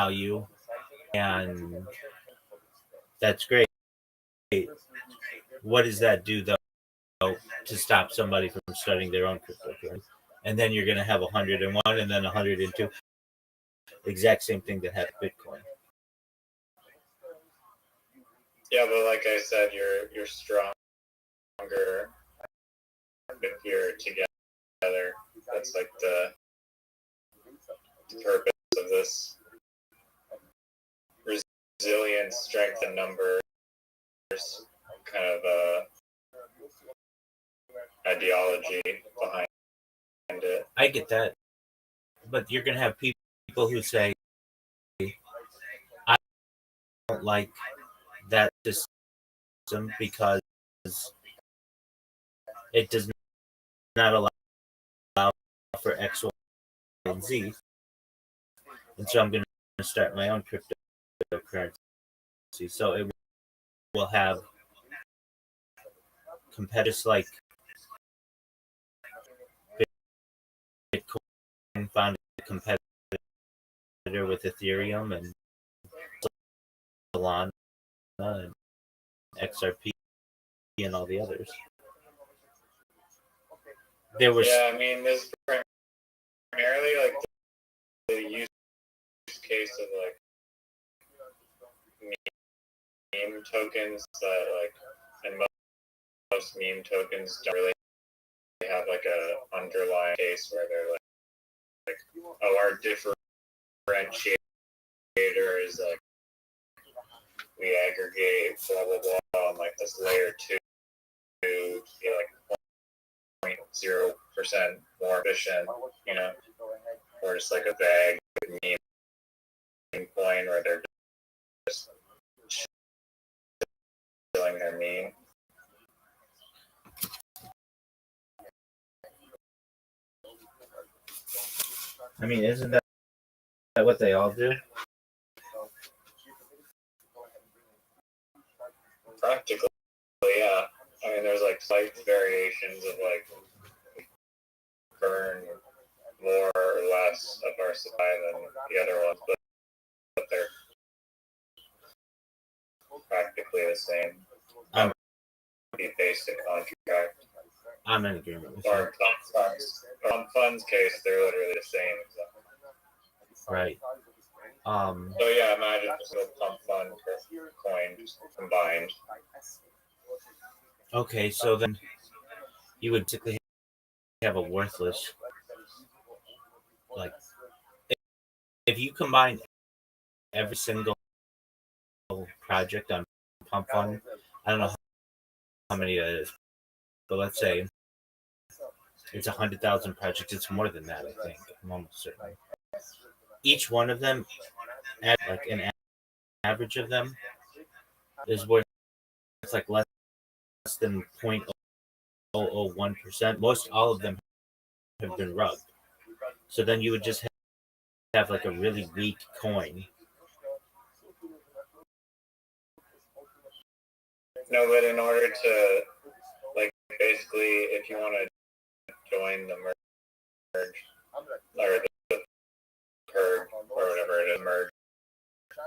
value, and that's great. What does that do though to stop somebody from starting their own cryptocurrency? And then you're going to have 101 and then 102. Exact same thing that happened with Bitcoin. Yeah, but like I said, you're stronger if you're together. That's like the purpose of this. Resilience, strength in numbers, kind of ideology behind it. I get that, but you're going to have people who say, I don't like that system because it does not allow for X, Y, and Z, and so I'm going to start my own cryptocurrency. So it will have competitors like Bitcoin found a competitor with Ethereum and Solana and XRP and all the others. There was I mean, this is primarily like the use case of like meme tokens that like, and most meme tokens don't really have like a underlying case where they're like oh, our differentiator is like we aggregate blah blah blah on like this layer 2 to be like 0.0% more efficient, you know, or just like a vague meme coin where they're just filling their meme. I mean, isn't that what they all do? Practically, yeah. I mean, there's like slight variations of like burn more or less of our supply than the other ones, but they're practically the same. The basic contract. I'm in agreement with or you. funds. On funds case, they're literally the same. Right. So yeah, imagine just a pump fund coin combined. Okay, so then you would typically have a worthless, like, if you combine every single project on Pump Fund, I don't know how many that is, but let's say it's 100,000 projects. It's more than that, I think. I'm almost certain. Each one of them, like an average of them, is worth like less than 0.001%. Most all of them have been rubbed. So then you would just have like a really weak coin. No, but in order to, like, basically, if you want to join the merge, or the purge, or whatever it is,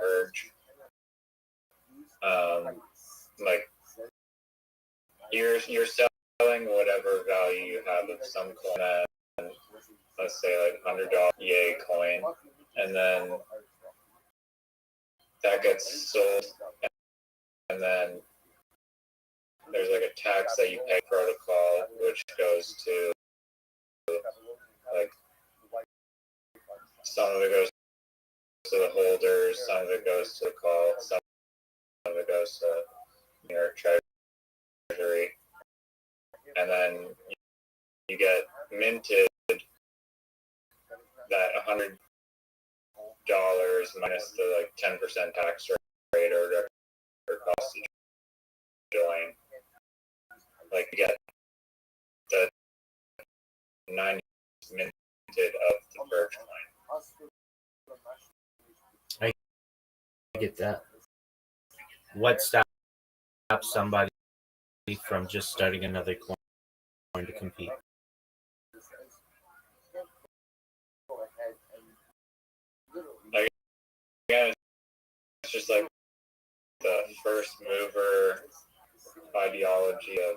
purge, like, you're selling whatever value you have of some coin, and let's say like $100 EA coin, and then that gets sold, and then there's like a tax that you pay protocol, which goes to like some of it goes to the holders, some of it goes to the call, some of it goes to New York Treasury, and then you get minted that $100 minus the like 10% tax rate or whatever it costs to join. Like you get the 90 minted of the purge coin. I get that. What stops somebody from just starting another coin to compete? first mover ideology of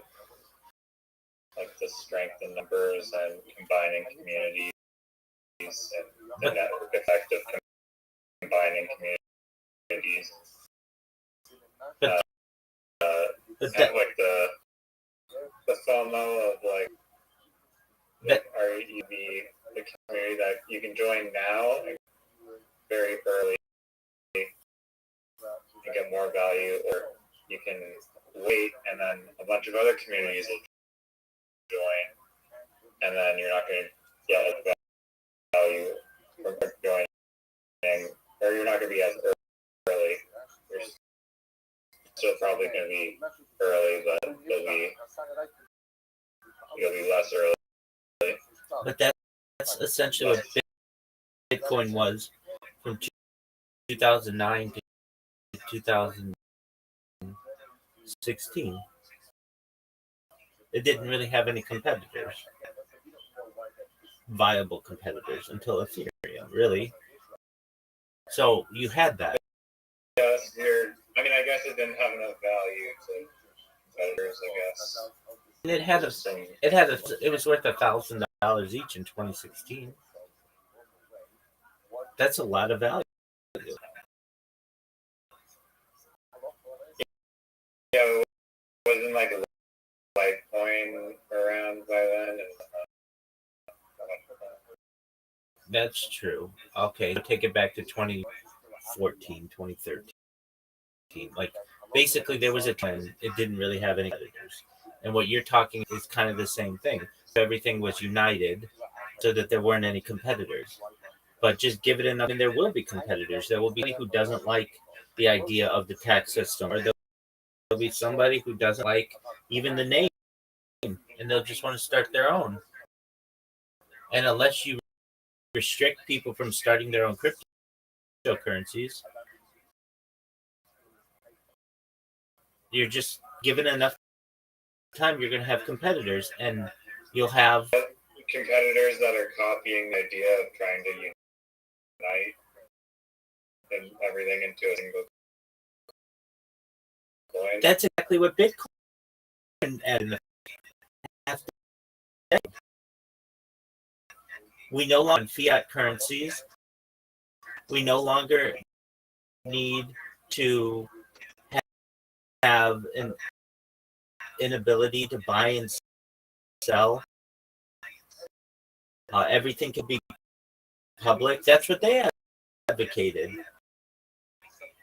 like the strength in numbers and combining communities and the network effect of combining communities. But and like the FOMO of like are you the community that you can join now very early and get more value, or you can wait and then a bunch of other communities will join, and then you're not going to get value from joining, or you're not going to be as early. You're still probably going to be early, but you'll be less early. But that's essentially what Bitcoin was from 2009 to 2016. It didn't really have any competitors, viable competitors, until Ethereum, really. So you had that. Yes, I mean, I guess it didn't have enough value to competitors, I guess. And it was worth $1,000 each in 2016. That's a lot of value. Yeah, wasn't like a Litecoin around by then? That's true. Okay, take it back to 2014, 2013. Like, basically, there was a trend. It didn't really have any competitors. And what you're talking is kind of the same thing. Everything was united so that there weren't any competitors. But just give it enough, and there will be competitors. There will be somebody who doesn't like the idea of the tax system, or there'll be somebody who doesn't like even the name, and they'll just want to start their own. And unless you restrict people from starting their own cryptocurrencies, you're just given enough time, you're going to have competitors, and you'll have competitors that are copying the idea of trying to unite and everything into a single coin. That's exactly what Bitcoin added. We no longer fiat currencies. We no longer need to have an inability to buy and sell. Everything can be public. That's what they advocated,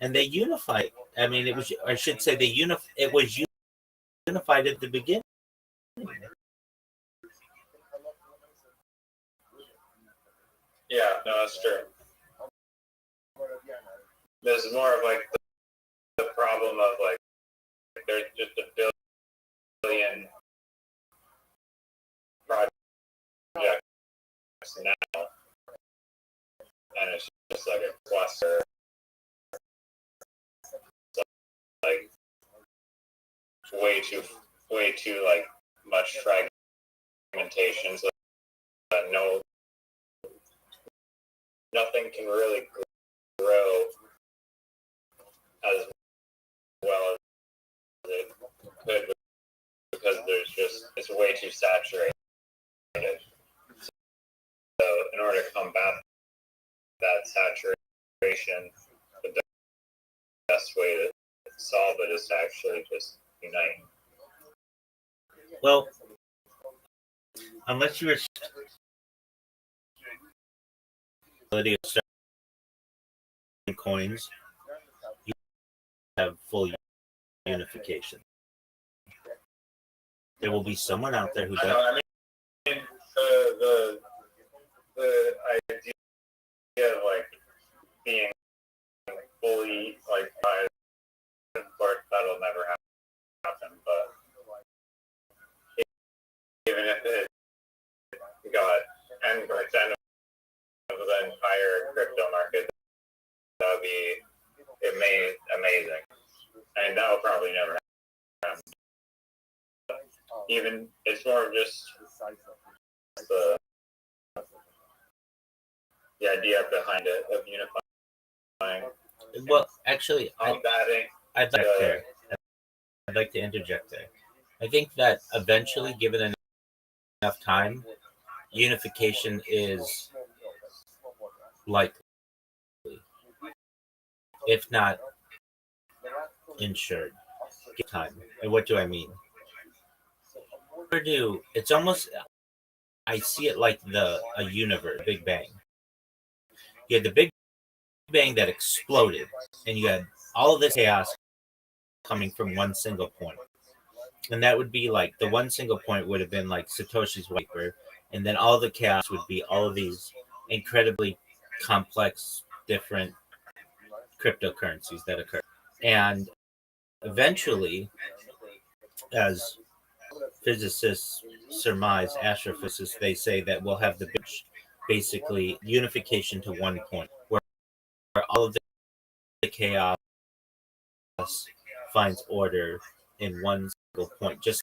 and they unified. I mean, it was. I should say it was unified at the beginning. Yeah, no, that's true. There's more of like the problem of like there's just a billion projects now, and it's just like a cluster, like way too like much fragmentation, so that nothing can really grow as well as it could, because it's way too saturated. So in order to combat that saturation, the best way to solve it is to actually just unite. Well, unless you restrict the ability of certain coins, you have full unification. There will be someone out there who does. I mean, the idea of like being fully like by, of course, that'll never happen. But even if it got 10% of the entire crypto market, that would be amazing, and that will probably never happen. Even it's more of just the idea behind it of unifying. Well, actually, combating I'd like there. I'd like to interject there. I think that eventually, given enough time, unification is likely, if not ensured. Give time. And what do I mean? It's almost, I see it like a universe, Big Bang. You had the Big Bang that exploded, and you had all of this chaos coming from one single point. And that would be like the one single point would have been like Satoshi's paper, and then all the chaos would be all of these incredibly complex, different cryptocurrencies that occur. And eventually, as physicists surmise, astrophysicists, they say that we'll have the basically unification to one point where all of the chaos finds order in one single point, just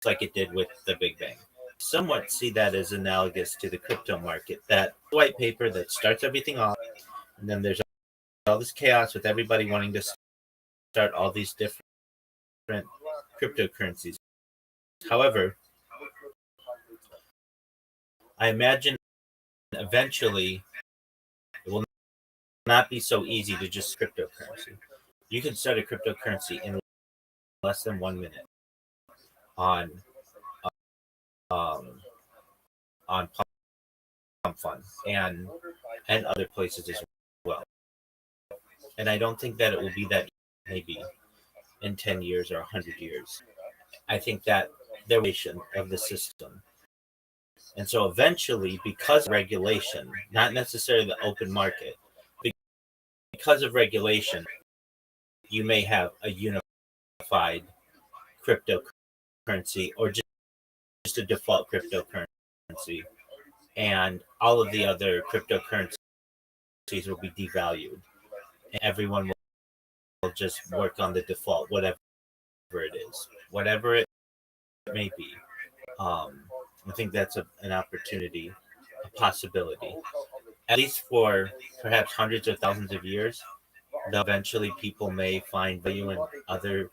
like it did with the Big Bang. Somewhat see that as analogous to the crypto market. That white paper that starts everything off, and then there's all this chaos with everybody wanting to start all these different cryptocurrencies. However, I imagine eventually it will not be so easy to just cryptocurrency. You can start a cryptocurrency in less than 1 minute on um, on Pump Fund and other places as well. And I don't think that it will be that maybe in 10 years or 100 years. I think that the regulation of the system. And so eventually, because of regulation, not necessarily the open market, because of regulation, you may have a unified cryptocurrency or just a default cryptocurrency. And all of the other cryptocurrencies will be devalued. And everyone will just work on the default, whatever it is, whatever it may be. I think that's an opportunity, a possibility. At least for perhaps hundreds or thousands of years, though eventually people may find value in other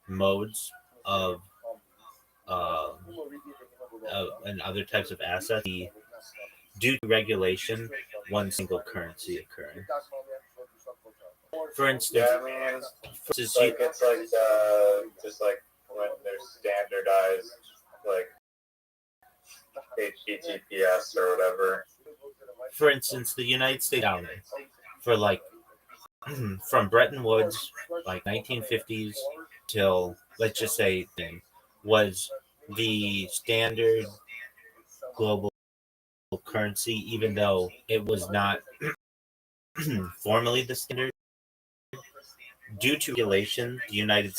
modes of uh, and other types of assets. Due to regulation, one single currency occurring. For instance, Yeah, I mean, it's like just like when there's standardized like HTTPS or whatever. For instance, the United States dollar for like from Bretton Woods, like 1950s till let's just say was the standard global currency, even though it was not formally the standard. Due to regulation, the United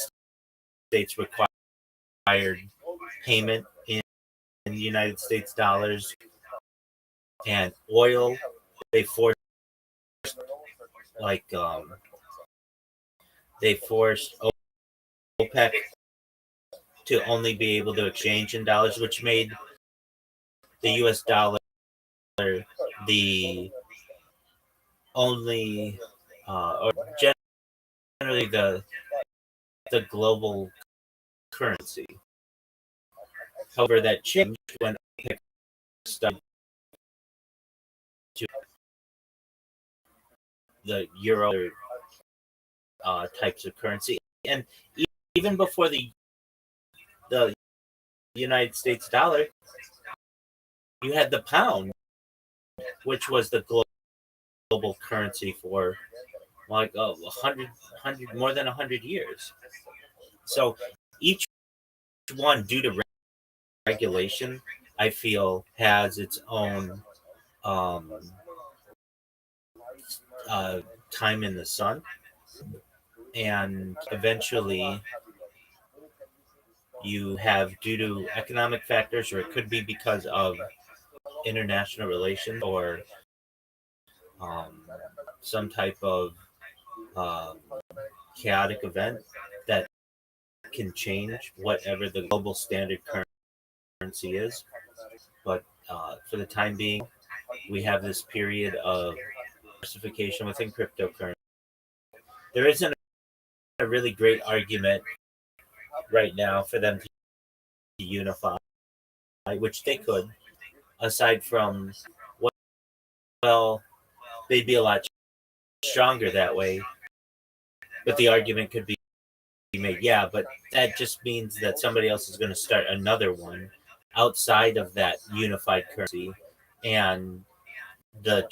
States required payment in the United States dollars, and oil. They forced like they forced OPEC to only be able to exchange in dollars, which made the U.S. dollar the only or generally the global currency. However, that changed when OPEC started to the euro types of currency, and even before the United States dollar, you had the pound, which was the global currency for like 100 more than 100 years. So each one, due to regulation, I feel has its own um, time in the sun, and eventually you have, due to economic factors, or it could be because of international relations or um, some type of um, chaotic event that can change whatever the global standard currency is. But for the time being, we have this period of diversification within cryptocurrency. There isn't a really great argument right now for them to unify, which they could, aside from, well, they'd be a lot stronger that way. But the argument could be made, yeah, but that just means that somebody else is going to start another one outside of that unified currency, and the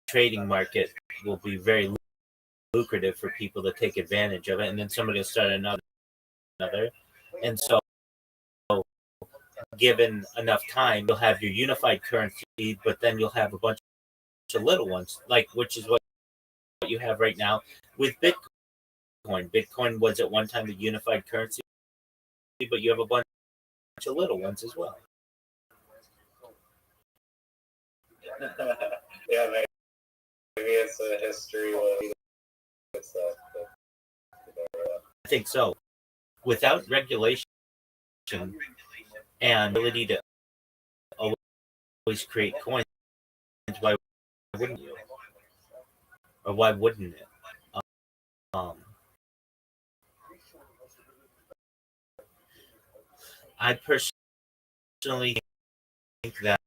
trading market will be very lucrative for people to take advantage of it, and then somebody will start another. And so, given enough time, you'll have your unified currency, but then you'll have a bunch of little ones, like which is what you have right now with Bitcoin. Bitcoin was at one time a unified currency, but you have a bunch of little ones as well. Yeah, maybe it's a history. I think so. Without regulation and ability to always create coins, why wouldn't you? Or why wouldn't it? I personally think that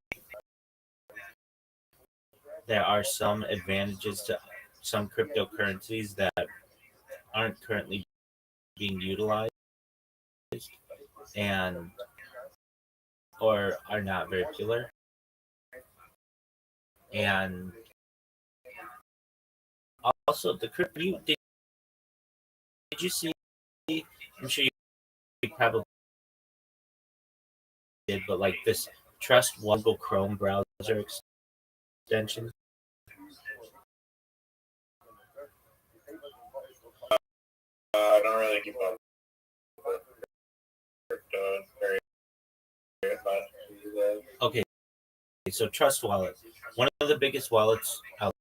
there are some advantages to some cryptocurrencies that aren't currently being utilized and or are not very popular. And also the crypto, did you see? I'm sure you probably did, but like this Trust Google Chrome browser extension. I don't really keep up with crypto very much. Okay, so Trust Wallet, one of the biggest wallets out.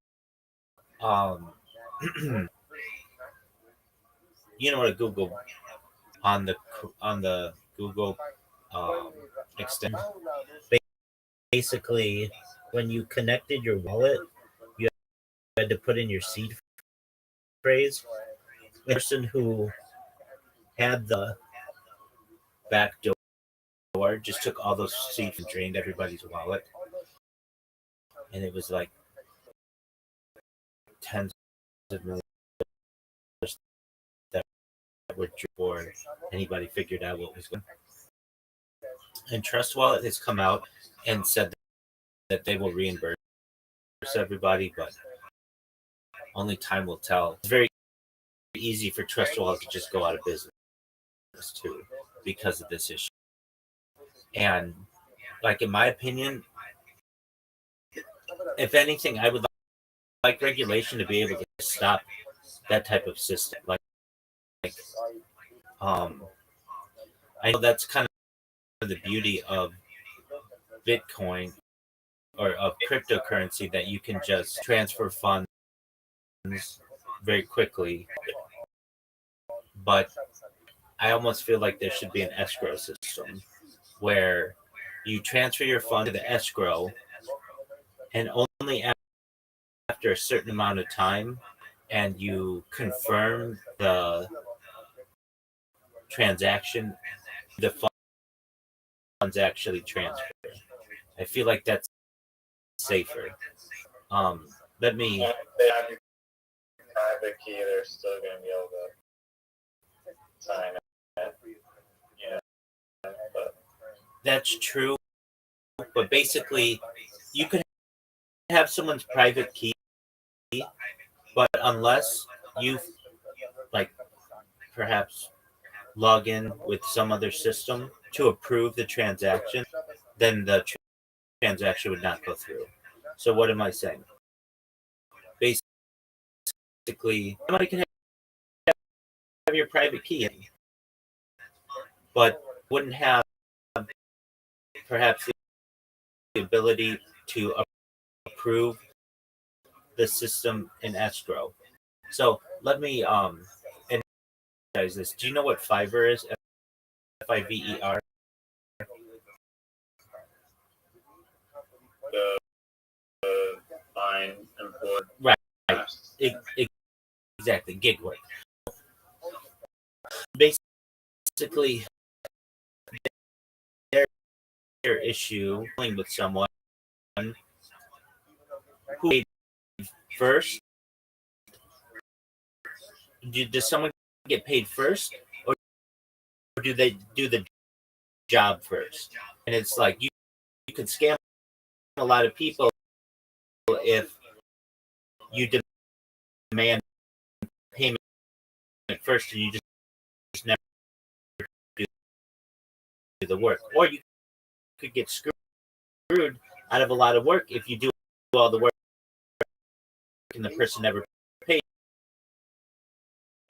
You know what a Google on the Google extension. Basically, when you connected your wallet, you had to put in your seed phrase. The person who had the back door just took all those seeds and drained everybody's wallet, and it was like tens of millions that were before anybody figured out what was going on. And Trust Wallet has come out and said that they will reimburse everybody, but only time will tell. It's very easy for Trust Wallet to just go out of business too because of this issue. And like in my opinion, if anything, I would like regulation to be able to stop that type of system. I know that's kind of the beauty of Bitcoin or of cryptocurrency, that you can just transfer funds very quickly. But I almost feel like there should be an escrow system where you transfer your fund to the escrow, and only after a certain amount of time and you confirm the transaction, the funds actually transfer. I feel like that's safer. Let me. If they have your private key, they're still going to be able to sign it. Yeah, but That's true, but basically, you could have someone's private key, but unless you like perhaps log in with some other system to approve the transaction, then the transaction would not go through. So what am I saying? Basically, somebody can have your private key, but wouldn't have perhaps the ability to approve the system in escrow. So let me analyze this. Do you know what Fiverr is? Fiver. the fine import. Right. Exactly. Gig work. basically their issue dealing with someone who paid first. Does someone get paid first, or do they do the job first? And it's like you could scam a lot of people if you demand payment first and you just never do the work, or you could get screwed out of a lot of work if you do all the work and the person never pays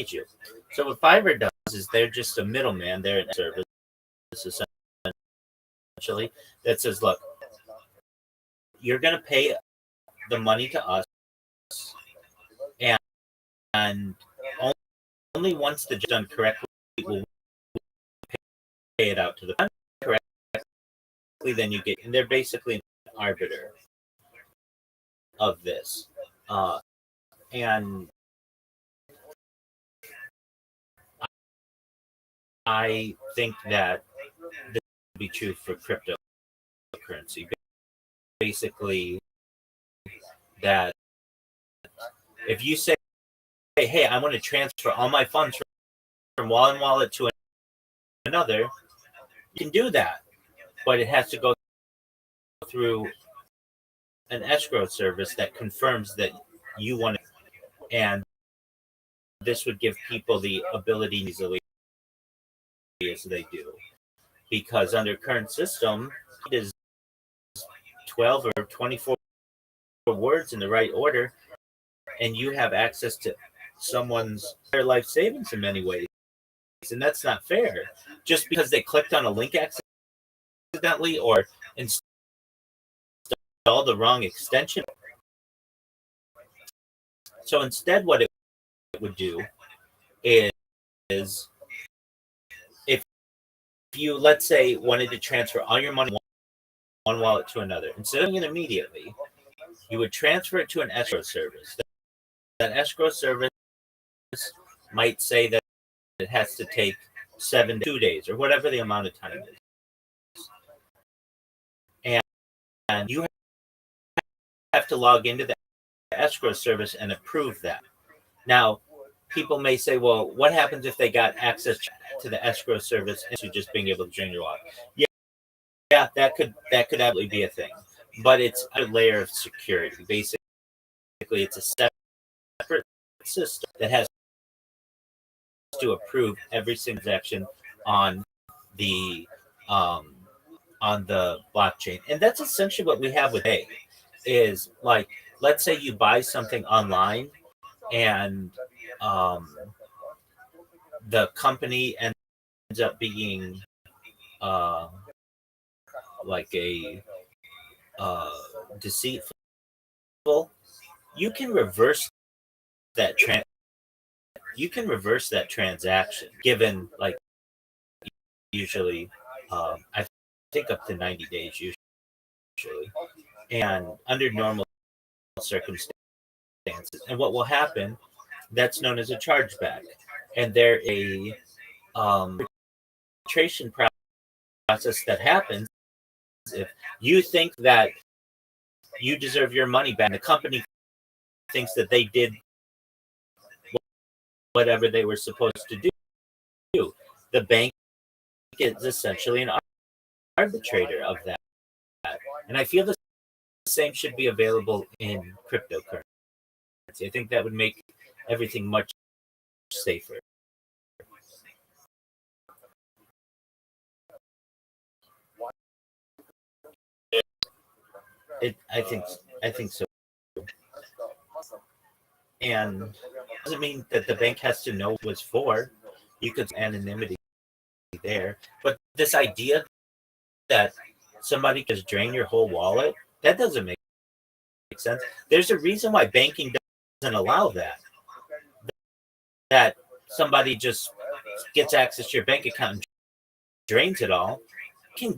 you. So what Fiverr does is they're just a middleman. They're a service essentially that says, look, you're going to pay the money to us, and only once the job done correctly will pay it out to the correctly. Then you get, and they're basically an arbiter of this, and I think that this would be true for cryptocurrency. Basically, that if you say, hey, I want to transfer all my funds from one wallet to another, you can do that, but it has to go through an escrow service that confirms that you want it, and this would give people the ability easily as they do, because under current system it is 12 or 24 words in the right order, and you have access to someone's entire life savings in many ways, and that's not fair. Just because they clicked on a link accidentally or installed the wrong extension. So instead, what it would do is if you, let's say, wanted to transfer all your money from one wallet to another, instead of doing it immediately, you would transfer it to an escrow service. That escrow service might say that it has to take 2 days or whatever the amount of time is. And you have to log into the escrow service and approve that. Now, people may say, well, what happens if they got access to the escrow service and just being able to drain your wallet? Yeah, that could absolutely be a thing. But it's a layer of security. Basically, it's a separate system that has to approve every single transaction on the blockchain. And that's essentially what we have with A, is like, let's say you buy something online and the company ends up being like a deceitful. You can reverse that transaction, given like usually I think up to 90 days usually, and under normal circumstances. And what will happen, that's known as a chargeback, and there a arbitration process that happens if you think that you deserve your money back, the company thinks that they did whatever they were supposed to do. The bank is essentially an arbitrator of that. And I feel the same should be available in cryptocurrency. I think that would make everything much safer. I think so. And it doesn't mean that the bank has to know what it's for. You could anonymity there. But this idea that somebody can just drain your whole wallet, that doesn't make sense. There's a reason why banking doesn't allow that. That somebody just gets access to your bank account and drains it all. You can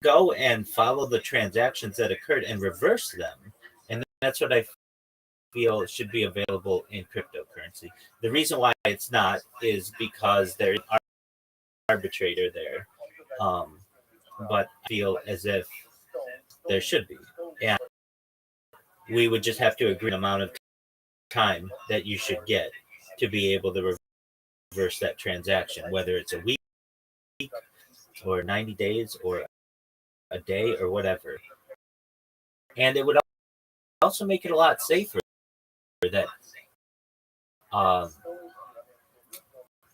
go and follow the transactions that occurred and reverse them. And that's what I feel should be available in cryptocurrency. The reason why it's not is because there are arbitrator there, but I feel as if there should be, and we would just have to agree on the amount of time that you should get to be able to reverse that transaction, whether it's a week or 90 days or a day or whatever. And it would also make it a lot safer that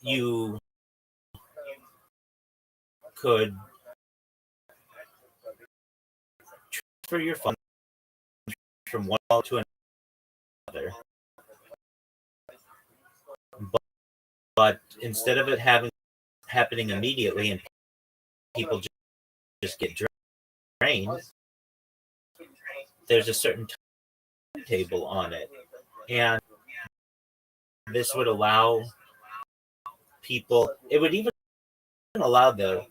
you could transfer your funds from one wallet to another, but instead of it happening immediately and people just get drained, there's a certain timetable on it, and this would allow people. It would even allow the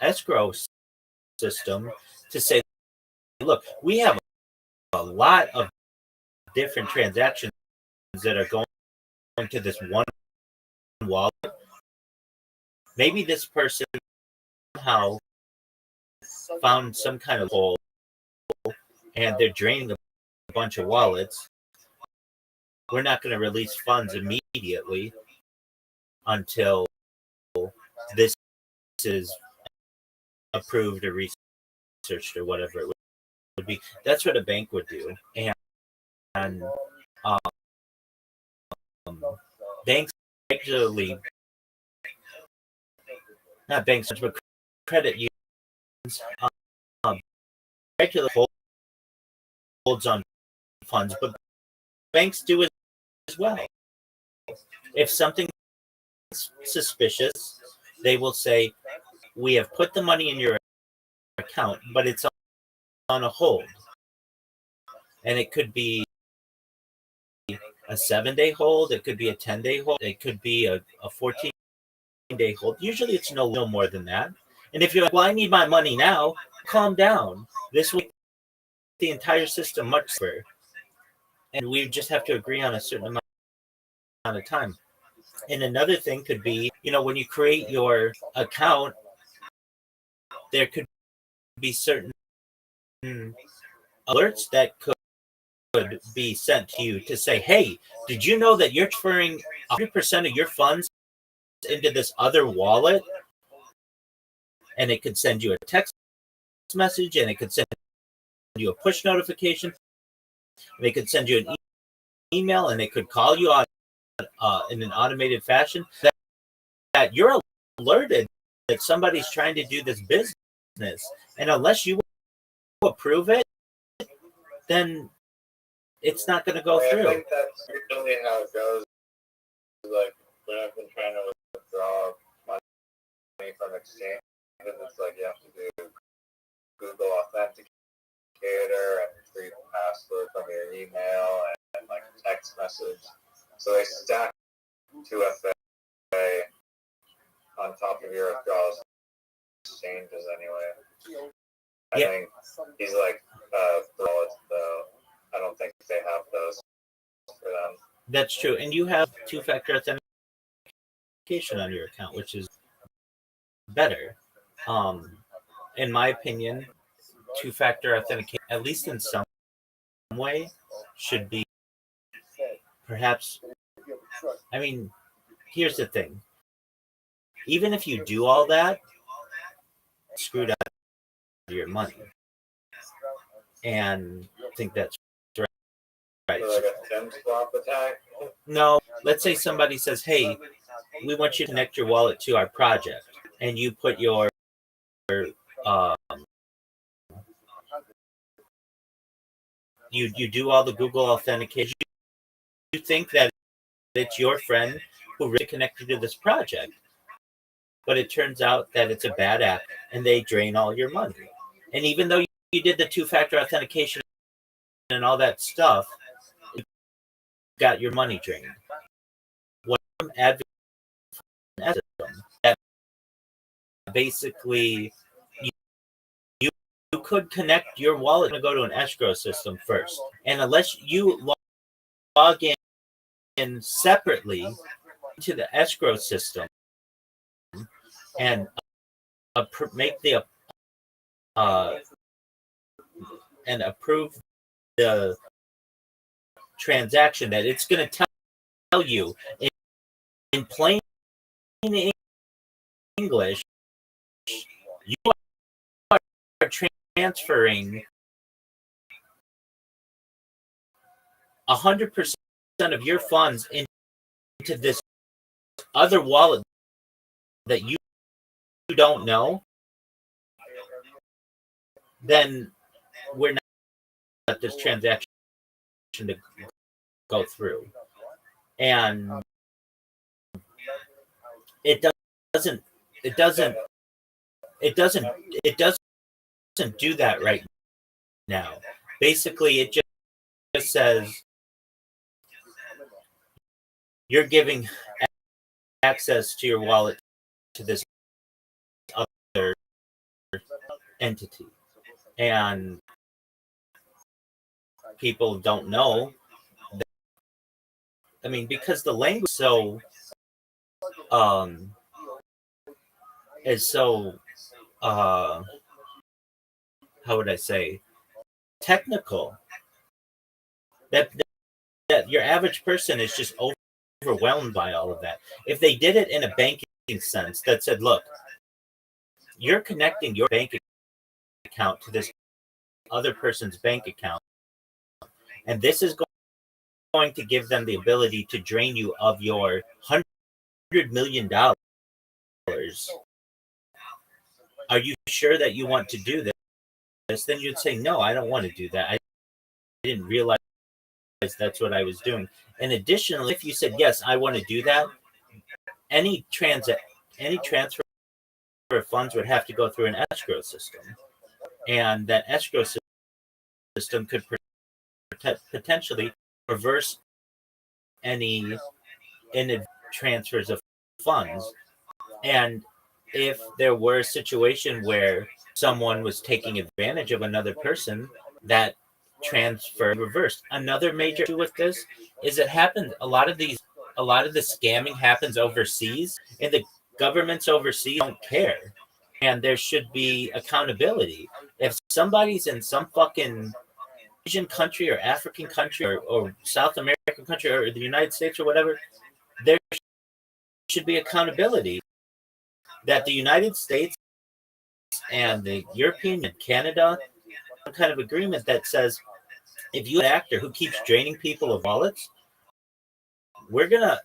escrow system to say, look, we have a lot of different transactions that are going to this one wallet. Maybe this person somehow found some kind of hole and they're draining a bunch of wallets. We're not going to release funds immediately until this is approved or researched or whatever it would be. That's what a bank would do. And banks regularly, not banks, but credit unions regularly holds on funds, but banks do it as well. If something's suspicious, they will say, we have put the money in your account, but it's on a hold. And it could be a 7-day hold, it could be a 10-day hold, it could be a 14-day hold. Usually it's no more than that. And if you're like, well, I need my money now, calm down. This will make the entire system much safer. And we just have to agree on a certain amount of time. And another thing could be, when you create your account, there could be certain alerts that could be sent to you to say, hey, did you know that you're transferring 100% of your funds into this other wallet? And it could send you a text message, and it could send you a push notification, and it could send you an email, and it could call you on in an automated fashion that you're alerted that somebody's trying to do this business. And unless you approve it, then it's not going to go through. I think that's usually how it goes. Like when I've been trying to withdraw money from exchange, it's like you have to do Google Authenticator and retrieve the password from your email and like text message. So they stack 2FA on top of your withdrawals exchanges anyway. I think he's like wallets though. I don't think they have those for them. That's true. And you have two-factor authentication on your account, which is better. In my opinion, two-factor authentication, at least in some way, should be perhaps. I mean, here's the thing. Even if you do all that, screwed out your money. And I think that's right. So like a SIM swap attack? No, let's say somebody says, hey, we want you to connect your wallet to our project. And you put your you do all the Google authentication. You think that it's your friend who really connected to this project. But it turns out that it's a bad app and they drain all your money. And even though you did the two-factor authentication and all that stuff, you got your money drained. What I'm advocating that basically you could connect your wallet to go to an escrow system first. And unless you log in separately to the escrow system and make the and approve the transaction, that it's going to tell you in plain English, you are transferring 100% of your funds into this other wallet that you don't know, then we're not let this transaction to go through. And it doesn't do that right now. Basically, it just says you're giving access to your wallet to this other entity, and people don't know. I mean, because the language is so how would I say, technical, that your average person is just overwhelmed by all of that. If they did it in a banking sense that said, look, you're connecting your bank account to this other person's bank account, and this is going to give them the ability to drain you of your $100 million. Are you sure that you want to do this? Then you'd say, no, I don't want to do that. I didn't realize that's what I was doing. And additionally, if you said, yes, I want to do that, any transfer of funds would have to go through an escrow system. And that escrow system could potentially reverse any transfers of funds. And if there were a situation where someone was taking advantage of another person, that transfer reversed. Another major issue with this is it happens, a lot of the scamming happens overseas, and the governments overseas don't care. And there should be accountability. If somebody's in some fucking Asian country or African country or South American country or the United States or whatever, there should be accountability that the United States and the European and Canada, some kind of agreement that says, if you an actor who keeps draining people of wallets, we're going to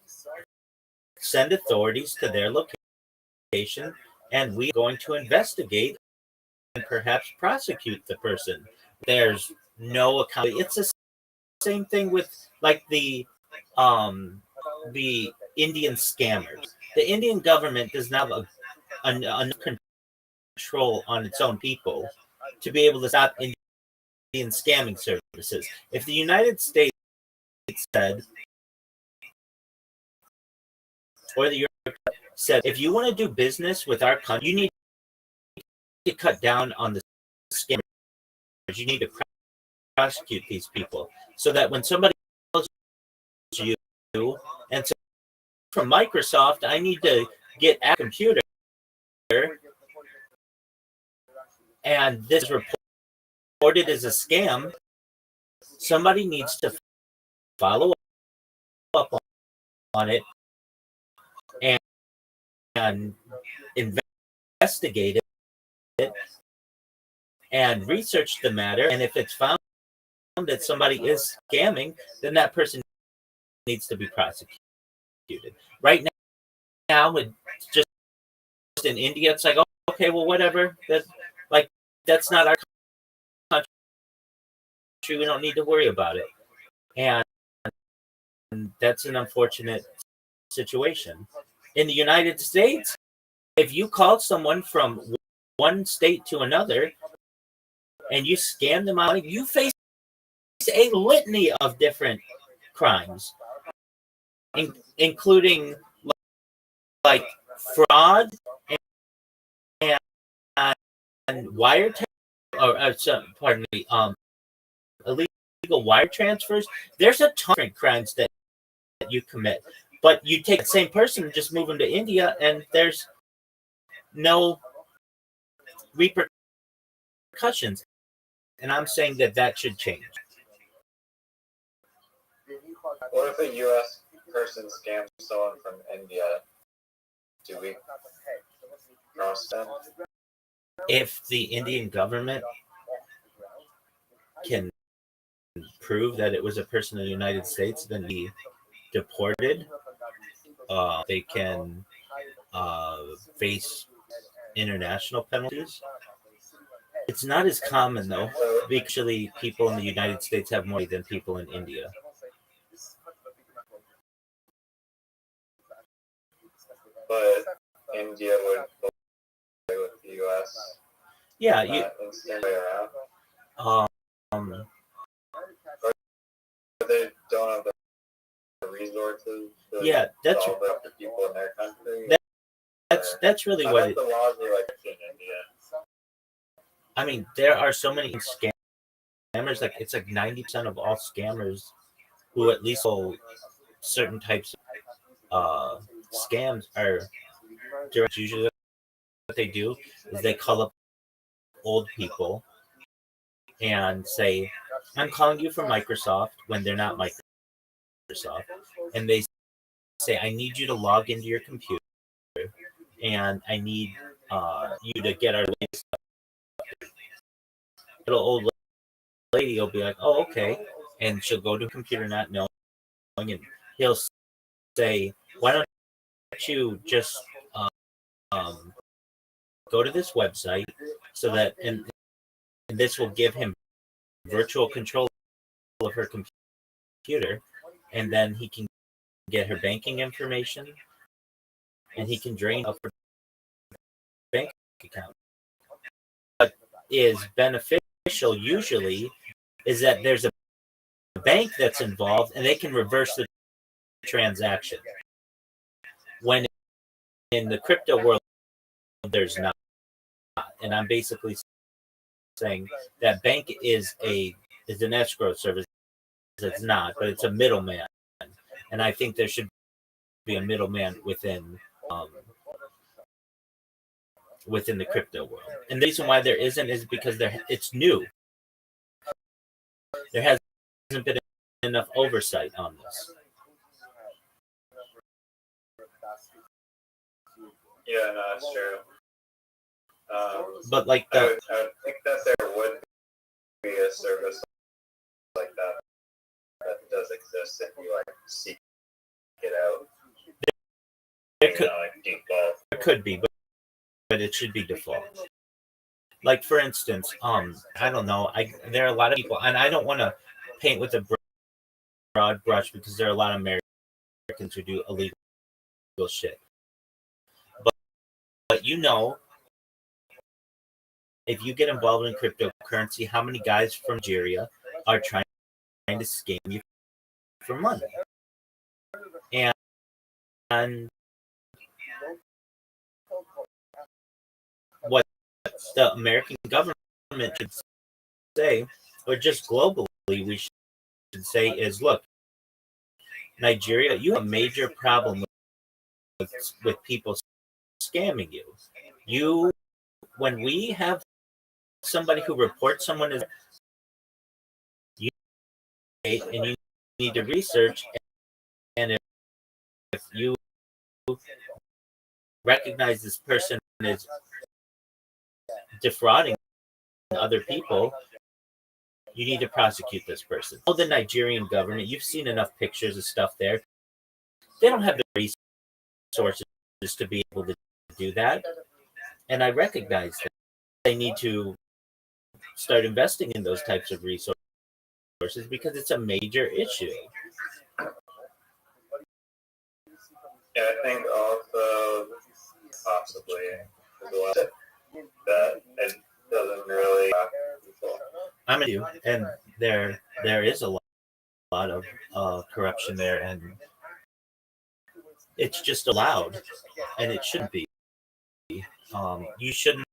send authorities to their location, and we're going to investigate and perhaps prosecute the person. There's no account. It's the same thing with like the Indian scammers. The Indian government does not have enough control on its own people to be able to stop Indian scamming services. If the United States said, or the Europe said, if you want to do business with our country, you need to cut down on the scammers. You need to prosecute these people, so that when somebody calls you and says, from Microsoft, I need to get a computer, and this is reported as a scam, somebody needs to follow up on it and investigate it and research the matter. And if it's found that somebody is scamming, then that person needs to be prosecuted. Right now, it's just in India, it's like, oh, okay, well, whatever. That's not our country. We don't need to worry about it. And that's an unfortunate situation. In the United States, if you call someone from one state to another and you scam them out, you face a litany of different crimes, including like fraud and wiretapping pardon me, illegal wire transfers. There's a ton of different crimes that you commit, but you take the same person and just move them to India, and there's no repercussions. And I'm saying that should change. What if a U.S. person scams someone from India? Do we cross them? If the Indian government can prove that it was a person in the United States, then be deported. They can face international penalties. It's not as common though. Actually, people in the United States have more than people in India. But India would play with the U.S. Yeah, instant way around. Or they don't have the resources. Yeah, that's solve it for people in their country. That's really what the laws are like in India. I mean, there are so many scammers. Like it's like 90% of all scammers who at least hold certain types of scams are direct. Usually, what they do is they call up old people and say, "I'm calling you from Microsoft," when they're not Microsoft, and they say, "I need you to log into your computer, and I need you to get our latest." Little old lady will be like, "Oh, okay," and she'll go to a computer not knowing, and he'll say, "Why don't you just go to this website so that and this will give him virtual control of her computer, and then he can get her banking information, and he can drain up her bank account." What is beneficial usually is that there's a bank that's involved, and they can reverse the transaction. When in the crypto world, there's not, and I'm basically saying that bank is an escrow service. It's not, but it's a middleman, and I think there should be a middleman within the crypto world. And the reason why there isn't is because it's new. There hasn't been enough oversight on this. Yeah, no, that's true. But like I would think that there would be a service like that does exist if you like seek it out. There could, like default. There could be, but it should be default. Like for instance, I don't know. There are a lot of people, and I don't want to paint with a broad brush because there are a lot of Americans who do illegal shit. But if you get involved in cryptocurrency, how many guys from Nigeria are trying to scam you for money? And what the American government should say, or just globally, we should say is, look, Nigeria, you have a major problem with people scamming you. When we have somebody who reports someone as you need to research, and if you recognize this person as defrauding other people, you need to prosecute this person. The Nigerian government, you've seen enough pictures of stuff there. They don't have the resources to be able to do that. And I recognize that they need to start investing in those types of resources because it's a major issue. Yeah, I think also possibly that it doesn't really. I'm with you, and there is a lot of corruption there, and it's just allowed, and it shouldn't be. You shouldn't.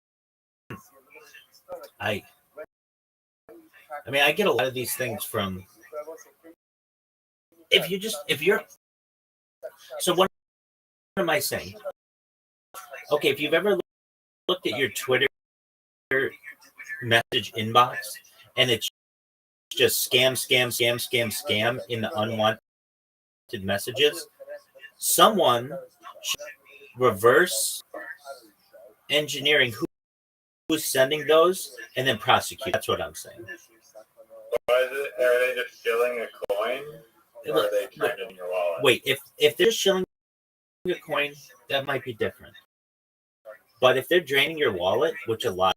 I mean, I get a lot of these things from if you're so what am I saying? Okay, if you've ever looked at your Twitter message inbox and it's just scam in the unwanted messages, someone should reverse engineering who's sending those and then prosecute. That's what I'm saying. Are they just shilling a coin, or are they trying to in your wallet? Wait, if they're shilling a coin, that might be different. But if they're draining your wallet, which a lot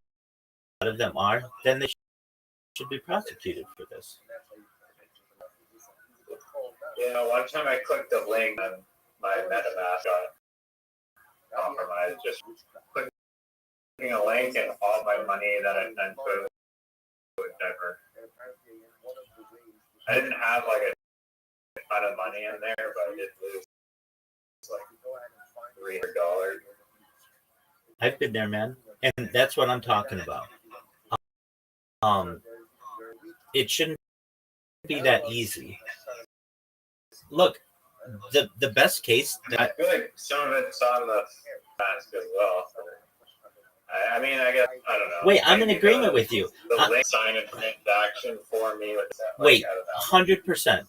of them are, then they should be prosecuted for this. You know, one time I clicked a link and my MetaMask got compromised. Just clicking a link and all my money that I sent to was divert. I didn't have like a ton of money in there, but I did lose like $300. I've been there, man, and that's what I'm talking about. It shouldn't be that easy. Look, the best case. I feel like some of it's on the mask as well. I mean, I guess I don't know. Wait, I'm in agreement with you. The link sign a transaction for me. With that, wait, 100%.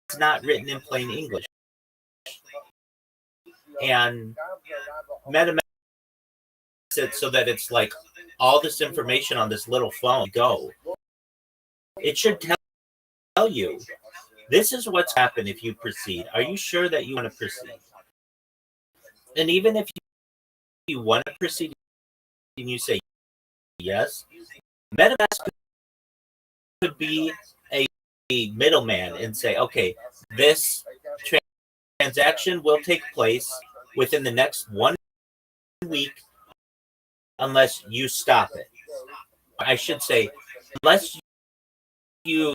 It's not written in plain English, and MetaMask it so that it's like all this information on this little phone. Go. It should tell you this is what's happened if you proceed. Are you sure that you want to proceed? And even if you want to proceed and you say yes, MetaMask could be a middleman and say, okay, this transaction will take place within the next 1 week unless you stop it. I should say, unless you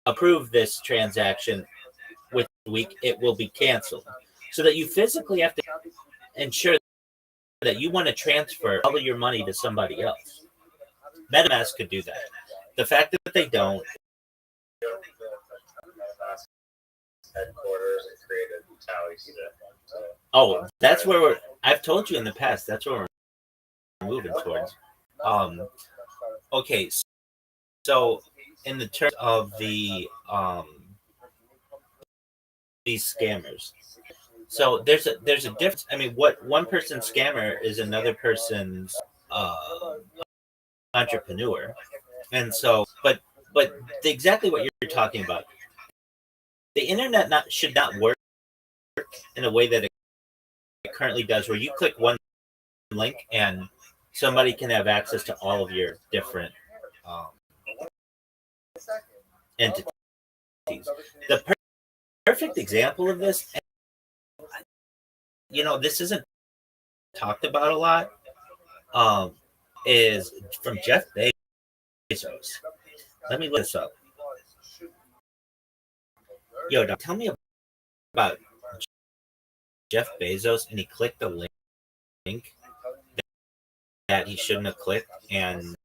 approve this transaction within a week, it will be canceled. So that you physically have to ensure that you want to transfer all of your money to somebody else. MetaMask could do that. The fact that they don't. Headquarters and created tally. Oh, that's where I've told you in the past. That's where we're moving towards. Okay, so in the terms of the these scammers, so there's a difference. I mean, what one person's scammer is another person's entrepreneur, and so but exactly what you're talking about. The internet should not work in a way that it currently does, where you click one link and somebody can have access to all of your different entities. The perfect example of this, this isn't talked about a lot, is from Jeff Bezos. Let me look this up. Yo, tell me about Jeff Bezos, and he clicked the link that he shouldn't have clicked, and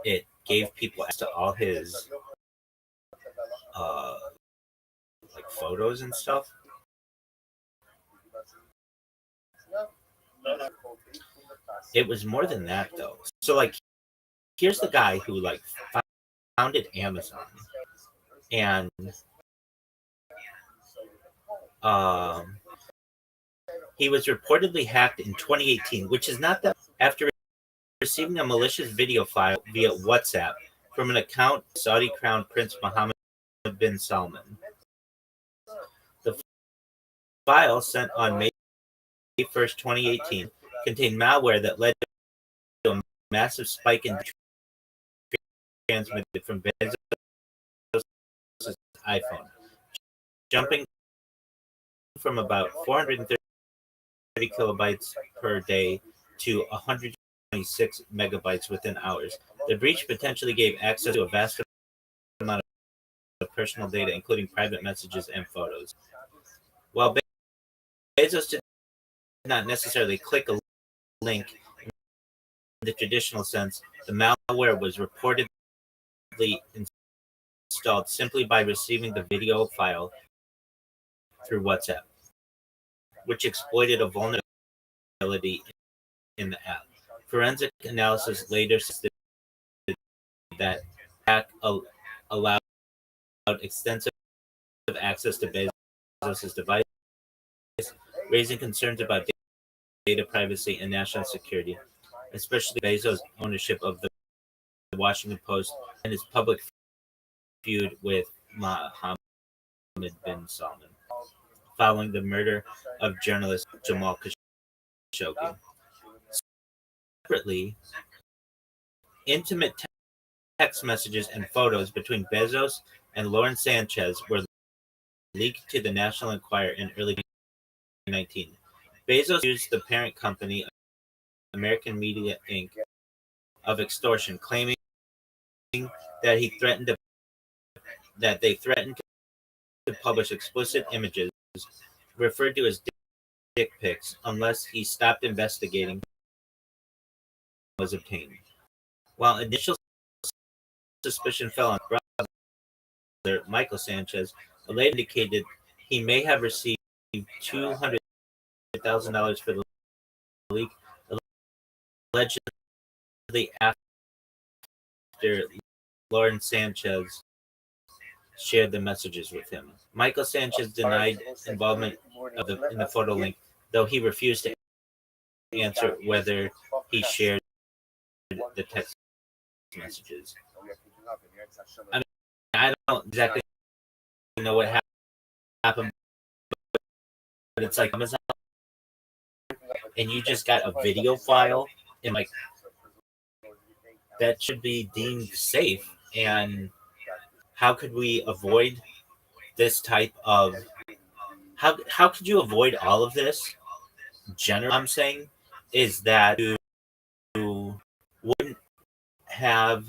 it gave people access to all his like photos and stuff. It was more than that, though. So, like, here's the guy who like founded Amazon, and he was reportedly hacked in 2018, which is not that after receiving a malicious video file via WhatsApp from an account of Saudi Crown Prince Mohammed bin Salman. The file sent on May 1st, 2018, contained malware that led to a massive spike in transmitted from Bezos' iPhone, jumping from about 430 kilobytes per day to 126 megabytes within hours. The breach potentially gave access to a vast amount of personal data, including private messages and photos. While Bezos did not necessarily click a link the traditional sense, the malware was reportedly installed simply by receiving the video file through WhatsApp, which exploited a vulnerability in the app. Forensic analysis later suggested that hack allowed extensive access to Bezos' device, raising concerns about data privacy and national security, especially Bezos' ownership of the Washington Post and his public feud with Mohammed bin Salman, following the murder of journalist Jamal Khashoggi. Separately, intimate text messages and photos between Bezos and Lauren Sanchez were leaked to the National Enquirer in early 2019. Bezos accused the parent company, American Media Inc., of extortion, claiming that they threatened to publish explicit images referred to as dick pics unless he stopped investigating was obtained. While initial suspicion fell on brother Michael Sanchez, later indicated he may have received $200,000 for the leak, allegedly after Lauren Sanchez shared the messages with him. Michael Sanchez denied involvement in the photo link, though he refused to answer whether he shared the text messages. I mean, I don't exactly know what happened, but it's like Amazon, and you just got a video file, and like that should be deemed safe. And how could we avoid this type of? How could you avoid all of this? Generally, I'm saying is that you wouldn't have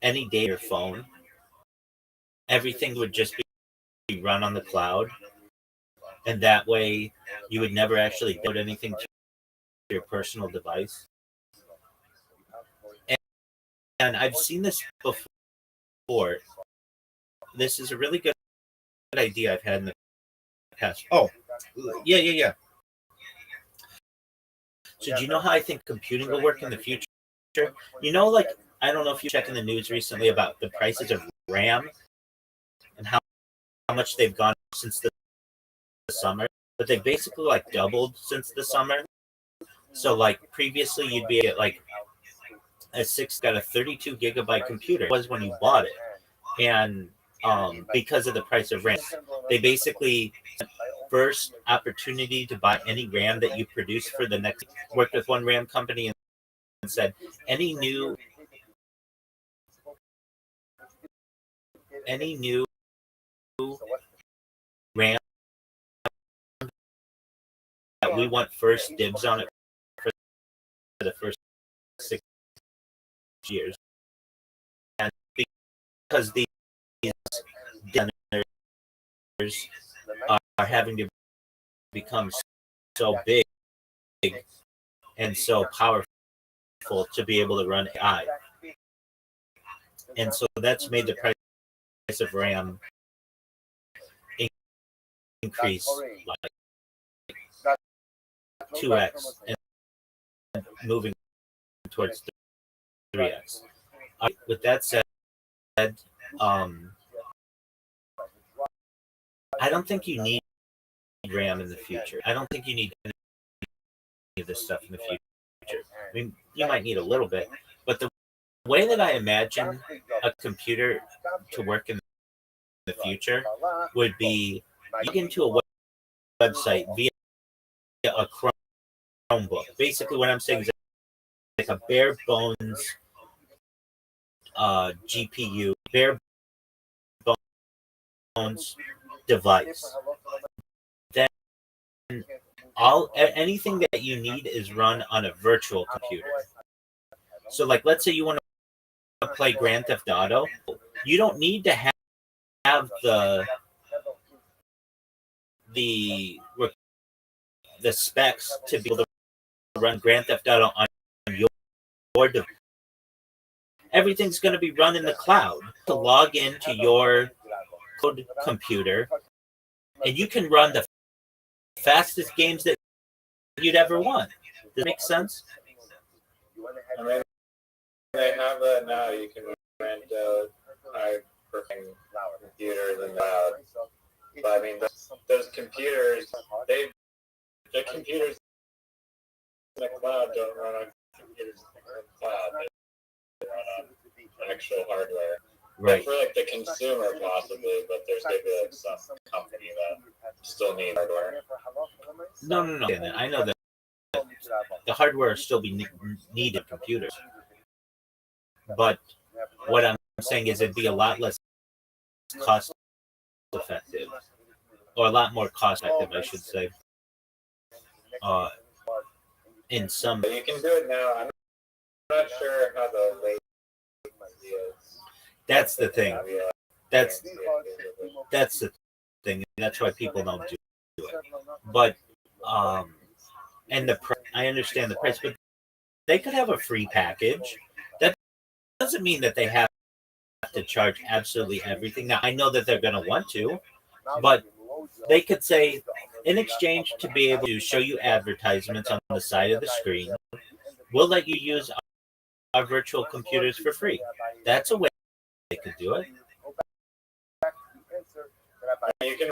any data on your phone. Everything would just be run on the cloud, and that way you would never actually download anything to your personal device. And I've seen this before. This is a really good idea I've had in the past. Oh, yeah. So do you know how I think computing will work in the future? Like, I don't know if you're checking the news recently about the prices of RAM and how much they've gone since the summer, but they basically like doubled since the summer. So like previously you'd be at like got a 32 gigabyte computer. It was when you bought it. And because of the price of RAM, they basically first opportunity to buy any RAM that you produce for the next, worked with one RAM company and said any new RAM that we want first dibs on it for the first 6 years. And because these designers are having to become so big and so powerful to be able to run AI. And so that's made the price of RAM increase like 2x and moving towards 3x. With that said, I don't think you need RAM in the future. I don't think you need any of this stuff in the future. I mean, you might need a little bit, but the way that I imagine a computer to work in the future would be you get into a website via a Chromebook. Basically, what I'm saying is like a bare bones GPU, bare bones device. Then anything that you need is run on a virtual computer. So, like, let's say you want to play Grand Theft Auto, you don't need to have the specs to be able to run Grand Theft Auto on your device. Everything's going to be run in the cloud. To log into your cloud computer, and you can run the fastest games that you'd ever want. Does that make sense? I mean, they have that now. You can rent high-performing computers in the cloud. But I mean, those computers, the computers in the cloud don't run on computers in the cloud. They run on actual hardware. Right. For like the consumer, possibly, but there's going to be like some company that still needs hardware. No. I know that the hardware will still be needed in computers. But what I'm saying is it'd be a lot less cost effective, or a lot more cost effective, I should say. In some, You can do it now. I'm not sure how the latency is. That's the thing. That's the thing. That's why people don't do it. But and I understand the price, but they could have a free package. That doesn't mean that they have to charge absolutely everything. Now I know that they're going to want to, but they could say, in exchange to be able to show you advertisements on the side of the screen, we'll let you use our virtual computers for free. That's a way they could do it. You can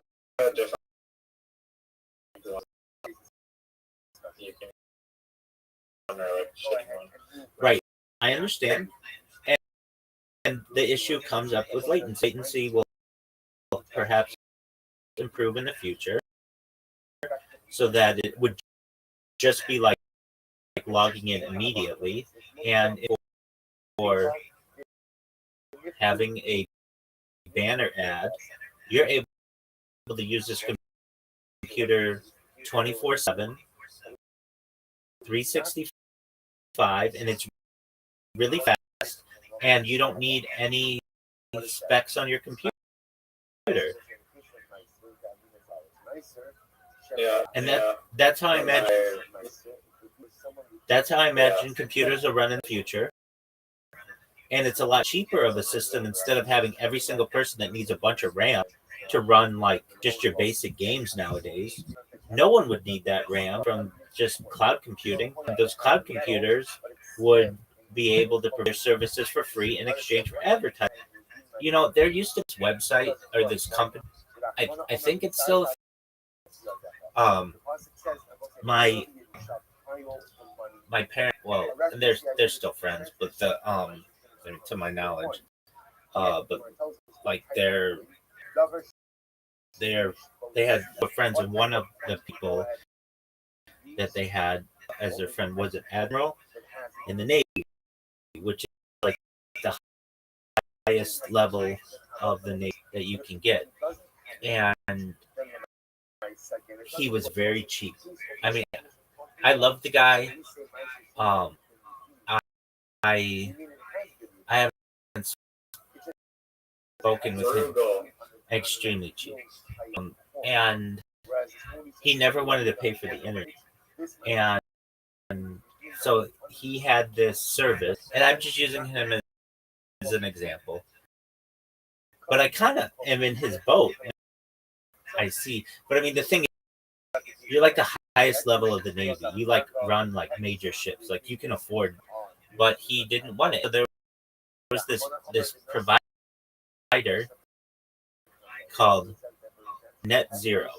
just right. I understand. And the issue comes up with latency. Latency will perhaps improve in the future so that it would just be like logging in immediately, and for having a banner ad, you're able to use this computer 24/7, 365, and it's really fast, and you don't need any specs on your computer. Yeah, and that's how I imagine. That's how I imagine computers will run in the future. And it's a lot cheaper of a system instead of having every single person that needs a bunch of RAM to run like just your basic games nowadays. No one would need that RAM from just cloud computing. Those cloud computers would be able to provide services for free in exchange for advertising. You know, there used to be this website or this company. I think it's still my parents, well, they're still friends, but to my knowledge, but like they had friends, and one of the people that they had as their friend was an admiral in the Navy, which is like the highest level of the Navy that you can get, and he was very cheap. I mean, I love the guy. I haven't spoken with him. Extremely cheap, and he never wanted to pay for the internet, and so he had this service, and I'm just using him as an example. But I kind of am in his boat. I see, but I mean the thing is, you're like the highest level of the Navy. You like run like major ships, like you can afford. But he didn't want it. So there was this provider called Net Zero,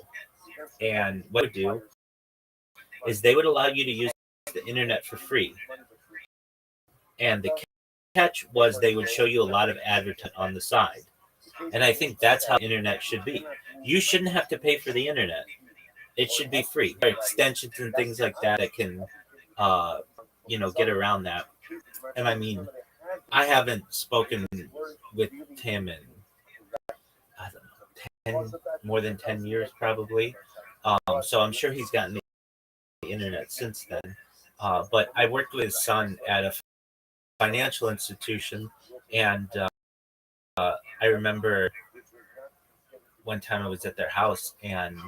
and what they would do is they would allow you to use the internet for free. And the catch was they would show you a lot of advertising on the side. And I think that's how the internet should be. You shouldn't have to pay for the internet. It should be free. There are extensions and things like that that can, get around that. And I mean, I haven't spoken with him in, I don't know, more than 10 years probably. So I'm sure he's gotten the internet since then. But I worked with his son at a financial institution, and I remember one time I was at their house, and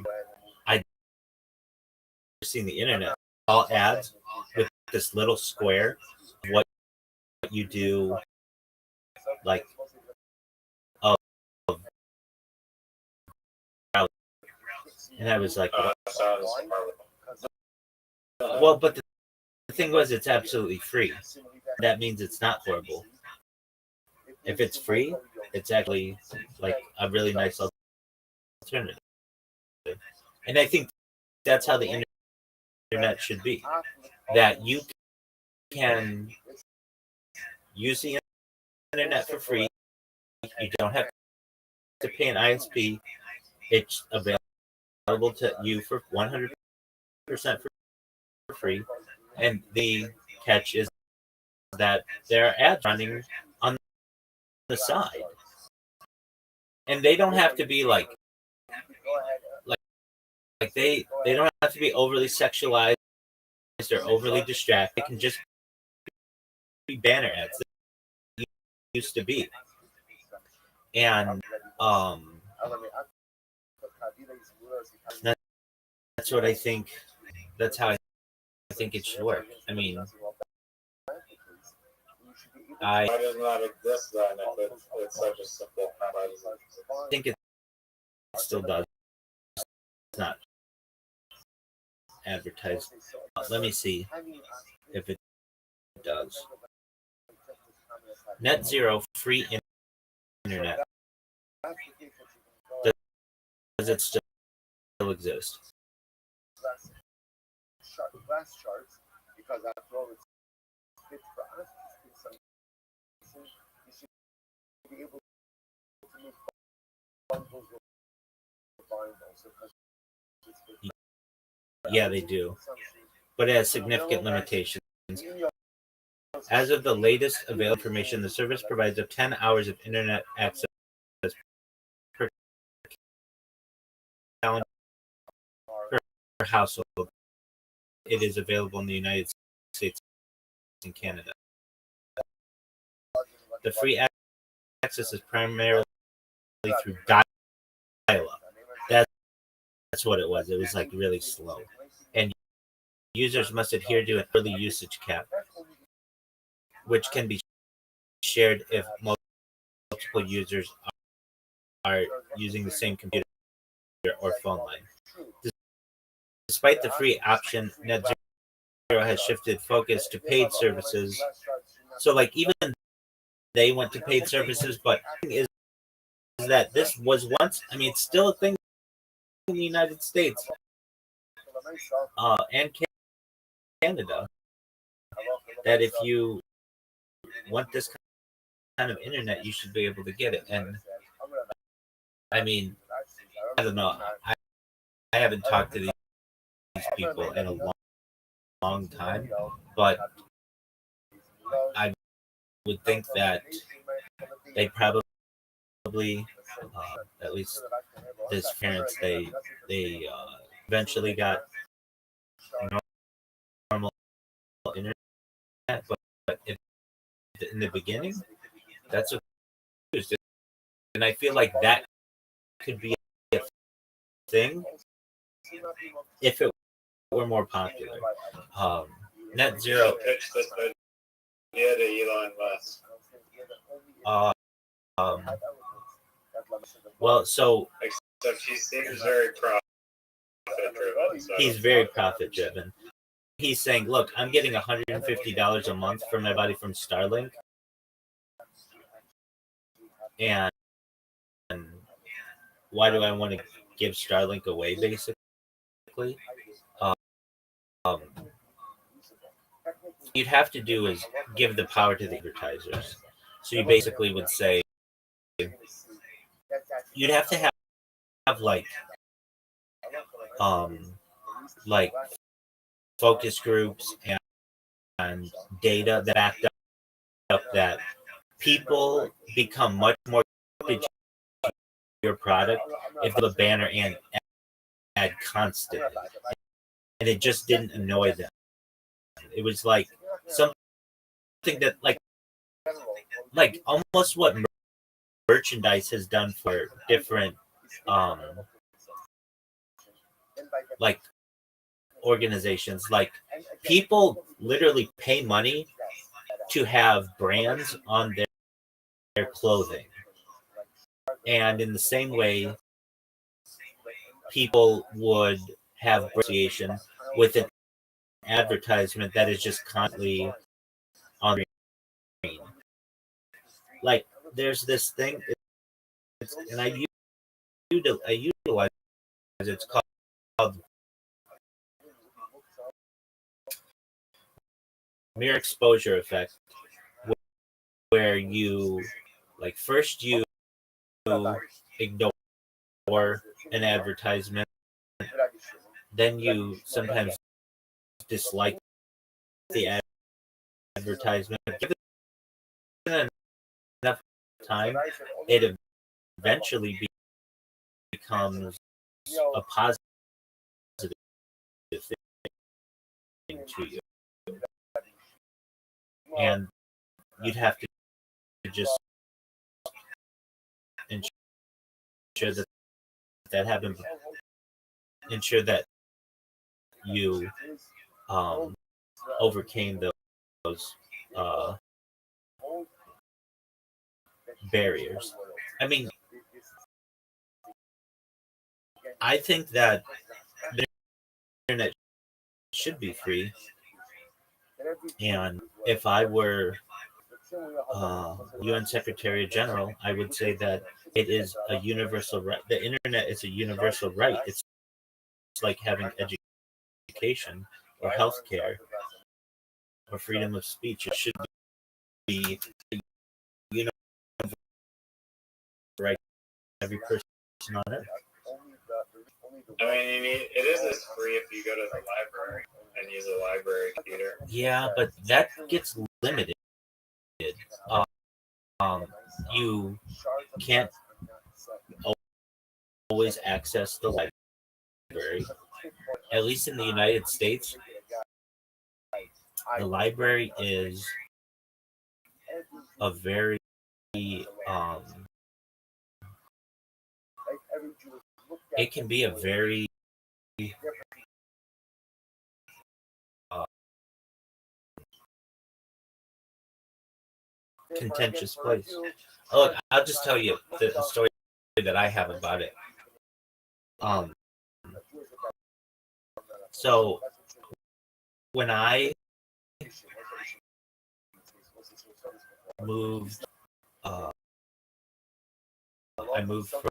I'd never seen the internet all ads with this little square of what you do, like, of, and I was like, well, but the thing was, it's absolutely free. That means it's not horrible. If it's free, it's actually like a really nice alternative. And I think that's how the internet should be. That you can use the internet for free. You don't have to pay an ISP. It's available to you for 100% for free. And the catch is that there are ads running on the side. And they don't have to be like they don't have to be overly sexualized or overly distracted. It can just be banner ads that used to be. And that's what I think. That's how I think it should work. I mean, Why does not exist then if it's such a simple premise? I think it still does not advertise. Let me see if it does. Net zero free internet. Does it still exist? Yeah, they do, but it has significant limitations. As of the latest available information, the service provides up 10 hours of internet access per calendar per household. It is available in the United States and Canada. The free access is primarily through dial-up. That's what it was. It was like really slow. And users must adhere to an early usage cap, which can be shared if multiple users are using the same computer or phone line. Despite the free option, Net Zero has shifted focus to paid services. So, like, even they went to paid services, but is that this was once, I mean, it's still a thing in the United States and Canada, that if you want this kind of internet, you should be able to get it. And I mean, I don't know. I haven't talked to these people in a long time, but I would think that they probably, at least his parents, they eventually got normal internet, but in the beginning, that's what it was. And I feel like that could be a thing if it were more popular. Net Zero. Pitch this idea to Elon Musk. Well, so except he seems very profit driven. So he's very profit driven. He's saying, "Look, I'm getting $150 a month for my buddy from Starlink, and why do I want to give Starlink away, basically?" You'd have to do is give the power to the advertisers. So you basically would say you'd have to have like focus groups and data that backed up that people become much more to your product if the banner and ad constantly, and it just didn't annoy them. It was like something that like almost what merchandise has done for different like organizations. Like people literally pay money to have brands on their clothing. And in the same way, people would have association with an advertisement that is just constantly on the screen. Like there's this thing, and I utilize it. It's called mere exposure effect, where you like first you ignore an advertisement, then you sometimes dislike the advertisement. Given enough time, it eventually becomes a positive thing to you, and you'd have to just ensure that happens. Ensure that you overcame those barriers. I mean, I think that the internet should be free, and if I were UN Secretary General, I would say that it is a universal right. The internet is a universal right. It's like having education or healthcare or freedom of speech. It should be a universal right for every person on earth. I mean, it is as free if you go to the library and use a library computer. Yeah, but that gets limited. You can't always access the library. At least in the United States, the library is a very it can be a very contentious place. Oh, look, I'll just tell you the story that I have about it. So when moved, I moved from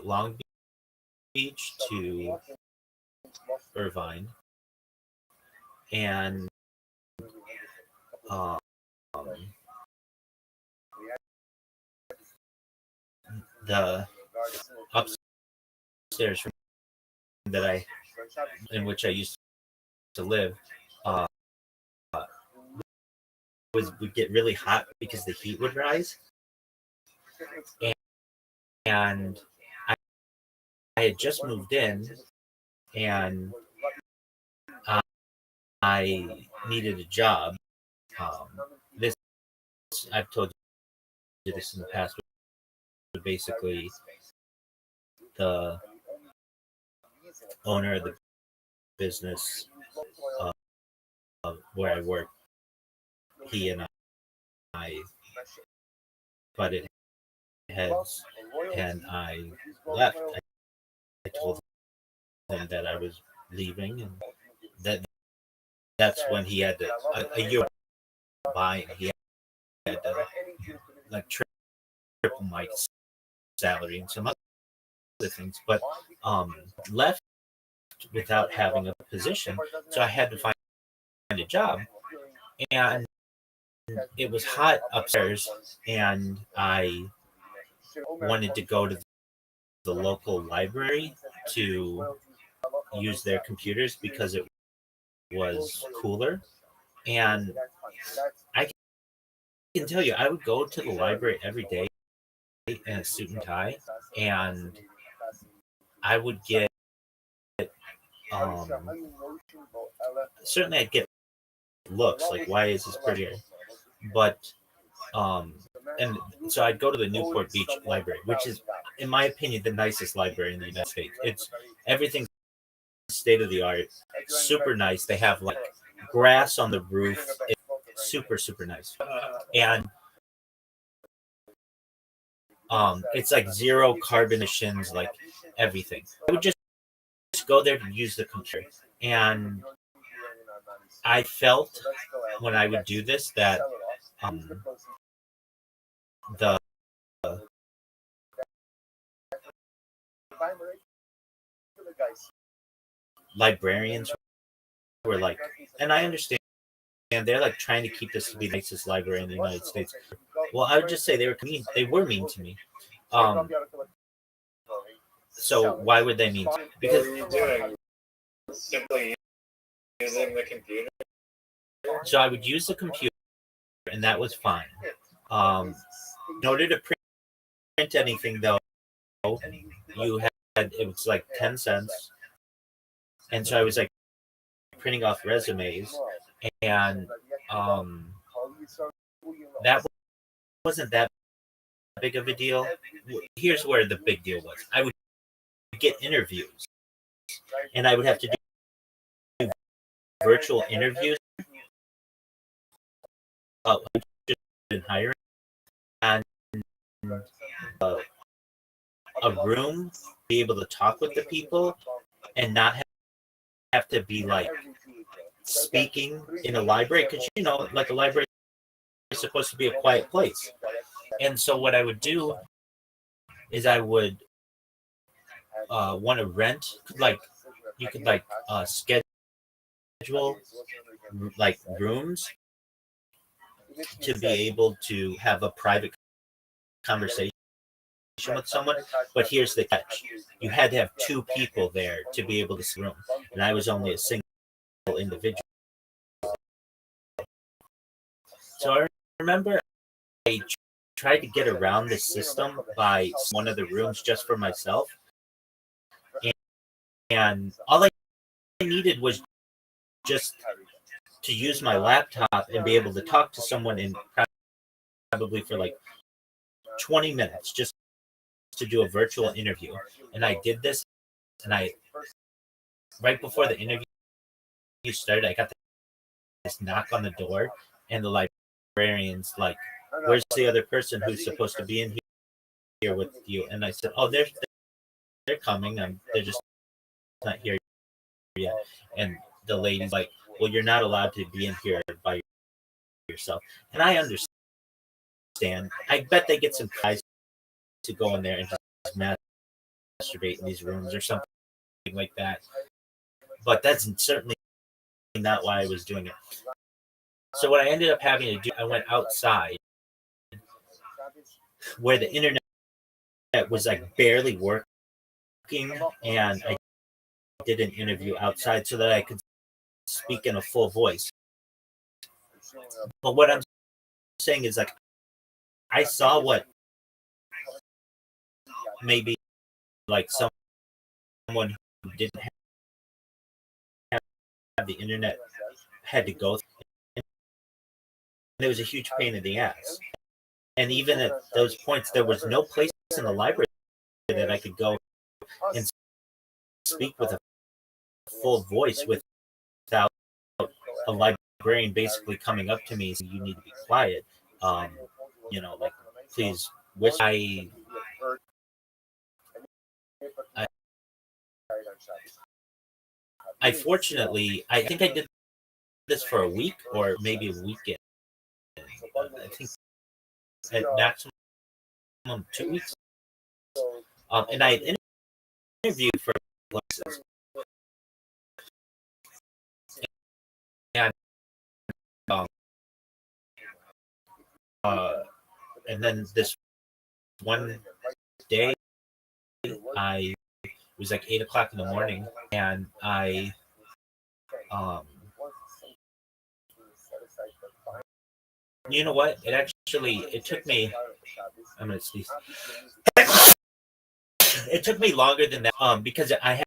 Long Beach to Irvine, and the upstairs room in which I used to live would get really hot because the heat would rise, and I had just moved in, and I needed a job. This I've told you this in the past, but basically the owner of the business where I work, he and I butted heads, and I left. I told him that I was leaving, and that's when he had to a year by, and he had to like triple my salary and some other things, but left without having a position, so I had to find a job, and it was hot upstairs, and I wanted to go to the local library to use their computers because it was cooler. And I can tell you, I would go to the library every day in a suit and tie, and I would get certainly I'd get looks like, why is this prettier? But and so I'd go to the Newport Beach Library, which is, in my opinion, the nicest library in the United States. It's everything's state of the art, super nice. They have like grass on the roof. It's super nice, and it's like zero carbon emissions, like everything. I would just go there to use the computer, and I felt when I would do this that the librarians were like, and I understand they're like trying to keep this to be the nicest library in the United States. Well, I would just say they were mean. They were mean to me. So why would they mean? Because what were you doing? Simply using the computer. So I would use the computer, and that was fine. In order to print anything, though, you had it was like 10 cents, and so I was like printing off resumes, and that wasn't that big of a deal. Here's where the big deal was: I would get interviews, and I would have to do virtual interviews. Just in hiring, and a room, be able to talk with the people, and not have to be like speaking in a library, because like a library is supposed to be a quiet place. And so what I would do is I would want to rent, like you could like schedule like rooms to be able to have a private conversation with someone. But here's the catch: you had to have two people there to be able to see room, and I was only a single individual. So I remember I tried to get around the system by one of the rooms just for myself, and all I needed was just to use my laptop and be able to talk to someone in probably for like 20 minutes, just to do a virtual interview. And I did this, and right before the interview started, I got this knock on the door, and the librarian's like, "Where's the other person who's supposed to be in here with you?" And I said, "Oh, they're coming. They're just not here yet." And the lady's like, "Well, you're not allowed to be in here by yourself." And I understand. I bet they get some guys to go in there and just masturbate in these rooms or something like that. But that's certainly not why I was doing it. So what I ended up having to do, I went outside where the internet was like barely working, and I did an interview outside so that I could speak in a full voice. But what I'm saying is, like, I saw what maybe like someone who didn't have the internet had to go through. And it was a huge pain in the ass. And even at those points, there was no place in the library that I could go and speak with a full voice without a librarian basically coming up to me and saying, "You need to be quiet. Like, please." Which I fortunately, I think I did this for a week or maybe a weekend. I think at maximum 2 weeks. And I interviewed for places. And and then this one day, it was like 8 o'clock in the morning, and you know what? It took me. I'm gonna sneeze. It took me longer than that, because I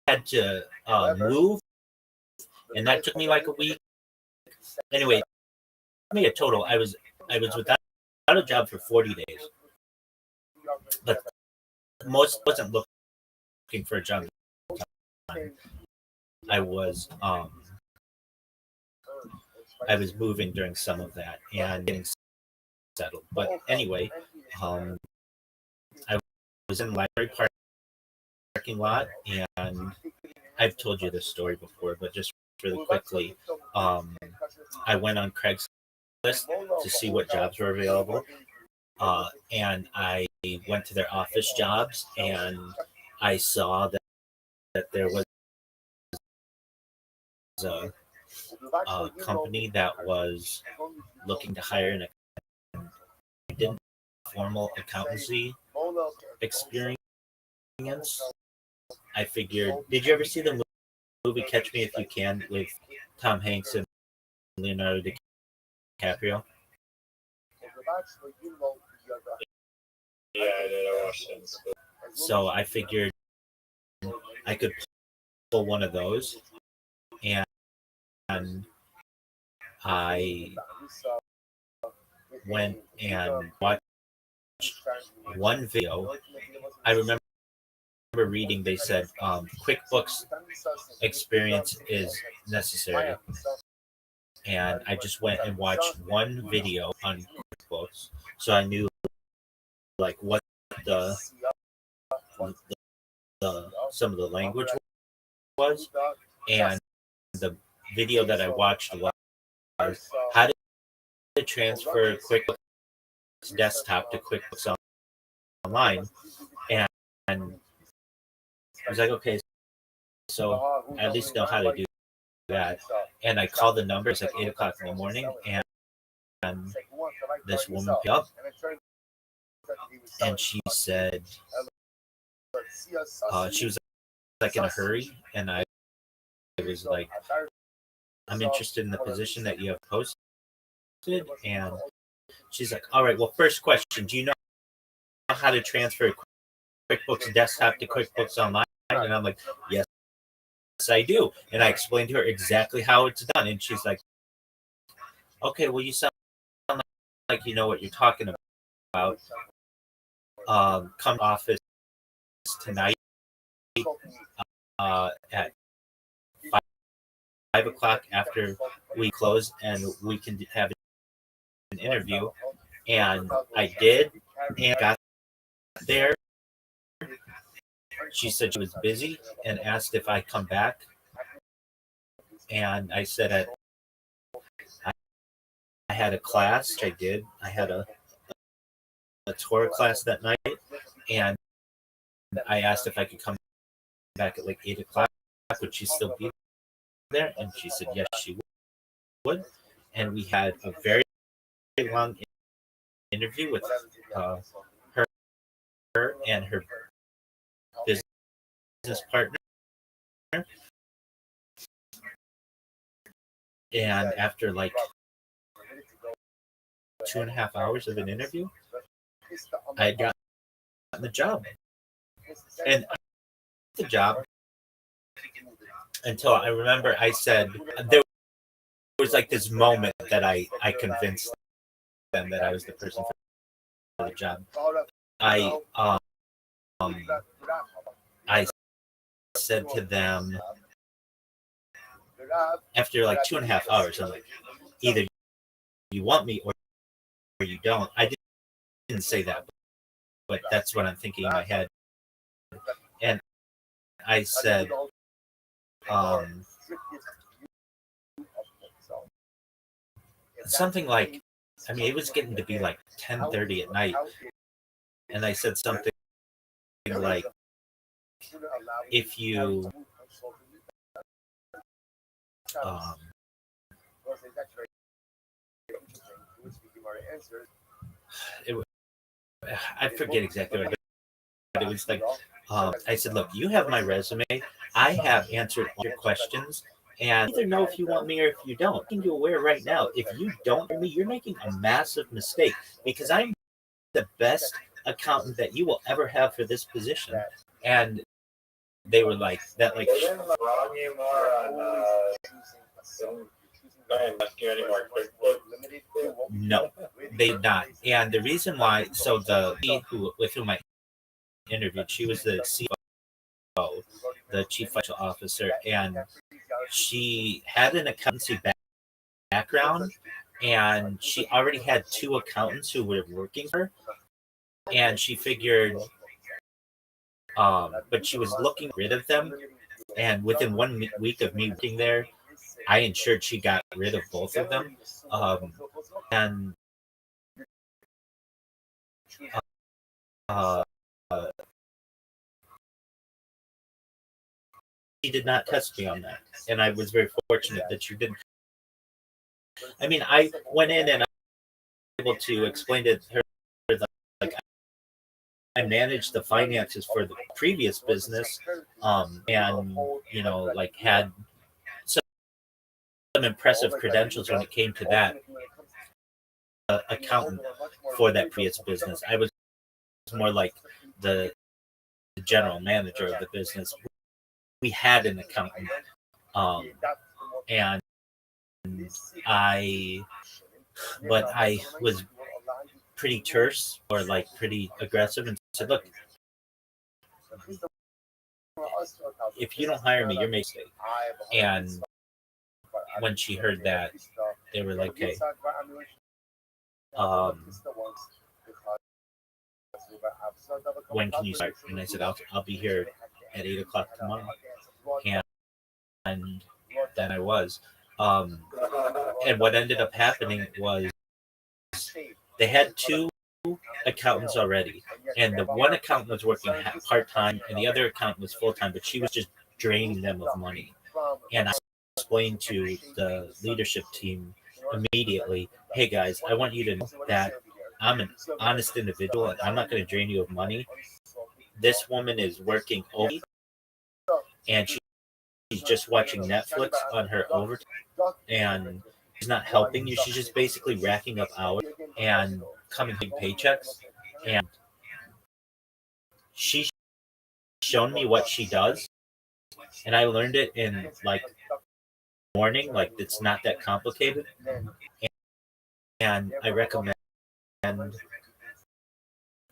had to move, and that took me like a week. Anyway, me a total. I was without a job for 40 days, but most wasn't looking for a job. I was I was moving during some of that and getting settled. But anyway, um, I was in the library parking lot, and I've told you this story before, but just really quickly, um, I went on Craigslist to see what jobs were available, and I went to their office jobs, and I saw that there was a, a company that was looking to hire an didn't formal accountancy experience. I figured, did you ever see the movie Catch Me If You Can with Tom Hanks and Leonardo DiCaprio? Yeah, I did. I watched it. So I figured I could pull one of those, and I went and watched one video. I remember reading they said QuickBooks experience is necessary, and I just went and watched one video on QuickBooks, so I knew like what the, the some of the language was, and the video that I watched was how to transfer QuickBooks Desktop to QuickBooks Online, and I was like, okay, so I at least know how to do that. And I called the number. It's like 8 o'clock in the morning, and this woman picked up, and she said she was like in a hurry, and I was like, I'm interested in the position that you have posted, and she's like, all right, well, first question, do you know how to transfer QuickBooks Desktop to QuickBooks Online? And I'm like, yes, I do. And I explained to her exactly how it's done, and she's like, okay, well, you sound like you know what you're talking about. Come to office tonight at 5 o'clock after we close, and we can have an interview. And I did, and got there. She said she was busy and asked if I come back, and I said I had a class. I did. I had a Torah class that night, and I asked if I could come back at like 8 o'clock. Would she still be there? And she said yes, she would. And we had a very long interview with her and her business partner. And after like 2.5 hours of an interview, I had gotten the job. And I got the job until I remember I said there was like this moment that I convinced them that I was the person for the job. I said to them after like 2.5 hours, I'm like, either you want me or you don't. I didn't say that, but that's what I'm thinking in my head. And I said, something like, I mean, it was getting to be like 10:30 at night, and I said something like, if you it, I forget exactly what, but it was like, I said, look, you have my resume. I have answered all your questions, and either know if you want me or if you don't. I'm making you aware right now, if you don't want me, you're making a massive mistake, because I'm the best accountant that you will ever have for this position. And they were like that, like, wrong you more on ask you any more QuickBooks? no, they did not. And the reason why, so the with whom I interviewed, she was the CFO the chief financial officer, and she had an accountancy background, and she already had two accountants who were working for her, and she figured, but she was looking rid of them, and within 1 week of me working there, I ensured she got rid of both of them, and uh, she did not test me on that, and I was very fortunate that she didn't. I mean, I went in and I was able to explain to her that, like, I managed the finances for the previous business, and like had some impressive credentials when it came to that accountant for that previous business. I was more like the general manager of the business. We had an accountant, and I, but I was pretty terse or like pretty aggressive and said, "Look, if you don't hire me, you're making a mistake." And when she heard that, they were like, "Okay, when can you start?" And I said, "I'll be here at 8 o'clock tomorrow." And then I was. And what ended up happening was they had two accountants already, and the one accountant was working part time, and the other accountant was full time, but she was just draining them of money. And I explained to the leadership team immediately, "Hey guys, I want you to know that I'm an honest individual, and I'm not going to drain you of money. This woman is working over, and she's just watching Netflix on her overtime, and she's not helping you. She's just basically racking up hours and coming big paychecks. And she's shown me what she does, and I learned it in like morning. Like, it's not that complicated, and I recommend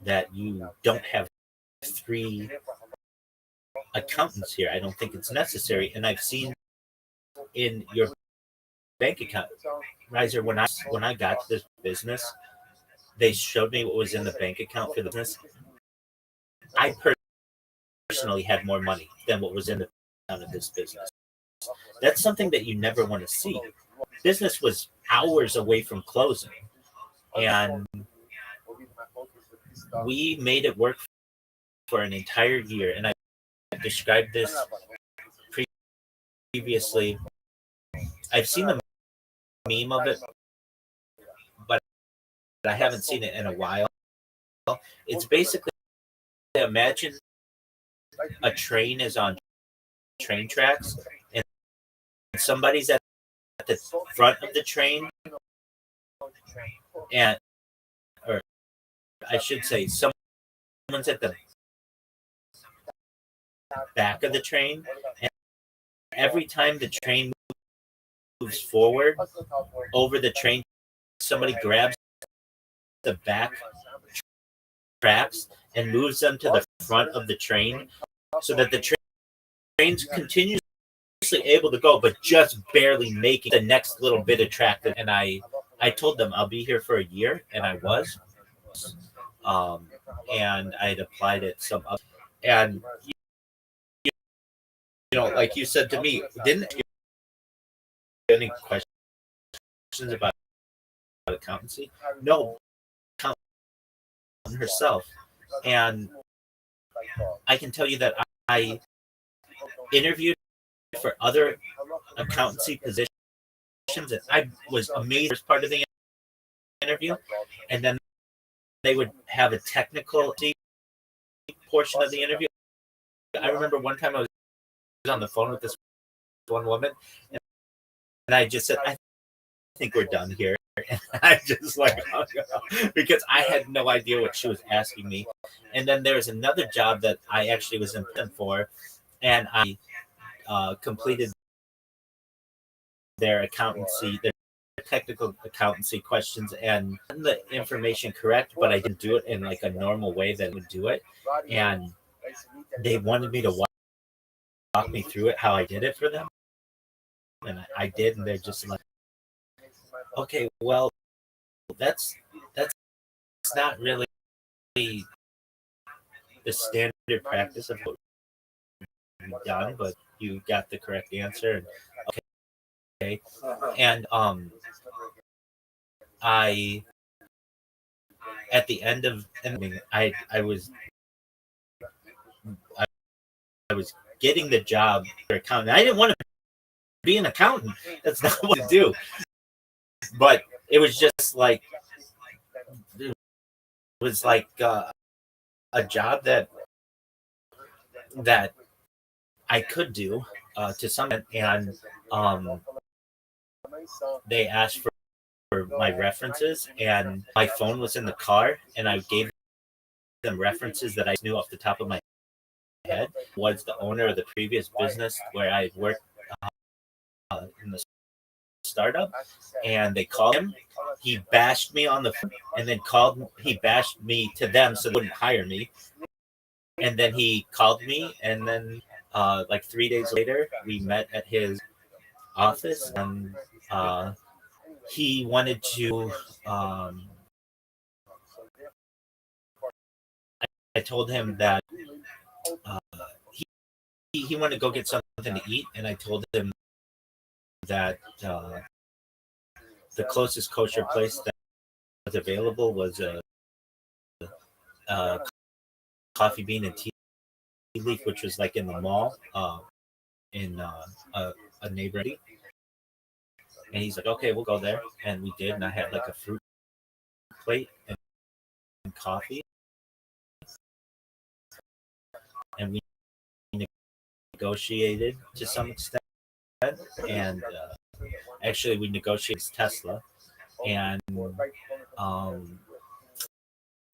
that you don't have three accountants here. I don't think it's necessary, and I've seen in your bank account, Riser, when I got to this business, they showed me what was in the bank account for the business. I personally had more money than what was in the account of this business. That's something that you never want to see. Business was hours away from closing, and we made it work for an entire year. And I described this previously. I've seen the meme of it, but I haven't seen it in a while. It's basically, imagine a train is on train tracks, and somebody's at the front of the train, and, or I should say, someone's at the back of the train, and every time the train moves forward over the train, somebody grabs the back tracks and moves them to the front of the train, so that the train's continuously able to go, but just barely making the next little bit of track. And I told them I'll be here for a year, and I was, and I'd applied it some up, and like you said to me, didn't you have any questions about accountancy? No, accountant herself. And I can tell you that I interviewed for other accountancy positions, and I was amazed as part of the interview. And then they would have a technical portion of the interview. I remember one time I was on the phone with this one woman, and I just said, "I think we're done here." And I just like, because I had no idea what she was asking me. And then there was another job that I actually was in for, and I completed their technical accountancy questions, and the information correct, but I didn't do it in like a normal way that would do it. And they wanted me to walk me through it, how I did it for them. And I did, and they're just like, okay, well, that's not really the standard practice of what we've done, but you got the correct answer. And okay, and I at the end of I was getting the job for accountant. I didn't want to be an accountant. That's not what to do. But it was just like it was like a job that I could do to some extent, and they asked for my references, and my phone was in the car, and I gave them references that I knew off the top of my head. Was the owner of the previous business where I worked in the startup, and they called him. He bashed me on the phone, and then he bashed me to them so they wouldn't hire me. And then he called me, and then like 3 days later, we met at his office, and he wanted to. I told him that uh, he he wanted to go get something to eat, and I told him that the closest kosher place that was available was a coffee bean and tea leaf, which was like in the mall in a neighborhood. And he's like, okay, we'll go there. And we did. And I had like a fruit plate and coffee. And we negotiated to some extent. And actually, we negotiated Tesla. And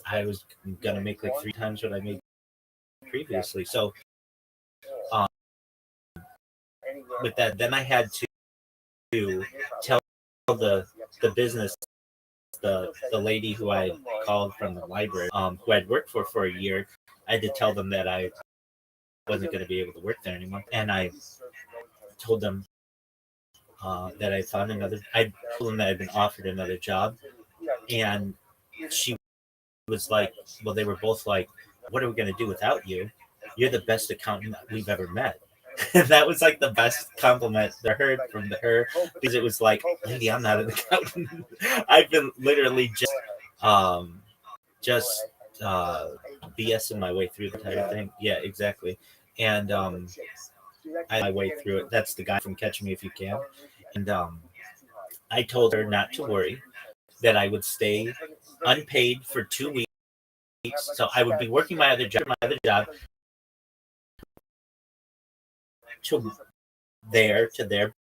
I was going to make like 3 times what I made previously. So um, with that, then I had to tell the business, the lady who I called from the library, who I'd worked for a year. I had to tell them that I wasn't going to be able to work there anymore, and I told them that I found another. I told them that I'd been offered another job, and she was like, "Well, they were both like, what are we going to do without you? You're the best accountant we've ever met." And that was like the best compliment I heard from her, because it was like, lady, I'm not an accountant. I've been literally um, just BSing my way through the entire thing. Yeah, exactly. And I my way through it. That's the guy from Catch Me If You Can. And I told her not to worry, that I would stay unpaid for 2 weeks. So I would be working my other job to their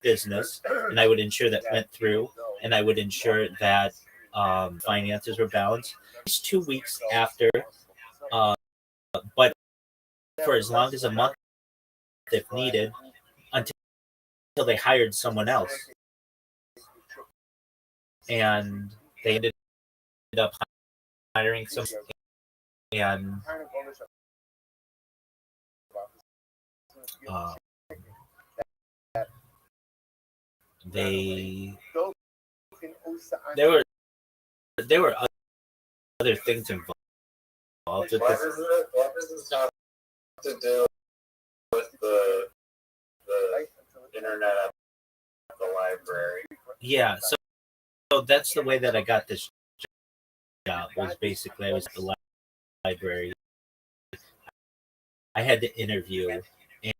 business, and I would ensure that went through, and I would ensure that finances were balanced. It's 2 weeks after, but for as long as a month if needed, until they hired someone else, and they ended up hiring some, and uh, they there were other things involved with this. What does this have to do with the internet at the library? Yeah, so that's the way that I got this job. Was basically I was at the library. I had to interview, and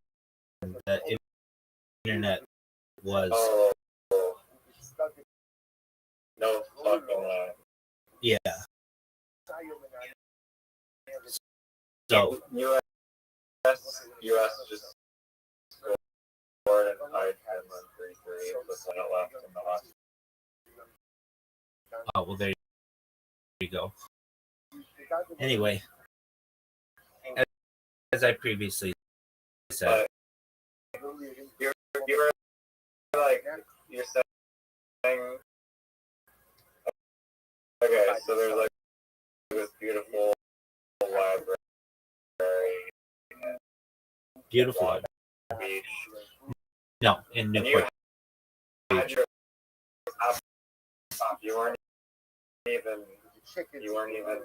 the internet was no fucking yeah. So US just scored and tied him on 3-3 with a minute left in the last. Oh well, there you go. Anyway, as I previously said, you're like you're saying. Okay, so there's like this beautiful library. Beautiful. Beach. No, in And Newport had Beach. your laptop. Even you weren't even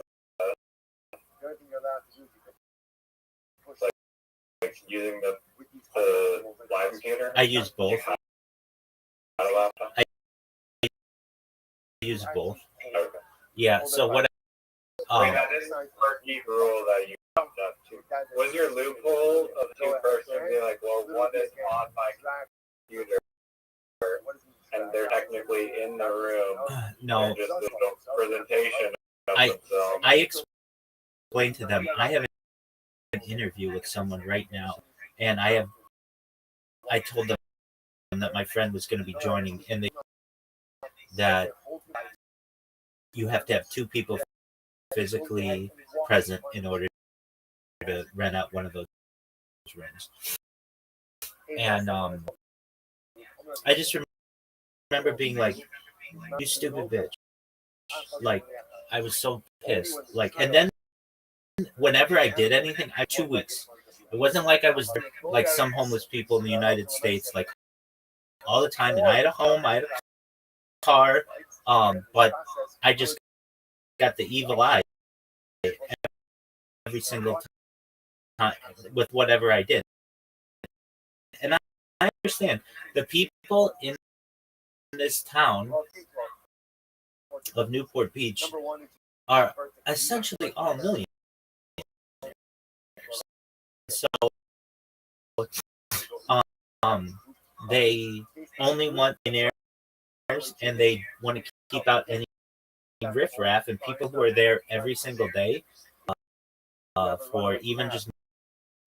like using the live computer. I use both. Had a laptop. I use both. Okay. Yeah. So what? Wait, that is a quirky rule that you jumped up to. Was your loophole of two persons be like, well, one is on my computer and they're technically in the room? No. Just a presentation of I themselves. explained to them I have an interview with someone right now, and I told them that my friend was going to be joining, and that you have to have two people physically present in order to rent out one of those rooms. And I just remember being like, "You stupid bitch!" Like, I was so pissed. Like, and then whenever I did anything, I 2 weeks. It wasn't like I was like some homeless people in the United States, like all the time. And I had a home, I had a car, but I just got the evil eye every single time with whatever I did. And I understand the people in this town of Newport Beach are essentially all millionaires. So they only want millionaires, and they want to keep out any riffraff, and people who are there every single day for even just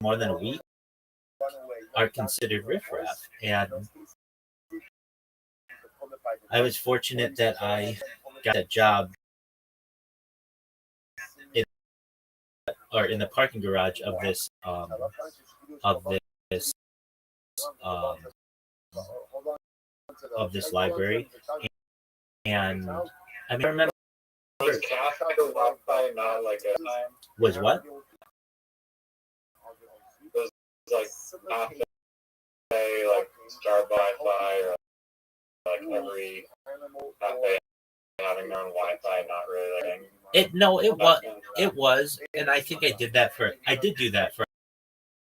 more than a week are considered riffraff. And I was fortunate that I got a job in the parking garage of this um, of this library, and I remember Was cash on the Wi-Fi not like a time? was what? Was like after say like Star Wi-Fi or like every cafe having their own Wi-Fi, not really like It was, and I think I did do that for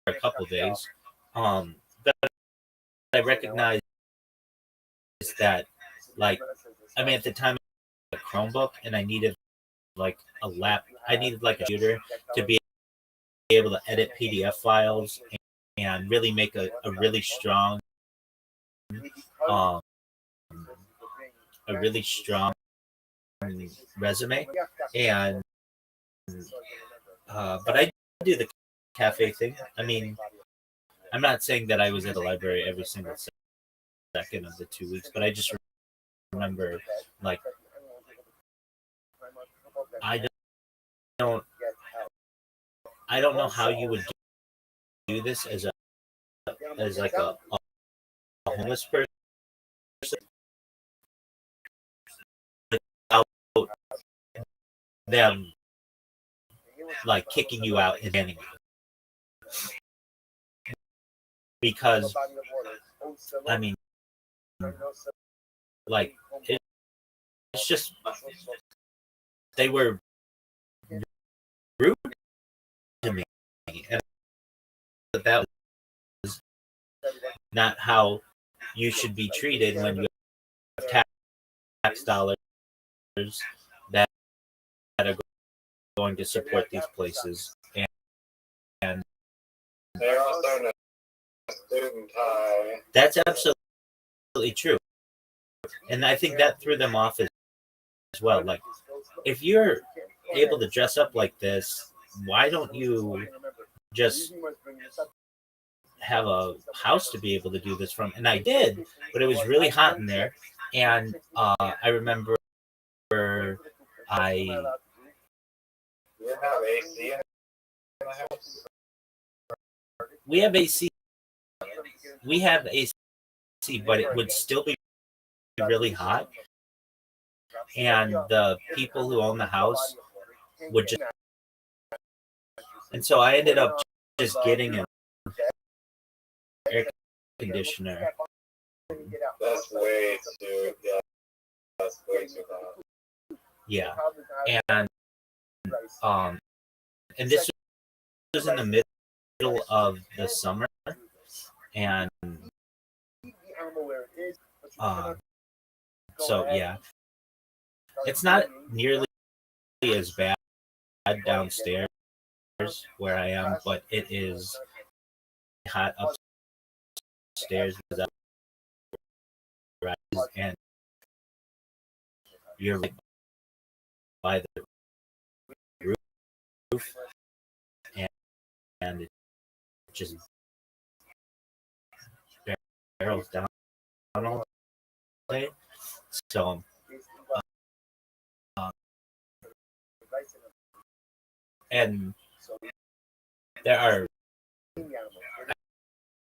a couple days. But I recognized that, like, I mean, at the time, I had a Chromebook, and I needed like I needed like a computer to be able to edit PDF files and really make a really strong, um, resume. And but I do the cafe thing. I mean, I'm not saying that I was at the library every single second of the 2 weeks, but I just remember, like, I don't I don't know how you would do this as like a homeless person without them like kicking you out and banning you. Because I mean, like, it's just they were rude to me, and that was not how you should be treated when you have tax dollars that are going to support these places. And they're also in a student high. That's absolutely true, and I think that threw them off as well. Like, if you're able to dress up like this, why don't you just have a house to be able to do this from? And I did, but it was really hot in there. And I remember I You have AC in the house? we have AC. We have AC, but it would still be really hot. And the people who own the house would just, and so I ended up just getting air conditioner. That's way too. Yeah, that's way too hot. Yeah, and and this was in the middle of the summer, and so yeah, it's not nearly as bad downstairs where I am, but it is hot upstairs without rises, and you're right by the roof, and it just barrels down all day. So, and there are,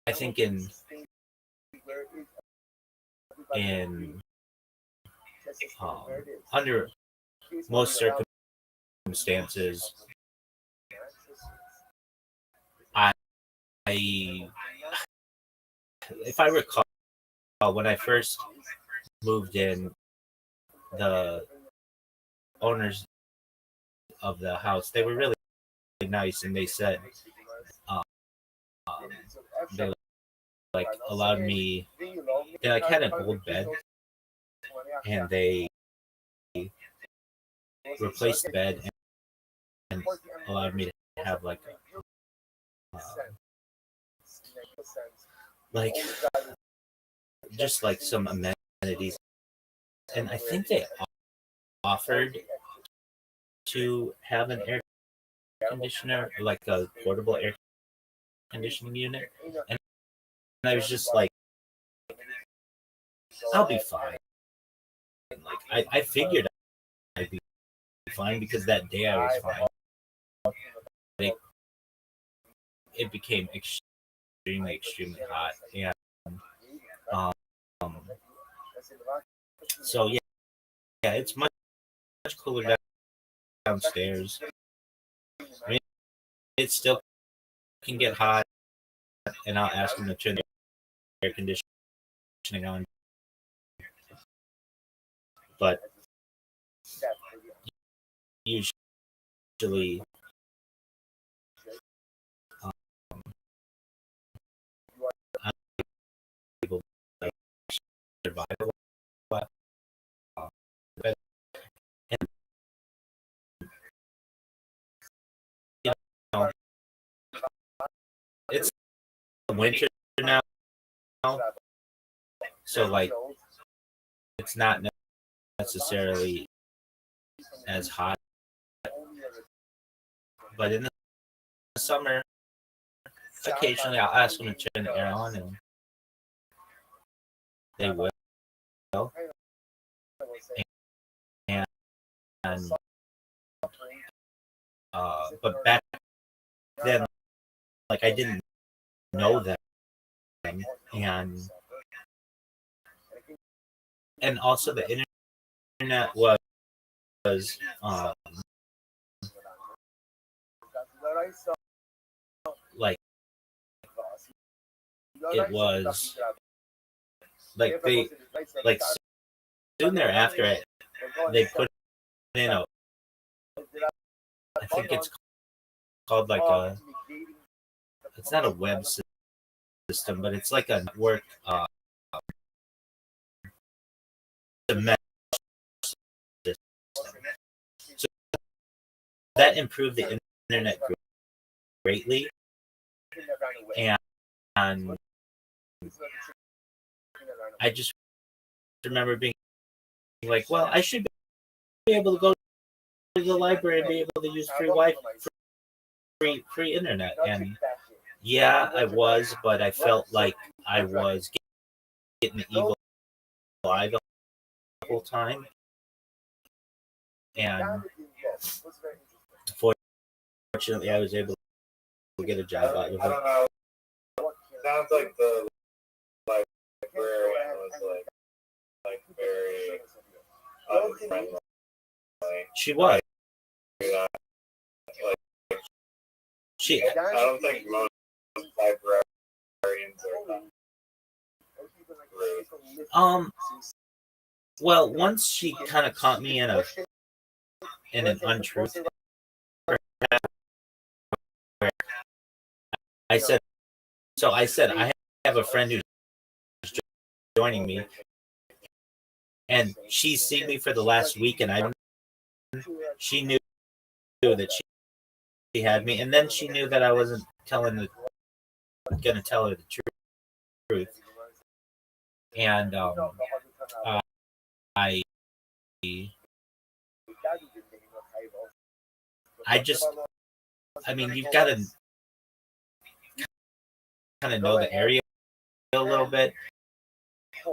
I think, in under most circumstances, I, if I recall, when I first moved in, the owners of the house, they were really nice, and they said um, they like allowed me. They like had an old bed, and they replaced the bed and allowed me to have like just like some amenities, and I think they offered to have an air conditioner, like a portable air conditioning unit, and I was just like, I'll be fine. Like I figured I'd be fine because that day I was fine. But it became extremely hot, and um, so yeah, it's much cooler downstairs. I mean, it still can get hot, and I'll ask them to turn the air conditioning on, but usually um, I'm able to survive a while. And you know, it's winter now, so like it's not necessarily as hot, but in the summer, occasionally I'll ask them to turn the air on, and they will. And but back then, like I didn't know that, and also the internet was like it was like they like soon thereafter they put in a, I think it's called like a, it's not a web system, but it's like a network the mesh system. So that improved the internet greatly, and I just remember being like, well, I should be able to go to the library and be able to use free Wi-Fi, free internet. And yeah, I was, but I felt like I was getting the evil eye the whole time. And fortunately, I was able to get a job out of it. I don't know. Sounds like the librarian was like very unfriendly. She was. I don't think most librarians are Well, once she kind of caught me in an untruth, I said, I have a friend who's joining me, and she's seen me for the last week, and she knew that she had me, and then she knew that I wasn't gonna tell her the truth, and I just, I mean, you've got to kind of know the area a little bit,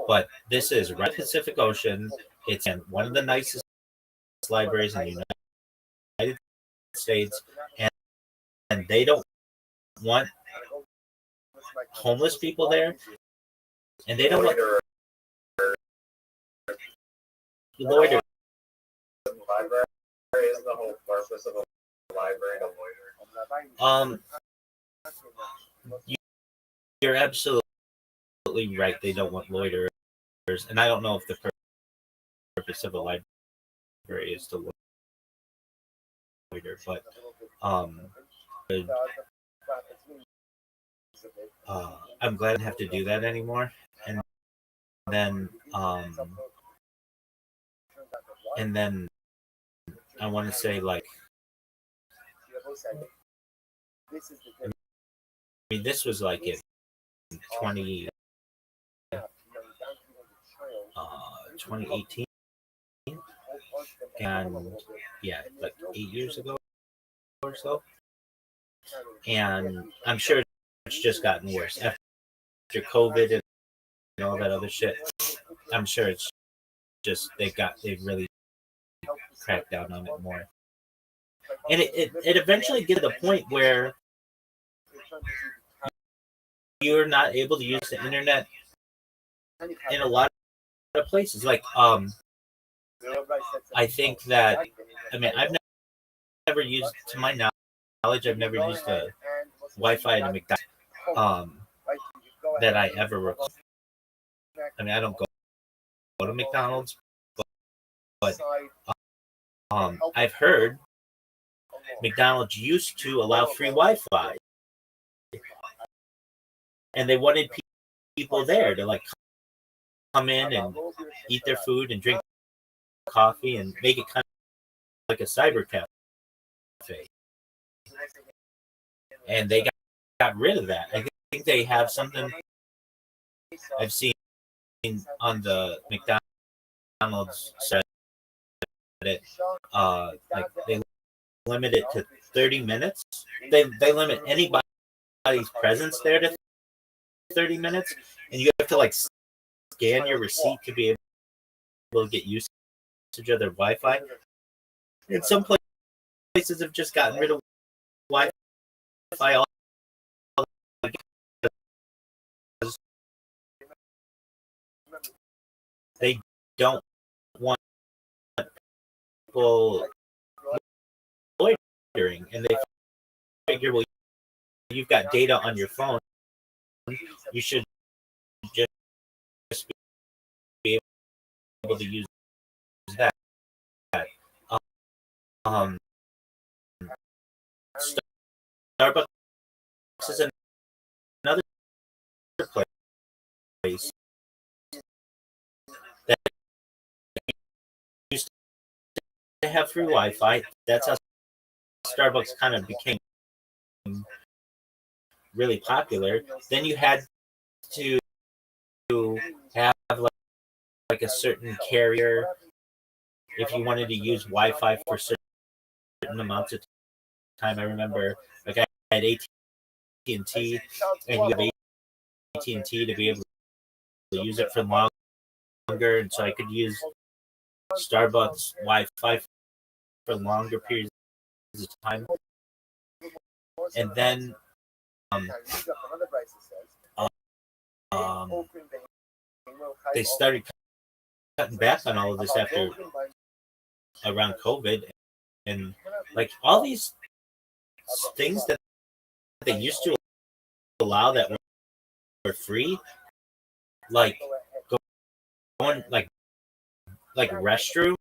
but this is right Pacific Ocean. It's in one of the nicest libraries in the United States, and they don't want homeless people there, and they don't want loiter. Library is the whole purpose of a library to loiter. You're absolutely right. They don't want loiterers, and I don't know if the purpose of a library is to loiter, but I'm glad I don't have to do that anymore. And then I want to say, like, I mean, this was like in 2018, and yeah, like 8 years ago or so. And I'm sure it's just gotten worse after COVID and all that other shit. I'm sure it's just they've really cracked down on it more. And it eventually gets to the point where you're not able to use the internet in a lot of places. Like, I think that, I mean, I've never used, to my knowledge, I've never used a Wi-Fi at a McDonald's that I ever recall. I mean, I don't go to McDonald's, but I've heard McDonald's used to allow free Wi-Fi, and they wanted people there to like come in and eat their food and drink coffee and make it kind of like a cyber cafe. And they got rid of that. I think they have something I've seen on the McDonald's site. Like they limit it to 30 minutes. They limit anybody's presence there to 30 minutes, and you have to like scan your receipt to be able to get usage of their Wi-Fi. And some places have just gotten rid of Wi-Fi because they don't want people loitering, and they figure, well, you've got data on your phone, you should just be able to use that. Starbucks is another place that used to have free Wi-Fi. That's how Starbucks kind of became really popular. Then you had to have like a certain carrier if you wanted to use Wi-Fi for certain amounts of time. I remember, like, I had AT&T, and you have AT&T to be able to use it for longer, and so I could use Starbucks Wi-Fi for longer periods of time. And then they started cutting back on all of this after around COVID, and like all these things that they used to allow that were free, like going like restrooms.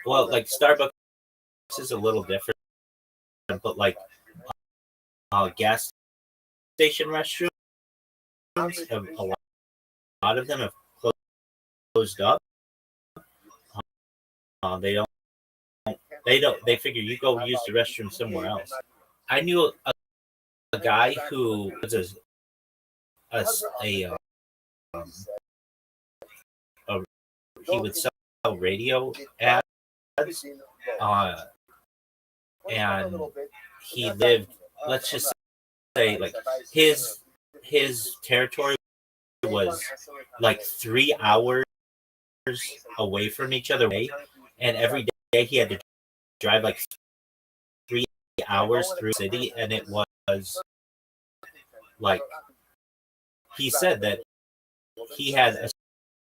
Well, like Starbucks is a little different, but like gas station restrooms have a lot of them have closed up. They don't. They don't. They figure you go use the restroom somewhere else. I knew a guy who was a, a, um, a he would sell radio ads, uh, and he lived. Let's just say like his territory was like 3 hours away from each other, and every day he had to drive like 3 hours through the city, and it was like he said that he had a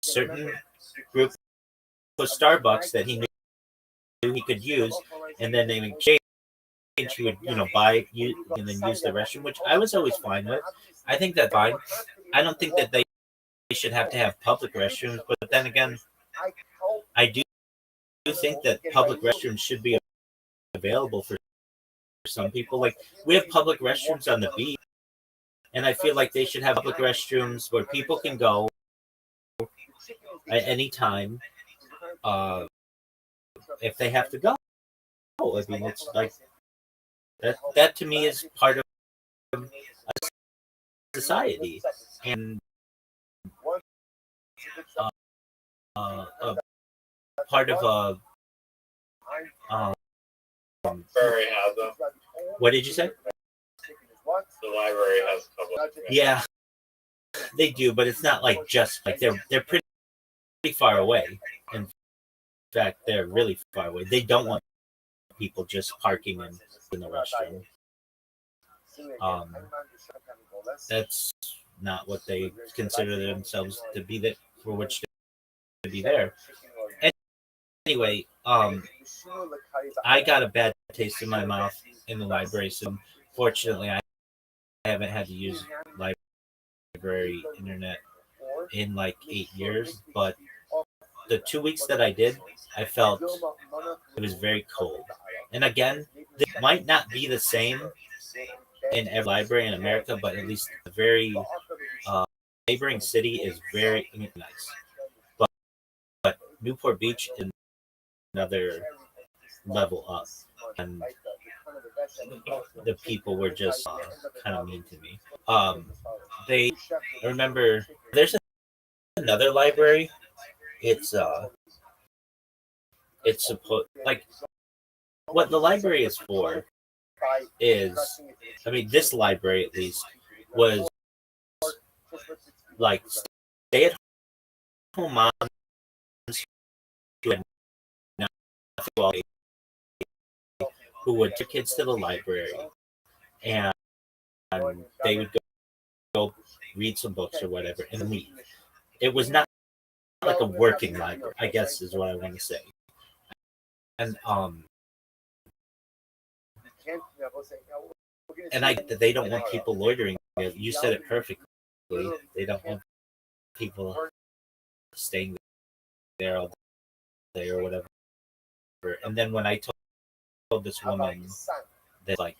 certain group of Starbucks that he knew he could use, and then in exchange he would buy you and then use the restroom, which I was always fine with. I think that's fine. I don't think that they should have to have public restrooms, but then again, I do think that public restrooms should be available for some people. Like we have public restrooms on the beach, and I feel like they should have public restrooms where people can go at any time if they have to go. I mean, it's like that to me is part of a society, and a part of a. Library has them. What did you say? The library has public. Yeah, they do, but it's not like just like they're pretty far away. In fact, they're really far away. They don't want people just parking in the restroom. That's not what they consider themselves to be that for which to be there. Anyway, I got a bad taste in my mouth in the library, so fortunately, I haven't had to use library internet in like 8 years. But the 2 weeks that I did, I felt it was very cold. And again, this might not be the same in every library in America, but at least the very neighboring city is very nice. But Newport Beach is another level up, and the people were just kind of mean to me. They I remember there's another library. It's supposed like what the library is for is, I mean, this library at least was like stay at home moms who had nothing, who would take kids to the library and they would go read some books or whatever and leave. It was not like a working library, I guess is what I want to say. And that they don't want people loitering. You said it perfectly. They don't want people staying there all day or whatever. And then when I told this woman that like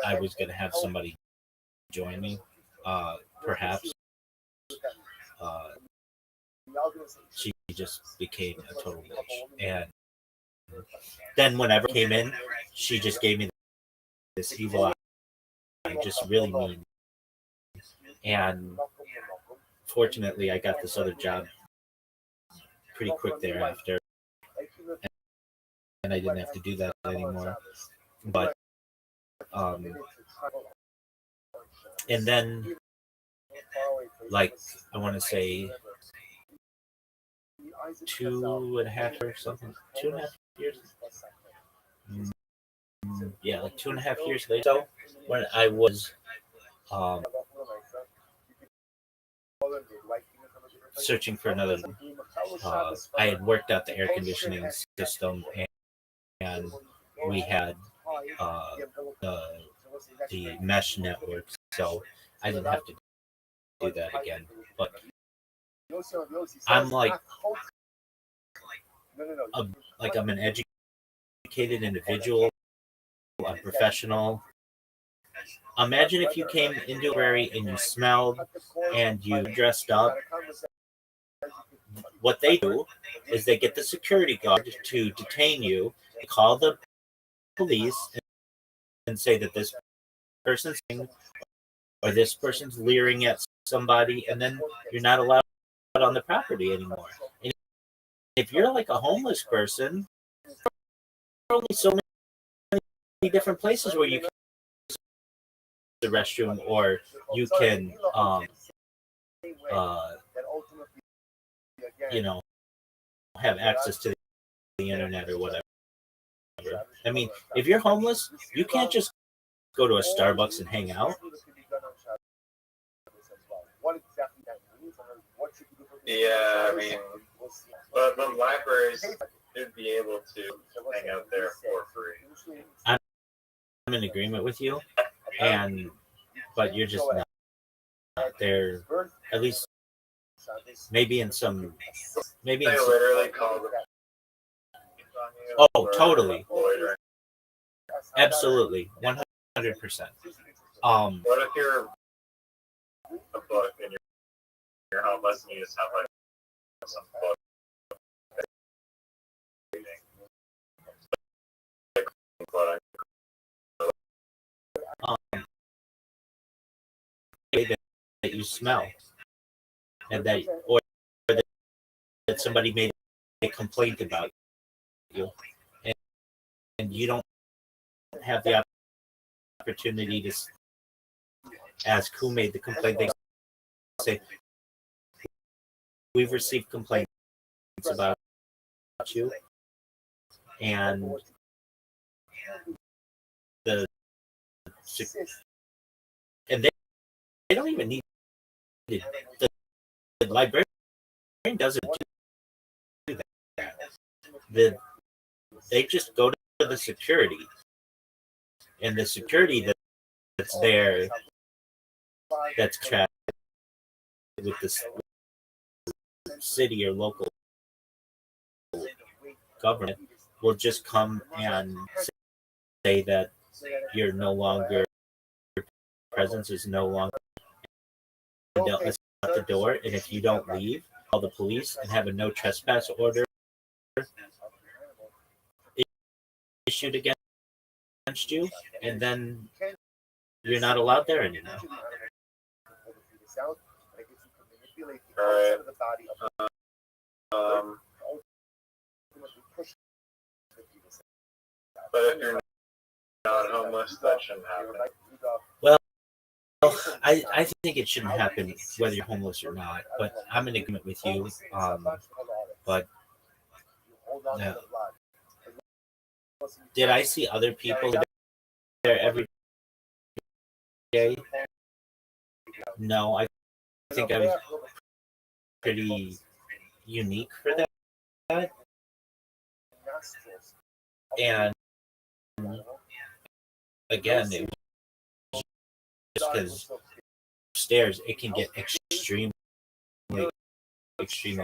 I was gonna have somebody join me, perhaps, she just became a total bitch. And then whenever I came in, she just gave me this evil eye, just really mean. And fortunately, I got this other job pretty quick thereafter, and I didn't have to do that anymore. But and then like I want to say 2.5 or something, 2.5 years. Yeah, like 2.5 years later, so when I was searching for another, I had worked out the air conditioning system, and we had the mesh network, so I didn't have to do that again. But I'm like a, like I'm an educated individual, a professional. Imagine if you came into a library and you smelled and you dressed up. What they do is they get the security guard to detain you, call the police, and say that this person's or this person's leering at somebody, and then you're not allowed on the property anymore. And if you're like a homeless person, there are only so many different places where you can use the restroom or you can, uh, you know, have access to the internet or whatever. I mean, if you're homeless, you can't just go to a Starbucks and hang out. Yeah, I mean, but the libraries should be able to hang out there for free. I'm in agreement with you, but you're just not there. At least maybe in some, maybe in They some. literally call Oh, totally, absolutely, 100%. What if you're a book and you're homeless and you just have like some book? Um, that you smell, and that or that somebody made a complaint about you, and you don't have the opportunity to ask who made the complaint. They say, we've received complaints about you, and the and they don't even need it. The librarian doesn't do that. They just go to the security, and the security that's there, that's chat with the city or local government, will just come and say that you're no longer, your presence is no longer, and they'll escort the door, and if you don't leave, call the police and have a no trespass order issued against you, and then you're not allowed there anymore. All right. But if you're not homeless, that shouldn't happen. Well, I think it shouldn't happen whether you're homeless or not, but I'm in agreement with you. But no. Did I see other people there every day? No, I think I was pretty unique for that. And again, it was just because upstairs it can get extremely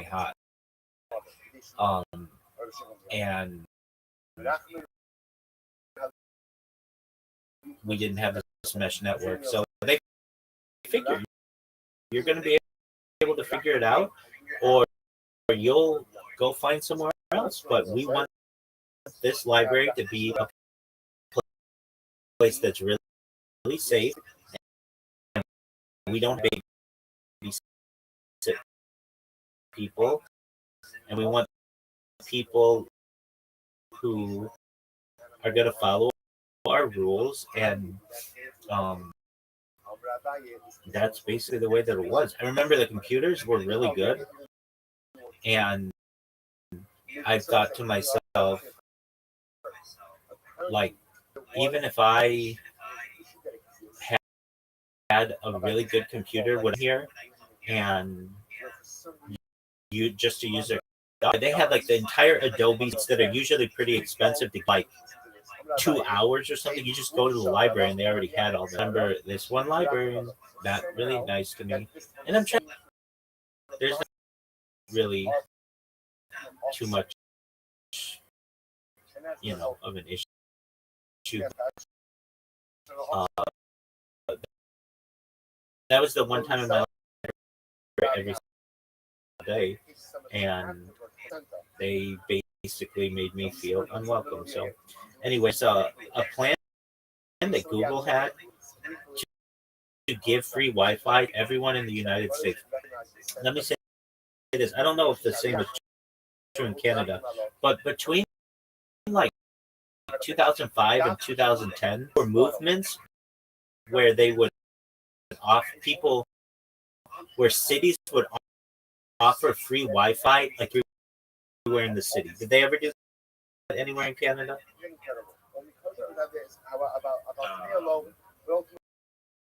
hot. And we didn't have this mesh network, so they figured you're going to be able to figure it out, or you'll go find somewhere else. But we want this library to be a place that's really, really safe. And we don't babysit people, and we want people who are going to follow our rules, and that's basically the way that it was. I remember the computers were really good, and I thought to myself, like, even if I had a really good computer with here, and you just to use their, they had like the entire Adobe that are usually pretty expensive, to like 2 hours or something. You just go to the library and they already had all that. I remember this one librarian that really nice to me, and I'm trying. There's really too much, of an issue. Uh, that was the one time in my life every day, and they basically made me feel unwelcome. So, anyways, a plan that Google had to give free Wi-Fi to everyone in the United States. Let me say this: I don't know if the same is true in Canada, but between like 2005 and 2010, were movements where they would offer people, where cities would offer free Wi-Fi like everywhere in the city. Did they ever do that anywhere in Canada?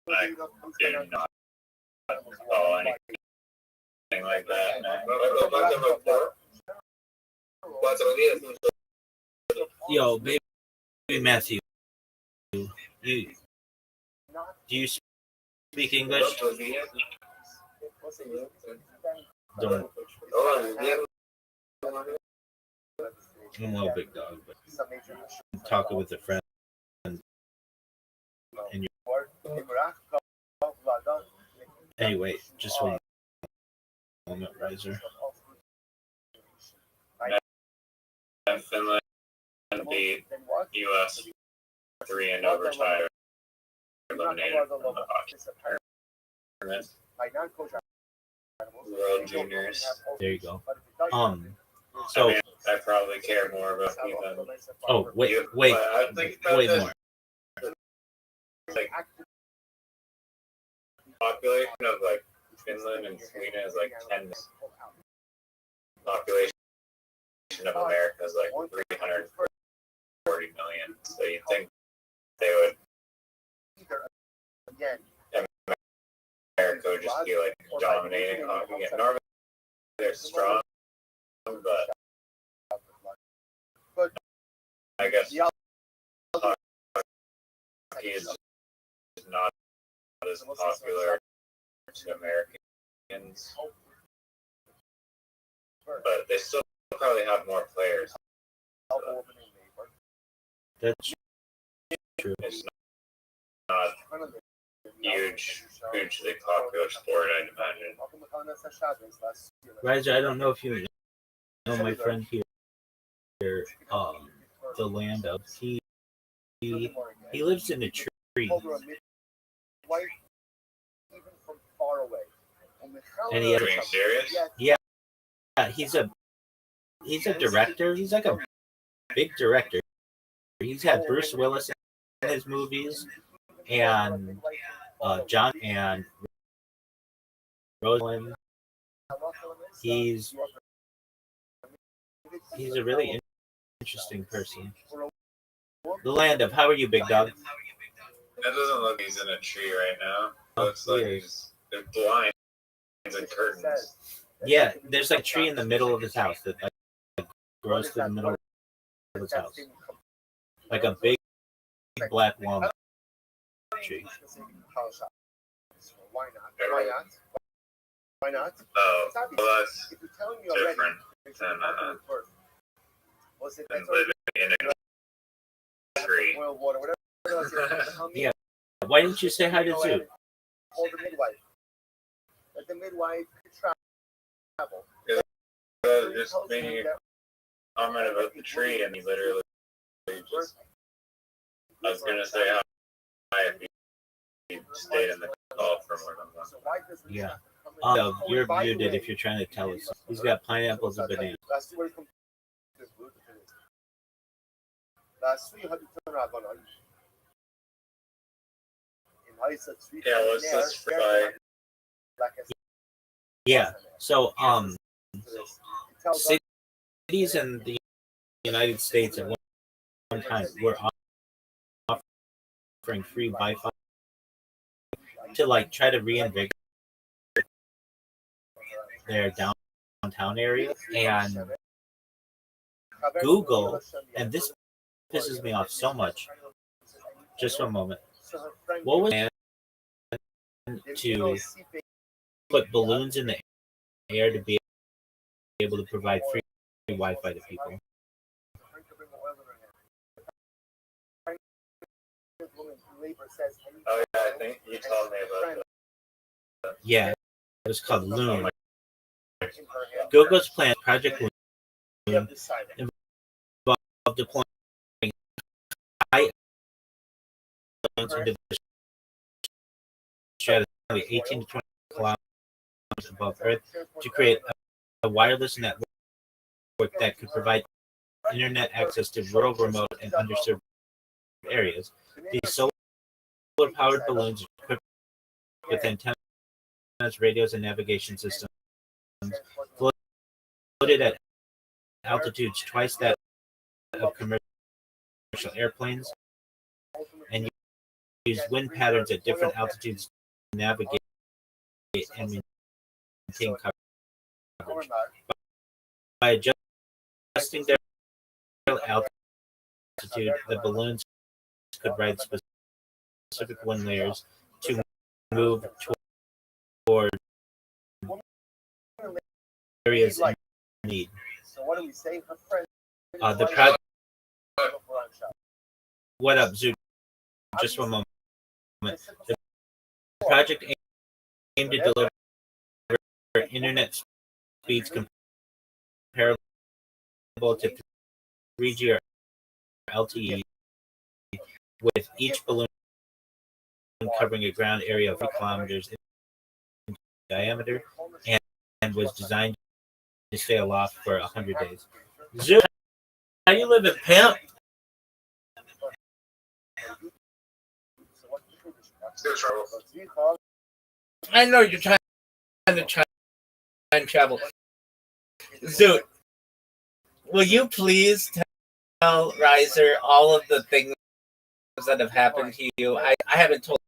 I did not follow anything like that. Yo, baby Matthew, you do you speak English? Don't. I'm a little big dog, but I'm talking with a friend, and anyway, just one moment, Riser. And Finland beat U.S. 3 in overtime, eliminated from the hockey tournament. World Juniors. There you go. So I probably care more about me than. Oh, wait more. Like, population of like Finland and Sweden is like 10. Population of America is like 340 million. So you'd think they would. America would just be like dominating hockey. Yeah, normally they're strong, but I guess hockey is not as popular to Americans, but they still probably have more players. That's true. It's not hugely popular sport, I'd imagine. Riser, I don't know if you know my friend here, the land of he lives in a tree, and he has, Being serious? yeah, he's a director. He's like a big director. He's had Bruce Willis in his movies, and John and Rothschild. He's a really interesting person. The land of, how are you, big dog? That doesn't look he's in a tree right now. Looks like there's blinds and curtains. Yeah, there's like a tree in the middle of his house that like grows through the middle of his house, like a big black walnut tree. Why not? Oh, well, that's different than living in a tree. Yeah. Why didn't you say hi to Zoo? The midwife could travel. Just making a comment about the tree, and he literally just. I was gonna say hi if he stayed in the call for more than 1 month. Yeah. You're muted if you're trying to tell us. He's got pineapples and bananas. Yeah, what's this for? Yeah. So cities in the United States at one time were offering free Wi-Fi to like try to reinvigorate their downtown area, and Google, and this pisses me off so much. Just one moment. What was to put balloons in the air to be able to provide free Wi-Fi to people. Oh yeah, I think you told me about that. Yeah, it was called Loon. Gogo's plan, Project Loon, involved deploying high balloons into the stratosphere 18 to 20 kilometers above Earth to create a wireless network that could provide internet access to rural, remote, and underserved areas. These solar-powered balloons equipped with antennas, radios, and navigation systems floated at altitudes twice that of commercial airplanes and use wind patterns at different altitudes to navigate and maintain coverage. By adjusting their altitude, the balloons could ride specific wind layers to move toward areas in need. The project. What up, Zoo? Just one moment. The project aimed to deliver internet speeds comparable to 3G or LTE, with each balloon covering a ground area of 3 kilometers in diameter and was designed to stay aloft for 100 days. Zoo, how you living, pimp? I know you're trying to time travel. Zoo, will you please tell Riser all of the things that have happened to you? I haven't told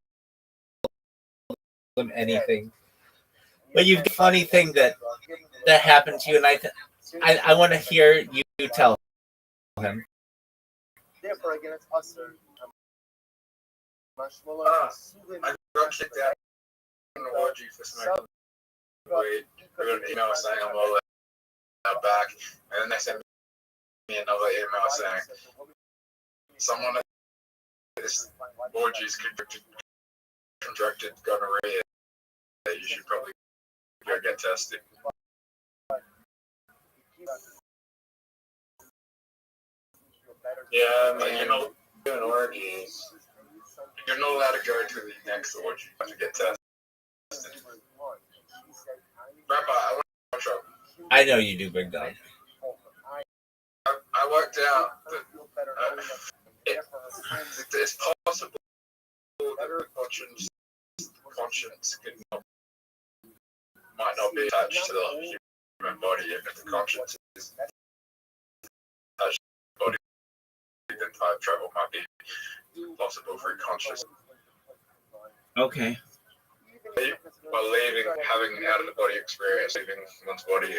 him anything. But you've got a funny thing that happened to you, and I want to hear you tell him. Therefore, again, it's us, sir. I got kicked out from the orgy for smoking weed. I got an email saying I'm all back, and then they sent me another email saying someone at this orgy's contracted gonorrhea. You should probably go get tested. Yeah, I mean, doing orgies. You're not allowed to go to the next orgy. You have to get tested. Rabbi, I want to watch up. I know you do, big dog. I worked out that it's possible that the conscience might not be attached to the human body. If the conscience is attached to the body, then time travel might be possible through consciousness. Okay. By having an out of the body experience, leaving one's body,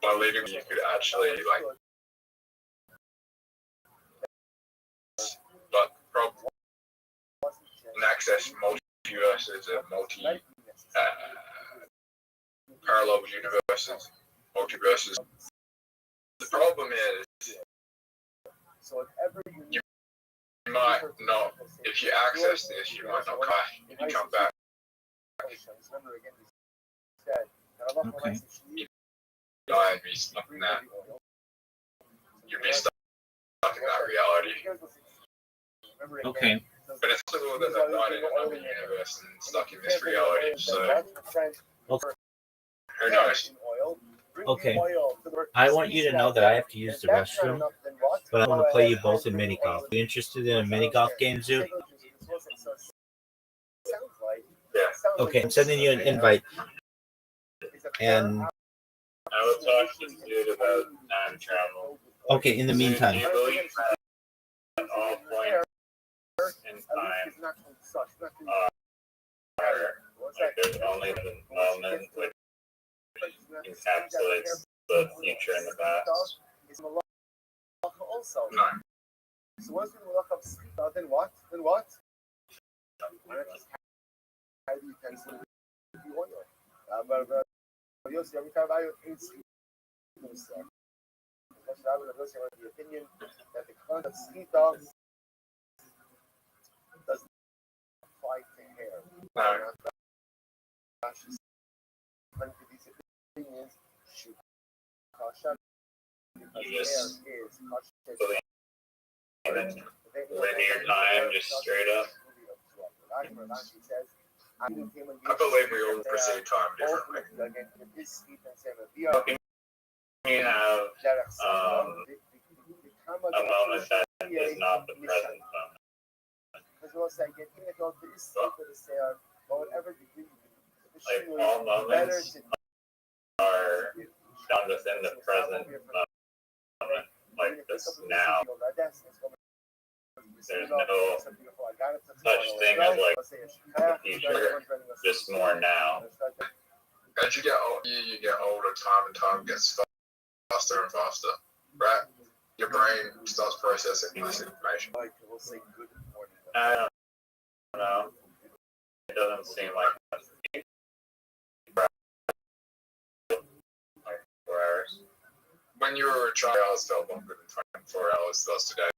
by leaving, you could actually but probably access multiverses and parallel universes, multiverses. The problem is, you might not, if you access this, you might not die if you come back. Okay. You die and be stuck in that. You'd be stuck in that reality. Okay. But it's possible that I've died in another universe and stuck in this reality, so who knows? Okay. I want you to know that I have to use the restroom, but I want to play you both in mini golf. Are you interested in a mini golf game, Zoo? Yeah. Okay, I'm sending you an invite. And I will talk to you about time travel. okay, in the meantime. Do you believe that all points in time are like there's only the moment which encapsulates the future and the past? No. So once we look up, then what? Then what? Yossi, every time I hates Musa. Because Rabbi Yossi had the opinion that the concept of Sita doesn't apply to hair. According to these opinions, should Kasha because hair is linear time, just straight up. I believe we all perceive time differently. How can you have a moment that is not the present moment? Like all moments are done within the present moment, like this now. There's no such thing as like the future, just more now. As you get older, time and time gets faster and faster, right? Your brain starts processing less information. I don't know. It doesn't seem like that's the case. Like 4 hours. When you were a child, it felt longer than 24 hours does today.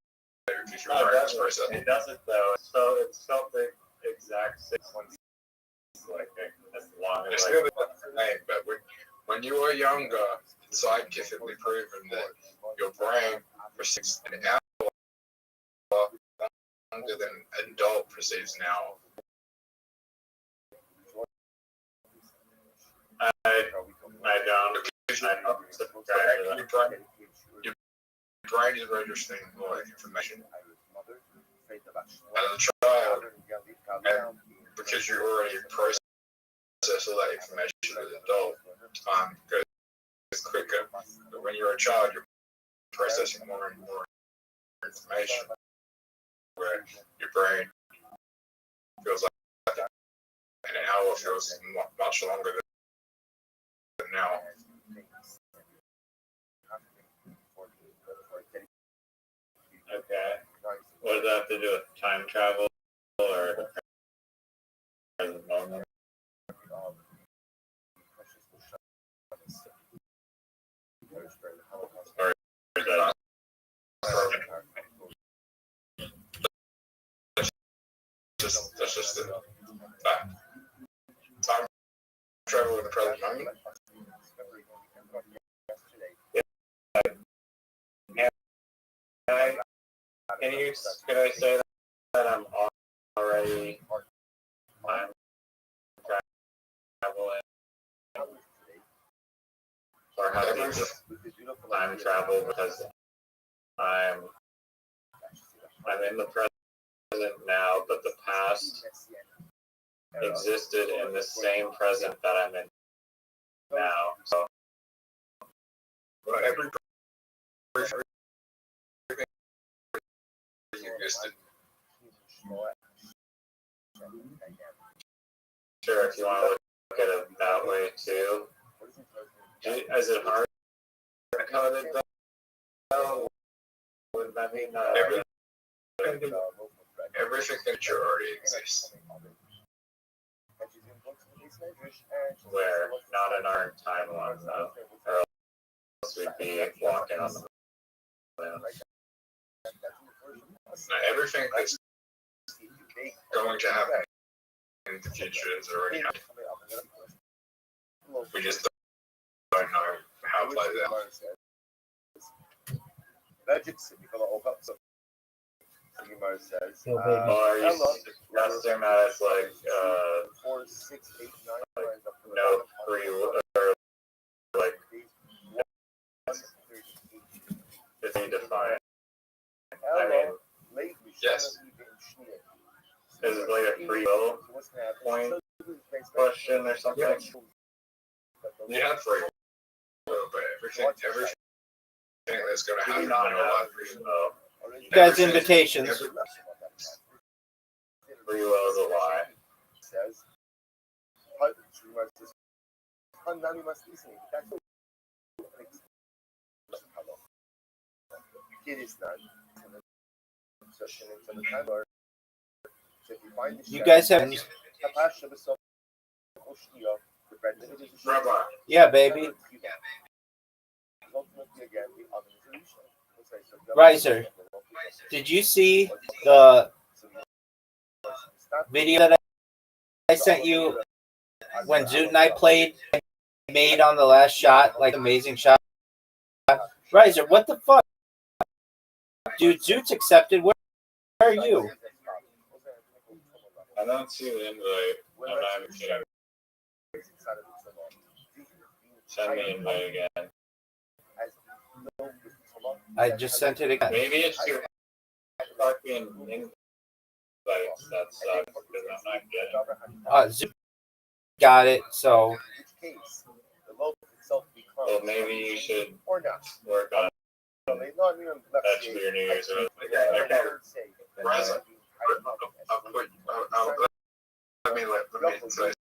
Because your No, brain is processing. it doesn't though. So it's felt the exact 6 months. Like as long as It's like, really the same, but when you were younger, it's scientifically proven that your brain perceives an hour longer than an adult perceives an hour. I don't. Your brain is registering more information as a child, and because you already process all that information as an adult, time goes quicker. But when you're a child, you're processing more and more information, where your brain feels like an hour feels much longer than now. Okay. What does that have to do with time travel or the present moment? Or is that That's just the fact. Time travel in the present moment. Can I say that I'm already time traveling? Or having time travel because I'm in the present now, but the past existed in the same present that I'm in now. So Well, everything existed. sure, if you want to look at it that way too. Is it hard coded though? Would that mean Everything that you already exists. where not in our timeline though, or else we'd be walking on the moon. Now, everything that's going to happen in the future is already happening. We just don't know how it plays out. Or you suggesting that it's like no free will, or like it's defined. I mean, Yes. is it like a free will point question or something? You have free will, but everything that's going to Do happen you in not your have life. free will? You guys' invitations. Free will is a lie. You guys have Rabbi. Yeah, baby. Riser, did you see the video that I sent you when Zoot and I played? Made on the last shot, like amazing shot. Riser, what the fuck? Dude, Zoot's accepted. Where are you? I don't see the invite. I'm not even kidding. Send me an invite again. I just sent it again. Maybe it's your fucking invites that sucks because I'm not getting. Zoot got it, so. Well, maybe you should work on that to your New Year's resolution. Riser. Let me say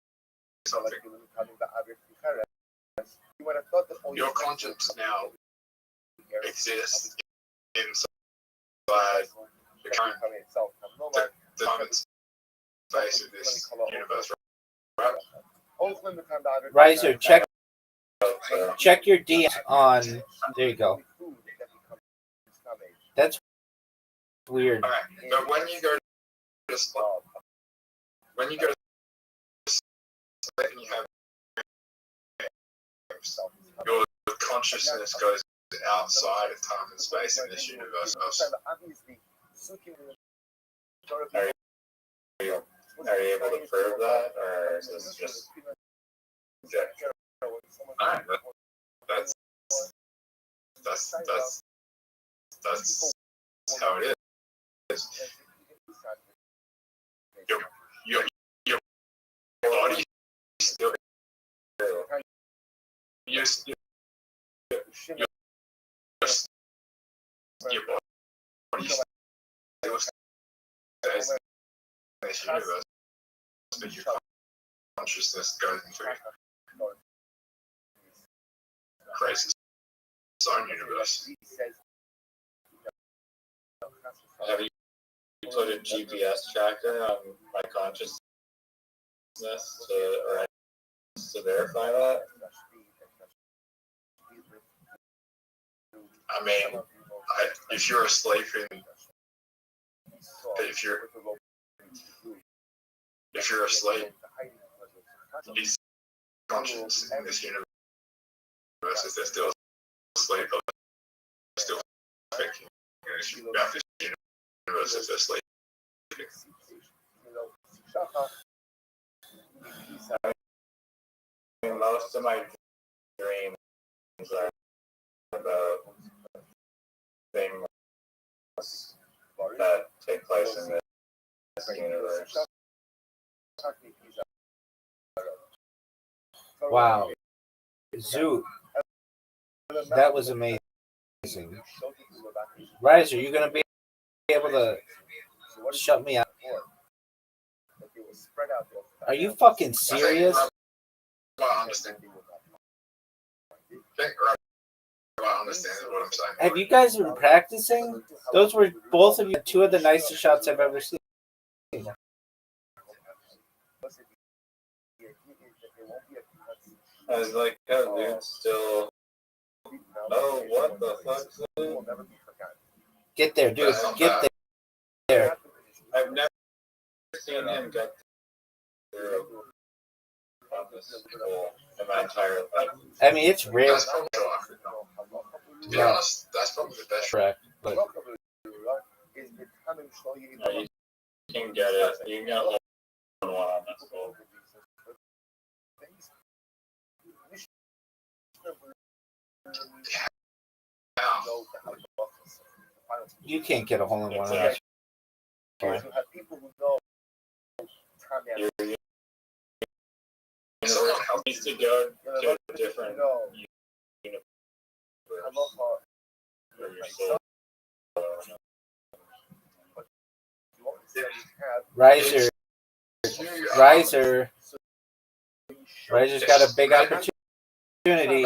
something. Your conscience now exists inside the current the time and space of this universe, right? Riser, check your DMs on. There you go. That's weird. Alright, but when you go to sleep, and you have your consciousness goes outside of time and space in this universe. Are you able to prove that, or is this just conjecture? Alright, that's how it is. Your body still your body still stays in this universe, but your consciousness goes into creates its own universe. Have you put a GPS tracker on my consciousness to verify that? I mean, if you're asleep if you're asleep, is conscious in this universe if they're still asleep, or still thinking about this universe if they're sleeping. I mean, most of my dreams are about things that take place in this universe. Wow. Zoot, that was amazing. Riser, you gonna be able to shut me out? Are you fucking serious? I understand. I understand what I'm saying. Have you guys been practicing? Those were both of you two of the nicest shots I've ever seen. I was like, oh, dude, still. Oh, what the fuck? Get there, dude. Get there. I've never seen him get through on this school in my entire life. I mean, it's real. That's probably to be honest, that's probably the best. Correct. But No, you can get it. You can get a one on this school. you can't get a hole in one on Exactly. this. Someone needs to go to a different universe for your soul. Riser's got a big opportunity. Maybe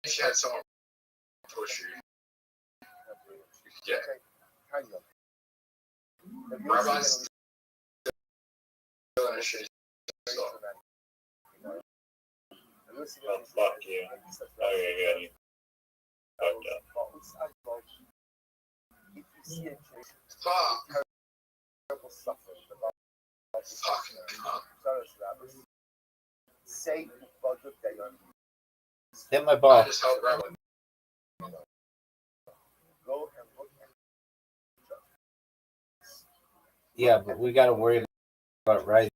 if you had someone push you, yeah. Rabbi's still in a shitty spot. Oh, fuck you. Okay, good. You fucked up. If you see a case Fuck. terrible suffering about Fucking cunt. say budget day on Hit my I ball. just helped Rabbi. go and look at Yeah, but we got to worry about rising.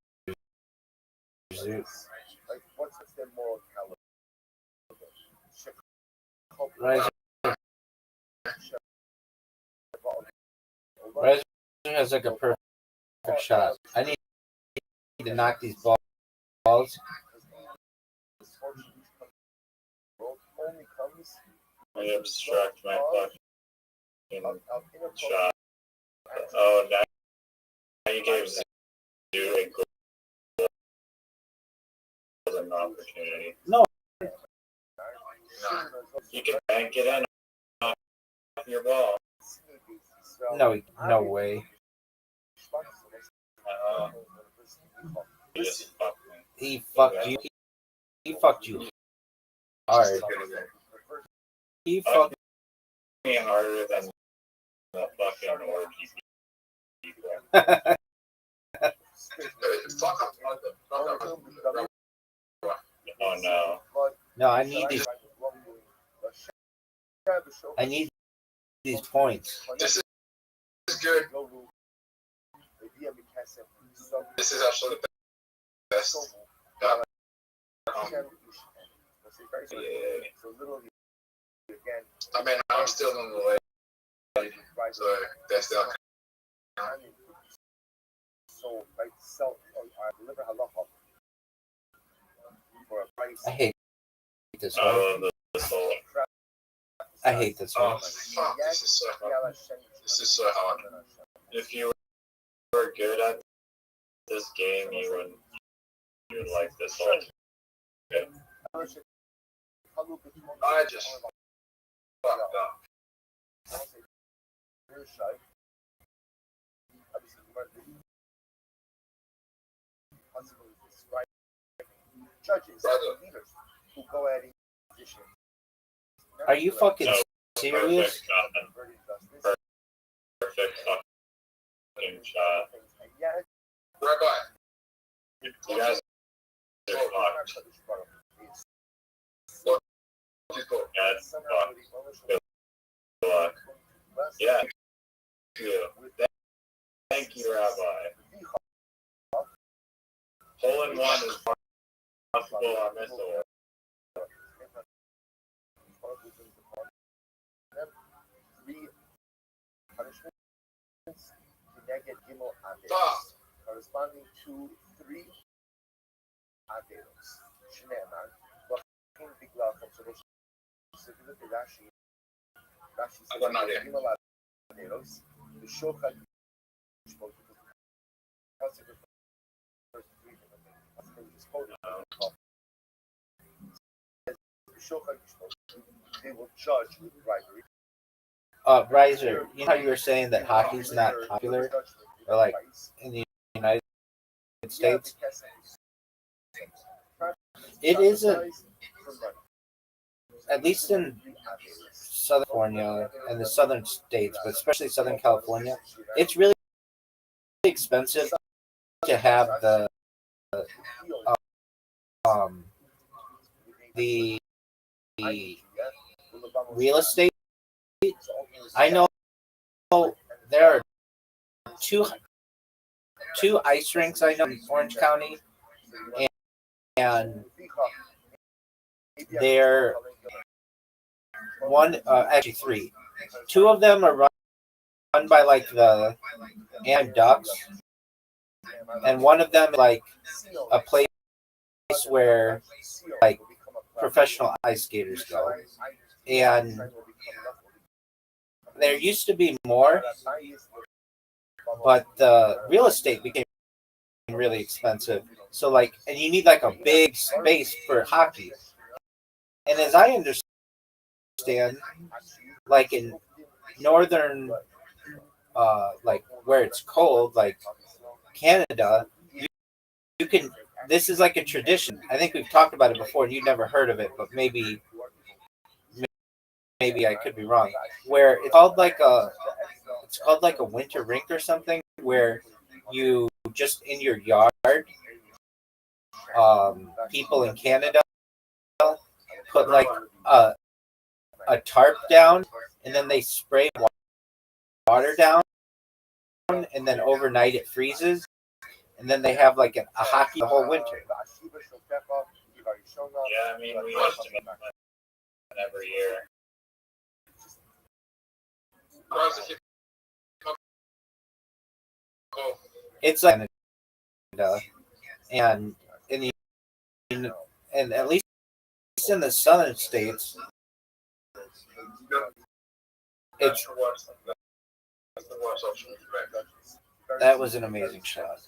like what's their moral caliber. Riser has like a perfect shot. I need to knock these balls. Only comes I obstruct my fucking shot. Oh, now you gave Zoo a golden opportunity. No. You can bank it in off your ball. No way. You just fucked me. He fucked you. He fucked you hard. He fucked Me harder than the fucking orgy people. Fuck up. Oh no. No, I need these points. This is good. This is actually the best. I mean, I'm still in the lead, so they're still. So, like, sell or deliver halacha for a price. I hate this I one. love this whole. I hate this Oh, one. fuck, this is so hard. This is so hard. If you were good at this game, you would like this whole. I just fucked up. Judges, Brother. leaders who go at each position. Are you fucking No, serious? Perfect fucking shot. Rabbi. You guys are fucked. Just go. That's fucked. Good luck. Yeah. Thank you. Thank you, Rabbi. Hole in one is possible on this hole. Three punishments connected Gimel Averos, Fuck. corresponding to three Averos. Shneemar, V'chim Bigla Chomsolosh. Specifically, Rashi says I got an idea. Gimel Averos, the Shochad Mishpot, consequence of the first three they will judge with bribery. Riser, you know how you were saying that hockey's not popular, or like in the United States? It isn't, at least in Southern California and the southern states, but especially Southern California, it's really expensive to have the real estate. I know there are two ice rinks I know in Orange County, and they're actually three. Two of them are run by like the Anaheim Ducks, and one of them is like a place where like professional ice skaters go. And there used to be more, but the real estate became really expensive. So like, and you need like a big space for hockey. And as I understand, like in northern, like where it's cold, like Canada, can. This is like a tradition. I think we've talked about it before, and you've never heard of it, but maybe I could be wrong. Where it's called like a winter rink or something, where you just in your yard, people in Canada put like a tarp down, and then they spray water down, and then overnight it freezes, and then they have like a hockey the whole winter. Yeah, I mean, we used to make that every year. It's like Canada, and in the and at least in the southern states, it's that was an amazing shot.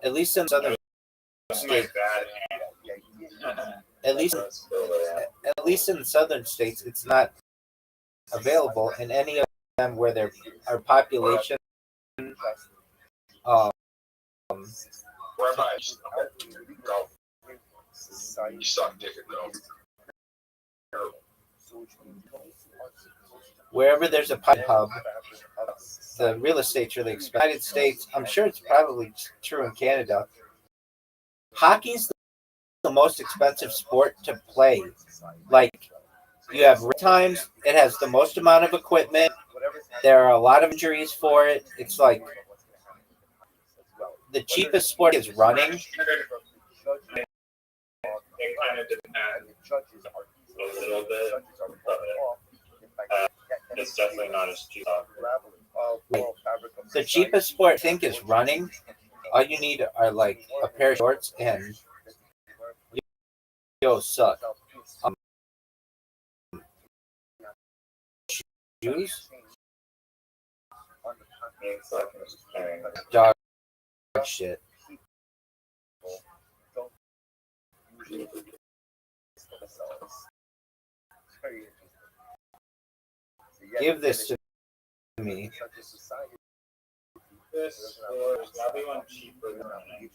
At least in southern states, at least in the southern states, it's not available in any of them where there are population. Um, Rabbi, golf. You suck dick at golf. wherever there's a pipe hub, the real estate's really expensive. United States, I'm sure it's probably true in Canada. Hockey's the most expensive sport to play. Like, you have times, it has the most amount of equipment. There are a lot of injuries for it. It's like the cheapest sport is running. It kind of depends a little bit, but it's definitely not as cheap. The cheapest sport, I think, is running. All you need are like a pair of shorts and you'll suck. Shoes? Dog shit. Give this to me. This was probably one cheaper than running.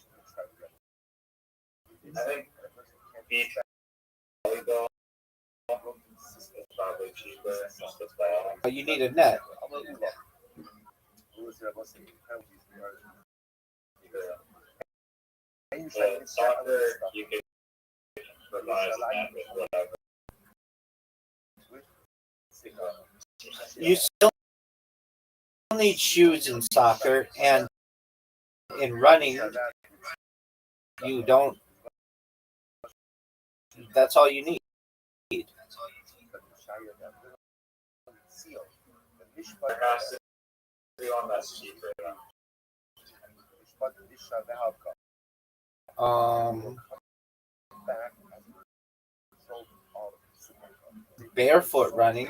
I think beach volleyball is probably cheaper. Just the ball. But you need a net. But soccer, you can provide that with whatever. You still need shoes in soccer, and in running, you don't. That's all you need. There has to be one that's cheaper. Barefoot running.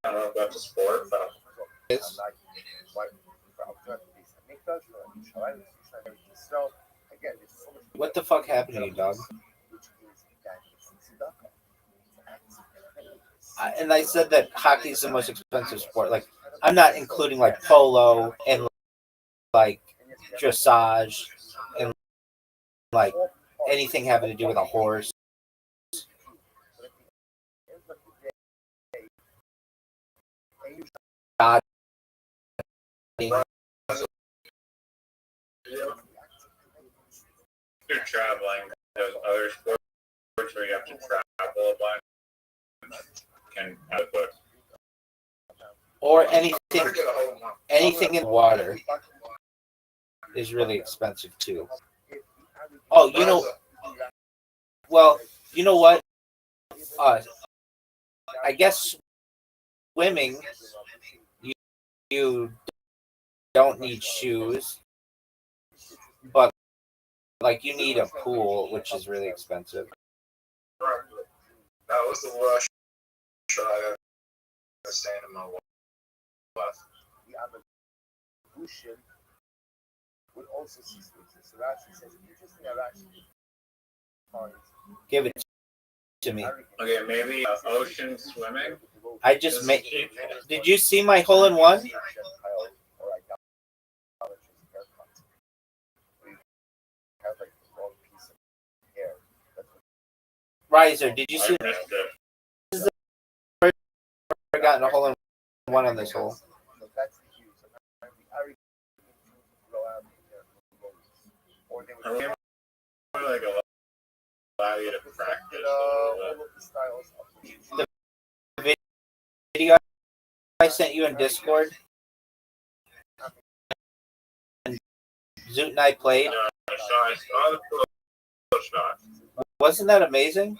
I don't know if that's a sport, but Is what the fuck happened to you, dog? And I said that hockey is the most expensive sport. Like, I'm not including like polo and like dressage and like anything having to do with a horse. God. you're traveling. There's other sports where you have to travel a bunch. Can have a book. Or anything in water is really expensive too. Oh, well, you know what? I guess swimming, you don't need shoes, but like you need a pool, which is really expensive. That was the worst shot I've ever seen in my life. The evolution would also see switches. So Rashi says, interesting that Rashi finds Give it to me. Okay, maybe ocean swimming. I just made. Did you see my hole in one? Riser, did you see? I missed it. This is the first I've ever gotten a hole in one on this hole. I remember like allow you to practice a little bit. The video I sent you in Discord, and Zoot and I played. I saw the pull shot. Wasn't that amazing?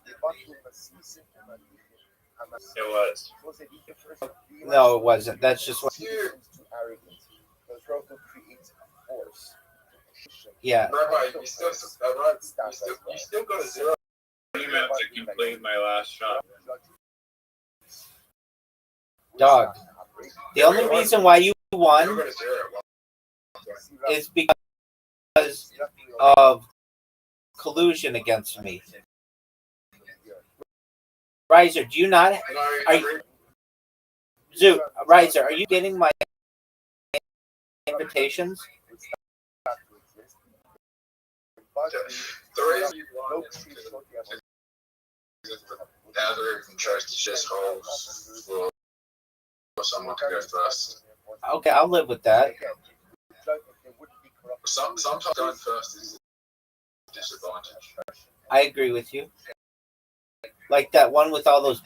It was. No, it wasn't. That's just what. Yeah. Rabbi, you still got a 0. 3 minutes to complete my last shot. Dog. The only reason why you You won got a 0 at 1 point. is because of collusion against me. Riser, do you not? Are you, Zoot, Riser, are you getting my invitations? The reason you won is because the algorithm tries to just hold for someone to go first. Okay, I'll live with that. Sometimes going first is a disadvantage. I agree with you. Like that one with all those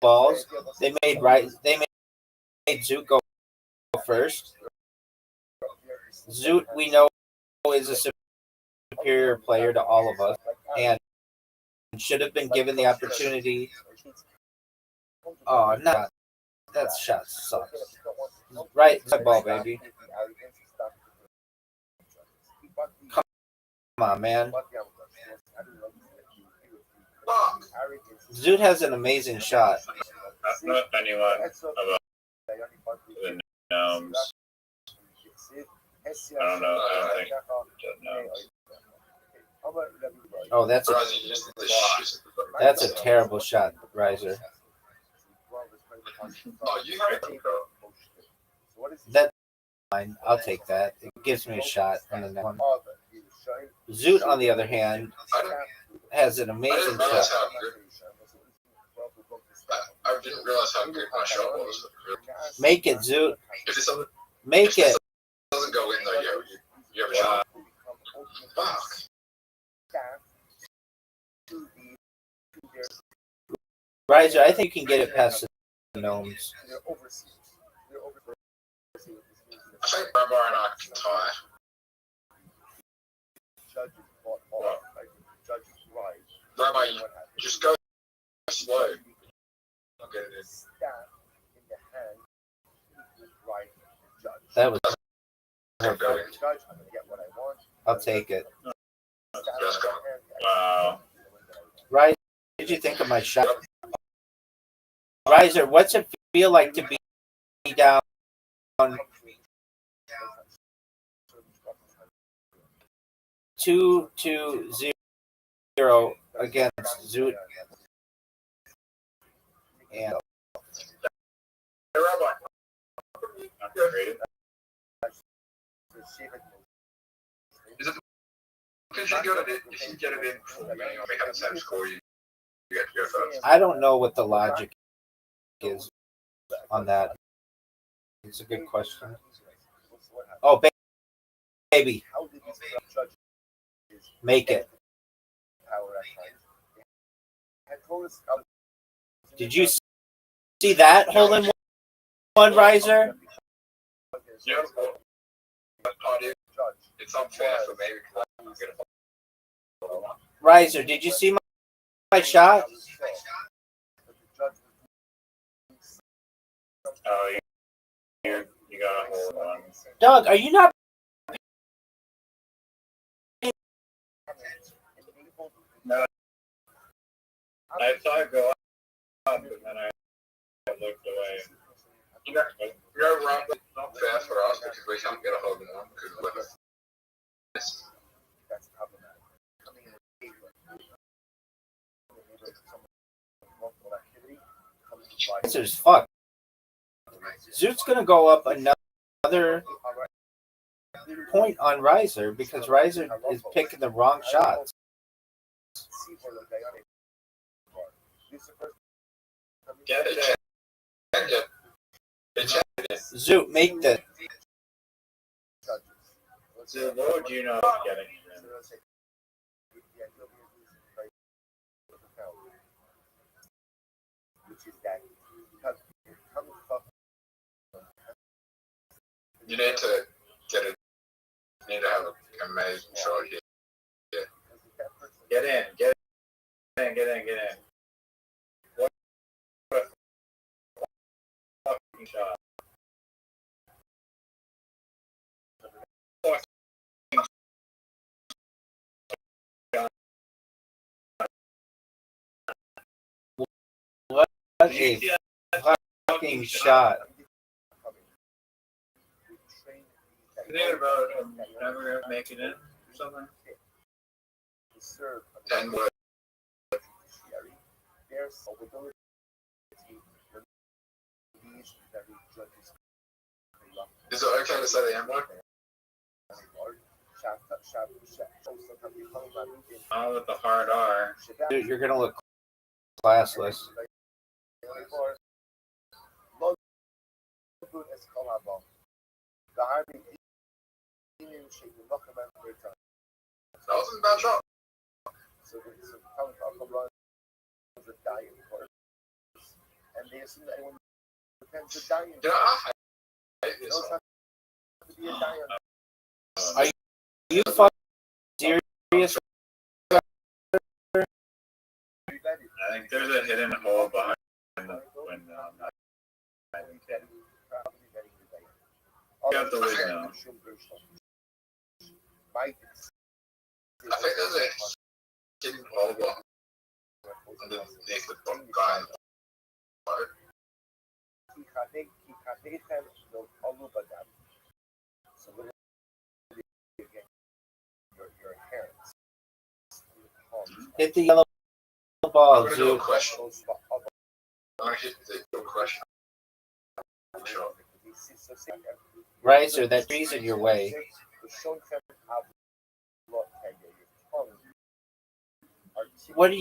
balls, they made Zoot go first. Zoot, we know, is a superior player to all of us, and should have been given the opportunity. Oh, no, that shot sucks. Right, that ball, baby. Come on, man. Zoot has an amazing shot. That's not anyone about the gnomes. I don't know. I don't think the gnomes. Oh, that's a terrible shot, Riser. Oh, you had to go. That's fine. I'll take that. It gives me a shot on the next one. Zoot, on the other hand, has an I amazing didn't realize shot. how good. I didn't realize how good my shot was. Make it, Zoot. If this doesn't, Make it. go in though, you have a shot. Fuck. Riser, I think you can get it past the gnomes. I think Rabbi and I can tie. Rabbi, just go slow. I'll get it in. That was Go in. perfect. I'll take it. Just go. Wow. Riser, what did you think of my shot? Riser, what's it feel like to be down 2-0 against Zoot? And Hey, Rabbi. I'm creative. Is it because you got it in? If you get it in before me, or we have the same score, you get to go first. I don't know what the logic is on that. It's a good question. Oh, baby, make it. Did you see that hole in one, Riser? Yeah. It's unfair for me because I'm gonna. Riser, did you see my shot? Oh, you got a hold on. Doug, are you not? No. I saw it go up, and then I looked away. You know, Rob, it's not fair for us because we can't get a hold of one because we're this. Riser's fucked. Zoot's gonna go up another point on Riser because Riser is picking the wrong shots. Get it. Zoot, make the. So what would you know getting? You need to get it. You need to have an amazing shot here. Get in. What a fucking shot. What a fucking shot. Forget about him never make it in or something. And what? Is it okay to say the M word? All with the hard R. Dude, you're gonna look classless. That wasn't a bad shot. You know, I hate this one. Are you fucking serious? I think there's a hidden hole behind the window. Got the window. I think there's a hidden hole underneath the bottom guy. Hit the yellow ball, I'm going to do a Zoot. question. I'm going to hit the question. Sure. Riser, that tree's in your way. What are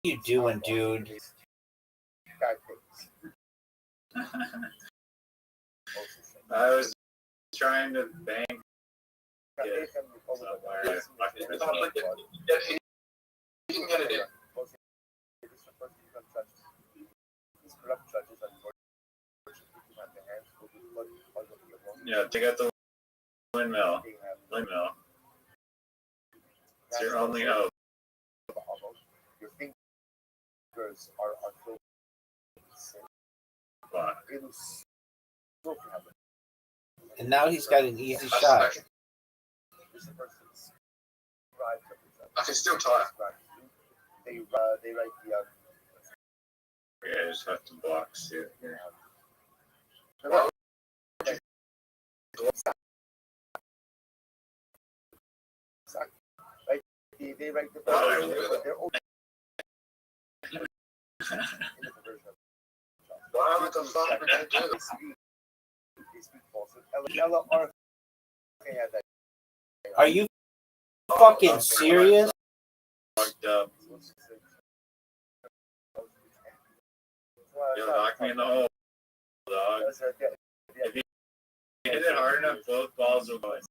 you doing, dude? I was trying to bank it somewhere. You can get it in. Yeah, take out the windmill. It's your only hope. Fuck. And now he's got an easy shot. I can still tie it. Yeah, I just have to block suit here. Well, why would the fuck would they do this? Are you fucking serious? Fucked up. Yo, knock me in the hole, dog. If you hit it hard enough, both balls will go in.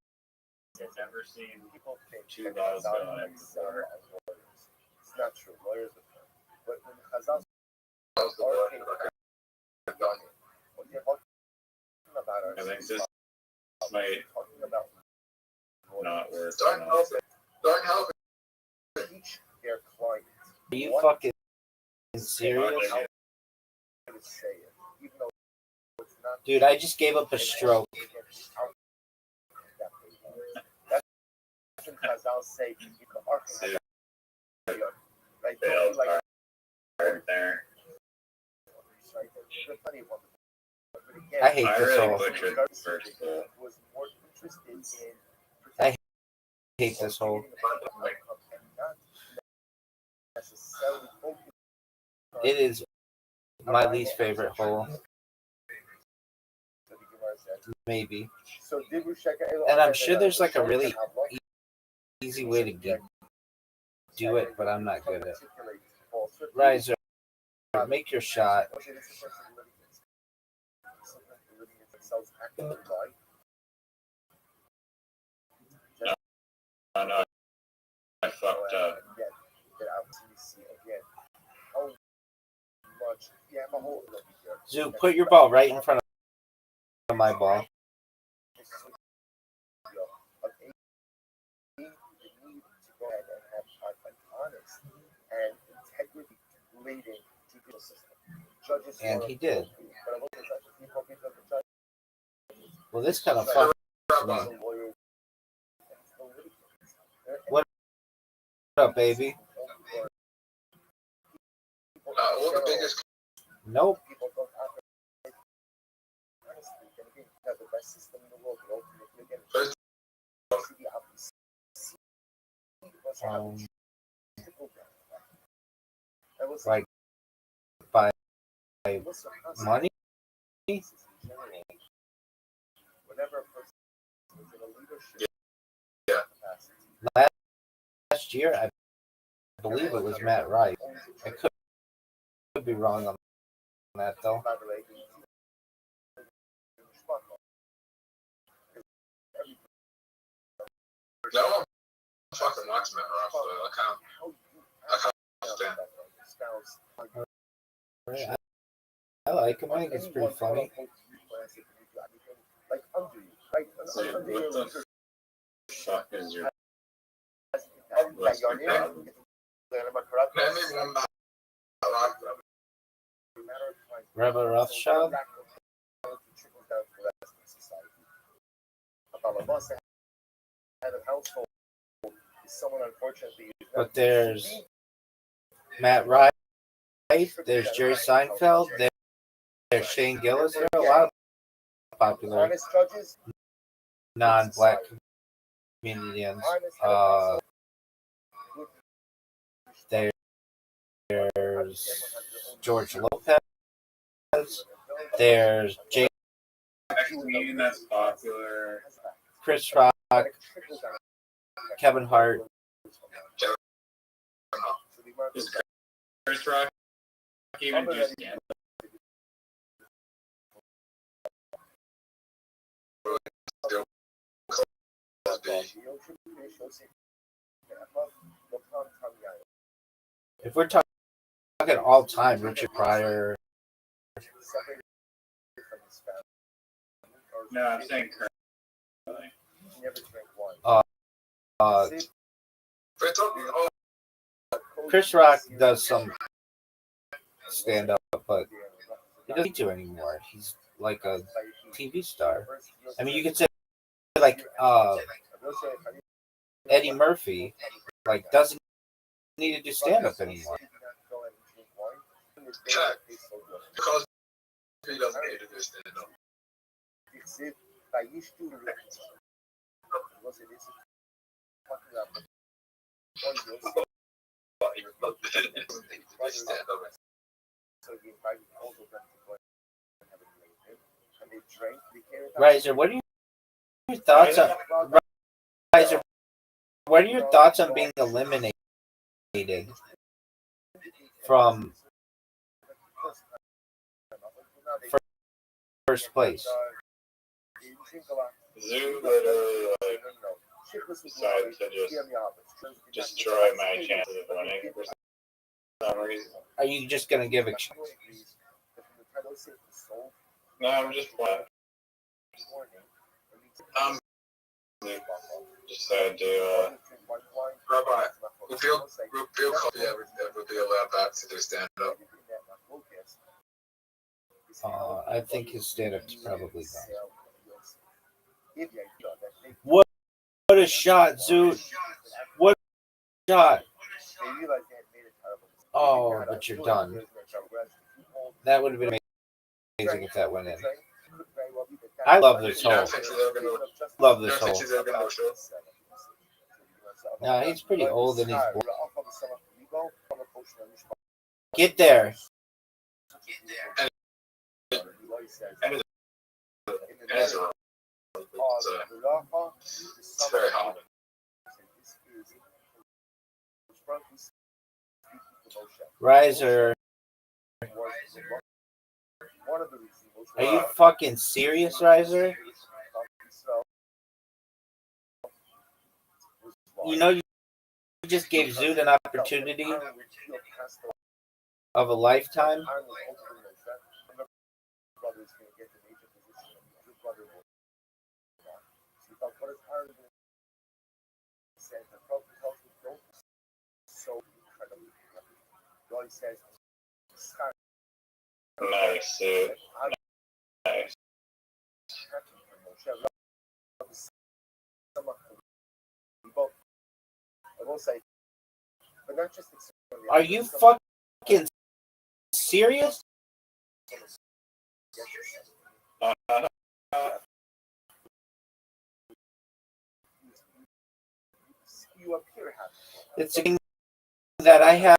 I've never seen two balls go in before. It's not true. Lawyers are fair. But when Chazal That was the word. Okay. what you're talking about I think this might not work. Don't help it. Don't help it. teach their clients Are you fucking serious? how to say it, even though it's not. Dude, I just gave up a stroke. That's when Chazal say you can argue. Right? Failed Like hard there. right? There's plenty of them. But I again, hate I this really hole. butchered the first goal. was more interested in I hate this hole. not necessarily focused on It is my least favorite hole, maybe. So did we check it? And I'm sure there's like a really easy way to do it, but I'm not good at it. Riser, make your shot. No, I fucked up. Zoo, put your ball right in front of my ball. And he did. Well, this kind of fucked me. What up, baby? What the biggest? Nope. Like by money? Yeah. Last year, I believe it was Matt Wright. I could be wrong on that, though. No, I'm fucking likes Matt Ruff, though. I can't stand. I like him. I think it's pretty funny. Dude, what the fuck is your Rabbi Rothschild? But there's Matt Wright, there's Jerry Seinfeld, there's Shane Gillis. There are a lot of popular non-black comedians. There's George Lopez. There's James, comedian that's popular? Chris Rock, Kevin Hart. Is Chris Rock even do stand-up? If we're talking all time, Richard Pryor. No, I'm saying currently. Chris Rock does some stand up, but he doesn't do anymore. He's like a TV star. I mean, you could say like Eddie Murphy, like doesn't need to do stand up anymore. Check. Because he doesn't need to do stand up. Riser, what are your thoughts on Riser? What are your thoughts on being eliminated from first place? Zoo literally like decided to just destroy my chances of winning for some reason. Are you just gonna give it? No, I'm just playing. Decided to Rabbi, will Bill Cosby ever be allowed back to do stand up? I think his stand-up's probably gone. What a shot, Zoot! What a shot! Oh, but you're done. That would have been amazing if that went in. I love this hole. Love this hole. No, he's pretty old and he's bored. Get there. And it's a it's very hard. Riser, are you fucking serious, Riser? You know, you just gave Zoot an opportunity of a lifetime. Nice. Nice. Are you fucking serious? It's a thing that I have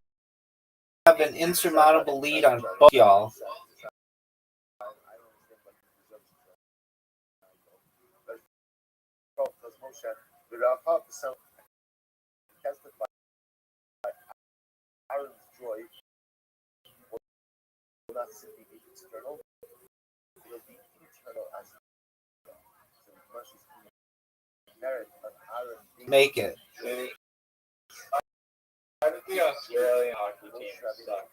an insurmountable lead on both y'all. Make it. How did the Australian hockey team suck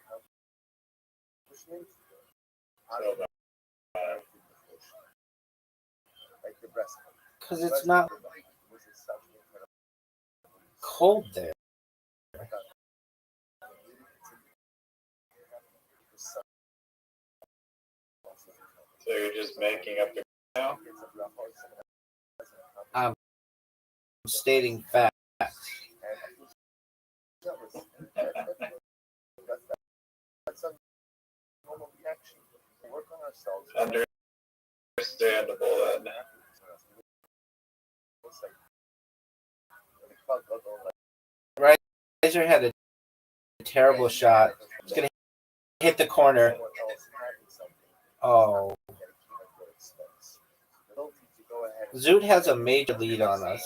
so bad? Because it's not cold there. So you're just making up the now? I'm stating facts. Understandable then. Riser had a terrible shot. It's gonna hit the corner. Oh. Zoot has a major lead on us.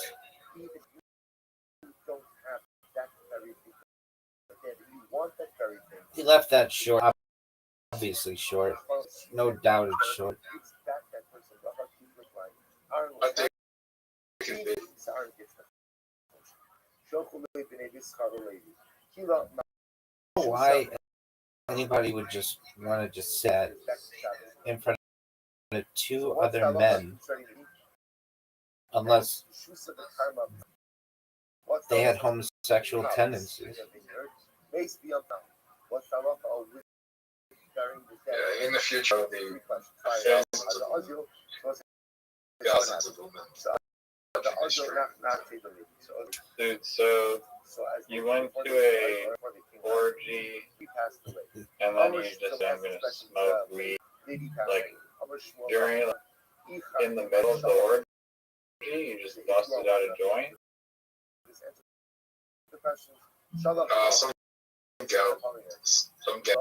He left that short. Obviously short. No doubt it's short. I think it can be. Why anybody would just want to just sit in front of two other men unless they had homosexual tendencies. Yeah, in the future, will be thousands of women. Dude, so you went to a orgy and then you just said I'm gonna smoke weed like during in the middle of the orgy, you just busted out a joint. Some girl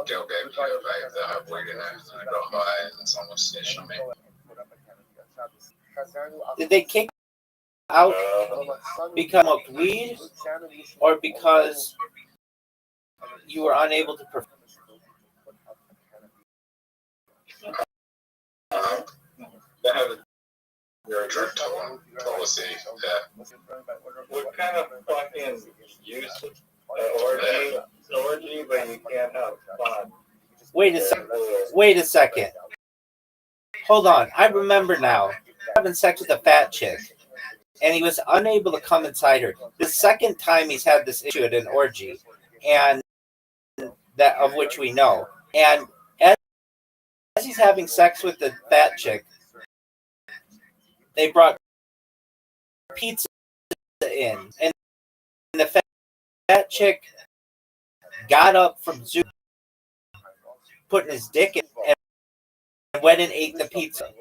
gave me a vape that had weed in it, and I got high, and someone snitched on me. Did they kick out because of weed or because you were unable to perform? They have a drug policy. Yeah. What kind of fucking use orgy, but you can't have fun? Wait a second. Hold on. I remember now. Having sex with a fat chick, and he was unable to come inside her. The second time he's had this issue at an orgy, and that of which we know. And as he's having sex with the fat chick, they brought pizza in, and the fat chick got up from Zoom, putting his dick in, and went and ate the pizza.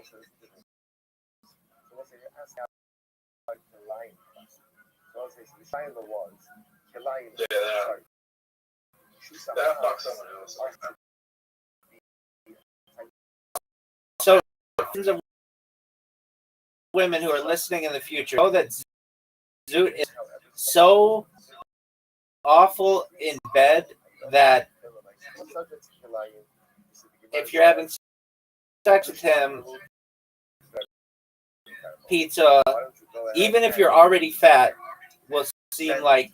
Yeah, that fucks someone else. of women who are listening in the future know that Zoot is so awful in bed that if you're having sex with him, pizza, even if you're already fat, will seem like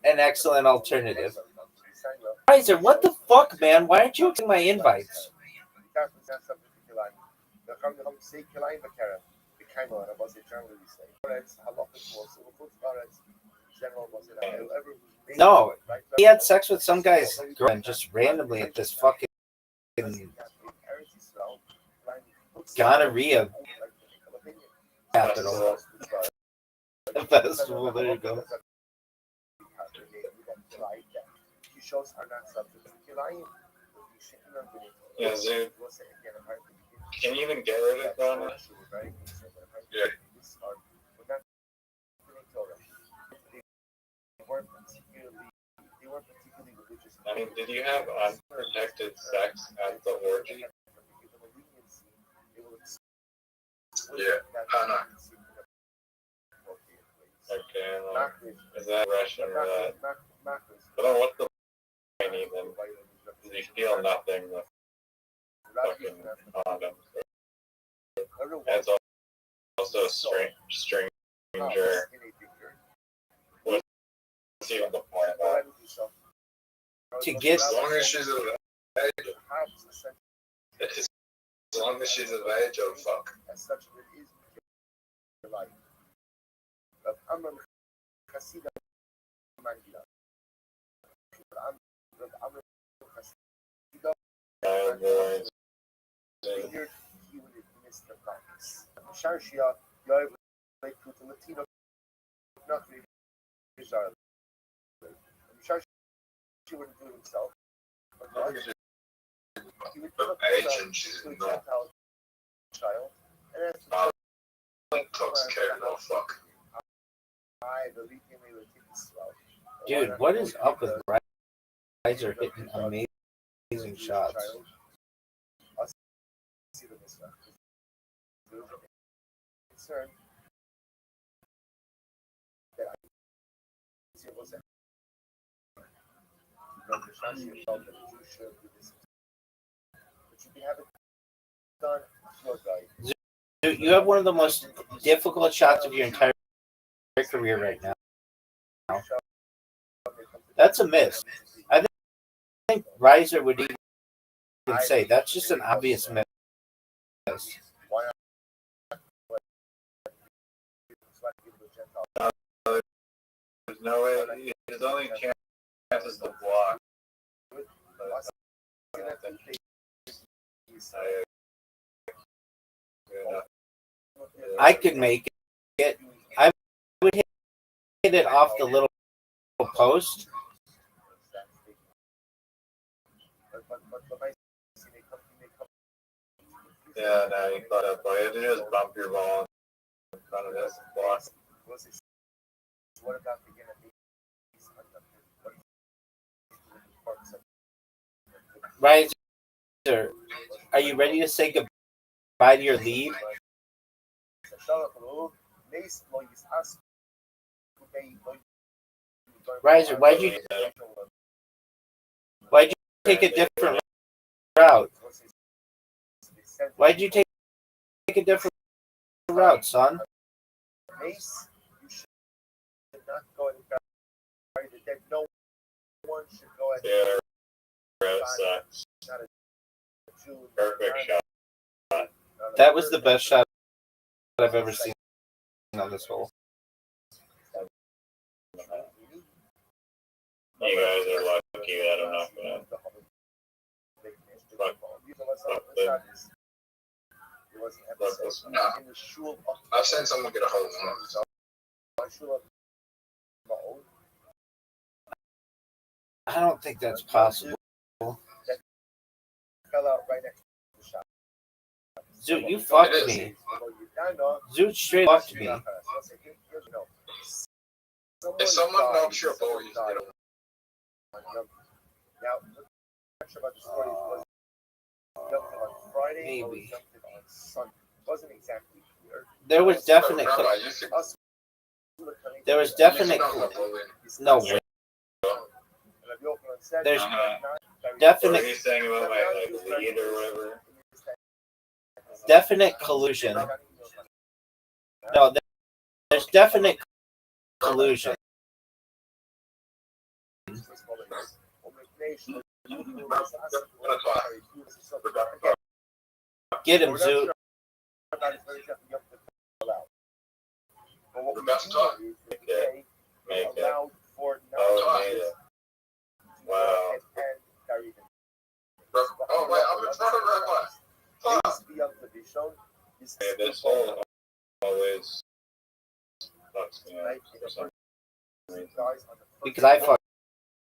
an excellent alternative. Kaiser, what the fuck, man? Why aren't you taking my invites? No, he had sex with some guy's girlfriend just randomly at this fucking gonorrhea capital. Festival, there you go. Yeah, Zoot. Can you even get rid of Ghana? Yeah. I mean, did you have unprotected sex at the orgy? Yeah, I know. Okay, like, is that Russian roulette? But then what's the point even? Because you feel nothing with fucking condoms. And it's also a stranger. What's even the point of that? To get As long as she's of age, as long as she's of age, oh fuck. As long as she's of age and she's not intoxicated, oh fuck. dude, what is up with Riser hitting amazing shots? Dude, you have one of the most difficult shots of your entire career right now. That's a miss. I think Riser would even say that's just an obvious miss. There's no way. His only chance is to block. I could make it. I would hit it off the little post. Yeah, now you got up. But you just bump your ball in front of this block. Riser, are you ready to say goodbye to your lead? Riser, why'd you take a different route? Why'd you take a different route, son? Yeah, route sucks. Perfect shot. That was the best shot I've ever seen on this hole. You guys are lucky that I'm not gonna. Fuck them. Fuck this one. No. I've seen someone get a hold of one. I don't think that's possible. Zoot, you fucked me. Zoot straight fucked me. If someone knocks your ball, you can get a Maybe. Sun wasn't exactly clear. There was definite. Rabbi, you could, Us There was you definite. could not believe No, And Rabbi Yochanan said, There's not very- definite- What are you saying about my lead or whatever? definite collusion. No, there's definite collusion. Get him, Zoot. the best talk. Make it. Allowed for Oh, made it. Wow. Oh, wait, I'm in front of Rabbi. Fuck. Yeah, this whole always fucks me up for some reason. Because I fuck.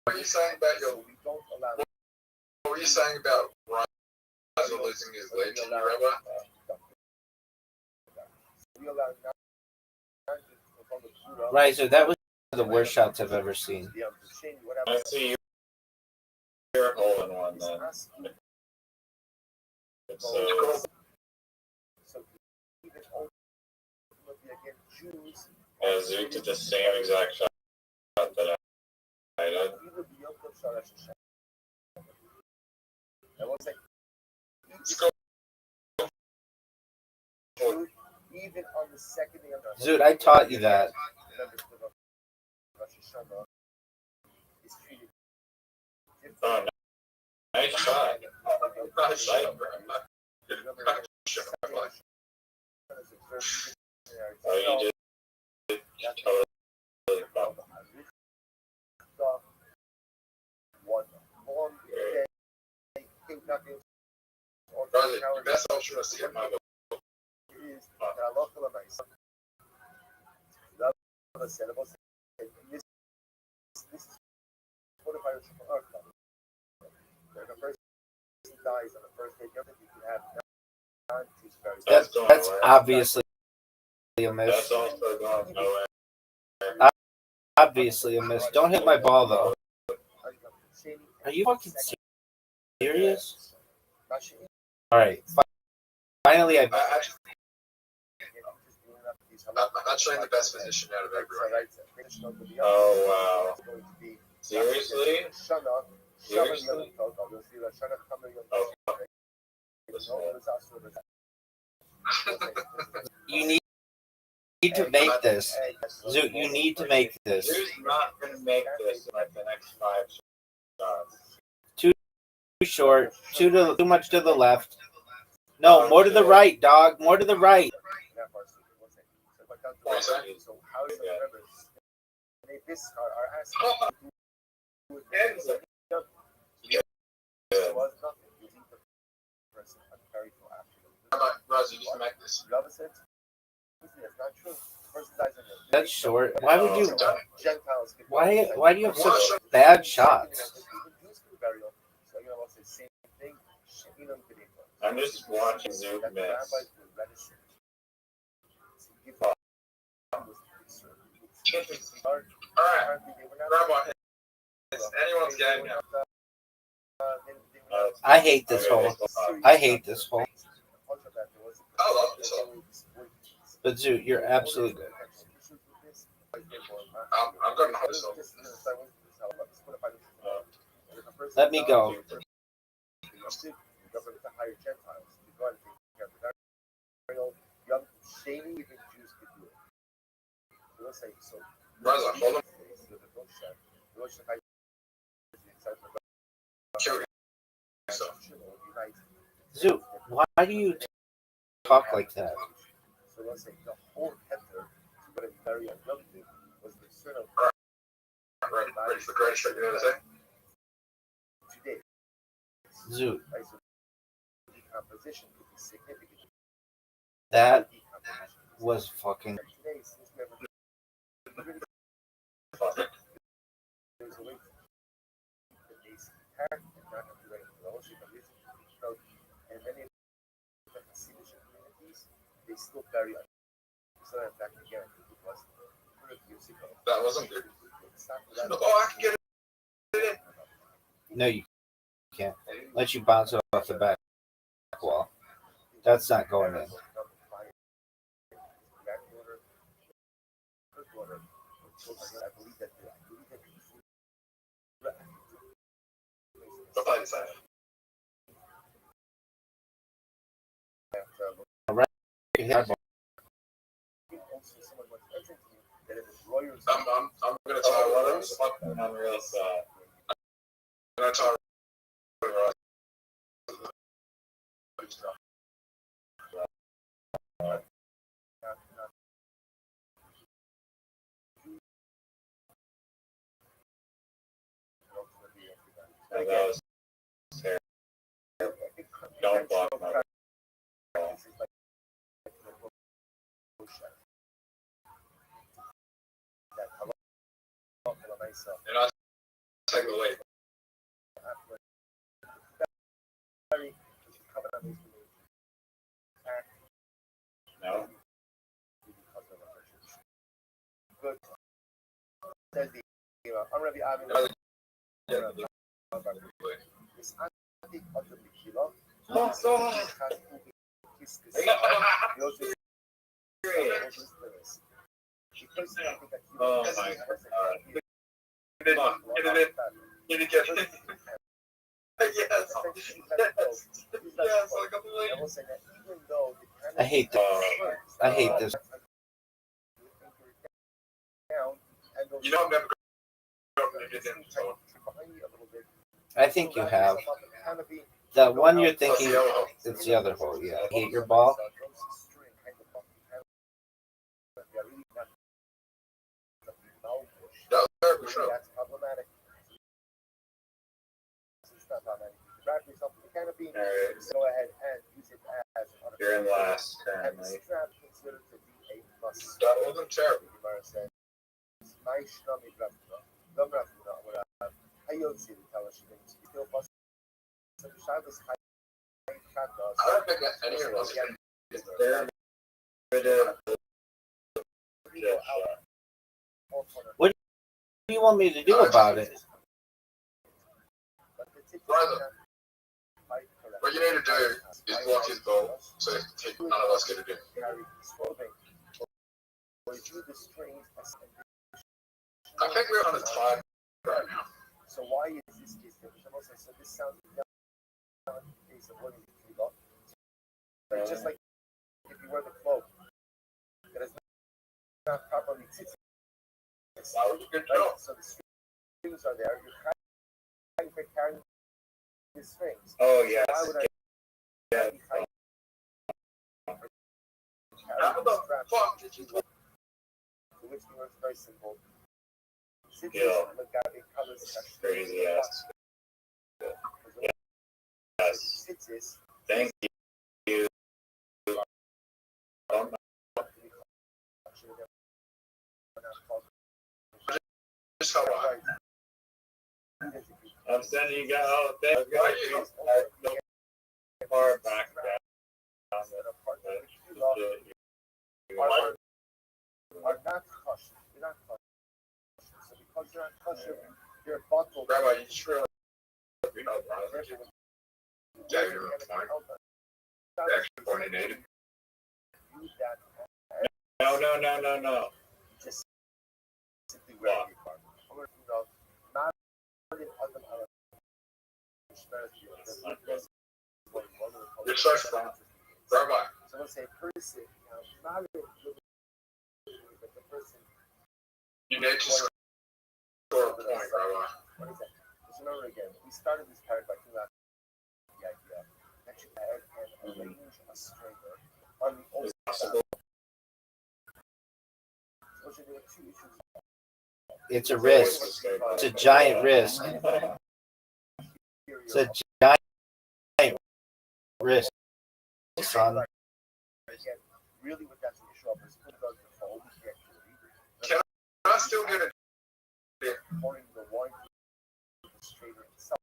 What are you saying about your? What were you saying about Rothschild losing his leg to you, Rabbi? Right, so that was the worst shots I've ever seen. I see you're a hole in one then. So Zoot did the same exact shot that I did. Even on the second day of the Zoot, I taught you that. Oh, nice shot. Nice shot, bro. Oh, you did totally fuck. Brother, the best option was to get my That's going That's nowhere. obviously a That's miss. also going nowhere. Obviously a miss. Don't hit my ball though. Are you fucking serious? All right. Finally, I'm actually in the best position out of everyone. Oh, wow. Seriously? Seriously? Oh, this one. you need to make this. Zoot, you need to make this. Who's not going to make this in like the next 5 shots? Too short. Too much to the left. No, more to the right, dog. More to the right. Roz, you just make this. That's short. Why would you? Why do you have such bad shots? I'm just watching Zoot miss. Alright, Rabbi, it's anyone's game now. I hate this hole. I hate this hole. I love this hole. But Zoot, you're absolutely good. I'm going to this hole. Let me go. Roz, hold on. Kill yourself. Zoot, why do you talk like that? Ready for the greatest trick you've ever seen? Zoot, that was fucking. That wasn't good. Oh, I can get it in. No, you can't. Let you bounce it off the back wall. That's not going in. I'm gonna tell you what else. On real side. I'm gonna tell That was terrible. Don't block my ball. and I take it away. No. Good. Says the I'm Rabbi Amin. It's anti of the Mikila. Oh my God. I hate this. I hate this. You know I'm never going to get them. So I think you have. The one you're that's the thinking, yellow hole. it's the other hole. Yeah. I hate your ball. That was fair for sure. That's problematic. It's not problematic. Wrap yourself in the canopy. Alright. Go ahead and use it as You're in last and the currently. strap considered to be a must. That wasn't terrible. Gemara says, "My shnami bravna, dom bravna, wala hayotzi l'talash things. You feel bust. So the Shabbos high chatos. I don't think that any of us can. They're rid of What do you want me to do about it? What you need to do is block his ball so none of us get to do. I think we're on a tie right now. So why is this case different? So this sounds like a case of what is it? It's just like if you wear the cloak that is not properly tzitzit. That was a good Right? job. So the strings are there. You're carrying the strings. Oh yes. Why would I Yeah. How the fuck did you do? which was very simple. Yeah. Covers Crazy ass. Yes. Tzitzis. Thank you. Just how I. I'm sending you guys all the things. Far back down. Are not kosher. You're not kosher. So because you're not kosher, you're bottled. Rabbi, you just realized we know brother. Jack, you're a point. Actually, pointed native. Use that No. just simply wear the garment. Not in other You're such a Rabbi. So let's say a person, not a but the person. You need to score a point, Rabbi. What is that? Just remember again, we started this paragraph by last the idea that you add and arrange a strainer on the old side. So there are two issues. It's a risk. It's a giant risk. It's a giant risk, son. Again, really what that's an issue of is put it on the phone. Can I still get it? Pouring the wine to the strainer itself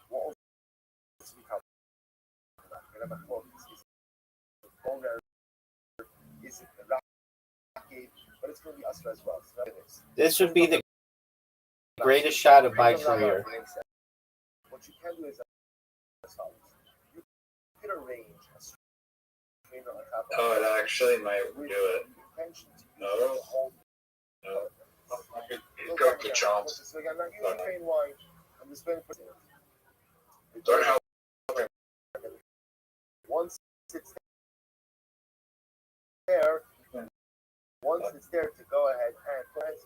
will also become is it the rock gate, but it's going to be us as well. So This would be the greatest shot of my career. What you can do is as follows. You could arrange a strainer on top of Oh, it actually might do with it. the intention to use No. it to hold No. He's got good chance. So I'm not using train wine. I'm just going to put it. Don't help. Once it's there, to go ahead and put it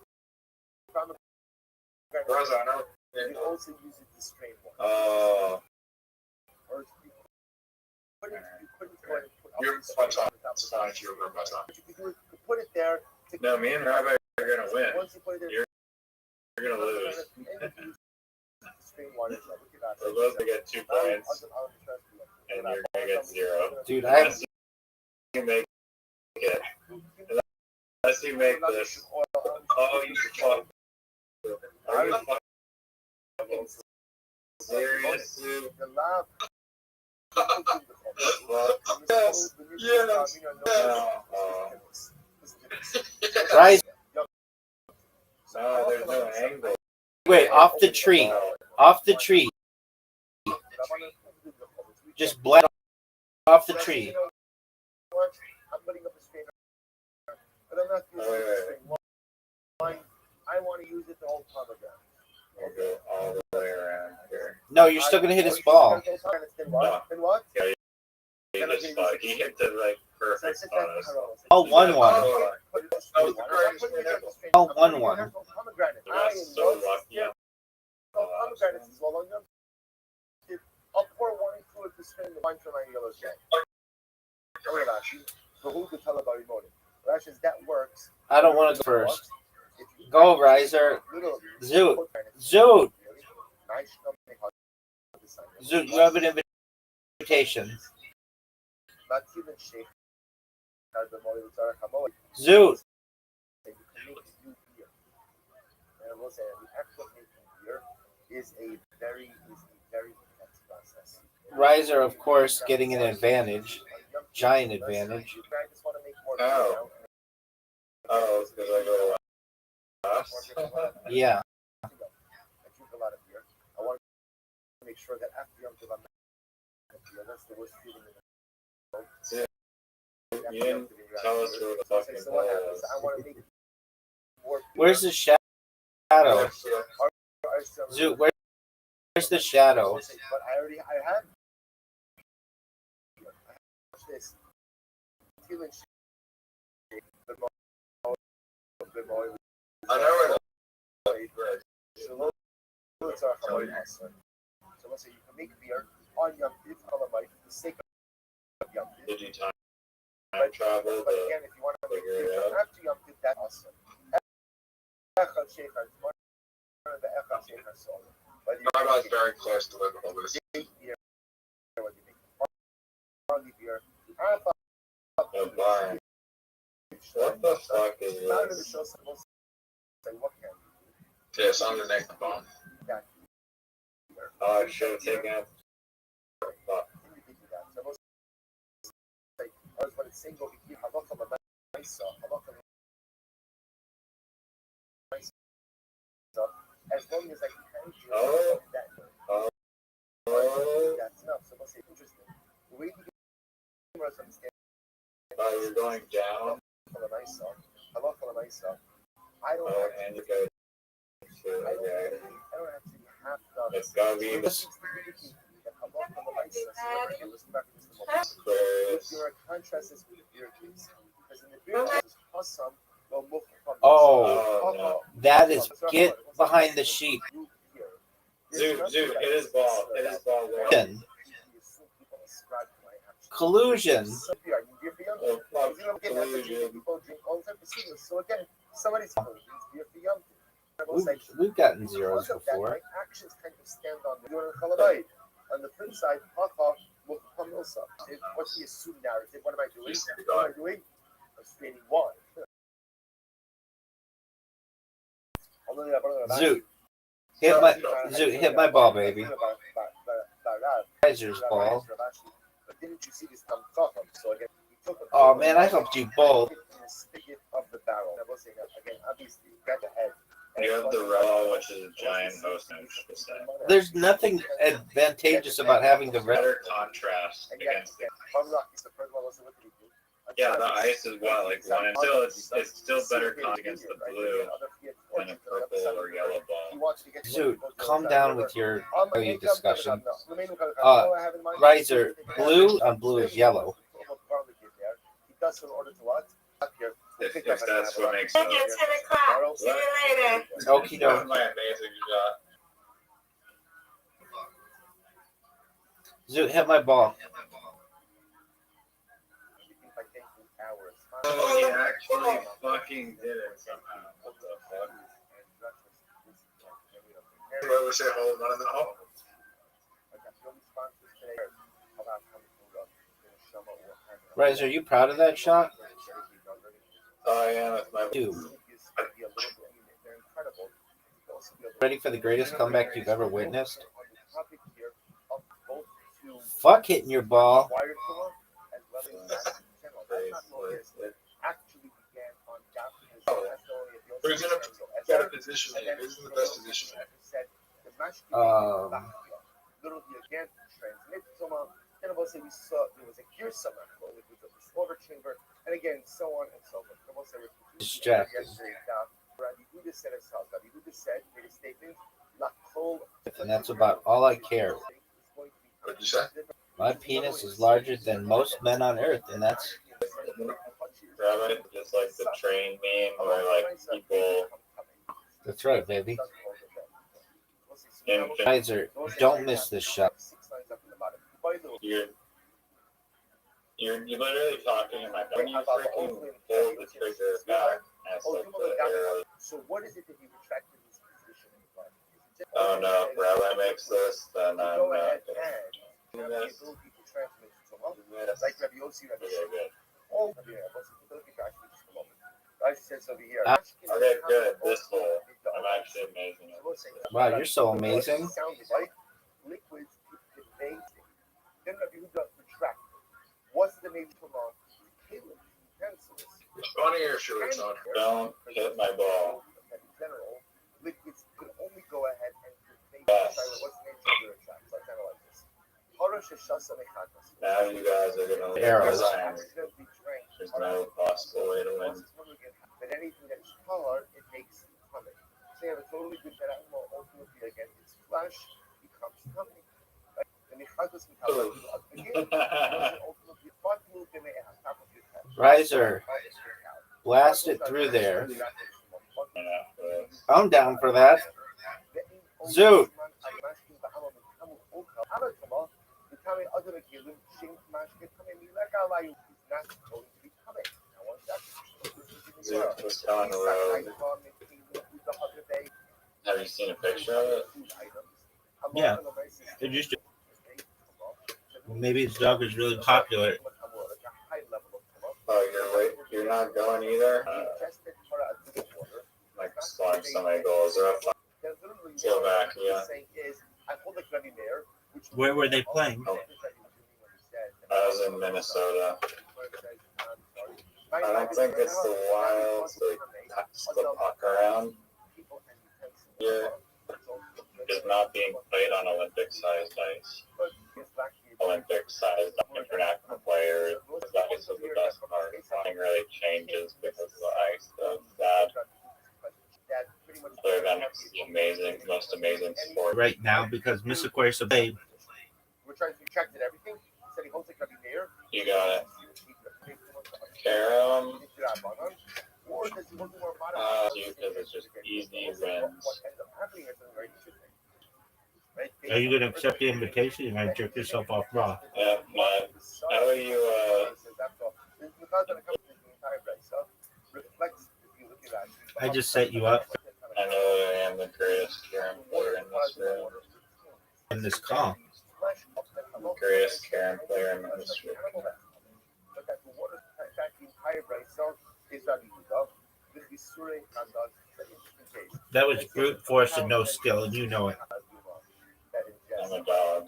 from the Horizontal. you can also use it to strain wine. Oh. Or you couldn't go ahead and put You're the on strainer top. on top It's of the fine if you're on top. What you can do is you put it there. No, me and Rabbi are going to win. Once you put it there, You're going to lose. strain wine is like, look at that. We're both going to get 2 points, and you're going to get 0. Dude, Unless you make it. Unless you make this. Oh, you fuck. Are you fucking serious, dude? The lab. Yes. Yes. Rise. No, there's no angle. Wait, off the tree. Off the tree. Just blend off the tree. I'm putting up a strainer, but I'm not using it to strain wine. I want to use it to hold pomegranate. We'll go all the way around here. No, you're still gonna hit his ball. Then what? Then what? Yeah, he just thought he hit the like perfect spot. All 1-1. All 1-1. That's so lucky. Pomegranates as well. I'll pour one into it to strain the wine for my yellow shade. Okay, Rashi. So who could tell about emoting? Rashi says that works. I don't want to go first. Go, Riser. Zoot. Zoot. Zoot, you have an invitation. Zoot. And we'll say the act of making beer is a very intense process. Riser, of course, getting an advantage. Giant advantage. I just want to make more Oh. Oh, it's because I go last. Yeah. I drink a lot of beer. I want to make sure that after Yom Tov, I'm not beer. That's the worst feeling in the world. Yeah. You didn't tell us where the fucking So ball what happens? is. I want to make more beer. Where's the shadow? Zoot, where's the shadow? But I have this feeling. I know it. So let's say you can make beer on Yom Tov, Halamite, for the sake of Yom Tov. Did you time travel But to again, if you want to make figure beer it out? after Yom Tov, that's awesome. Rabbi's very close to living all this. The barn? What the fuck is this? Yeah, it's underneath the bone. Oh, I should have taken out. Fuck. As long as I can Oh. that Oh, that's enough. So what's interesting? The way you can understand oh, you're going down. I don't Oh, and you go to. I Okay. don't actually have to. It's gotta be the This- Aquarius. Your contrast is with beer case. Because in the beer case, Hassam, well, Oh, no. that is get behind the sheep. Zoot, hit his ball. Hit his ball there. Collusion. Collusion. Oh, fuck, collusion. So again, somebody's beer for Yom Tov. We've gotten zeros Because of that, before. my actions kind of stand on the Chalabite. On the flip side, what's the assumed narrative? What am I doing? What am I doing? I'm straining wine. Zoot. Hit my ball, baby. Riser's ball. But didn't you see this Tam Chacham? So again, he took a Oh man, I helped you both. in the spigot of the barrel. I was saying that again, obviously, grab the head You have the Raw, which is a giant host node. There's nothing advantageous about having the red. Better contrast against the yeah, the ice is what, like one, and still it's still better contrast against the blue than a purple or yellow ball. Dude, calm down with your discussion. Riser, blue on blue is yellow. If that's what makes Thank you, 10 o'clock. See you later. Okie That was doke. my amazing shot. Zoot, hit my ball. Oh, he actually fucking did it somehow. What the fuck? Whoever say hold on in the hole. Riser, are you proud of that shot? Oh, I am with my Dude, ready for the greatest comeback you've ever witnessed? Fuck hitting your ball. Who's in a better position? Who's in the best position? And again, so on and so forth. Distracting. Made a statement. La Cole And that's about all I care. What'd you say? My penis is larger than most men on earth, and that's Rabbi, just like the train meme where like people right, baby. in Riser, don't miss this shot. you're literally talking in my when you freaking pull the trigger back as like the arrow. So what is it that you retracted this position? Oh no, if Rabbi makes this, then I'm Go not ahead gonna and do this. like Rabbi Yossi, Rabbi Okay, good. all of you, I said over here. Okay, good. This hole. I'm actually amazing. Wow, you're so amazing. Liquids convey. Then Rabbi Yehuda retract. What's the name from Caleb? Funny or sure it's not. Don't hit my ball. In general, liquids can only go ahead and convey. Yes. What's the name of the retract? So I kind of like this. Now you guys are gonna lose. Arrows. There's no possible way to win. But anything that is color, it makes coming. So you have a totally good animal, ultimately again, its flesh becomes coming. Right? And the chagas Riser, blast it through there. I'm down for that. Zoot. Zoot was on the road. Have you seen a picture of it? Yeah, it used to. Maybe his dog is really popular. Oh, you're not going either? Like scoring so many goals. They're up Slovakia. Where were they playing? I was in Minnesota. I don't think it's the Wild. They pass the puck around. Here is not being played on Olympic-sized ice. Olympic-sized international players. The ice is the best part. Nothing really changes because of the ice. So that they're done amazing, most amazing sport. Right now, because Miss Aquarius played. We're trying to retract everything. Said he holds it gonna be there. You got it. Karam, because it's just easy wins. Are you going to accept the invitation? You're going to jerk yourself off raw. Yeah, but how are you? I just set you up I know I am the greatest Karam player in this room. in this call. The greatest Karam player in this room. That was brute force and no skill, and you know it. I'm a dog.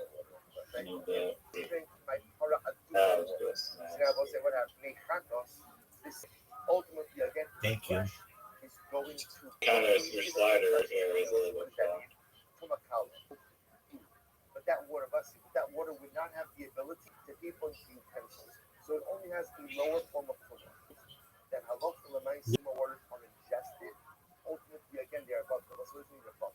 I need to. That was just nice. Thank you. going to Kind of your slider here is a little bit wrong. but that water would not have the ability to be on the utensils. So it only has the lower form of tuma. That halach l'maisa waters are ingested. Ultimately, again, they are about the so it's not about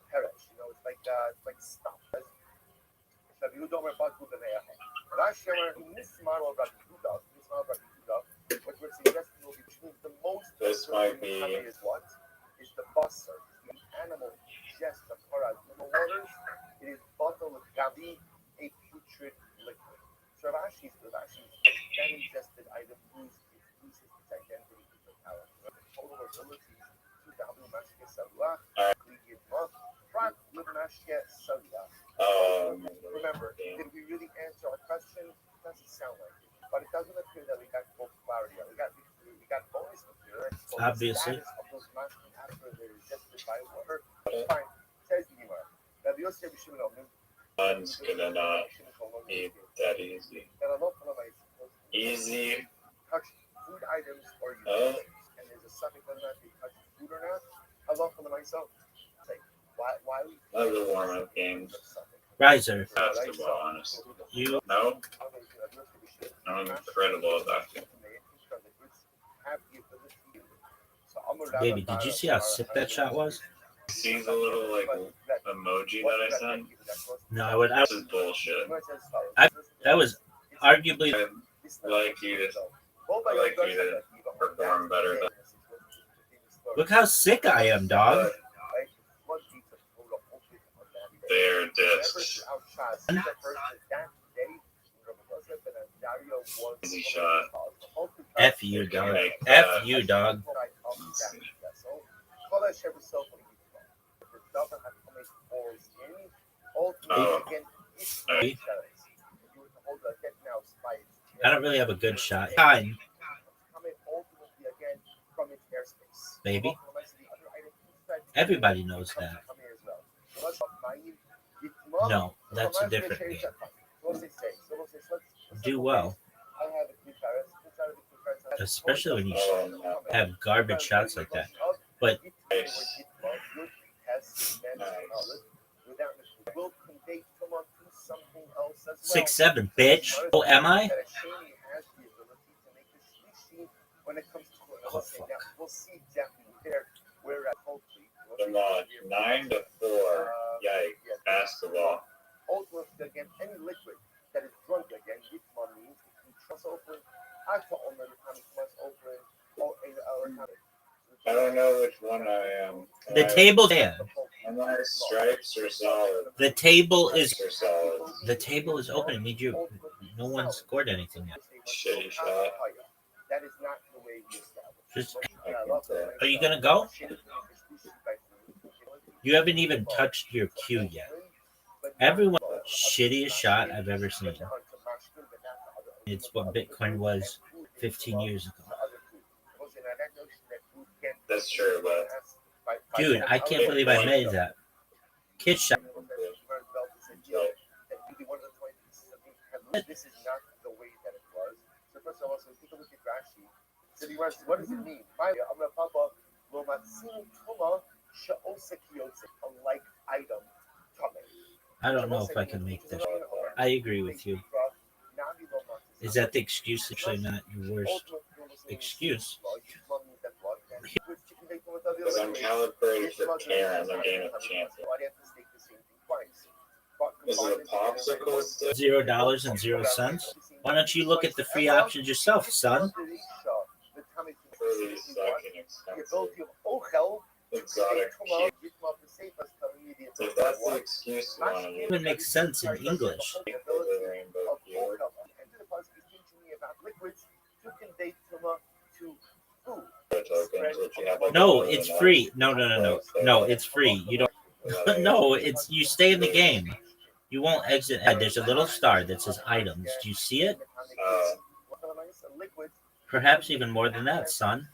perish. You know, it's like stuff. Rabbi Yehuda Omer Batu b'me'acha. Rashi Omer Nismar or Rabbi Yehuda, what we're suggesting will be between the most. This might be. Is what? Is the basar, the animal ingest the parad in the waters. It is bottle of gabi, a putrid liquid. So Rashi's that ingested item loses its identity with the power. The total abilities to gabi mashke saluah, kliyid mach, prat l'mashke saluah. Remember, did we really answer our question? It doesn't sound like it, but it doesn't appear that we got full clarity. We got bonus material. Obviously. Of those mashkin after they're ingested by water. Fine. Says the Gemara. Rabbi Yosef Shimon. One's gonna not be that easy. Easy. Touch food items or utensils, and there's a subject whether or not they touch food or not. How long for myself? Why we? That was a warm-up game. Riser. Basketball, honestly. You No? I'm incredible at that. baby, did you see how sick that shot was? See the little like emoji that I sent? No, I would. This is bullshit. That was arguably. I like you to perform better than. Look how sick I am, dog. They're discs. Easy shot. F you, dog. F you, dog. Oh. I don't really have a good shot. Fine, baby. Everybody knows that. No, that's a different game. Do well. Especially when you have garbage shots like that. But six, 7, bitch. Oh, am I? Oh, fuck. Come on, 9-4. Yikes. Basketball. Ultimately, again, any liquid that is drunk again, Yitman means if you trust open, after Omer, the time it's open, or I don't know which one I am. The table there. Am I stripes or solid? The table is Or solid. the table is open. It means you. No one scored anything yet. Shitty shot. That is not the way we establish. Just, I think so. are you gonna go? You haven't even touched your cue yet. Everyone, shittiest shot I've ever seen. It's what Bitcoin was 15 years ago. That's true, but Dude, I can't believe I made that. Kid shot. This is not the way that it was. So first of all, so take a look at Rashi. So he writes, what does it mean? I'm gonna pop up Lomatsin Tuma Sha'osekiyose, a like item. I don't know if I can make this. I agree with you. Is that the excuse? Actually, not your worst excuse. because I'm calibrated for Karen, the game of champions. Is it a popsicle stick? $0.00. Why don't you look at the free options yourself, son? Pretty fucking expensive. Exotic. If that's the excuse you want to It use, even makes sense in English. the rainbow here. The tokens, which you have like No, it's free. No, it's free. You don't. No, it's you stay in the game. You won't exit. There's a little star that says items. Do you see it? Perhaps even more than that, son.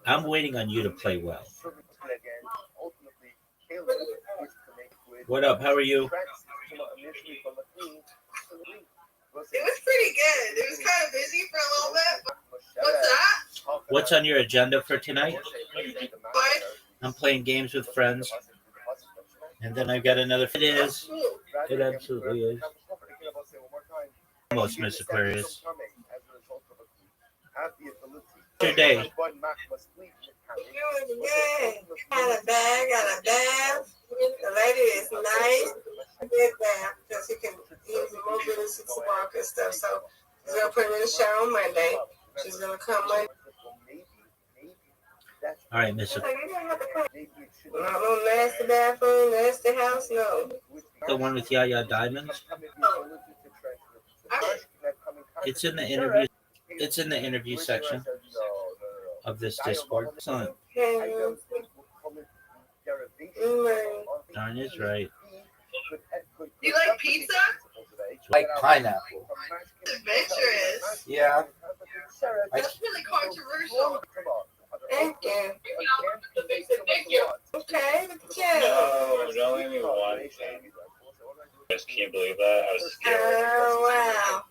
I'm waiting on you to play well. What up? How are you? It was pretty good. It was kind of busy for a little bit. What's that? What's on your agenda for tonight? What? I'm playing games with friends, and then I've got another. It is. It absolutely is. Almost Miss Aquarius. Your day. It was good. Had a bag, got a bath. The lady is nice. Good bath because you can use the mobility to walk and stuff. So she's gonna put him in the shower on Monday. She's gonna come Monday. All right, Miss. No nasty bathroom, nasty house, no. The one with Yaya Diamonds. It's in the interview. It's in the interview section of this Discord. Son, darn is right. You like pizza? Like pineapple. Adventurous. Yeah. That's really controversial. Thank you. Thank you. Okay, look at you. No, don't let me one thing. I just can't believe that. I was scared. Oh, wow.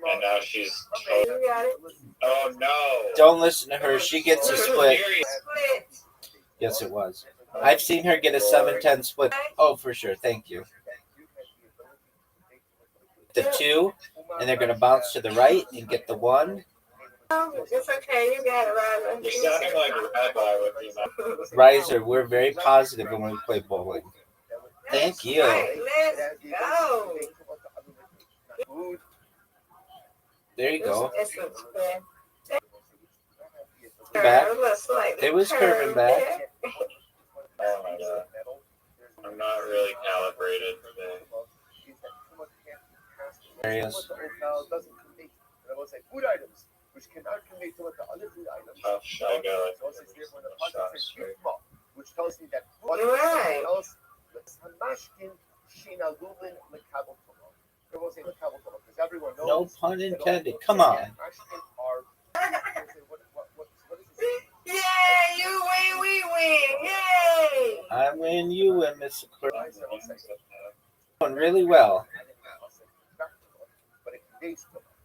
And now she's. You got it. Oh no! Don't listen to her. She gets a split. Split. Yes, it was. I've seen her get a 7-10 split. Oh, for sure. Thank you. The 2, and they're going to bounce to the right and get the 1. It's okay. You got it, Ryder. You're sounding like Rabbi with your mouth. Riser, we're very positive when we play bowling. Thank you. Right, let's go. There you go. This looks good. Back. Like It was curving back. Oh my god. I'm not really calibrated today. Areas. Which cannot convey to what the other food items. How should I go? Which tells me that Right. else everyone knows. No pun intended. Come on. Yay, you win, we win. Yay. I win, you win, Miss Aquarius. Doing really well.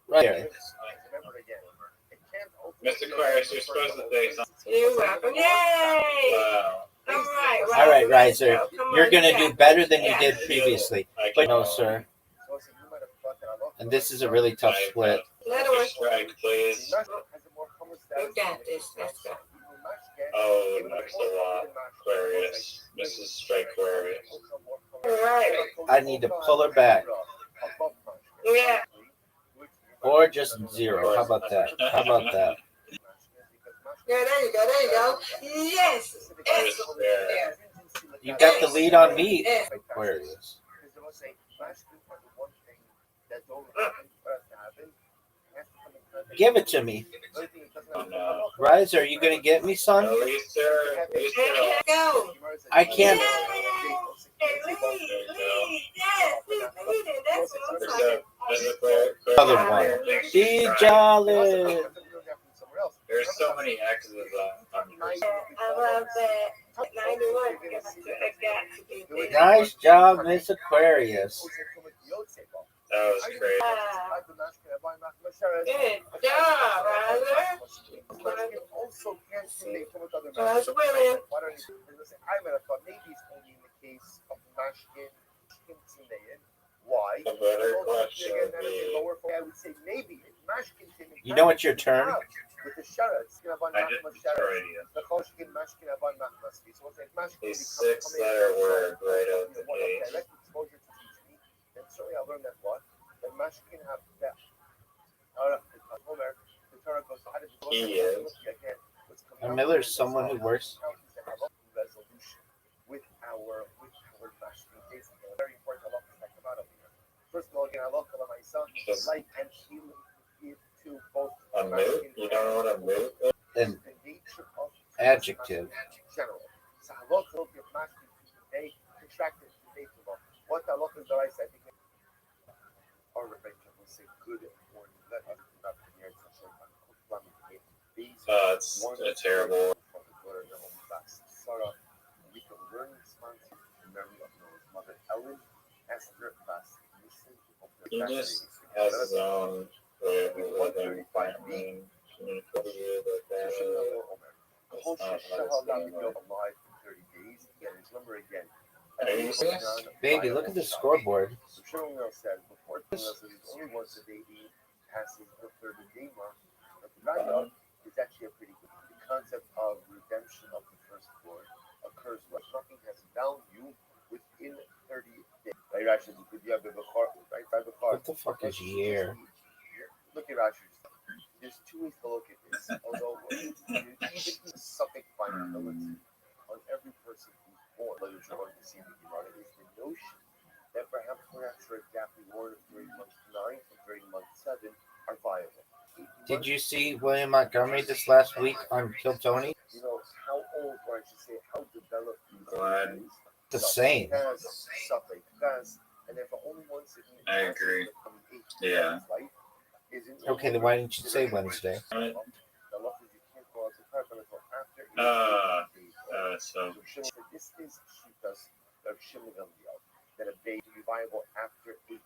Right here. Mr. Aquarius, you're supposed to say something. You're welcome. Yay. Wow. All right, Riser. You're going to do better than you did previously. But no, sir. And this is a really tough split. Let her Strike, please. You got this. Let's go. Oh, next a lot. Aquarius. Mrs. Strike Aquarius. All right. I need to pull her back. Yeah. Or just 0. How about that? How about that? Yeah, there you go. There you go. Yes. Excellent. Yeah. You got the lead on me, Aquarius. Give it to me. Oh, no. Riser, are you going to get me, son? No, Easter. Easter. Go. I can't. Hey, lead. Yes, he's leading. That's what I'm There's talking Mrs. Aquarius. Other one. Be jolly. There's so many X's on your I love that. 91. I got to be there. Nice job, Miss Aquarius. That was great. Good job, Ryder. That's winning. Why? A better question would be, You know it's your turn? I did already. A 6-letter word right out the gate. Then certainly I learned that what? That mashkin have that. He is. And Miller's someone who works. With our mashkin. Very important halacha that come out of here. First of all, again, halacha myself, light and healing give to both. A moot? You don't know what a moot is? An adjective. General. So halacha will give mashkin today, contracted today to law. What halacha is the right side? Our Rabbi will say good morning. Let us not be here to show It's a terrible. Sarah, Rika Werningsman, in memory of Noah's mother Ellen, Esther, Bas, Nissen, He just has his own way of living, planning, communicating like that. It's not how it's done, like, alive for 30 days. Again, remember again. Are you serious? Baby, look at the scoreboard. So Shmuel says before Shmuel says it's only once a baby passes the 30 day mark. But the Raya is actually a pretty good. The concept of redemption of the firstborn occurs when nothing has value within 30 days. Right, Rashi, you have the Bechor, right? By Bechor. What the fuck is year? Look at Rashi. There's two ways to look at this. Although even suffix finality on every person who's born, whether you're going to see the Gemara, is the notion that perhaps we're not sure exactly born during month 9 or during month 7 are viable. Did you see William Montgomery this last week on Kill Tony? You know, how old, or I should say, how developed Glad. The same. Suffix, and if only once a week, I agree. Yeah. Okay, then why didn't you say Wednesday? So This is Shitas of Shimon Gamliel, that a baby be viable after 8 days.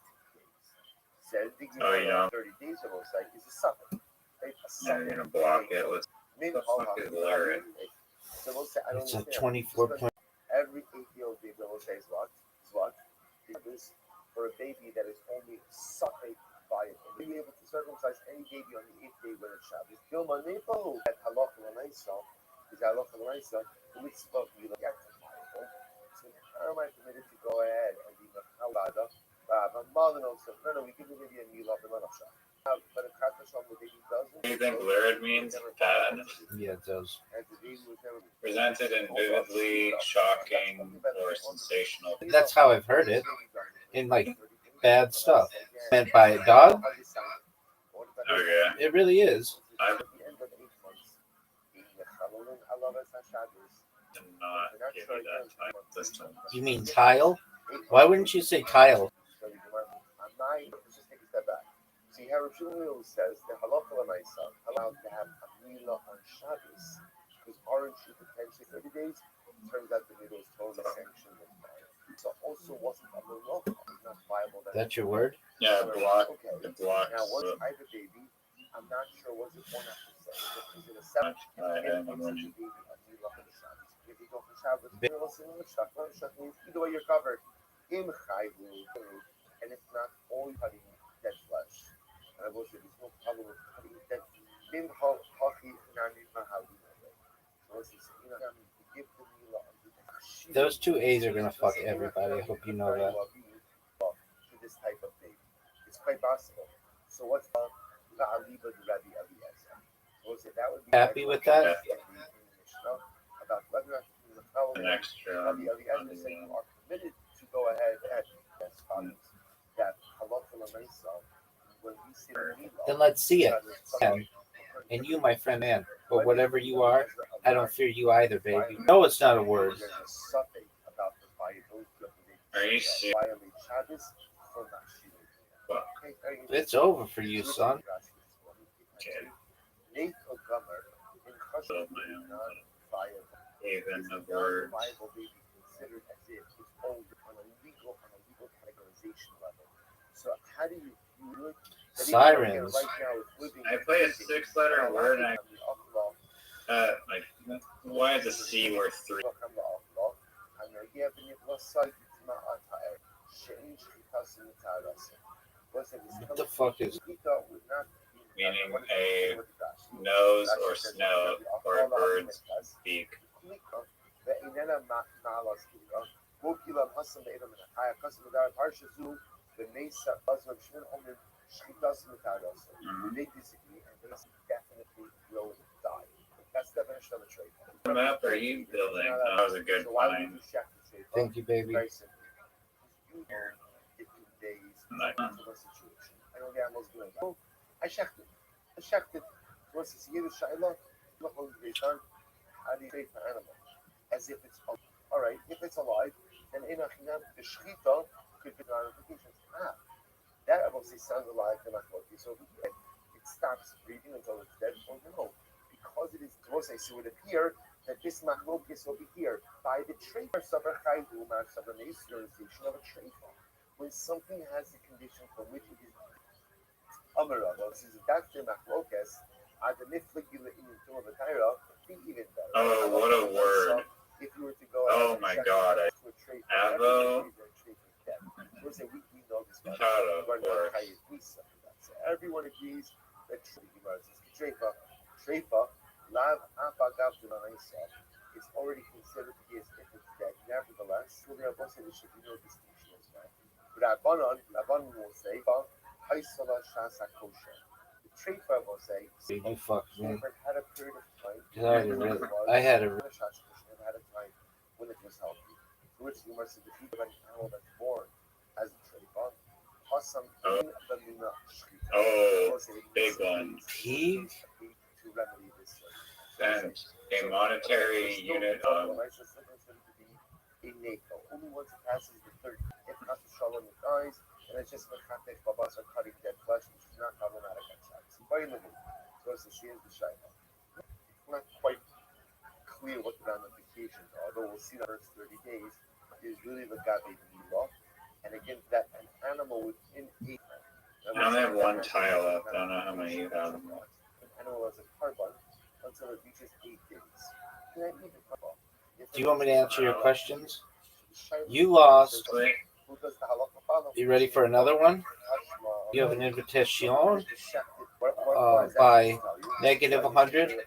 Said the yeah. 30 days of Osai is a suffix. Right? now you're gonna block it with the fuck is Larry? So we'll say, I don't It's a understand. 24 point. Every 8-year-old baby will say is what? Is for a baby that is only suffix viable. Be able to circumcise any baby on the 8th day when it's Shabbos. Gilma Nepo at Halacha L'Naisa is Halacha L'Naisa. The mitzvah of Mila viable. So how am I permitted to go ahead and be Machalada? My mother knows that no, we give the baby a Mila the Manasha. But a Katasham, the baby doesn't. Do you think lurid means bad? Yeah, it does. And the baby was never Presented in vividly, shocking, or sensational. That's how I've heard it. In like bad stuff. Meant by a dog? Okay. It really is. I At the end of 8 months, being the Chalulin Alavas HaShabbos, did not give you that time this time. You mean tile? Why wouldn't you say tile? So the Gemara, let's just take a step back. See how Rav Shmuel says the halacha l'maisa allowed to have a milah on Shabbos because orange should potentially 30 days. Turns out the milah is totally sanctioned with fire. So also wasn't a melacha, it's not viable. That's your word? Yeah, block. Okay. It blocks. Now once I have a baby, I'm not sure was it 1 after 7. Is it a 7? I'm It running. gives the baby a milah on Shabbos. If you go for Shabbos, either way you're covered. Im chayvu, and if not, all cutting dead flesh. And I will say there's no problem with cutting dead. Bim hachi nani mahalu. So let's say, you know, give the milah. Those two A's are gonna fuck everybody. I hope you know that. To this type of baby, it's quite possible. So what's the aliba de Rabbi Eliezer? So that would be Happy with that? About whether An extra. Rabbi Eliezer saying you are permitted to go ahead and that halacha l'maisa when we say Then let's see it. And you, my friend, man. But whatever you are, I don't fear you either, baby. No, it's not a word. There's a suffix about the viability of the Are you serious? violate Shabbos or not. It's over for you, son. Okay. Nate or Gummer in Chashon not viable. Even the word. Viable may be considered as if it's older on a legal categorization level. So how do you look? Sirens. I play a 6-letter word and like, why is the C worth 3? What the fuck is Meaning a nose or snout or a bird's beak. They disagree, and they definitely will die. That's the definition of a trade. What map are you building? That was a good So why would find. you check the trade? Thank you, baby. Very simply. You know, 15 days Nice. into a situation. I know the animal's doing that. Oh, I checked it. So what's this? You Shiloh? Look what they've done. How do you trade for animal? As if it's alive. All right, if it's alive, then in a chinam, the shchita could be ramifications. That obviously sounds alive and not healthy. So it stops breathing until it's dead. Or no, because it is Rosei, so it would appear that this machlokes over here by the treifa savar chaydu mar savar meisurization of a treifa. When something has a condition for which it is Amarava, since that's the machlokes, are the nifligula in the of the Taira, be even better. Oh, what a word. If you were to go Oh my God. Avo. We know this one. Tara, We're not chayiv misa for that. So everyone agrees that treifa, lav apagav d'manaisa, it's already considered to be as if it's dead. Nevertheless, there should be no distinction as well. Rabbanon will say, haisala shasa kosher. The treifa will say, You fucked me. had a period of time. I had a Never had a time when it was healthy. To which the Gemara says the feet of an animal that's born as a treifa, hasam in the mina shchita. Oh, big one. He to remedy this. And a monetary unit of a NATO. Only once it passes the third, if not the shalom it dies, and it's just mechatek babas or cutting dead flesh, which is not problematic outside. So very limited. So here's the shayla. It's not quite clear what the ramifications are, although we'll see the first 30 days is really the gabe milah, and again that an animal within 8. I only have one tile left. I don't know how many you have. An animal as a carbon until it reaches 8 days. Can I eat the carbon? Do you want me to answer your questions? You lost. You ready for another one? You have an invitation by negative 100.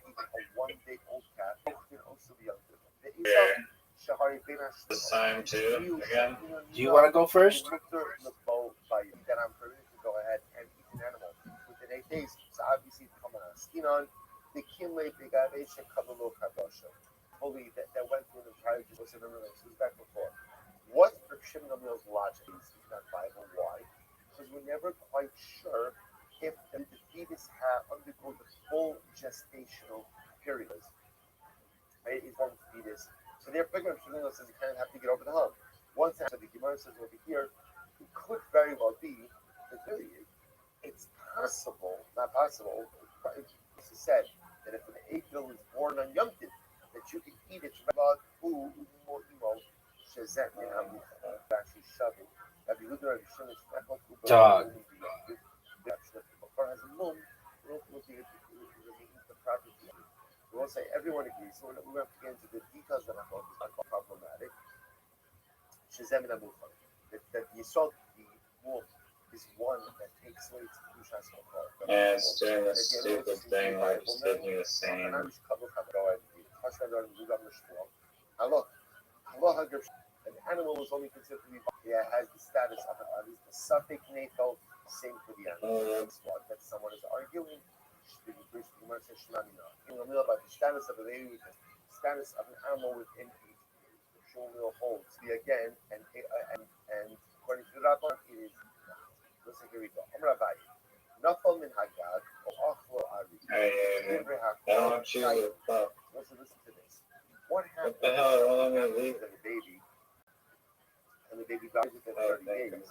This time too, again. Do you want to go first? Go ahead and eat an animal within 8 days. So obviously, the kinle begavesha kabalo kabosha. Fully that went through the entire Jesus. Remember, this was back before. What for Shimon Gamliel's logic is not Bible? Why? Because we're never quite sure if the fetus undergo the full gestational period. Right? It's one fetus. So therefore, Shimon Gamliel says you kind of have to get over the hump. Once after the Gemara says over here, it could very well be that it's possible, not possible. It's said that if an egg is born on Yom Tov, that you can eat it. Actually shove it. Dog. We won't say everyone agrees, so we're going to get into the details that are problematic. That the assault, the wolf, is one that takes away its Kushas Makar. Yeah, it's doing this stupid thing where it's taking the same. An animal is only considered to be has the status of at least the suffix natal, same for the animal. That someone is arguing. About the status of a baby, the status of an animal within 8 years. The Shmuel holds again, and according to the Rabbi, it is not. Listen, here we go. Rabbi. Nafal min hagad or achlo ari. I don't want you to Listen to this. What happened? What the hell? I don't want to leave. The baby, and the baby dies within 30 days.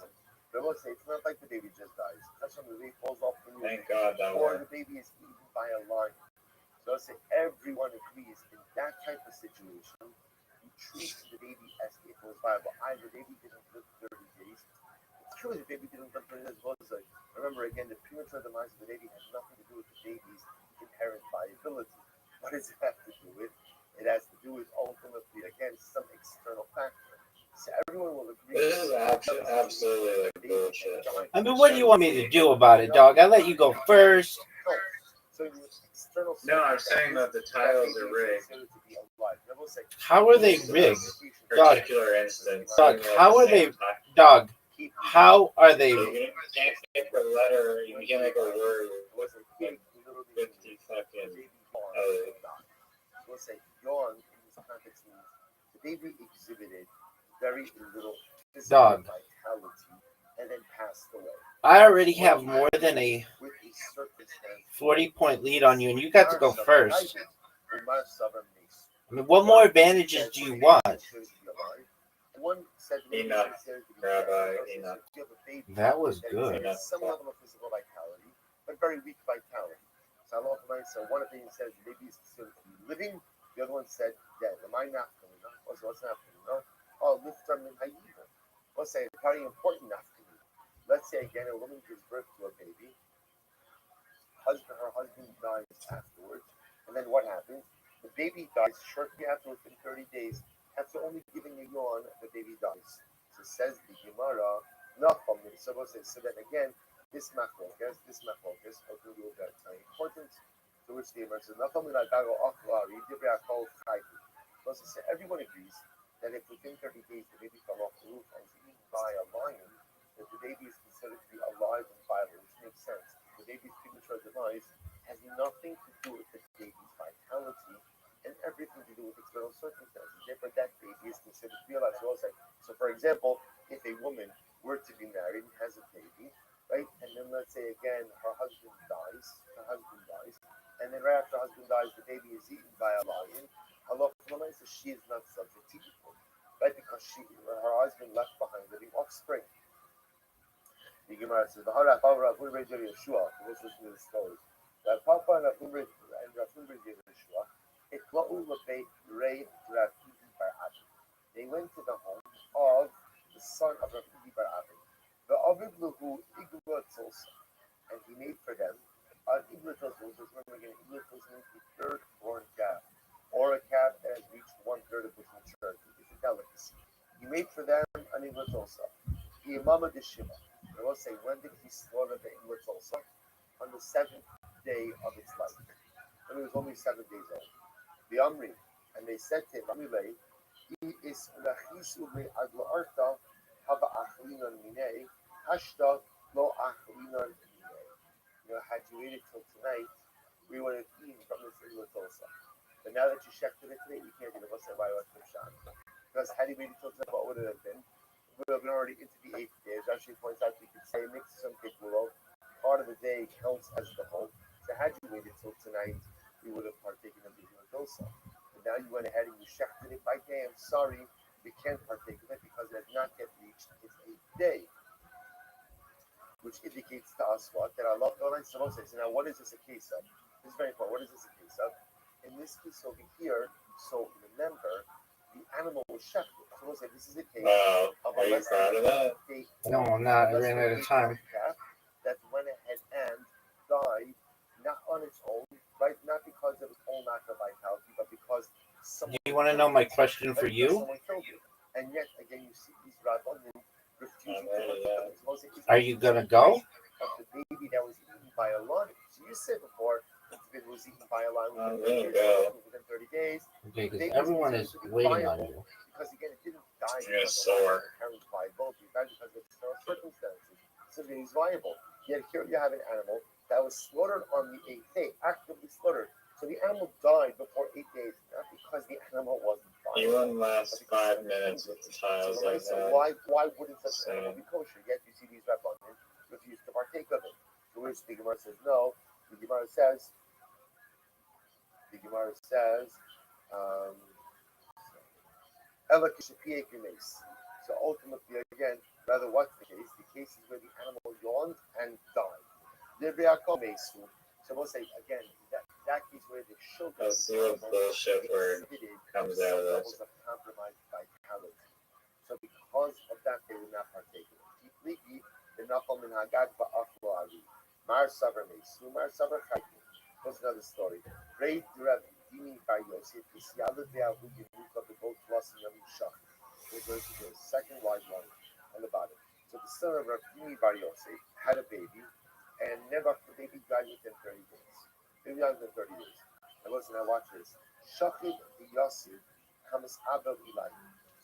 But let's say it's not like the baby just dies. That's when the baby falls off the roof. Thank God that or worked. the baby is eaten by a lion. So let's say everyone agrees in that type of situation, you treat the baby as if it was viable. Either the baby didn't live 30 days. It's true the baby didn't live 30 days. Remember again, the premature demise of the baby has nothing to do with the baby's inherent viability. What does it have to do with? It has to do with ultimately, again, some external factor. So everyone will agree. This is absolutely like bullshit. I mean, what do you want me to do about it, dog? I let you go first. No, I'm saying that the tiles are rigged. How are they rigged? Particular instance. Dog, how are they? Dog, how are they? So you can't make a letter. You can't make a word with 50 fucking. We'll say yawn in this context means the baby exhibited very little physical vitality and then passed away. I already have more than a 40-point lead on you, and you got to go first. I mean, what more advantages do you want? Enough, Rabbi, enough. That was good. Some level of physical vitality, but very weak vitality. So Allah So one opinion says the baby is considered to be living. The other one said dead. Am I not coming? What's not coming? Oh, lifter min hayyiva. Let's say it's very important not to. Let's say again a woman gives birth to a baby. Her husband dies afterwards, and then what happens? The baby dies shortly afterwards in 30 days. After only giving a yawn, the baby dies. So says the Gemara, Nachum, so then again, this machlokas, open rule that's very important. To which the Gemara says, Nachum ilagago achlari, divrei akol chayvu. So everyone agrees that if within 30 days the baby fell off the roof and was eaten by a lion, that the baby is considered to be alive and viable, which makes sense. The baby's premature demise has nothing to do with the baby's vitality and everything to do with external circumstances. Therefore, that baby is considered to be alive. So, for example, if a woman were to be married and has a baby, right, and then let's say again her husband dies, and then right after her husband dies, the baby is eaten by a lion. Allah says she is not subject to equal, right, because her husband left behind living offspring. The Gemara says, "V'hara Papa Rav Huna ben Yeshua." Let's listen to the story. That Papa and Rav Huna ben Yeshua, Itla'u lebeit Rei Rav Idi bar Abi. They went to the home of the son of Rav Idi bar Abi. The Aviv Lahu Igla Tzolsa, and he made for them an Igla Tzolsa. Remember again, Igla Tzolsa means the third-born calf, or a calf that has reached 1/3 of its maturity. It's a delicacy. He made for them an Igla Tzolsa. The Imama de Shima. I will say, when did he slaughter the Igla Tzolsa? On the 7th day of its life. When it was only 7 days old. The Amri, and they said to him, Amri, he is Rachisu me Adla Arta, Hava Achlinan Minei, Hashta Lo Achlinan Minei. Had you waited till tonight, we would have eaten from this Igla Tzolsa. But now that you shechted it today, you can't do it. Because had he waited till tonight, what would it have been? It would have been already into the 8th day. As Rashi points out, you could say, mix some kikulo. Part of the day counts as the whole. So had you waited till tonight, we would have partaken of the dosa. But now you went ahead and you shechted it by day. I'm sorry, we can't partake of it because it has not yet reached its 8th day. Which indicates to us what? That Allah says. So now what is this a case of? This is very important. What is this a case of? In this case over here, so remember, the animal was shechted. So we'll say this is a case of are you proud of that? No, I'm not. I ran out of time. That went ahead and died, not on its own, right? Not because of its own lack of vitality, but because someone. Do you want to know my question for you? Someone killed it. And yet, again, you see these Rabbanim refusing to. Are you gonna go? Of the baby that was eaten by a lion. So you said before, if it was eaten by a lion within 30 days. Okay, because everyone is waiting on you. Because again, it didn't die You're because sore. the parents viable. It died because of external circumstances. So it is viable. Yet here you have an animal that was slaughtered on the 8th day, actively slaughtered. So the animal died before 8 days, not because the animal wasn't viable. You wouldn't last 5 minutes with the tiles like so that. why wouldn't such an animal be kosher? Yet you see these Rabbanim refuse to partake of it. To which the Gemara says no. The Gemara says, so ultimately, again, rather what's the case? The case is where the animal yawned and died. So we'll say again that case where the sugar. Let's see what bullshit word comes out of this. Of compromised vitality. So because of that, they would not partake of it. The nafal min hagag ba'achlo ari. Mar savar mesu, mar savar chayim. What's another story? Raid Rabbi Dimi Bar Yosef is Yalad Ve'ahu Yemuka B'Bot Lasim Yamim Shach. We're going to the second wide line on the bottom. So the son of Rabbi Dimi Bar Yosef had a baby, and never the baby died within 30 days. Baby died within 30 days. And listen, now watch this. Shachid the Yosef comes Abel Eli.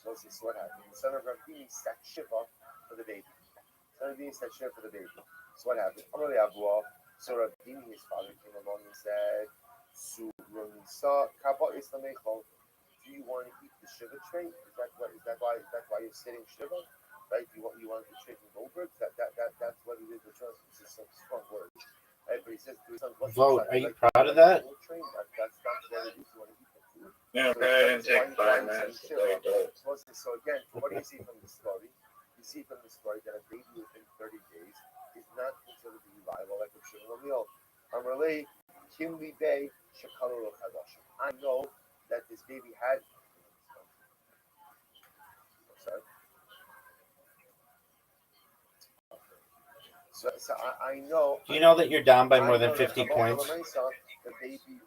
So this is what happened. The son of Rabbi Dimi sat Shiva for the baby. So what happened? Amale Abuah. So Rabbi Dimi, his father, came along and said, do you want to eat the Shiva tray? Is that why you're sitting Shiva? Right? You want the tray from Goldberg? That's what it is. This is some strong word. Right? But he says to his son, Vote, are you proud of that? That's what it is. You want to eat the food. Yeah, go ahead and take 5 minutes. So again, what do you see from the story? You see from the story that a baby within 30 days is not considered to be viable like a Shimon O'Neill. Amarle, Kimli Bay, Shekalo Chadash. I know that this baby had. Sorry. So I know. Do you know that you're down by more I than know 50 that points? The baby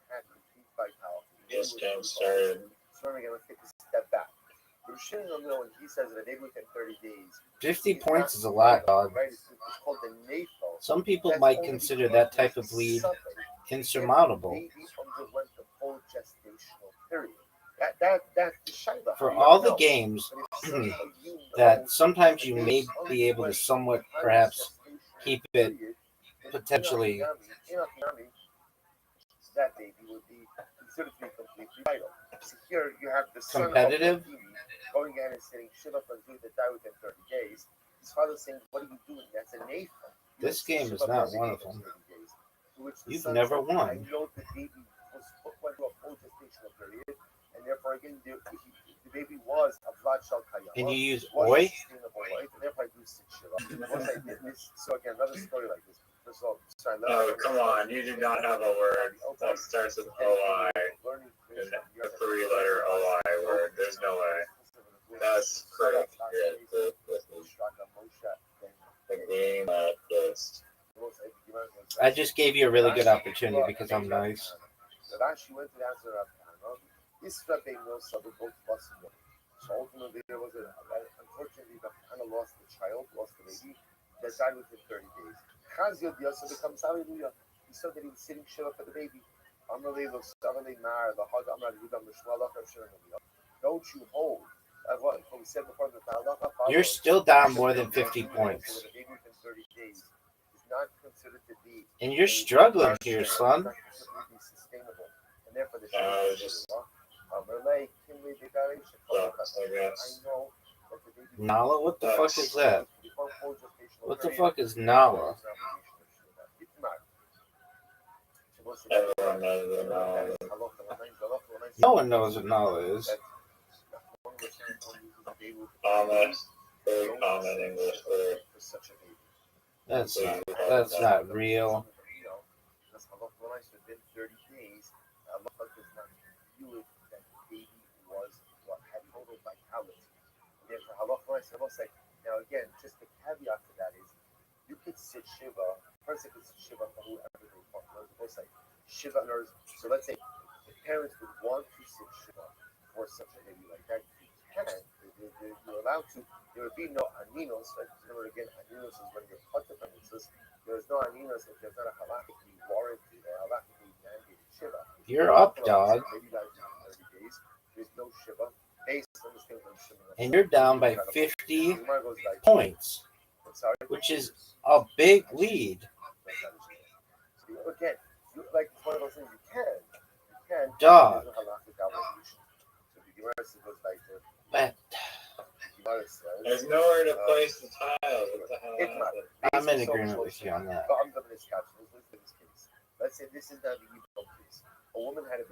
had complete vitality. Just getting started. So I'm going to take a step back. When he says that a baby within 30 days. 50 points is a lot, dog. Right? It's called the NAFO. Some people might consider that type of lead insurmountable. The baby underwent the full gestational period. That's the shayla. For all the games that sometimes you may be able to somewhat perhaps keep it potentially that baby would be considered to be completely vital. So here you have the son competitive. Of going in and saying Shiva Fazul that die within 30 days. His father saying, "What are you doing? That's a nathan." This game is not one of them. You've never won. I know the baby went through a full gestational period, and therefore again the baby was a Rothschild Kayama. And you use oi? Right? And therefore I do six Shiva. Once I did this, so again another story like this. First of all, Oh, come on. You do not have a word that starts with OI. A three-letter OI word. There's no way. That's correct. Yeah, the game at first. I just gave you a really good opportunity because I'm nice. Rashi went to the answer of this Rabbi knows both possible. So ultimately, there was unfortunately, the Hannah lost the child, lost the baby, that died within 30 days. Chazio Diosa becomes hallelujah. He saw that he was sitting Shiva for the baby. Amalei looks Savalei Mar, the Hag Amar Yudam Mishmalach of Shiranamia. Don't you hold. What we said before the Talacha. You're still down more than 50 points. The baby within 30 days is not considered to be. And you're struggling here, son. Sustainable. And therefore the Just Nala? What the fuck is that? What the fuck is Nala? everyone knows the knowledge. No one knows what Nala is. Common, very common English word. That's not real. Now again, just the caveat to that is you could sit Shiva, a person could sit Shiva for whoever they want. Shiva, so let's say the parents would want to sit Shiva for such a baby like that. You can, you're allowed to. There would be no aninos, right? Remember again, aninos is when you're cut the premises. There's no aninos if there's not a halachically warranted or halachically mandated Shiva. You're up, dog. Baby dies in 30 days. There's no Shiva. And you're down by 50 points, which is a big lead. Again, like it's one of those things you can. Dog. But There's nowhere to place the tiles. What the hell? I'm in agreement with you on that. Let's say this is not the Hebrew case. A woman had a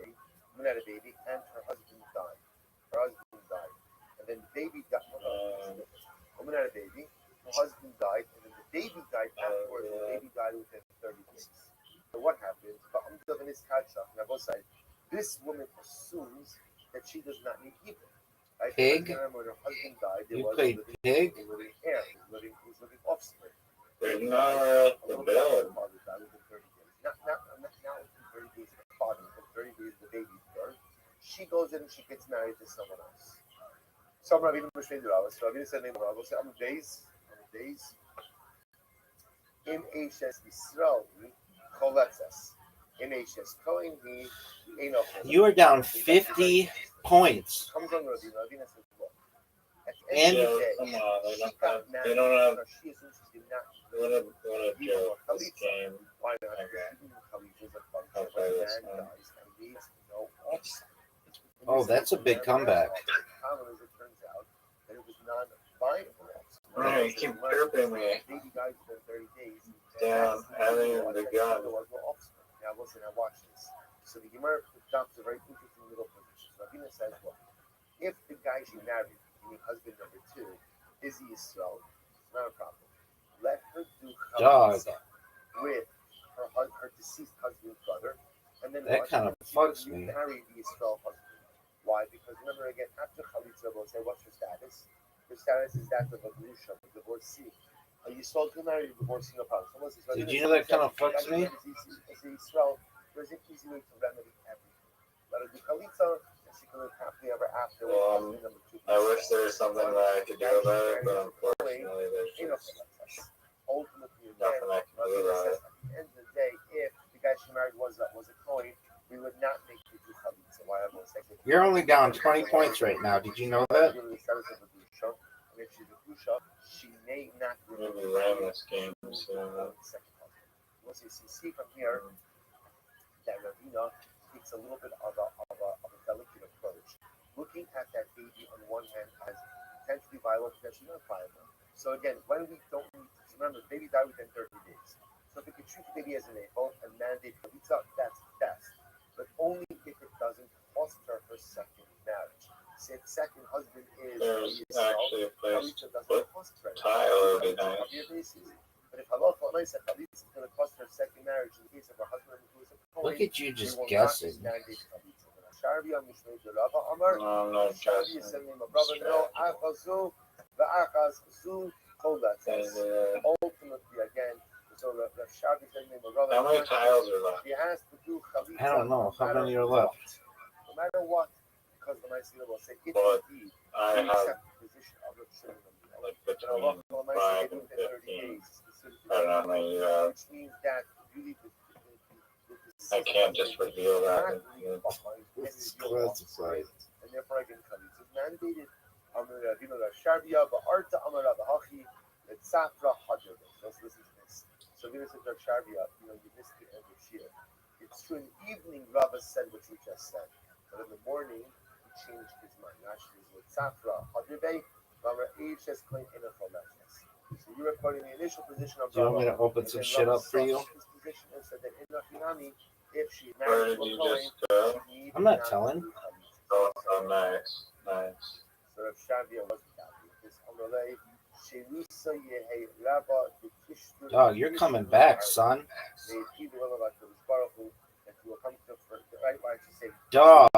baby, and her husband died. And then the baby died. Woman had a baby, her husband died, and then the baby died afterwards. The baby died within 30 days. So what happens? This woman assumes that she does not need Hebrew. Right? Pig? When her husband died, You played pig? He was living heir. He was living offspring. There's nowhere else to build. Not within 30 days of the father, within 30 days of the baby's birth. She goes in and she gets married to someone else. Some Rabbi so Rabbi said name Rabbi say I'm days in Ashes Israel Choletzes. In Ashes Kohen he ain't up. You are down 50 points. Comes on Rabbi says look. At the And end of the day, come on, she don't have. she assumes she did not. What a joke. This game. Why not? Oh, that's a big comeback. It turns out that it was non-viable. Right, you keep burping me. Baby died within 30 days. Down, having the gun. Now listen, now watch this. So the Gemara adopts a very interesting little position. So Rabina says, well, if the guy she married, meaning husband number 2, is Yisrael, it's not a problem. Let her do Dog. with her her deceased husband's brother, and then That kind of fucks me. marry the Israel husband. Why? Because remember again, after Chalitza, we'll say, what's your status? Your status is that of a Grusha, a divorcee. You sold to marry a divorcee, no problem. Did you know that kind of fucks me? As Israel, there's an easy way to remedy everything. Let her do Chalitza, and she can live happily ever after. Number two. I wish there was something that I could do about it, but unfortunately, there's just Ultimately, nothing I can do about it. at the end of the day, if the guy she married was a coin, we would not make you do Chalitza. Why? You're only down 20 points right now. Did you know that? Given the status of a Grusha, and if she's a Grusha, she may not Maybe ran this game, so second husband. Once you see from here that Ravina takes a little bit of a delicate approach, looking at that baby on one hand as potentially viable, potentially not viable. So again, when we don't need to remember, the baby died within 30 days. So if we can treat the baby as an apple and mandate Chalitza, that's best. But only if it doesn't cost her her second marriage. Say the second husband is there's actually a place Chalitza to doesn't put cost her. tile would be nice. But if halacha Chalitza is going to cost her second marriage in the case of her husband who is a coin, Look at you just we will guessing. not mandate Chalitza. Sharbi on Mishneh Rabbi Amar. No, I'm not Sharbi is guessing. sending my brother. No, Achazu, the Achaz Zu Kolat. Ultimately, again, so the Sharbi is sending my brother. How many tiles are left? He has to do Chalitza. I don't know. How many are left? No matter what, because the Ma'aseh will say, if But indeed I we have accept the position of the Shimon, like but between Allah will 5 and 15. I don't know how many you have. which means that really the I can't just reveal that. It's classified. and therefore I can come. It's mandated. Sharbia, Ba'arta Amara Bahachi, Safra Hadr. Let's listen to this. So here is the Sharbia, you missed the end of Shia. It's true in the evening, Rabbi said what you just said. But in the morning, he changed his mind. Actually, with Safra Hadr Bay, Rabbi H has claimed in a So you were quoting the initial position of Do you want me Rabbi, to open some shit up for you? his position and said that in Rafinami, if she Where married did you Kohen, just go? she I'm not needed telling. to do Chalitza. Oh, nice. Nice. So if Shavia wasn't happy with this Amalei, Shelusa Yehe Rabba, the Kishtu. Dog, you're coming back, son. They people will like the Baruch that you will come to for the right why she say Dog.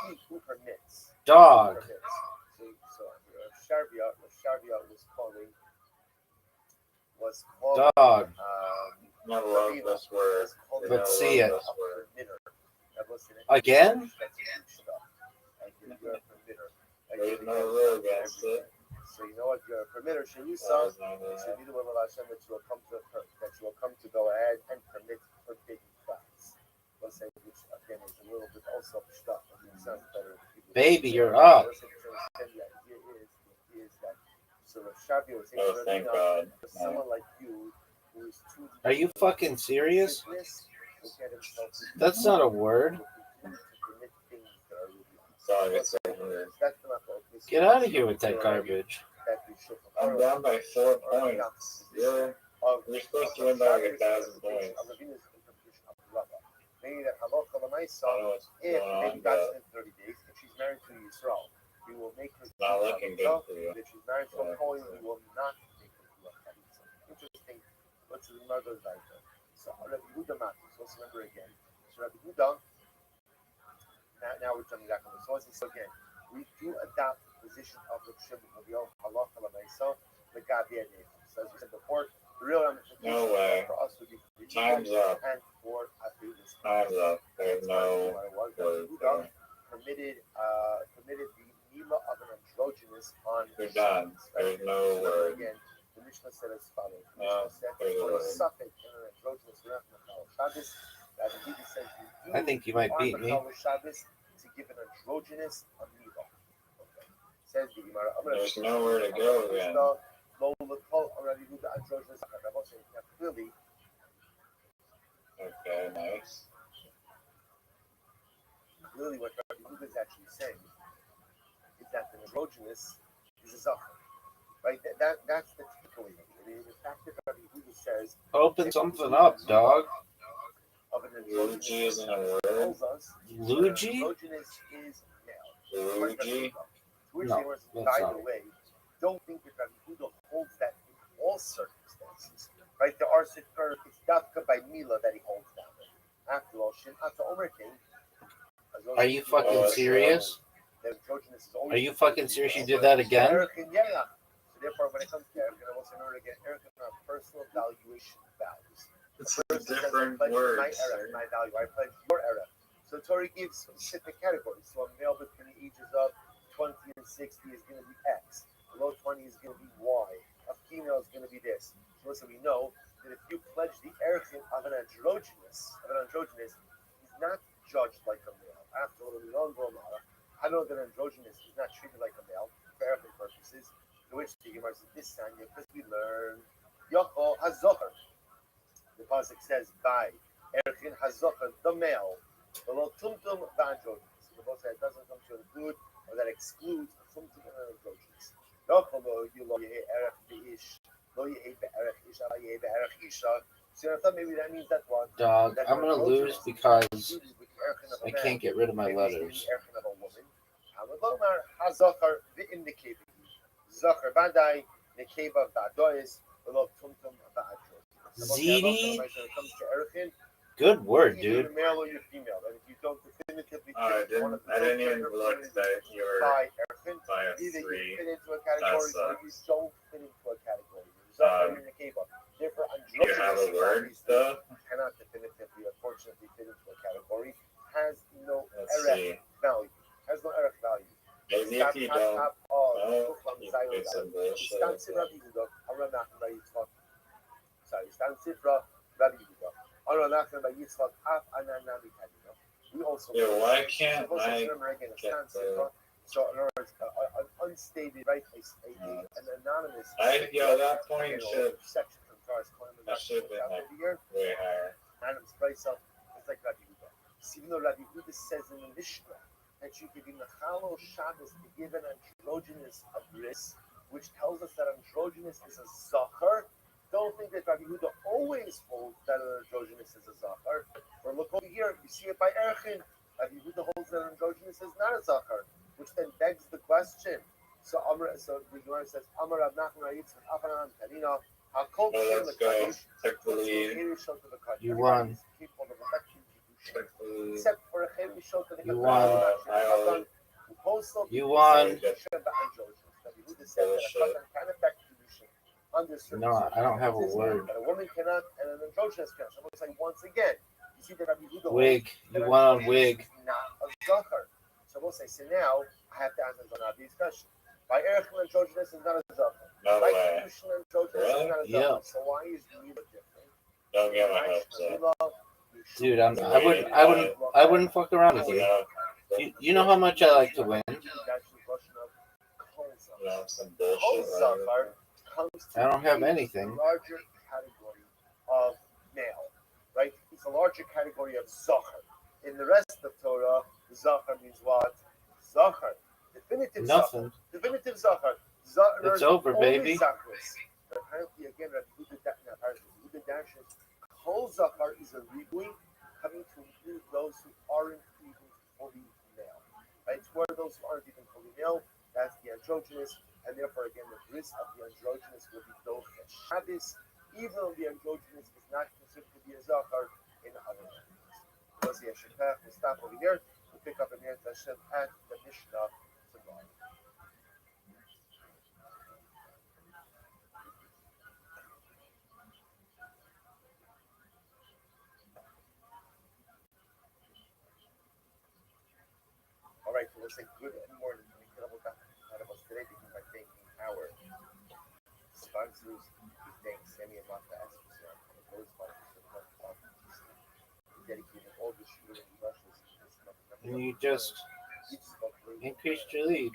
He who permits. Dog. So Shavia was called Dog. I love this word. Let's see it. This word. Again? You're a permitter. There's no rule against it. So you know what? You're a permitter. Should you So sell? it's not It should that. be the will of Hashem that you will come to go ahead and permit forbidden crafts. Let's say, which again is a little bit also stuff. I mean, it sounds better. Baby, you're up. Let's say the idea is that so if Shabbi was saying, Oh, thank God. for someone like you who is too Are you fucking serious? sickness, look at himself. That's not a word. To permit things that are really Sorry, it's 700. that's not the Get out of here with that garbage. that we should I'm down by 4 points. You're supposed to win by like 1,000 points. Meaning that halacha I don't know l'maisa, what's if going maybe on, that's but in 30 days, if she's married to Yisrael, we will make her it's not looking good for you. If she's married to a Kohen, we will not make her do a chalitza. Interesting. What's the mother like? So Rabbi Yehuda matters. Let's remember again. So Rabbi Yehuda. Now we're jumping back on the sources. So again, we do adopt the position of the Shimon of Yom Halacha L'Maisa, the Gabi and So as we said before, the real ramification No way. for us would be Time's up. and for Afilis. Time's up. There's no Rabbi word Yehuda there. permitted the nima of an androgynous on You're done. There's no word. Again, the Mishnah said as follows. The No, Mishnah said, there's a "For a word. suffix in an androgynous Shabbos, that the Hebrew says you do I think you might on beat me. Mechal Shabbos to give an androgynous amiga." Okay. Says the Gemara. There's nowhere to go again. Clearly, Okay, nice. clearly, what Rabbi Yehuda is actually saying is that the androgynous is a zachar. Right? That's the takeaway. The fact that Rabbi Yehuda says Open something up, dog. of an Luigi androgynous isn't a word. tells us Luigi? androgynous is male. Luigi? Which No, they were, that's by not. the way, don't think that Rabbi Yehuda holds that in all circumstances. Right? There are it's dafka by Mila that he holds down. After all, Shin Ata Omer came. Are you fucking serious? Are you fucking serious? You did that again? So therefore, when it comes to Eric, I also know to get Eric on personal valuation values. It's a different word. My value. I pledge your era. So Torah gives specific categories. So a male between the ages of 20 and 60 is going to be X. Below 20 is going to be Y. A female is going to be this. So we know that if you pledge the Erichin of an androgynous, he's not judged like a male. After all, we don't go I know that androgynous is not treated like a male for Erichin purposes. To which the Gemara says this time because we learn Yochel Hazocher. The pasuk says by Erichin Hazocher, the male, below Tumtum Vandrogynous. The pasuk says it doesn't come to include or that excludes Tumtum and androgynous. Yochel you lo yehe Erich beish. So I thought maybe that means that one. Dog, I'm gonna lose because I can't get rid of my letters. Ziti? Good word, dude. Male or you're female, and if you don't definitively I didn't even look that you were by a either three. you fit into a category or you don't fit into a category. Therefore, You have a word though? cannot definitively, unfortunately, fit into a category. Has no Let's erech see. value. Has no erech value. Maybe if you don't know, you put some bullshit. We also Yeah, why can't I get the... So in other words, an unstated, right, an anonymous. At that point section from Torah's that should have been like way higher. anonymous price up. It's like Rabbi Huda. Even though Rabbi Huda says in the Mishnah that you could be Mechalo Shabbos to give an androgynous a bris, which tells us that androgynous is a zachar. Don't think that Rabbi Huda always holds that an androgynous is a zachar. Or look over here, you see it by Erchin. Rabbi Huda holds that an androgynous is not a zachar, which then begs the question. So the Gemara says, Amar Rav Nachman Yitzchak Afanan Tanina. Let's go. Take the lead. You won. Except for a Chevi Shot to the You won. You won. No, I don't have a word. But a woman cannot, and an androgynous cannot. So it's like once again, you see that Rabbi Huda Wig. You won on wig. not a zachar. So we'll say, so now I have to answer the discussion. By Erech and androgynous is not a zachar. No By way. Kedushin and androgynous is not a Yeah. zachar. So why is Mila different? Don't get my hopes up. Dude, I wouldn't fuck around with you. You know how much I like to win. Some bullshit. Right? I don't have anything. Larger category of male, right? It's a larger category of zachar. In the rest of Torah, zachar means what? Zachar. Definitive Nothing. zachar. Definitive zachar. It's over, baby. But apparently, again, Rabbi Huda dashes. Kol zachar is a ribui coming to include those who aren't even fully male. Right? It's where those who aren't even fully male, that's the androgynous, and therefore, again, the bris of the androgynous will be doche Shabbos, even though the androgynous is not considered to be a zachar in other languages. Because the Shekach will stop over here, we'll pick up in the Hashem at the Mishnah tomorrow. All right, so we'll say good morning. We can double back out of us today because by thanking our sponsors, we thank Sammy and Martha Esposito, those sponsors dedicating all the shooting rushes. And you just increased your lead.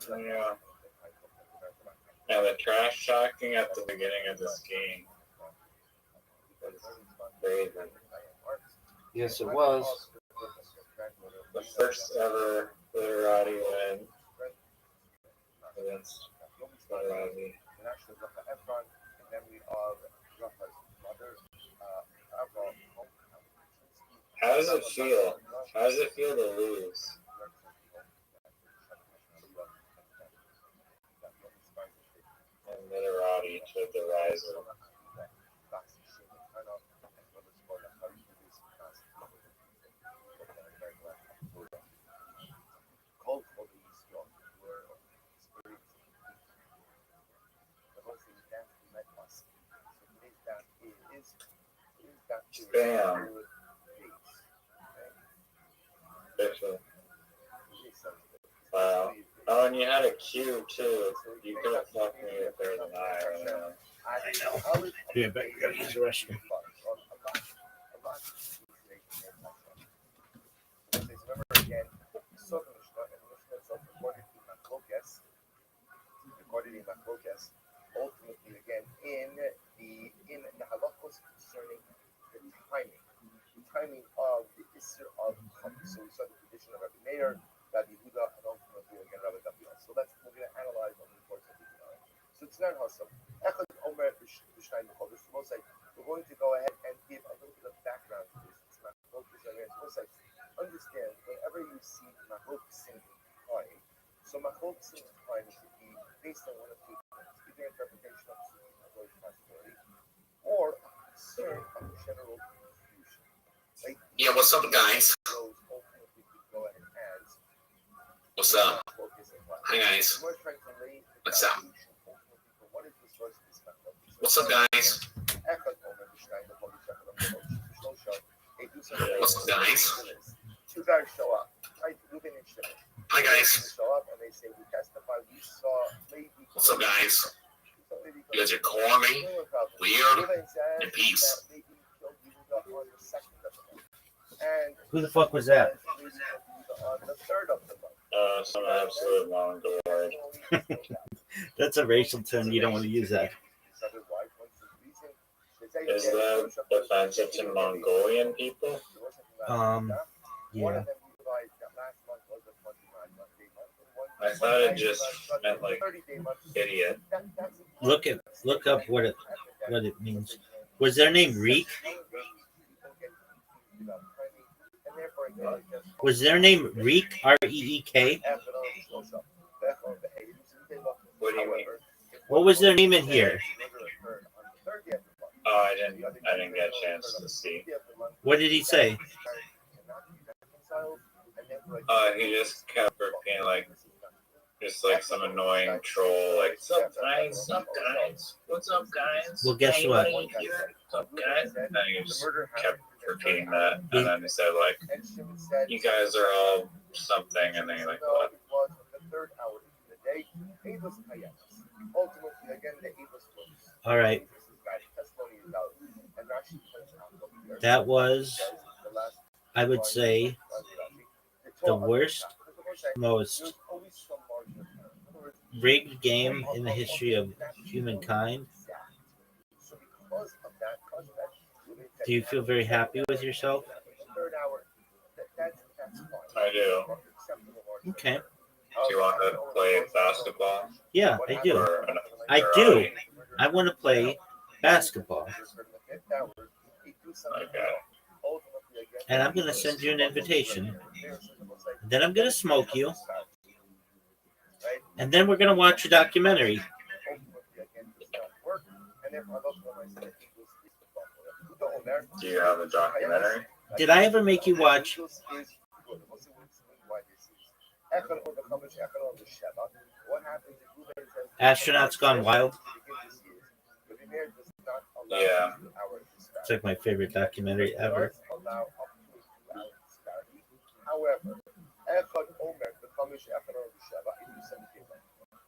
Yeah. And the trash talking at the beginning of this game was crazy. Yes, it was. The first ever literati win against literati. How does it feel? How does it feel to lose? And literati with the rise of spam. Wow. Oh, and you had a Q too. You could have fucked me if there was an I or anything. I know. Yeah, but you gotta use the restroom. Ultimately, again, in the halachos concerning the timing of the Isser of Chametz. So we saw the tradition of Rabbi Meir, Rabbi Yehuda, and ultimately again Rabbi Gamliel. So we're going to analyze on the reports of the Gemara. So it's not Hasam. Echad Omer B'Shnayim Chodesh. We're going to go ahead and give a little bit of background to this. It's not focus on it. Understand whenever you see machlokas in time, so machlokas in time should be based on one of two things: either interpretation of the possibility or a concern of general confusion. Like, yeah, what's up, guys? What's up? Hi, guys. What's up? What's up, guys? What's up, guys? Two guys show up. Right? Ruben and Shimon. Hi, guys. Show up and they say, we testify, we saw maybe. What's up, guys? You guys are calling me weird and peace. Who the fuck was that? Some absolute mongoloid. That's a racial term. You don't want to use that. Is that offensive to Mongolian people? Yeah. I thought it just meant like idiot. Look up what it means. Was their name Reek? Was their name Reek? R-E-E-K? What do you mean? What was their name in here? Oh, I didn't get a chance to see. What did he say? He just kept repeating like just like some annoying troll like what's up guys? What's up guys? Well, guess what? What's up guys? And then he just kept repeating that, and then he said like you guys are all something, and then you're like what? All right. That was, I would say, the worst, most rigged game in the history of humankind. Do you feel very happy with yourself? I do. Okay. Do you want to play basketball? Yeah, I do. Or I do. I want to play basketball. Okay. And I'm going to send you an invitation. Then I'm going to smoke you. And then we're going to watch a documentary. Do you have a documentary? Did I ever make you watch Astronauts Gone Wild? Yeah. It's like my favorite documentary ever. However,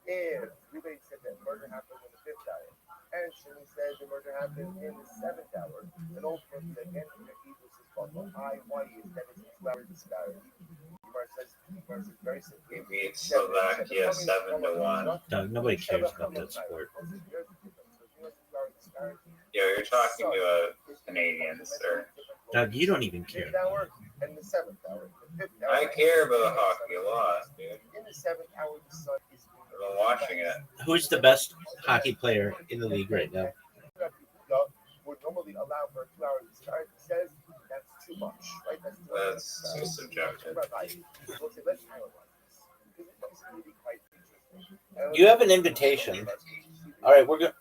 if Ruben said that murder happened in the 5th hour, and Shimon said the murder happened in the 7th hour, then ultimately again the Hebrews is called why is that it's a 2-hour disparity. Gemara says very simple. We beat Slovakia 7-1. Doug, nobody cares about that sport. Yeah, you're talking to a Canadian, sir. Doug, you don't even care. And the 7th hour, the 5th hour. I care about hockey a lot, dude. In the 7th hour, the sun is. I've been watching it. Who's the best hockey player in the league right now? Would normally allow for a 2-hour discharge. He says that's too much, right? That's too subjective. You have an invitation. All right, we're going.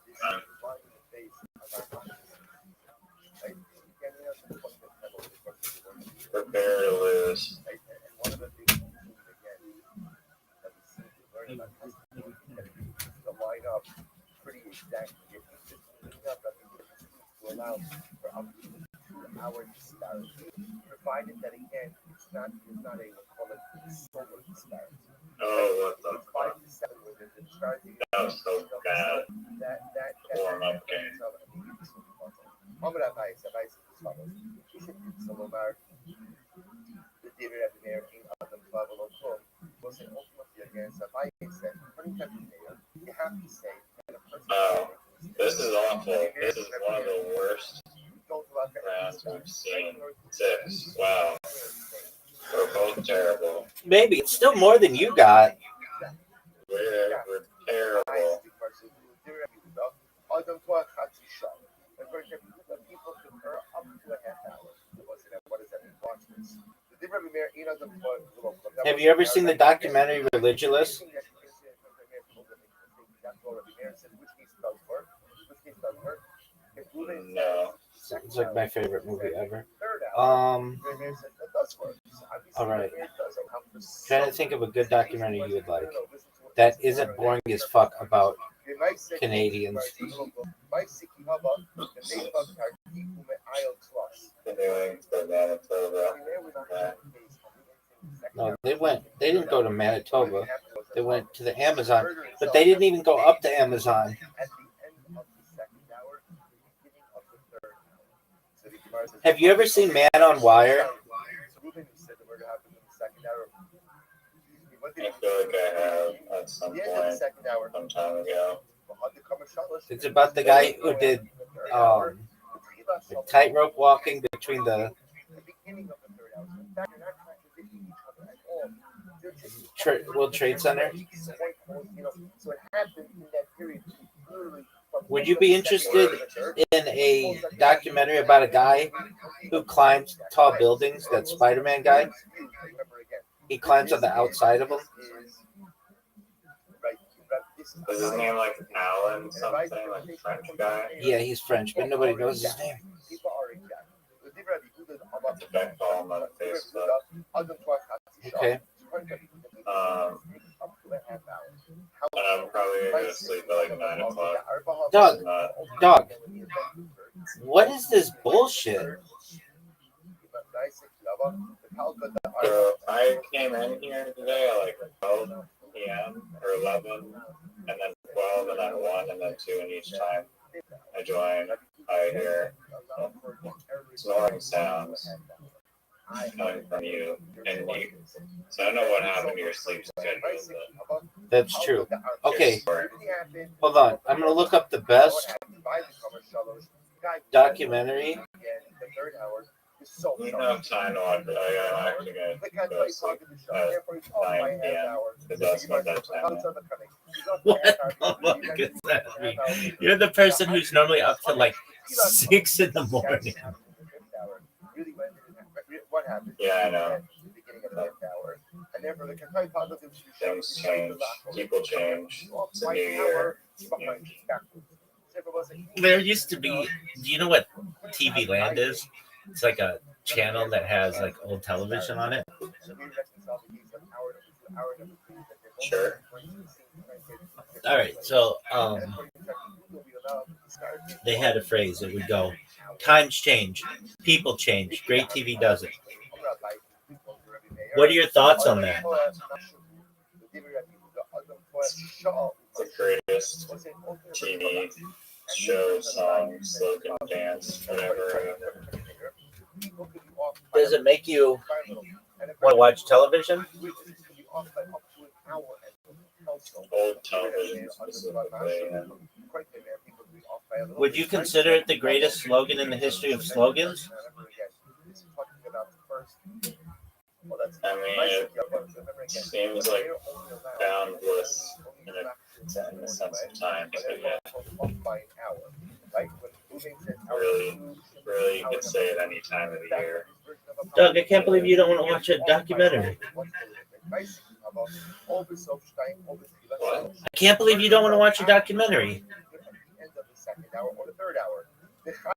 Prepare to lose. And one of the big things, again, that we seem to learn about this is to line up pretty exactly. If you just clean up that to allow for up to 2-hour disparity, provided that again, it's not a we'll call it solar disparity. Oh, what the It's fuck? 5 to 7 with the disparity. That was so bad. That Warm up game. Amr Abayis is as follows. He said, Salomar, the David at the mayor, King Adam Flavel of Kum, was an ultimately against Abayis said, you have to say that a person. Oh, this is awful. This is one of the worst rounds we've seen. 6. Wow. We're both terrible. Maybe it's still more than you got. We're terrible. Adam to a Hatzi shot. And for example, people concur up to a half hour. What does that mean? Watch this. The different mayor, Have you ever seen the documentary Religulous? No. It's like my favorite movie ever. All right. Trying to think of a good documentary you would like that isn't boring as fuck about Canadians. No, they didn't go to Manitoba. They went to the Amazon, but they didn't even go up to Amazon. Have you ever seen Man on Wire? I feel like I have at some point, some time ago. It's about the guy who did tightrope walking between the World Trade Center. Would you be interested in a documentary about a guy who climbs tall buildings? That Spider-Man guy? He climbs on the outside of them. Is his name like Alan something, like French guy? Yeah, he's French, but nobody knows his name. I follow him on Facebook. Okay. I'm probably gonna go to sleep at like 9 o'clock. Dog, what is this bullshit? So I came in here today at like 12 p.m. or 11, and then 12, and then 1, and then 2, and each time I join, I hear snoring sounds coming from you, and you. So I don't know what happened to your sleep schedule. That's true. Okay, hold on. I'm gonna look up the best documentary. We don't have time to watch it. I'm actually gonna go to sleep at 9 p.m. because that's not that time. What the fuck is that? You're the person who's normally up to like 6 in the morning. Yeah, I know. Things change. People change. It's a new year. There used to be. Do you know what TV Land is? It's like a channel that has like old television on it. Sure. All right, so they had a phrase that would go, "Times change, people change. Great TV does it." What are your thoughts on that? The greatest TV show, song, slogan, dance, whatever. Does it make you want to watch television? Old television specifically. Would you consider it the greatest slogan in the history of slogans? I mean, it seems like boundless in the sense of time. So yeah, really, you could say it any time of the year. Doug, I can't believe you don't want to watch a documentary. What? I can't believe you don't want to watch a documentary.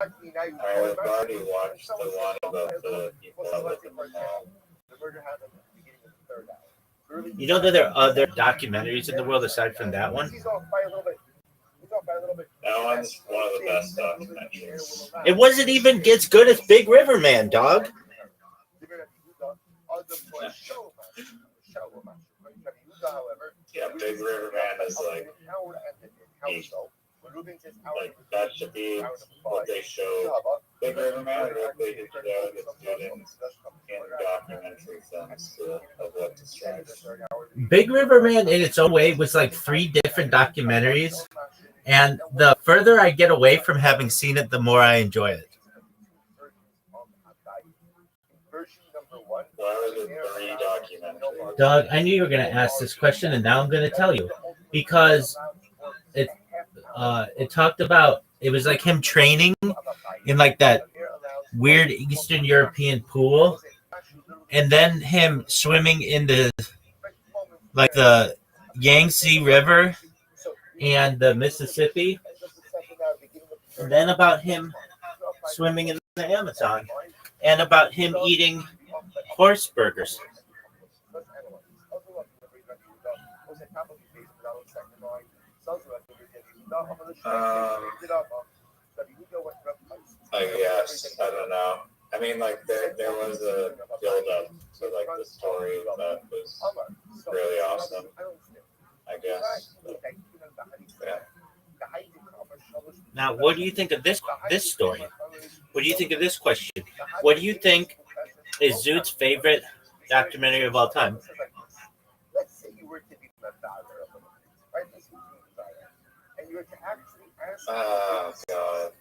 I've already watched the one about the people that live in the mall. You know that there are other documentaries in the world aside from that one? That one's one of the best documentaries. It wasn't even as good as Big River Man, dog. Yeah, Big River Man is like that should be what they show. Big River Man is what they should show the students in documentary films of what to strive. Big River Man, in its own way, was like 3 different documentaries. And the further I get away from having seen it, the more I enjoy it. Why was it 3 documentaries? Doug, I knew you were going to ask this question, and now I'm going to tell you. Because it talked about, it was like him training in like that weird Eastern European pool, and then him swimming in the like the Yangtze River and the Mississippi, and then about him swimming in the Amazon, and about him eating horse burgers. I guess I don't know. I mean, like there was a build up to like the story that was really awesome. I guess. But, yeah. Now, what do you think of this story? What do you think of this question? What do you think is Zoot's favorite documentary of all time? Oh god.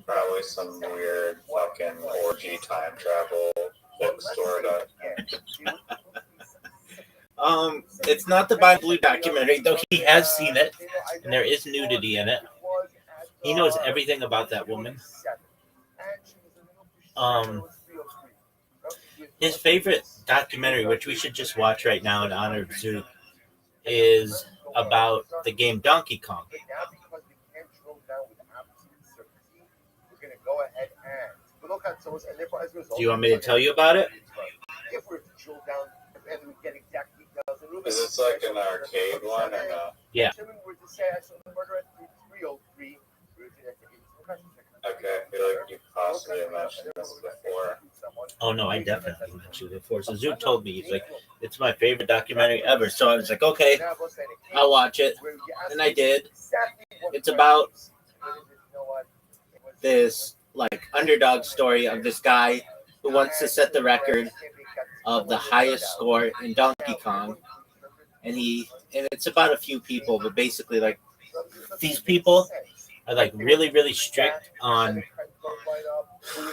Probably some weird fucking orgy time travel bookstore documentary. It's not the By Blue documentary, though he has seen it, and there is nudity in it. He knows everything about that woman. His favorite documentary, which we should just watch right now in honor of Zoot, is about the game Donkey Kong. Do you want me to tell you about it? Is this like an arcade one or no? Yeah. Okay, I feel like you possibly mentioned this before. Oh no, I definitely mentioned it before. So Zoot told me, he's like, it's my favorite documentary ever. So I was like, okay, I'll watch it. And I did. It's about this like underdog story of this guy who wants to set the record of the highest score in Donkey Kong. And it's about a few people, but basically like these people are like really, really strict on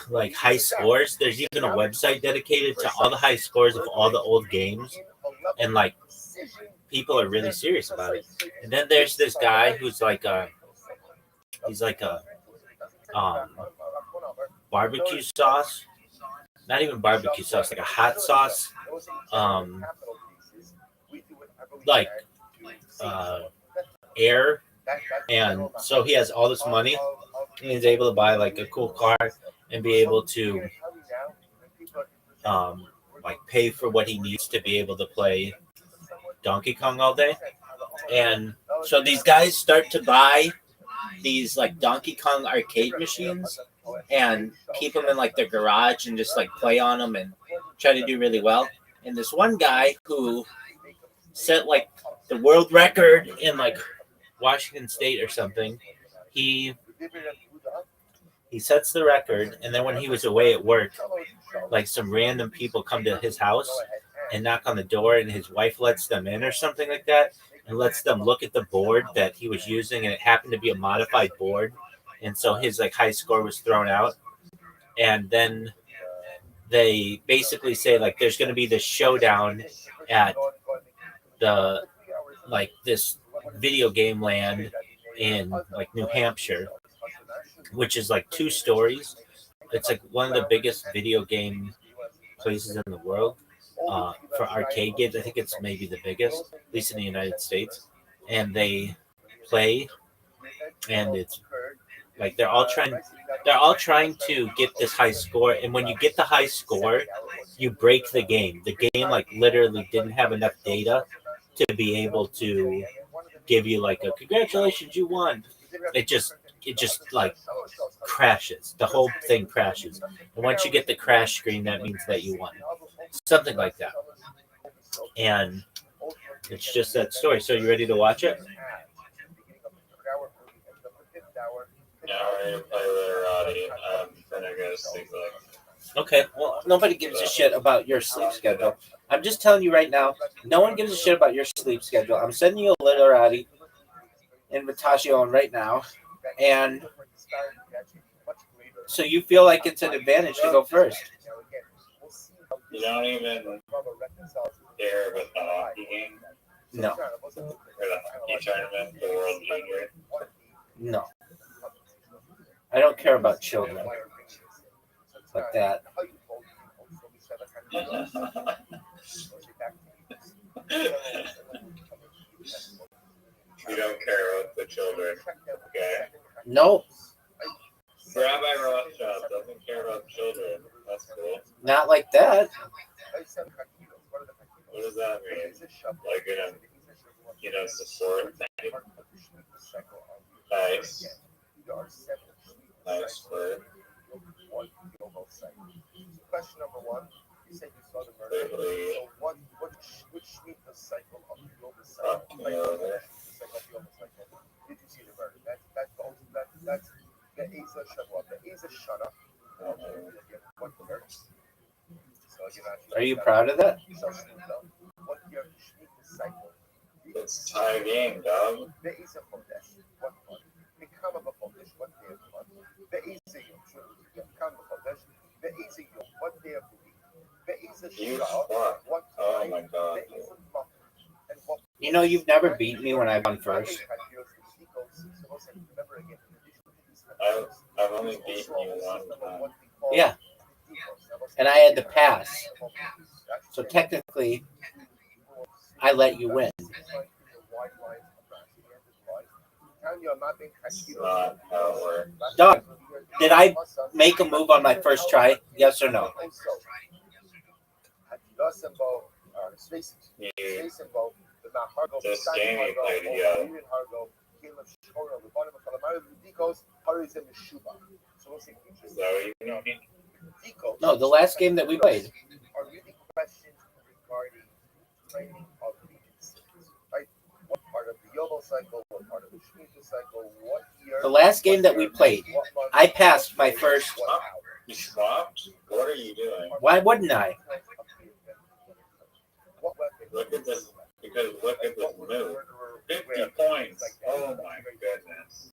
like high scores. There's even a website dedicated to all the high scores of all the old games, and like people are really serious about it. And then there's this guy who's like he's like a barbecue sauce, not even barbecue sauce, like a hot sauce, like air. And so he has all this money, and he's able to buy like a cool car and be able to like pay for what he needs to be able to play Donkey Kong all day. And so these guys start to buy these like Donkey Kong arcade machines and keep them in like their garage and just like play on them and try to do really well. And this one guy who set like the world record in like Washington State or something, he sets the record, and then when he was away at work, like some random people come to his house and knock on the door, and his wife lets them in or something like that, and lets them look at the board that he was using, and it happened to be a modified board, and so his like high score was thrown out. And then they basically say like there's going to be this showdown at the like this video game land in like New Hampshire, which is like 2 stories. It's like one of the biggest video game places in the world for arcade games. I think it's maybe the biggest, at least in the United States. And they play, and it's Like they're all trying to get this high score, and when you get the high score, you break the game. The game like literally didn't have enough data to be able to give you like a congratulations, you won. It just like crashes. The whole thing crashes. And once you get the crash screen, that means that you won. Something like that. And it's just that story. So you ready to watch it? Yeah, we're gonna play Literati. Then I gotta sleep like. Okay. Well, nobody gives a shit about your sleep schedule. I'm just telling you right now, no one gives a shit about your sleep schedule. I'm sending you a literati invitation right now. And so you feel like it's an advantage to go first. You don't even care about the hockey game No. or the hockey tournament, the World Junior. No. I don't care about children like that. You don't care about the children, okay? No, Rabbi Rothschild doesn't care about children. That's cool. not like that. What does that mean? Like, support? Nice. Nice word. Question number one. You said you saw the murder. So which cycle of the global cycle? Did you see the murder? That's the Asa shut up. The Asa shut up. Are you proud of that? What year cycle? It's tie game, dog. The Asa Kodesh. What month? The Kama Kodesh. What day of the month? The Asa Yom. Kama Kodesh. The Asa Yom. What day of the week? The Asa Shah. What time? Oh my god. The Asa Month. And what? You know, you've never beat me when I've gone first. I've only beaten you one time. Yeah. And I had to pass. So technically, I let you win. It's not how it works. Dog, did I make a move on my first try? Yes or no? You, this game we played together. Is that what you mean? No, the last game that we played. Are really questions regarding training of regions, right? What part of the Yobo cycle, what part of the Shemitah cycle, what year? The last game that we played, I passed my first. You swapped? What are you doing? Why wouldn't I? Look at this. Because look at this move. 50 points. Oh my goodness.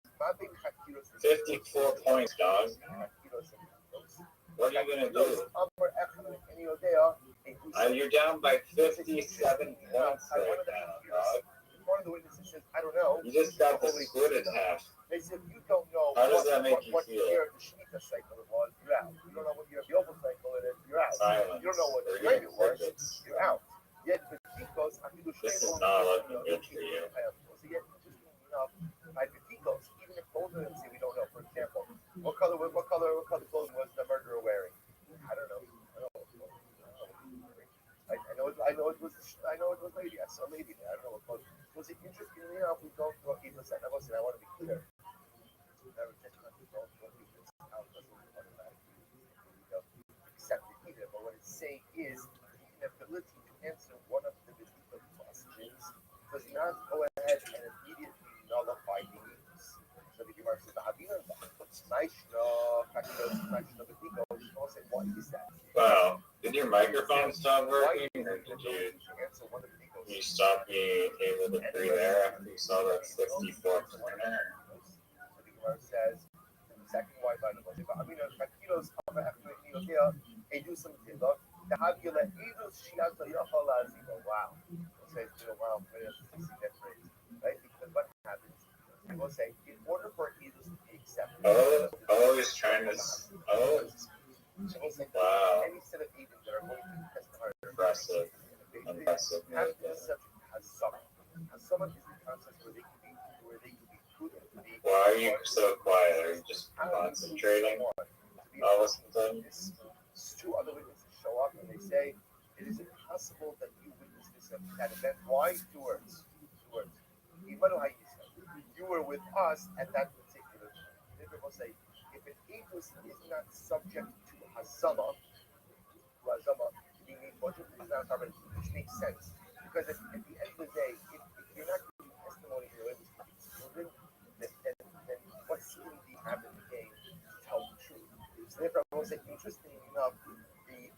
54 points, dog. What are you going to do? You're down by 57 points right now, dog. I don't know. You just got the split in half. They said you don't know. How does that make you what feel? year the Shemitah cycle it was, you're out. You don't know what year the Yobo cycle it is, you're out. Silence. You don't know what Or year even it was, crickets. you're out. Yet the Ticos, This is not looking good for you. So yet, interestingly enough, like the Ticos, even if both of them say we don't know. For example, what color clothes was the murderer wearing? I don't know. I know it was lady. I saw lady there. I don't know what clothes. Was it interestingly enough? We don't go 8%. I want to be clear. Never take country don't keep this out. Accept it either. But what it's saying is the inability to answer one of the biblical questions does not go ahead and immediately nullify the news. So the Gemara says, what is that? Wow. Did your microphone stop working, or did you stop being able to breathe air after you saw that 64 pointer? The Gemara says, second white line of wow. Right? Because what happens? I will say, in order for Jesus to be accepted, He's trying to. Wow. any set of agents that are going to testify Impressive. has someone is the concept where they can be prudent, to be Why are you so quiet? Are you just concentrating? Oh, what's the Two other witnesses show up and they say, "It is impossible that you witnessed that event." Why? Two words. Two words. You were with us at that particular time. Then people say, if an Eidos is not subject to Hazama, being made budget is not covered, which makes sense. Because at the end of the day, if you're not giving testimony in your witness to these children, then what skin do you have in the game to tell the truth? So therefore, I will say, interestingly enough, the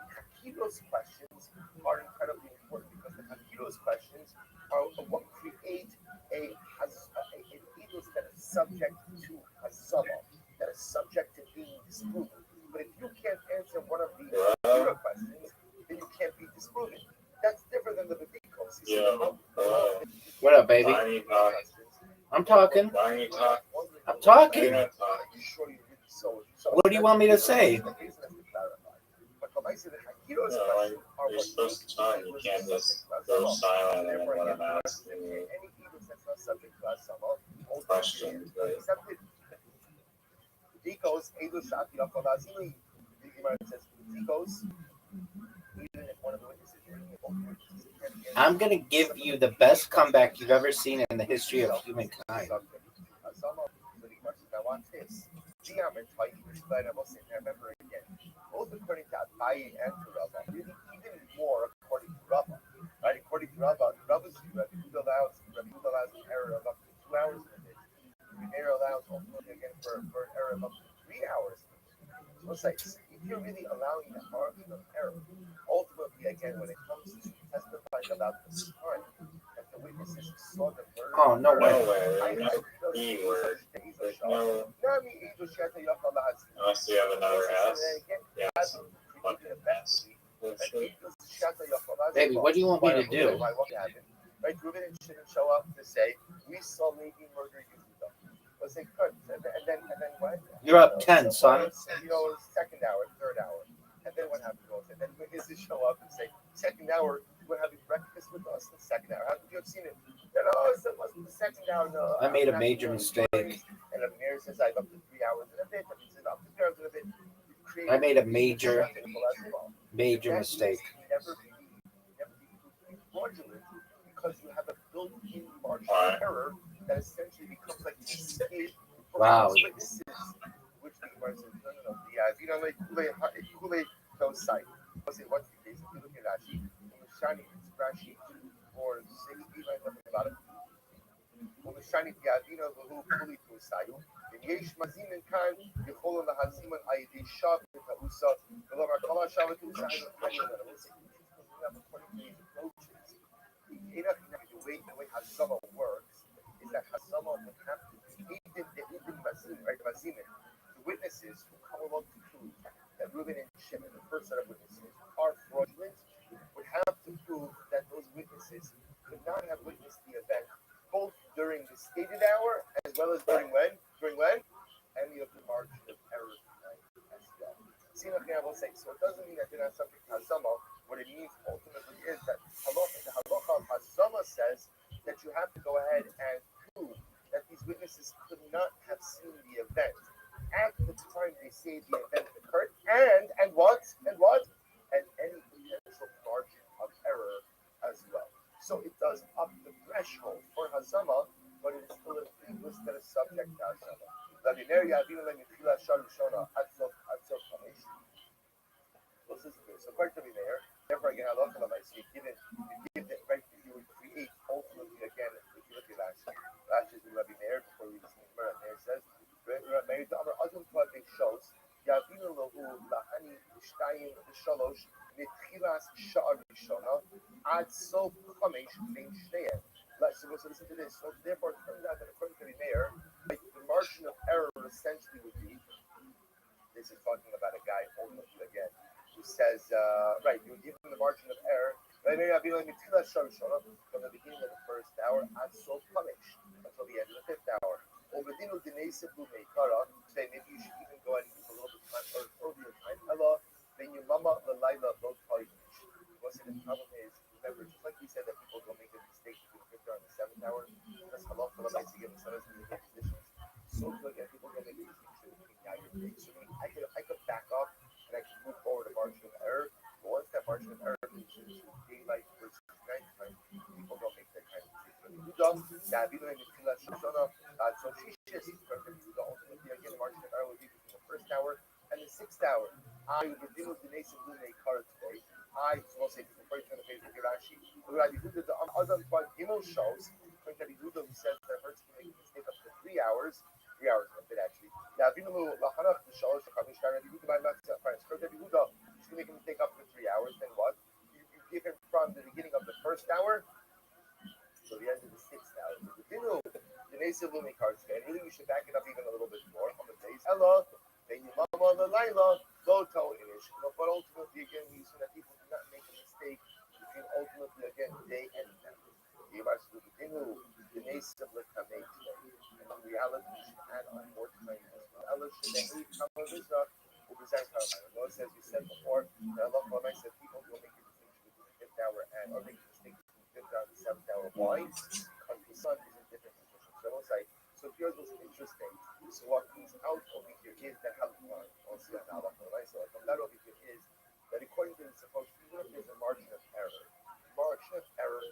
Hakidos questions are incredibly important because the Hakidos questions are what create an Eidos that is subject to Hazama, that is subject to being disproven. But if you can't answer one of these questions, then you can't be disproven. That's different than the Badikos. What up, baby? I'm talking. I'm talking. What do you want me to say? You're supposed to talk. You can't just go silent and then when I'm asking you questions. Dikos, Edu Shati Akodazili. The Gemara says, Dikos, even if one of the witnesses I'm going to give you the best comeback you've ever seen in the history of humankind. Now watch this. Remember again, both according to Abaye and to Rabbi, really even more according to Rabbi. Right? According to Rabbi, Rabbi's view, Rabbi allows an error of up to 2 hours in a day. The error allows ultimately again for an error of up to 3 hours. So it's like, if you're really allowing the margin of error, ultimately again when it comes to testifying about the time that the witnesses saw the murder. Oh, no way. No E word. There's no. Unless you have another S. Yes. Baby, what do you want me to do? Right, Reuben shouldn't show up to say, we saw Levi murder Yehuda. Let's say, good. And then what? You're up 10, son. Second hour, third hour. And then what happens? And then witnesses show up and say, second hour, we're having breakfast with us. The second hour. How could you have seen it? Then, it wasn't the second hour. No, I made a major mistake. And the mayor says, I have up to 3 hours and a bit. And he says, up to 3 hours and a bit. I made a major mistake. Never be fraudulent because you have a built-in margin of error that essentially becomes like the escape for witnesses, which the Gemara says, no. The those site. What's the case? If you look at Rashi, Shani, it's Rashi 4, 6, right? Nothing about it. Shani Piavina, who fully to Sayu. In Yesh Mazim and Khan, Yehola Lahazim and Aidi Shab, the Usa, the Lama Kala Shavat Usa, and the way Hazama works is that Hazama would have to the witnesses who come along to prove that Reuben and Shimon, the first set of witnesses, are fraudulent, would have to prove that those witnesses could not have witnessed the event both during the stated hour as well as during when? Any of the margin of error as well. So it doesn't mean that they're not subject to Hazama. What it means ultimately is that the halacha of Hazama says that you have to go ahead and prove that these witnesses could not have seen the event at the time they say the event occurred, and what? And any potential margin of error as well. So it does up the threshold for Hazama, but it is still a Eidos that is subject to Hazama. So according to me there, therefore again, Allah you give it right, you would create ultimately again, if you look at Rashi is Rabbi Meir, before we listen to Meir, Meir says, Meir Amar Adam Kvadek shows, Yavinu Lahu Lahani Shtayim Shalosh Mitchilas Sha'ar Rishona Ad Sof Chamesh Bein Shteyem. So listen to this. So therefore, it turns out that according to Meir, the margin of error essentially would be, this is talking about a guy ultimately again, who says, right, you would give him the margin of error, from the beginning of the first hour, until the end of the fifth hour. Maybe you should even go ahead and give a little bit of time earlier time. Then your mama, the Laila, both parties. The problem is, remember, just like we said that people don't make a mistake between the fifth hour and the seventh hour, that's halacha to give the sunnahs in the positions. hour and the 6th hour. I Rabbi Dinesi Lune Kara today. I will say before you turn the page with Rashi. Rabbi Huda the Adam Bad Gimel shows. Rabbi Huda who says that a person can make a mistake up to 3 hours. 3 hours is a bit actually. Now Rabbi Lachanach the shows the Kamish Rabbi Huda by Matzah. Rabbi Huda is going to make a mistake up to 3 hours. Then what? You give him from the beginning of the 1st hour to the end of the 6th hour. The Nesa Lumi cards, and really we should back it up even a little bit more on the base. Ella, then you mama the Laila, low toe inish. But ultimately, again, we see that people do not make a mistake between ultimately, again, day and night. You must do the Dinu, the Nesa Likamate. And in reality, we should add on more time as well. Ella should then leave Kamavisa, will present Kamavisa. Notice, as we said before, that Allah said people will make a distinction between the 5th hour and, or make a mistake between the 5th hour and the 7th hour. Why? Because the sun is in different positions. So we'll say, so here's what's interesting. So what comes out over here is that Halakha, also an Allah, so from that over here is that according to the supposed, even if there's a margin of error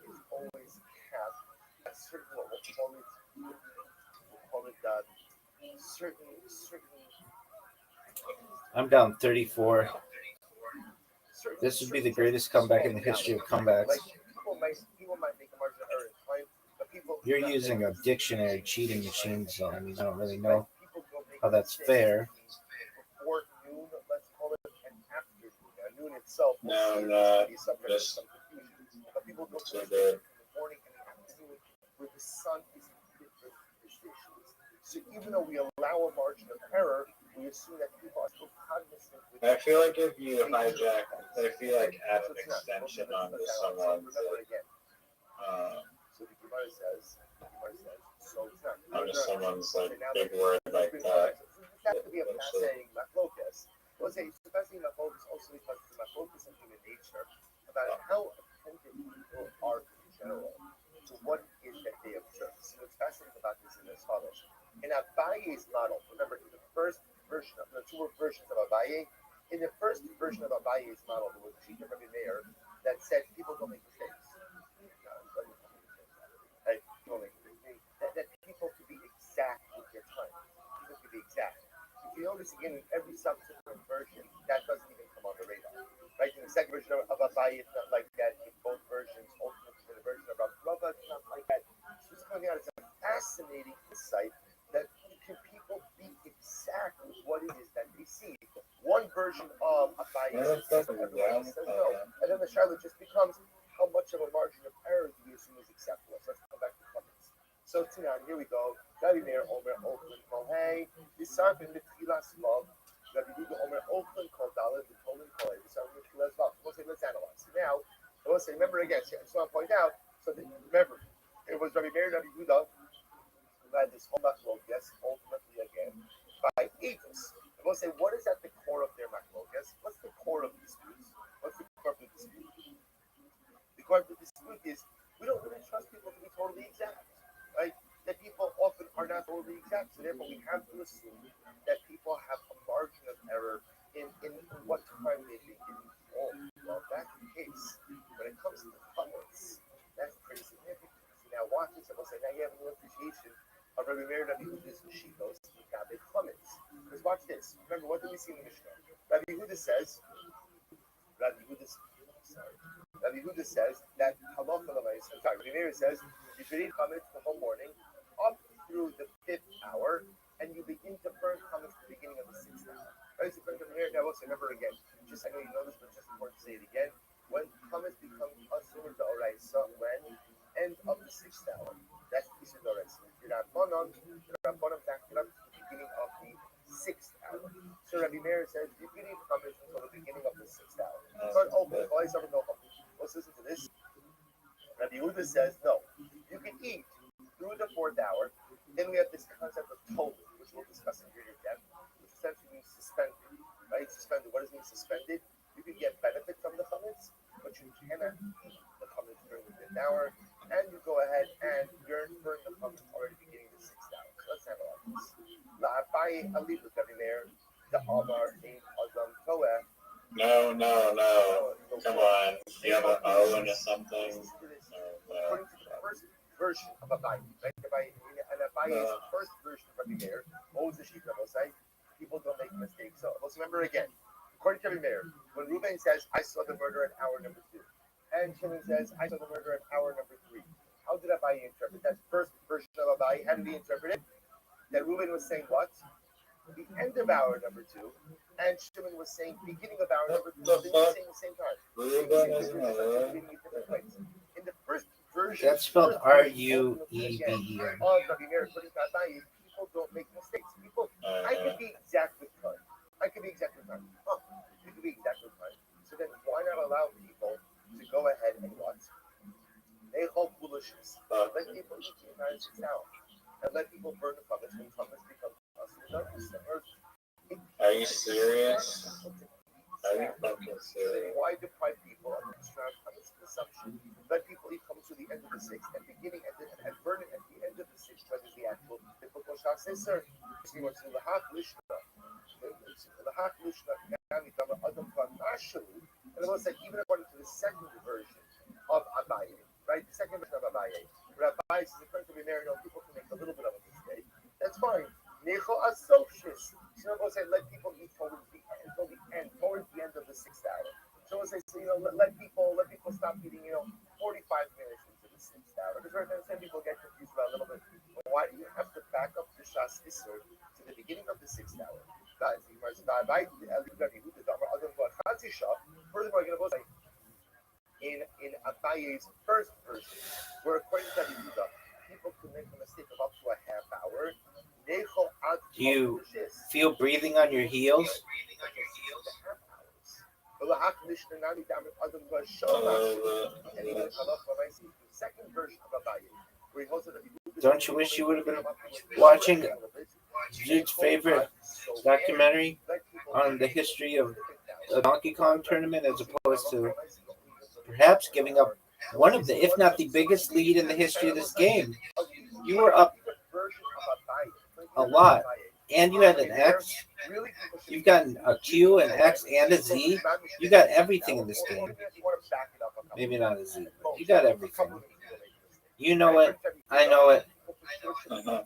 is always capped at certain what we'll call it certain I'm down 34. This would be the greatest comeback in the history of comebacks. Like people might make a margin of error in time, but people You're using a dictionary cheating machine, so I mean, I don't really know how that's fair. Before noon, let's call it, and after noon. Noon itself No, will be subject to this- some confusion. But people go to so the the- morning and the afternoon where the sun is in different positions. So even though we allow a margin of error, we assume that people are still cognizant. I feel like if you hijack, if you like add an extension onto someone's, So the Gemara says, so it's not. onto someone's like big word like that. That could be a fascinating machlokas. Let's say it's a fascinating machlokas also because it's a machlokas in human nature about how attentive people are in general to what it is that they observe. So what's fascinating about this is as follows. In Abaye's model, remember in the first version of the two versions of Abaye, in the first version of Abaye's model, there was a chief Rabbi Meir that said people don't make mistakes. Right? Don't make mistakes. That people can be exact with their time. People can be exact. If you notice again in every subsequent version, that doesn't even come on the radar. Right? In the second version of Abaye, it's not like that. In both versions, ultimately for the version of Rava, it's not like that. So it's coming out as a fascinating insight that can people be exact with what it is that they see. One version of Abaye says everyone else says no. And then the Charlotte just becomes how much of a margin of error do you assume is acceptable? So let's come back to comments. So Tinan, here we go. Rabbi Meir Omer Oakland Mohay. Disarp in the Tfilas Vav. Rabbi Huda Omer Oakland called Dalit. The Tolan Kohen. Disarp in the Tfilas Vav. We'll say let's analyze. So now I will say remember again. So I just want to point out. So that, remember it was Rabbi Meir Rabbi Huda who had this whole machlokas ultimately again by Eidos. I will say what is at the core of their machlokas? What's the core of the dispute? What's the core of the dispute? The core of the dispute is we don't really trust people to be totally exact, right? That people often are not totally exact, so therefore we have to assume that people have a margin of error in what time they think it is. Oh, well, that's the case. When it comes to the comments, that's pretty significant. So now watch this, I will say now you have a new appreciation of Rabbi Meir Rabbi Huda's Mashitos, Gabi comments. Because watch this. Remember, what did we see in the Mishnah? Rabbi Huda says that halacha l'mais. I'm sorry. Rabbi Meir says you should eat chametz the whole morning up through the 5th hour, and you begin to burn chametz at the beginning of the 6th hour. Right? So Rabbi Meir. Now, also remember again. Just I know you know this, but just important to say it again. When chametz becomes asur d'oraisa, when end of the 6th hour. That's asur d'oraisa. The Rabbanon backed it up to the beginning of the 6th hour. So Rabbi Meir says you can eat chametz until the beginning of the 6th hour. So open. Let's listen to this. Rabbi Yehuda says no. You can eat through the 4th hour. Then we have this concept of total, which we'll discuss in greater depth, which essentially means suspended. Right? Suspended. What does it mean suspended? You can get benefit from the chametz, but you cannot eat the chametz during the 5th hour. And you go ahead and burn the chametz already beginning the 6th hour. So let's analyze this. La'abai alib with Rabbi Meir, the Amar in Azam Toeh. No. Come on. You have an O into something. According to the first version of Abaye, right? And Abaye's first version of Rabbi Meir, what was the sheet of Osai? People don't make mistakes. So remember again, according to Rabbi Meir, when Reuben says, I saw the murder at hour number 2, and Shimon says, I saw the murder at hour number 3, how did Abai interpret that first version of Abai? How did he interpret it? That Reuben was saying what? The end of hour number 2, and Shimon was saying beginning of hour number 3. They were saying the same time. In the first version, That's spelled R-U-E-B-E-N. of Rabbi Meir, according to Abai, people don't make mistakes. I could be exact with time. I could be exact with time. Oh, you could be exact with time. So then why not allow people to go ahead and what? They hold foolishness. Let people eat the entire 6 hours. And let people burn the puppets when puppets become us. Are you serious? Are you fucking serious? Why deprive people of extra consumption? Let people eat comes to the end of the 6th and beginning and burn it at the end of the 6th, whether the actual biblical Shach says, sir. And it was like, even according to the second version of Abaye, right? The second version of Abaye, Rabbi says, according to Rabbi, people can make a little bit of a mistake. That's fine. Necho asocius. Someone say, let people eat towards the end of the 6th hour. Someone say, so, let people stop eating, 45 minutes into the 6th hour. Because right now, some people get confused about a little bit. But why do you have to back up the Shas Isser to the beginning of the 6th hour? Furthermore, in Abaye's first version, where according to Yehuda, people can make a mistake of up to a half hour. Do you feel breathing on your heels? Second version of Abaye, where he holds that Don't you wish you would have been watching Jude's favorite documentary on the history of the Donkey Kong tournament as opposed to perhaps giving up one of the, if not the biggest lead in the history of this game? You were up a lot, and you had an X. You've gotten a Q, an X, and a Z. You got everything in this game. Maybe not a Z, but you got everything. You know it. I know it.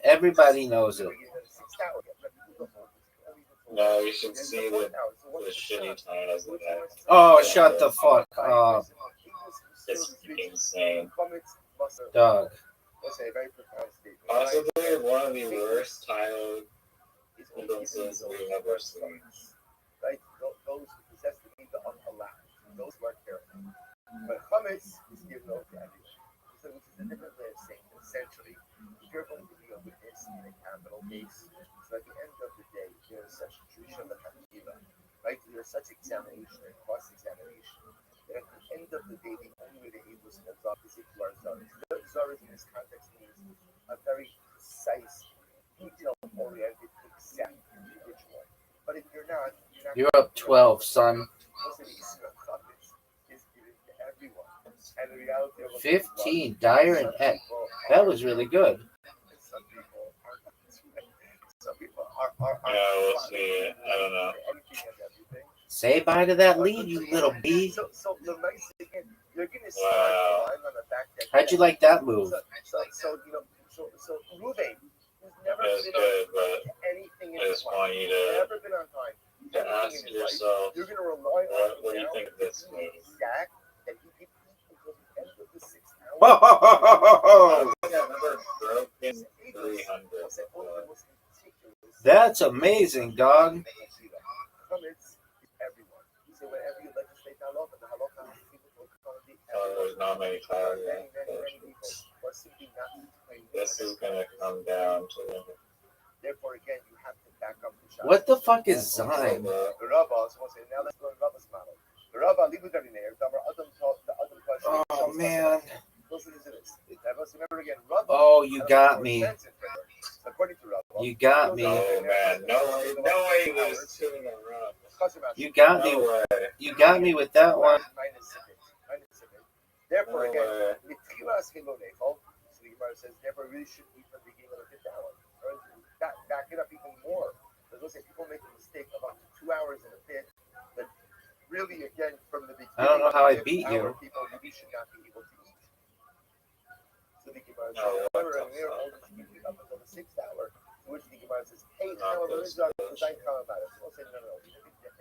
Everybody knows it. No, you should see the shitty titles of that. Oh, shut the fuck up. It's insane. Dog. Possibly one of the worst title sequences we've ever seen. Right? Those who possess the need to unallow. Those who are careful. But chametz is given over to everyone. So which is a different way of saying, essentially, if you're going to be a witness in a capital case, so at the end of the day, there's such tradition of the Hakila, right? There's such examination and cross-examination that at the end of the day, the only way to able to absorb is if you are Zaris. Zaris in this context means a very precise, detail-oriented, exact individual. But if you're not, You're up 12, son. 15, Dyer and Eck. That was really good. Yeah, we'll see. I don't know. Say bye to that lead, you little bee. Wow. How'd you like that move? So Ruvain, who's never It's been good, on but anything in I his just life, want you never been on time, to ask yourself, you're going to rely on what do you think of this move? exact that he can eat until the end of the 6th hour. Oh, I think I've never broken 300 before. that's amazing, dog. There's not many cars. This is gonna come down to Therefore, again, you have to back up the shot. What the fuck is Zyme? The Rabbi, now let's go to Rabbi's model. The Rabbi, leave with everything. Oh, man. Remember again, Oh, you got me. According to Rabbi, You got me. oh man, no way he was 2 in a row. You got me. No way. You got me with that one. Therefore, No again, way. so the Gemara says, therefore, really should be from the beginning of the 5th hour. Back it up even more. Because let's say people make a mistake of up to 2 hours in a pit, but really, again, from the beginning, I don't know how I of the beat 5th hour, you. people really should not be able to eat. So the Gemara No, says, what remember, the and we're fuck? only speaking up until the 6th hour, to which the Gemara says, hey, Not now this we're going to come about it. So we'll say, no, it's a bit different.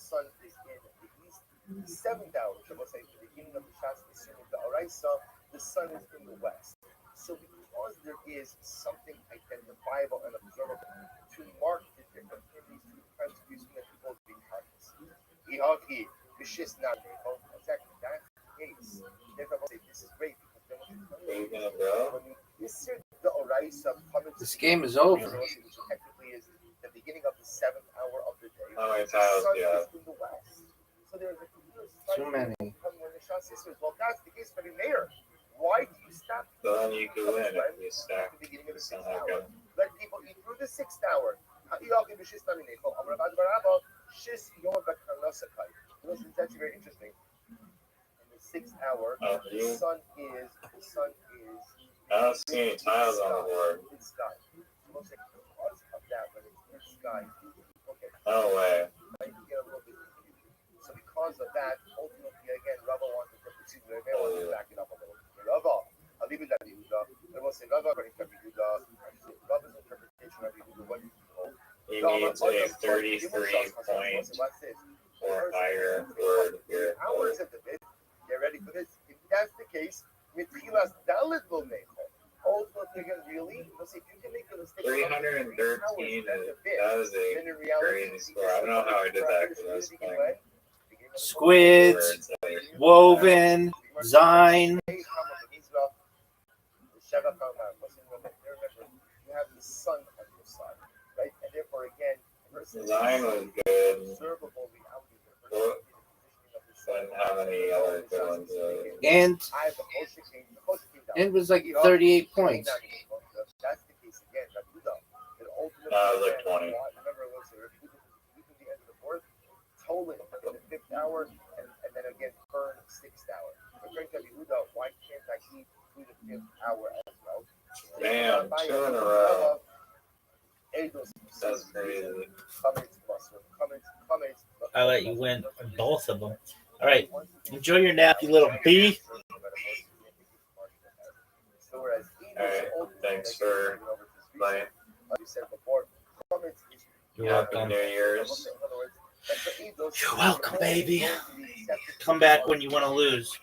sun is in the east. The seventh hour, which I will say the beginning of the Shas Nissim of the Araisa, the sun is in the west. So because there is something identifiable and observable to mark the difference in these two times using the people being conscious. Ihaki, Vishis Nami, exactly that's the case. Therefore, I will say this is great because then when you insert the Oraisa, This game is over. which technically is the beginning of the seventh hour of the day, How many the tiles sun do you have? is in the west. So there's a clear Too sight many. when the Shas says, well, that's the case for the mayor. Why do you stop? So then you can win if you At stack the beginning of the sixth somehow hour. good. Let people eat through the sixth hour. Listen, it's actually very interesting. In the sixth hour, Oh, the you? sun is I don't see any tiles on the board. mid sky. Most because of that, when it's mid sky, okay, No way. might get a little bit confused. So because of that, ultimately, again, Rabbi wants to back it up a little bit. Rabbi, I'll leave it at Yehuda. I will say Rabbi, according to Yehuda, actually, Rabbi's interpretation of Yehuda, what you know. He needs a 33 point or higher word here. Hours at the bit. Get ready for this. If that's the case, Mitchilas Dalit will make it. Ultimately, again, really, let's see if you can make a mistake. 313 that was a crazy score. I don't know how I did that because I was playing Squids, Woven, Zine. You have the sun on your side, right? And therefore, again, Design was good. observable reality. Well, didn't have any other good ones. And I have the Moshe came down. it was like 38 points. That's the case again. It was like 20. Remember, it was the end of the fourth, Tolan in the fifth hour, and then again burn sixth hour. According to Yehuda, why can't I eat through the fifth hour as well? Damn, 2 in a row. That's crazy. I let you win both of them. All right. Enjoy your nap, you little bee. Alright, thanks for playing. You're Happy welcome. New Year's. You're welcome, baby. Come back when you want to lose.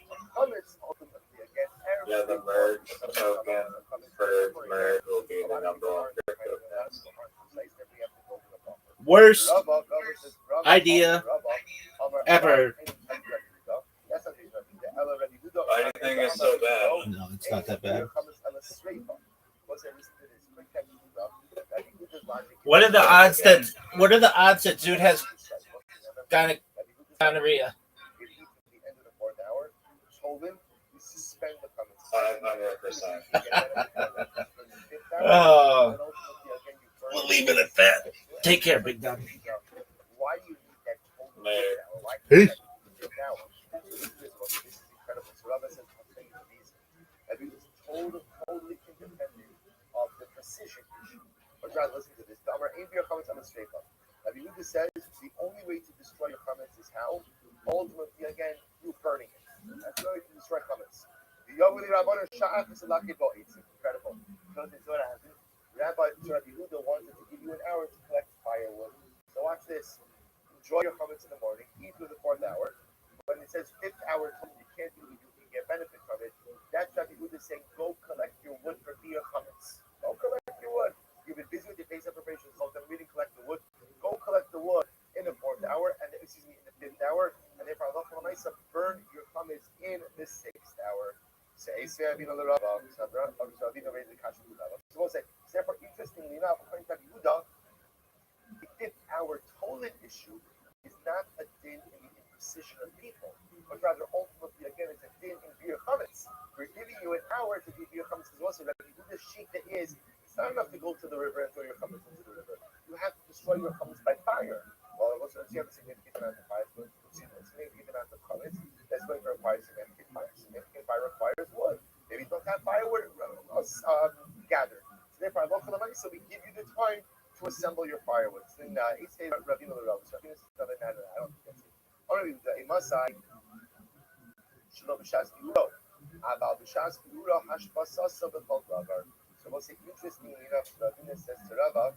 Yeah, the merge token for merge will be the number one crypto next. Worst idea ever. Why do you think it's so bad? No, it's not that bad. What are the odds that Dude has gonorrhea? 500%. Oh, we'll leave it at that. Take care, big dog. Why do you need that Later. Hey. This is incredible. So Rabbi says, I'll tell you the reason. I mean, it's totally independent of the precision issue. But try to listen to this. The Amar Ein B'Yor Chametz on a straight up. Rabbi Yehuda says the only way to destroy your comments is how? Ultimately, again, you burning it. That's the only way to destroy comments. The Yahweh Rabbanu Sha'af is a lucky boy. It's incredible. So this is what happened. Rabbi Yehuda wanted to give you an hour to collect firewood. So watch this. Enjoy your comments in the morning. Eat through the fourth hour. When it says fifth hour, you can't do it. You can get benefit from it. That's Rabbi Yehuda saying, go collect your wood for your comments. Go collect your wood. You've been busy with your Pesach preparations, so then we didn't collect the wood. Go collect the wood in the fourth hour, and in the fifth hour, and therefore Allah burn your comments in the sixth hour. So therefore, interestingly enough, according to Yehuda, the fifth hour total issue is not a din in the imposition of people, but rather ultimately, again, it's a din in beer chametz. We're giving you an hour to do beer chametz because also the shita is it's not enough to go to the river and throw your chametz into the river. You have to destroy your chametz by fire. Well, also, you have a significant amount of fire. Significant amount of chametz that's going to require significant fire. Significant fire requires wood. Maybe you don't have firewood gathered. So therefore, so we give you the time to assemble your firewood. So in each day, Rabbi Rabbi, so I think this is another matter. I don't think that's it. Only the Imasai, Shalom B'Shas Biuro, Abal B'Shas Biuro Hashbasas of the Ragar. So we'll say, interestingly enough, Rabbi says to Rabbi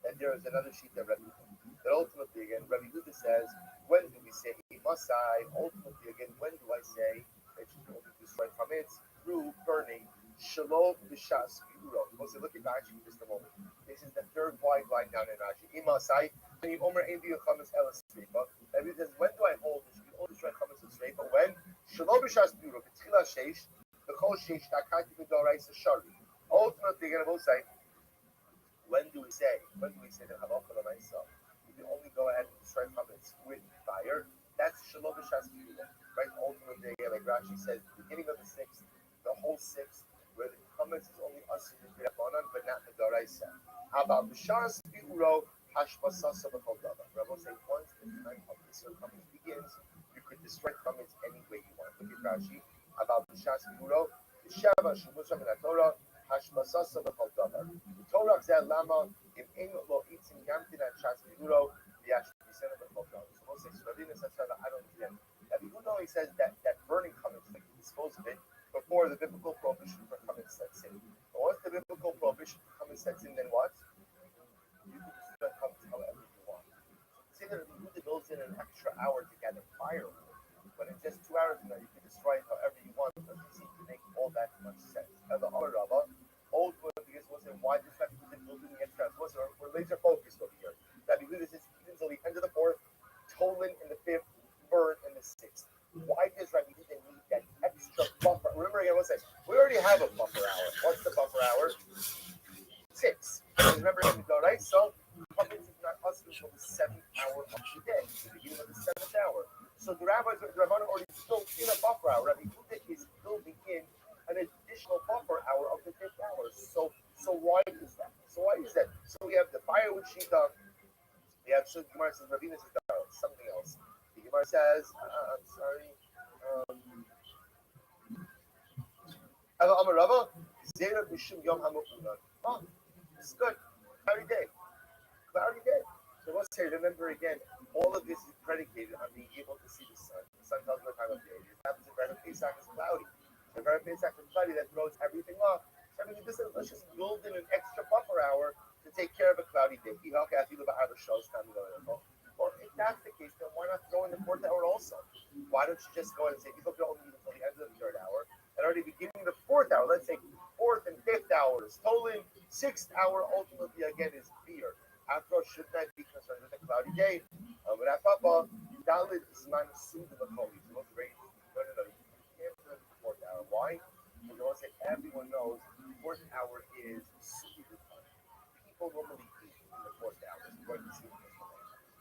And there is another sheet that Rabbi that ultimately again Rabbi Huda says, when do we say Masai? Ultimately again, when do I say that you can only destroy chametz through burning shalom b'shas bi'uro? Also, look at Rashi for just a moment. This is the third wide line down in Rashi. Imasai, when you omer ein bi'u chametz elas sreifa. Rabbi says, when do I hold this? You can only destroy chametz with sreifa when shalom b'shas bi'uro b'tchila sheish b'chol sheish takati b'doraisa shari. Ultimately, again, I will say. When do we say that halacha l'maisa? You can only go ahead and destroy chametz with fire. That's shalom b'shas b'yula, right? Ultimately, like Rashi says, the beginning of the sixth, the whole sixth, where the chametz is only asur b'drabanan, but not the daraisa. About b'shas b'uro hashbasasa b'chol davar. Rabbi will say once the time of the sur chametz begins, you could destroy chametz any way you want. Look at Rashi about b'shas b'uro. Shava shumusham in Torah. Hashbasasa b'chol davar. Torah said lama im ein lo itzim yamtin at shas b'uro v'yash b'sena b'chol davar. So we'll say Rabbi says I don't understand. Rabbi Huda only says that burning chametz, like you dispose of it before the biblical prohibition for chametz sets in. But once the biblical prohibition for chametz sets in, then what? You can destroy chametz however you want. Say that Rabbi Huda builds in an extra hour to gather firewood, but in just 2 hours from now you can destroy it however you want. It doesn't seem to make all that much sense. And the other Rabba, old one, because wasn't why this Rabbi Huda building the extra hours. We're laser focused over here. Rabbi Huda says until the end of the fourth, Tolan in the fifth, burn in the sixth. Why does Rabbi Huda need that extra buffer? Remember again, what's that? We already have a buffer hour. What's the buffer hour? 6. Remember, right? So chametz is not us until the 7th hour of the day, the beginning of the 7th hour. So the rabbis, the Rabbanim already built in a buffer hour. Rabbi Huda is building in an additional buffer hour of the 5th hour. So why is that? So we have the firewood shita. We have so Gemara says Ravina says something else. The Gemara says, I'm sorry. Amarava Zera Bishum Yom Hamukunan. Oh, it's good. Cloudy day. So let's say, remember again, all of this is predicated on being able to see the sun. The sun tells you what time of day it is. What happens if Erev Pesach is cloudy? If Erev Pesach is cloudy, that throws everything off. So I mean, let's just build in an extra buffer hour to take care of a cloudy day. Well, if that's the case, then why not throw in the 4th hour also? Why don't you just go ahead and say people can only use until the end of the 3rd hour, and already beginning the 4th hour, let's say 4th and 5th hours, totally 6th hour ultimately again is fear. After all, should not be concerned with a cloudy day. But at Papa, Dalit is not assumed in the Koli. So what's great? No, you can't do the 4th hour. Why? Because I want to say everyone knows the 4th hour is super time. People normally eat in the 4th hour. Going to see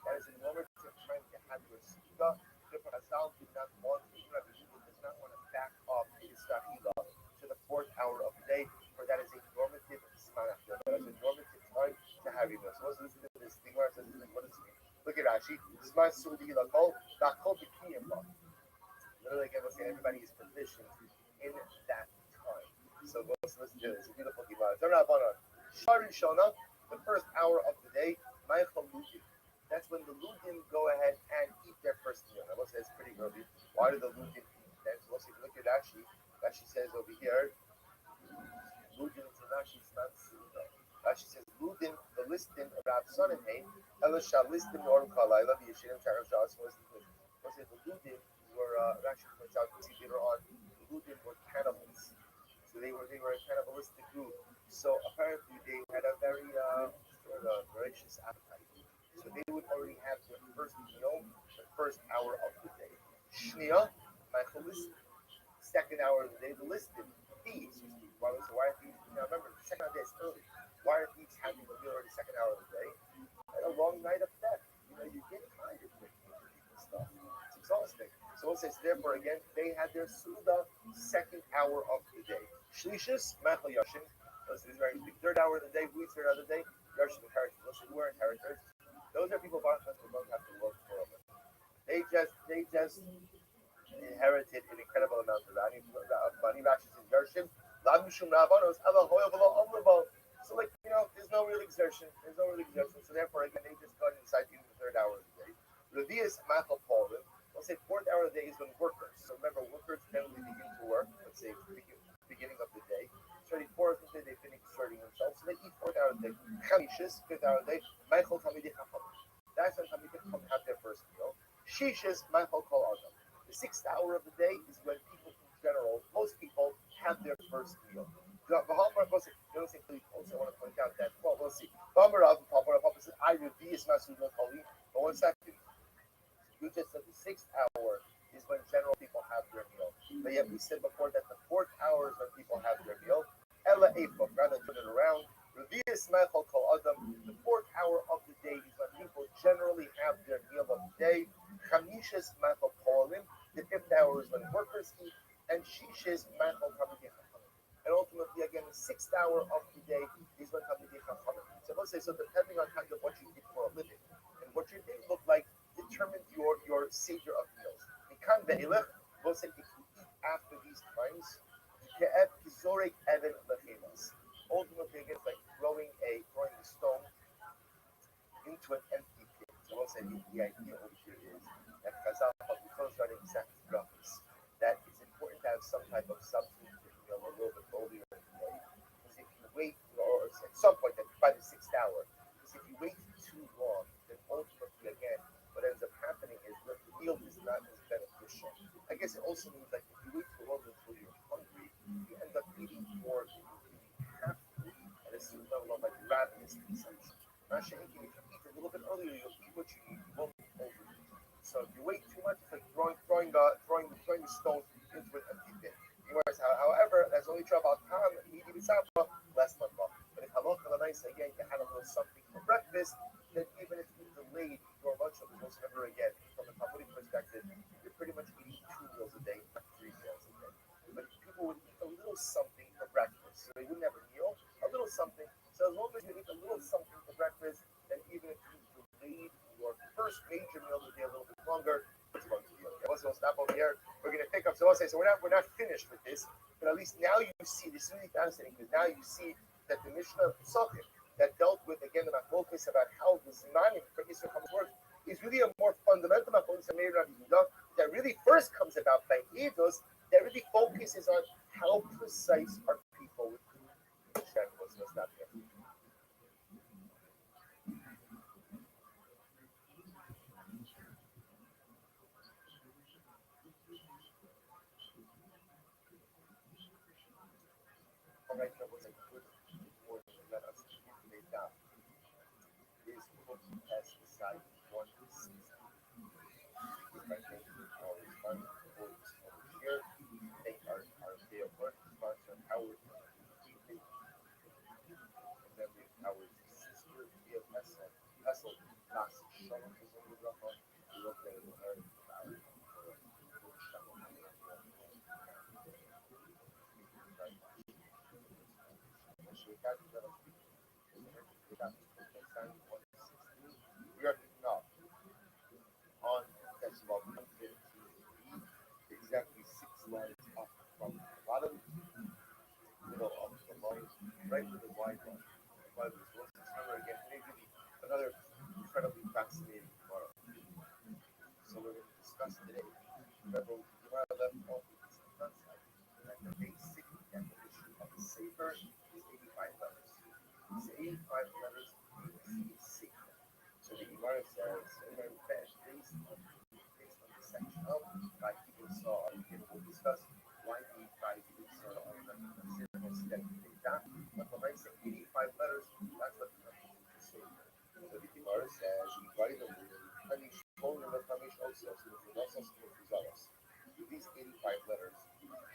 that is a normative time to have your suga. Different Hazal did not want to, Rabbi Huda does not want to back up his rachiga to the 4th hour of the day, for that is a normative smanach. That is a normative time to have you. So let's listen to this thing where it says, what does it mean? Look at Rashi. Sman sudi lakol, lakol b'kiyim ba. Literally, again, we'll say everybody is proficient in that time. So let's listen to this. It's a beautiful Gemara. Shari Shona, the first hour of the day, Ma'achal Ludin. That's when the Ludin go ahead and eat their first meal. I will say it's pretty early. Why do the Ludin eat then? So let's look at Rashi. Rashi says over here, Ludin to Rashi's not Suda. Rashi says, Ludin, the listin, Rab Sonenheim, Elisha listin, Orm Kalayla, the Yeshinim, Charam Shas, was the Ludin were, Rashi points out later on, the Ludin were cannibals. So they were a cannibalistic group. So apparently they had a very sort of voracious appetite. So they would already have their first meal, the first hour of the day. Shnia, Michaelis, second hour of the day, the listed thieves. Why are thieves? Now remember, the second hour of the day is early. Why are thieves having a meal already second hour of the day? And a long night of theft. You get tired of people's stuff. It's exhausting. So we'll say, therefore, again, they had their Suda second hour of the day. Shlishis, Michael Yashin. This is very big. Third hour of the day, who's third hour of the day? Yashin inheritors. Listen, who are inheritors? Those are people who don't have to work for them. They just inherited an incredible amount of money. Rashi says, Gershim, so there's no real exertion. So therefore, again, they just got inside the 3rd hour of the day. Revius Machal Paulin. We'll say 4th hour of the day is when workers. So remember, workers generally begin to work. Let's say beginning of the day. 34 hours of the day, they finish serving themselves. So they eat 4th hour of the day. Shishis, 5th hour of the day, Michael Tamidi Chacham. That's when Tamidi Chacham have their first meal. Shishis, Michael Kol Adam. The 6th hour of the day is when people in general, most people, have their first meal. The Bahamar Posik, you don't say clearly also. I want to point out that, well, we'll see. Bamarav, Papa says, I reveal is Masu no Kali. But 1 second. You just said the 6th hour is when general people have their meal. But yet we said before that the 4th hour is when people have their meal. Ella Eifok, rather than turn it around. Revius Mechel Kol Adam. The 4th hour of the day is when people generally have their meal of the day. Chamishis Mechel Kolim. The 5th hour is when workers eat. And Shishis Mechel Tamidi Chachamim. And ultimately, again, the 6th hour of the day is when Tamidi Chachamim. So let's say, so depending on kind of what you did for a living and what your day looked like, determined your savior of meals. Mikan ve'ilech, we'll say if you eat after these times, ke'et kizorek even lechemas. Ultimately, again, it's like throwing a stone into an empty pit. So we'll say the idea over here is that Chazal, before starting exact graphics, that it's important to have some type of substitute meal a little bit earlier in the day. Because if you wait, or at some point, by the 6th hour, because if you wait too long, then ultimately, again, what ends up happening is that the meal is not as beneficial. I guess it also means that if you wait too long until you're hungry, you end up eating more than you really have to at a certain level of like ravenous consumption. If you eat a little bit earlier, you'll eat what you need, you won't overeat. So if you wait too much, it's like throwing the stone into an empty pit. However, that's only true about time, medium sapa, less than one. But if halacha l'naisa, again, you had a little something for breakfast, then even if you delayed your lunch of the most ever again, from a Talmudic perspective, you're pretty much eating 2 meals a day, not 3 meals a day. But people would eat a little something for breakfast, so they wouldn't have a meal, a little something. So as long as you eat a little something for breakfast, then even if you delayed your first major meal of the day a little bit longer, it's going to be okay. Also, we'll stop over here. We're going to pick up. So I'll say, so we're not finished with this, but at least now you see, this is really fascinating, because now you see that the Mishnah of Pesachim that dealt with, again, the focus about how the Zmanim for Israel comes work is really a more fundamental focus that really first comes about by Eidos, that really focuses on how precise are people with what's not here. All right, that was a good word to let us lay down. Is people to test the side 1 to 6. If I think our fun over here, take our day of work, sponsor our evening, and then we our sister via Hessel, Nas Shalom is on the rough on. We look at it our we are now on Festival 115, exactly 6 lines up from the bottom, middle of the line, right to the wide line. One of these was summer again, maybe another incredibly fascinating tomorrow. So we're going to discuss today. Remember, we left off with this concept that the basic definition of a safer is 85 letters. These 85 letters means safer. So the Gemara says, based on the section of by people saw, we'll discuss why the 85 people saw are but when I say 85 letters, that's what the number is safer. So the Gemara says, these 85 letters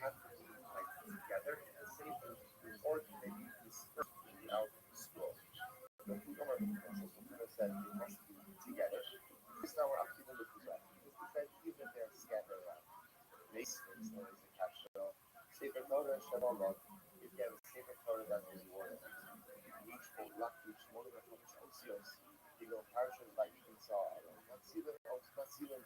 have to be like together in a safer, or can they be dispersed throughout the scroll? The Gemara said they must be together. This now we're actually going to do that. Even if they're scattered around. This is known as the capsule. Sefer Torah Shalom. If you have a Sefer Torah, that's what you want. Each will lock each one of the Osios. You go partial like you saw. Matzilin,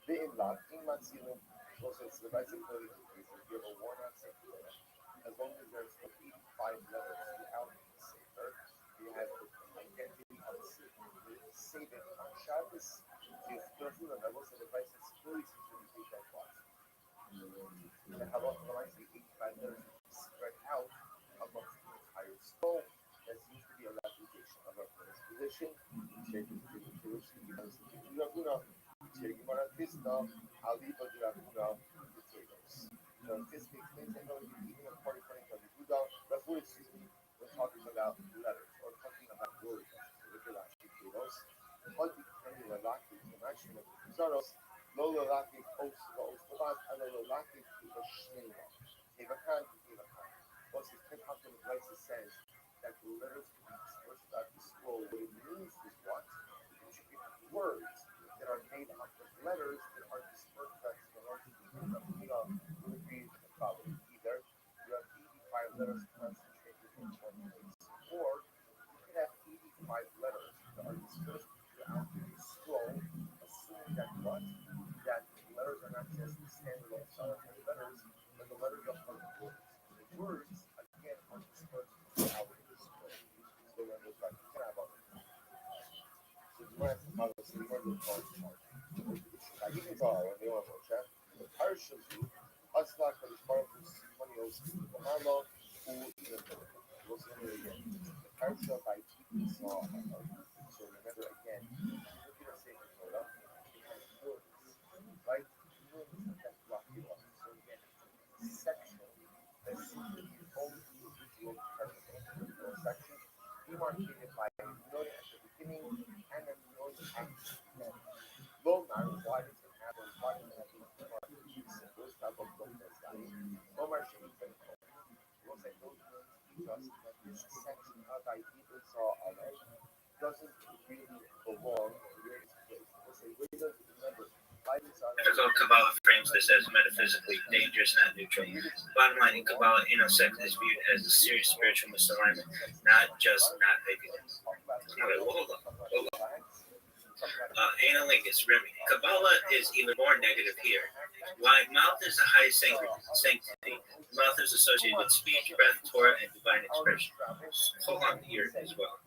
Bein Lock, In Matzilin. Also, it's the right ability to use. If you have a worn out Sefer Torah, as long as there's 85 letters throughout the Sefer, you have the identity of the Sefer. Save it on Shabbos. You have 13 of them. Also, the price is fully security take that class. And how about the 85 letters spread out amongst the entire scroll? That's used to be a replication of our first position, check Laguna, Vista, Ali Badura, potatoes. So this makes things that know even a party Buddha, excuse me, we're talking about letters or talking about words. Look at that, potatoes. But depending on that, the maximum Zaros, Lola Laki, Ostabat, and Lola Laki, the Shnema. Evakan, Evakan. Once the Pin Hakim writes it says that the letters can be dispersed without the scroll. What it means is what? It should be words that are made up of letters that are dispersed without the scroll. Would be the following. Either you have 85 letters concentrated in one place, or you could have 85 letters that are dispersed throughout the scroll, assuming that what? That the letters are not just standalone solitary letters, but the letters are part of words. The words, again, are dispersed throughout the scroll. So when there's like 10 of them, so you might have to follow, so you might have to follow. I think it's all, when they want to check. The partial view, Asla Kalishmarkus, Manios, Mahalo, who even was again. The partial by keeping saw. So remember again, if you're saying Torah, it has words, right? Words that block you up. So again, it's section that's simply the only individual particle or section demarcated by a node at the beginning and a node at the end. Low matter why does it have or why does it have these demarcations? Those type of doctors dying. Omar Sharif and was that those nodes teach us that this section of I even saw already doesn't really belong where it's placed. We'll say where does it remember? Ethical Kabbalah frames this as metaphysically dangerous, not neutral. Bottom line, in Kabbalah, intersect is viewed as a serious spiritual misalignment, not just not making it. Okay, well, hold on. Analingus, Remy. Kabbalah is even more negative here. While mouth is the highest sanctity, mouth is associated with speech, breath, Torah, and divine expression. Hold on here as well.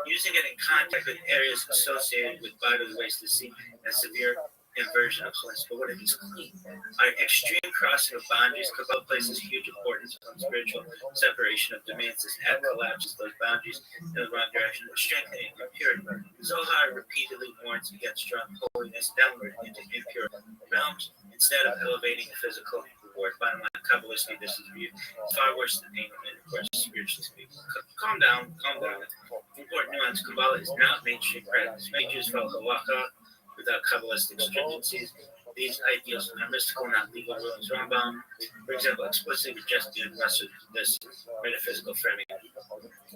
Using it in contact with areas associated with bodily waste is seen as severe inversion of holiness. But what if it's clean? Our extreme crossing of boundaries, Kabbalah places huge importance on spiritual separation of demands as act collapses those boundaries in the wrong direction, strengthening impurity. Zohar repeatedly warns against strong holiness downward into impure realms instead of elevating the physical reward. Bottom line, Kabbalistically, this is viewed far worse than pain and, of course, spiritually speaking. Calm down. Important nuance, Kabbalah is not mainstream practice. Many Jews follow halakha without Kabbalistic stringencies. These ideals are mystical, not legal rulings. Rambam, for example, explicitly rejected this metaphysical framing.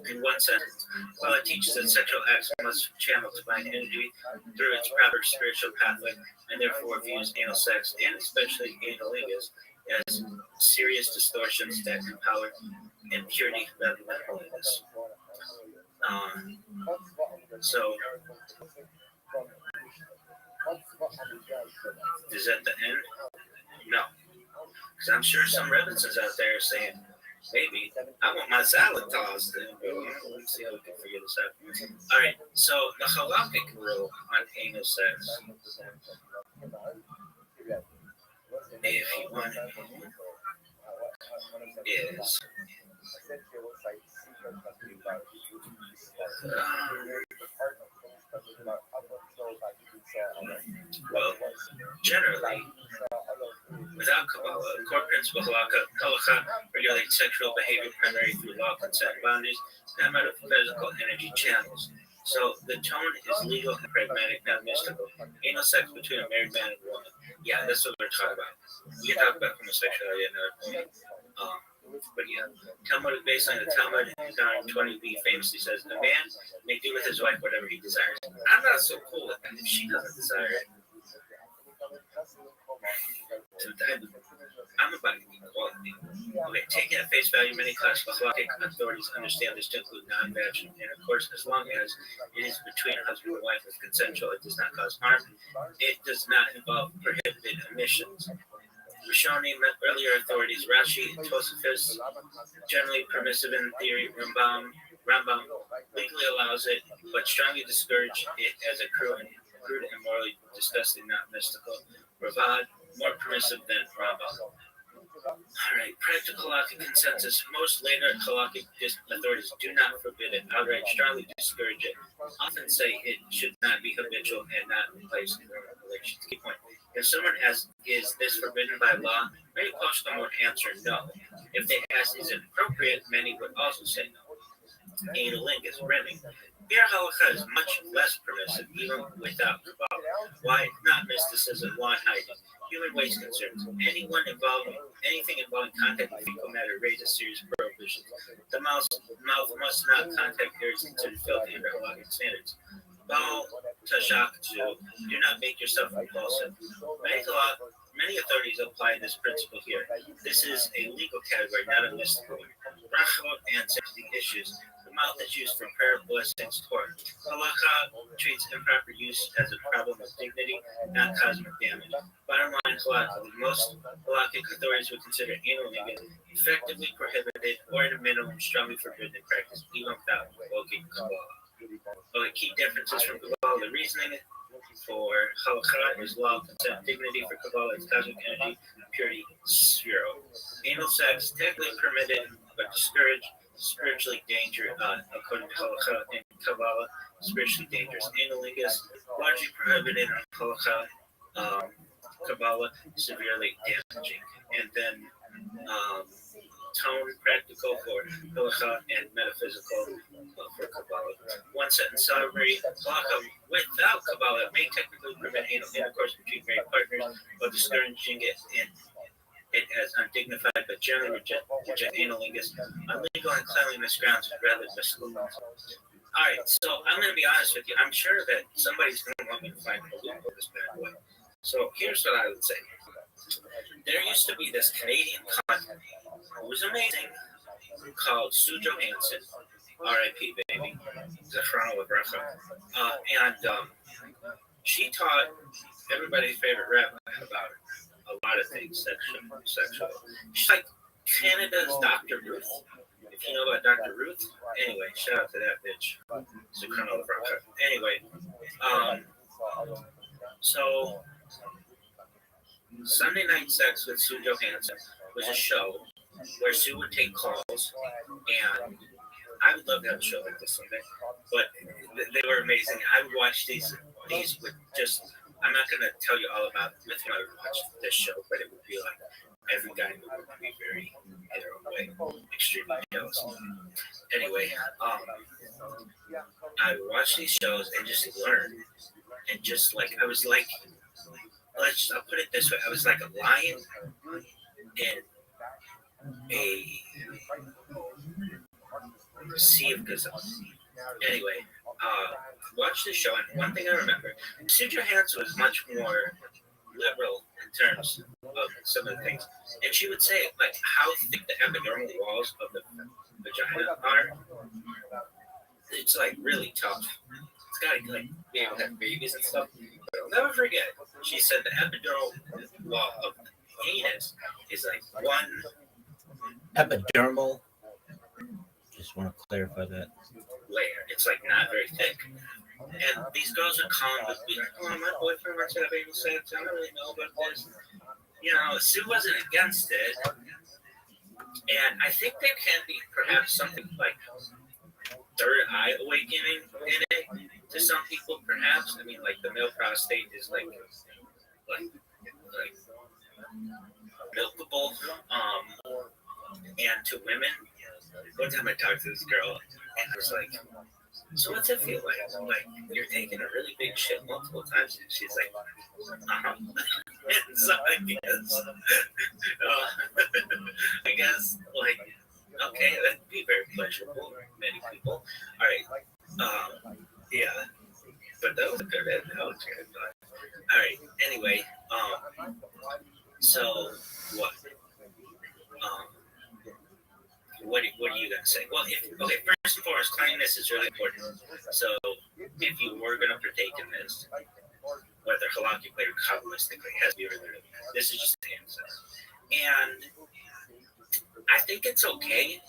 In one sentence, Kabbalah teaches that sexual acts must channel divine energy through its proper spiritual pathway, and therefore views anal sex, and especially analingus, as serious distortions that empower impurity rather than holiness. So, is that the end? No. Because I'm sure some Rebbins out there saying, maybe, I want my salad tossed. Let's see how we can figure this out. All right, so the halakhic rule on anal sex, if you want it, is well, generally, without Kabbalah, core principle halakha regulates sexual behavior primarily through law, consent, boundaries, and metaphysical energy channels. So the tone is legal and pragmatic, not mystical. Anal sex between a married man and a woman. Yeah, that's what we're talking about. We can talk about homosexuality at another point. But yeah, Talmud, based on the Talmud, Deuteronomy 20b famously says, a man may do with his wife whatever he desires. I'm not so cool with that if she doesn't desire it. I'm about equality. Okay, taking at face value, many classical halakhic authorities understand this to include non-vaginal intercourse as long as it is between a husband and wife with consensual, it does not cause harm, it does not involve prohibited emissions. Rishonim, earlier authorities, Rashi and Tosafos, generally permissive in theory. Rambam legally allows it, but strongly discourage it as a crude and morally disgusting, not mystical. Ravad, more permissive than Rambam. All right, practical halakhic consensus. Most later halakhic authorities do not forbid it, outright strongly discourage it, often say it should not be habitual and not replaced in normal relations. Key point. If someone asks, is this forbidden by law? Many poskim would answer no. If they ask, is it appropriate? Many would also say no. Analingus, rimming. Beer halakha is much less permissive, even without Kabbalah. Why? Not mysticism, why hiding? Human waste concerns. Anything involving contact with fecal matter raises serious prohibitions. The mouth must not contact areas considered filthy under halakhic standards. Baal Tashakju, do not make yourself repulsive. Many authorities apply this principle here. This is a legal category, not a mystical one. Rachel and safety issues. The mouth is used for prayer, blessings, Torah. Halakha treats improper use as a problem of dignity, not cosmic damage. Bottom line, most halakhic authorities would consider anal ligature effectively prohibited or at a minimum strongly forbidden in practice, even without invoking Kabbalah. The key differences from Kabbalah, the reasoning for halakha is law, consent, dignity. For Kabbalah, it's cosmic energy, purity, zero. Anal sex, technically permitted but discouraged, spiritually dangerous, according to halakha and Kabbalah, spiritually dangerous. Analingus, largely prohibited in halakha, Kabbalah, severely damaging. And then tone, practical for halakha, and metaphysical for Kabbalah. One sentence summary: halakha without Kabbalah may technically prevent anal intercourse between married partners, while discouraging it as undignified, but generally reject analingus on legal and cleanliness grounds rather than mystical grounds. All right, so I'm going to be honest with you. I'm sure that somebody's going to want me to find a loophole this bad boy. So here's what I would say. There used to be this Canadian convert who was amazing called Sue Johansson, R.I.P. baby, Zachron Lebracha, and she taught everybody's favorite rabbi about a lot of things sexual. She's like Canada's Dr. Ruth. If you know about Dr. Ruth, anyway, shout out to that bitch. Zachron Lebracha. Anyway, so Sunday Night Sex with Sue Johansson was a show where Sue would take calls, and I would love to have a show like this someday. But they were amazing. I would watch these with just. I'm not going to tell you all about with whom I would watch this show, but it would be like every guy would be very, in their own way, extremely jealous. Anyway, I would watch these shows and just learn, and just like I was like. I'll put it this way. I was like a lion in a sea of gazelles. Anyway, watch the show, and one thing I remember, Sue Johansson was much more liberal in terms of some of the things. And she would say, like, how thick the epidermal walls of the vagina are. It's, like, really tough. It's got to, like, be able to have babies and stuff. But I'll never forget, she said the epidural wall of the penis is like one Epidermal. Just want to clarify that. layer. It's like not very thick. And these girls would call him to be like, oh, my boyfriend wants to have anal sex. I don't really know about this. You know, Sue wasn't against it. And I think there can be perhaps something like third eye awakening in it to some people, perhaps. I mean, like the male prostate is like milkable. And to women, one time I talked to this girl, and I was like, so what's it feel like? Like, you're taking a really big shit multiple times, and she's like, uh-huh. And so I guess, like, okay, that'd be very pleasurable for many people. All right, yeah, but that was a good analogy. All right, anyway, so what? What are you going to say? Well, first and foremost, cleanliness is really important. So if you were going to partake in this, whether halakhically or kabbalistically, it has to be really. This is just an answer. And I think it's okay.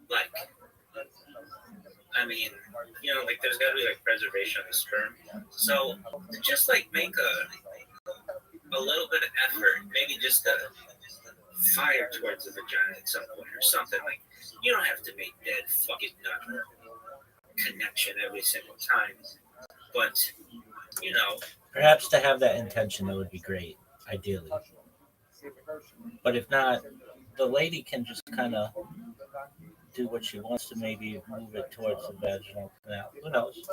Like, I mean, you know, like there's got to be like preservation of the sperm. So just like make a little bit of effort, maybe just fire towards the vagina at some point or something. Like, you don't have to make that fucking nut connection every single time. But, you know, perhaps to have that intention, that would be great, ideally. But if not, the lady can just kind of do what she wants to, maybe move it towards the vaginal canal. Who knows?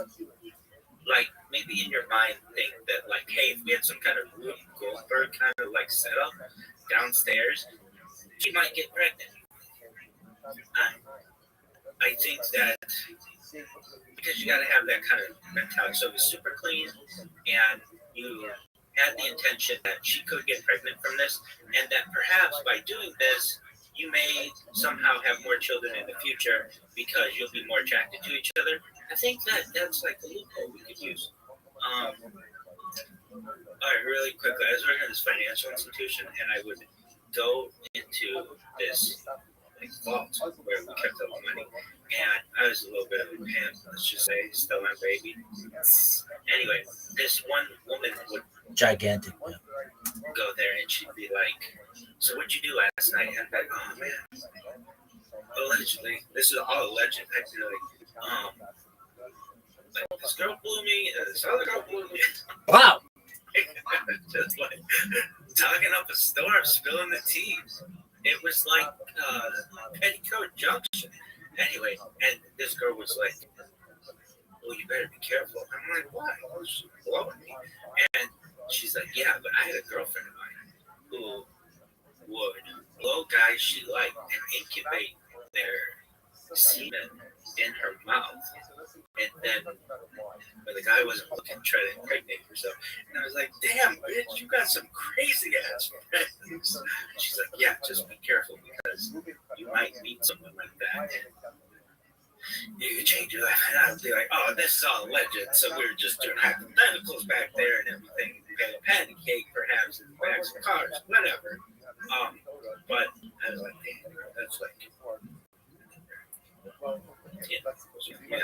Like, maybe in your mind think that, like, hey, if we had some kind of Rube Goldberg kind of like setup downstairs, she might get pregnant. I think that because you got to have that kind of mentality. So it was super clean, and you had the intention that she could get pregnant from this, and that perhaps by doing this, you may somehow have more children in the future because you'll be more attracted to each other. I think that that's like a loophole we could use. All right, really quickly, I was working at this financial institution, and I would go into this like vault where we kept all the money, and I was a little bit of a pimp, let's just say, still my baby. Anyway, this one woman would Gigantic. go there, and she'd be like, "So what'd you do last night?" And I'd be like, "Oh man, allegedly, this is all alleged." I'd be like, this girl blew me, this other girl blew me. Wow. Just like talking up a storm, spilling the tea. It was like Petticoat Junction. Anyway, and this girl was like, "Well, you better be careful." I'm like, "Why?" She's blowing me. And she's like, "Yeah, but I had a girlfriend of mine who would blow guys she liked and incubate their semen in her mouth. And then when the guy wasn't looking, try to impregnate herself." And I was like, "Damn, bitch, you got some crazy ass friends." She's like, "Yeah, just be careful because you might meet someone like that. And you can change your life." And I'd be like, "Oh, this is all legend. So we were just doing hypotheticals back there and everything. We had a patty cake, perhaps, in the backs of cars, whatever." But I was like, "Damn, that's like, yeah,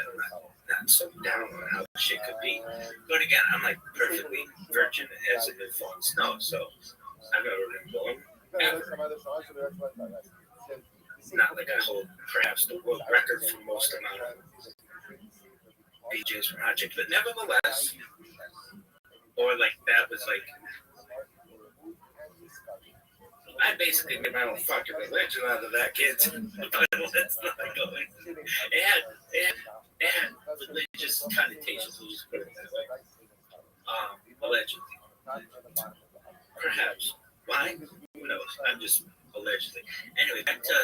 not so down on how shit could be." But again, I'm like perfectly virgin as it been falling snow, so I've never been born ever. Not like I hold perhaps the world record for most amount of BJ's from Rothschild, but nevertheless, or like that was like, I basically made my own fucking religion out of that kid. But let's not go into it. It had religious connotations, we'll just put it that way. Allegedly. Perhaps. Why? Who knows? I'm just allegedly. Anyway, back to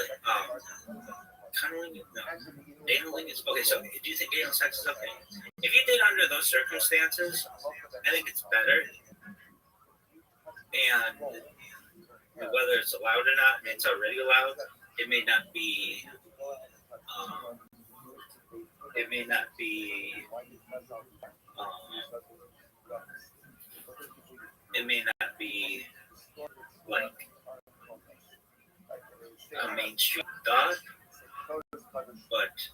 cunniling. No. Analing is okay. So, do you think anal sex is okay? If you did under those circumstances, I think it's better. And whether it's allowed or not, I mean, it's already allowed. It may not be. It may not be. It may not be like a mainstream thought, but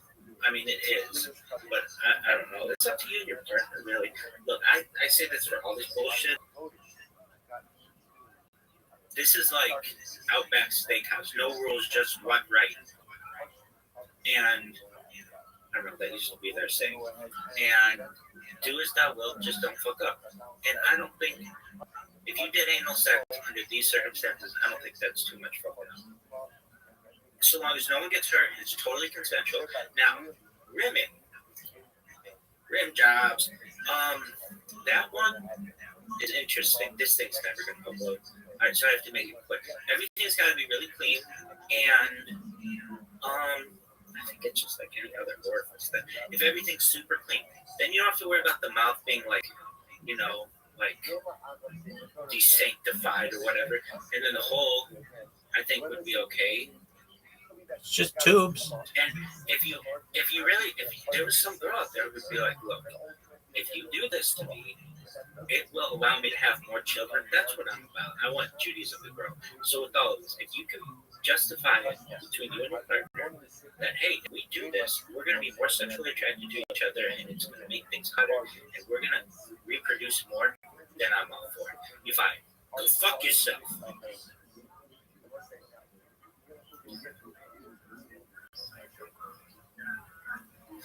I mean it is. But I don't know. It's up to you and your partner, really. Look, I say this for all this bullshit. This is like Outback Steakhouse. No rules, just what right. And I don't know, that used to be their saying. And do as thou wilt, just don't fuck up. And I don't think, if you did anal sex under these circumstances, I don't think that's too much fucking up. So long as no one gets hurt, it's totally consensual. Now, rim jobs, that one is interesting. This thing's never going to upload. All right, so I have to make it quick. Everything's got to be really clean, and I think it's just like any other orifice. That if everything's super clean, then you don't have to worry about the mouth being like, you know, like desanctified or whatever. And then the hole, I think, would be okay. It's just tubes. And if there was some girl out there who would be like, "Look, if you do this to me, it will allow me to have more children." That's what I'm about. I want Judy's of the girl. So with all of this, if you can justify it between you and your partner that, hey, if we do this, we're going to be more sexually attracted to each other, and it's going to make things hotter, and we're going to reproduce more, then I'm all for it. You fine. Go fuck yourself.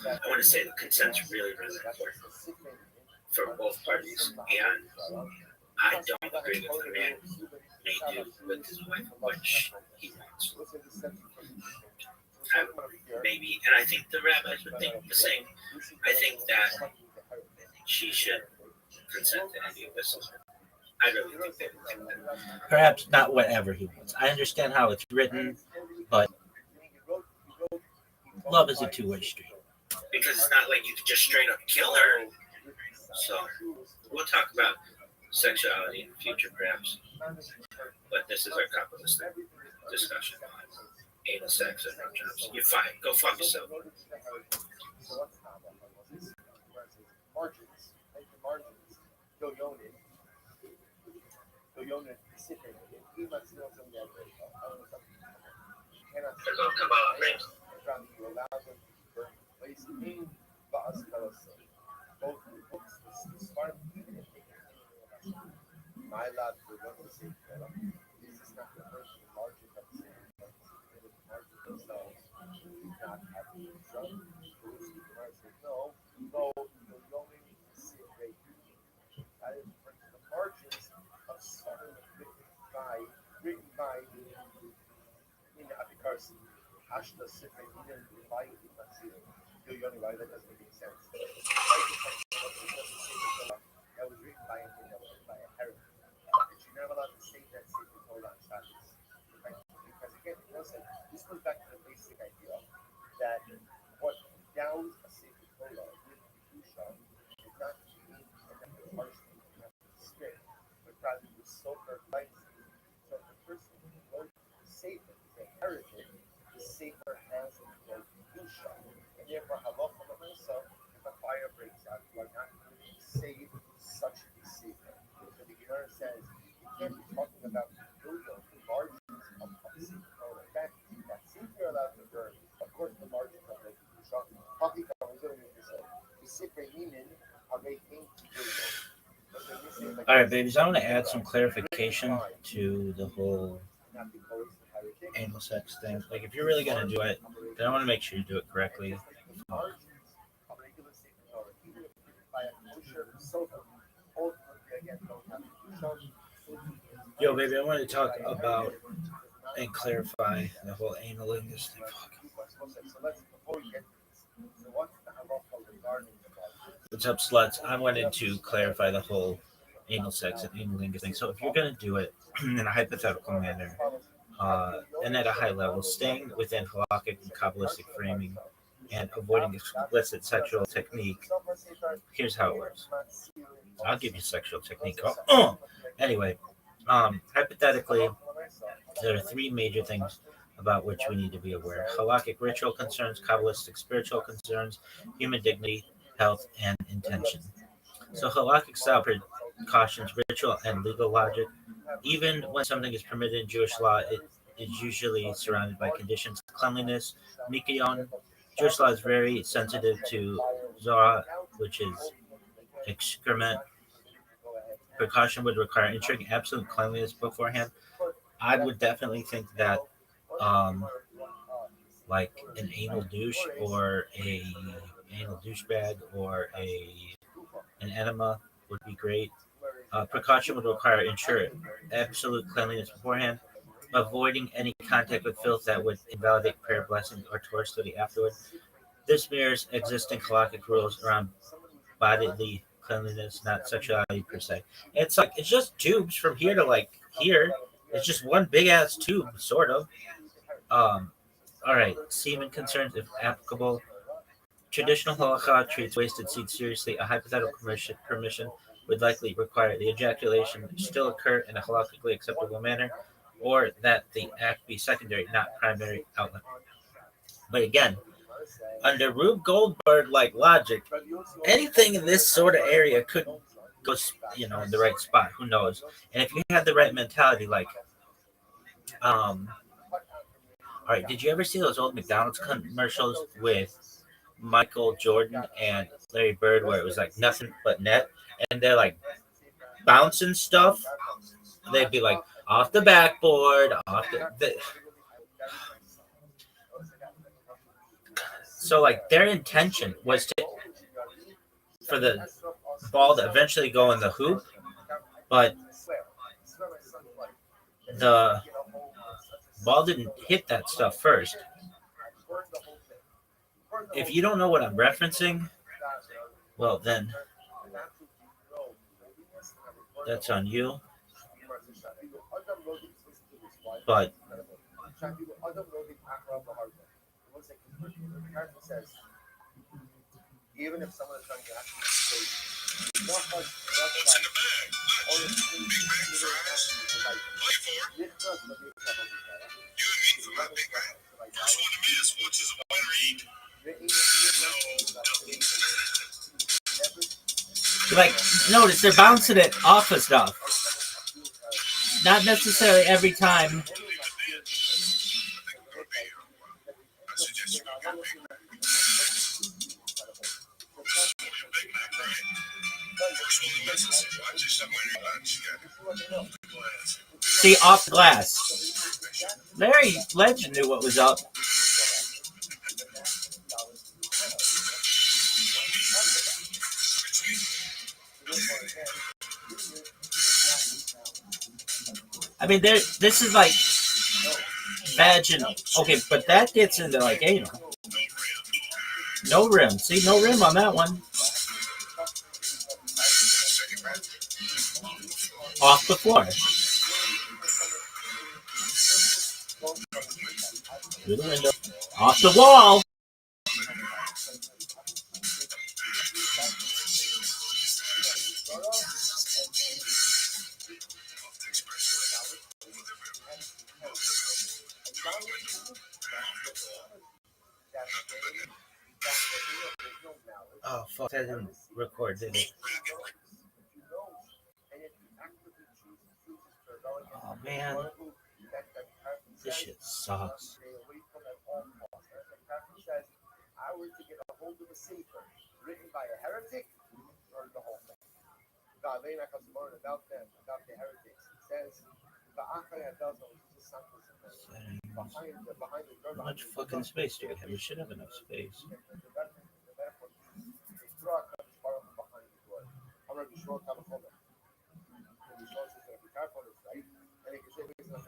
I want to say the consent's really, really important for both parties. And I don't agree with the man may do with his wife which he wants. Maybe, and I think the rabbis would think the same. I think that she should consent to any of this. I really think they would think that. Perhaps not whatever he wants. I understand how it's written, but love is a two-way street. Because it's not like you could just straight up kill her. So we'll talk about sexuality in the future, perhaps. But this is our Kabbalistic discussion on anal sex and no jobs. You're fine. Go fuck yourself. My lad, we're going to see this is not the first margin of the margin themselves not having drunk. No, you're only see rate. That is the margins of something written by in Apikarsi. Hashla Sifri by Imatsir. You're only right, that doesn't make any sense. That was written by a heretic. You're not allowed to say that sacred Torah on Shabbos. Because again, this goes back to the basic idea that what endows a sacred Torah with Kedusha is not mean and the harshly not the spirit, but rather the sober life. So if the person who wrote the Sefer is a heretic, the Sefer has no Kedusha. And therefore, halacha l'maisa, if a fire breaks out, you are not going to save such a Sefer. So the Gemara says, can't be talking about the margins of the Sefer Torah. In fact, that Sefer allowed to burn. Of course, the margins of the Kedusha. All right, babies, I want to add some clarification to the whole anal sex thing. Like, if you're really going to do it, then I want to make sure you do it correctly. Yo, baby, I want to talk about and clarify the whole anal in this thing. What's up, sluts? I wanted to clarify the whole anal sex and analingus thing. So if you're going to do it in a hypothetical manner and at a high level, staying within halakhic and Kabbalistic framing and avoiding explicit sexual technique, here's how it works. I'll give you sexual technique. Anyway, hypothetically, there are three major things about which we need to be aware. Halakhic ritual concerns, Kabbalistic spiritual concerns, human dignity, health, and intention. So halakhic style precautions, ritual, and legal logic. Even when something is permitted in Jewish law, it is usually surrounded by conditions of cleanliness, nikion. Jewish law is very sensitive to zora, which is excrement. Precaution would require ensuring absolute cleanliness beforehand. I would definitely think that like an anal douche or a anal douche bag or an enema would be great. Precaution would require ensure absolute cleanliness beforehand, avoiding any contact with filth that would invalidate prayer blessings or torah afterward. This mirrors existing halakhic rules around bodily cleanliness, not sexuality per se. It's like it's just tubes from here to like here. It's just one big ass tube, sort of. All right, semen concerns, if applicable. Traditional halakha treats wasted seed seriously. A hypothetical permission would likely require the ejaculation still occur in a halakhically acceptable manner, or that the act be secondary, not primary outlet. But again, under Rube Goldberg like logic, anything in this sort of area could go, in the right spot. Who knows? And if you have the right mentality, like, all right, did you ever see those old McDonald's commercials with Michael Jordan and Larry Bird, where it was like nothing but net, and they're like bouncing stuff? They'd be like off the backboard, So like their intention was to for the ball to eventually go in the hoop, but the ball didn't hit that stuff first. If you don't know what I'm referencing, well then that's on you. But even if someone is trying to actually What's in the bag? Lunch. Big Mac fries. Play for it. You and me for my Big Mac. First one to miss, which is a winner eat. like notice they're bouncing it off of stuff. Not necessarily every time. I suggest you go get a Big Mac. Big Mac, right? First one to misses. I just I'm waiting lunch. Got off the glass. See, off the glass. Larry Legend knew what was up. I mean, this is like vaginal. Okay, but that gets into like anal. No rim. See, no rim on that one. Off the floor. Through the window. Off the wall. Oh, fuck. That didn't record, did it? Oh, man. This shit sucks. I were to get a hold of a sefer written by a heretic or the whole thing. About them, about the heretics. It says, How much fucking space do we have? We should have enough space.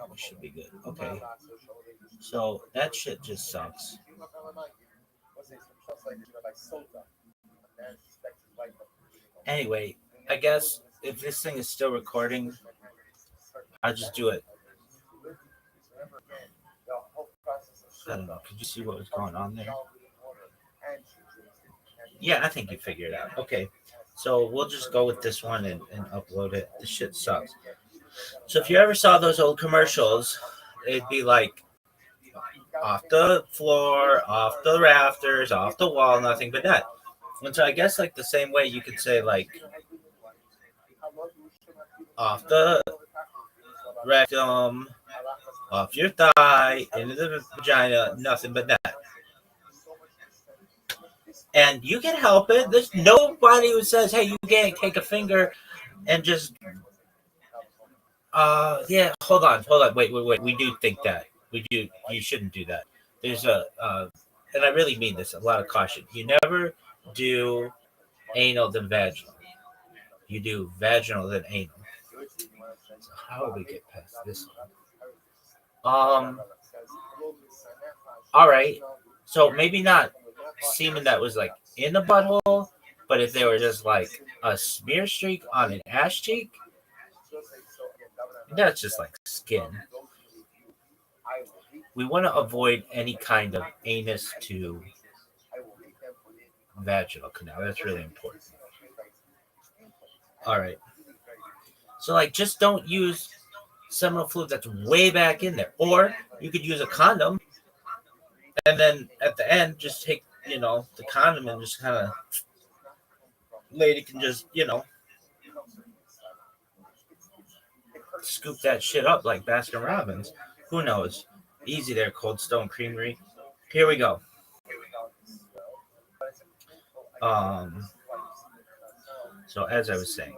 We should be good. Okay. So that shit just sucks. Anyway, I guess if this thing is still recording, I'll just do it. I don't know. Could you see what was going on there? Yeah, I think you figured it out. Okay. So we'll just go with this one and upload it. This shit sucks. So if you ever saw those old commercials, it'd be like off the floor, off the rafters, off the wall, nothing but that. And so I guess like the same way you could say like off the rectum, off your thigh, into the vagina, nothing but that. And you can help it. There's nobody who says, hey, you can't take a finger and just yeah, hold on. Wait. We do think that. We do. You shouldn't do that. There's and I really mean this, a lot of caution. You never do anal than vaginal. You do vaginal than anal. So how do we get past this one? All right. So maybe not semen that was like in the butthole, but if they were just like a smear streak on an ass cheek, that's just like skin. We want to avoid any kind of anus to vaginal canal. That's really important. All right. So like just don't use seminal fluid that's way back in there. Or you could use a condom and then at the end just take, the condom and just kind of lady can just, scoop that shit up like Baskin Robbins. Who knows? Easy there, Cold Stone Creamery. Here we go. So as I was saying,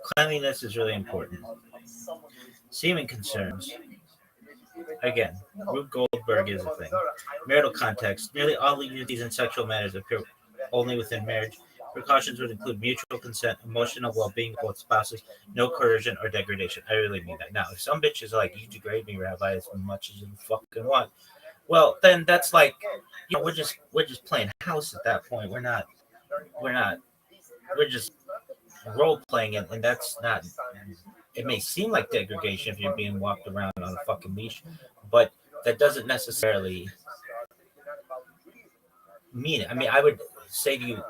cleanliness is really important. Semen concerns. Again, Rube Goldberg is a thing. Marital context. Nearly all unities in sexual matters appear only within marriage. Precautions would include mutual consent, emotional well-being of both spouses, no coercion or degradation. I really mean that. Now, if some bitch is like, you degrade me, Rabbi, as much as you fucking want, well, then that's like, we're just playing house at that point. We're just role playing it, and that's not. It may seem like degradation if you're being walked around on a fucking leash, but that doesn't necessarily mean it. I mean, I would say to you,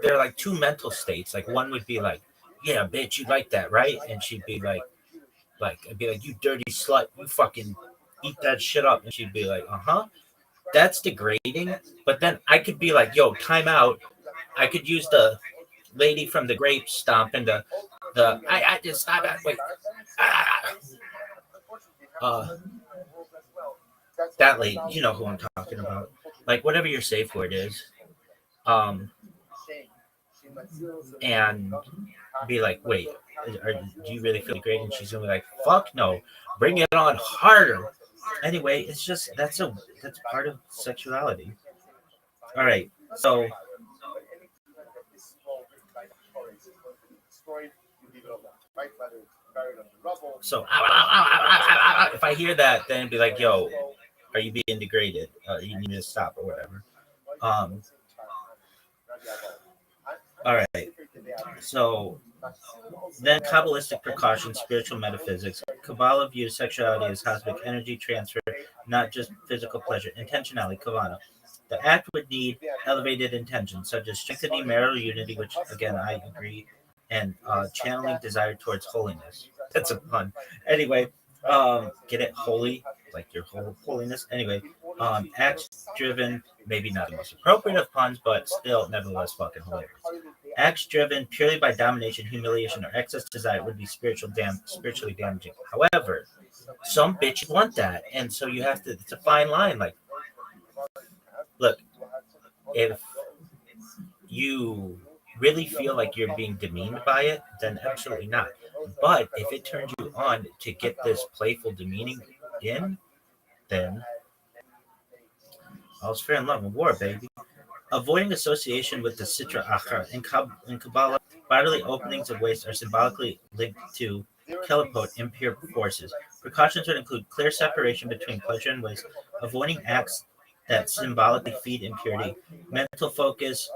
there are like two mental states. Like one would be like, yeah, bitch, you like that, right? And she'd be like I'd be like, you dirty slut, you fucking eat that shit up. And she'd be like, uh-huh. That's degrading. But then I could be like, yo, time out. I could use the lady from the grape stomp and I just stop it. Wait. That lady, you know who I'm talking about. Like whatever your safe word is. And be like, wait, do you really feel great? And she's gonna be like, fuck no, bring it on harder. Anyway, it's just that's part of sexuality. All right, so if I hear that, then it'd be like, yo, are you being degraded? You need to stop or whatever. All right. So then Kabbalistic precautions, spiritual metaphysics. Kabbalah views sexuality as cosmic energy transfer, not just physical pleasure. Intentionality, Kavanah. The act would need elevated intention, such as strengthening marital unity, which again I agree, and channeling desire towards holiness. That's a pun. Anyway, get it holy, like your whole holiness. Anyway, acts driven, maybe not the most appropriate of puns, but still nevertheless fucking hilarious. Acts driven purely by domination, humiliation, or excess desire would be spiritually damaging. However, some bitches want that, and so you have to. It's a fine line. Like, look, if you really feel like you're being demeaned by it, then absolutely not. But if it turns you on to get this playful demeaning in, then all's fair in love and war, baby. Avoiding association with the Sitra Achra. In Kabbalah, bodily openings of waste are symbolically linked to Kelipot, impure forces. Precautions would include clear separation between pleasure and waste, avoiding acts that symbolically feed impurity, mental focus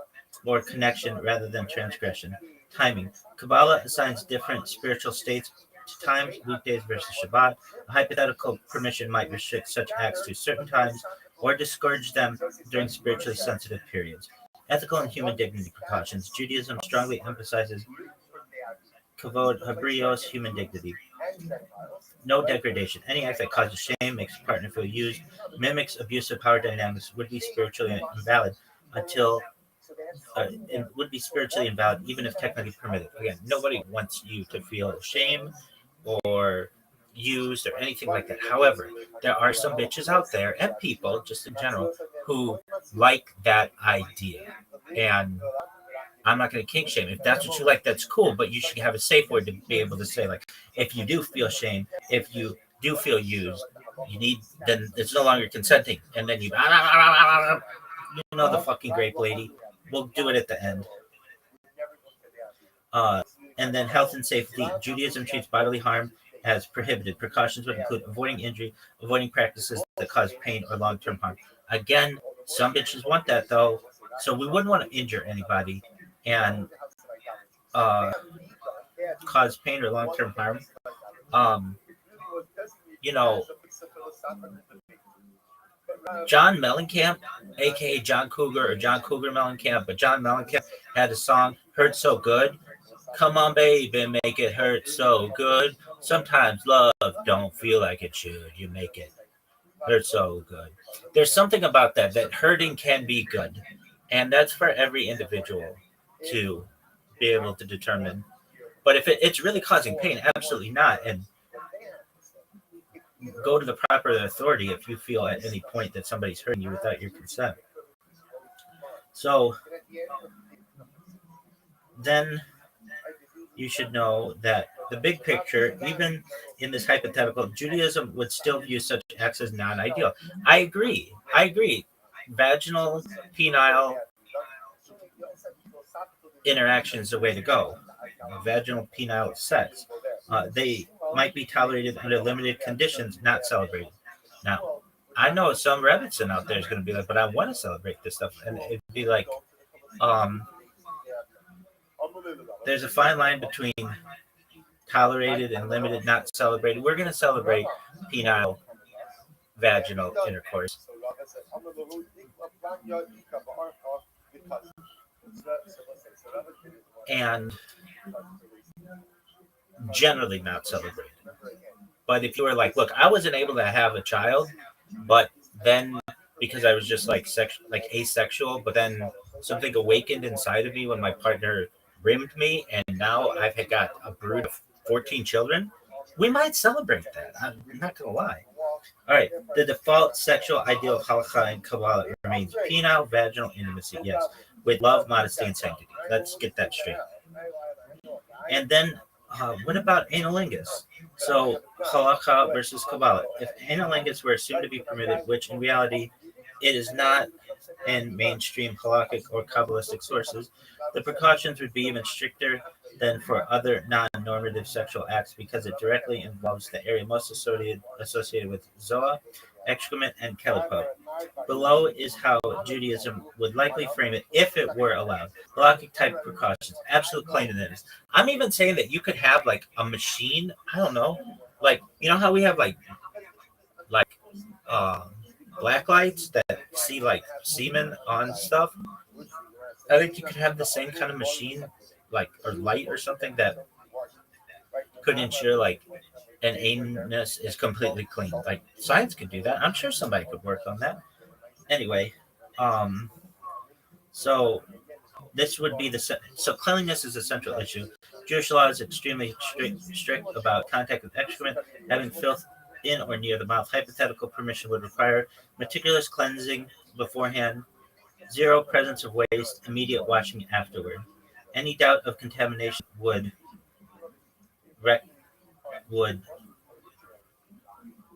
or connection rather than transgression. Timing. Kabbalah assigns different spiritual states to times, weekdays versus Shabbat. A hypothetical permission might restrict such acts to certain times or discourage them during spiritually sensitive periods. Ethical and human dignity precautions. Judaism strongly emphasizes kavod habrios, human dignity. No degradation. Any act that causes shame, makes a partner feel used, mimics abusive power dynamics would be spiritually invalid even if technically permitted. Again, nobody wants you to feel shame or used or anything like that. However, there are some bitches out there and people just in general who like that idea. And I'm not going to kink shame. If that's what you like, that's cool. But you should have a safe word to be able to say, like, if you do feel shame, if you do feel used, then it's no longer consenting. And then you know the fucking grape lady. We'll do it at the end. And then health and safety. Judaism treats bodily harm as prohibited. Precautions would include avoiding injury, avoiding practices that cause pain or long-term harm. Again, some bitches want that though, so we wouldn't want to injure anybody and cause pain or long-term harm. John Mellencamp, aka John Cougar or John Cougar Mellencamp, but John Mellencamp had a song, Hurt So Good. Come on, baby, make it hurt so good. Sometimes love don't feel like it should. You make it hurt so good. There's something about that hurting can be good. And that's for every individual to be able to determine. But if it's really causing pain, absolutely not. And go to the proper authority if you feel at any point that somebody's hurting you without your consent. So then you should know that the big picture, even in this hypothetical, Judaism would still view such acts as non-ideal. I agree. I agree. Vaginal, penile interaction is the way to go. Vaginal penile sex. They might be tolerated under limited conditions, not celebrated. Now, I know some Rebbitzin out there is going to be like, but I want to celebrate this stuff. And it'd be like, um, there's a fine line between tolerated and limited, not celebrated. We're going to celebrate penile vaginal intercourse. And generally not celebrated. But if you were like, look, I wasn't able to have a child, but then because I was just like asexual, but then something awakened inside of me when my partner rimmed me, and now I've got a brood of 14 children, we might celebrate that. I'm not gonna lie. All right, the default sexual ideal of halakha and Kabbalah remains penile vaginal intimacy, yes, with love, modesty, and sanctity. Let's get that straight. And then, what about analingus? So, halakha versus Kabbalah. If analingus were assumed to be permitted, which in reality it is not in mainstream halakhic or Kabbalistic sources, the precautions would be even stricter than for other non-normative sexual acts because it directly involves the area most associated with zoa, excrement, and kelipot. Below is how Judaism would likely frame it if it were allowed. Halakhic type precautions, absolute cleanliness. I'm even saying that you could have like a machine. I don't know, like you know how we have like uh, black lights that see like semen on stuff. I think you could have the same kind of machine, like or light or something that could ensure like an anus is completely clean. Like science could do that. I'm sure somebody could work on that. Anyway, so this would be so cleanliness is a central issue. Jewish law is extremely strict about contact with excrement, having filth in or near the mouth. Hypothetical permission would require meticulous cleansing beforehand, zero presence of waste, immediate washing afterward. Any doubt of contamination would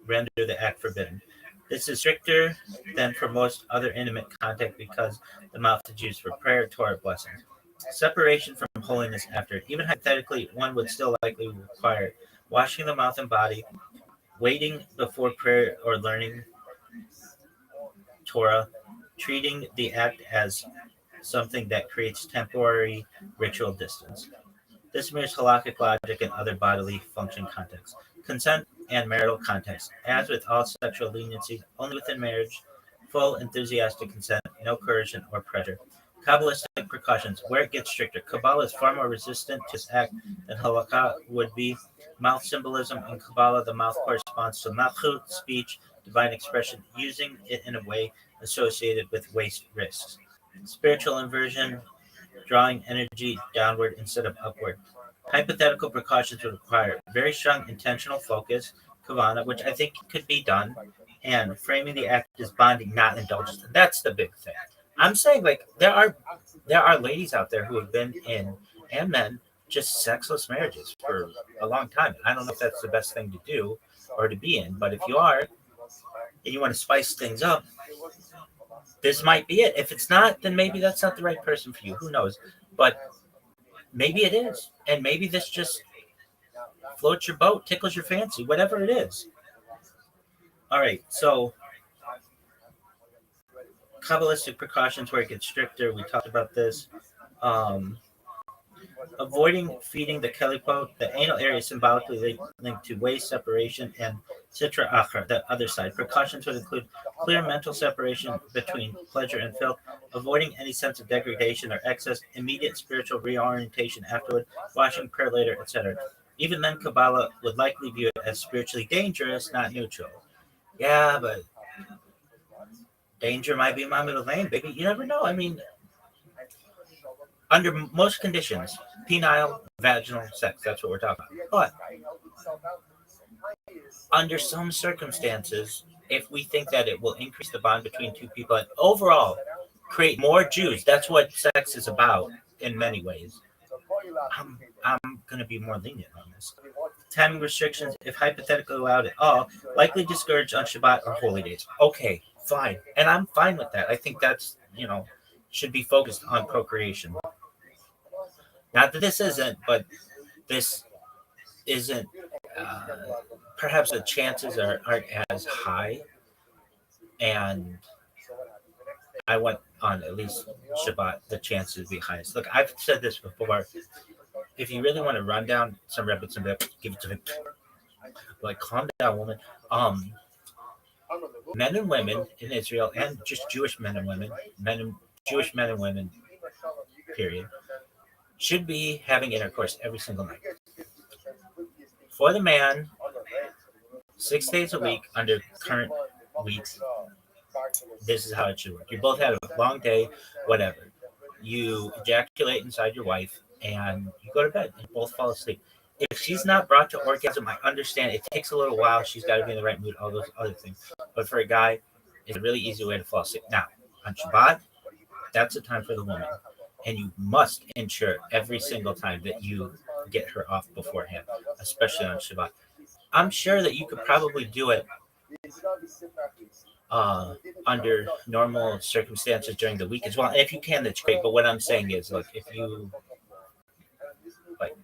render the act forbidden. This is stricter than for most other intimate contact because the mouth is used for prayer, Torah blessings. Separation from holiness after. Even hypothetically, one would still likely require washing the mouth and body, waiting before prayer or learning Torah, treating the act as something that creates temporary ritual distance. This mirrors halakhic logic and other bodily function contexts. Consent and marital context. As with all sexual leniency, only within marriage, full enthusiastic consent, no coercion or pressure. Kabbalistic precautions. Where it gets stricter. Kabbalah is far more resistant to this act than halakha would be. Mouth symbolism in Kabbalah, the mouth corresponds to malchut, speech, divine expression, using it in a way associated with waste risks. Spiritual inversion, drawing energy downward instead of upward. Hypothetical precautions would require very strong intentional focus, kavana, which I think could be done, and framing the act as bonding, not indulgence. That's the big thing. I'm saying like there are ladies out there who have been in and men just sexless marriages for a long time. I don't know if that's the best thing to do or to be in, but if you are and you want to spice things up, this might be it. If it's not, then maybe that's not the right person for you. Who knows? But maybe it is. And maybe this just floats your boat, tickles your fancy, whatever it is. All right. So Kabbalistic precautions where it gets stricter. We talked about this. Avoiding feeding the kelipot, the anal area symbolically linked to waste separation, and sitra achra, the other side. Precautions would include clear mental separation between pleasure and filth, avoiding any sense of degradation or excess, immediate spiritual reorientation afterward, washing, prayer later, etc. Even then, Kabbalah would likely view it as spiritually dangerous, not neutral. Yeah, but danger might be my middle name, baby. You never know. I mean, under most conditions, penile, vaginal sex, that's what we're talking about. But under some circumstances, if we think that it will increase the bond between two people and overall create more Jews, that's what sex is about in many ways. I'm going to be more lenient on this. Timing restrictions, if hypothetically allowed at all, likely discouraged on Shabbat or holy days. Okay, fine. And I'm fine with that. I think that's, should be focused on procreation. Not that this isn't, but this isn't, uh, perhaps the chances aren't as high. And I went on at least Shabbat, the chances would be highest. Look, I've said this before. If you really want to run down some rabbits and give it to me. Like, calm down, woman. Um, Men and women in Israel, and just Jewish men and women, Jewish men and women, period, should be having intercourse every single night. For the man, 6 days a week under current weeks, this is how it should work. You both had a long day, whatever. You ejaculate inside your wife, and you go to bed, and both fall asleep. If she's not brought to orgasm, I understand it takes a little while. She's got to be in the right mood, all those other things. But for a guy, it's a really easy way to fall asleep. Now, on Shabbat, that's the time for the woman. And you must ensure every single time that you get her off beforehand, especially on Shabbat. I'm sure that you could probably do it under normal circumstances during the week as well. And if you can, that's great. But what I'm saying is, like, if you, like,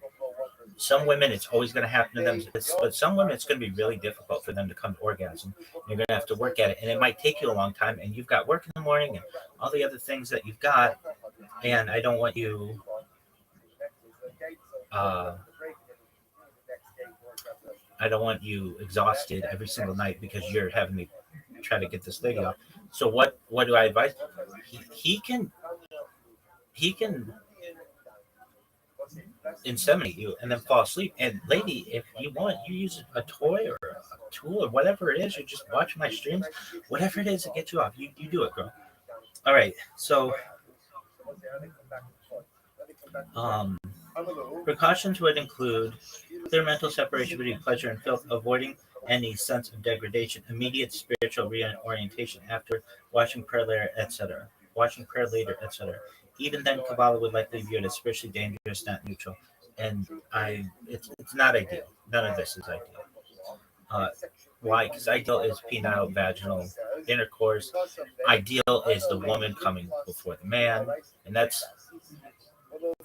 some women, it's always going to happen to them, but some women, it's going to be really difficult for them to come to orgasm. You're going to have to work at it, and it might take you a long time, and you've got work in the morning and all the other things that you've got, and I don't want you exhausted every single night because you're having to try to get this lady off. So what do I advise? He can inseminate you and then fall asleep. And lady, if you want, you use a toy or a tool or whatever it is, you just watch my streams, whatever it is to get you off. You do it, girl. All right. So precautions would include clear mental separation between pleasure and filth, avoiding any sense of degradation, immediate spiritual reorientation after watching prayer later, etc. Even then, Kabbalah would likely view it as spiritually dangerous, not neutral. And it's not ideal. None of this is ideal. Why? Because ideal is penile vaginal intercourse. Ideal is the woman coming before the man. And that's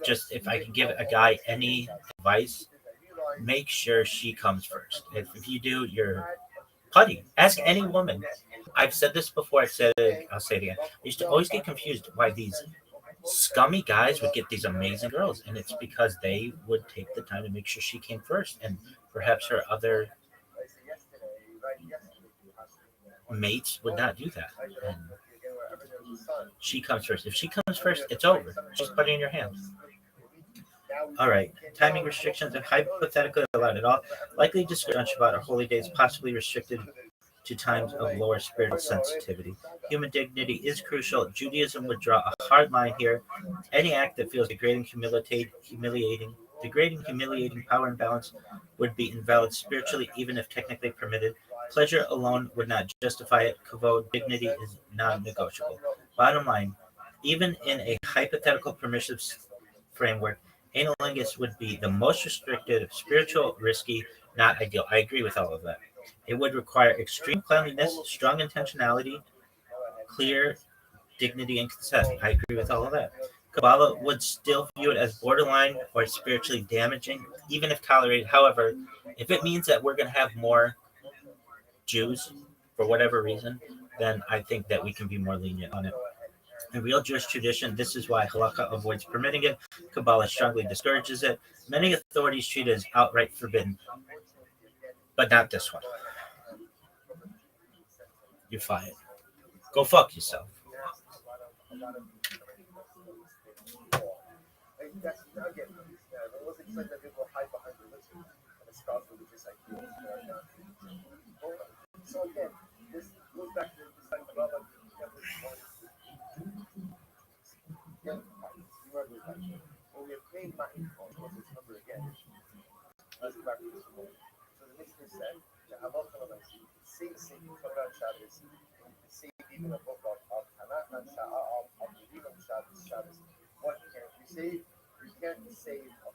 just, if I can give a guy any advice, make sure she comes first. If you do, you're putty. Ask any woman. I've said this before. I've said it. I'll say it again. I used to always get confused why these scummy guys would get these amazing girls, and it's because they would take the time to make sure she came first, and perhaps her other mates would not do that. And she comes first. If she comes first, it's over. She's putting in your hands. All right. Timing restrictions, if hypothetically allowed at all, likely discouraged on Shabbat or holy days, possibly restricted to times of lower spiritual sensitivity. Human dignity is crucial. Judaism would draw a hard line here. Any act that feels degrading, humiliating, power imbalance would be invalid spiritually, even if technically permitted. Pleasure alone would not justify it. Kavod, dignity is non-negotiable. Bottom line, even in a hypothetical permissive framework, analingus would be the most restricted, spiritual, risky, not ideal. I agree with all of that. It would require extreme cleanliness, strong intentionality, clear dignity, and consent. I agree with all of that. Kabbalah would still view it as borderline or spiritually damaging, even if tolerated. However, if it means that we're going to have more Jews for whatever reason, then I think that we can be more lenient on it. In real Jewish tradition, this is why halakha avoids permitting it. Kabbalah strongly discourages it. Many authorities treat it as outright forbidden, but not this one. You're fired. Go fuck yourself. So again, this goes back to this like Rabbi when we have paid money for this number again. Let's go back to this one. So the Mishnah said, say Torah Shabbos, say even a book of Tanakh and Shabbos. What can you say? You can't save a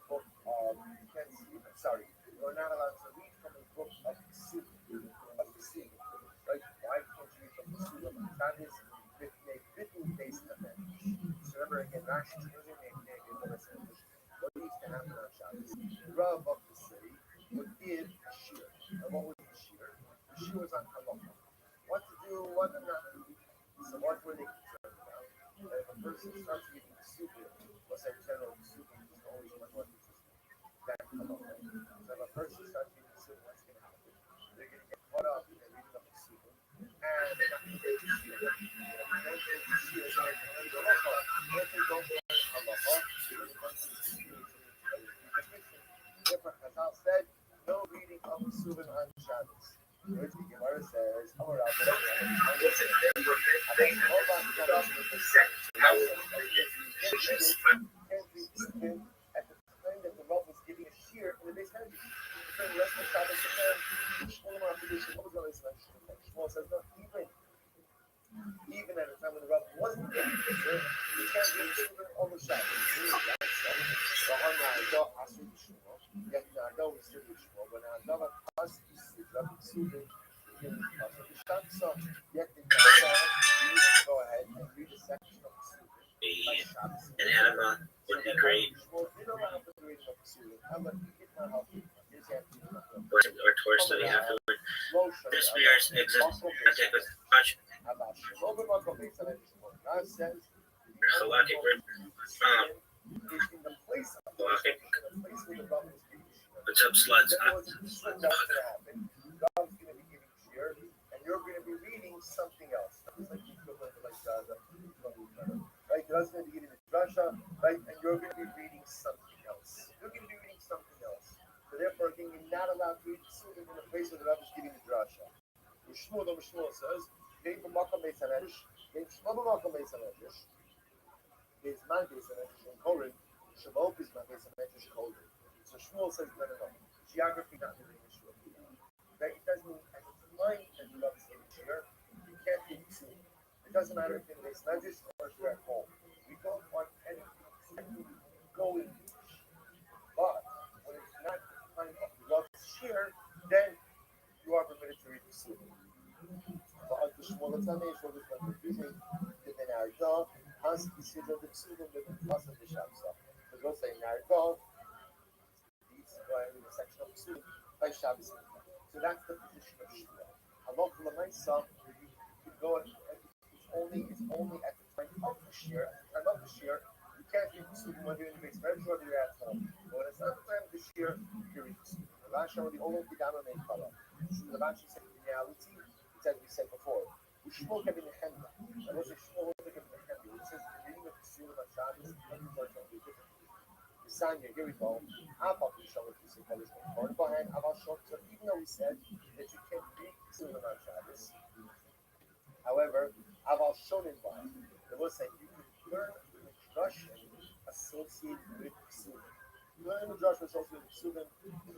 Rashi what used to happen on Shabbos? The Rav of the city would give a shir. And what was the shir? The shir was on halacha. What to do, what not to do. So what were they concerned about? That if a person starts reading the Sugya, what's that general Sugya is always what that halacha. So if a person starts reading the Sugya, what's going to happen? They're going to get caught up in the reading of the Sugya, and they're not going to get the shir. And if they don't get the shir, they're going to get the halacha. And if they don't get the halacha, they're going to get the shir. Therefore, Chazal said, no reading of the Suvin on Shabbos. Which the Gemara says, at the time that the Rav was giving a shear in the base Medrash. The rest of Shabbos, Shmuel says, no, even at a time when the Rav wasn't giving a shear, you can't read the Suvin on the Shabbos. Yet Nagel was still Shmuel, but Nagel has Rabbi Sudin in the Shamsa, yet in Nagel, you can go ahead and read a section of the Sudin. An enema would be great. Shmuel did allow for the reading of the Sudin. However, he did not help you. Here's the answer. Or Torah study afterward. This mirrors exist contact with touch. About Shmuel ben Makom based on God says, Halakhic is in the place of the place where the Rav was giving shir. What's up, sluts? What's going to happen? Rav's going to be giving shir, and you're going to be reading something else. It's like the equivalent of right? Rav's going to be giving the drasha, right? And you're going to be reading something else. You're going to be reading something else. So therefore, again, you're not allowed to read the Sudin in the place where the Rav is giving the drasha. Shmuel says, "Vein b'makom beis hamedrash, vein shmo b'makom beis hamedrash." Is my base and in Koren, Shabbat is my base and Koren. So Shmuel says, no. Geography not really an issue. That it doesn't mean at the time that you love the here, you can't be seen. It doesn't matter if you're in base measures or if you're at home. We don't want anything to go in. But when it's not the time of love share, then you are permitted to read the Sunnah. But the Shmuel Tzaddik, so this one confusing, the Benarda, has the Siddur of the Psulim with the plus of the Shamsa. So they'll say Narikol, these are in the section of Psulim by Shabbos. So that's the position of Shmuel. Halach l'maisa, you can go and it's only at the time of the shear. At the time of the shear, you can't read Psulim whether you're in the base measure or you're at home. But when it's not the time of the shear, you read Psulim. The Rashi only Kidama made Kala. The Rashi said in reality, it's as we said before. Shmuel can be Nechemda. And also Shmuel will be Nechemda. It says the reading of the Sulam on Shabbos is unfortunately different. The Sanya, here we go. Abba Bishal, if you say Polish name. Go ahead, Abba Shok. So even though we said that you can't read Sulam on Shabbos, however, Abba Shonin by the will say you can learn the Russian associated with Sulam. You learn the Russian associated with Sulam,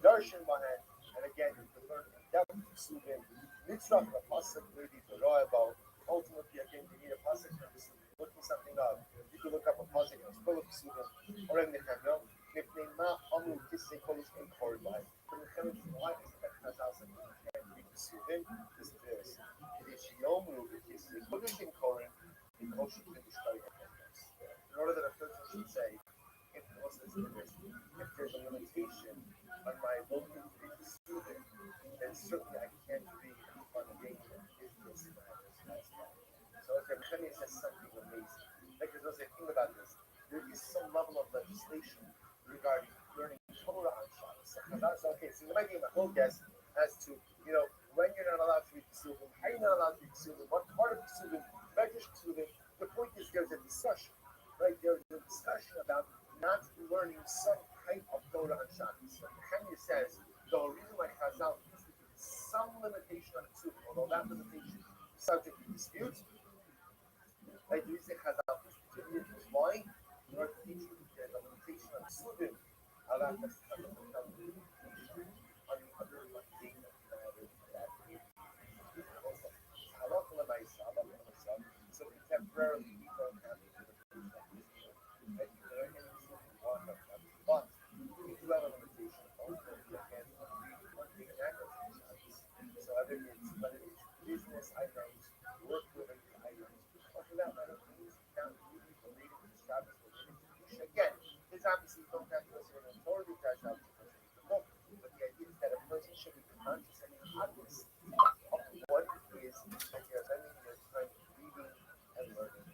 Darshan by hand, and again, you can learn in depth Sulam. Mitzvah a pasuk maybe to know about. Ultimately, again, you need a pasuk from the Sunnah. Looking something up. You can look up a pasuk and spell of Sunnah or in the Nechemia. If they not only kissing college and korban, from the Nechemia, why is it that Chazal said you can't read the Sunnah? Is this? It is Yomu, it is the college and korban, the college and the study of in order that a person should say, if there's a limitation on my ability to read the Sunnah, then certainly I can't read. So if Rabbi says something amazing, like there's also a thing about this, there is some level of legislation regarding learning Torah on Shabbos. So okay, so you might give a whole guess as to, when you're not allowed to read Kesuvim, how you're not allowed to read Kesuvim, what part of Kesuvim, Medrash Kesuvim. The point is there's a discussion, right? There's a discussion about not learning some type of Torah on Shabbos. So Nehemiah says, the reason why Chazal some limitation on the Kesuvim, although that limitation is subject to dispute. Like we say, Chazal is why in order to teach you the limitation on the Kesuvim, Allah has on the other data that so temporarily we don't have the limitation on this year. And you learn anything you want of that. But we do have a limitation. Ultimately, again, one thing that so whether it's business items, work-related items, or for that matter, things that you need related to Shabbos, obviously don't have to necessarily totally crash out the person needs to book. But the idea is that a person should be conscious and obvious of what it is that you're spending your time reading and learning.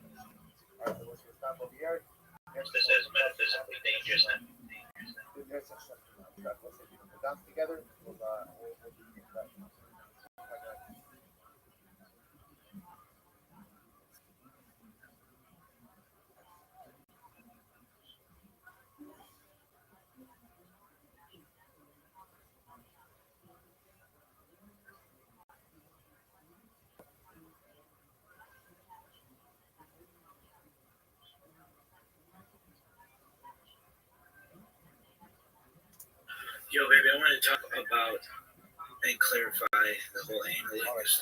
Alright, so let's stop over here. This is metaphysically dangerous. There's a section on track. Let's say we put down together. We'll do that. Yo, baby, I want to talk about and clarify the whole analytics.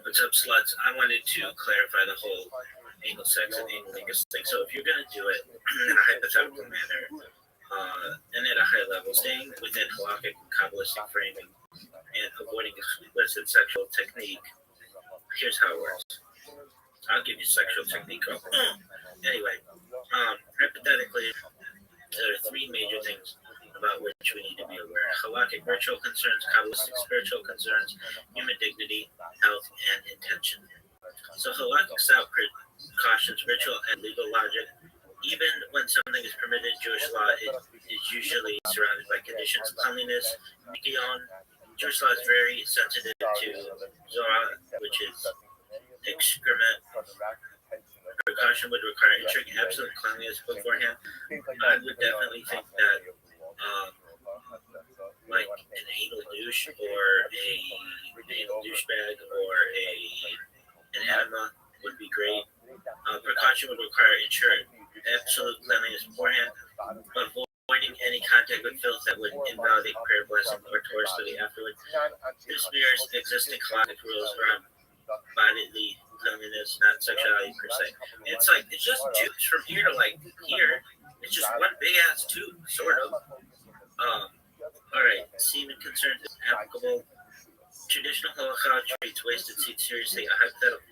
What's up, sluts? I wanted to clarify the whole anal sex and analingus thing. So if you're going to do it in a hypothetical manner and at a high level, staying within halakhic and kabbalistic framing and avoiding explicit sexual technique, here's how it works. I'll give you sexual technique. Anyway, hypothetically, there are three major things about which we need to be aware: halakhic ritual concerns, kabbalistic spiritual concerns, human dignity, health, and intention. So halakhic style cautions ritual and legal logic. Even when something is permitted in Jewish law, it is usually surrounded by conditions of cleanliness. Jewish law is very sensitive to Zohar, which is excrement. Precaution would require ensuring absolute cleanliness beforehand. I would definitely think that like an anal douche or an anal douche bag or an enema would be great. Precaution would require ensuring absolute cleanliness beforehand, avoiding any contact with filth that would invalidate prayer, blessing, or tortuously afterwards. This mirrors existing halakhic rules around bodily cleanliness, not sexuality per se. It's like, it's just tubes from here to like here. It's just one big ass tube, sort of. Alright, semen concerns is applicable. Traditional halakha treats wasted seed seriously. A hypothetical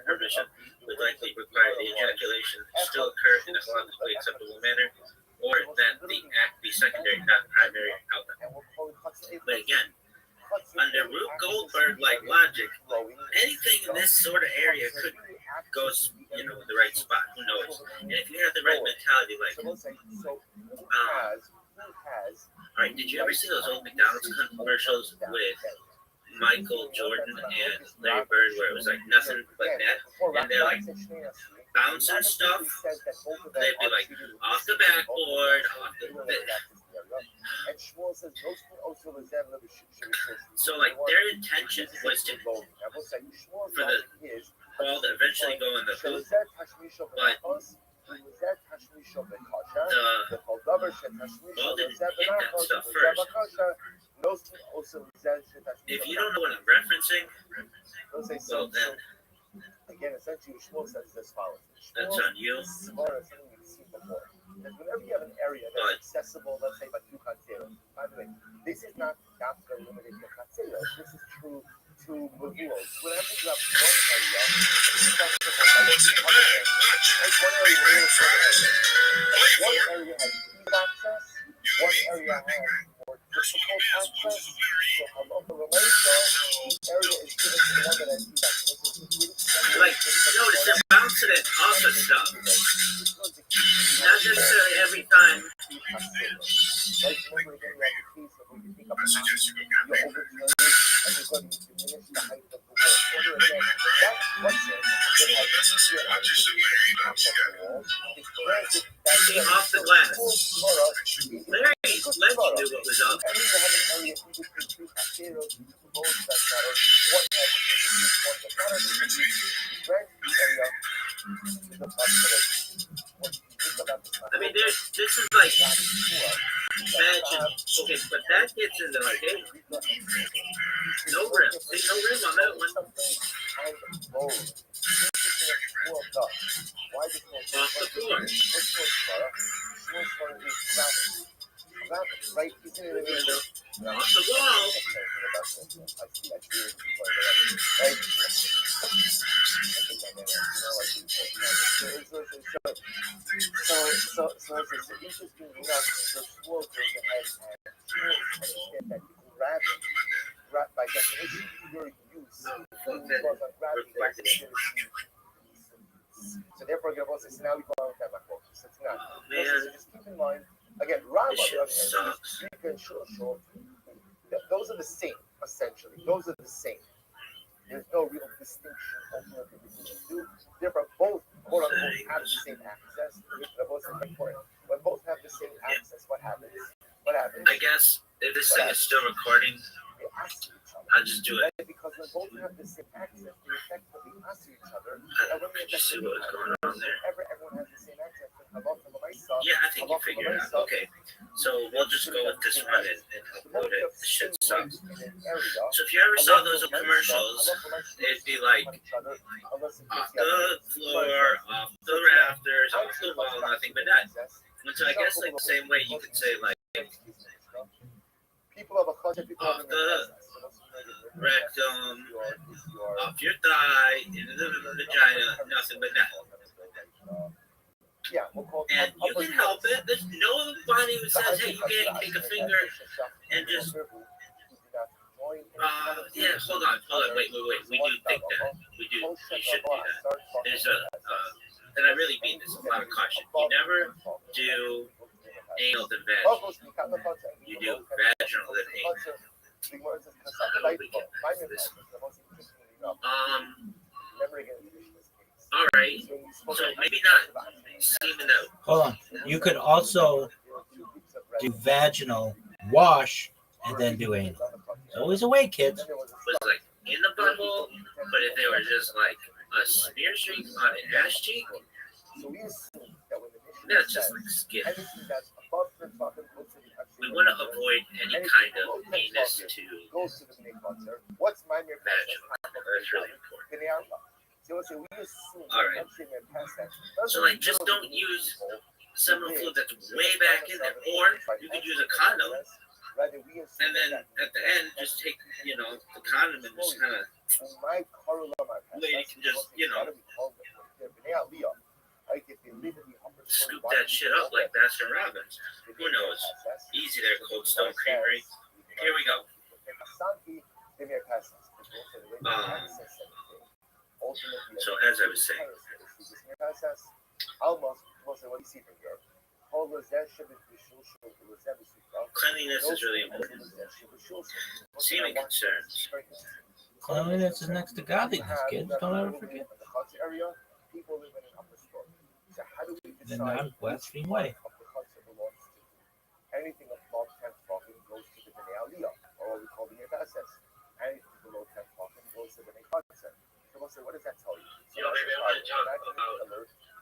permission would likely require the ejaculation still occur in a halakhically acceptable manner, or that the act be secondary, not primary outcome. But again, under Rube Goldberg-like logic, anything in this sort of area could go, in the right spot. Who knows? And if you have the right mentality, like, all right, did you ever see those old McDonald's commercials with Michael Jordan and Larry Bird, where it was like nothing but net, and they're like bouncing stuff? They'd be like off the backboard, off the. So like their intention was to for the ball to eventually go in the hoop, but the ball didn't hit that stuff first. If you don't know what I'm referencing, well then that's on you. Because whenever you have an area that's accessible, let's say by two Katzeros. By the way, this is not Dafka limited to Katzeros. This is true to Magulos. Whenever you have one area that's accessible by two others, like one area has easy access, one area has more difficult access. So a local relation, the area is given to the one that has easy access. Like, notice they're bouncing it off of stuff. Not necessarily every time. I suggest you go get me. Off the glass. Larry Legend knew what was up. I mean, this is like, imagine, okay, but that gets into like, hey, no rim. See, no rim on that one. Off the floor. Right, Off the wall. So interestingly enough, the Shmuel goes ahead and Shmuel understand that by definition, your use was on gravity. So therefore, Gabon says, now we go on with that macro. So it's not. So just keep in mind, again, Rabbi, Greek and Shul, those are the same, essentially. Those are the same. There's no real distinction ultimately between the two. Therefore, both, quote unquote, have the same access. They're both important. When both have the same access, what happens? I guess if this thing is still recording, They ask each other. I'll just do it. Because when both have the same access, they effectively ask each other. Could you see what's going on there? Everyone has the same access. Yeah, I think you figured it out. Okay, so we'll just go with this one and upload it. The shit sucks. So if you ever saw those commercials, it'd be like off the floor, off the rafters, off the wall, nothing but that. And so I guess like the same way you could say like off the rectum, off your thigh, into the vagina, nothing but that. And you can help it. There's nobody who says, hey, you can't take a finger and just, yeah, hold on, wait. We do think that. We should do that. There's and I really mean this, a lot of caution. You never do anal to veg. You do vaginal to anal. How do we get to this? All right. So maybe not semen out. Hold on. You could also do vaginal, wash, and then do anal. It's always a way, kids. It was like in the butthole, but if they were just like a smear streak on an ass cheek, that's just like skin. We want to avoid any kind of anus to vaginal. That's really important. All right. So like, just don't use seminal fluid that's way back in there, or you could use a condom, and then at the end, just take the condom and just kind of lady can just scoop that shit up like Baskin Robbins. Who knows? Easy there, Cold Stone Creamery. Here we go. So as I was saying, cleanliness is really important. Seeming concerns. Cleanliness is next to godliness, kids. Don't ever forget. In a non-blaspheme way. Anything above 10 talking goes to the Bnei Aliyah, or what we call the Nevases. Anything below 10 talking goes to the Bnei Chatzar. So we'll say, what does that tell you? Maybe I want to talk about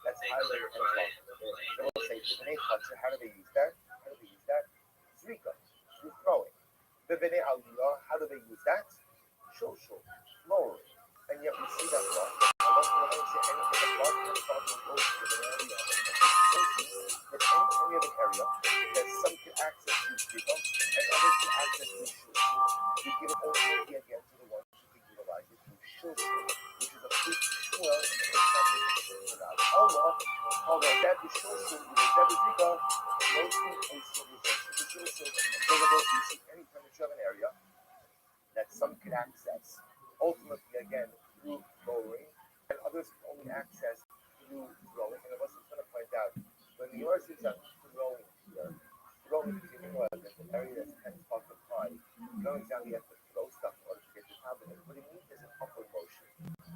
that's clarify. So we'll say, the Bnei Chatzar, how do they use that? Zrika, through throwing. The Bnei Aliyah, how do they use that? Shul, lowering. And yet we see that law. Unless we don't say anything above 10 talking goes to the Bnei Aliyah. That any other area that some can access to Zrika and others can access to Shul. We give it ultimately again to the ones who can utilize it through Shul, which is a fruit Shul and it's not Allah, although that is Shul, that is Zrika, most things also resist the Shul. So you see anytime you have an area that some can access, ultimately again through lowering, and others can only access through throwing. And I was going to point out, when the yours is throwing here, throwing is an area that's 10 fucking high. You don't exactly have to throw stuff in order to get the top of it. What it means is an upward motion.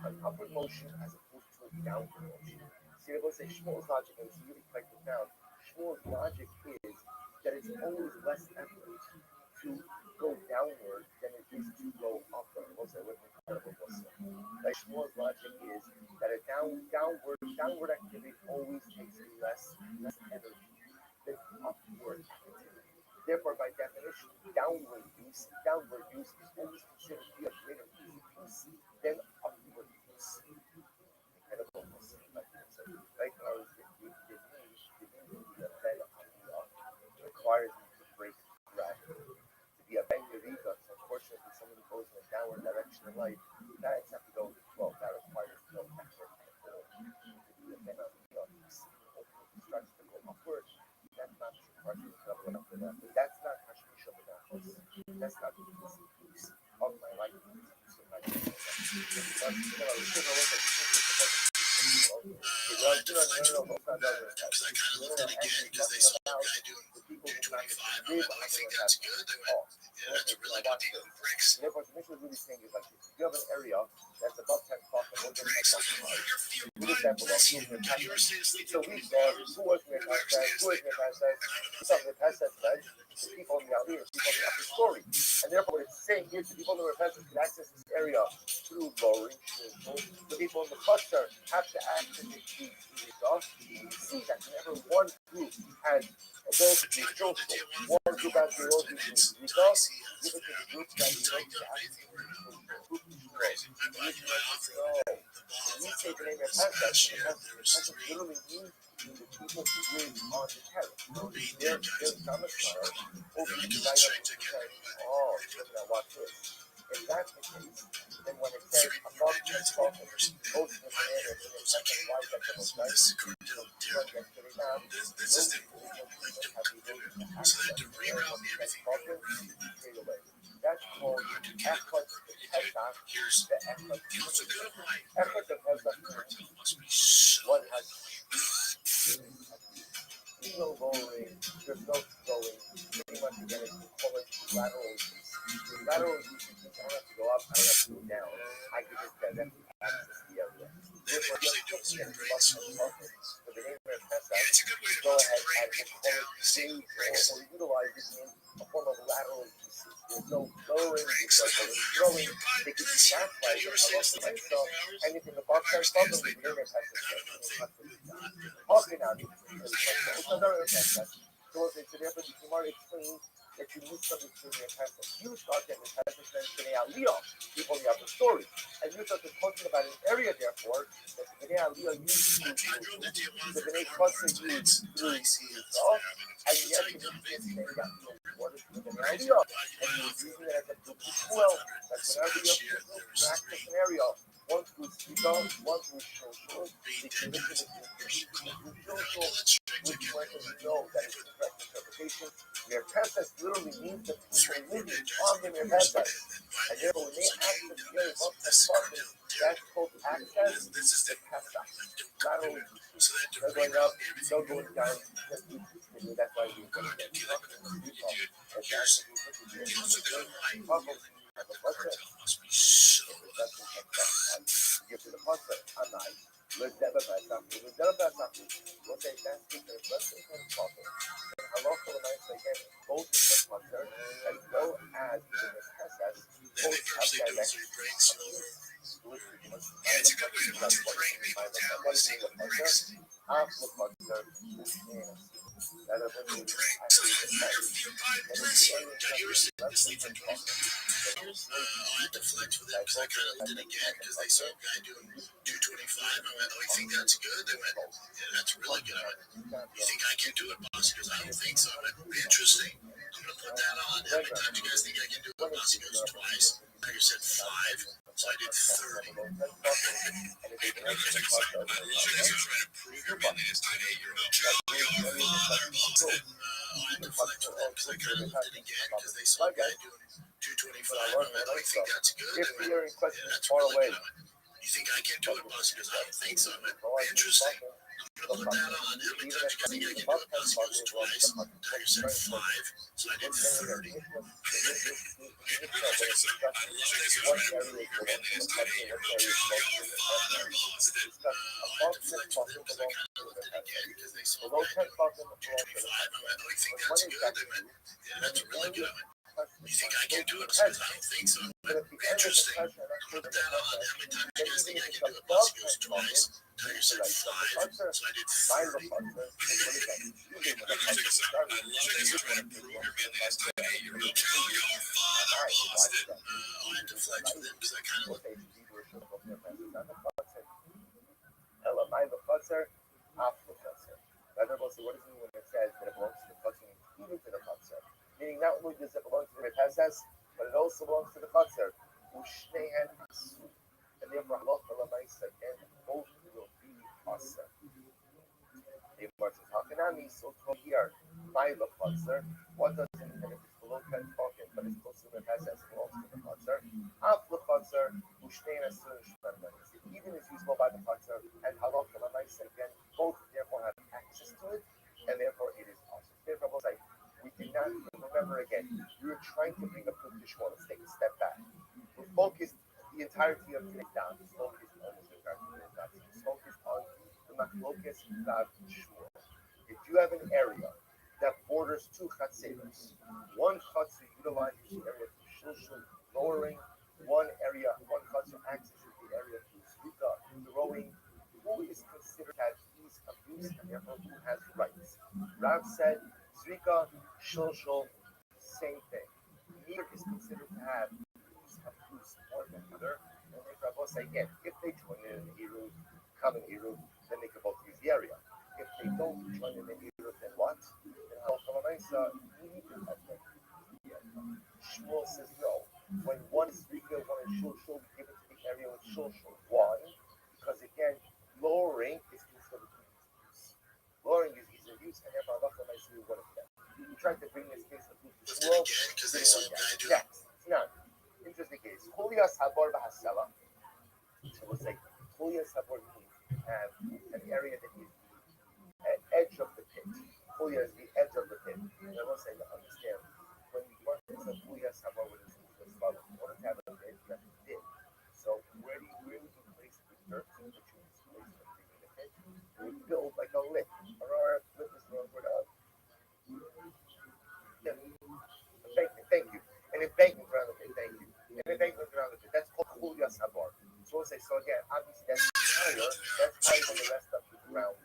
An upward motion as opposed to a downward motion. See, I will say Shmuel's logic, and it's really quite profound. Shmuel's logic is that it's always less effort to go downward than it is to go upward. We'll say what incredible was. Like Shmuel's logic is that a downward activity always takes less energy than upward activity. Therefore, by definition, downward use is always considered to be a greater use than upward use. Incredible was. Like requires me to break gravity. To be a Ben Yerika, so unfortunately, someone who goes in a downward direction in life, that it's not to go to 12. That requires no effort. To be a Ben Yerika, ultimately starts to go upward. That's not Hashmisha Benachos. That's not the use of my life. Because I kind of looked at it again because they saw a guy doing 225. I went, oh, I think that's good. They went, yeah, that's really good deal in bricks. Therefore, the mission is really saying is like if you have an area that's above 10 o'clock, Bricks. You're blessing. Can you ever stay asleep? so we saw who was in the past that led the people in the Aliyah, people in the upper story. And therefore, what it's saying here, the people in the repentance can access this area through lowering. The people in the cluster have to access it through the you see that whenever one group has ability to be social, one group has the ability to be results, give it to the group that you like to access the group to we say the name of Pastor literally means the people who live on the terrace. They're domiciled over the night of the terrace. Oh, look at watch this. If that's the case, then when it says above the prophet, both the man and the second wife at the most night, This is the so they had to reroute everything straight away. That's called effort to Pesach. Here's The effort. so good right. Effort to Pesach. Must be so One has no lowering, there's no throwing. Pretty much again, it's called lateral use. Lateral use means I don't have to go up, I don't have to go down. I can just get them access the area. Therefore, you have to get for the name of Pesach, it's a good way to go ahead and break call it down or utilize it in a form of lateral use. There's no lowering, there's no throwing. They can be backsliding. Anything above 10 problems, the name of Pesach. Talking out of it. So therefore, the Gemara explains that you misunderstood the Pesach. You thought that the Pesach meant Bnei Aliyah, people in the upper story. And you thought they're talking about an area, therefore, that the Bnei Aliyah used to the Bnei Cluster used through himself, and yet he was saying that what is the Bnei Aliyah? And he was using it as a proof as well, that whenever you have to practice an area, one through Sida, one through Shoshul, the condition is Shoshul, which one can know that it's the correct interpretation. Their Pesach literally means that people living on the Pesach. And therefore, when they access the area of the that's called access to Pesach. Lateral use. They're going up, they're going down. That's why we put it in. must be so Give to the pastor. Let's have a pastor. Let's have a pastor. What they can speak to the pastor and pastor. And Allah for the night again, both the pastor as well as the pastor. They firstly do is your brain slower. Yeah, it's a good way to bring people down by seeing the bricks. Sleep for 12 I had to flex with it because I kind of looked at it again because they saw a guy doing 225. I went, oh, you think that's good? They went, yeah, that's really good. I went, you think I can do it, boss? He goes, I don't think so. I went, interesting. I'm going to put that on. How many times do you guys think I can do it, boss? He goes, twice. I said 5. So I did 30. I love that you're trying to prove your manliness to an 8-year-old. Tell your father, Boston. I had to flex with them because I kind of looked at it again because they saw a guy doing 225. I went, oh, you think that's good? If They you're went, in question, yeah, that's far really away. good. You think I can do it, boss? He goes, I don't think so. I went, interesting. I'm going to put that on. How many times do you think I can do it, boss? He goes, twice. Tiger said 5. So I did 30. I love that you're trying to prove your manliness to an 8-year-old. Tell your father, Boston. I had to flex with them because I kind of looked at it again because they saw a guy doing 225. I went, oh, you think that's good? They went, yeah, that's really good. I went, you think I can do it? He goes, I don't think so. I went, interesting. I'm going to put that on. How many times do you guys think I can do it? Boss? He goes, twice. Tiger said 5. So I did 30. I love that you're trying to prove your manliness to an 8-year-old. Tell your father, Boston. I had to flex with him because I kind of What does it mean when it says that it belongs to the Chutzner, even to the Chutzner? Meaning not only does it belong to the Repesas, but it also belongs to the Chutzner. And therefore, Allah and both will be awesome. So here, Maila Chatzar. What does it mean if it's below 10 talking, but it's close to the Pesach, belongs to the Chatzar? After Chatzar, Ushnein Asur Shmenda. Even is usable by the Chatzar and Halach and Amaisa, again, both therefore have access to it, and therefore it is awesome. Therefore, both like, we cannot remember again, you're trying to bring up to Shmuel. Let's take a step back. We're focused the entirety of today down. It's focused almost the entirety of today down. It's focused on the Machlokes Rav Shmuel. If you have an area that borders two chatzeros, one chatzer utilizes the area for shilshul, lowering, one chatzer accesses the area for zrika, throwing. Who is considered to have ease of use and therefore who has rights? Rav said zrika, shilshul, same thing. Neither is considered to have ease of use more than other. And therefore, Rabbi say again, if they join in an Eruv, common Eruv, then they can both use the area. If they don't join in the Eruv, then what? Then Halachamaisa, neither of them use the area. Shmuel says no. When one is Rika, one is Shulshul, we give it to the area with Shulshul. Why? Because again, lowering is considered use. Lowering is ease of use, and therefore Halachamaisa is one of them. You tried to bring this case of Shmuel. Because they saw guy do Next, it's not. Interesting case. Julius Habor Bahasela. So it's like Julius Habor means have an area that is the edge of the pit. Julia is the edge of the pit. And I will say to understand when you want to say Julius Habor with his father, in order to have a pit, you have to dig. So where would you place the dirt that you place for digging the pit? You would build like a lip. Or lip is the word of thank you. An embankment around the pit, thank you. An embankment around the pit. That's called Julius Habor. So we'll say, so again, obviously that's higher than the rest of the ground.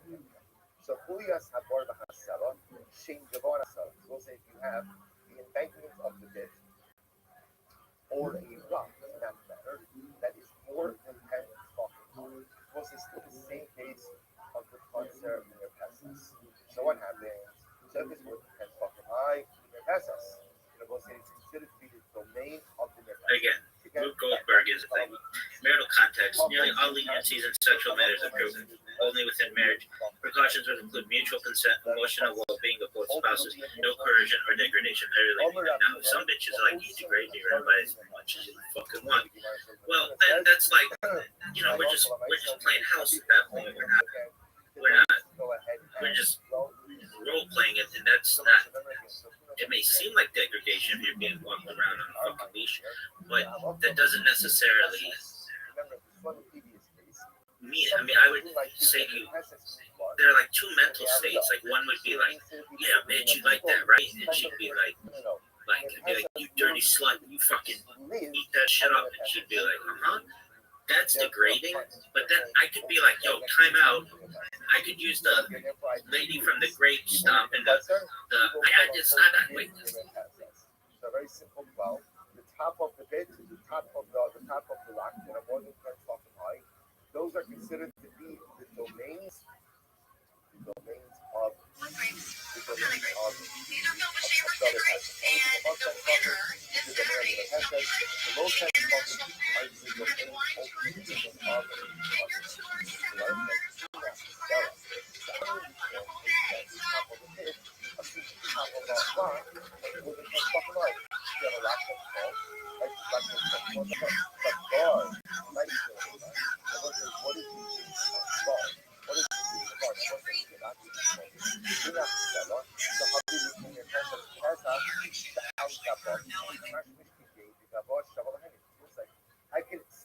So Julius Habor Bahasela, Shin Gavon Asela. So we'll say if you have the embankment of the pit or a rock, doesn't have to matter, that is more than 10 fucking high. We'll say still the same case of the concert in their peasants. So what happens? So if it's more than 10 fucking high, in their peasants, we'll say it's considered to be the domain of the Again, Luke Goldberg is like marital context. Nearly all leniencies in sexual matters are proven only within marriage. Precautions would include mutual consent, emotional well-being of both spouses, no coercion or degradation. Now, if some bitches like you degrade me around by as much as you fucking want, well, then that's like, we're just playing house at that point. We're just role playing it, and that's not. It may seem like degradation if you're being walked around on a fucking leash, but that doesn't necessarily mean it. I mean, I would say to you, there are like two mental states. Like one would be like, yeah, bitch, you like that, right? And she'd be like, you dirty slut, you fucking eat that shit up. And she'd be like, that's degrading. But then I could be like, yo, time out. I could use the lady from the grape stomp and it's not that way. So very simple 12. The top of the pit, the top of the rock, that are more than 10 fucking high, those are considered to be the domains of the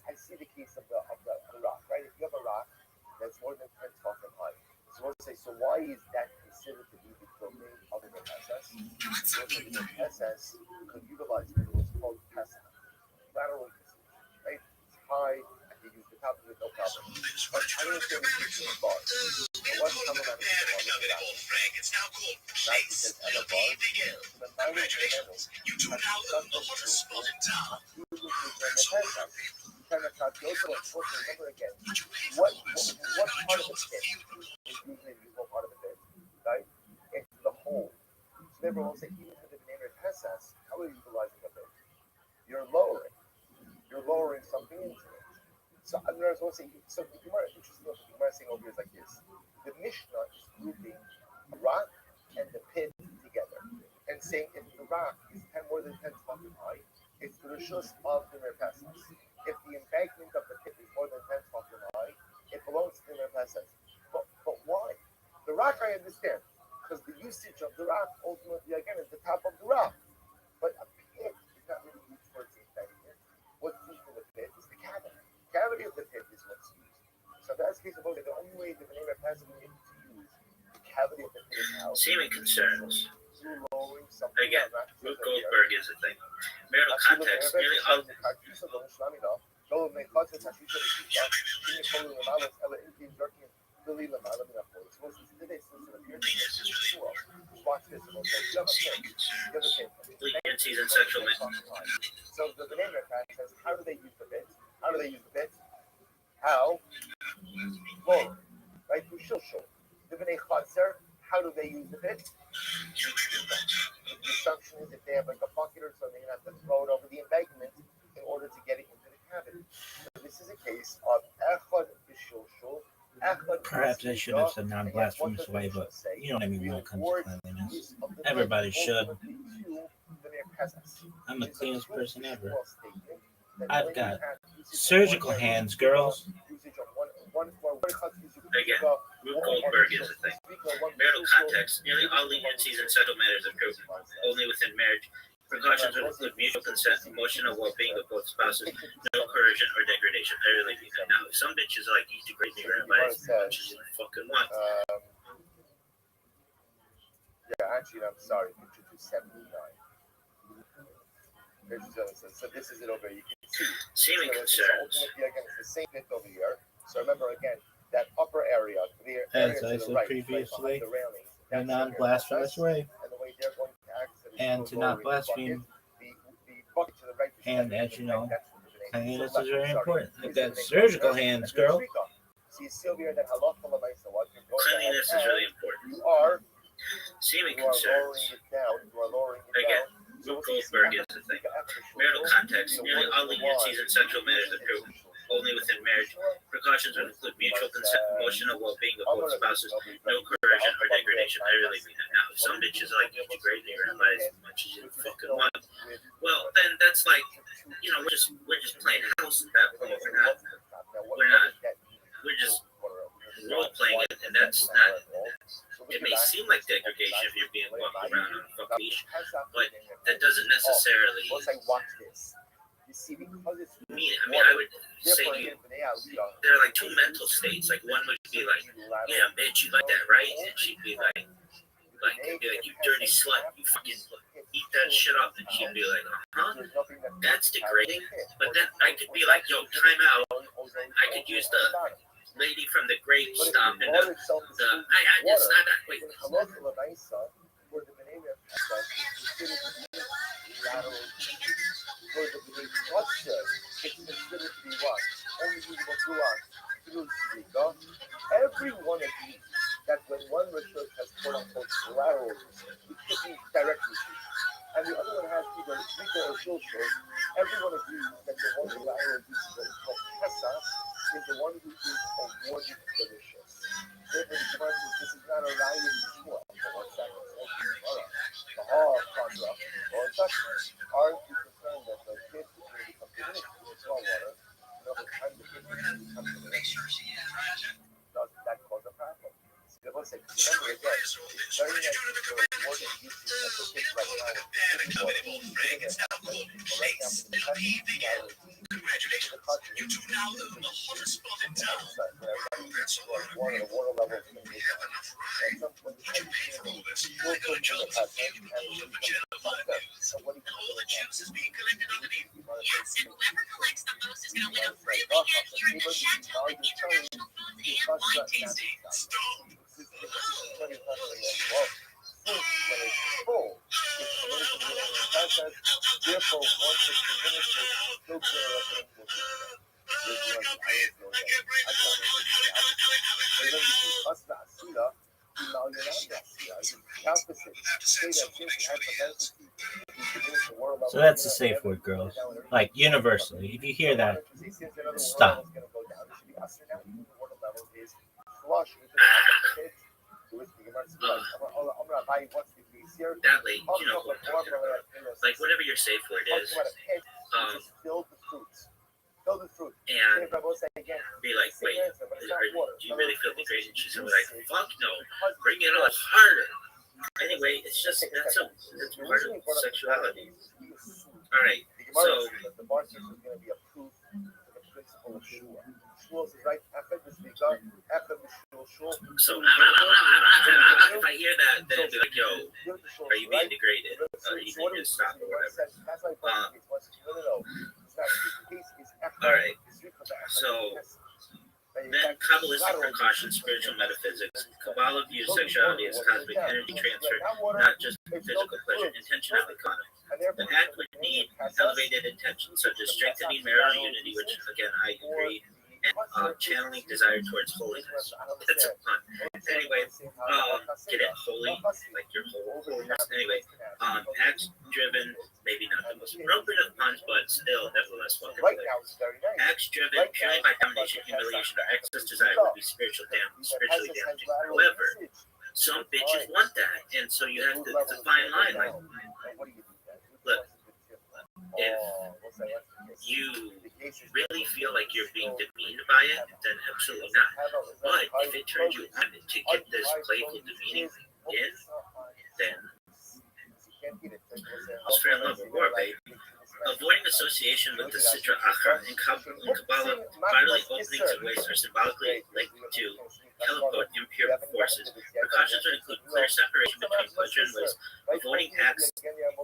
I see the case of the rock, right? If you have a rock that's more than 10 fucking high, so let's say, so why is that considered to be the domain of the SS? The SS could utilize what's called Pesach, lateral usage, right? It's high, I can use the top of it, no problem. But I don't think it's too far. What's problematic about It's now called Place the Congratulations, you do now own the hottest spot in town. Remember again, what part of the pit is usually the useful part of the pit, right? It's the hole. So therefore, we'll say, even for the name of Hesas, how are you utilizing the pit? You're lowering something into it. So I'm going to say, so the Gemara, interesting, the Gemara saying over here is like this. The Mishnah is grouping a rock and the pit together. and saying if the rock is more than 10 tefachim high, it's the rishus of the merpesas. If the embankment of the pit is more than 10 tefachim high, it belongs to the merpesas. But why? The rock I understand, because the usage of the rock ultimately again is the top of the rock. But a pit is not really used for its embankment. What's used in the pit is the cavity. The cavity of the pit is what's used. So that's the case about it. The only way the name has been able to use the cavity of the pit is how. Seeming concerns. Lowering something. Again, Ruth Goldberg is a thing. Marital context. Nearly all. Leniencies and sexual So the name says, how do they use the bit? How do they use the bit? How? Well, right? The B'nai Chatzar, how do they use the bit? The assumption is if they have like a bucket or something, they have to throw it over the embankment in order to get it into the cavity. So this is a case of Echad B'Shilshul. Perhaps I should have said non-blasphemous way, but you know what I mean when it comes to cleanliness. Everybody should. I'm the cleanest person ever. I've got surgical hands, girls. Again, Ruth Goldberg is a thing. Marital context. Nearly all leniencies and sexual matters are approved only within marriage. Precautions would include mutual consent, emotional well-being of both spouses, no coercion or degradation. I really mean that. Now, if some bitches like you degrade me by as much as you fucking want. Yeah, actually, I'm sorry. Picture 279. So this is it over here. You can see. Seeming concerns. Again, it's the same bit over here. So remember again, that upper area, as I said previously, in a non-blasphemous way, and to not blaspheme. And as you know, cleanliness is very important. I've got surgical hands, girl. Cleanliness is really important. You are seeming concerns. Again, Ruth Goldberg is the thing. Marital context. Nearly all leniencies and sexual matters are approved only within marriage. Precautions would include mutual consent, emotional well-being of both spouses, no coercion or degradation. I really mean that. Now, if some bitches like you degrade me or by as much as you fucking want, well, then that's like, you know, we're just playing house at that point. We're just role playing it, and that's not. It may seem like degradation if you're being walked around on a fuck leash, but that doesn't necessarily mean it. I mean, I would say to you, there are like two mental states. Like one would be like, yeah, bitch, you like that, right? And she'd be like, you dirty slut, you fucking eat that shit up. And she'd be like, that's degrading. But then I could be like, yo, time out. I could use the lady from the grave stomp and I just not that. Wait. Every one of these, that when one research has quote unquote lateral use, it should be directly used. And the other one has either legal or social. Everyone agrees that the one with lateral use is called Tessa is the one who is awarded the rishus. Therefore, the Gemara says this is not a right in the Shmuel. The all contra or judgment are to concern that the kids will become diminished in small water. Over time, the kids will become diminished. Does that cause a problem? Remember again, it's very nice to show more than usage of the kids right now. Congratulations, you two now live in the hottest spot in town. Water level is going to be at some point. Did you pay for all this? I got a job to give you all of the general values. And all the juice is being collected underneath. Yes, and whoever collects the most is going to win a really good here in the chateau with international food and wine tasting. Stop! Therefore, once it's so that's a safe word, girls. Like universally, if you hear that, stop. that late, you know what I'm talking about. Like whatever your safe word is, and be like, wait, do you really feel degraded? She's gonna be like, fuck no, bring it on harder. Anyway, it's just that's part of sexuality. All right, so if I hear that, then it'd be like, yo, are you being degraded? You need to stop or whatever. All right, so then Kabbalistic precautions, spiritual metaphysics. Kabbalah views sexuality as cosmic energy transfer, not just physical pleasure. Intentionality condoms. The act would need elevated intention, such as strengthening marital unity, which again I agree, and channeling desire towards holiness. That's a pun. Anyway, get it holy, like your whole holiness. Anyway, acts driven, maybe not the most appropriate of puns, but still nevertheless welcome. Acts driven purely by domination, humiliation, or excess desire would be spiritually damaging. However, some bitches want that, and so you have to. It's a fine line. Like, look, if you really feel like you're being demeaned by it, then absolutely not. But if it turns you on to get this playful demeaning in, then let's fall in love with war, baby. Avoiding association with the Sitra Achra in Kabbalah, bodily openings and wastes are symbolically linked to teleport impure forces. Precautions would include clear separation between pleasure and waste, avoiding acts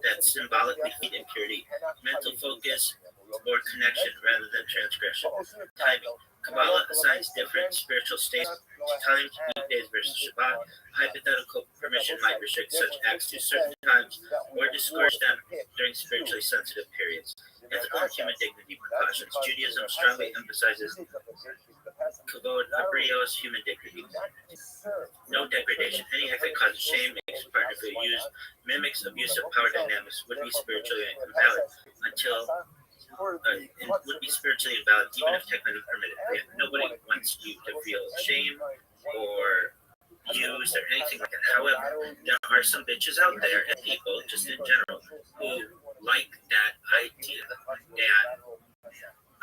that symbolically feed impurity, mental focus, or connection rather than transgression. Timing. Kabbalah assigns different spiritual states to times, weekdays versus Shabbat. Hypothetical permission might restrict such acts to certain times or discourage them during spiritually sensitive periods. Ethical and human dignity precautions. Judaism strongly emphasizes kavod habrios, human dignity. No degradation. Any act that causes shame, makes a partner feel used, mimics abusive power dynamics would be spiritually invalid until would be spiritually invalid even if technically permitted. Nobody wants you to feel shame or used or anything like that. However, there are some bitches out there and people just in general who like that idea. And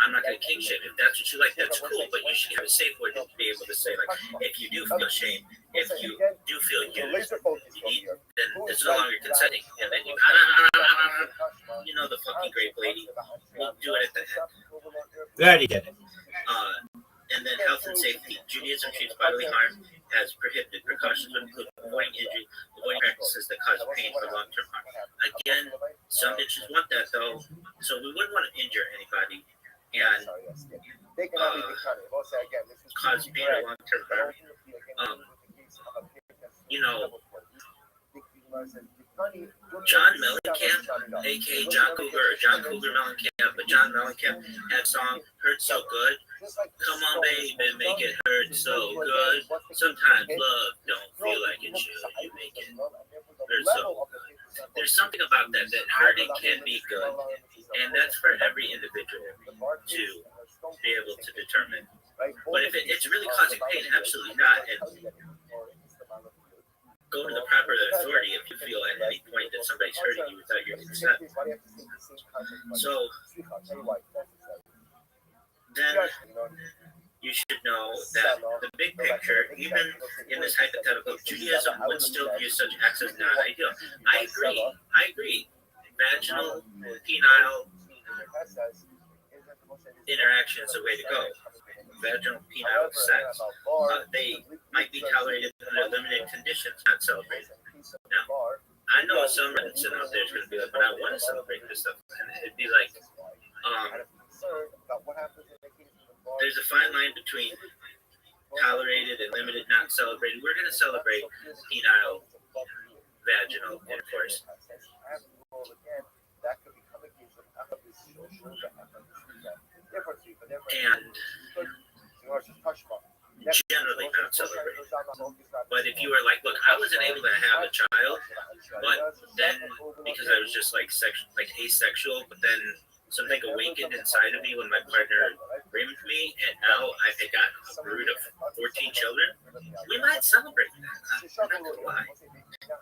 I'm not going to king shame. If that's what you like, that's cool, but you should have a safe word to be able to say, like, if you do feel shame, if you do feel used, then it's no longer consenting. And then you know, the fucking grape lady will do it at the end. We already did it. And then health and safety. Judaism treats bodily harm as prohibited. Precautions would include avoiding injury, avoiding practices that cause pain or long-term harm. Again, some bitches want that though, so we wouldn't want to injure anybody and cause pain or long-term harm. You know, John Mellencamp, aka John Cougar Mellencamp, but John Mellencamp had a song "Hurt So Good." Come on, baby, make it hurt so good. Sometimes love don't feel like it should. You make it hurt so good. There's something about that hurting can be good, and that's for every individual to be able to determine. But if it's really causing pain, absolutely not. And go to the proper authority if you feel at any point that somebody's hurting you without your consent. So then you should know that the big picture, even in this hypothetical, Judaism would still view such acts as not ideal. I agree. Vaginal, penile interaction is the way to go. Vaginal penile sex. They might be tolerated under limited conditions, not celebrated. Now, I know some Redditson out there is going to be like, but I want to celebrate this stuff. And it'd be like, there's a fine line between tolerated and limited, not celebrated. We're going to celebrate penile, vaginal intercourse. And generally not celebrated. But if you were like, look, I wasn't able to have a child, but then because I was just like asexual, but then something awakened inside of me when my partner rimmed me, and now I've got a brood of 14 children, we might celebrate that. I'm not gonna lie.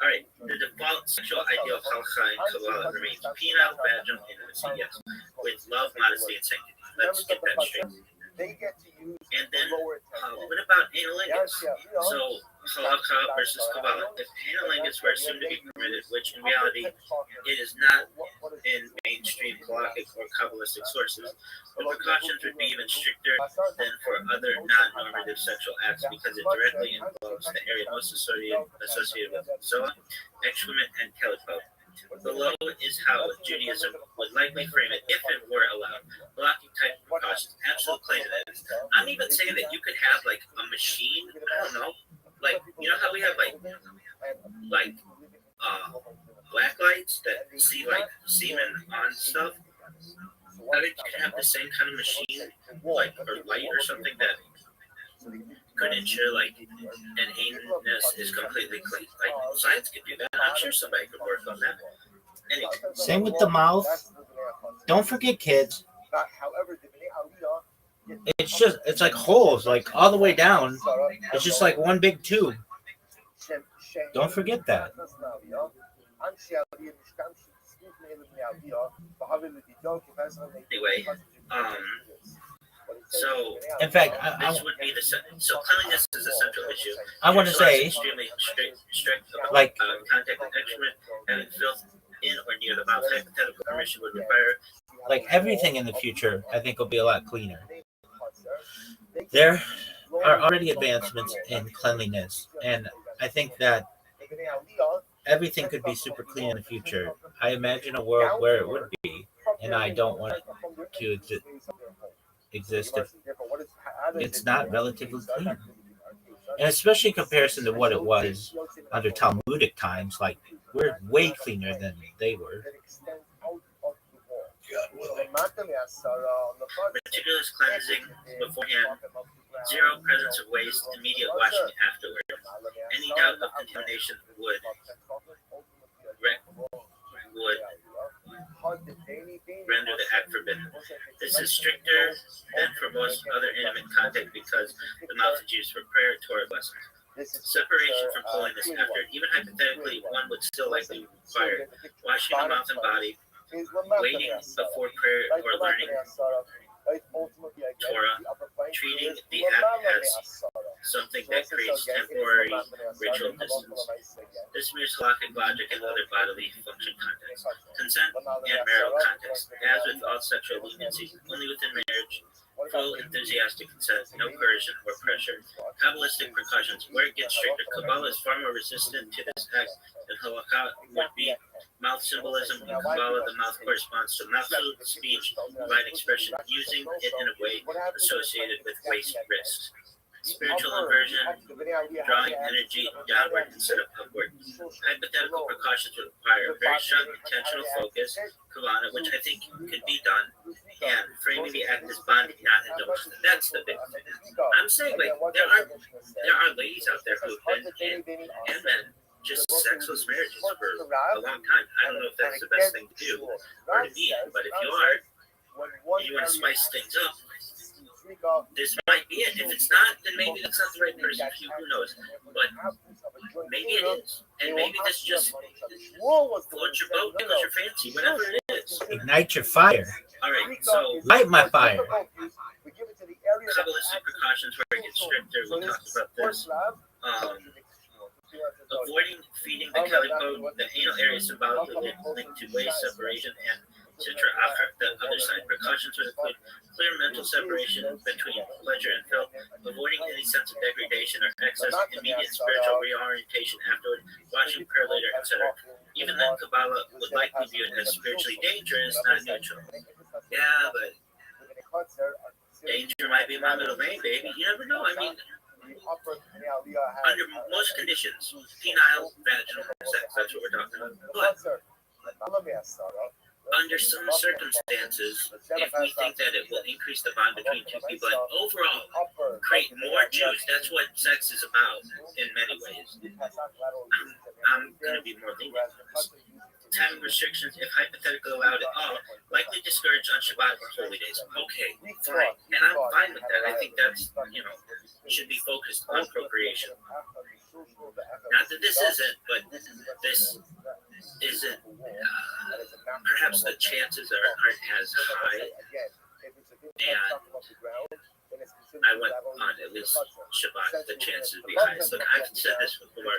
All right, The default sexual ideal of halakha and Kabbalah remains penile, vaginal intimacy, yes, with love, modesty, and sanctity. Let's get that straight. They get to use And then, lower tempo. what about analingus? So, halakha versus Kabbalah. If analingus were assumed to be permitted, which in reality it is not in mainstream halakhic or Kabbalistic sources, the precautions would be even stricter than for other non-normative sexual acts because it directly involves the area most associated with zoa, excrement, and calico. Below is how Judaism would likely frame it if it were allowed. Blocking type of precautions, absolute cleanliness. I'm even saying that you could have like a machine. I don't know, like you know how we have like black lights that see like semen on stuff. I think you could have the same kind of machine, like or light or something that could ensure like an anus is completely clean. Like science could do that. I'm sure somebody could work on that. Anyway, Same with the mouth. Don't forget, kids. It's like holes, like all the way down. It's just like one big tube. Don't forget that. Anyway, so In fact, this would be so cleanliness is a central issue. I want to say, extremely strict about like, contact with excrement, having filth in or near the mouth. Hypothetical permission would require like everything in the future, I think will be a lot cleaner. There are already advancements in cleanliness, and I think that everything could be super clean in the future. I imagine a world where it would be, and I don't want it to exist if it's not relatively clean. And especially in comparison to what it was under Talmudic times, like we're way cleaner than they were. meticulous cleansing beforehand, zero presence of waste, immediate washing afterward. Any doubt of contamination would render the act forbidden. This is stricter than for most other intimate contact because the mouth is used for prayer, Torah blessings. Separation from holiness after. Even hypothetically, one would still likely require washing the mouth and body, waiting before prayer or learning Torah, treating the act as something that creates temporary ritual distance. This mirrors halakhic logic and other bodily function contexts. Consent and marital context. As with all sexual leniency, only within marriage, full enthusiastic consent, no coercion or pressure. Kabbalistic precautions. Where it gets stricter, Kabbalah is far more resistant to this act than halakha would be. Mouth symbolism. In Kabbalah, the mouth corresponds to mouth speech, divine expression, using it in a way associated with waste risks. Spiritual inversion, drawing energy downward instead of upward. Hypothetical precautions would require a very strong intentional focus, kavana, which I think could be done, and framing the act as bonding, not indulgence. That's the big thing. I'm saying, like, there are ladies out there who've been in and men just sexless marriages for a long time. I don't know if that's the best thing to do or to be in, but if you are, and you want to spice things up, this might be it. If it's not, then maybe that's not the right person for you. Who knows? But maybe it is. And maybe this just floats your boat, tickles your fancy, whatever it is. Ignite your fire. All right, so Light my fire. Kabbalistic precautions where it gets stricter. We talked about this. Avoiding feeding the calico, the anal area symbolically linked to waste separation, and sutra achar, the other side. Precautions would include clear mental separation between pleasure and filth, avoiding any sense of degradation or excess, immediate spiritual reorientation afterward, watching prayer later, etc. Even then, Kabbalah would likely view it as spiritually dangerous, not neutral. Yeah, but danger might be my middle name, baby. You never know. I mean, under most conditions, penile, vaginal sex, that's what we're talking about. But under some circumstances, if we think that it will increase the bond between two people and overall create more Jews, that's what sex is about in many ways. I'm going to be more lenient on this. Having restrictions, if hypothetically allowed at all, likely discouraged on Shabbat or holy days. Okay, fine. And I'm fine with that. I think that's, should be focused on procreation. Not that this isn't, but this isn't. Perhaps the chances aren't as high, and I went on at least Shabbat. The chances would be high. Look, I've said this before.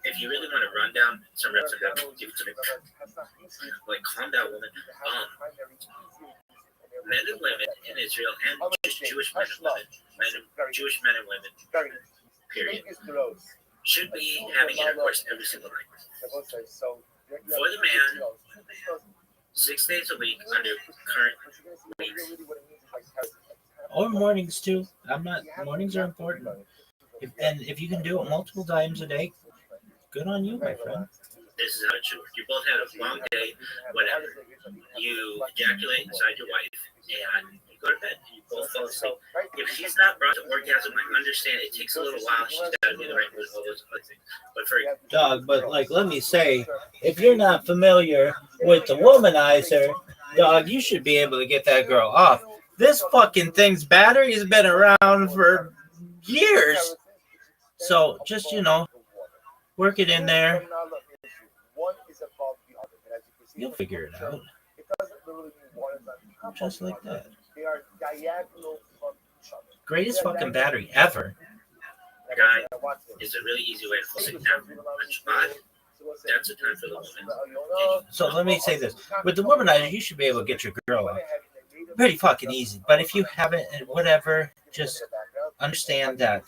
If you really want to run down some reps and give it to me, like calm down, woman. Men and women in Israel, and just Jewish men and women, Jewish men and women, period, should be having intercourse every single night. For the man, 6 days a week under current weeks. Or mornings too. Mornings are important. If you can do it multiple times a day, good on you, my friend. This is how it should work. You both had a long day, whatever. You ejaculate inside your wife, and you go to bed, and you both fall asleep. If she's not brought to orgasm, I understand it takes a little while. She's got to be the right mood, all those other things. But for dog, let me say, if you're not familiar with the womanizer, dog, you should be able to get that girl off. This fucking thing's battery has been around for years. So just, work it in there. You'll figure it out. Just like that. Greatest fucking battery ever. Guy is a really easy way to fall asleep now. That's a time for the woman. So let me say this. With the womanizer, you should be able to get your girl out. Pretty fucking easy. But if you haven't, whatever, just understand that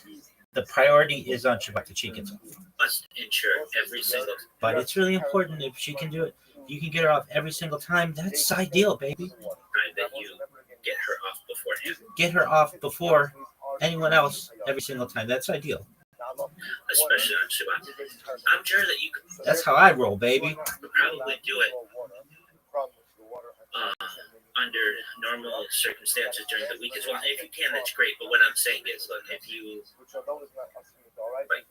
the priority is on Shabbat that she gets off. Must ensure every single. But it's really important if she can do it. You can get her off every single time. That's ideal, baby. Right, that you get her off beforehand. Get her off before anyone else every single time. That's ideal. Especially on Shabbat. I'm sure that you could. That's how I roll, baby. You'll probably do it under normal circumstances during the week as well. If you can, that's great. But what I'm saying is, look, if you, like,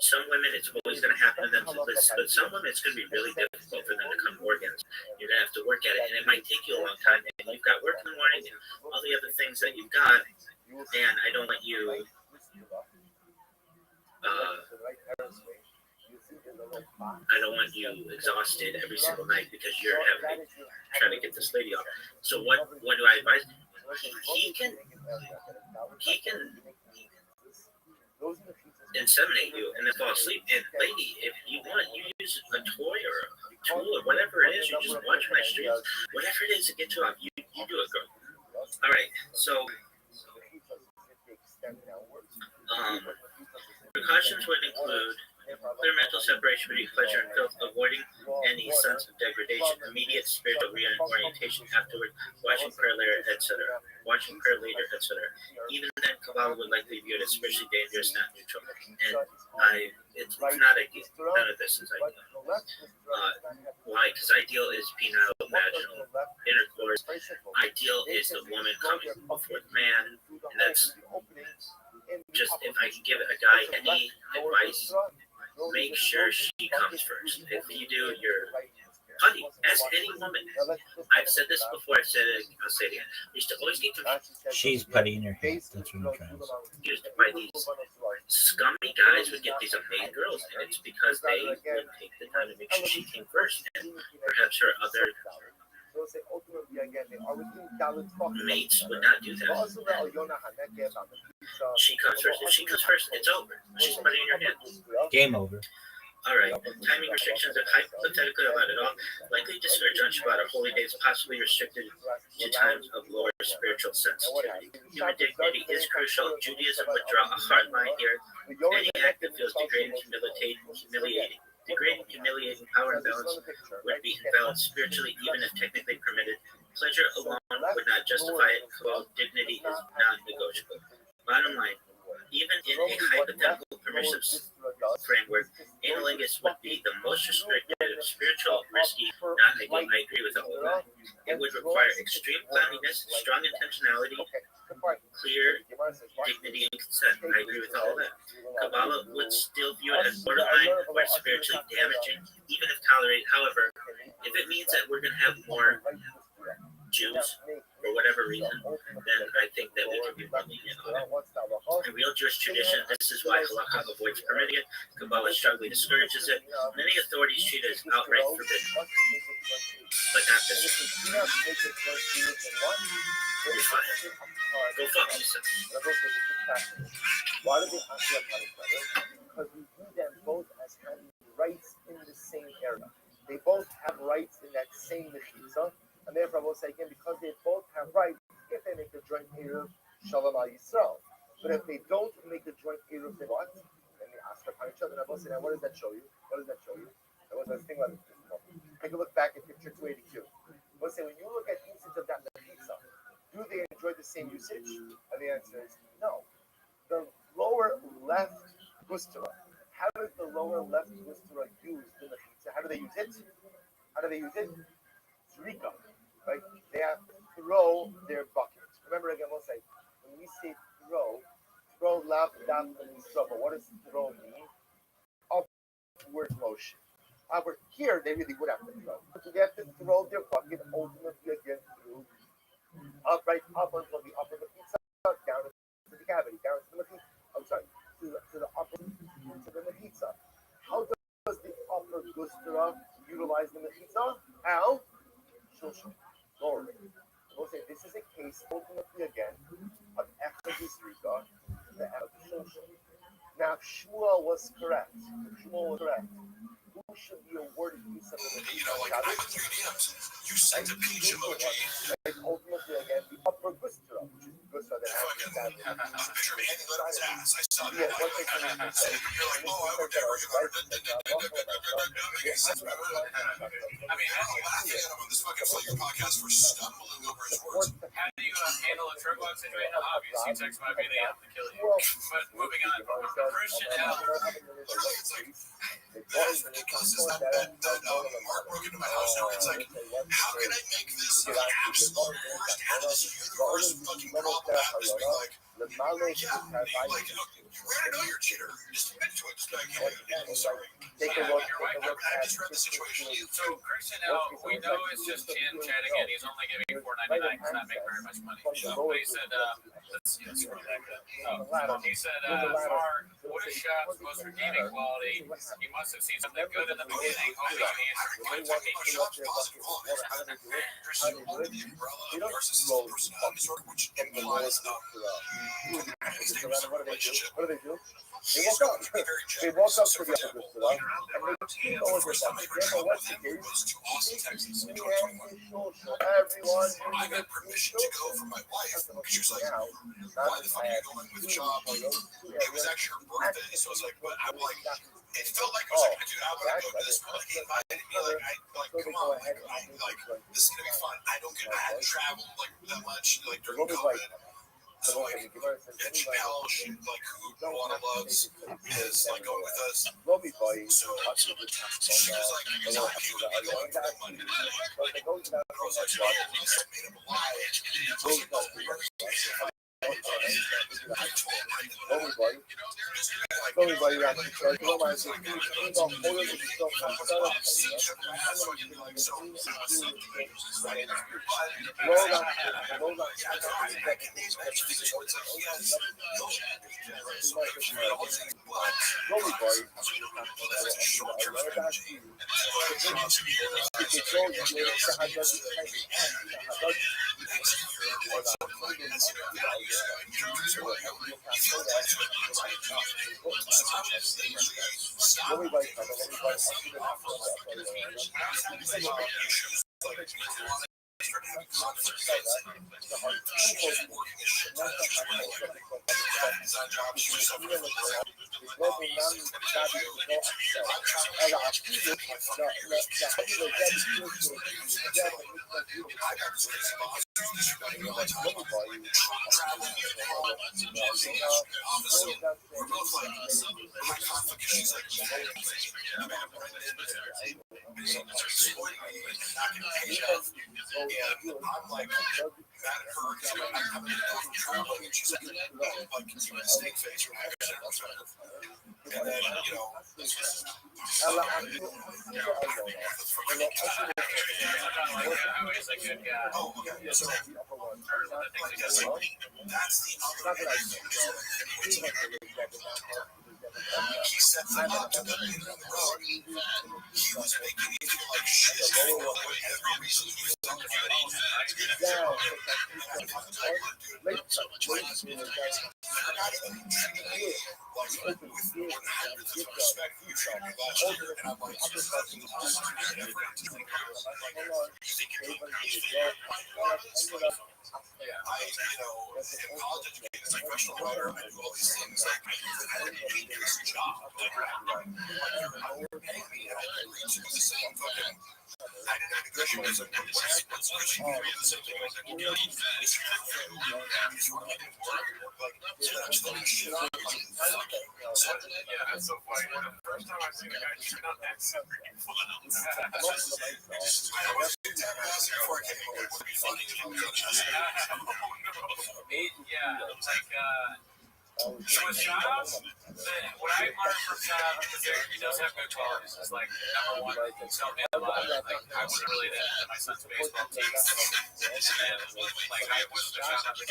some women, it's always going to happen to them, but some women, it's going to be really difficult for them to come to orgasm. You're going to have to work at it, and it might take you a long time. And you've got work in the morning and all the other things that you've got, and I don't want you. I don't want you exhausted every single night because you're trying to get this lady off. So what do I advise? He can inseminate you and then fall asleep. And lady, if you want, you use a toy or a tool or whatever it is. You just watch my streams, whatever it is to get you off. You do it, girl. All right. So precautions would include clear mental separation between pleasure and filth, avoiding any sense of degradation, immediate spiritual reorientation afterward, watching prayer later, etc. Even then, Kabbalah would likely view it as spiritually dangerous, not neutral. And it's not ideal. None of this is ideal. Why? Because ideal is penile vaginal intercourse. Ideal is the woman coming before the man. And that's just, if I can give a guy any advice, make sure she comes first. If you do, you're putty. Ask any woman. I've said this before. I'll say it again. You used to always get confused. She's putty in her head. That's what I'm trying to say. Used by these scummy guys would get these amazing girls, and it's because they would take the time to make sure she came first, and perhaps her other mates would not do that. She comes first. If she comes first, it's over. She's putting in your hand. Game over. All right. Timing restrictions are hypothetically allowed at all. Likely discouraged on Shabbat or holy days, possibly restricted to times of lower spiritual sensitivity. Human dignity is crucial. Judaism would draw a hard line here. Any act that feels degrading, humiliating power imbalance would be invalid spiritually, even if technically permitted. Pleasure alone would not justify it, while dignity is non-negotiable. Bottom line, even in a hypothetical permissive framework, analingus would be the most restrictive, spiritual, risky, not ideal. I agree with all of that. It would require extreme cleanliness, strong intentionality, clear dignity, and consent. I agree with all of that. Kabbalah would still view it as borderline or spiritually damaging, even if tolerated. However, if it means that we're going to have more Jews for whatever reason, then I think that we can be more lenient on it. A real Jewish tradition. This is why halakha avoids permitting it. Kabbalah strongly discourages it. Many authorities treat it as outright forbidden. But not this one. You're fine. Go fuck yourself. Why do they ask you about each other? Because we view them both as having rights in the same area. They both have rights in that same mechitza, and therefore I will say again, because they both have rights, if they make a joint eruv, shalom al Yisrael. But if they don't make a joint eruv, they what? Then they ask upon each other. And I will say, now what does that show you? What does that show you? I was thinking about it. Take a look back at picture 282. I will say, when you look at usage of that mechitza, do they enjoy the same usage? And the answer is no. The lower left gustera. How does the lower left gustera use the mechitza? How do they use it? How do they use it? Zrika, right? They have to throw their bucket. Remember again, we'll say, when we say throw lav dam but what does throw mean? Upward motion. However, here they really would have to throw. They have to throw their bucket ultimately again through upright up until the upper mechitza, down to the cavity, down to the mechitza. I'm sorry, to the upper, to the mechitza. How does the upper gustera utilize the mechitza? How? Shulshan. Glory. We'll say this is a case ultimately again of Echad Yisrika, the Echad Shulshan. Now, if Shmuel was correct, who should be awarded piece of the mechitza? I got 3 DMs. You sent a peach emoji. Right, ultimately again, the upper gustera, which is the gustera that has that. Picture of Andy Letterman's ass. I saw that. Yeah, what they can do is You're like, oh, I would never. I mean, how do you laugh at him on this fucking Flagrant podcast for stumbling over his words? How do you handle a drug walk situation? Obviously, sex might be the app to kill you. But moving on, Christian L. It's like, as ridiculous as that Mark broke into my house now, it's like, how can I make this the absolute worst out of this universe fucking problem out of this being like, yeah, like, you already know you're a cheater. Just admit to it. Just be like, hey, I'm sorry. I just read the situation. So Christian L, we know it's just Chin chatting in. He's only giving $4.99 because not making very much money. But he said, let's scroll back up. He said, Mark, what is Shop's most redeeming quality? He must have seen something good in the beginning. Hoping he answered. Shop's positive qualities. There's under the umbrella of narcissistic personality disorder, which implies What do they do? They walk up. They walk up to the upper gustera and they go over that. Therefore, what's the case? Texas in 2021. Everyone. I got permission to go from my wife because she was like, why the fuck are you going with Job? Like, it was actually her birthday, so I was like, but I'm like, it felt like I was like, dude, I want to go to this, but like, he invited me, like, come on, like, this is gonna be fun. I hadn't traveled like that much, like during COVID. So like, and Janelle, she like who Luana loves, is like going with us. So she was like, you know, he would be going for that money. I was like, so I just made up a lie. I was like, no, I told him, mad at her because I'm having a dog traveling, and she's like, you a snake face, right? And then, this was oh, okay. So, that's the other thing. He set them up to put me on the road. He was making me feel like shit. Every reason he was talking about it. So much fun. Not even treating me like with 100th of respect you treated me last year. And I'm like, you think you're doing crazy? I'm college educated as a professional writer. I do all these things. Like, I had a dangerous job. You're paying me, and I agreed to do the same fucking. I didn't have a question. I was like, what's pushing me to do the same thing? I was like, well, you need that. It's your so much fun shit. Yeah, that's so funny. The first time I've seen a guy shoot on that super fun. I always think that before I came home, it would be funny if I was on yeah, with Shadows, what I learned from Shadows, because he does have good qualities, is like, number one, he told me a lot. Like, I was really into my son's baseball team. And, like, I was the Shadows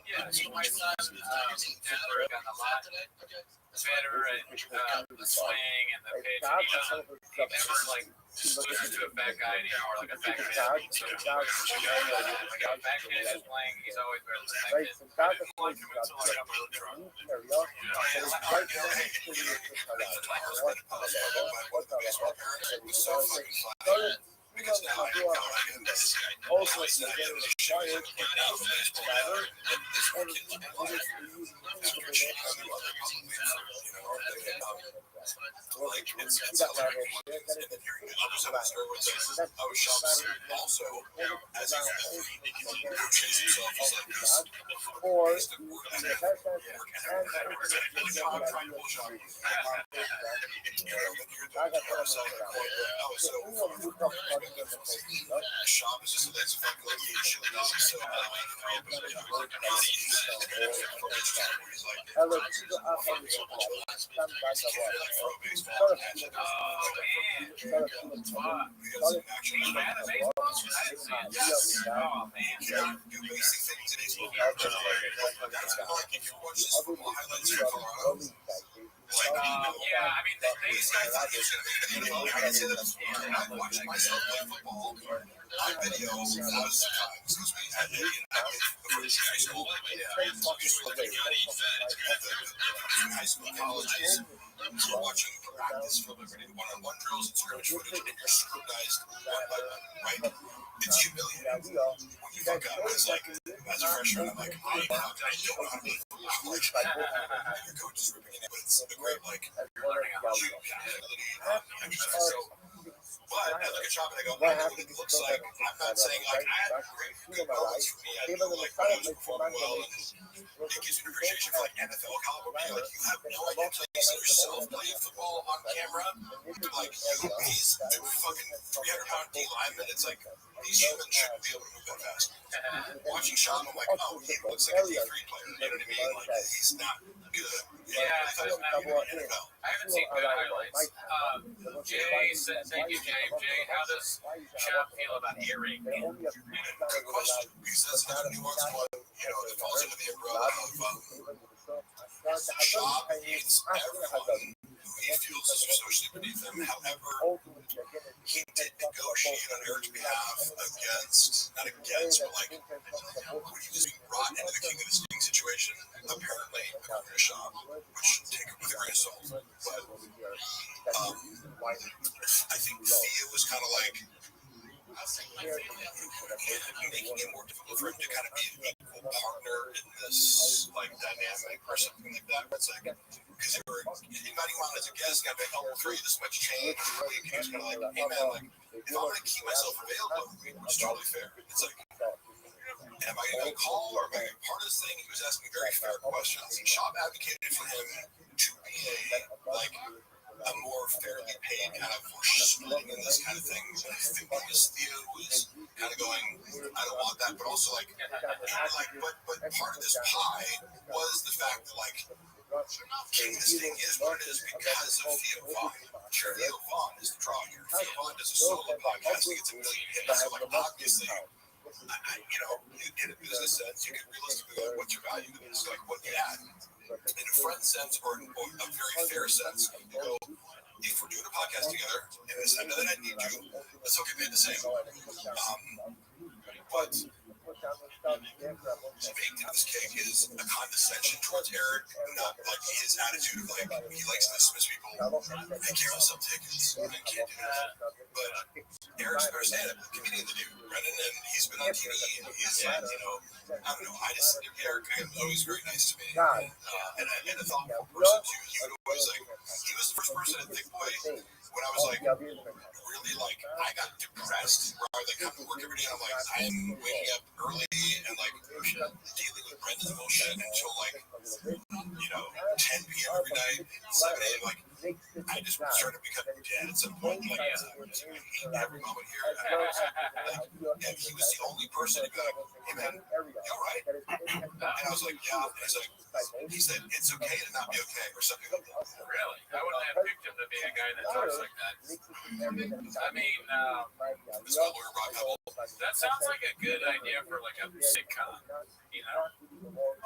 yeah, so my son did work on the lot better and the swing and the pitch. And he never, like, listen to a fat guy anymore, like a fat kid. So, like a fat kid is playing, he's always better than that kid. I didn't like him until I got my own truck. So fucking fun. Because now I know I can this guy. Also, it's not even a show. And this one kid's like it's and then hearing the other side of the story was I was shocked. Also, as he's chasing himself, he's like this. He's the work ethic. And job trying to bullshit. The shop is just that's fucking like shit that doesn't so yeah, I mean, these guys thought he was going to make the NFL. I didn't say that before. I watched myself play football on video most times because we had to before these guys go away. High school, colleges. So watching practice film every day, one-on-one drills and scrimmage footage, and you're scrutinized one by one, right? It's humiliating. When you fuck up, it's like, as a freshman, I'm like, I don't know how to be football. Your coach is ripping it, but it's a great, like, learning how to shoot, exercise. But I look at Chop and I go, I know what it looks like. I'm not saying, like, I had great moments for me. I feel like when I was performing well, and it gives me an appreciation for, like, NFL caliber play. Like, you have no idea until you see yourself playing football on camera. Like, he's a fucking 300-pound D lineman. It's like, these humans shouldn't be able to move that fast. Watching Sean, I'm like, oh, he looks like a D3 player. You know what I mean? Like, he's not good. Yeah, I thought he was not good in the NFL. I haven't seen good highlights. Jay said, thank you, Jay. Jay, how does Chop feel about earring? Good question, because that's another nuanced one, that falls into the umbrella of Chop hates everyone who he feels is socially beneath him. However, he did negotiate on Eric's behalf not against, but like, would he just be brought into the King of the Sting situation? Apparently, according to Shop, which take it with a grain of salt. But I think Thea was kind of like making it more difficult for him to kind of be an equal partner in this like dynamic or something like that. It's like because they were inviting him on as a guest, got to help for you this much change. And he was kind of like, hey man, like if I'm gonna keep myself available, which is totally fair. It's like, am I gonna call or am I gonna be part of this thing? He was asking very fair questions. And Shop advocated for him to be a like a more fairly paid kind of splitting in this kind of thing. And I think Miss Theo was kind of going, I don't want that, but also like but part of this pie was the fact that like this thing is what it is because of Theo Vaughn. Theo Vaughn is the draw here. Theo Vaughn does a solo podcast, he gets a million hits. So like obviously in a business sense, you can realistically go, what's your value in this? Like what you add. In a friend sense or a very fair sense, you go, if we're doing a podcast together, and I know that I need you, let's all get paid the same. But baked in this cake is a condescension towards Eric, not like his attitude of like he likes to dismiss people. Hey, Carol, sell tickets. I can't do that. But Eric's a better stand-up comedian than you, Brendan, and he's been on TV. And he's, I don't know. Eric is always very nice to me, and a thoughtful person too. He would always like. He was the first person to think, boy, when I was like really like I got depressed where I was like coming to work every day and I'm like I am waking up early and like dealing with Brendan's bullshit until like 10 p.m. every night, 7 a.m. like I just started becoming dead at some point. Like I hate every moment here. And he was the only person to be like, hey man, you all right? And I was like, yeah. And he said it's okay to not be okay or something like that. Really? I wouldn't have picked him to be a guy that talks like that. I mean, This my lawyer Rob Pebble. that sounds like a good idea for like a sitcom, you know?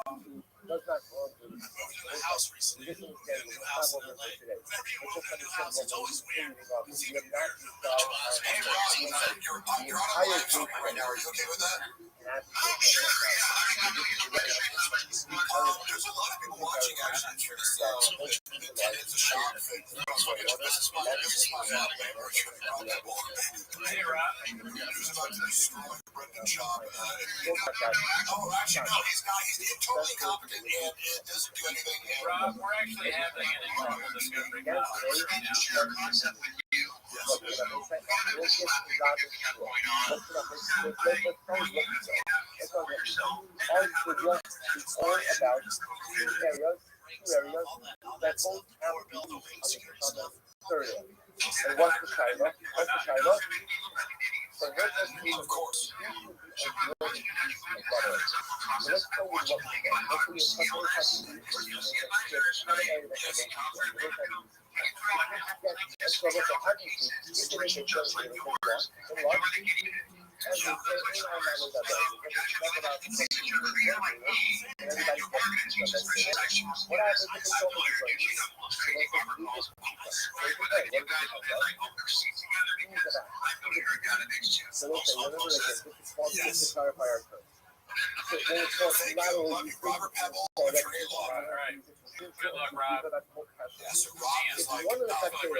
I moved into the house recently. We got a new house in LA. Whenever you move to a new house, it's always weird. It's even weirder. Hey Rob, you're on a live show right now. Are you okay with that? I'm sure, yeah. There's a lot of people watching actually. It's a shock. This is my Hey, Rob. Who's about to destroy Brendan Schaub? Actually, no, he's not. He's totally incompetent and doesn't do anything. Rob, we're actually having an internal discussion now. Share a concept with you. And what's the Shiloh? So Of course. let's go with what we got. Let's do a couple Yes. clarify our terms. So then it's Thank you. Love you, Robert Pebble, attorney law. All right. Good luck, Rob. Yeah, so Rob is like, I went to college with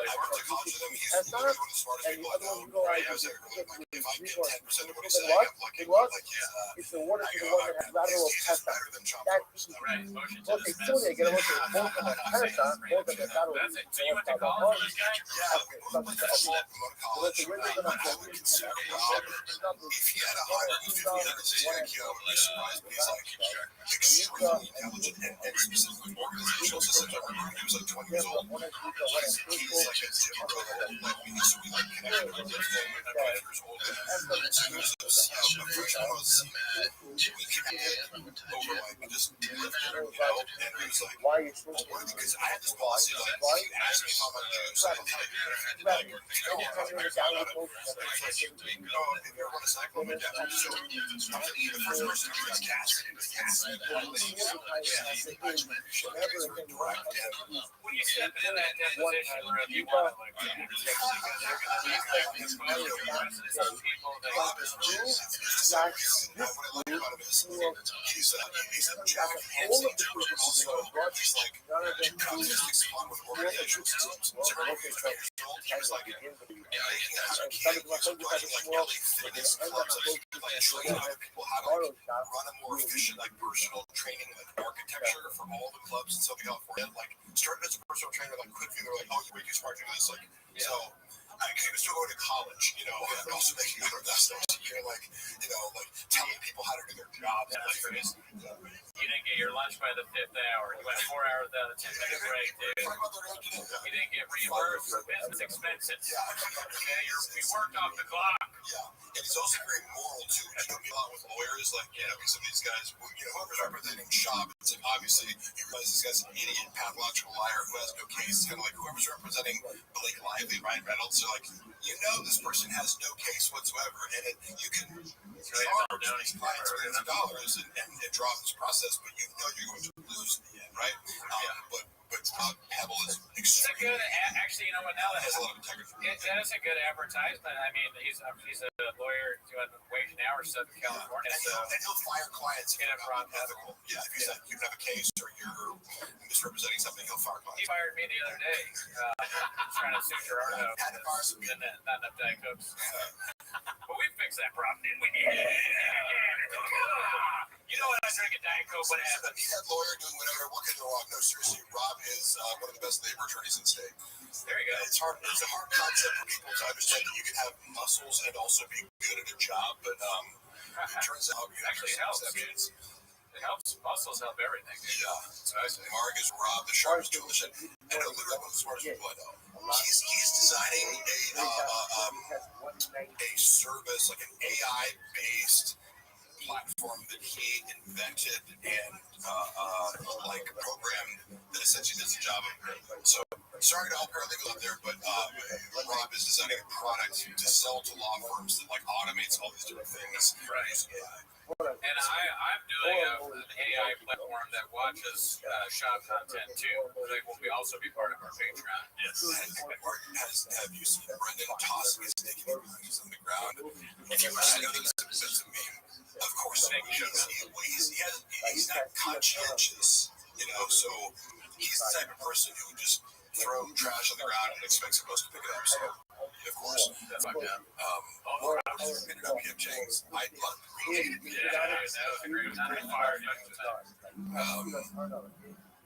him. He's one of the smartest people I know. Right? I was like, if I get 10% of what he's saying, I'm lucky. Like, it's the water to the one that has lateral he's test. better than John. All right. Motion to Okay, dismiss. so they get a look at both of the test, both of the lateral. That's it. So you went to college with this guy? Yeah, we went to college. I would consider Rob, if he had a higher IQ, he surprised me. He's like extremely intelligent and specifically organizational systems. I remember he was like 20 years old. He's like a gym brother like me, so we like connected with everything when I was 5 years old. So he was a freshman on CMAT. We connected over like just lifted, and he was like, Why it's so because I had this policy like, if you ask me if I'm gonna do something, like, if you ever want to cycle, my dad was so the first person who gets casted in the casting. When you step in that position, Rob, you want to like some people that Rob is just what I like about him is he's a jack of all of the tools. Also, he's like autistic spawn with organizational systems. So when he was 20 years old, he was like, he was running like LA fitness clubs, like training other people how to like run a more efficient like personal training like architecture for all the clubs in Southern California. Like started as a personal trainer, like quickly they're like, oh, you're way too smart to do this. Like so. he was still going to college, and also making other investments. Telling people how to do their jobs. You didn't get your lunch by the 5th hour. You went 4 hours without a 10-minute break, dude. You didn't get reimbursed for business expenses. Okay, we worked off the clock. Yeah, and he's also very moral too. You know, a lot with lawyers, because some of these guys, whoever's representing Shop, it's obviously you realize this guy's an idiot, pathological liar who has no case. Kind of like whoever's representing Blake Lively, Ryan Reynolds, they're like, this person has no case whatsoever, and you can charge these clients millions of dollars and draw this process, but you're going to lose in the end, right? But Pebble is extremely. Actually, you know what? Now that has a lot of integrity. That's a good advertisement. I mean, he's a lawyer doing wage and hour stuff in California, and he'll fire clients if Get they're it from not ethical. Yeah, if you said you have a case or you're misrepresenting something, he'll fire he clients. fired me the other day, trying to sue Gerardo. Had to fire some people. Not enough Diet Cokes. But we fixed that problem, didn't we? You know when I drink a Diet Coke, what happens? He had lawyer doing whatever. What could go wrong? No, seriously, Rob is one of the best labor attorneys in the state. There you go. It's hard. It's a hard concept for people to understand that you can have muscles and also be good at a job, but it turns out it actually helps. It helps. Muscles help everything. Yeah. So Mark is Rob, the sharpest tool in the shed. And literally one of the smartest people I know. He's designing a service, like an AI-based platform that he invented and programmed that essentially does the job of. So sorry to all paralegals out there, but Rob is designing a product to sell to law firms that automates all these different things. Right. Using AI. And I'm doing an AI platform that watches shop content too. They will also be part of our Patreon. Yes. Have you seen Brendan tossing his naked images on the ground? If you I know that's a meme. Of course, he's not conscientious, so he's the type of person who would just throw trash on the ground and expects someone else to pick it up. So, of course, that's like that. James, I'd love to read it. Yeah, that was great. I'm fired yesterday.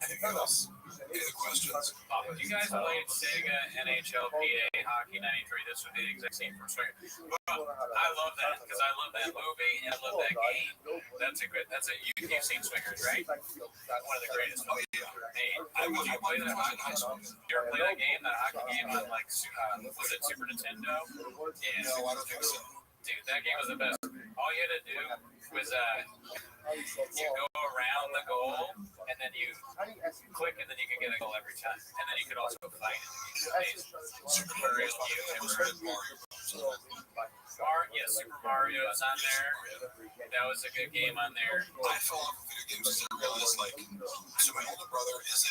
Anything else? Any other questions? You guys played Sega NHL PA Hockey 93. This would be the exact same for Swinger. Well, I love that because I love that movie and I love that game. You've seen Swingers, right? One of the greatest movies made. Did you play that hockey? You ever play that game, that hockey game on was it Super Nintendo? Yeah. No, I don't think so. Dude, that game was the best. All you had to do was you go around the goal, and then you click, and then you can get a goal every time. And then you could also fight it. Super Mario. Super Mario is on there. That was a good game on there. I fell off of video games because I realized, so my older brother is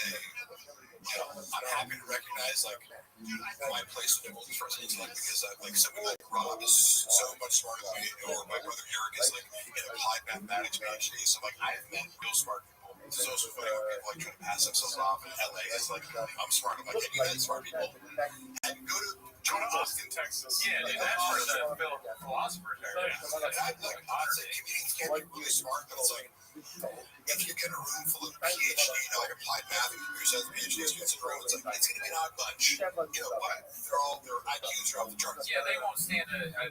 I'm happy to recognize, my place in the world as far as intellect because someone like Rob is so much smarter than me, or my brother Eric is in applied mathematics PhD. So I've met real smart people. It's also funny when people try to pass themselves off in LA. It's I'm smart. I'm like, hey, you met smart people. And go to Austin, Texas. Yeah, dude, that's where the philosophers are. I'd say comedians can be really smart, but it's if you get a room full of PhD, applied math and computer science PhD students in a room, it's going to be an odd bunch. What? Their IQs are off the charts. Yeah, they won't stand at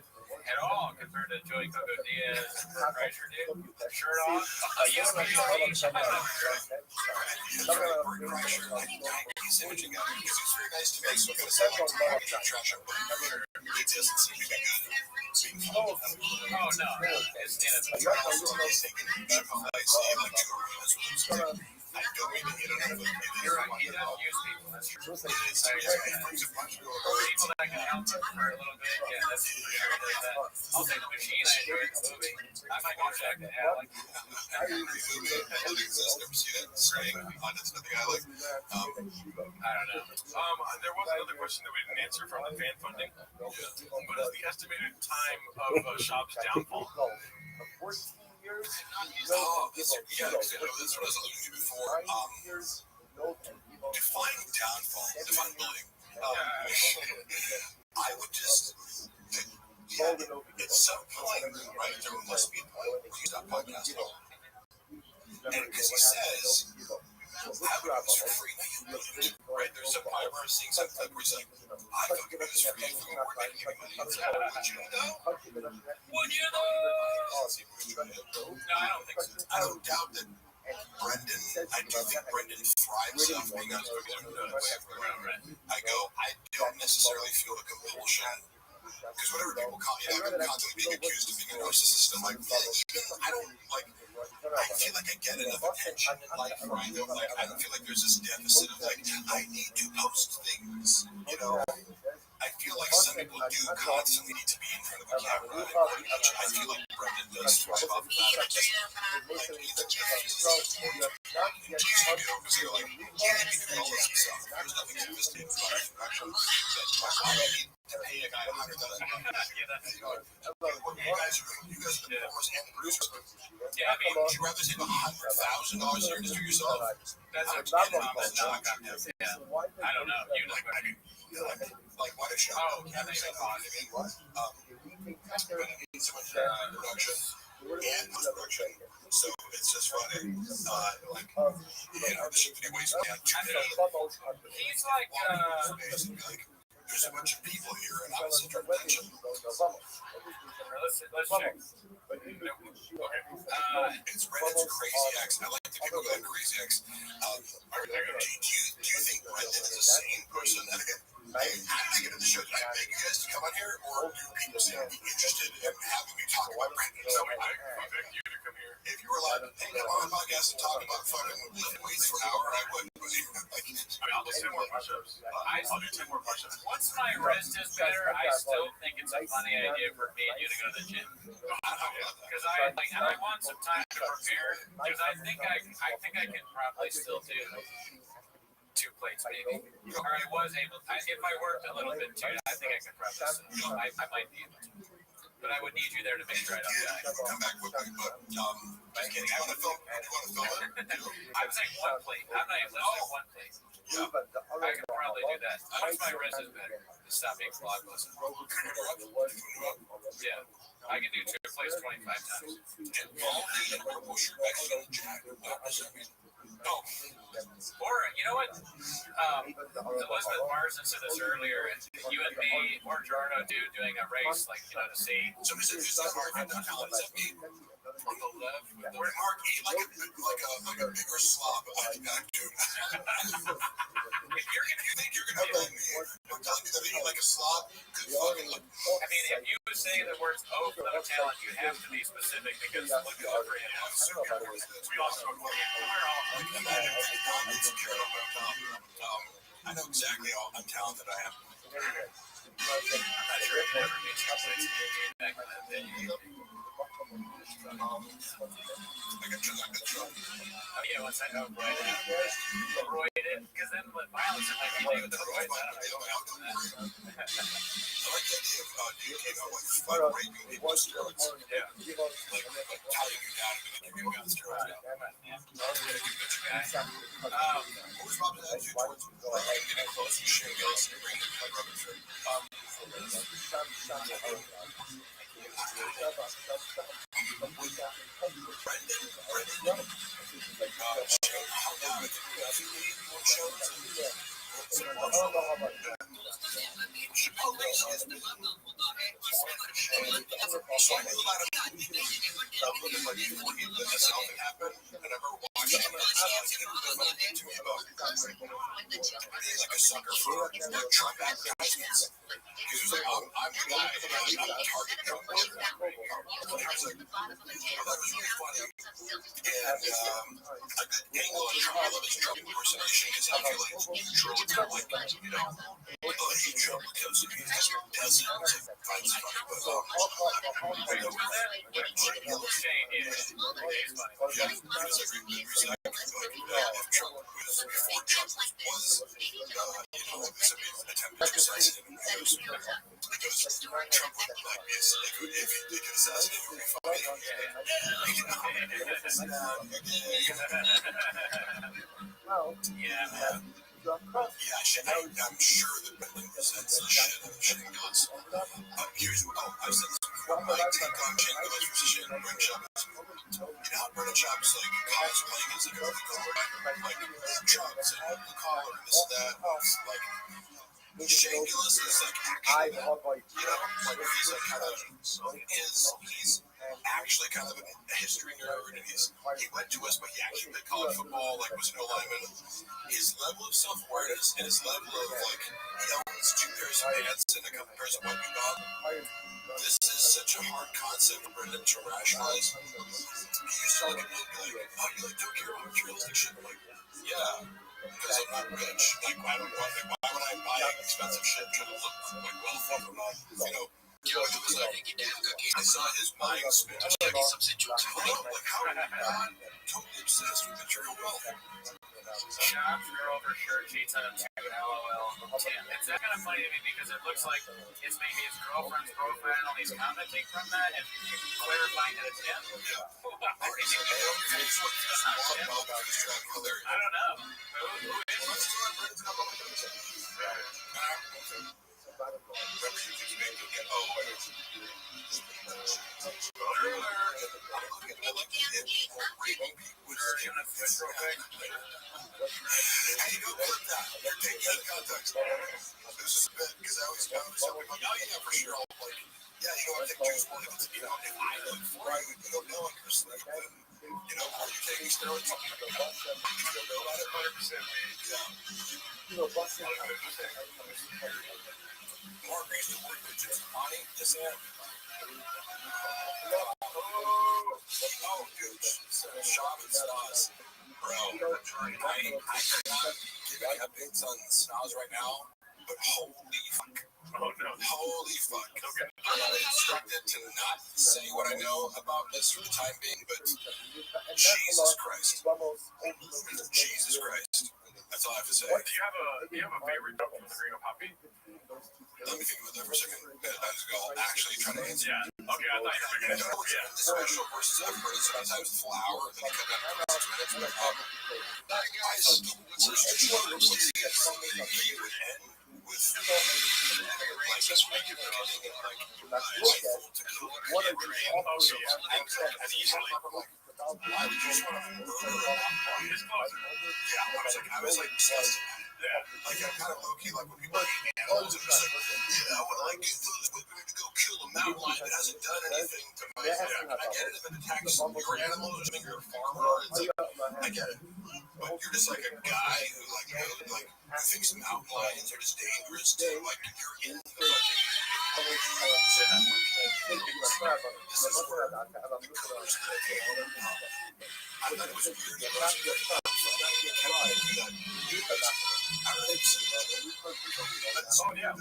all compared to Joey Coco Diaz and Kreischer, dude. Shirt off. He's imaging guy because he's very nice to me, so I'm going to say trash up, but he doesn't seem to be good at being Oh, no. It's stand up. I don't mean to hit on it. You're right. He does use people. That's true. People that can help him for a little bit. Yeah, that's for sure. I'll say the machine. I enjoyed the movie. I might go check it out. Never seen it. Staying on it's nothing I like. I don't know. There was another question that we didn't answer from the fan funding. What is the estimated time of Shop's downfall? 14 years. That's what I was alluding to before. Define downfall. Define bullying. I would just. At some point, right, there must be a point where you stop podcasting. And because he says, I would do this for free. Now you wouldn't, right? there's a part where I'm seeing some clip where he's like, I fucking do this for you. You weren't making any money. It's like, would you though? Would you though? No, I don't think so. I don't doubt that Brendan, I do think Brendan thrives off being on Twitter. I don't necessarily feel the compulsion. Because whatever people call you, I'm constantly being accused of being a narcissist. I'm like, I don't like. I feel like I get enough attention in life where I don't like. I don't feel like there's this deficit of like I need to post things. You know, I feel like some people do constantly need to be in front of a camera. I feel like Brendan does thrive off of that. Like Ethan Jones, because they're like, all this stuff. There's nothing devastating about it. Actually, I need to pay a guy $100,000. You guys are the performers and the producers. Yeah, I mean, Would you rather take $100,000 a year just for yourself? that's a knock. Yeah, I don't know. You know, Like what a show. oh, yeah, they have on. So much production and post-production. So it's just funny. Like, the shit that he weighs down. He's like, There's a bunch of people here, and I was in attention. let's check. It's Brendan's crazy ex. I like the people who have crazy ex. Do you think Brendan is a sane person? And again, I'm thinking of the show. Did I beg you guys to come on here, or do people seem to be interested in having me talk about Brendan? So I beg you to come here. If you were allowed to come on my podcast and talk about fucking lifting weights for an hour, I would. I'll do 10 more push-ups. I'll do 10 more push-ups. Once my wrist is better, I still think it's a funny idea for me and you to go to the gym. Because I want some time to prepare. Because I think I can probably still do 2 plates maybe. Or I was able. If I worked a little bit too, I think I could probably still. I might be able to. But I would need you there to make sure I don't die. Come back quickly, but just kidding. I want to film it. I was saying 1 plate. I'm not even listening 1 plate. Yeah. I can probably do that. Once my wrist is better, to stop being flogged. Yeah. I can do 2 plates 25 times. Oh, or you know what? Elizabeth Marsden said this earlier. You and me or Jordan doing a race, like to see. Somebody said this is Mark on the left. Where Mark eat like a bigger slob. Dude. If you think you're gonna telling me that I eat like a slob, good fucking look. I mean, if you would say the words "oh" for the talent, you have to be specific because look over it. We also I know exactly how untalented I am. Yeah, once I know Roy did, because then what violence it might be with the Roy, I don't know. I like the idea of you came out with raping people with steroids. Yeah. Like tying you down and giving you guys steroids. What was Rob's attitude towards getting close to Shane Gillis and bringing him to Rutherford? Brendan, Shane hung out at the shows So I knew about him before something happened. I never watched him. He to me about being like a sucker for Trump advertisements. He was like, I'm the guy. I'm the target. I was like, that was really funny. And a good angle on Trump. I love his Trump impersonation because I feel like it's neutral. It's not like, I hate Trump because he has dozens of kinds of funny. But Shane is yeah, he was a great reason I could if Trump was before Trump was attempt to assassinate him. Because Trump would like be if he did get assassinated, it would be funny. Yeah. Yeah, I'm sure that Brendan presents the shit out of Shane Gillis. Here's I said my take on Shane Gillis versus Shane Shabbos. And Alberta Chop's like cosplaying as like a like Trump's and blue collar and this and that. Like Shane Gillis is like actually, like he's like kind of he's actually kind of a history nerd, and he went to us, but he actually played college football, like was an O-lineman. His level of self-awareness and his level of like he owns 2 pairs of pants and a couple pairs of white dog. This is such a hard concept for Brendan to rationalize. He used to look at me and be like, "Oh, you like don't care about materialistic shit?" I'm like, yeah. Because I'm not rich. Like, why would I buy expensive shit trying to look like wealthy? I'm not, it was like, I saw his mind spin. I was like, like, how are you not totally obsessed with material wealth? Shop's girl for sure cheats on him too. LOL. It's kind of funny to me because it looks like it's maybe his girlfriend's profile and he's commenting from that and clarifying that it's him. I don't know. Who is Hey, go clip that. You're taking out of context. This is a bit because I always tell people, oh yeah, for sure. I'm like, yeah, I think Jews want to, if I look for you, you don't know you're asleep, then, are you taking steroids? You don't know about it? 100%. Yeah. Mark used to work with Jim Monty, this and oh, dude, Shaman Stas. Bro, I cannot give any updates on Stas right now, but holy fuck. Oh, no. Holy fuck. Okay. I'm instructed to not say what I know about this for the time being, but Jesus Christ. Jesus Christ. That's all I have to say. Do you have a favorite joke from the Green Puppy? Let me think about that for a second. I'll actually try to answer. Yeah. Okay, I thought you were going to know what's in the special versus I've heard it sometimes a full hour, then they cut down to 6 minutes. I still understand something that you would end with like just making it What are the why would you just want to murder I was like disgusted. Like I'm kind of low-key, like when people eat animals, it's just like, when I get those women to go kill a mountain lion that hasn't done anything to my I get it if it attacks your animals or something, you're a farmer, it's like, I get it. But you're just like a guy who who thinks mountain lions are just dangerous to, like, you're in the fucking... This is where the colors that I came I thought it was weird. Oh, yeah.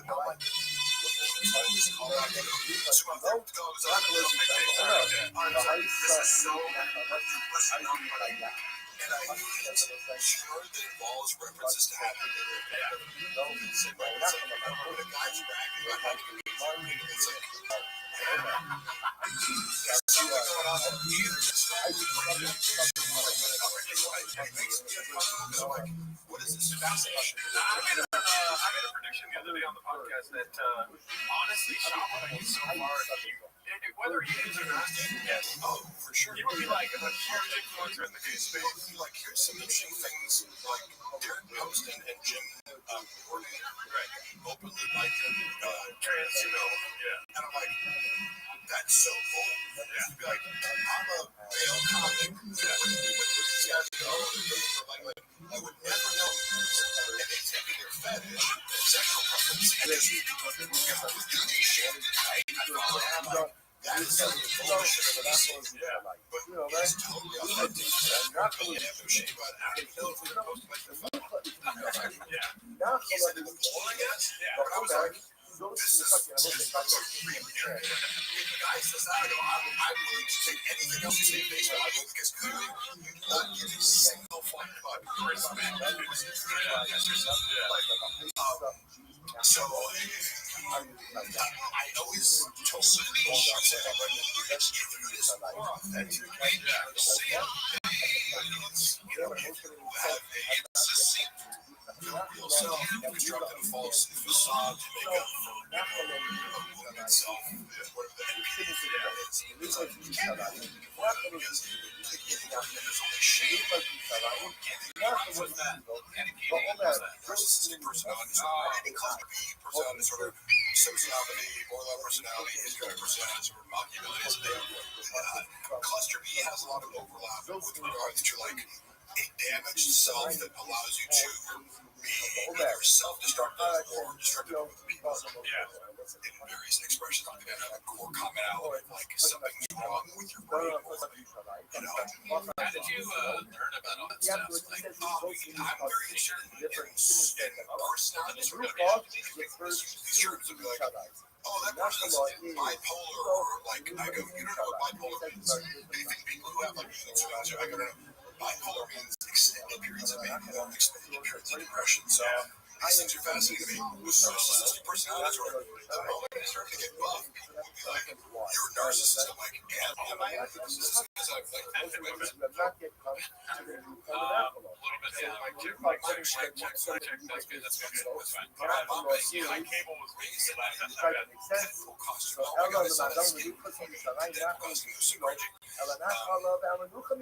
And I hate humor that involves references to having it's like when a guy's bragging about having a baby, it's like there's something going on that either just what is this fascination? I made a prediction the other day on the podcast that honestly, Shaman is so far whether he is or not, yes. Oh, for sure. He would be like a huge influencer in the gay space. Like, here's some interesting things. Like, Derek Post and Jim Gordon, openly, like, trans, yeah. And I'm like, that's so cool. Yeah. Be like, I'm a male comic. Yeah. When these guys go, I would never know. And they take their fetish and sexual preference and just do shit. That is something bullshit. But it's totally authentic. Totally have no shame about it. I don't know if we're supposed to make the fun. He's like the goal, I guess. But I was like, this is real. If the guy says that, I go, I'm willing to take anything else you say face value because clearly you do not give a single fuck about your respect. So I always told people it's more authentic. Say it. You have a real self, constructed a false facade to make up for itself. Whatever the NPD is. It's like you can't really because there's only shame. What's that? Narcissistic personality disorder. Any cluster B personality disorder, sociopathy, borderline personality, histrionic personality disorder, Machiavellianism. Cluster B has a lot of overlap with regards to like a damaged self that allows you to be either self-destructive or destructive of other people. In various expressions, like they have a core commonality, like something's wrong with your brain. How did you learn about all that stuff? Like, I'm very interested in personality disorder. Terms of like, oh, that person's bipolar, or like, I go, you don't know what bipolar means. They think people who have like mood swings, I go, bipolar means extended periods of mania, extended periods of depression. So these things are fascinating to me. With narcissistic personality disorder, the moment I started to get buff, people would be like, "You're a narcissist." I'm like, "Am I a narcissist?" Because I'm like, a little bit, yeah. Check. That's good. That's fine. My cable was weak. That's not bad. Full costume. Oh my god, I saw that skin. That costume was so cringy.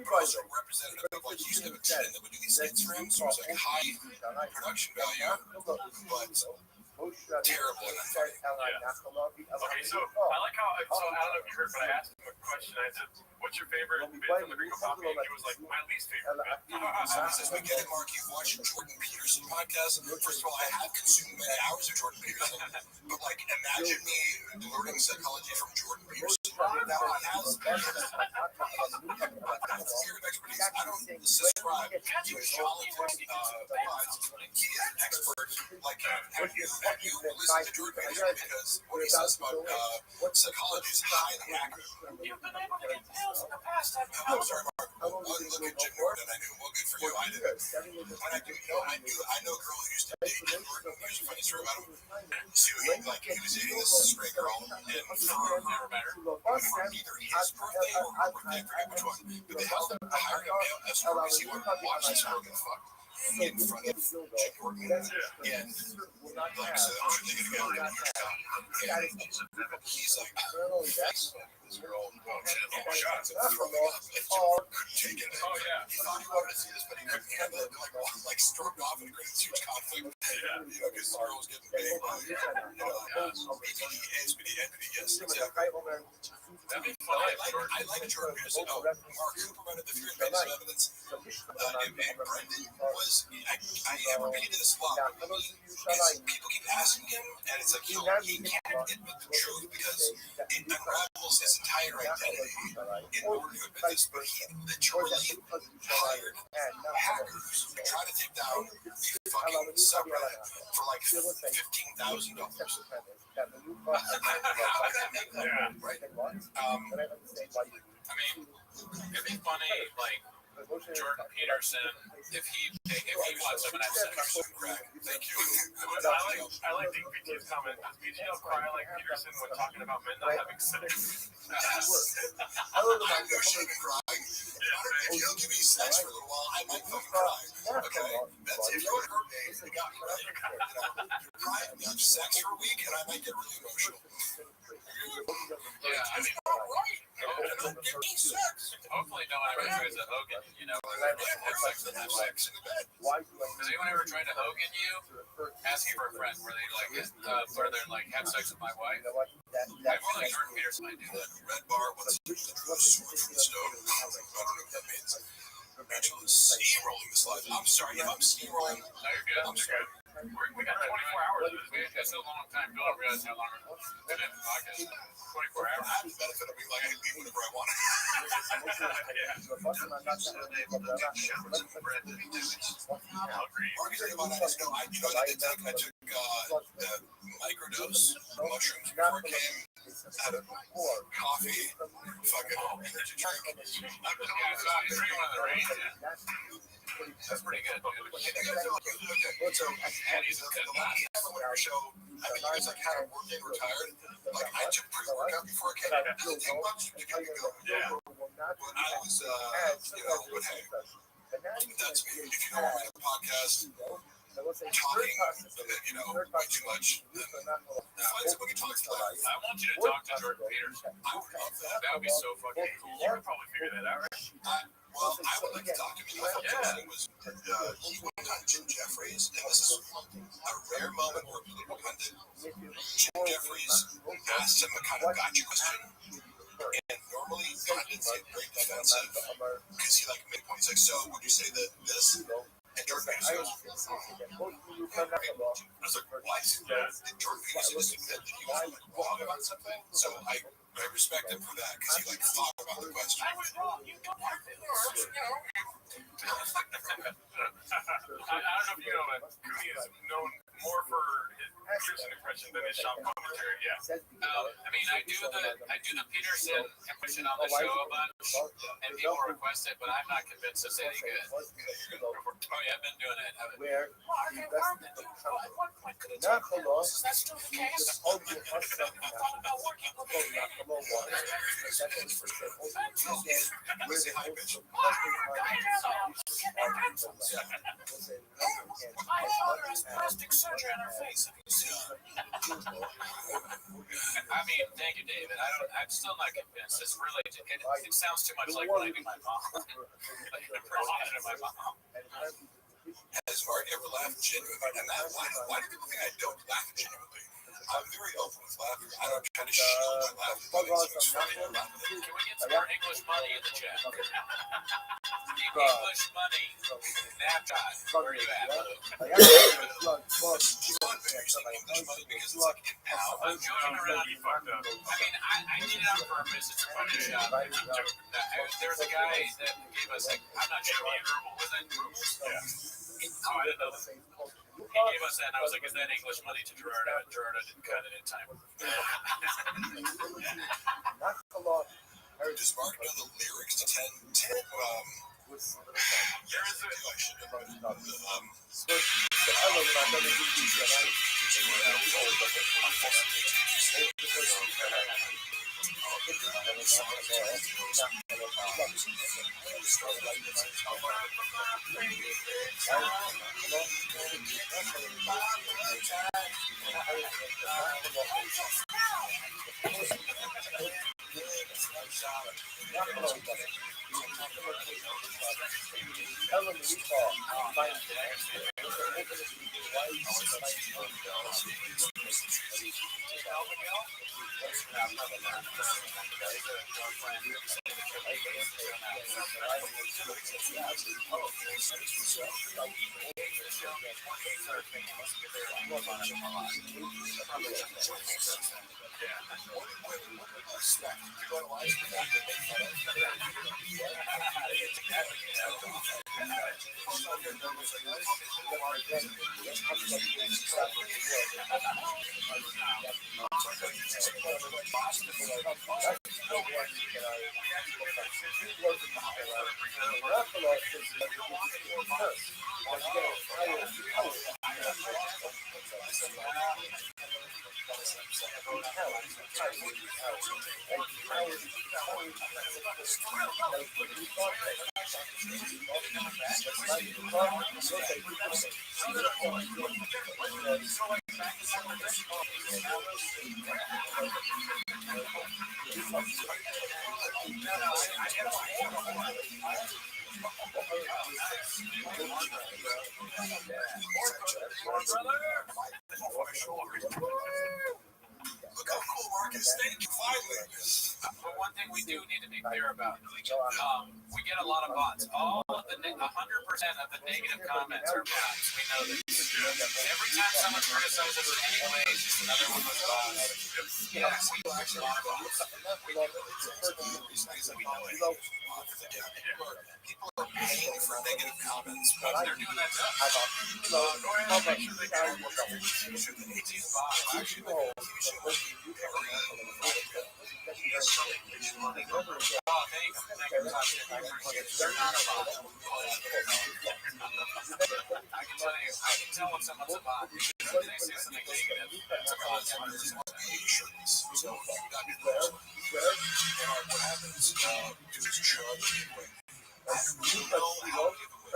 Also representative of like used to have a tenant that would do these skits for him, so it was like high production value, but terrible in that fight. Okay, so I like how, so I don't know if you heard, but I asked him a question. I said, what's your favorite bit from the Greek Coffee? And he was like, my least favorite bit. So he says, we get it, Mark. You've watched Jordan Peterson podcast. First of all, I have consumed many hours of Jordan Peterson, but like, imagine me learning psychology from Jordan Peterson. Now, he has zero expertise. I don't subscribe to politics. He is an expert. Like, have you listened to Jordan Peterson? Because what he says about psychology is highly accurate. You've been able to get pills in the past. I'm sorry, Mark. Look at Jim Norton, and I knew. Well, good for you. I didn't. When I know a girl who used to date Jim Norton. Here's a funny story about him. So he was dating this straight girl, and Never met her. either his birthday or her birthday, I forget which one. But they held him hired a male escort because he wanted to watch this girl get fucked in front of Jim Norton. And like, so I'm sure they're gonna go and he's like, this girl, shots and throwing up. And Jim couldn't take it. Oh, yeah. He thought he wanted to see this, but he couldn't handle it. Like stormed off and created this huge conflict. Because the girl was getting big. BTD is entity, yes, exactly. That'd be funny. I like Jordan Peterson. Oh, Mark, who provided the fear and basis of evidence? And Brendan was, I am repeating this a lot, because people keep asking him, and it's like, he can't admit the truth because it unravels his entire identity in order to admit this. But he literally hired hackers to try to take down the fucking subreddit for like $15,000. How could that make that? Right? I mean, it'd be funny, like, Jordan Peterson, if he wants someone at sex. Thank you. I like DPT's comment. Does BGL cry like Peterson when talking about men not having sex? I'm no shame in crying. If you don't give me sex for a little while, I might fucking cry. Okay? That's if you want to hurt me, you got me right. You're crying, you have sex for a week, and I might get really emotional. Yeah, I mean, give me sex. hopefully no one ever tries to Hogan, you know, or have sex in that way. Has anyone ever tried to Hogan you? Asking for a friend where they where they're like, have sex with my wife. I feel like Jordan Peterson might do that. Red bar, what's the sword from the stone? I don't know what that means. Angela is steamrolling the slides. I'm sorry if I'm steamrolling. No, you're good. I'm sorry. We got 24 hours of this. That's a long time. People don't realize how long we've been in the podcast. 24 hours. I have the benefit of being like, I can leave whenever I want. I took the microdose mushrooms before it came. Had a coffee, fucking energy drink. That's pretty good. So, the last time I went on your show, I mean, you guys like had a working retired. Like, I took pre-workout before I came. It didn't take much to get me going. Yeah. But I was, but hey, That's me. If you don't want me to podcast talking, way too much, then find somebody who talks loud. I want you to talk to Jordan Peterson. I would love that. That would be so fucking cool. You could probably figure that out, right? Well, I would like to talk to him. I thought it was he went on Jim Jeffries, and this is a rare moment where a political pundit, Jim Jeffries, asked him a kind of gotcha question. And normally pundits get very defensive because he made points like, so would you say that this? And Jordan Peterson goes, I was like, what? And Jordan Peterson just admitted that he was wrong about something. So I respect him for that because he thought about the question. I was wrong. You don't have to I don't know if you know, but Cooney is known more for his Peterson impression than his shop commentary. Yeah. I do the Peterson impression on the show a bunch, and people request it, but I'm not convinced it's any good. Oh yeah, I've been doing it. Where the investment That's still the case. My father has plastic surgery on her face. Thank you, David. I'm still not convinced. It's really, it sounds too much like when I do my mom. Like an impersonation of my mom. Has Mark ever laughed genuinely? And why do people think I don't laugh genuinely? I'm very open with laughter. I don't try to shield my laughter. Can we get some more English money in the chat? English money. Snapchat. Where are you at? I'm joking around. You fucked up. I did it on purpose. It's a funny shot. There's a guy that gave us I'm not sure what was it? Yeah. Oh, I didn't know that. He gave us that, and I was like, is that English money to Gerardo? And Gerardo didn't cut it in time. Does Mark know the lyrics to 10? Look how cool Mark is. Thank you, finally. But one thing we do need to be clear about, we get a lot of bots. 100% of the negative comments are bots. We know that. Every time someone criticizes us in any way, it's just another one of those bots. Yeah, we actually a lot of bots. People are paying for negative comments, but They're doing that stuff. Go ahead and make sure they can work on these bots. Actually, I can tell when someone's a bot. They say something negative. It's a bot. so what happens if it's a show? I don't know how to give away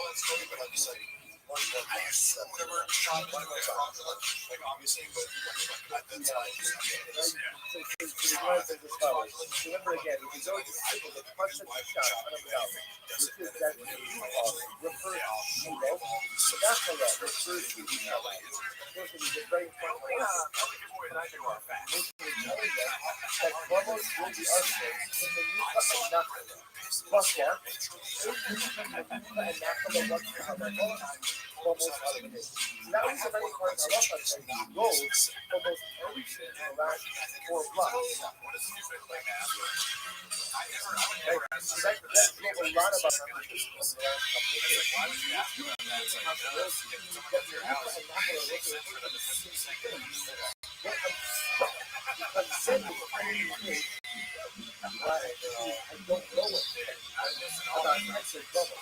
well, it's funny, but I'm just like, I assume whatever shot into it is wrong, like obviously, but at that time, Remember again, if you go to simple, the constant shot, which is that refers to Shiloh, Nachala refers to Shiloh. This is a very important way of that Bubbles will be architect in the Nuka and Nachala. Plus what? And Nachala wants to have a Bubbles architect. That was a very important halacha that he goes almost everything in the last 4 blocks. So that gave a lot about competition over the last couple of years. Why would you ask about that? It's like, get your house. Because simply, I don't know it about actually bubble.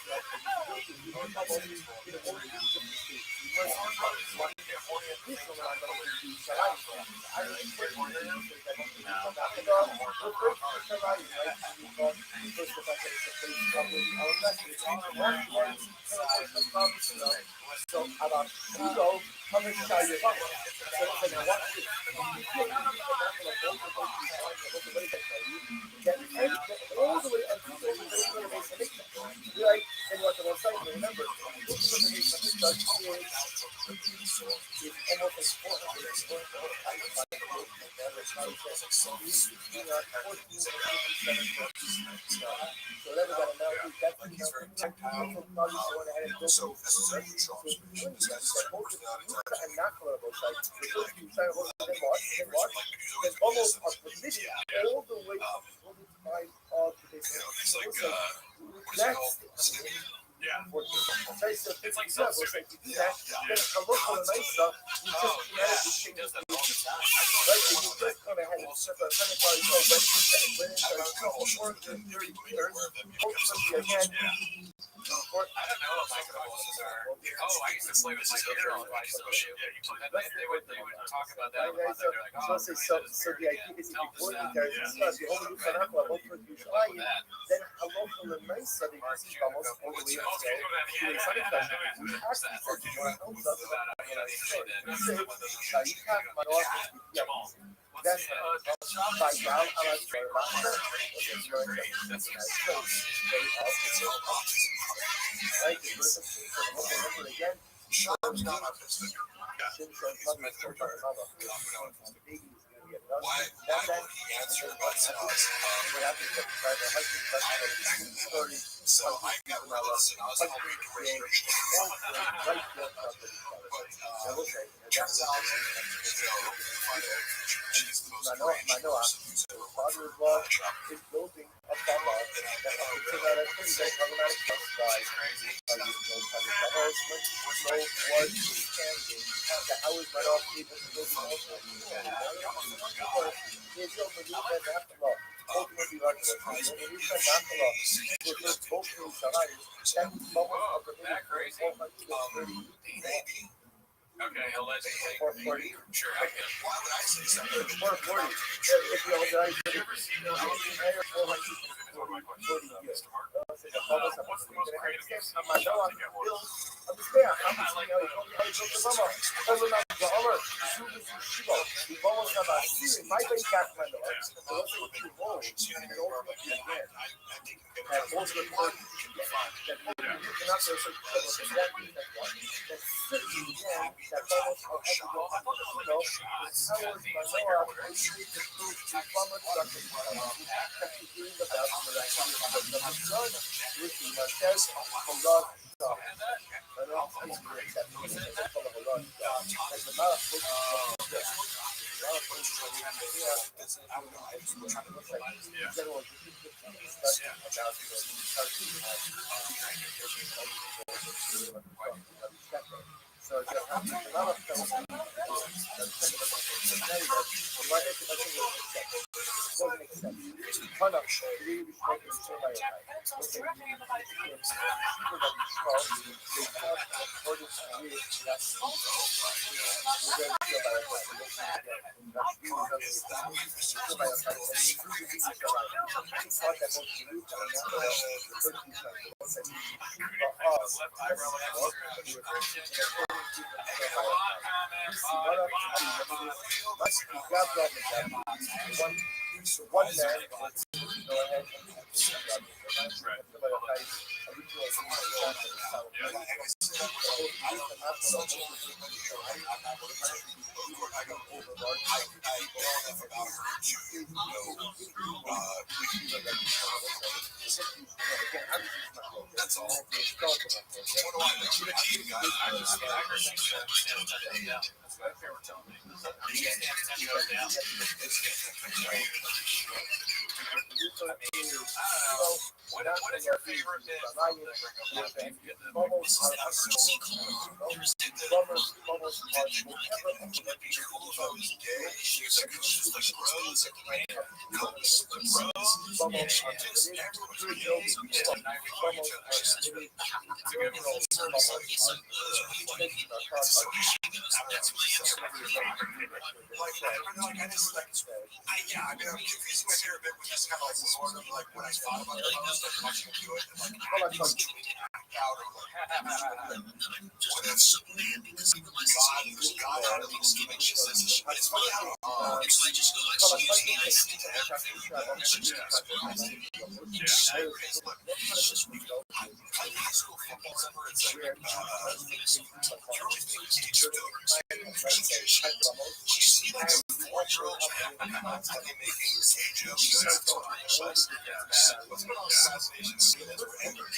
So about Shiloh, I'm going to tell you about it. So now watch this. All the way until the right? And what I'm saying, remember, is almost as almost a permitted all the way up to the time of the it's like, it's like self-serving. Then a local nice stuff, you just automatically change the right? And you just go ahead and set the sanitary code, but I don't know if microbuses are. Oh, I used to play with my kid on they would talk about that. So the idea is if you go in there and discuss the whole new Kanaka, what would you try, then a local and nice study is almost all the way up to the sanitary. We actually said you want to know about my office. That's by down a right, the person remember again. why would he answer about us? So I got one of those and I was like, restriction. Turns out, she's the most father-in-law is building a bubble that is Okay, allegedly. 440. Sure, I can. Why would I say something? 440. If you all guys did it, What's the most creative That's all. What do I know? What is your favorite bit? I'm confusing my favorite bit with just kind of like sort of like when I thought about it, I was like watching him do it, and like I just out of like what if Superman because he realizes God out of Thanksgiving she says it's funny how it's like just go excuse me I see to everything it's just high school football ever it's like you're always being teacher you see like 4-year-old making say jokes what's been on assassination scene is where Edgar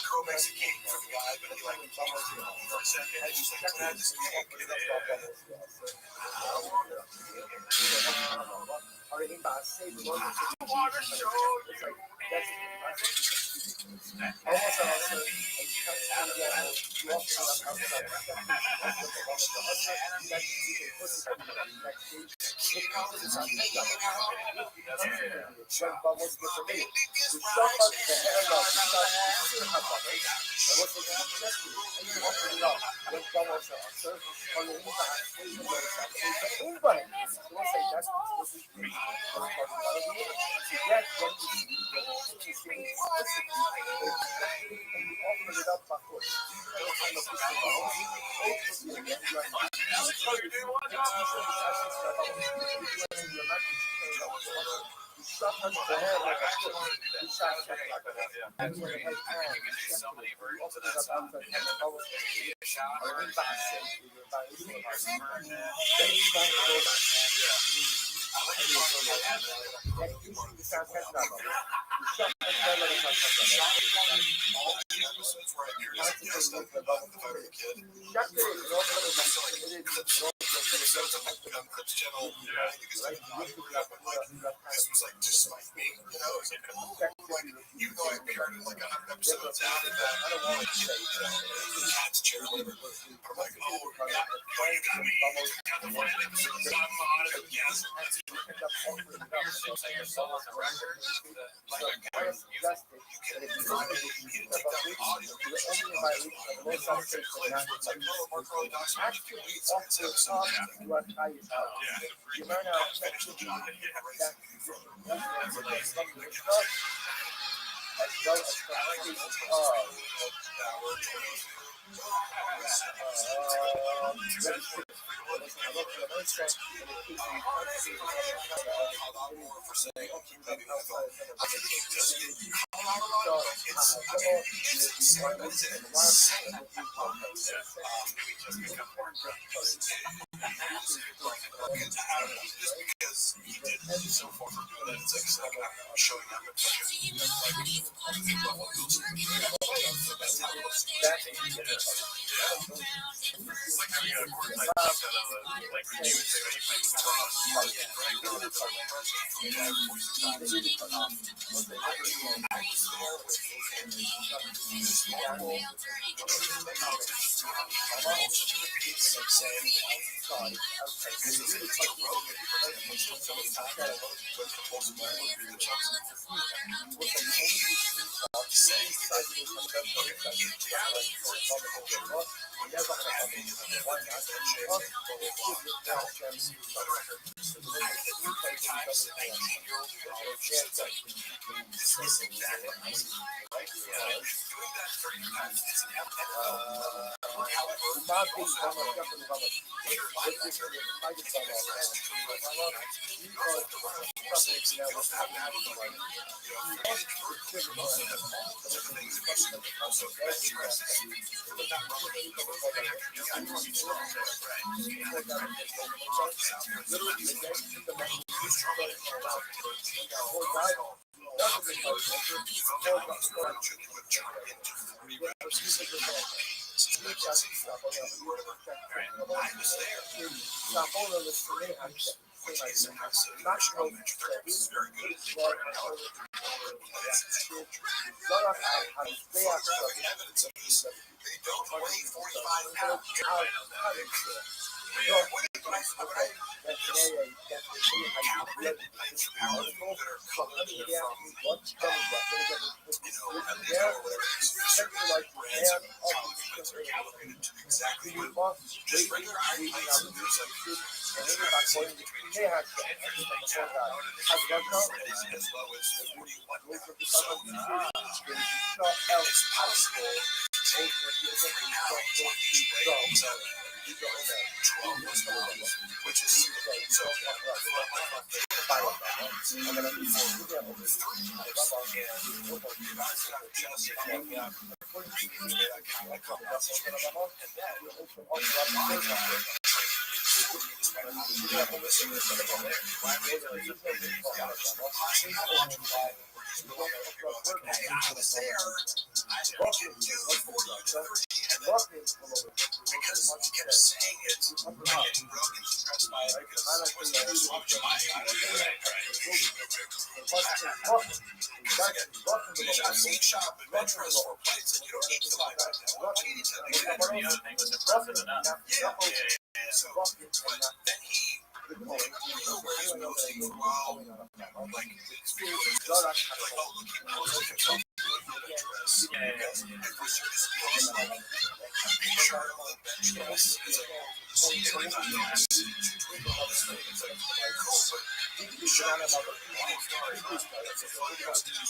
girl makes a cake for the guy, but he like for a second, and she's like, "Can I have this cake?" So many versions of that song. Need a shower. This was like just like me, you know. Even though I appeared in like 100 episodes after that, I don't want to get cat's chair or whatever. I'm like, oh, you got me. Got the final episode. I'm on it. Yes. Say your soul is a record. Like You didn't take that audio. It's like clips where it's like, oh, Mark Carly Doc's actually beats on this episode. Finish the job and get ready because he did so far from doing that. It's like showing up and like having a court type like review and say that you played with Ross, Hey, I was there. I told you 2, 40, 30, and then because he kept saying it, I get broken stressed by it because it was like swapped your mind. I've seen shop and bench press for plates and you don't need to like that. What do you need to do? The other thing was impressive enough. Yeah. So, but then he wears mostly for a while, like weeks before he goes, like, oh, look, he posted himself doing the bench press. Because every service he has, like, a picture of the bench press. It's like, see everything else. It's like, cool, but you show us your one story. That's a fun house to do.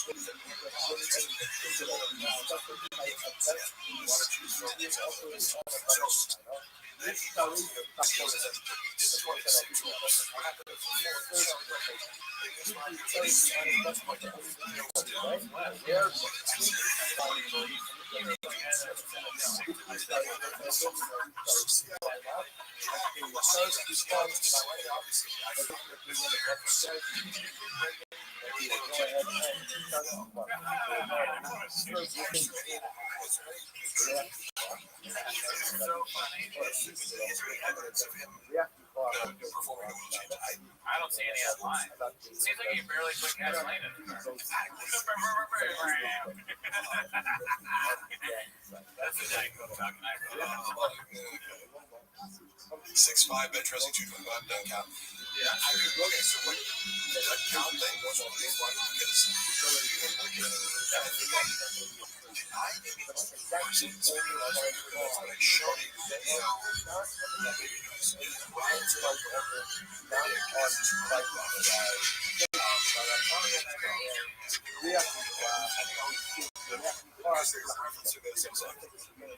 I don't see any online. It seems like he barely put gasoline in it. That's the Diet Coke talking. 6'5", bench pressing 225, don't count. Yeah, I mean, okay, so what the count thing was really funny because I maybe I showed a video that maybe it was Ryan's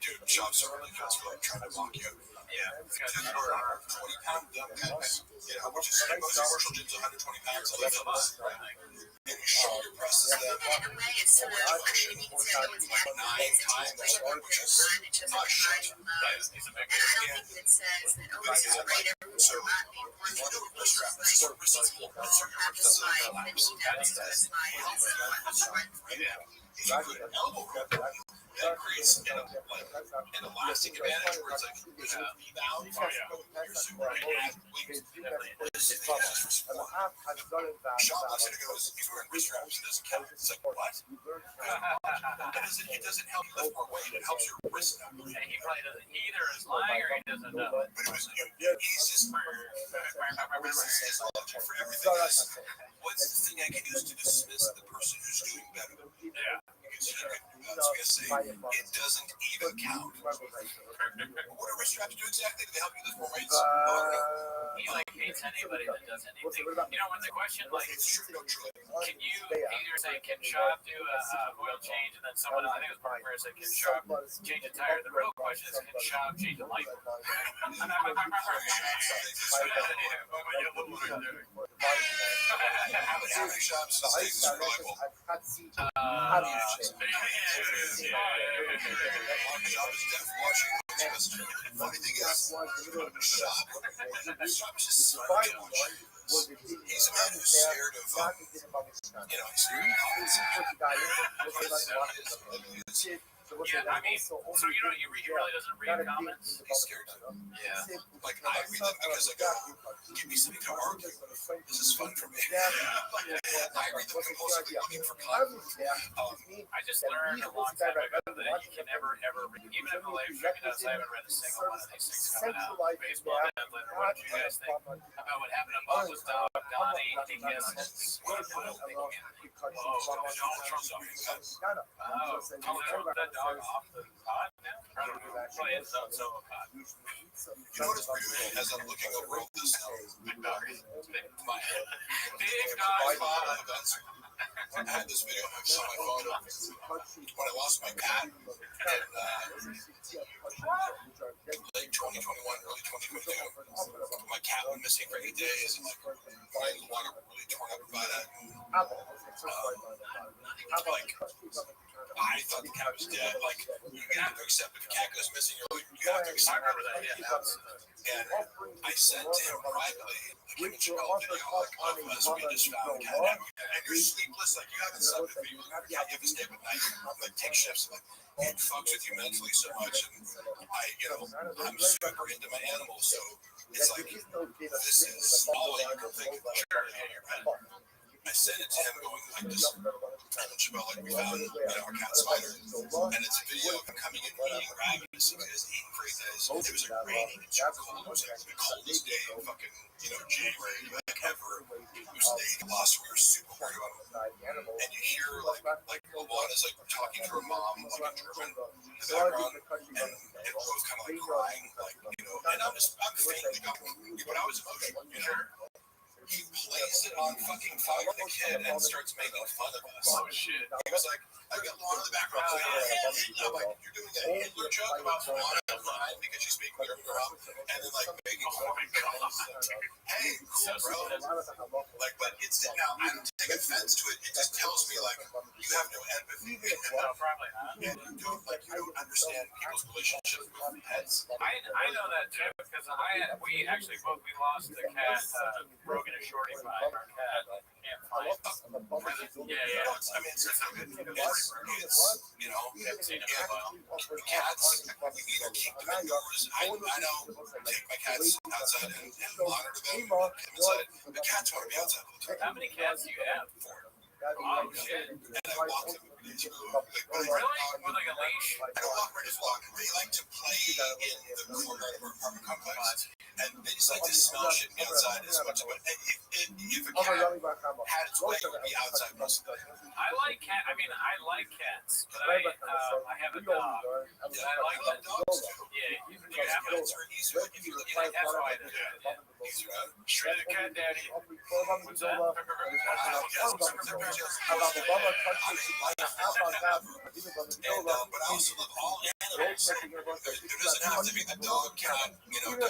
dude, shops are really fast for like trying to lock you. Yeah, 20-pound dump packs. You know, which is most commercial gyms 120 pounds. So that's a lot. And you show your presses that In a way, it's sort of, I mean, you can say it was like 9 times, which is not shit. he's a big I don't think that it says that, oh, this is great, everyone's not being one of the people have this life, and he does this life, this is what strength. If you put an elbow grip, that creates an elastic advantage where it's like there's a rebound. You're super Sean looks at it and goes, if you're in wrist wraps, it doesn't count. It's like, what? It doesn't help you lift more weight. It helps your wrist up. And he probably doesn't either is lying or he doesn't know. But it was, he's just, for everything else. What's the thing I can use to dismiss the person who's doing better? Yeah. Because you can, as we say, it doesn't even count. What do wrist straps do exactly? Do they help you lift more weights? He like hates anybody that does anything. You know, when the question like, It's true, no, true. can you either say, can Shop do a oil change, and then someone, I think it was Mark Murray said, can Shop change a tire? The real question is, can Shop change a light bulb? How many shops does it take this reliable? Shop is deaf watching. Funny thing is, Shop is just so much. He's a man who's scared of, he's scared of Yeah, I mean, so you know, he really doesn't read comments. He's scared of them. Yeah. Like, I read them because I go, give me something to argue. This is fun for me. I read them compulsively looking for conflict. I just learned a long time ago that you can never, ever read, even if the latest Tricky Does, I haven't read a single one of these things coming out. Baseball, Devlin, or what do you guys think about what happened to Bubba's dog, Donnie, DKS? Oh, that dog off the pod now? I don't know. Probably is so a pod. You know what is weird as I'm looking over all this now? Big dog. My Big dog. I had this video I saw my phone when I lost my cat in late 2021, early 2022. My cat went missing for 8 days, and like my water really torn up about it. Like, I thought the cat was dead. Like, you have to accept if a cat goes missing, you're You have to accept and I said to him privately, like, you should go video of us, we just found a cat, and you're sleepless, like, you haven't slept with me, you have to stay up at night, like, take shifts, like, it fucks with you mentally so much, and I'm super into my animals, so it's like, this is all you can think of, your pet. I sent it to him going like this, about like we found a cat spider, and it's a video of him coming in eating rabbits because eating for 8 days. It was like raining and super cold. It was like the coldest day in fucking January like ever. It was the day of loss. We were super worried about him, and you hear like Luana's like talking to her mom like in German in the background, and Rose kind of like crying, like and I'm faintly going, but I was emotional, He plays it on fucking Fire the Kid and starts making fun of us. Oh shit. He was like, I got Luana in the background. I'm like, you're doing a Hitler joke about Luana crying because she's speaking with her mom, and then like making fun of hey, cool, bro. Like, but it's now I don't take offense to it. It just tells me like you have no empathy. Probably not. And you don't understand people's relationship with pets. I know that too because we lost the cat. Broken a shorty by our cat. Can't find. Yeah. I mean, it's cats. We either keep them indoors. I know. Take my cats outside and monitor them inside. The cats want to be outside all the time. How many cats do you have? 4. Oh shit. And I walk them. Really? With like a leash? I don't walk right as walk. They like to play in the courtyard of our apartment complex, and they just like to smell shit and be outside as much. But if a cat had its way, it would be outside most of the time. I like cats, but I have a dog. And I like that dogs too. Yeah, you have it. Pets are easier if you look at it. That's why I do it. Shredded cat daddy. What's that? But I also love all animals. There doesn't have to be the dog cat, dichotomy.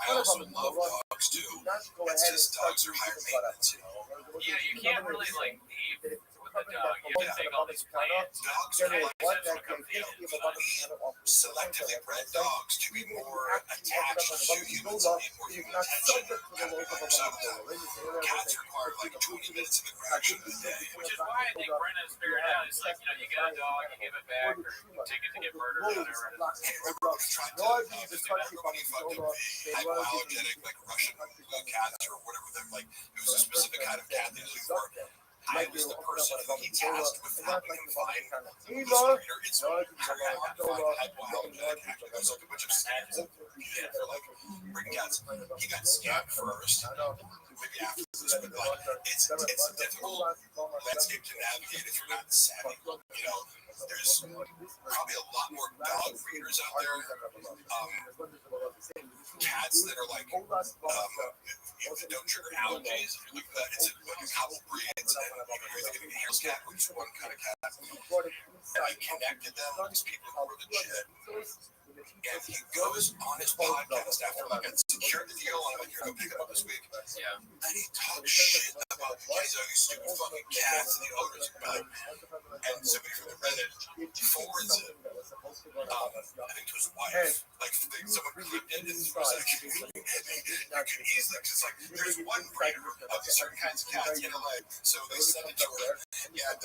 I also love dogs too. It's just dogs are higher maintenance, Yeah, you can't really like leave with the dog. You have to take all these plants. Dogs are selectively bred dogs to be more attached to humans and need more human attention. Cats require like 20 minutes of interaction a day. Which is why I think Brenna's figured out. It's like, you get a dog, you give it back, or you take it to get murdered or whatever. Hey, remember we tried to funny fucking hypoallergenic like Russian cats or whatever they're like. It was a specific kind of cat they looked for. I was the person who he tasked with helping him find it's very hard to find hypoallergenic. Actually, there's like a bunch of scams for like bring cats. He got scammed first. Maybe after this, but like it's a difficult landscape to navigate if you're not savvy. There's probably a lot more dog breeders out there. Cats that are like that don't trigger allergies. Like that, it's like a couple breeds, and you're either getting a Hales cat, which is one kind of cat. And I connected them with these people who were legit. And he goes on his podcast after like I secured the deal, and I'm like, you're gonna pick it up this week. Yeah. And he talks shit about these stupid fucking cats and the owners. And somebody from the Reddit forwards it. I think to his wife. Like someone clipped it and was like, you can easily, it's like there's one breeder of certain kinds of cats in LA. So they sent it to her, and I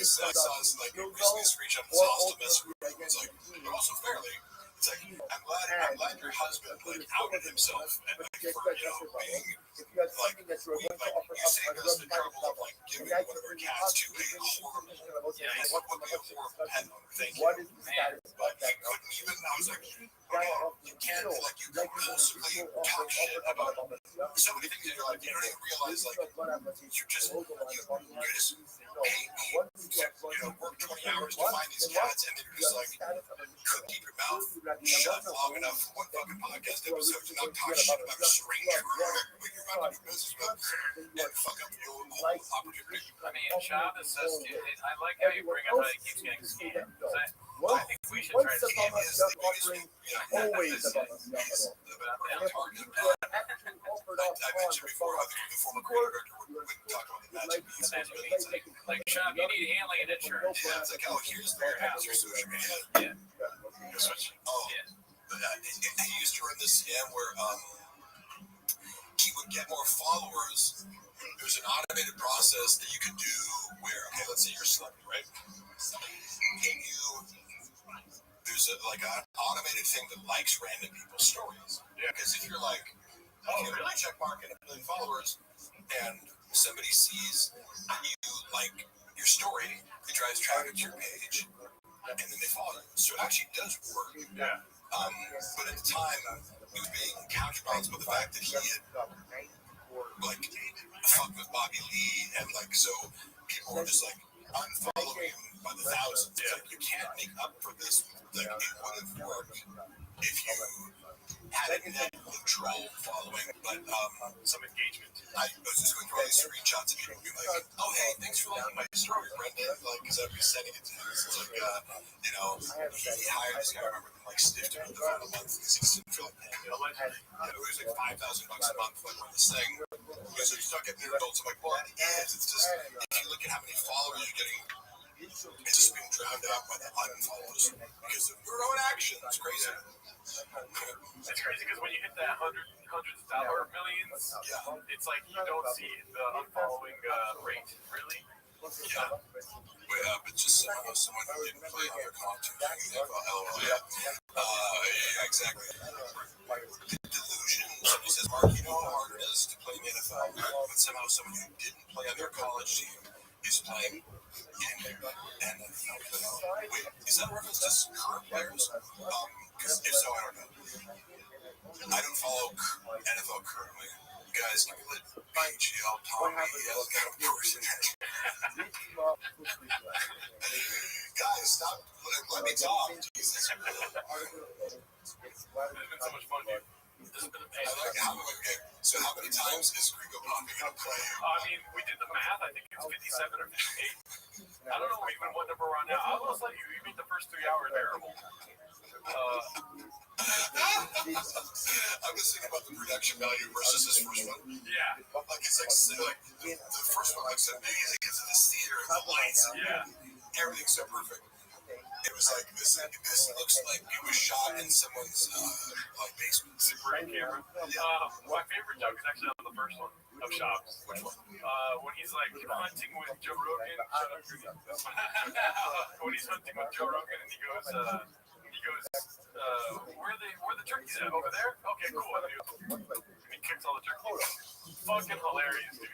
saw this like recently screenshot and saw us to mess with her. It's like, but also fairly. It's like I'm glad your husband like outed himself and like for being like you saved us the trouble of like giving one of our cats to a horrible what would be a horrible pet owner. Thank you. But I couldn't even. I was like, you can't like you compulsively talk shit about so many things in your life. You don't even realize like you just pay me, work 20 hours to find these cats, and then you're just like couldn't keep your mouth shut long enough for one fucking podcast episode to not talk shit about a stranger when you're about to do business with and fuck up your whole opportunity. I mean, Chavez says, I like how you bring up how he keeps getting scammed. I think we should try to scam his always I mentioned before, I think the former creative director would talk about the magic. Like, Shav, you need handling and insurance. Yeah, it's like, oh, here's your social media. Yeah. Oh, he used to run this scam where he would get more followers. There's an automated process that you can do where, okay, let's say you're a celebrity, right? And there's an automated thing that likes random people's stories. Yeah. Because if you're like, oh, you really check mark and 1 million followers, and somebody sees that you like your story, it drives traffic to your page, and then they follow you. So it actually does work. Yeah. But at the time, it was being counterbalanced by the fact that he had fucked with Bobby Lee, and so people were just unfollowing him by the thousands. Yeah. You can't make up for this. It would have worked if you had a net neutral following, but some engagement. I was just going through all these screenshots of people being like, "Oh, hey, thanks for liking my story, Brendan." Because I'd be sending it to him. It's he hired this guy. I remember stiffed him for a month because he just didn't feel like paying. It was $5,000 a month for this thing. So you start getting the results. I'm like, well, it's just if you look at how many followers you're getting, it's just being drowned out by the unfollows because of your own action. It's crazy. It's crazy because when you hit that hundreds of thousands or millions, it's like you don't see the unfollowing rate, really. Yeah. But just someone who didn't play on their content. Exactly. Delusion. Somebody says, Mark, you know how hard it is to play in the NFL, but somehow someone who didn't play on their college team is playing in the NFL. Wait, is that a reference to current players? Because if so, I don't know. I don't follow NFL currently. Guys, give me the PGL, Tommy, of course. Guys, stop. Let me talk. Jesus. It's been so much fun, dude. This has been amazing. So how many times is Gringo Poppy going to play? I mean, we did the math. I think it's 57 or 58. I don't know even what number we're on now. I almost let you made the first 3 hours terrible. I'm just thinking about the production value versus this first one. Yeah. It's like the first one looks amazing because of the theater and the lights. And everything's so perfect. It was like this looks like it was shot in someone's basement. Super 8 camera. My favorite joke is actually on the first one of Shops. Which one? When he's hunting with Joe Rogan. When he's hunting with Joe Rogan and he goes, where are the turkeys at? Over there? Okay, cool. And he kicks all the turkeys. Fucking hilarious, dude.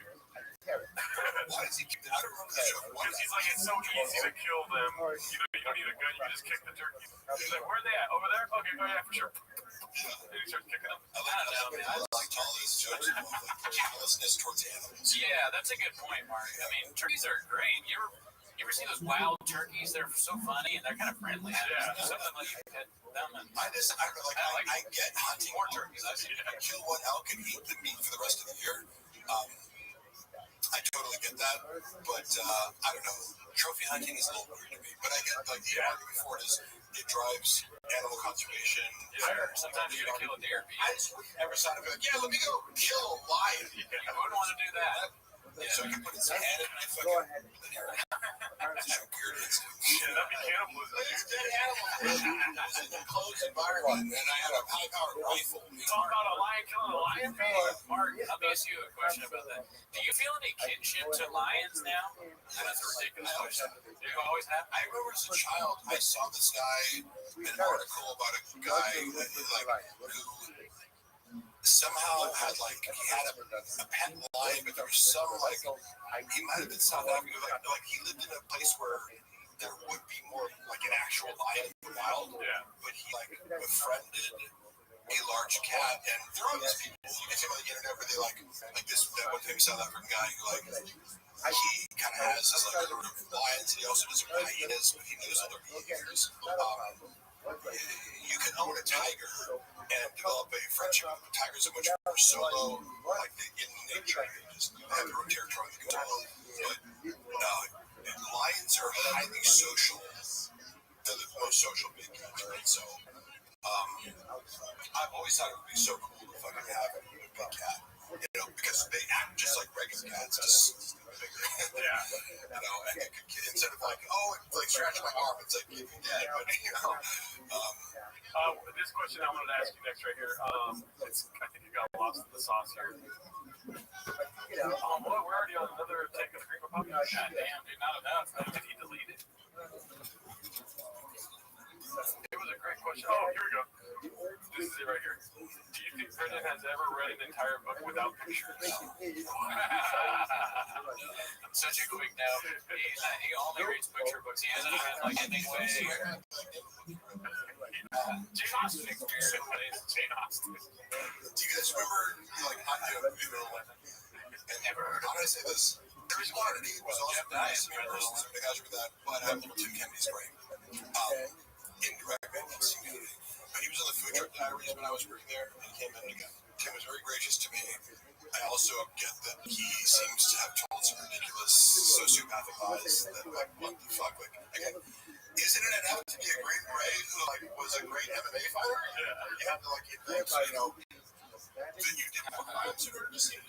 Why does he kick that? I don't remember the show. Because he's like, it's so easy to kill them. You don't need a gun, you just kick the turkeys. He's like, where are they at? Over there? Okay, oh yeah, for sure. And he starts kicking them. I like all these jokes about callousness towards animals. Yeah, that's a good point, Mark. I mean, turkeys are great. You ever see those wild turkeys? They're so funny and they're kind of friendly. Yeah. Something like you pet them and I get hunting more turkeys. I kill one elk and eat the meat for the rest of the year. I totally get that, but I don't know. Trophy hunting is a little weird to me, but I get the argument for it is it drives animal conservation. Yeah. Sometimes you're gonna kill a deer. I just would never sign up and be like, let me go kill a lion. You wouldn't want to do that. So you put its head and I fucking that's a weird instinct. That'd be cannibalism. It's dead animal. It was in a closed environment, and I had a high-powered rifle. Talk about a lion killing a lion, Mark, let me ask you a question about that. Do you feel any kinship to lions now? That's a ridiculous question. You always have? I remember as a child, I saw this guy in an article about a guy who somehow had he had a pet lion, but there was some he might have been South Africa, he lived in a place where there would be more an actual lion in the wild. Yeah. But he befriended a large cat, and there are these people you can see on the internet where they this that one famous South African guy who he kind of has this herd of lions, and he also does hyenas, but he knows other behaviors. You can own a tiger and develop a friendship with tigers in which are solo, in nature, they just have their own territory they can follow. But lions are highly social. They're the most social big cats, right? So, I've always thought it would be so cool to fucking have a big cat, because they act just like regular cats, just bigger. Yeah. And instead of scratch my arm, it's you're dead. But This question I wanted to ask you next right here. I think you got lost in the sauce here. We're already on another take of the Green Republic. God damn, dude, not enough. Did he delete it? It was a great question. Oh, here we go. This is it right here. Do you think Brendan has ever read an entire book without pictures? I'm such a quick now. He only reads picture books. He hasn't read like Hemingway. Jane Austen experience. Jane Austen. Do you guys remember, like, and never heard of it? I say this. The reason why it was also nice. I mean, personally, I got you with that, but I have little Tim Kennedy's brain. Indirect community. But he was on the Food Truck Diaries when I was working there, and he came in again. Tim was very gracious to me. I also get that he seems to have told some ridiculous sociopathic lies that, like, what the fuck? Like, again, isn't it enough to be a great Ray who, like, was a great MMA fighter? You have to, like, invent, that you did crimes in order to see it.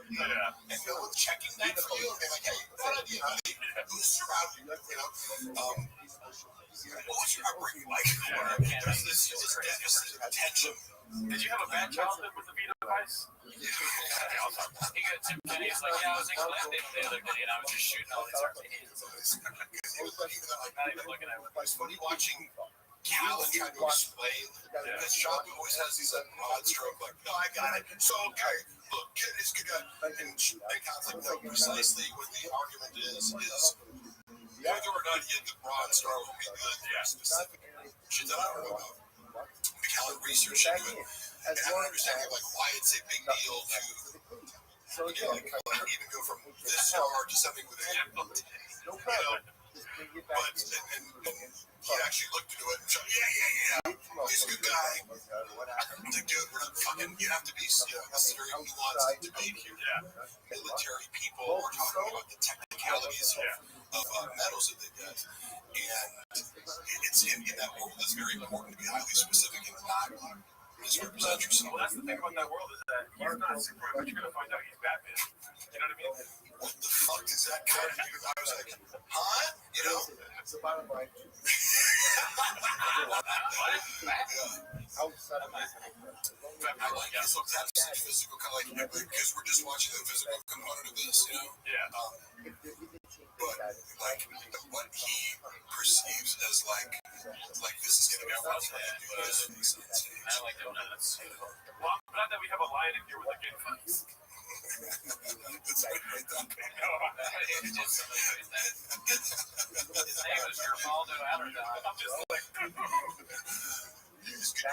And no one's checking that for you. And they're like, hey, that idea, buddy, who's surrounding you, what was your upbringing like? There's this deficit of attention. Did you have a bad childhood with the Vita device? He got Tim Kenny. He's like, yeah, I was in Glendale the other day, and I was just shooting all these arcades. Not even looking at it. It's funny watching Cal and trying to explain. Because Sean always has these broad stroke, like, no, I got it. So, okay, look, kid is good. And Cal's like, no, precisely what the argument is whether or not he had the broad stroke would be good. Specific shit that I don't know about. Cal had research into it. And I don't understand, like, why it's a big deal to, like, even go from this far to something with a but he actually looked into it and said, yeah. He's a good guy. It's like, dude, we're not fucking, you have to be, this is very nuanced debate here. Military people, we're talking about the technicalities of metals that they get. And it's in that world, it's very important to be highly specific and not misrepresent yourself. Well, that's the thing about that world is that he's not Superman, but you're going to find out he's Batman. You know what I mean? What the fuck is that kind of dude? I was like, huh? It's the bottom line. I like it. So that's such physical, kind of like, because we're just watching the physical component of this, but like what he perceives as like this is going to go wrong. I like donuts. Well, I'm glad that we have a lion in here with a good fights. That's right. His name is Gerbaldo Adderton. I'm just like, he's good,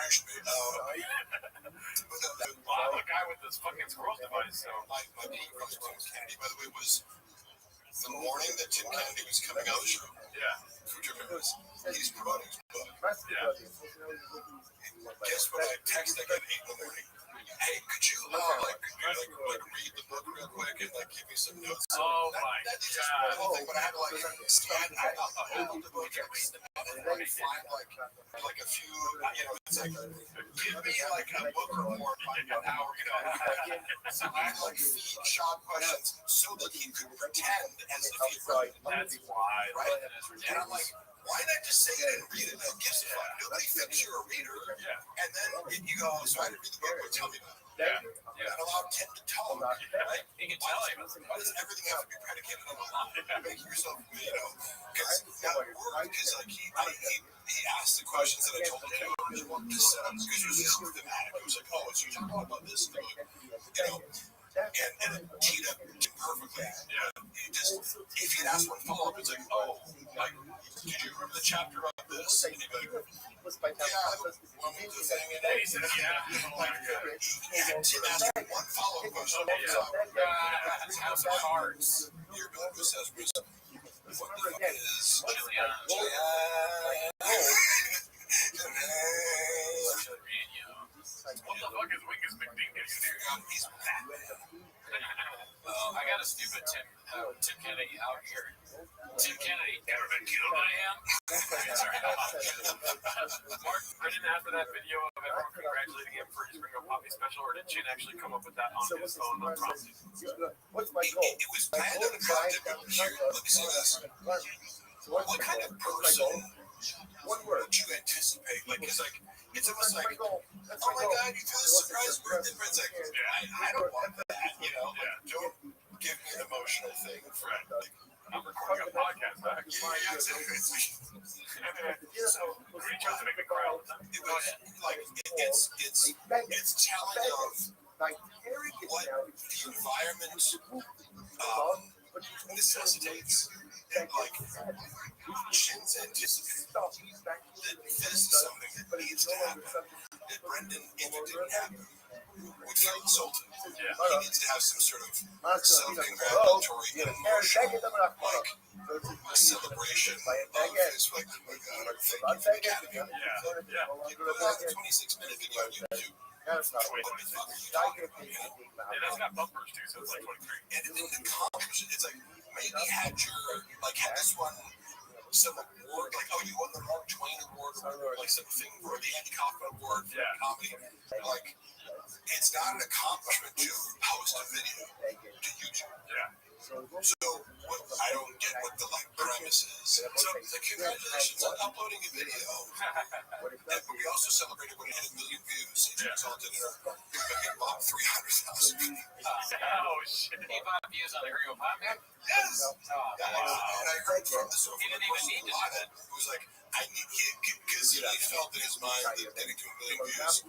well, I'm a guy with this fucking scroll device, so. My being from Tim Kennedy, by the way, was the morning that Tim Kennedy was coming out of the show. He's promoting his book. Guess what I texted at 8 in the morning? Hey, could you read the book real quick and like give me some notes? Oh my God! But I had to like scan out the book and find like a few. It's like give me like a book report by an hour. So I had like feed Sean questions so that he could pretend as if he read it. That's why, right? And I'm like, why not just say it and read it? Who gives a fuck? Nobody thinks you're a reader. And then you go, so I didn't read the book, but tell me about it. And allow Tim to talk. Right? He can tell you. Why does everything have to be predicated on a lie? Make yourself, because that word is like, he asked the questions that I told him to set up, because it was just thematic. It was like, oh, so you're talking about this in the book, and it teed up perfectly. If you'd asked one follow-up, it's like, oh, like, did you remember the chapter about this? And he'd be like, one with the thing, and then he said, Tim asked one follow-up question. That's House of Cards. Your bill says, what the fuck is what the fuck is Wingus McDingus? He's Batman. I got a stupid Tim Kennedy out here. Tim Kennedy, ever been killed by him? Mark, Brendan, after that video of everyone congratulating him for his Ring of Poppy special, or did Chin actually come up with that on his phone on prompting? What's my goal? It was planned on a project. Let me say this. What kind of person what you anticipate. Like, it's almost like, oh my God, you threw this surprise birthday present. Like, I don't want that, you know? Like, don't give me an emotional thing. Like, I'm recording a podcast back. yeah, exactly. So, we chose to make me cry all the time. It was like it's telling of what the environment necessitates, and like Shin's anticipate that this is something that needs to happen. That Brendan, if it didn't happen, would feel insulted. Yeah. He needs to have some sort of self-congratulatory, emotional, like celebration of his like, oh my God, thank you for the academy. Yeah. Put out a 26-minute video on YouTube. What the fuck are you talking about? And that's got bumpers too, so it's like 23. And it didn't accomplish it. It's like, maybe had this one some award, like, oh, you won the Mark Twain Award, or like something, or the Andy Kaufman Award for comedy. Like, it's not an accomplishment to post a video to YouTube. Yeah. So what, I don't get what the like premise is. So congratulations on uploading a video. And we also celebrated when it had 1 million views. It resulted in about 300,000 views. Oh shit! 85 views on the Rio Pop, man. Yes. Oh, And I heard from the He didn't even need to do that. It was like, I need because he felt in his mind that getting to 1 million views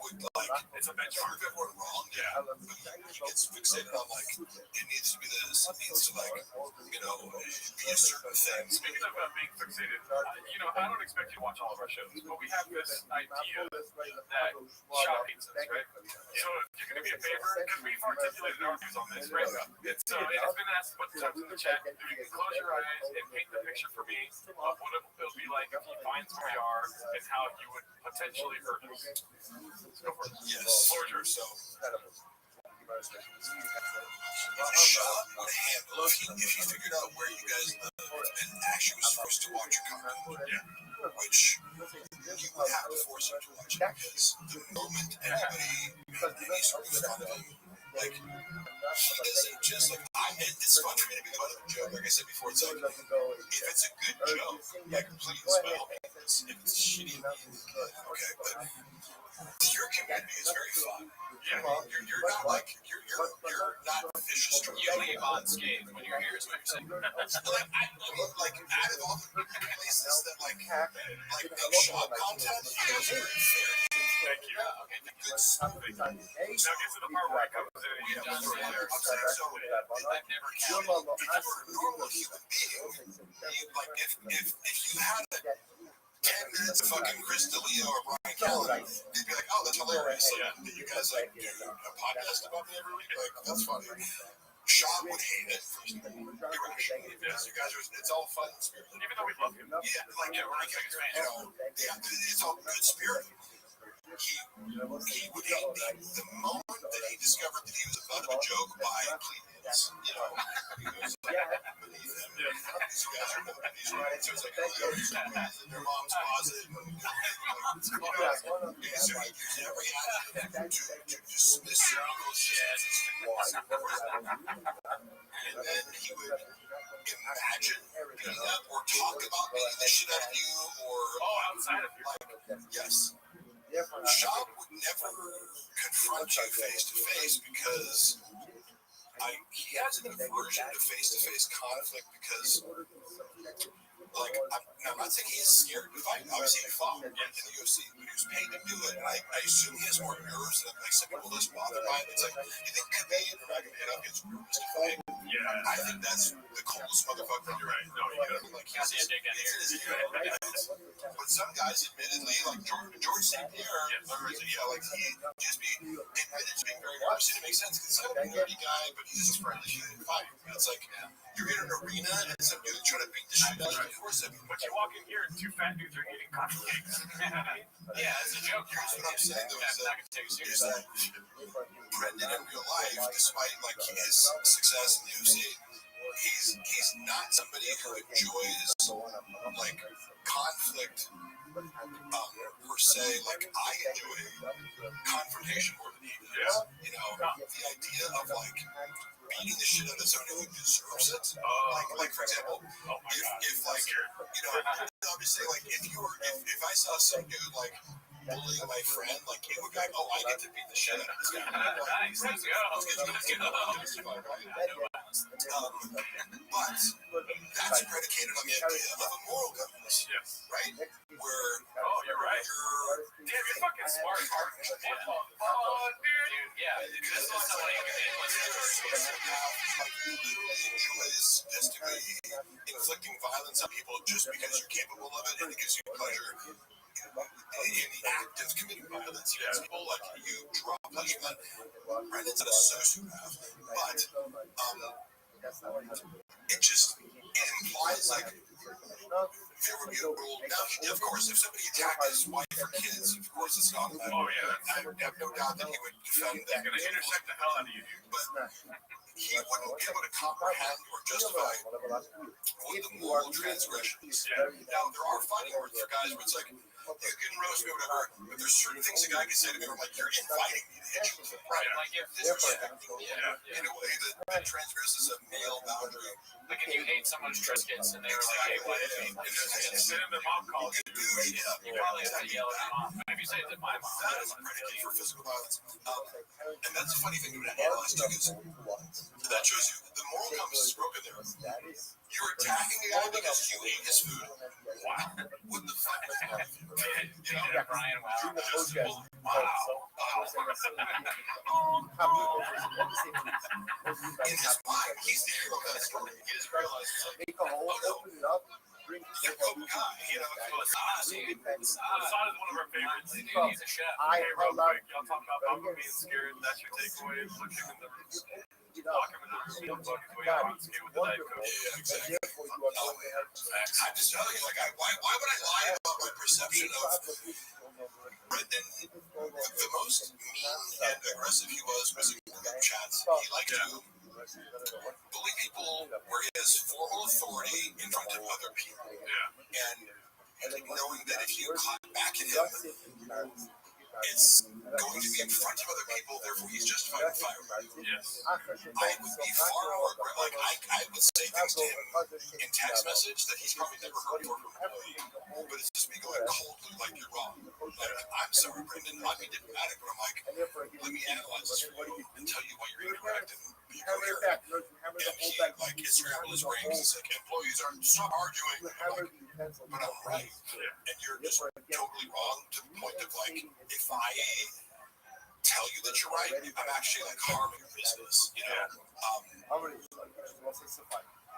would like It's a benchmark. prove everyone wrong. Yeah. But he gets fixated on like it needs to be this, it needs to like be a certain thing. Speaking of being fixated, I don't expect you to watch all of our shows, but we have this idea that Shaw hates us, right? So if you're going to be a favor, because we've articulated our views on this, right? It's been asked what times in the chat, if you can close your eyes and paint the picture for me of what it'll be like if he finds who we are and how he would potentially hurt us. Let's go for it. Yes. Closure. So Shaw would handle if he figured out where you guys live and actually was forced to watch your content, which you would have to force him to watch it, because the moment anybody made any sort of fun of him, like, he doesn't just like, it's fun for me to be part of a joke. Like I said before, it's like, if it's a good joke, like, please, by all means. If it's shitty, okay, but your community is very fun. Yeah. You're not like, you're not vicious. You leave unscathed when you're here, is what you're saying. Like, I mean, like, out of all the places that like make shop content, it's very fair. Thank you. Okay. Good stuff. Now get to the part where I come in and We've you done done some other I'm saying, so, I've never if you counted. were a normal human being, like, if you had 10 minutes of fucking Chris D'Elia or Brian Callen, you'd be like, oh, that's hilarious. Like, you guys like do a podcast about me every week? Like, that's funny. Shaw would hate it. Irrationally, because you guys are, it's all fun and spirited. even though we love you. Yeah, like, we're like, it's all good spirit. He would hate me the moment that he discovered that he was a butt of a joke by plebeians. He was like, I believe him. These guys are these right. So it's like, their mom's closet. So he used every adjective to dismiss your uncle's shit. And then he would imagine beating up or talk about beating the shit out of you or outside of you. Yes. Shaw would never confront you face to face because he has an aversion to face conflict because, like, I'm not saying he's scared to fight. Obviously, he fought in the UFC, but he was paid to do it. And I assume he has more nerves than like some people less bothered by it. It's like, you think Khabib or Nurmagomedov gets nervous to fight? Yeah. I think that's the coolest motherfucker. You're right. No, you got Like, he's but some guys, admittedly, like George St. Pierre, like he just admitted to being very nervous, and it makes sense because he's a nerdy guy, but he's just friendly shooting fight. It's like you're in an arena and some dude trying to beat the shit out of you. But you walk in here and two fat dudes are eating coffee cakes. Yeah, it's a joke. Here's what I'm saying though, is that Brendan in real life, despite like his success in the UFC, he's not somebody who enjoys like conflict per se. Like, I enjoy confrontation more than he does. The idea of like beating the shit out of someone who deserves it. Like for example, if like, I'm just saying, like, bullying my friend, like he would be like, "Oh, I get to beat the shit out of this guy." Nice. Let's go. But that's predicated on the idea of a moral governance, Yes. right? Where Oh, you're right. Damn, you're fucking smart. Yeah. Oh, dude. Yeah. This is somebody who did what's Like, literally enjoys this degree, inflicting violence on people just because you're capable of it, and it gives you pleasure in the act of committing violence against people. Like, you draw pleasure from that. Brandon's not a sociopath, but it just implies like there would be a rule. Now, of course, if somebody attacked his wife or kids, of course it's not that. Oh, yeah. I have no doubt that he would defend They're that. going to intersect the hell out of you, dude. But he wouldn't be able to comprehend or justify what the moral transgressions. Now, there are fighting words for guys where it's like, you can roast me or whatever, but there's certain things a guy can say to me where I'm like, you're inviting me to hit you. Right. Like if Disrespecting me in a way that transgresses a male boundary. Like if you hate someone's Triscuits and they were like, hey, what is it? And then their mom calls you, you probably have to yell at your mom. But if you say it to my mom, That is a predicate for physical violence. And that's a funny thing to analyze too, because that shows you the moral compass is broken there. You're attacking a guy because you ate his food. Wow. What the fuck is that? You know, yeah, Brian, wow. just, wow. In his mind, he's the hero of that story. He doesn't realize it's like, you're a guy, you know. Assad is one of our favorites. Dude, he's a chef. Hey, real quick, y'all talk about Papa being scared. That's your takeaway. Look him in the room. Lock him in the room. Don't fuck his way out on skate with the Diet Coke. Yeah, exactly. I'm just telling you, like, why would I lie about my perception of Brendan? The most mean and aggressive he was in group chats. He liked to bully people where he has formal authority in front of other people. Yeah. And knowing that if you clap back at him, it's going to be in front of other people, therefore he's justified in firing you. Yes. I would be far more like I would say things to him in text message that he's probably never heard before from him. But it's just me going coldly like you're wrong. Like, I'm sorry, Brendan. I'm being diplomatic, but I'm like, let me analyze this for you and tell you why you're incorrect and be coherent. And he like it scrambled his brain. He's like, employees are stop arguing. Like, but I'm right, and you're just totally wrong to the point of like, if I tell you that you're right, I'm actually like harming your business, you know.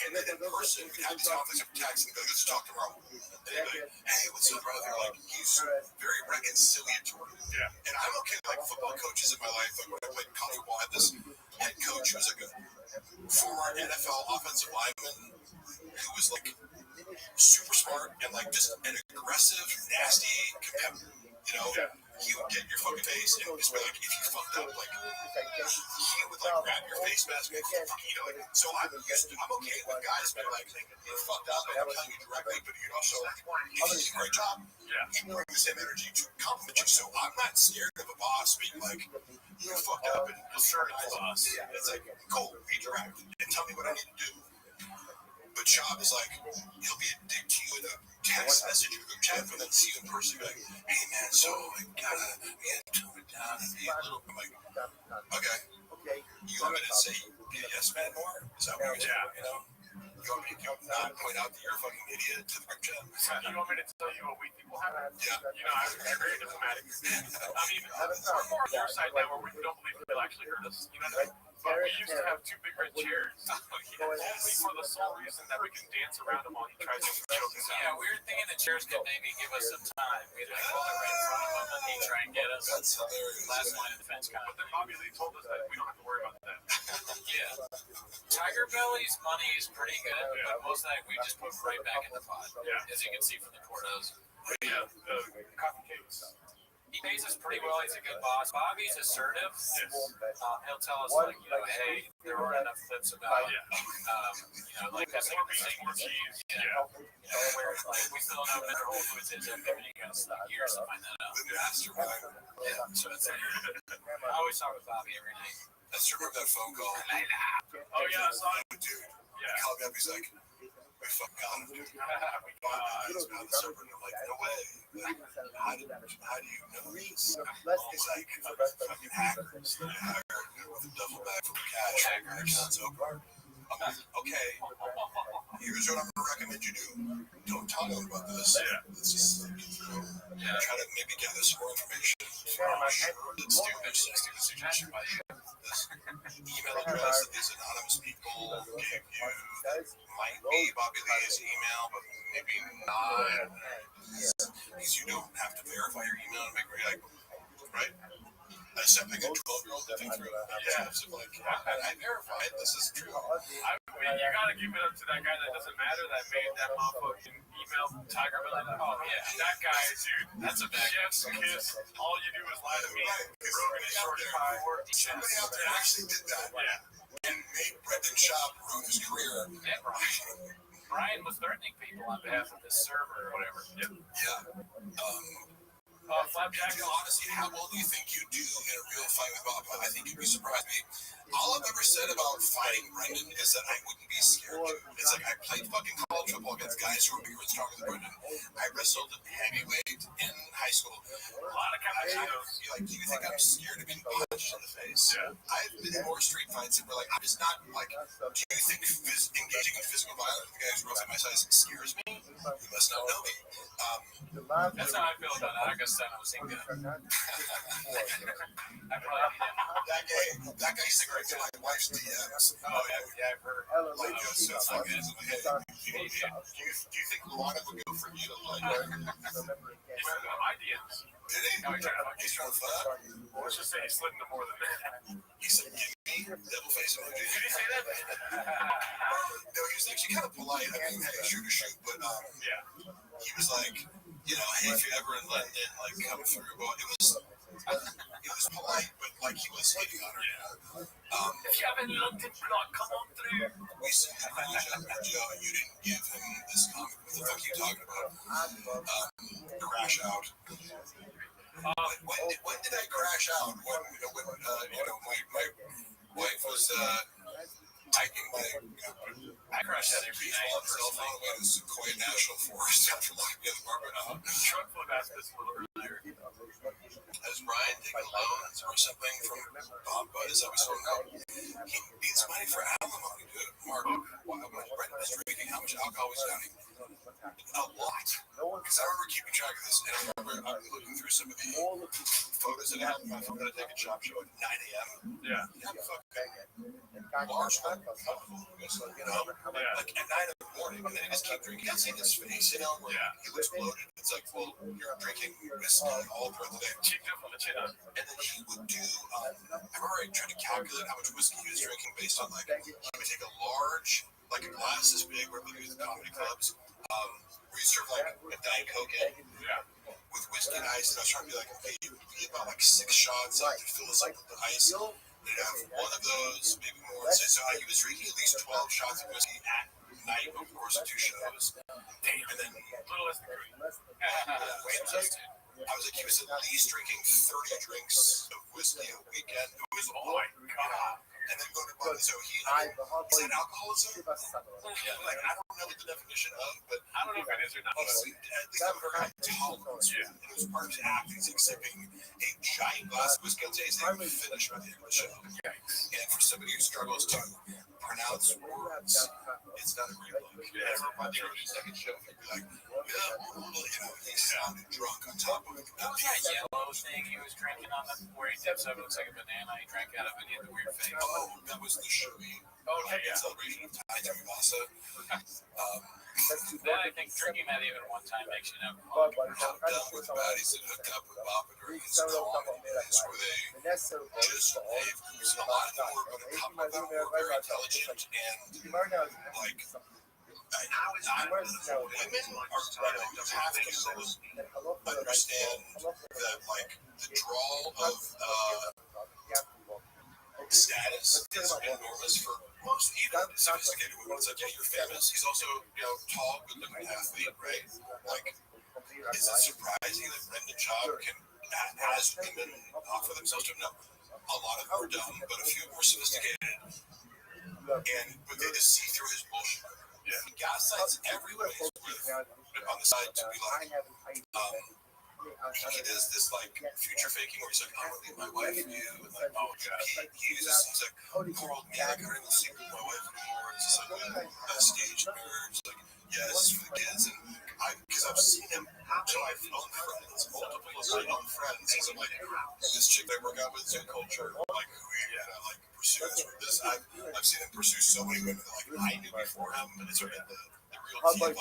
And then in person, we had these conflicts of text, and they go, let's talk tomorrow. And anyway, hey, what's up, brother? Like, he's very reconciliatory. Yeah. And I'm okay with like football coaches in my life. Like when I played college football, I had this head coach who was like a former NFL offensive lineman who was like super smart and like just an aggressive, nasty competitor. You know, he would get in your fucking face and just be like, if you fucked up, like, he would like grab your face mask and you know, like, so I'm okay with guys being like, you fucked up, and I'm telling you directly, but you also, if you did a great job, you bring the same energy to compliment you. So I'm not scared of a boss being like, you fucked up and discernize boss. It's like, cool, be direct and tell me what I need to do. But Shab is like, he'll be a dick to you in a text message or a chat, and then see you in person, be like, hey man, so I gotta tone it down and be a little. I'm like, okay. You want me to say be a yes man more? Is that what you're saying? You know? You want me to not point out that you're a fucking idiot to the group chat? You want me to tell you what we think will happen? Yeah. You know, I'm very diplomatic. I mean, we're more on your side now where we don't believe they'll actually hurt us. You know what I mean? But we used to have two big red chairs, only for the sole reason that we can dance around them while he tries to choke us out. Yeah, we were thinking the chairs could maybe give us some time. We'd like hold it right in front of him and he'd try and get us. That's hilarious. Last line of defense kind But then Bobby Lee told us that we don't have to worry about that. Yeah. Tiger Belly's money is pretty good, but most of that we just put right back in the pot. Yeah. As you can see from the Cordos. Yeah, the coffee cakes. He pays us pretty well. He's a good boss. Bobby's assertive. Yes. He'll tell us, like, you know, hey, there aren't enough clips about, you know, like that's More beef, more cheese. You know, where like we still don't know where Whole Foods is. It's been taking us like years to find that out. The mastermind. Yeah. So it's like, I always talk with Bobby every night. I still remember that phone call. Oh, yeah, I saw it. Dude, Yeah. he called me up. He's like, We fucking got him, dude. He's on the server, and I'm like, no way. How do you know this? He's like, fucking hackers. They hire with a duffel bag full of cash. Your account's open. I'm like, okay, here's what I'm going to recommend you do. Don't tell them about this. Let's just get through. Try to maybe gather some more information. Let's do this. Let's do the suggestion by this email address that these anonymous people gave you. Might be Bobby Lee's email, but maybe not. Because you don't have to verify your email to make it like, right? I sent like a 12-year-old living through I verified this is true. I mean, you gotta give it up to that guy that doesn't matter that made that motherfucking email Tiger Miller. Oh yeah, that guy, dude. That's a bad chef's kiss. All you do is lie to me. Rogan is short pie. Somebody out there actually did that. Yeah. And made Brendan Schaub ruin his career. Yeah, Brian was threatening people on behalf of his server or whatever. Yeah. Flapjack. Honestly, how well do you think you do in a real fight with Bob? I think you'd be surprised. All I've ever said about fighting Brendan is that I wouldn't be scared to. It's like I played fucking college football against guys who were bigger and stronger than Brendan. I wrestled heavyweight in high school. A lot of cappuccinos. Do you think I'm scared of being punched in the face? Yeah. I've been in more street fights and we're like, I'm just not like, do you think engaging in physical violence with guys roughly my size scares me? You must not know me. That's how I feel about Augustine Ozinga. That guy used to go to my wife's DMs. Oh, yeah, I've heard. Like, do you think Luana would go for you? Like, my DMs. Did he? No, He's trying to fuck? Let's just say he slid into more than that. He said, give me devil face emoji. Did he say that? No, he was actually kind of polite. I mean, hey, shoot or shoot. But he was like, hey, if you're ever in London, like, come through. Well, it was polite, but like he was hitting on her. If you have any London block, come on through. We said, Joe, you didn't give him this comment. What the fuck are you talking about? Crash out. When did I crash out? When my wife was hiking my. I crash out every night. On cell phone away to Sequoia National Forest after locking me in the apartment. Truck flip asked this a little earlier. Has Brian taken loans or something from Bob Bud? Is that what we're talking about? He needs money for alimony, dude. Mark, when Brendan was drinking, how much alcohol was down? A lot. Because I remember keeping track of this, and I remember looking through some of the photos that I had on my phone that I take a chop show at 9 a.m. Yeah. Large, like at 9 in the morning, and then he just kept drinking. You can't see his face, where he looks bloated. It's like, well, you're drinking whiskey all throughout the day. Cheeked up on the chin up. And then he would do, I remember I tried to calculate how much whiskey he was drinking based on, like, he would take a large, like a glass this big, where we do the comedy clubs, where you serve, like, a Diet Coke in, with whiskey and ice, and I was trying to be like, okay, you get about, like, 6 shots to fill this up with the ice. They'd have one of those, maybe more. So he was drinking at least 12 shots of whiskey at night over the course of 2 shows. Damn. And then, a little less than green. I was like, he was at least drinking 30 drinks of whiskey a weekend. It was, oh my God. And then go to bar. So is that alcoholism? Like, I don't know what the definition of, but I don't know if it is or not. At least I'm very high tolerance. And it was part of his act. He's sipping a giant glass of whiskey on stage. They didn't finish by the end of the show. And for somebody who struggles to pronounce words, it's not a great look. Everyone on the second show, he'd be like, he sounded drunk on top of it. That was that yellow thing he was drinking on the where he dips up. It looks like a banana. He drank out of it. He had the weird face. Oh, that was the Sherry. Celebration of Thai Masa. Then I think drinking that even one time makes you an alcoholic. I'm done with baddies that hook up with Bob during his comedy days where they've a lot of them were, but a couple of them were very intelligent and like. Women are have to understand that like the draw of status is enormous for most even sophisticated women. It's like, yeah, you're famous. He's also, tall, good-looking athlete, right? Like, is it surprising that Brendan Schaub has women offer themselves to him? No. A lot of them are dumb, but a few more sophisticated. But they just see through his bullshit. gas lights everywhere. But on the side to be like, he does this like future faking where he's like, I'm gonna leave my wife for you, and like, oh god, he's like, poor old me, like I don't even sleep with my wife anymore. It's just like a stage marriage, like yes for the kids, and because I've seen him to my own friends, multiple of my own friends, because I'm like, this chick that I work out with Zoo Culture, like who like pursues for this. I've seen him pursue so many women that like I knew before him, but it's sort of the real team. Like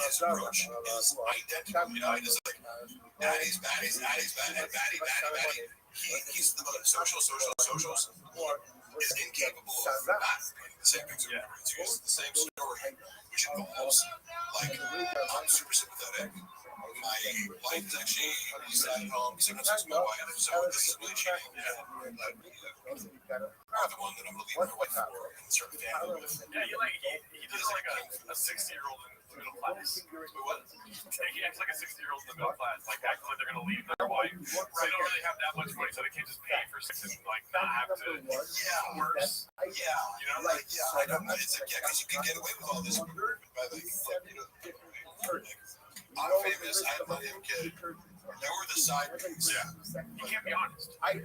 his approach is identical. You know, he just like baddies, baddie. He's the socials. Is incapable of not putting the same things over. It's used the same story, which involves like I'm super sympathetic. My wife is actually sat at home. Sometimes it's my wife, so this is really cheating. Or the one that I'm looking for my wife for and start a family with. Yeah, he does like a 60-year-old in the middle class. He acts like a 60-year-old in the middle class, like acting like they're gonna leave their wife. They don't really have that much money, so they can't just pay for sex and like not have to. Worse. You know, like I don't know. It's like because you can get away with all this by like I'm famous. I'm not him kid. You're the side piece. You can't be honest. He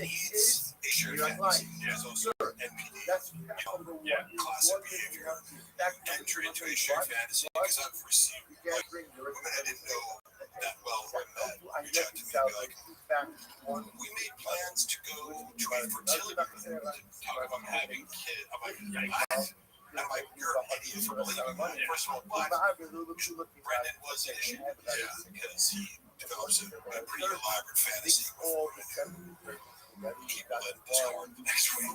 needs a shared fantasy. He's also NPD. Classic behavior. Enter into a shared fantasy because I've received like women I didn't know that well when I met reach out to me and be like, we made plans to go to a fertility clinic to talk about having kids. I'm like, what? I'm like, you're an idiot for believing that. First of all, but Brendan was an issue because he develops a pretty elaborate fantasy with people in Discord the next week,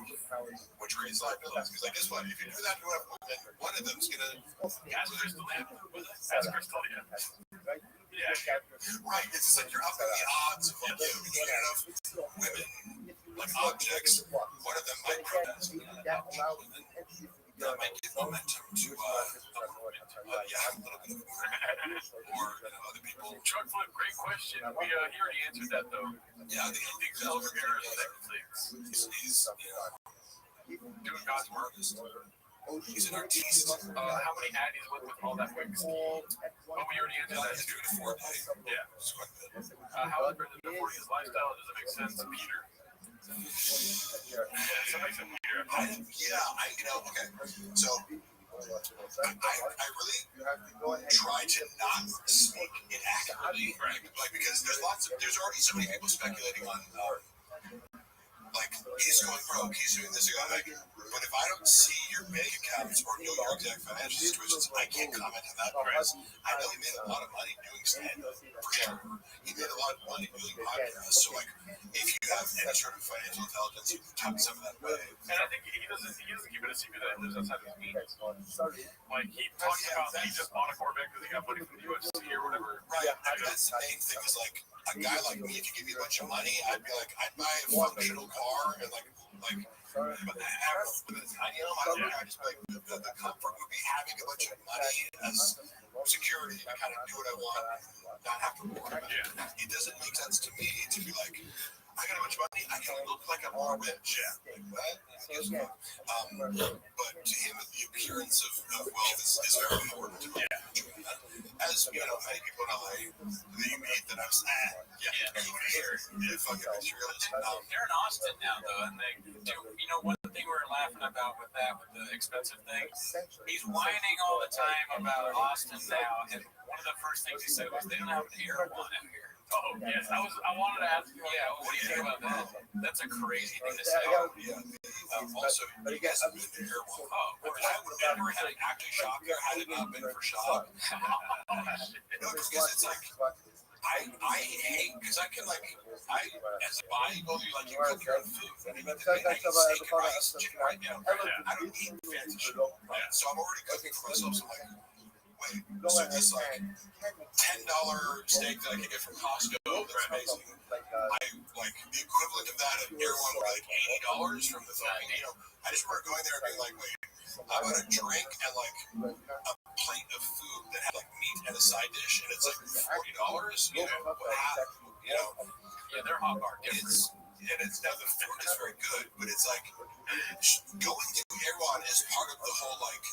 which creates liabilities. Because like, guess what? If you do that to a woman, one of them's gonna ask Crystal in. Ask Crystal in. Right. It's just like you're up in the odds of like you get enough women like objects. One of them might protest. That might give momentum to a little bit of or other people. Truck flip, great question. He already answered that though. Yeah, the ending over here he's doing God's work. He's an artiste. How many addies went with all that whiskey? Oh, we already answered that. He's doing a 4 day. Yeah. How is Brendan supporting his lifestyle? Does it make sense to Peter? Somebody said Peter. Okay. So I really try to not speak inaccurately, right? Like because there's already so many people speculating on like he's going broke, he's doing this, like, but if I don't see your bank accounts or know your exact financial situations, I can't comment on that because I know he made a lot of money doing stand-up, for sure. He made a lot of money doing podcasts, so like if you have any sort of financial intelligence, you can tuck some of that away. And I think he doesn't keep it a secret that he lives outside of his means. Like he talks about that he just bought a Corvette because he got money from the UFC or whatever. Right. That's the main thing is like a guy like me, if you give me a bunch of money, I'd be like, I'd buy a functional car and like but the average, I don't know, I just like the comfort would be having a bunch of money as security to kind of do what I want, not have to worry about it. It doesn't make sense to me to be like, I got a bunch of money, I can look like I'm more rich. Like what? But to him, the appearance of wealth is very important to me. As you know, many people in LA that you meet that I was fucking materialism. They're in Austin now, though, and they do. You know, one thing we were laughing about with the expensive thing. He's whining all the time about Austin now, and one of the first things he said was they don't have an airline out here. Oh yes, I wanted to ask. Yeah, what do you think about that? That's a crazy thing to say. Also, you guys have been to Airwalk. I would never have actually shopped there had it not been for shop. No, because it's like I hate because I can as a bodybuilder you cook your own food. I mean, I eat steak and rice, chicken right now. I don't eat fancy shit. So I'm already cooking for myself. So I'm like, wait, so this like $10 steak that I can get from Costco that's amazing. I like the equivalent of that at Airwalk would be like $80 from the phone. I just remember going there and being like, wait, how about a drink and like a plate of food that had like meat and a side dish and it's like $40? Yeah, their hot bar different. and it's now the food is very good, but it's like going to Erewhon is part of the whole like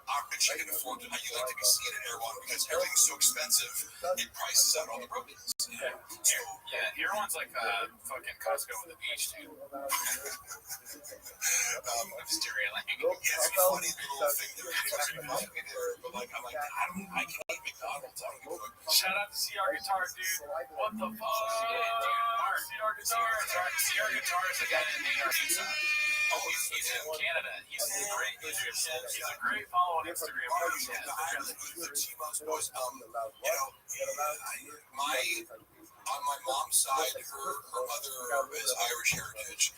I'm rich, I can afford it. You like to be seen at Erewhon because everything's so expensive, it prices out all the brokers. Yeah, everyone's like fucking Costco with a beach too. Just derailing. Yeah, it's a funny little thing that because you might be there, but like I'm like I can eat McDonald's. I don't give a fuck. Shout out to CR Guitar, dude. What the fuck? Shit, dude. Mark, CR Guitar. CR Guitar is the guy that made our pizza. Oh, he's in Canada. He's a great musician. He's a great follow on Instagram. The T-Mouse boys, you know, on my mom's side, her mother is Irish heritage.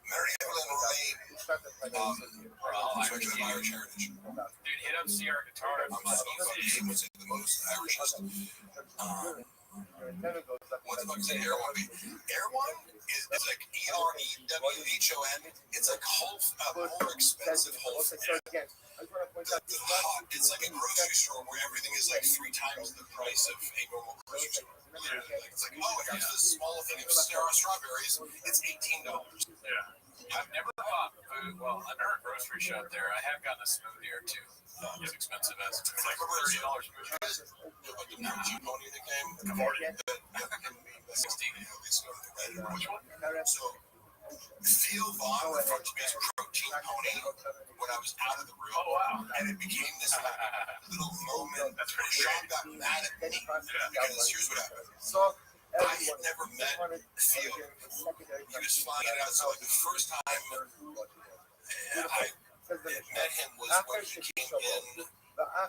Mary Evelyn Irish heritage. Dude, hit up CR Guitar. I'm not he was the most Irishest. What the fuck is Erewhon? Erewhon is like EREWHON. It's like more expensive whole food. It's like a grocery store where everything is like 3 times the price of a normal grocery store. It's like, oh, here's this small thing of strawberries. It's $18. Yeah. I've never bought food. Well, I've never grocery shopped there. I have gotten a smoothie or two. It's expensive as it's like $30 smoothie. Like the Cheap Pony nickname. 16. Which one? So, Theo Vaughn referred to me as Protein Pony when I was out of the room. Oh, wow. And it became this little moment where Sean got mad at me. Because here's what happened. I had never met Theo. He was flying it out. So, like, the first time I met him was when he came in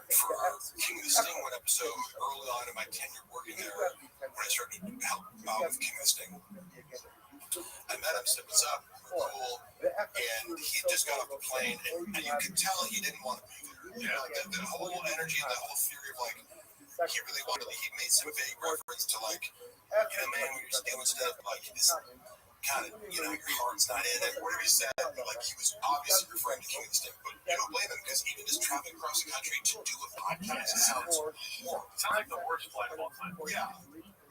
for King of the Sting one episode early on in my tenure working there when I started to help with King of the Sting. I met him, said, what's up? We're cool. And he just got off the plane, and you could tell he didn't want to be there. Yeah, like that whole energy and that whole theory of like, he really wanted to, he made some vague reference to like, you know, man, when you're just doing stuff, like, you just kind of, you know, your heart's not in it. Whatever he said, like, he was obviously referring to King of the Sting, but you don't blame him because even just traveling across the country to do a podcast, it sounds horrible. It sounds like the worst flight of all time. Yeah.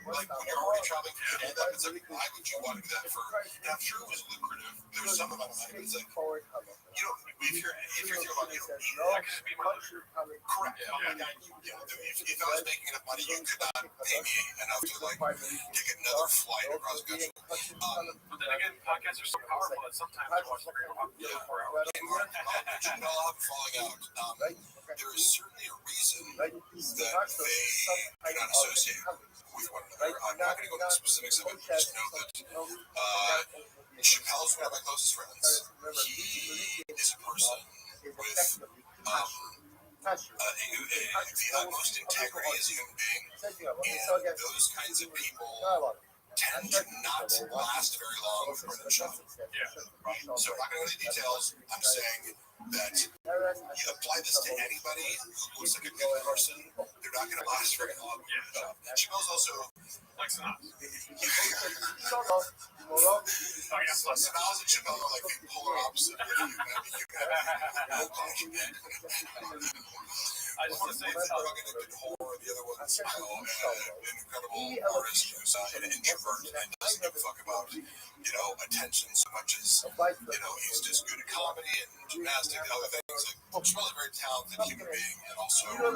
Like, when you're already traveling for stand up, it's like, why would you want to do that for? And I'm sure it was lucrative. There's some amount of money, but it's like, you know, if you're thinking about, you know, That could be my leisure. correct. Yeah. Like, if I was making enough money, you could not pay me enough to, like, take another flight across the country. But then again, podcasts are so powerful that sometimes I watch the radio for 4 hours. And Mark, we should all have falling out. There is certainly a reason that they do not associate with one another. I'm not going to go into specifics of it, but just know that Chappelle's one of my closest friends. He is a person with the utmost integrity as a human being, and those kinds of people tend to not last very long for the show. Yeah. So I'm not going to go into details. I'm saying that you apply this to anybody who looks like a good person, they're not going to last very long. Yeah. Chappelle's also Like Sinatra. Sinatra and Chappelle are like the polar opposite. I just want to say One's a rugged and whore, the other one's an incredible artist who's an introvert and doesn't give a fuck about, you know, attention so much as, you know, he's just good at comedy and gymnastics and other things. Like, Chappelle's a very talented human being and also, you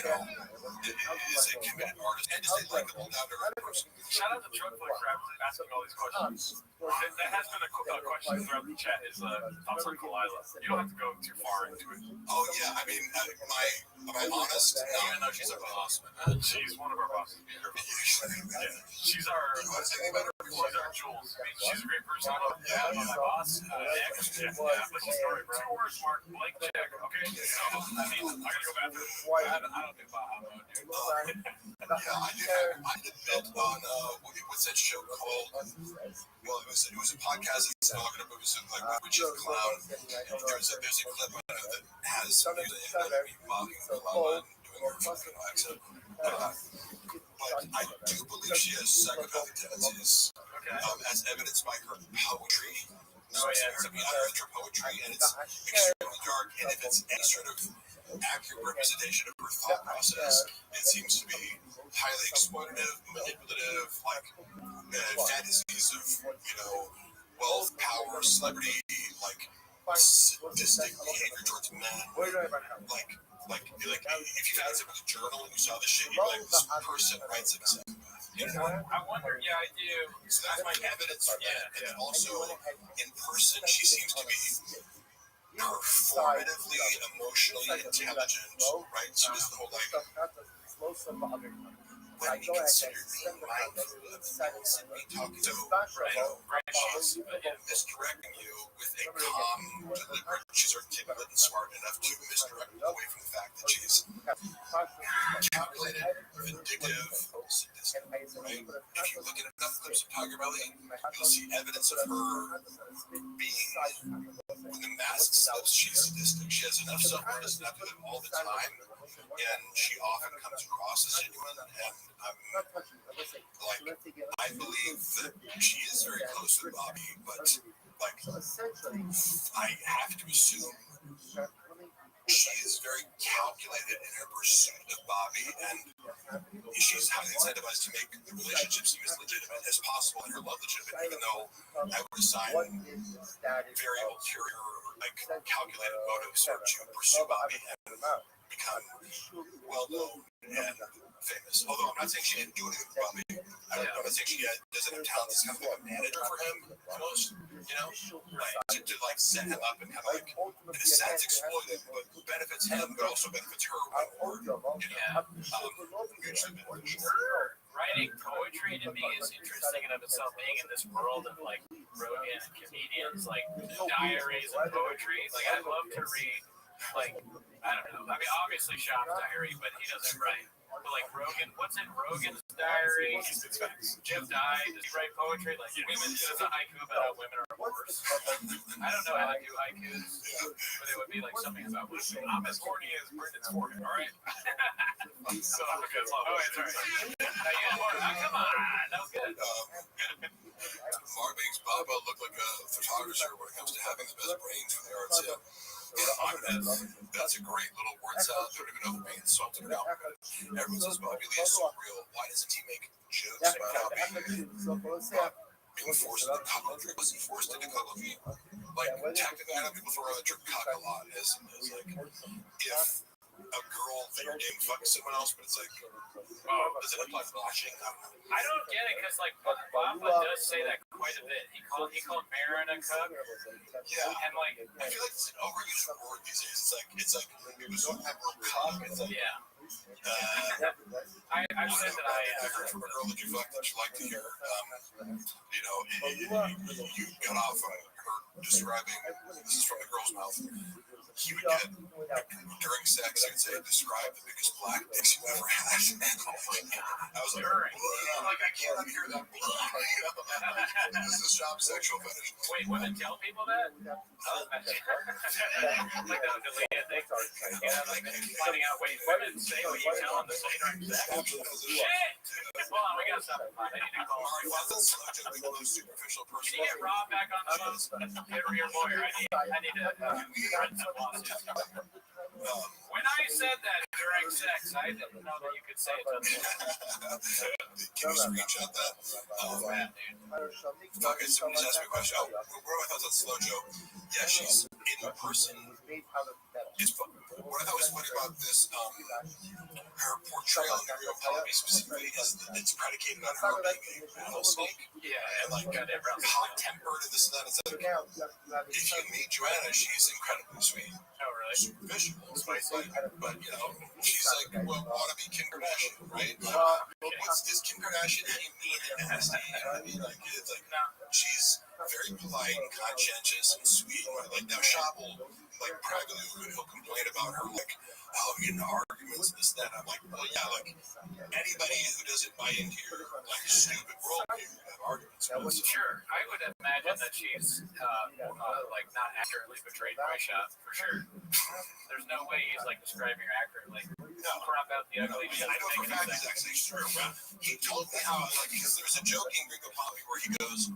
know, is a committed artist and just a likable, down-to-earth person. shout out to Truckfoot for asking all these questions. That has been a question throughout the chat is thoughts on Kalila. You don't have to go too far into it. Oh, yeah, I mean, am I honest? Even though she's our boss, she's one of our bosses. Yeah. She's our Jules. I mean, she's a great person. Yeah, my boss. Yeah, but she's story, bro. 2 words, Mark. Blank check. Okay. So, I mean, I gotta go back to I don't do Baja mode, dude. Yeah, I did a bit on what's that show called? Well, it was a podcast that's talking about, it was like Witches Clown, and there's a clip on it that has some music in it, mocking Kalila and doing her fucking accent. But I do believe she has psychopathic tendencies, as evidenced by her poetry. Her poetry, and it's extremely dark, and if it's any sort of accurate representation of her thought process, it seems to be highly exploitative, manipulative, like fantasies of, wealth, power, celebrity, like sadistic behavior towards men. Like if you had someone a journal and you saw the shit, you'd be like, this person writes a psychopath. I wonder. Yeah, I do. So that's my evidence for that. And then also, in person, she seems to be performatively, emotionally intelligent, right? She was the whole like, when you consider being mindful of the things that we talk about, right? She's misdirecting you with a calm, deliberate. She's articulate and smart enough to misdirect you away from the fact that she's calculated, vindictive, sadistic, right? If you look at enough clips of Tiger Belly, you'll see evidence of her being, when the mask slips, she's sadistic. She has enough self-awareness not to do it all the time, and she often comes across as genuine, and I believe that she is very close with Bobby, but I have to assume she is very calculated in her pursuit of Bobby, and she's highly incentivized to make the relationship seem as legitimate as possible and her love legitimate, even though I would assign very ulterior, calculated motives for to pursue Bobby and become well-known and famous. Although I'm not saying she didn't do anything for Bobby. I'm not saying she doesn't have talent as kind of like a manager for him, almost, to set him up and kind of in a sense exploit him, but benefits him, but also benefits her. Writing poetry to me is interesting in of itself. Being in this world of Rogan and comedians, diaries and poetry. I'd love to read, I don't know. I mean, obviously Shop's diary, but he doesn't write. But Rogan, what's in Rogan's diary? Jim died. Does he write poetry? Women, does a haiku about how women are worse? I don't know how to do haikus, but it would be something about women. I'm as horny as Brendan's forehead, all right? Oh, wait, sorry. Come on, that was good. Mark makes Baba look like a photographer when it comes to having the best brains for the arts. That's a great little word salad. I don't even know if being insulted or not. Everyone says Bobby Lee is so real. Why doesn't he make jokes about how being forced into cuckold? Was he forced into cuckold? Technically, I know people throw around the term cuck a lot as if a girl that you're dating fucks someone else, but it's does it apply to washing? I don't get it because Baba does say that quite a bit. He called Marin a cuck. Yeah, and I feel like it's an overused word these days. It's like it was so cuck. It's I've said that I heard from a girl that you fucked that you like to hear. You got off on her describing. This is from the girl's mouth. He would get during sex. He would say, "Describe the biggest black dicks you ever had." Oh my god! I was I can't hear that. This is shop sexual fetish. Wait, women tell people that? Like the deleted thing. Finding out women say what you tell them to say during sex. Shit! Hold on, we gotta stop. I need to call. Can you get Rob back on the phone? Get your lawyer. I need to run some lawsuits. When I said that during sex, I didn't know that you could say it to them. Can you screenshot that? Okay, someone just asked me a question. What are my thoughts on Slow Joe? Yeah, she's in person. What I thought was funny about this, her portrayal in the real Penelope specifically is that it's predicated on her being a rattlesnake. Yeah, and hot-tempered and this and that. It's if you meet Joanna, she's incredibly sweet. Oh, really? Super visual, but she's wannabe Kim Kardashian, right? But what's this Kim Kardashian mean and nasty? You know what I mean? She's very polite and conscientious and sweet. Now Shop will privately he'll complain about her arguments and this and that. I'm anybody who doesn't buy into your stupid worldview have arguments. Sure, I would imagine that she's not accurately portrayed by Shop for sure. There's no way he's describing her accurately. No, crop out the ugly. I know for a fact he's actually true. He told me how because there's a joke in Gringo Poppy where he goes,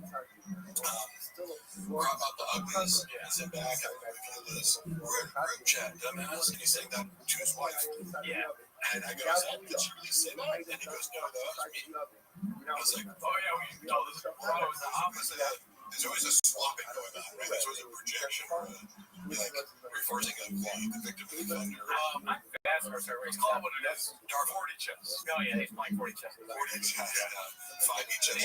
crop out the uglies, sit back, feel this. We're in a group chat, dumbass. And he's saying that to his wife. Yeah. And I go, did she really say that? And he goes, no, that was me. I was like, Oh yeah, we told this. Well, it was the opposite. there's always a swapping going on, right? There's always a projection or reinforcing of the victim to the offender. I'm fast or sorry. It's called what it is. Dark 40 chess. Oh yeah, he's playing 40 chess. 40 chess, 5D chess,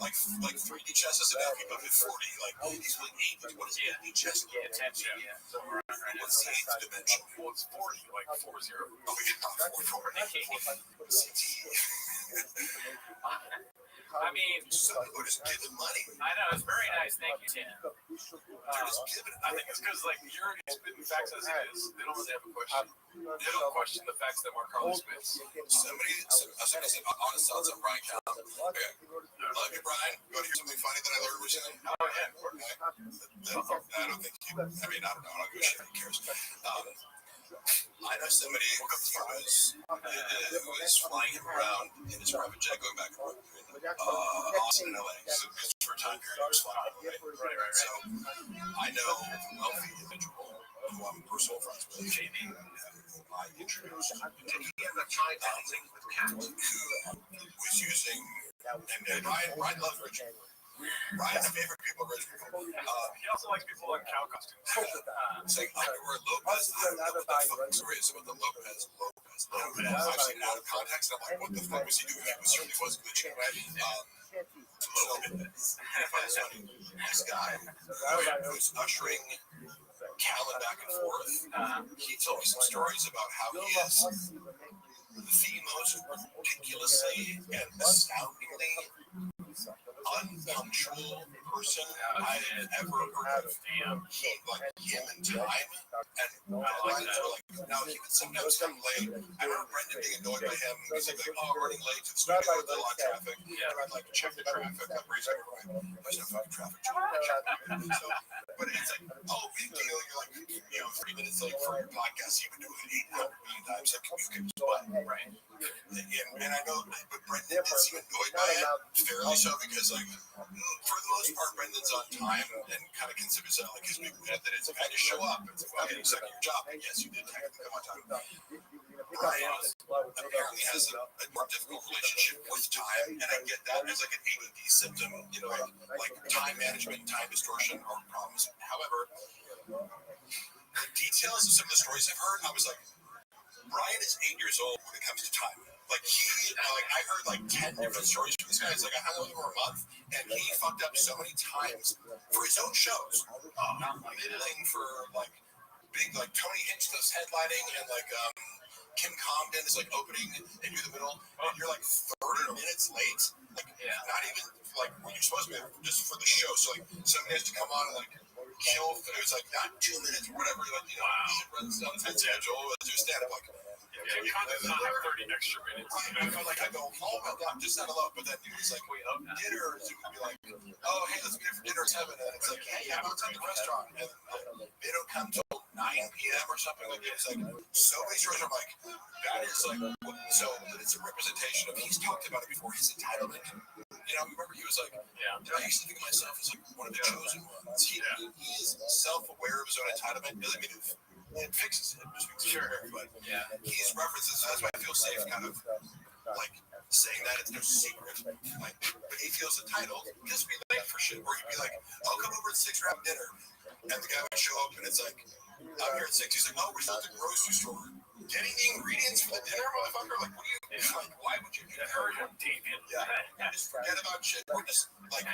like 3D chess is about people at 40. Like he's playing 8. What is 8D chess? Yeah, 10 chess. Yeah. So we're on right now. What's the 8th dimension? Well, it's 40, like 40. Oh yeah, 40. CT. I mean, Somebody would just give them money. I know, it's very nice. Thank you, Tim. They're just giving it. I think it's because, like, you're already spitting facts as it is. They don't really have a question. They don't question the facts that Mark Carly spits. Somebody said, I want to sell some Brian Callen. Okay. Love you, Brian. You want to hear something funny that I learned recently? Oh, yeah. I don't think I don't know. I don't give a shit. Who cares? I know somebody who was flying him around in his private jet going back and forth between Austin and LA. So for a time period, he was flying, right? So I know a wealthy individual who I'm personal friends with, JD, I introduced him to who was using, and Ryan loves Richard. Ryan's favorite people are rich people. He also likes people in cow costumes. It's like Underwear Lopez. I don't know what the fuck the story is about the Lopez. I've seen it out of context. I'm like, what the fuck was he doing? He certainly was glitching. This guy who's ushering Callan back and forth, he told me some stories about how he is the most ridiculously and astoundingly unpunctual person I have ever heard of. He, like him and time, and lines were like, now he would sometimes come late. I remember Brendan being annoyed by him because he'd be like, oh, running late to the studio, there's a lot of traffic. And I'd like check the traffic, like raise everyone. There's no fucking traffic. So, but it's like, oh, big deal. You're like, 3 minutes late for your podcast. You would do it 800 million times. Like, you can do it, right? And I know, but Brendan did seem annoyed by it, fairly so, because, like, for the most part, Brendan's on time and kind of considers that, like, his big win, that it's, I just show up. It's like, well, you suck at your job. And yes, you did technically come on time. Brian apparently has a more difficult relationship with time, and I get that as, like, an ADD symptom, like time management and time distortion are problems. However, the details of some of the stories I've heard, I was like, Brian is 8 years old when it comes to time. Like I heard like 10 different stories from this guy. It's like I hung out with him for a month, and he fucked up so many times for his own shows. Middling for like big like Tony Hinchcliffe's headlining and like Kim Congdon is like opening and you're the middle, and you're like 30 minutes late. Like not even like when you're supposed to be just for the show. So like somebody has to come on and like kill. It was like not 2 minutes or whatever. Like shit runs down the schedule. Do stand up like. Yeah, content not have 30 extra minutes. I go, oh my god, just not alone. But then it's like, dinner, it would be like, oh, hey, let's meet for dinner at 7. And it's like, hey, I'm outside the restaurant. And they don't come till 9 p.m. or something like that. It's like, so many stories. I'm like, that is like, so it's a representation of, he's talked about it before, his entitlement. Remember he was like, I used to think of myself as like one of the chosen ones. He is self-aware of his own entitlement. Doesn't mean it fixes it. Just makes it for everybody. Yeah. He's references. That's why I feel safe, kind of like saying that it's no secret. Like, but he feels entitled. He'll just be late for shit. Or he'd be like, I'll come over at 6 for dinner. And the guy would show up and it's like, I'm here at 6. He's like, oh, we're still at the grocery store. Getting the ingredients for the dinner, motherfucker? Like, what do you like? Why would you do that? Yeah. Just forget about shit. Or just like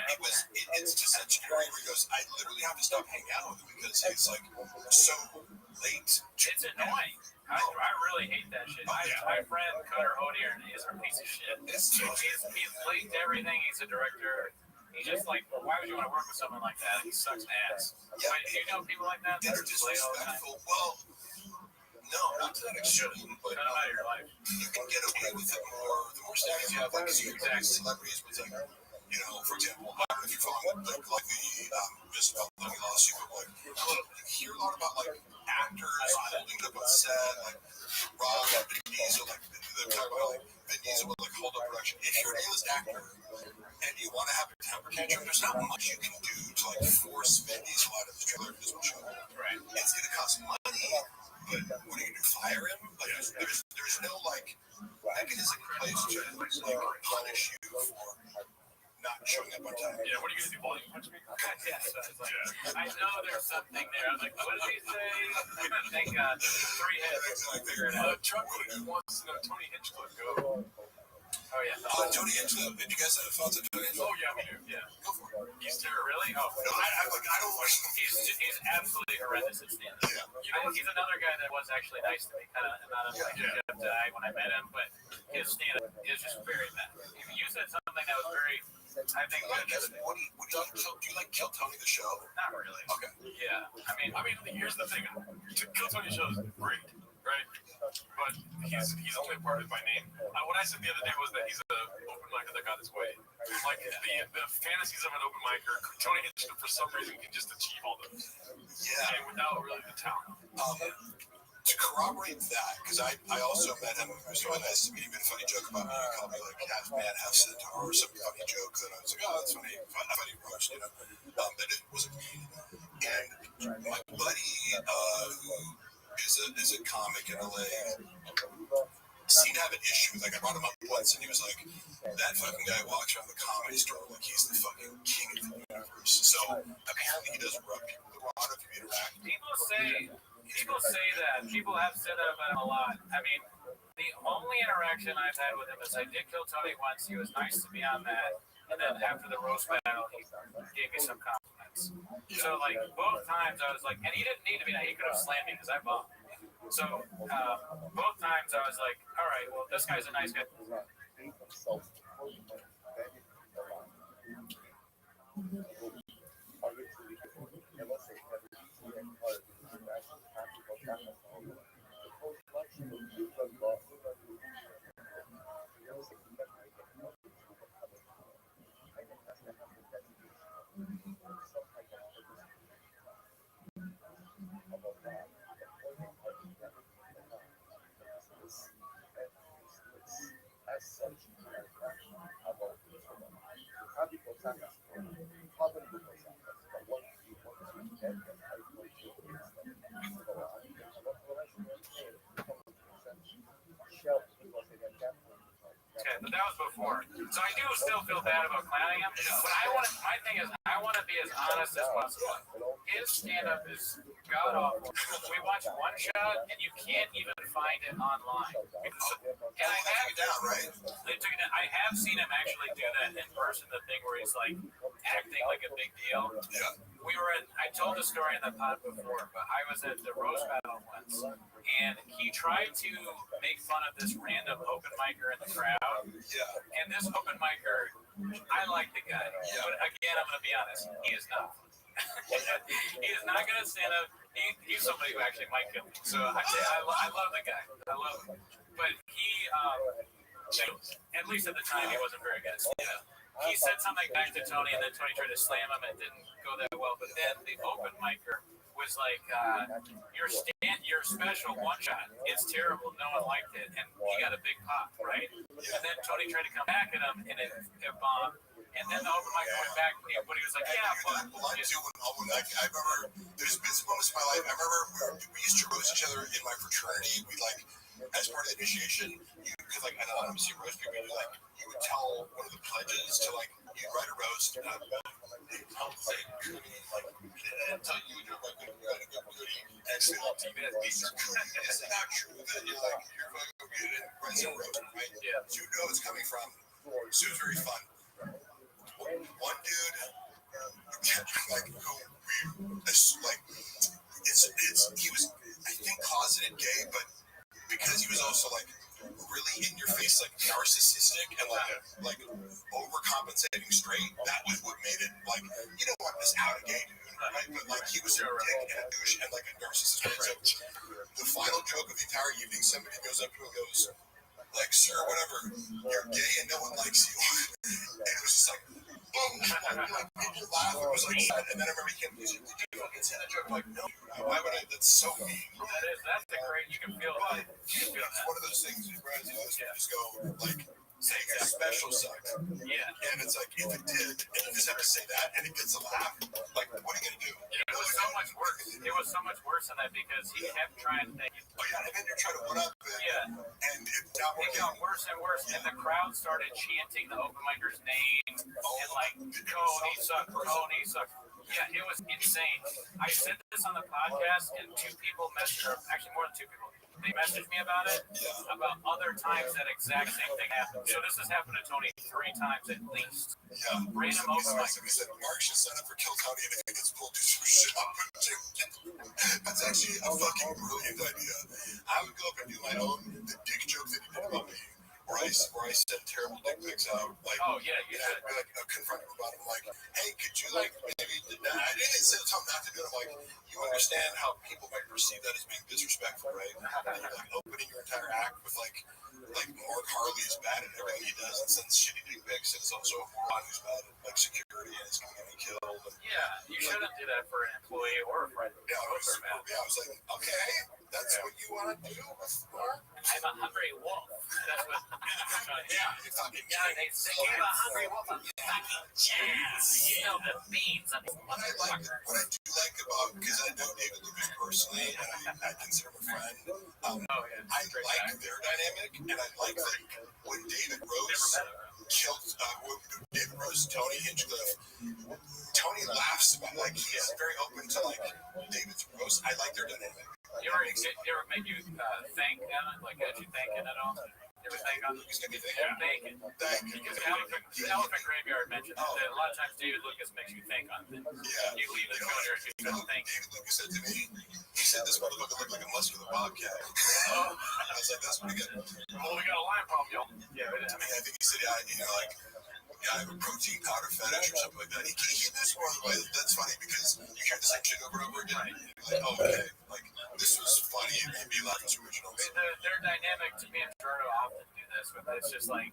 it's just such an area where he goes, I literally have to stop hanging out with him because he's like so late. It's annoying. I really hate that shit. My friend Cutter Hodier is a piece of shit. He's late to everything. He's a director. He's just like, why would you want to work with someone like that? He sucks ass. Yeah, do you know people like that? They're just disrespectful. Well, no, not to that extreme, but out of your life. You can get away with it more. The more status you have, like celebrities, with like, for example, I don't know if you're following like the just about the lawsuit, but like you hear a lot about like actors holding up on set, like Rob, Vin Diesel, like they're talking about like Vin Diesel will like hold up production. If you're an A-list actor and you want to have a temper tantrum, there's not much you can do to like force Vin Diesel out of the trailer for this one show. Right. It's gonna cost money. But what are you gonna do? Fire him? Like there's no like mechanism in place to like punish you for So I was like, I know there's something there. I was like, what did he say? Thank God. 3 hits. Figure it out. Chuck wants to know Tony Hinchcliffe. Go. Oh, yeah. Tony Hinchcliffe. Did you guys have thoughts on Tony Hinchcliffe? Oh, yeah, we do. Yeah. Go for it. He's terrible. Really? Oh, No, I don't watch him. he's absolutely horrendous at stand-up. Yeah. He's another guy that was actually nice to me, kind of not like Jeff died when I met him, but his stand-up is just very bad. You said something that was very, I think, What do you like Kill Tony the show? not really. Okay. Yeah, I mean, Here's the thing. Kill Tony show is great, right? But he's only a part of it by name. What I said the other day was that he's an open micer that got his way. Like the fantasies of an open micer, Tony Hinchcliffe for some reason can just achieve all those. Yeah. And without really the talent. To corroborate that, because I also met him. It was really nice to meet him. He made a funny joke about me. He called me like half man, half centaur, or some funny joke. And I was like, oh, that's funny, funny roast, you know. But it wasn't me. And my buddy, who is a comic in LA, seemed to have an issue. Like, I brought him up once, and he was like, that fucking guy walks around the comedy store like he's the fucking king of the universe. So apparently he doesn't rub people the wrong if you interact. People say that. People have said that about him a lot. I mean, the only interaction I've had with him is I did kill Tony once. He was nice to me on that. And then after the roast battle, he gave me some compliments. So, like, both times I was like, and he didn't need to be nice. He could have slammed me because I bombed. So, both times I was like, all right, well, this guy's a nice guy. Okay, but that was before. So I do still feel bad about clowning him. But my thing is, I want to be as honest as possible. His stand-up is god awful. We watched one shot, and you can't even find it online. And they took it down. I have seen him actually do that in person. The thing where he's like acting like a big deal. Yeah. I told the story in the pod before, but I was at the roast battle once, and he tried to make fun of this random open micer in the crowd. Yeah. And this open micer, I like the guy, but again, I'm going to be honest, he is not. He is not going to stand up. He's somebody who actually might kill me. So I love the guy. I love him. But he, at least at the time, he wasn't very good. Yeah. He said something back to Tony, and then Tony tried to slam him, and it didn't go that well. But then the open micer was like, your special one shot, it's terrible. No one liked it, and he got a big pop, right? And then Tony tried to come back at him, and it bombed. And then the open micer went back, but he was like, yeah. I remember there's been some moments in my life. I remember we used to roast each other in my fraternity. We like, as part of the initiation, you could like anonymously roast people. You would tell one of the pledges to like, you'd write a roast, and I'll say goody, and tell you you're like a goody, and say like, it's not true that you're like you're fucking good and write some roast, right? Yeah. So you know it's coming from. So it was very fun. One dude, like he was, I think, closeted gay, but because he was also like really in your face, like narcissistic and like overcompensating straight, that was what made it like, you don't want this out of gay dude, right? But like he was a dick and a douche and like a narcissist. So the final joke of the entire evening, somebody goes up to him and goes, like, sir, whatever, you're gay and no one likes you. And it was just like, boom, like people laugh. It was like, and then I remember he came, did you fucking say that joke? I'm like, no, why would I? That's so mean. That's the great, you can feel it. It's one of those things, where you just go, like, say a special sucked. Yeah. And it's like, if it did, and you just have to say that, and it gets a laugh, like, what are you going to do? It was so much worse. It was so much worse than that because he kept trying to think. Oh, yeah, and then you're trying to one-up it. Yeah. And it's not It working. got worse and worse, and the crowd started chanting the open micer's name, and like, Coney sucked, Coney sucked. Yeah, it was insane. I said this on the podcast, and two people messaged, or actually more than two people, they messaged me about it, about other times that exact same thing happened. So this has happened to Tony 3 times at least. Yeah. Random open mic. He said Mark should sign up for Kill Tony, and if he gets pulled, do some shit up. That's actually a fucking brilliant idea. I would go up and do my own the dick joke that he did about me. Where I send terrible dick pics out, like, oh yeah, you and I'd be like, confront him about it. I'm like, hey, could you like maybe? I didn't say tell him not to do it. I'm like, you understand how people might perceive that as being disrespectful, right? And you're like opening your entire act with like Mark Harley is bad at everything he does and sends shitty dick pics, and is also a moron who's bad at like security and is going to get me killed. And, yeah, you shouldn't do that for an employee or a friend. Yeah, I was like, okay, that's what you want to do, Mark? I'm a hungry wolf. That's what. Yeah, you're talking. Yeah, they say I'm a hungry wolf. I'm fucking jazz. Smell the beans. What I do like about, because I know David Lucas personally, and I consider him a friend. I like their dynamic, and I like that when David Rose killed, David Rose, Tony Hinchcliffe. Tony laughs about like he's very open to like David's roast. I like their dynamic. You ever make you thank Ellen? Like, had you thanking at all? You ever thank on? He's gonna be thanking. Because the Elephant Graveyard mentioned that a lot of times David Lucas makes you think on things. Yeah. You leave the filter if you don't think. David Lucas said to me, he said this motherfucker looked like a muscular bobcat. Oh. I was like, that's pretty good. Well, we got a line problem, y'all. Yeah, I think he said, I have a protein powder fetish or something like that. He did this more the way. That's funny because you hear the same shit over and over again. Like, oh, okay. Like, this was funny. It made me laugh. It's original. Their dynamic to me and Jordo often do this, but it's just like,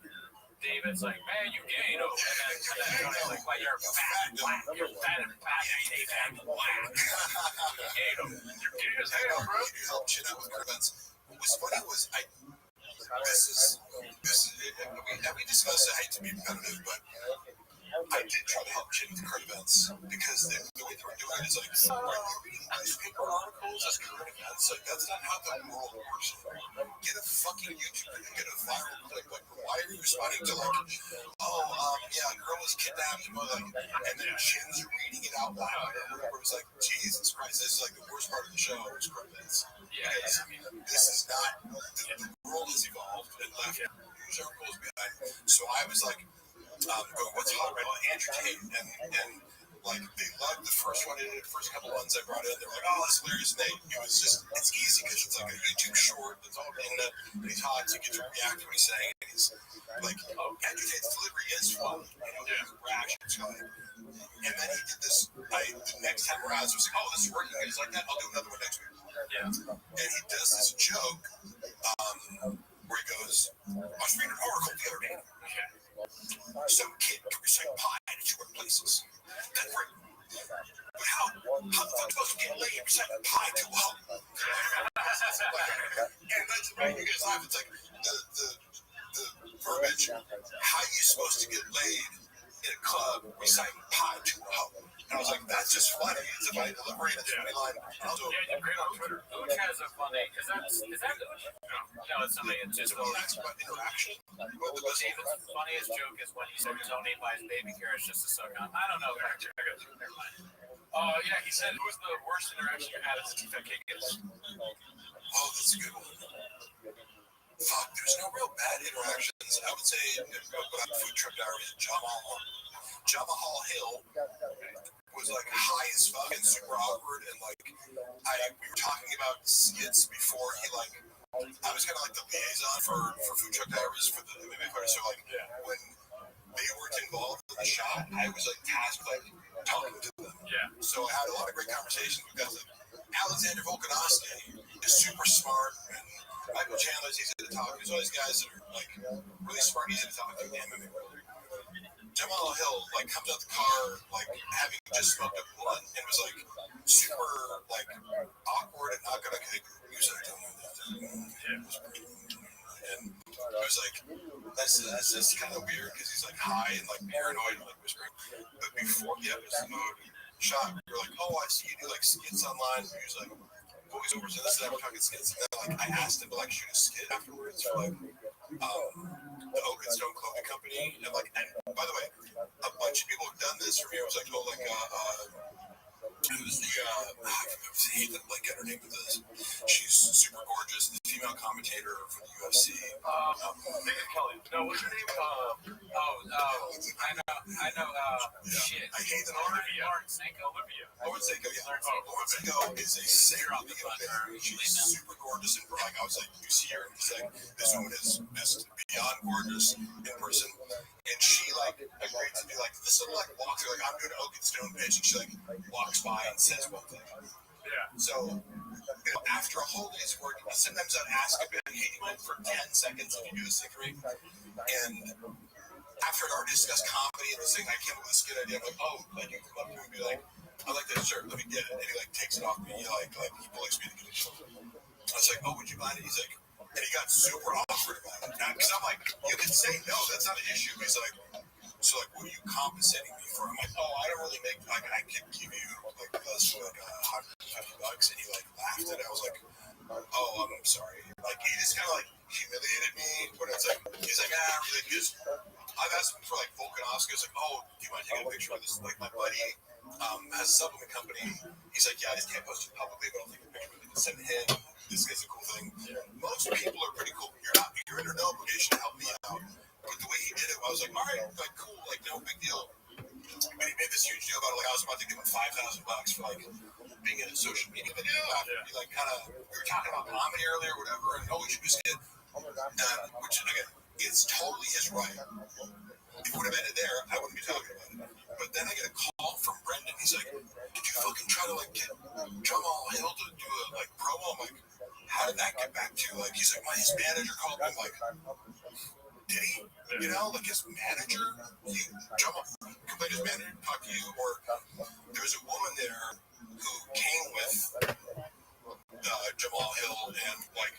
David's like, man, you gay, no? And then Tony's like, well, you're fat and black. You're fat and fat and black. You're gay, no? You're gay as hell, bro. You help shit out with events. What was funny was we discussed, I hate to be repetitive, but I did try to help shit with current events because the way they were doing it is like, we're reading newspaper articles as current events. Like, that's not how the world works. Get a fucking YouTube and get a viral clip. Like, why are you responding to like, a girl was kidnapped, and then Chin's reading it out loud, and whatever. It was like, Jesus Christ, this is like the worst part of the show is current events. Because this is not, the world has evolved and left news articles behind. So I was like, going, what's hot right now? Andrew Tate, and like they loved the first one. The first couple ones I brought in, they were like, "Oh, that's hilarious!" And it's easy because it's like a YouTube short that's all in and he's hot, so you get to react to what he's saying. And he's like, Andrew Tate's delivery is fun, reactions fun. And then he did this. The next time around, I was like, "Oh, this is working." And he's like, "That I'll do another one next week." Yeah. And he does this joke where he goes, "I was reading an article the other day." Some kid could recite pie in 2 places. That's great. But how the fuck supposed to get laid reciting pie too well? And that's right, you guys laugh. It's like the verbiage. How are you supposed to get laid in a club reciting pie too well? And I was like, that's just funny. It's a funny delivery. It's a funny line. You're great on Twitter. Luch has a funny. Is that Luch? No, it's something. It's just about interaction. David's funniest joke is when he said Tony buys baby carrots just to suck on. I don't know. Never mind. Oh, yeah, he said, who's the worst interaction you had as a TFK kids? Oh, that's a good one. Fuck, there's no real bad interactions. I would say, about food truck diaries, Jamahal Hill was like high as fuck and super awkward, and like we were talking about skits before he like I was kind of like the liaison for food truck diaries for the MMA fighters. So like when they weren't involved in the shot, I was like tasked like talking to them. Yeah. So I had a lot of great conversations with guys like Alexander Volkanovski is super smart, and Michael Chandler's easy to talk to. There's all these guys that are like really smart, easy to talk to in the MMA world. Jamal Hill like comes out the car like having just smoked a blunt and was like super like awkward and not gonna get use it. And I was like, that's just kind of weird because he's like high and like paranoid and like whispering. But before the episode shot, we were like, oh, I see you do like skits online. And he was like, voiceovers and this and that. We're talking skits. And then like I asked him to like shoot a skit afterwards for like the Open Stone Clothing Company, and by the way, a bunch of people have done this for me. It was like, Who's the I hate that like get her name with this. She's super gorgeous. The female commentator for the UFC. Kelly. No, what's her name? I know. Shit. I hate that. Lauren Sanko. Lauren Sanko, yeah. Lauren Sanko is a singer on the internet. She's super gorgeous and like I was like, you see her and she's like, this woman is beyond gorgeous in person. And she like agreed to be like, this is like walks like I'm doing an Oak and Stone pitch, and she like walks by and says one thing. Yeah. So after a whole day's work, sometimes I'd ask a bit, hey, you went for 10 seconds if you do this thing for me. And after I'd already discussed comedy and this thing, I came up with this good idea. I'm like, oh, like you come up to me and be like, I like that shirt, let me get it. And he like takes it off me, like he likes me to get it. I was like, oh, would you mind it? He's like, and he got super awkward about it. Because I'm like, you can say no, that's not an issue. He's like, so like, what are you compensating me for? I'm like, oh, I don't really make, like, I can give you like less for like $150. And he like laughed and I was like, oh, I'm sorry. Like, he just kind of like humiliated me. But it's like, he's like, really, because I've asked him for like Volkanovski. I was like, oh, do you mind taking a picture with this? Like, my buddy has a supplement company. He's like, yeah, I just can't post it publicly, but I'll take a picture with it and send it him. This is a cool thing. Most people are pretty cool. You're under no obligation to help me out. But the way he did it, I was like, all right, like cool, like no big deal. But he made this huge deal about it. Like I was about to give him $5,000 for like being in a social media video. He like kind of, we were talking about comedy earlier, or whatever, and oh, we should just get, which again, it's totally his right. If it would have ended there, I wouldn't be talking about it. But then I get a call from Brendan. He's like, did you fucking try to like get Jamal Hill to do a like promo? I'm like, how did that get back to you? Like, he's like, his manager called me. I'm like, did he? You know, like his manager? Jamal complained his manager talked to you? Or there was a woman there who came with Jamal Hill and like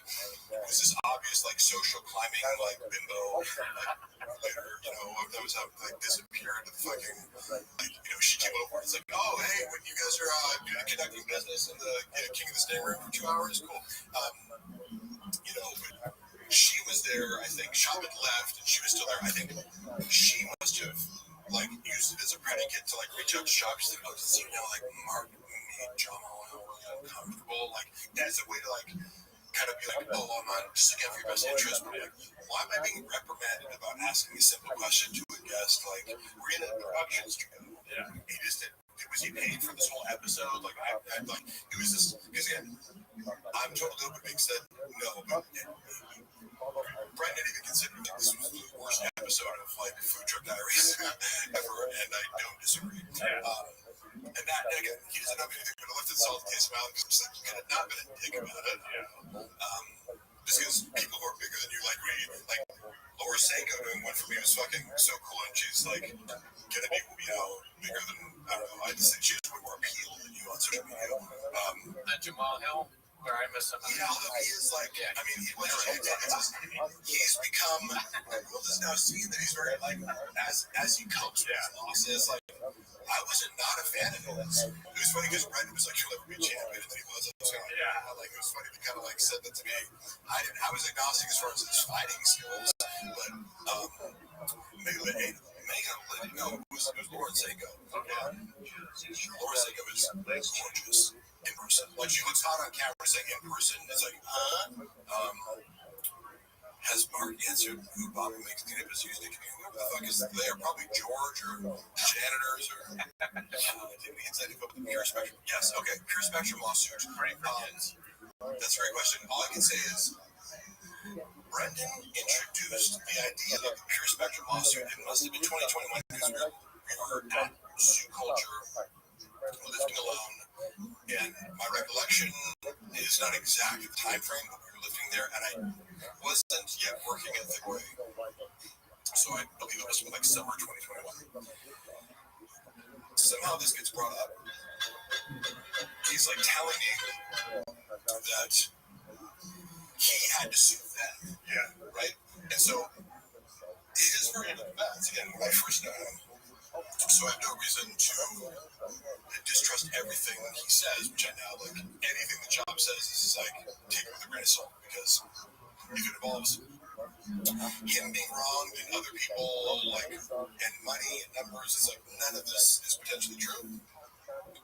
it was this obvious like social climbing like bimbo like later, you know, that was how like disappeared the fucking like, you know, she came over and it's like, oh hey, when you guys are conducting business in the King of the Stay Room for 2 hours, cool. You know, but she was there, I think Shop had left and she was still there. I think she must have like used it as a predicate to like reach out to Shop. She's like, oh, does you know like Mark made Jamal uncomfortable, like as a way to like kind of be like, oh, I'm not just again for your best interest, but like, why am I being reprimanded about asking a simple question to a guest? Like, we're in a production studio. Yeah. He just did. Was he paid for this whole episode? Like, I like it was this because again, I'm totally open. Being said, no, but Brendan even considered that this was the worst episode of like Food Truck Diaries ever, and I don't disagree. And that, again, he doesn't have anything but a lifted salt taste of mouth because like, you could have not been a dick about it. Just because people who are bigger than you, like like Laura Sanko doing one for me was fucking so cool, and she's like gonna be, you know, bigger than, I don't know, I just think she has way more appeal than you on social media. That Jamal Hill, where I miss him. Yeah, although he is like, I mean, he's become, the world is now seeing that he's very, like, as he copes with his losses, like, I was not a fan of his. It was funny because Brendan was like, you'll never be a champion, and then he was. I was like, yeah, like, it was funny to kind of, like, said that to me. I was agnostic as far as his fighting skills, but, no, it was Lauren Sanko. Okay. Lauren Sanko is gorgeous in person. Like, she looks hot on camera, saying in person, it's like, has Mark answered who Bobby makes the was used to whoever the fuck is there? Probably George or janitors or inside of the Pure Spectrum. Yes, okay, Pure Spectrum lawsuit. That's a great question. All I can say is Brendan introduced the idea of the Pure Spectrum lawsuit. It must have been 2021 because we were at Zoo Culture lifting alone. And my recollection is not exact at the time frame, but we were lifting there, and I wasn't yet working at Thickaway. So I believe it must have been like summer 2021. Somehow this gets brought up. He's like telling me that he had to sue them. Yeah. Right? And so his version of events, again, when I first know him, so I have no reason to distrust everything that he says, which I now, like, anything the job says is like, take it with a grain of salt, because if it involves him being wronged and other people, like, and money and numbers, it's like, none of this is potentially true.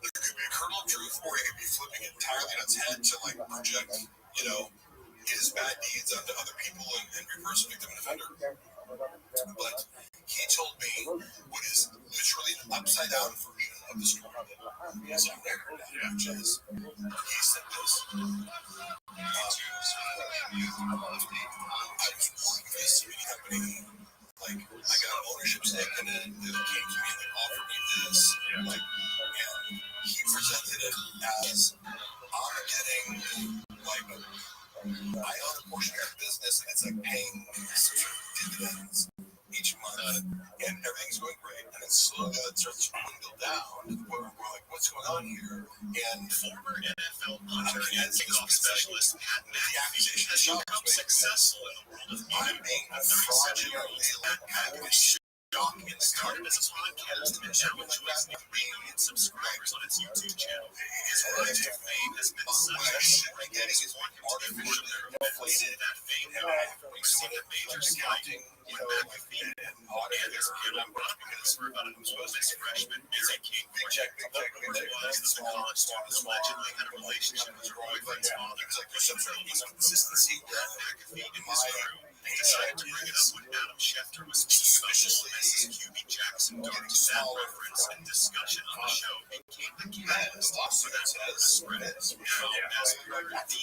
There could be a kernel of truth, or he could be flipping it entirely on its head to like project, his bad deeds onto other people and reverse victim and offender. But he told me what is literally an upside down version of the story that is on record now, which is he said this. I was working for a CBD company. Like, I got an ownership stake in it. They came to me and they offered me this. Like, and he presented it as I'm getting, like, I own a portion of the business and it's like paying some sort of dividends each month and everything's going great. And then slowly it starts to dwindle down to the point where we're like, what's going on here? And former NFL punter and kickoff specialist Pat McAfee has become successful in the world of I'm being fraudulently shocking and started as a podcast and now enjoys 3 million subscribers on its YouTube channel. His rise to fame has been such that getting his artificially inflated that fame we've seen a major scouting with McAfee and his killer because his freshman Mary Kate was the college student allegedly had a relationship with her boyfriend's father. Like there's some sort of inconsistency with McAfee in his room. He decided to bring it up when Adam Schefter was speaking about Mrs. QB Jackson during that reference and discussion on the show became the catalyst for that spread. Now, as we heard the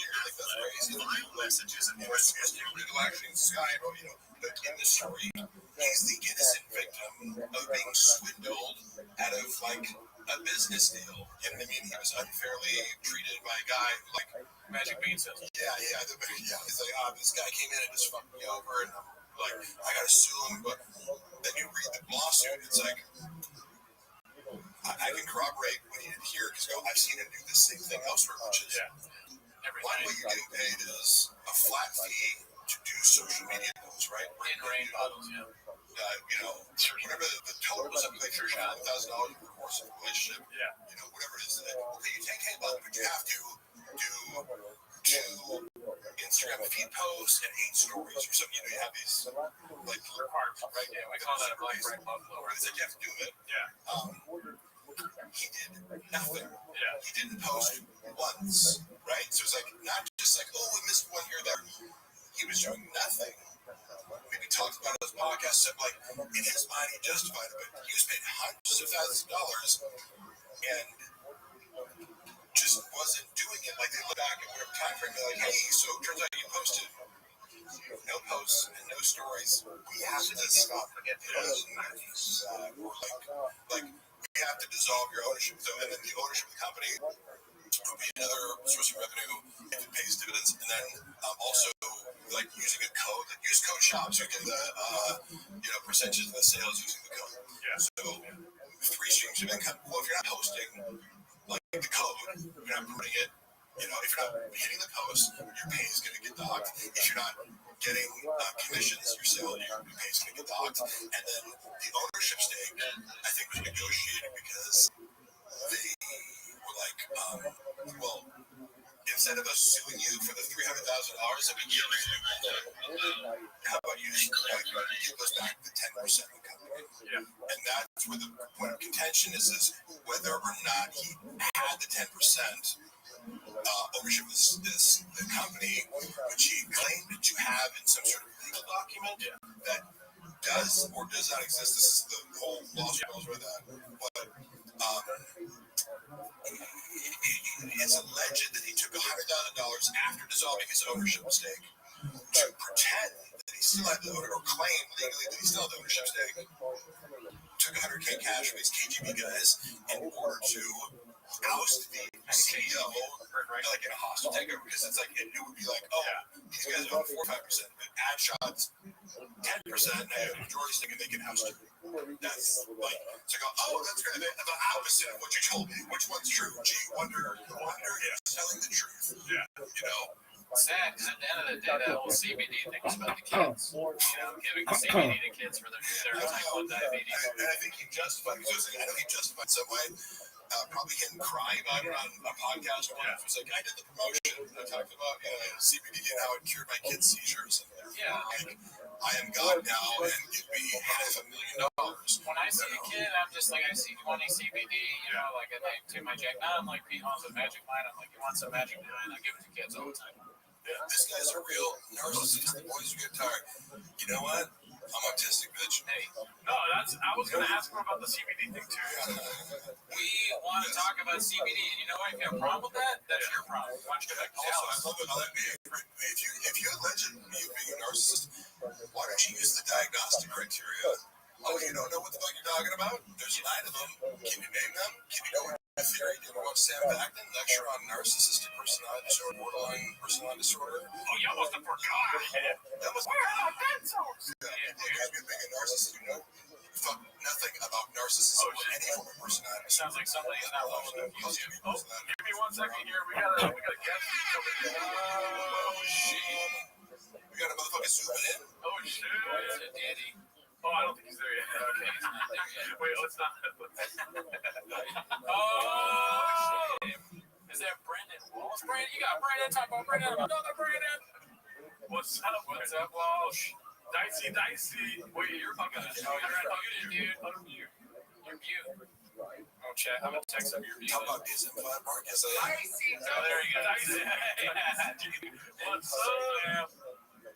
vile messages and voices legal action Sky, in the story, he's the innocent victim of being swindled out of like a business deal. And I mean, he was unfairly treated by a guy like Magic Bean says. Yeah. He's like, this guy came in and just fucked me over, and I'm like, I gotta sue him. But then you read the lawsuit, it's like, I can corroborate what he did here because I've seen him do the same thing elsewhere, which is one way you're getting paid is a flat fee to do social media posts, right? In-rain models, Whatever the total was up like $1,000 over the course of the relationship. Whatever it is, okay, you take $10, but you have to do 2 Instagram feed posts and 8 stories or something. You have these like parts, right? Yeah, we call that a black break buffalo. Right? It's like you have to do it. He did nothing. He didn't post once, right? So it's like not just like, oh, we missed one here, there. He was doing nothing. Maybe talked about his podcast, said like in his mind he justified it, but he was paid hundreds of thousands of dollars and just wasn't doing it. Like they look back at whatever time frame, they're like, hey, so it turns out you posted no posts and no stories. We have to stop like we have to dissolve your ownership. So and then the ownership of the company will be another source of revenue if it pays dividends, and then also like using a code, like use code shop so you get the percentages of the sales using the code. So 3 streams of income. Well, if you're not posting like the code, you're not putting it. If you're not hitting the post, your pay is going to get docked. If you're not getting commissions, your pay is going to get docked. And then the ownership stake, I think, was negotiated because they were like, well, instead of us suing you for the $300,000 that we give you, how about you give us back the 10% of the company? And that's where the point of contention is whether or not he had the 10% ownership of the company, which he claimed to have in some sort of legal document that does or does not exist. This is the whole lawsuit goes with that. But it's alleged that he took $100,000 after dissolving his ownership stake to pretend that he still had the owner, or claim legally that he still had the ownership stake. Took $100K cash from his KGB guys in order to oust the CEO, like in a hostile takeover, because it's like it would be like, oh, these guys own 4 or 5%, but ad shots 10%, and a majority stake, and they can oust you. That's like, it's like, oh, that's kind of the opposite of what you told me. Which one's true? Gee, wonder if telling the truth. Sad, because at the end of the day, that whole CBD thing is about the kids. Giving the CBD to kids for their type 1 diabetes. And I think he justified it. I know he justified some way. Probably him crying about it on a podcast. It was like, I did the promotion. I talked about CBD and how it cured my kids' seizures. And like, I am God now, and give me $500,000 when I see a kid, I'm just like, I see 20 CBD, you know, like, and I take my Jack 9, I'm like, Pete Holmes with Magic Mind. I'm like, you want some Magic 9? I give it to kids all the time. Yeah, this guy's a real narcissist. The boys get tired. You know what? I'm autistic, bitch. Hey, no, I was going to ask him about the CBD thing too. We want to talk about CBD, and you know what? If you have a problem with that, that's your problem. Why don't you go back to Also, I Dallas? love it. I like being if you allege me of being a narcissist, why don't you use the diagnostic criteria? Oh, you don't know what the fuck you're talking about? There's 9 of them. Can you name them? Can you go into theory? Do you ever watch Sam Vaknin lecture on narcissistic personality disorder, borderline personality disorder? Oh, you almost forgot. That was Where are the pencils? because you're being a narcissist. You know fuck nothing about narcissism or any form of personality. Sounds like somebody's not watching YouTube. Oh, give me 1 second here. We got a guest coming in. Oh, shit. We got a motherfucking zooming in. Oh, shit. It's a daddy. Oh, I don't think he's there yet. Okay, he's not there yet. Wait, let's not. Oh, shit. Is that Brendan Walsh? Brandon, you got Brandon. Talk about Brandon. Another Brandon. What's up? What's up, Walsh? Dicey. Wait, you're fucking. Oh, you're unmuted, dude. Unmute. You're mute. Oh, chat. I'm gonna text him. You're mute. Talk about this in Flat Park. Yes, I am. Oh, there you go. Dicey. What's up?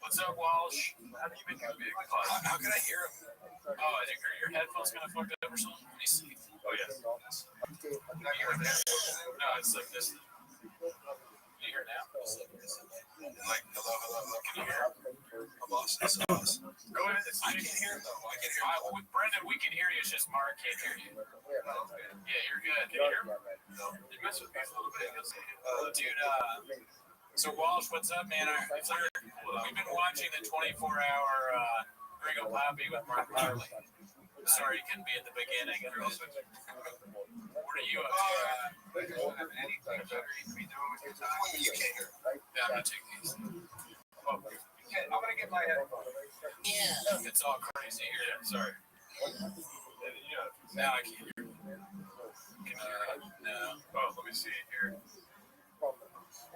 What's up, Walsh? How do you make a big call? How can I hear him? Oh, I think your headphones kind of fucked up or something. Let me see. Oh, yes. No, it's like this. Can you hear it now? Like, hello. Can you hear him? I'm lost. It's lost. Go ahead. I can hear him, though. I can hear him. Brendan, we can hear you. It's just Mark can't hear you. Yeah, you're good. Can you hear him? You mess with me a little bit. Dude, so Walsh, what's up, man? We've been watching the 24-hour Gringo Poppy with Mark Marley. Sorry you couldn't be at the beginning. What are you up to? You can't hear him. Yeah, I'm gonna take these. I'm gonna get my headphones. Yeah, it's all crazy here. Sorry. Now I can't hear. Can you hear me? No. Oh, let me see here.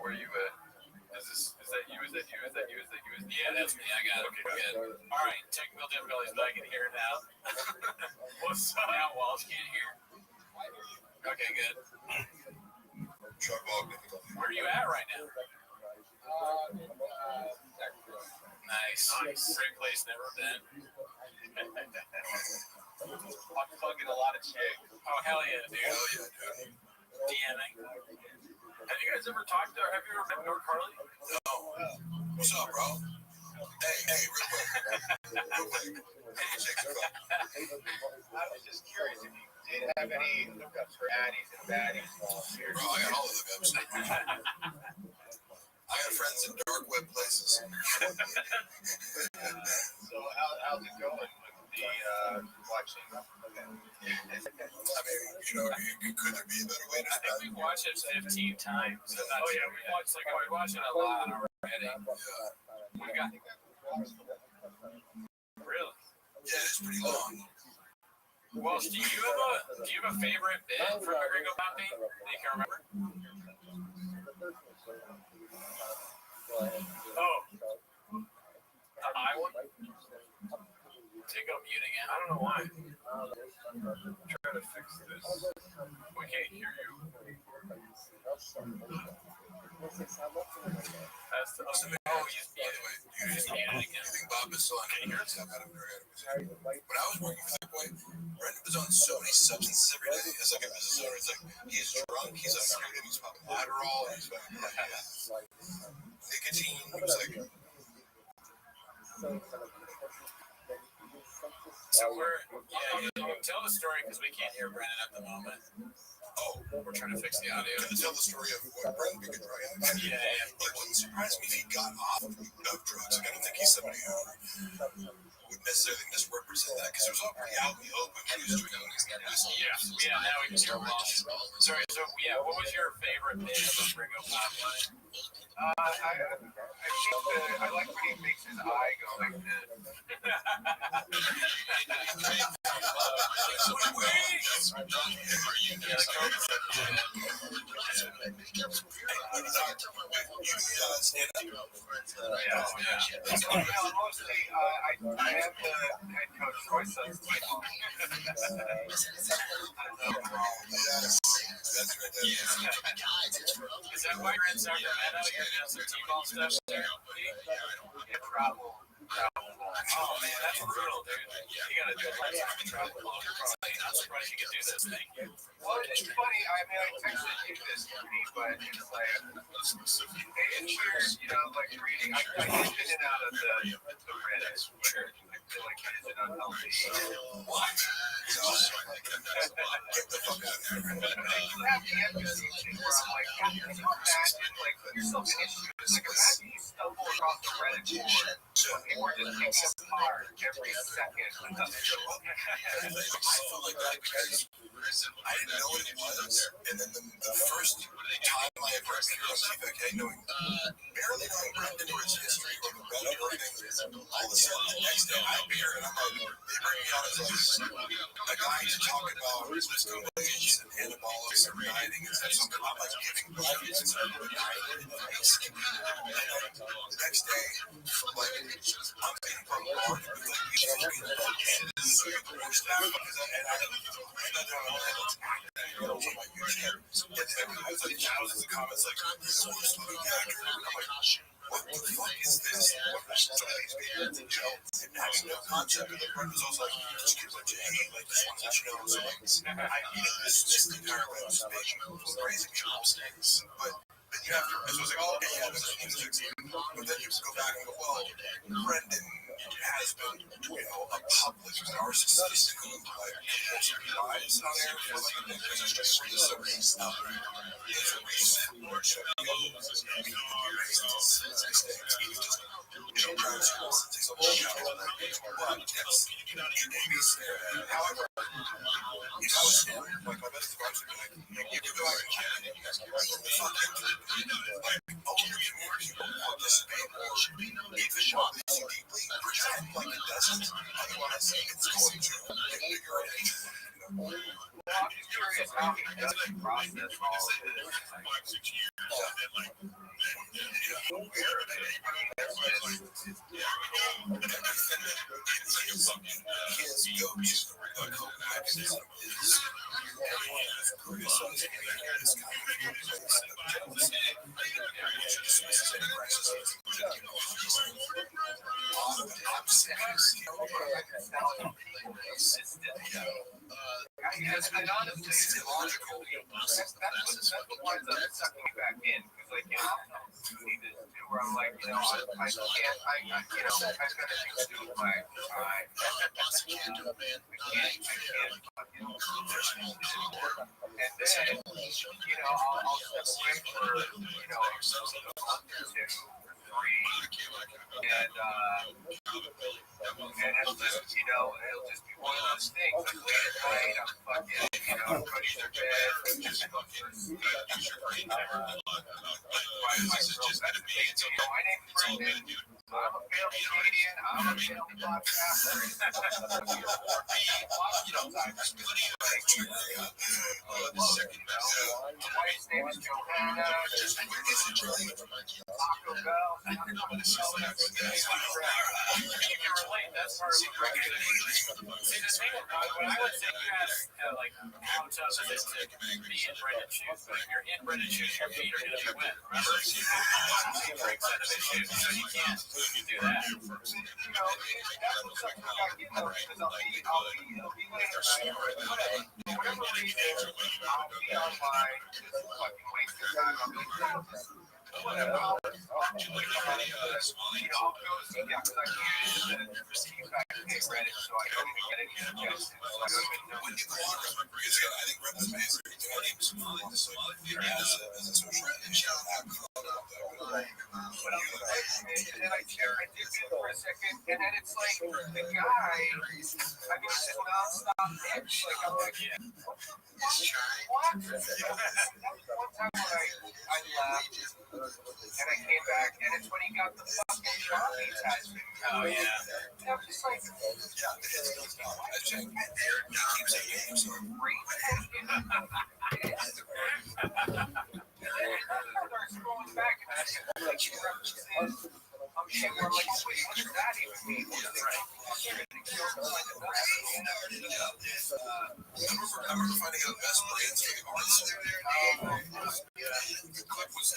Where are you at? Is that you? Yeah, that's me. I got it. Okay, We're good. All right, technical difficulties, but I can hear it now. What's up? Now Walsh can't hear. Okay, good. Chuck Bogdan. Where are you at right now? Nice. Great place, never been. I'm fucking a lot of chicks. Oh, hell yeah, dude. Hell yeah, dude. DMing. Have you guys ever talked to, have you ever met North Carly? No. What's up, bro? Hey, real quick. Hey, shake your phone. I was just curious if you did have any hookups for addies and baddies while here. Bro, I got all the hookups. I got friends in dark web places. So how's it going with the watching? I mean, could there be a better way to I think we've watched it 15 times. Oh, yeah, we watched it a lot already. Yeah. We got. Really? Yeah, it's pretty long. Walsh, do you have a favorite bit from a Gringo Poppy that you can remember? Oh, the high one? Take out muting it. I don't know why. I'm trying to fix this. We can't hear you. That's the Oh, he's By the way, muted. He's muted again. you think Bob is still on here? When I was working for Subway, Brendan was on so many substances every day. As like a business owner, it's like he's drunk, he's uncreative, he's popping Adderall, he's fucking nicotine. He was like, So tell the story because we can't hear Brendan at the moment. oh, We're trying to fix the audio. to tell the story of when Brendan became drug addict. Yeah. It wouldn't surprise me if he got off of drugs. Like, I don't think he's somebody who would necessarily misrepresent that because it was all pretty out in the open when he was doing it. Yeah, now we can hear Walsh. Sorry, so what was your favorite bit of a Gringo Poppy? I like when he makes his eye go like this. stand up. Mostly, I have the head coach Roy Sutton's team on. Is that why you're in Sacramento? You're doing some T-ball stuff there? Travel. Oh man, that's brutal, dude. You gotta do a lifetime of travel. I'm surprised you can do this thing. Well, it's funny. I mean, I texted you this morning, but it's like it's weird, you know, like reading. I get in and out of the Reddit. Sure. I feel like it is an unhealthy. What? Get the fuck out of there. You have the empathy thing where I'm like, can you imagine, like, put yourself in issues? Like, imagine you stumble across the Reddit board. People are just taking it apart every second. I felt like that because I didn't know what it was. And then the first time I ever experienced CVK, barely knowing Brendan or his history or the better everything, all of a sudden the next day I'm here and I'm like, they bring me out as a guy to talk about miscommunication and anabolics and dieting and something about like giving blood instead of dieting and the next day, like, I'm being bombarded with like these fucking kids and the stuff because I don't know my YouTube. I was like thousands of comments like this is worst movie ever. I'm like, what the fuck is this? So these people, it has no concept. And the friend was also like, just give it to hate, like just want to let you know. So like, I this is just the entire way I was making raising jobs. But then you have to, it was like, oh, okay, yeah, this is music. But then you go back and go, well, Brendan has been, a public narcissist who, like, lies on there for, like, there's just some reason. There's a reason or should be however, if I was him, like, my best advice would be like, you can go out and chat, and you guys can bring the fuck into it. Like, more people participate more, even while they see deeply, pretend like it doesn't. Otherwise, it's going to invigorate. Well, I'm just curious how he does process all of this. 5-6 years, and like, where are they? I mean, there's everything that it's like a fucking his go-to coping mechanism is criticizing this kind of place. Dismisses any crisis. And honestly, it's illogical. That's what winds up sucking me back in. Because, like, I'm see this too, where I'm like, I can't, I've got to do my time. And then, I'll step away for, a month or two. And it'll just, it'll just be one of those things. Like late at night, I'm fucking, everybody's in bed. Just fucking, my name's Brendan. I'm a failed comedian. I'm a failed podcaster. My wife's name is Johanna. Taco Bell. You can relate. That's part of the regulation. See, the thing when I would say you have like how tough it is to be in Brendan's shoes, but if you're in Brendan's shoes, your feet are going to wet. Remember, you break set of his shoes, so you can't do that. That's what's up about you, though, because I'll be later night. Whatever reason, I'll be on my fucking waste of time. I'll be whatever. I'll go see because I can't receive back to get Reddit, so I don't even get any suggestions. When you go on Reddit, because I think Reddit is basically doing Somali theater as a social media But and I dip in for a second, and then it's like the guy, it's just non-stop bitch. Like, I'm like, what? One time when I left, and I came back, and it's when he got the fucking Johnny tattoo. Oh, yeah. And I'm just like, scrolling back, and I Okay, we're like, wait, what does that even mean? Right. I remember finding out best brands for the arts. The clip was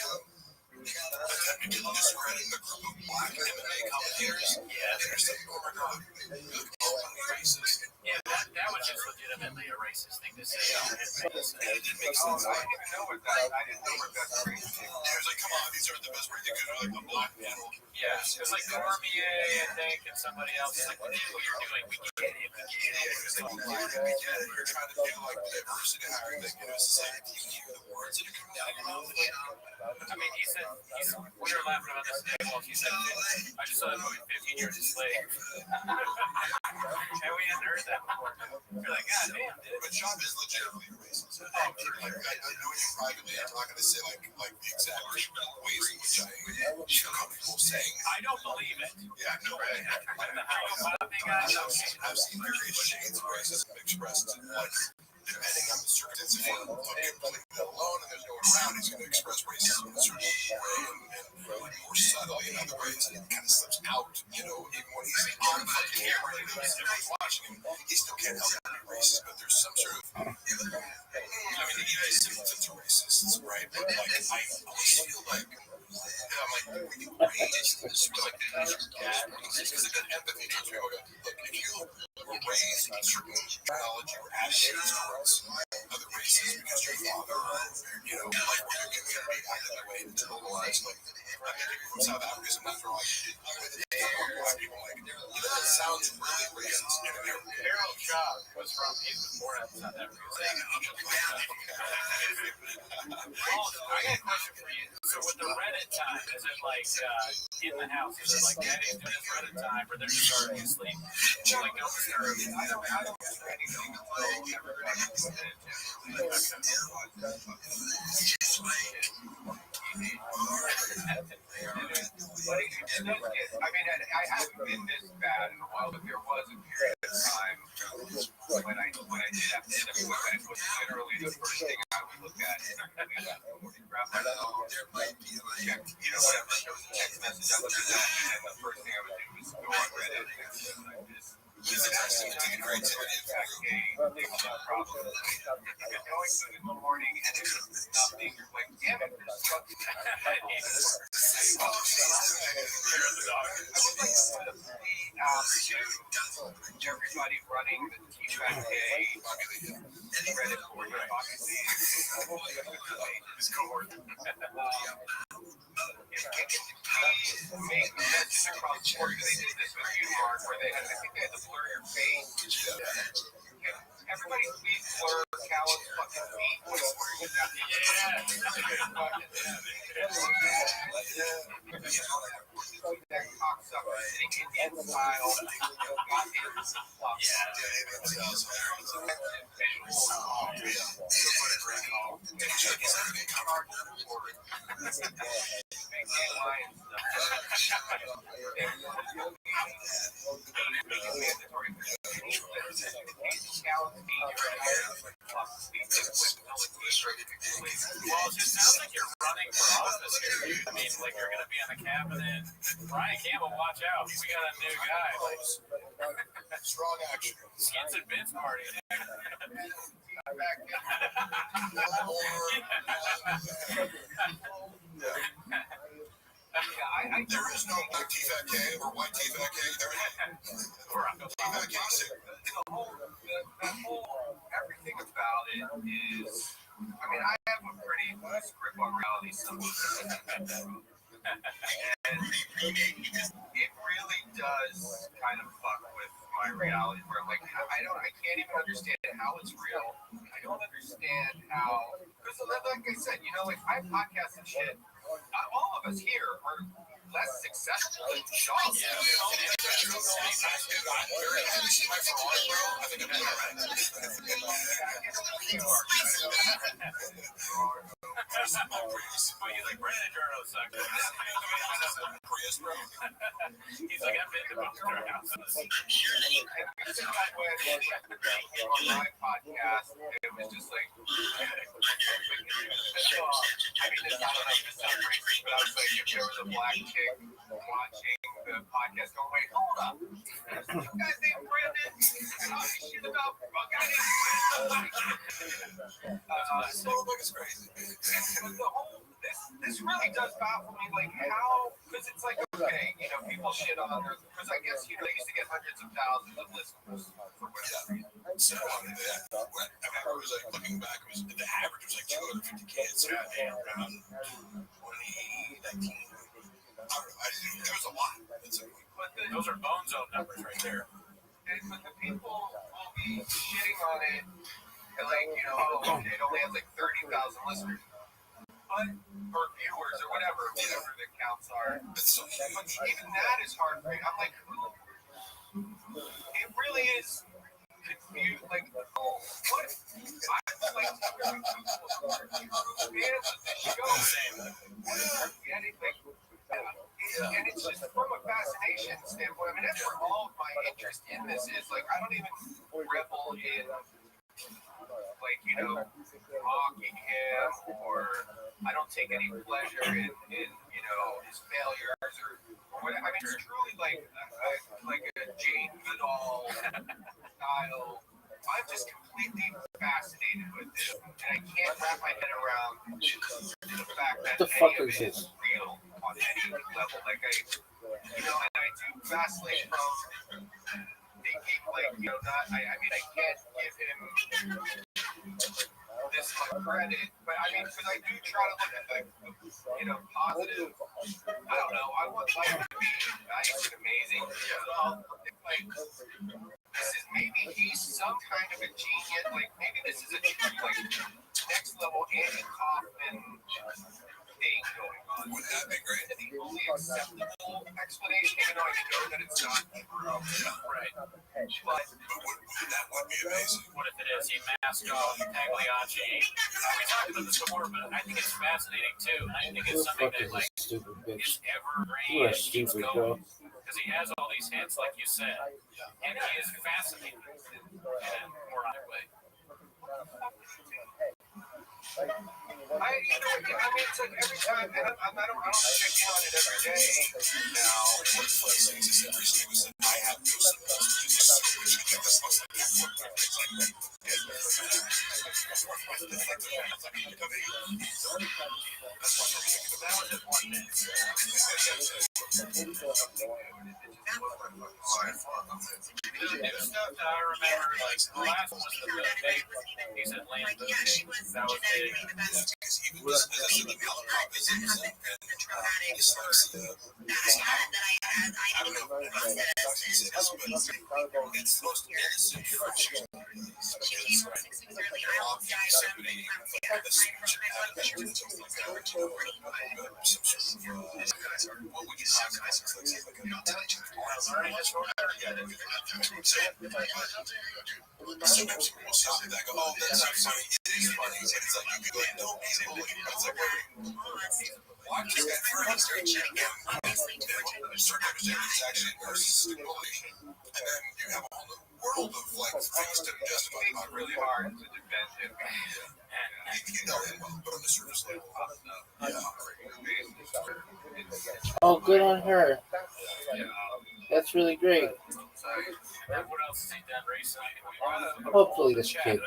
attempting to discredit the group of black MMA commentators. Yeah. There's some openly racist. Yeah, that was just legitimately a racist thing to say. And it didn't make sense. I didn't know what that's racist. He was like, come on, these aren't the best brands. They're like a black panel. Yeah, it was like Cormier, I think, and somebody else. It's like, we get what you're doing. We get it. We get it. We get it. You're trying to do like diversity hiring. Like, it's like you hear the words that are coming down your mouth. I mean, he said, we were laughing about this today. Well, he said, I just saw that movie 15 Years a Slave. And we hadn't heard that before. You're like, God damn, dude. But Sean is legitimately racist. I know you privately. I'm not going to say like the exact ways in which I feel comfortable saying. I don't believe it. Yeah, no way. I've seen various shades of racism expressed like depending on the circumstances. If I'm completely alone and there's no one around, he's going to express racism in a certain way and more subtly in other ways, and it kind of slips out. You know, even when he's on fucking camera and everybody's watching him, he still can't help but be racist. But there's some sort of, I mean, he has symptoms of racists, right? But like, I always feel like. And I'm like, when you raise this, like, there's a good empathy to it. Like, if you were raised in certain technology or attitudes towards other races because your father, you know, like, your community acted that way to normalize, like, I mean, people from South Africa sometimes are like, black people, like, you know, that sounds really racist. Harold Shaw was from, he was born in South Africa. I got a question for you. So with the Reddit time, is it like in the house? Is it like Daddy's doing his Reddit time, or they're just already asleep? Like, don't disturb me. I don't do anything until I mean, I haven't been this bad in a while, but there was a period of time when I did have to end up when it was literally the first thing I would look at. Grab my phone, check, you know, whatever. There was a text message I looked at, and the first thing I would do was go on Reddit and like this. It's a testament to the creativity of problem. If you're going to in the morning and it's just nothing, you're like, damn it, there's fucking. I would like to see everybody running the T5K Reddit board, obviously. It's cohort. Messages across the board. They did this with you, Mark, where they had, I think they had to blur your face. Everybody's feet blur, Cal's fucking feet. That cocksucker, Indian style. Well, it sounds like you're running for office here. I mean, like you're going to be in the cabinet. Brian Campbell, watch out. We got a new guy. strong action. Skins and Bins party. There is no black T-Fat-K or white T-Fat-K. There is T-Fat-K. That whole everything about it is, I mean, I have a pretty loose grip on reality sometimes. And it really does kind of fuck with my reality where like I can't even understand how it's real. I don't understand how, because like I said, you know, like I podcast and shit. All of us here are less successful than Sean. Yeah, like Brandon Jarno sucks. He's like, I've been to both their houses. On my podcast, it was just like, I mean, I don't know if it sounds racist, but I was like, a black chick watching the podcast going, wait, hold up. There's two guys named Brandon and talking shit about a guy named Brandon. So it's crazy. The whole, this really does baffle me, like how, because it's like, okay, you know, people shit on her, because I guess, you know, they used to get hundreds of thousands of listeners for whatever. So I remember it was like looking back, the average was like 250 kids around 2019. There was a lot. But those are bone zone numbers right there. But the people will be shitting on it, and like, you know, oh, it only has like 30,000 listeners. But, or viewers, or whatever the counts are. But even that is hard for me. I'm like, who? It really is confused. Like, what? I feel like fans of this show. And it's just from a fascination standpoint. I mean, that's where all of my interest in this is. Like, I don't even revel in, like, you know, mocking him, or I don't take any pleasure in you know, his failures or whatever. I mean, it's truly like a Jane Goodall style. I'm just completely fascinated with this, and I can't wrap my head around the fact that What the fuck any of is it this? is real on any level. Like, you know, and I do vacillate from thinking, like, you know, I mean, I can't give him this much credit, but I mean, because I do try to look at the you know, positive. I don't know. I want life to be nice and amazing. So, like, this is maybe he's some kind of a genius. Like, maybe this is a true, like, next level Andy Kaufman thing going on. Wouldn't that be great? And the only acceptable explanation, even though I know that it's not true. Right. But that would be amazing. What if it is? He masked off Pagliacci. We talked about this before, but I think it's fascinating too. And I think it's something that, like, Stupid bitch. is evergreen. You are stupid, bro. Because he has all these hits, like you said, and he is fascinating in a more other way. You know, I mean, it's like every time, and I don't check in on it every day. Now, one of the funny things is that recently was that I have no The new stuff that I remember, like, the last one was the big, he said, Land movie. That was big. It's the most innocent friendship. Sometimes people will say something like, oh, that's not funny. It is funny. And it's like, you can go, no, he's a bully. It's like, watch this guy for a history check. And certain understanding is actually a narcissistic bully. And then you have a whole new world of, like, things to justify. It's really hard to defend him. You know him well, but on the surface level. Oh, good on her. That's really great. What else has he done recently? Hopefully this kid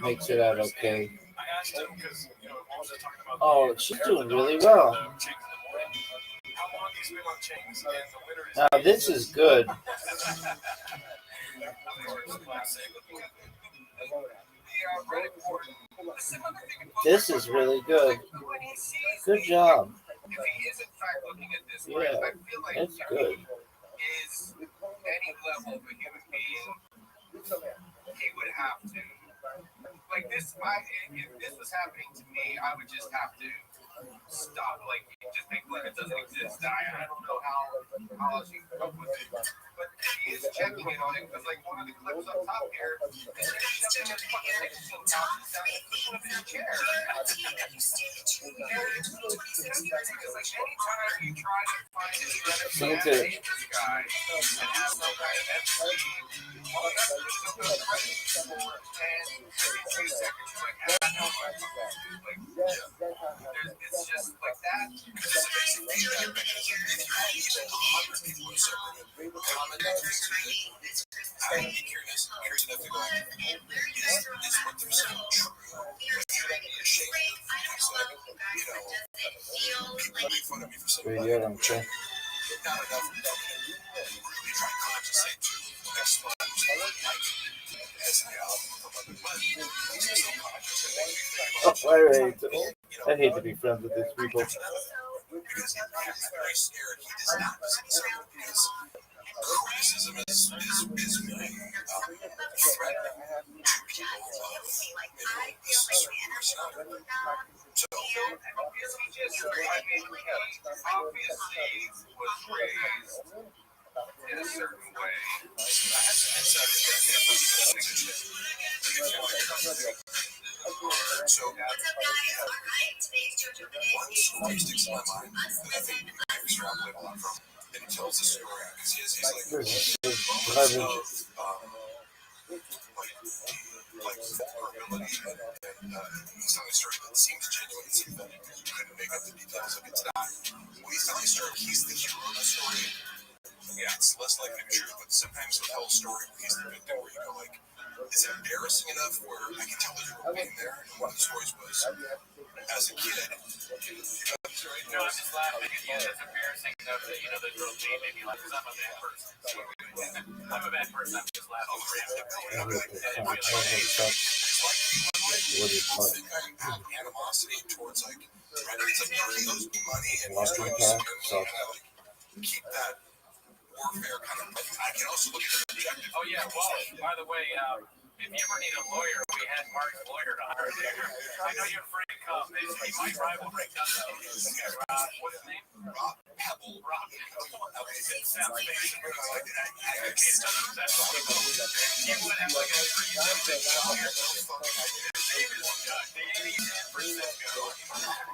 makes it out okay. I asked him because, you know, what was I talking about? Oh, she's doing really well. How long he's been on chains, and the winner is. Now this is good. This is really good. Good job. If he is in fact looking at this, Yeah, I feel like that's good. is any level of a human being, he would have to, like this. If this was happening to me, I would just have to stop. Like, just make like it doesn't exist. I don't know how else you can cope with it. But he is checking in on it because, like, one of the clips up top here is him shoving his fucking nicotine pouch down the cushion of his chair. Because, like, anytime you try to find a shred of this guy and have some kind of empathy, all you have to do is go to the right and every 2 seconds you're like, no, like, it's just like that. Because it's amazing. 100 people are separated, comment on this. I'd be curious enough to go, is what they're saying true? Should I be ashamed of things that, people make fun of me for saying Okay. not enough of them really try to say to expunge as the album I'd hate to be friends with these people. because I'm very scared he does not listen to someone because criticism is threatening to people of this certain personality. So obviously was raised in a certain way. So one story sticks in my mind that I think we can extrapolate a lot from, and he tells the story because he's like vulnerability, and he's telling a story that seems genuine. It seems that he couldn't make up the details of it's not. When he's telling a story, he's the hero of the story. Yeah, it's less likely to be true, but sometimes he'll tell a story where he's the victim, where you go like, is it embarrassing enough where I can tell that you're being there? And one of the stories was, as a kid, No, I'm just laughing at you. That's embarrassing enough that, that drove me, made me laugh because I'm a bad person. I'm a bad person. I'm just laughing. animosity towards like, it's like he owes me money and he's trying to keep that warfare kind of. I can also look at the objective. Oh yeah, well, by the way, if you ever need a lawyer, we had Mark's lawyer to hire there. I know you're afraid to come. He might rival Rick Dunn. What's his name? Rob Pebble. Rob. It sounds basic. You would have like a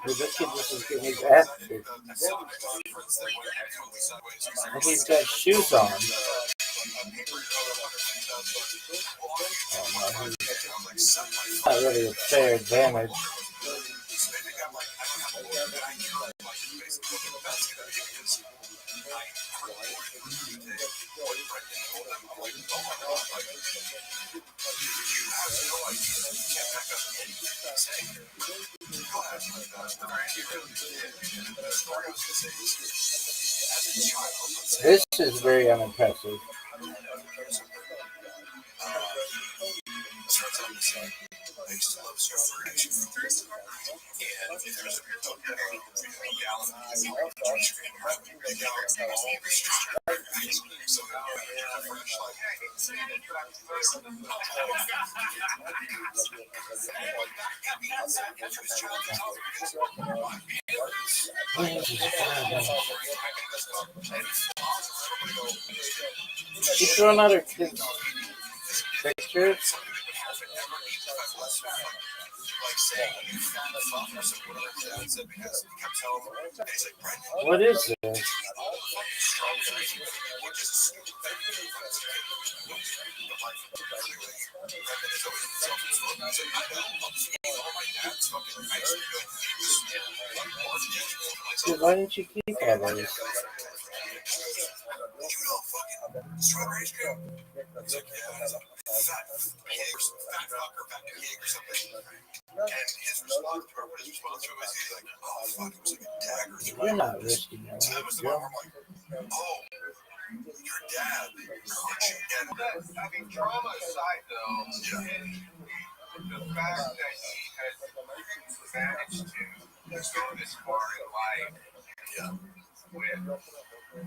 This kid just is getting his ass kicked. And he's got shoes on. Not really a fair advantage. This is very unimpressive. I used to love strawberry ice cream. And if there's a gallon so She's throwing out her kids' pictures. What is this? Dude, why didn't you keep all those? Strawberry ice cream. It's like, yeah, it's a fat fucker, fat pig or something. And his response to it, he's like, oh fuck, it was like a dagger through You're my not risking your So that was the life, moment where I'm like, oh, your dad hurt you. And I mean, drama aside, though, the fact that he has managed to go this far in life with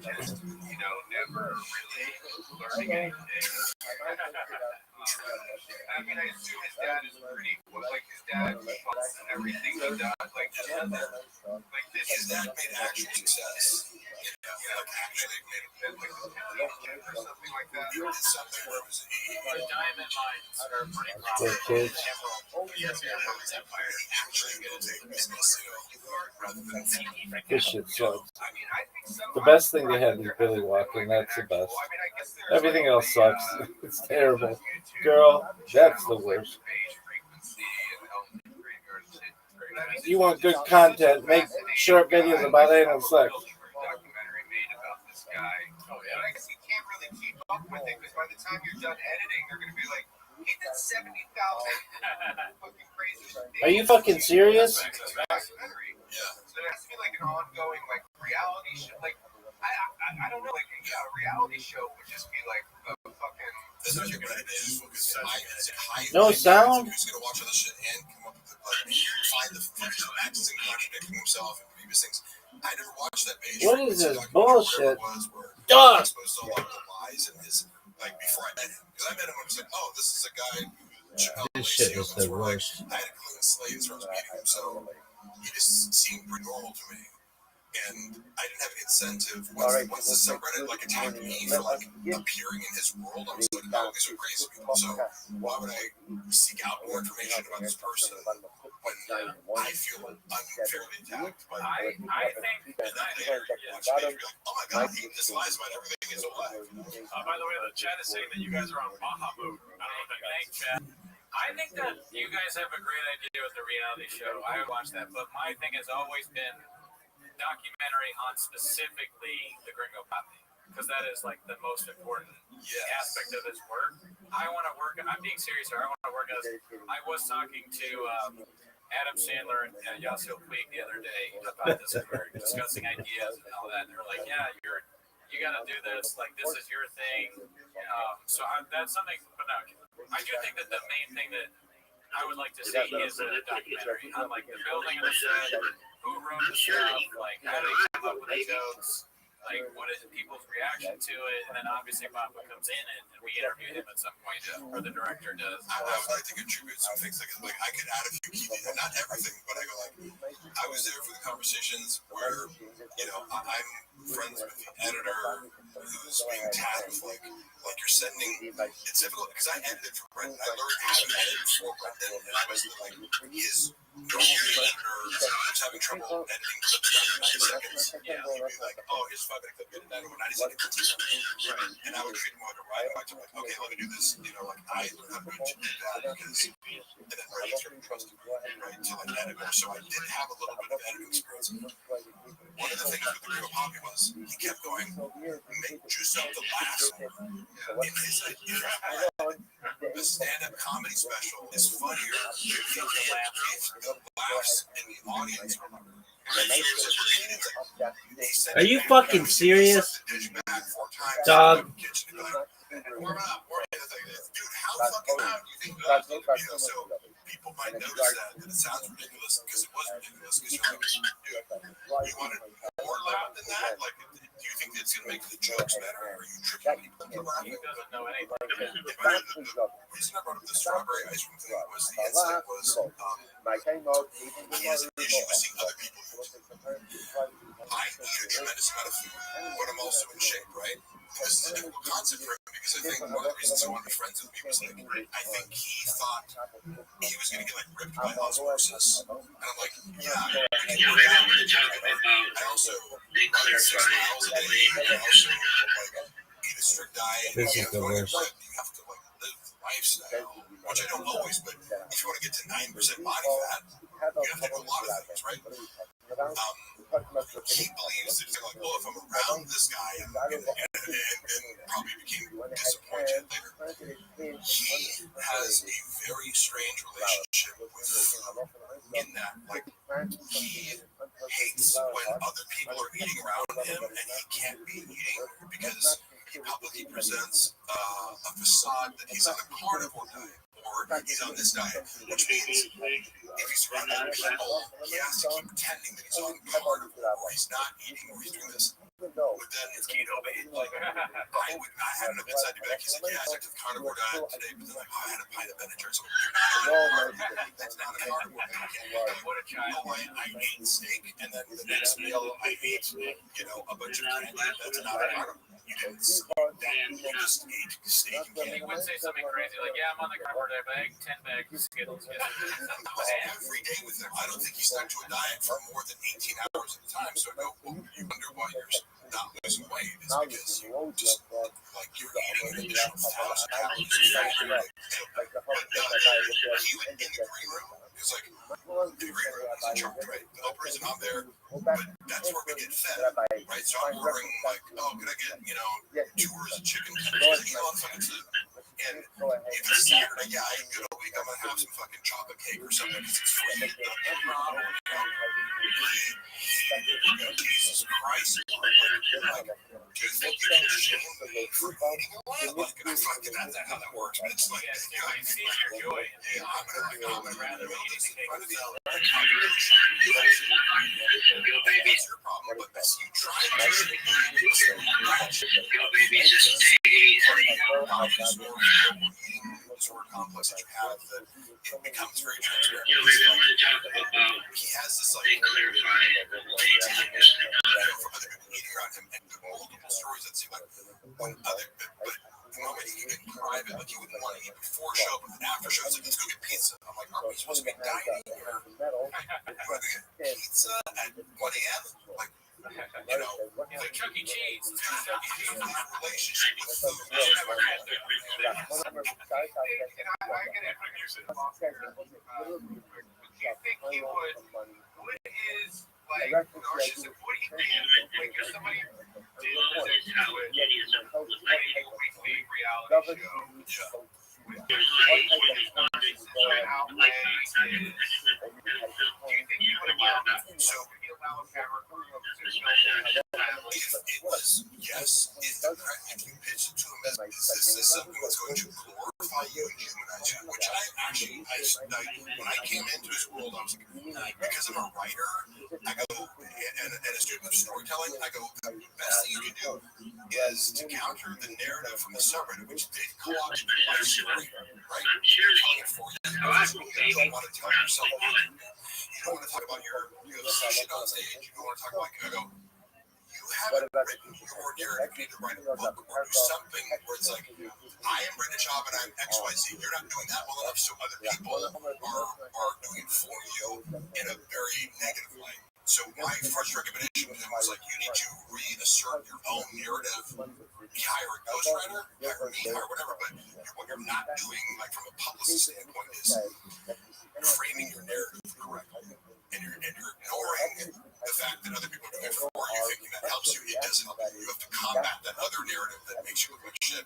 just, never really learning anything. I mean, I assume his dad is pretty, his dad funds everything he does, his dad made actual success. Actually made or something like that. something where it was Diamond mines are pretty Good kids. This shit sucks. The best thing they have is Billy Walker, and that's the best. Everything else sucks. It's terrible. Girl, that's the worst. You want good content, make short videos about anal sex. guy. Oh yeah. But I guess you can't really keep up with it because by the time you're done editing, they're gonna be like, he did 70,000 fucking crazy shit. Are you fucking serious? Documentary. Yeah. So there has to be like an ongoing like reality show. Like I don't know. Like a reality show would just be like a fucking. That's not your bad idea. Focus high. No sound? Who's gonna watch all this shit and come up with find the footage of Max and contradicting himself and previous things. I never watched that page. What is this bullshit? Duh! Exposed all the lies in his before I met him, because I met him and I was like, oh, this is a guy. This shit is the worst. I had a clean slate as far as meeting him, so he just seemed pretty normal to me. And I didn't have an incentive once the subreddit attacked me for appearing in his world. I was like, no, these are crazy people. So why would I seek out more information about this person when I feel unfairly attacked? But I think. and then later you watch the page and be like, oh my god, he just lies about everything is a lie. By the way, the chat is saying that you guys are on Baja Mood. I don't know what that means, chat. I think that you guys have a great idea with the reality show. I would watch that, but my thing has always been documentary on specifically the Gringo Papi, because that is like the most important aspect of his work. I want to work. I'm being serious here. I want to work as. I was talking to Adam Sandler and Yasiel Puig the other day about this. We were discussing ideas and all that. And they're like, "Yeah, you got to do this. Like, this is your thing." So that's something. But no, I do think that the main thing that I would like to see is a documentary on like the building of the set. Who wrote the stuff? Like, how do they come up with the jokes? Like, what is people's reaction to it? And then obviously Papa comes in and we interview him at some point, or the director does. I would like to contribute some things. Like I could add a few key details, not everything, but I go I was there for the conversations where I'm friends with the editor who's being tagged with you're sending. It's difficult because I edited for Brendan. I learned how to edit for Brendan, and I was his editor was having trouble editing clips down to 90 seconds. Yeah, he'd be like, oh, here's 5 minute clip, get it down to 90 seconds. And I would treat him like a writer. I'd be like, okay, let me do this. I learned how to do that because, and then Ray started trusting me, right, to editor. So I did have a little bit of editing experience. One of the things with the Gringo Papi was he kept going, juice up the laughs. In his idea, the stand-up comedy special is funnier if the laughs in the audience are louder. Are you fucking serious? Dog. Warm up. Dude, how fucking loud do you think that is? So people might notice that, and it sounds ridiculous because it was ridiculous. Because you're like, dude, you want it more loud than that? Like, do you think it's going to make the jokes better? Or are you tricking people into laughing? He doesn't know anything. The reason I brought up the strawberry ice cream thing was the insight was he has an issue with seeing other people eat. I eat a tremendous amount of food, but I'm also in shape, right? This is a difficult concept for him because I think one of the reasons he wanted to be friends with me was I think he thought he was going to get ripped by osmosis. And I'm like, yeah, I also eat 6 miles a day. I also eat a strict diet. This is the worst. You have to live the lifestyle, which I don't always, but if you want to get to 9% body fat, you have to do a lot of things, right? He believes that if I'm around this guy and probably became disappointed later, he has a very strange relationship with food in that, he hates when other people are eating around him and he can't be eating because he publicly presents a facade that he's on a carnivore diet. Or he's on this diet, which means if he's around other people, he has to keep pretending that he's on carnivore, or he's not eating, or he's doing this. But then it's keto, I had enough inside to be like, he's like, yeah, I took the carnivore diet today, but then I had a pint of Benadryl, so that's not a carnivore diet. What a child. I ate steak, and then the next meal I ate, a bunch of candy. That's not a carnivore. You didn't sleep that. You just ate steak and candy. He would say something crazy like, yeah, I'm on the carnivore diet, but I ate 10 bags of Skittles. Every day with him. I don't think he stuck to a diet for more than 18 hours at a time. So you wonder why you're not losing weight. It's because you just you're eating an additional 1,000 calories. He would in the green room. Because like the green room is in charge, right? The whole reason I'm there, but that's where we get fed, right? So I'm ordering like, oh, can I get, you know, 2 orders of chicken tenders? You know, fucking food. And if it's Saturday, yeah, I ain't good all week. I'm gonna have some fucking chocolate cake or something because it's free. Jesus Christ! Like, do you think you can shame me for eating a lot? Like, I fucking that's not how that works. But it's like, Yes, I see your joy. yeah, I'm gonna rather build this in front of you. That's your problem, but that's you trying to sort of complex that you have that it becomes very transparent. He has this like from other people eating around him and multiple stories that seem like other, but the moment he get private, like he wouldn't want to eat before show, but then after show, it's like, let's go get pizza. I'm like, are we supposed to be dining here? We're going to get pizza at 1 a.m.? Like, you know, Like Chuck E. Cheese. relationship with food. I can introduce it. Do you think he would? What is like narcissism? What do you think? Like if somebody did a weekly reality show. Do you think you would allow that? So would you allow a camera crew to it was, yes, if you pitch it to him as this is something that's going to glorify you and humanize you, which I when I came into his world, I was like, because I'm a writer, I go, and a student of storytelling, I go, the best thing you can do is to counter the narrative from the subreddit, which did co-opt my story, right? You're telling it for you. You don't want to tell yourself, you don't want to talk about your shit on stage, you don't want to talk about, I go, you haven't written your narrative, you need to write a book or do something where it's like, I am British Job and I'm XYZ. You're not doing that well enough, so other people are doing it for you in a very negative way. So my first recommendation to him was like, you need to reassert your own narrative. Hire a ghostwriter, hire me, hire whatever, but what you're not doing, like from a publicist standpoint, is framing your narrative correctly. And you're ignoring the fact that other people are doing it for you, thinking that helps you. It doesn't help you. You have to combat that other narrative that makes you look like shit.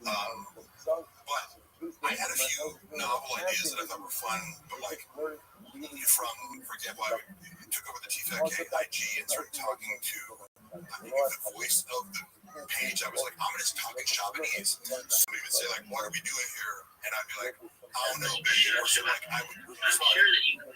But I had a few novel ideas that I thought were fun, but like from, for example, I took over the TFAK IG and started talking to the voice of the page. I was like, I'm just talking Japanese. Somebody would say like, what are we doing here? And I'd be like, I don't know, baby. Or so like I would respond.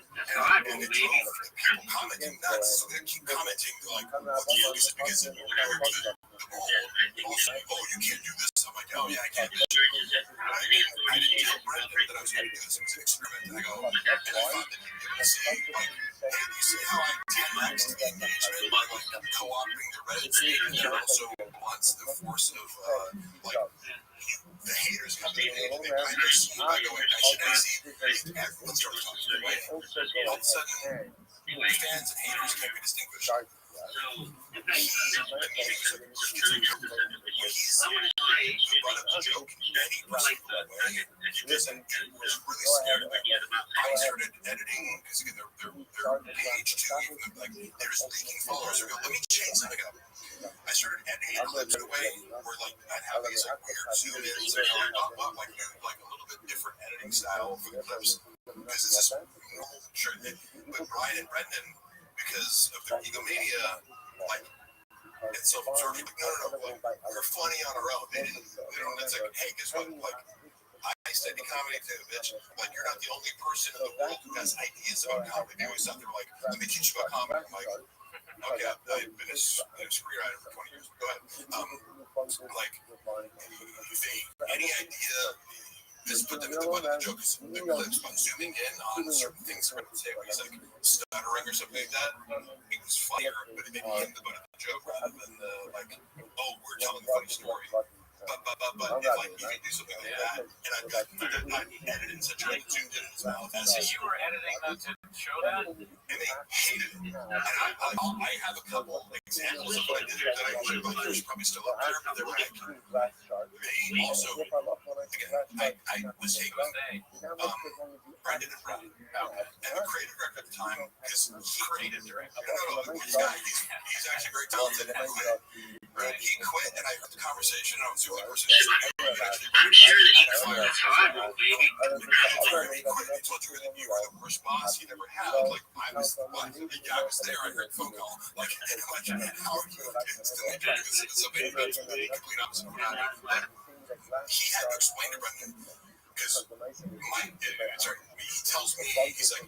And it drove the people commenting nuts. So they keep commenting like, yeah, because whatever the ball. Oh, you can't do this. I'm like, oh yeah, I can't do this. I didn't tell Brendan that I was going to do this. It was an experiment. And I go, and I thought that you'd be able to see like, hey, you see how I 10x the engagement by like co-opting the Reddit feed, and then also once the force of like the haters come to the page and they find their scene by going, I should see everyone starts talking to me. All of a sudden, fans and haters can't be distinguished. He brought up a joke and he was really scared. I started editing because again, their page too, even like they're just leaking followers. I go, let me change something up. I started editing clips in a way where like I'd have these like weird zoom ins and like a little bit different editing style for the clips because it's just normal. Sure, but Brian and Brendan, because of their egomania, like it's so sort of no, like we're funny on our own. They don't. It's like, hey, guess what? Like I study comedy too, bitch. Like you're not the only person in the world who has ideas about comedy. They always thought they were like, let me teach you about comedy. I'm like, okay, I've been a screenwriter for 20 years. Go ahead. Like, any idea, just put them in the butt of the joke. The clips on zooming in on certain things I would say, when he's like stuttering or something like that, it was funnier, but it made me hit the butt of the joke rather than like, oh, we're telling a funny story. But if like you could do something like that, and I'd edit in such a way that zoomed in his mouth. So you were editing them to show that? And they hated it. And I have a couple examples of what I did that I should probably still up there, but they're like, they also again, I was taking Brendan and Brian, and the creative director at the time, because creative director, this guy, he's actually very talented, and he quit, and I heard the conversation, and I was the only person I'm sure that that's how I roll, baby. he quit, he told you that you were the worst boss he'd ever had. Like, I was there, I heard the phone call, like, how are you instantly doing this? It's something that's the complete opposite of what happened. He had to explain to Brendan, because he tells me, he's like,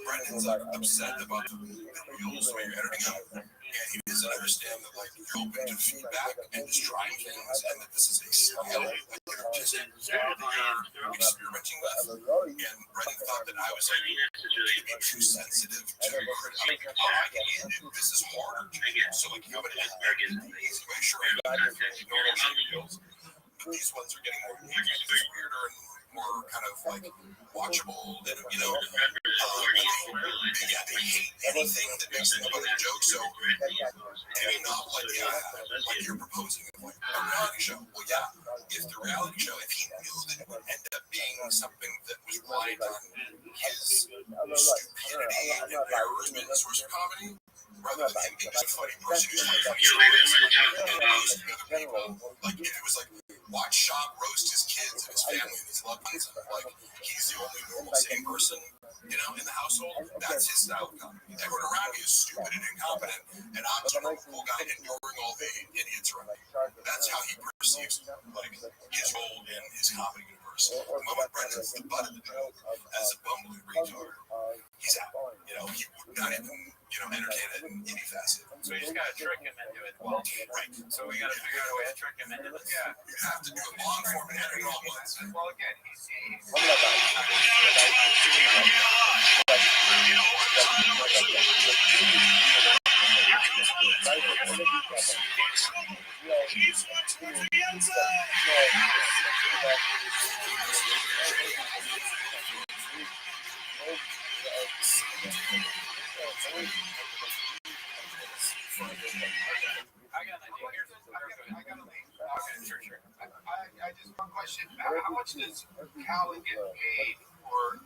Brendan's like upset about the wheels when you're editing him, and he doesn't understand that like you're open to feedback and just trying things, and that this is a skill that you're just experimenting with. And Brendan thought that I was like maybe too sensitive to critique. This is harder to do, so like you have an easy way, sure, normal videos, but these ones are getting more weirder and more kind of like watchable, and they hate anything that makes them about a joke. So maybe not like you're proposing like a reality show. Well, yeah, if the reality show, if he knew that it would end up being something that was reliant on his stupidity and embarrassment and source of comedy, rather than him being a funny person who's like and roast other people, like if it was like watch Sean roast his kids and his family and his loved ones, and like he's the only normal sane person, in the household, that's his style of comedy. Everyone around me is stupid and incompetent, and I'm the normal cool guy ignoring all the idiots around me. That's how he perceives like his role in his comedy universe. The moment Brendan's the butt of the joke as a bumbling retard, he's out. He would not even entertain it in any facet. So you just gotta trick him into it. Well, right. So we gotta figure out a way to trick him into this. Yeah. You have to do a long form and edit all once. Well, again, he's I got an idea. I got a link. Okay, sure. I just one question. How much does Callan get paid for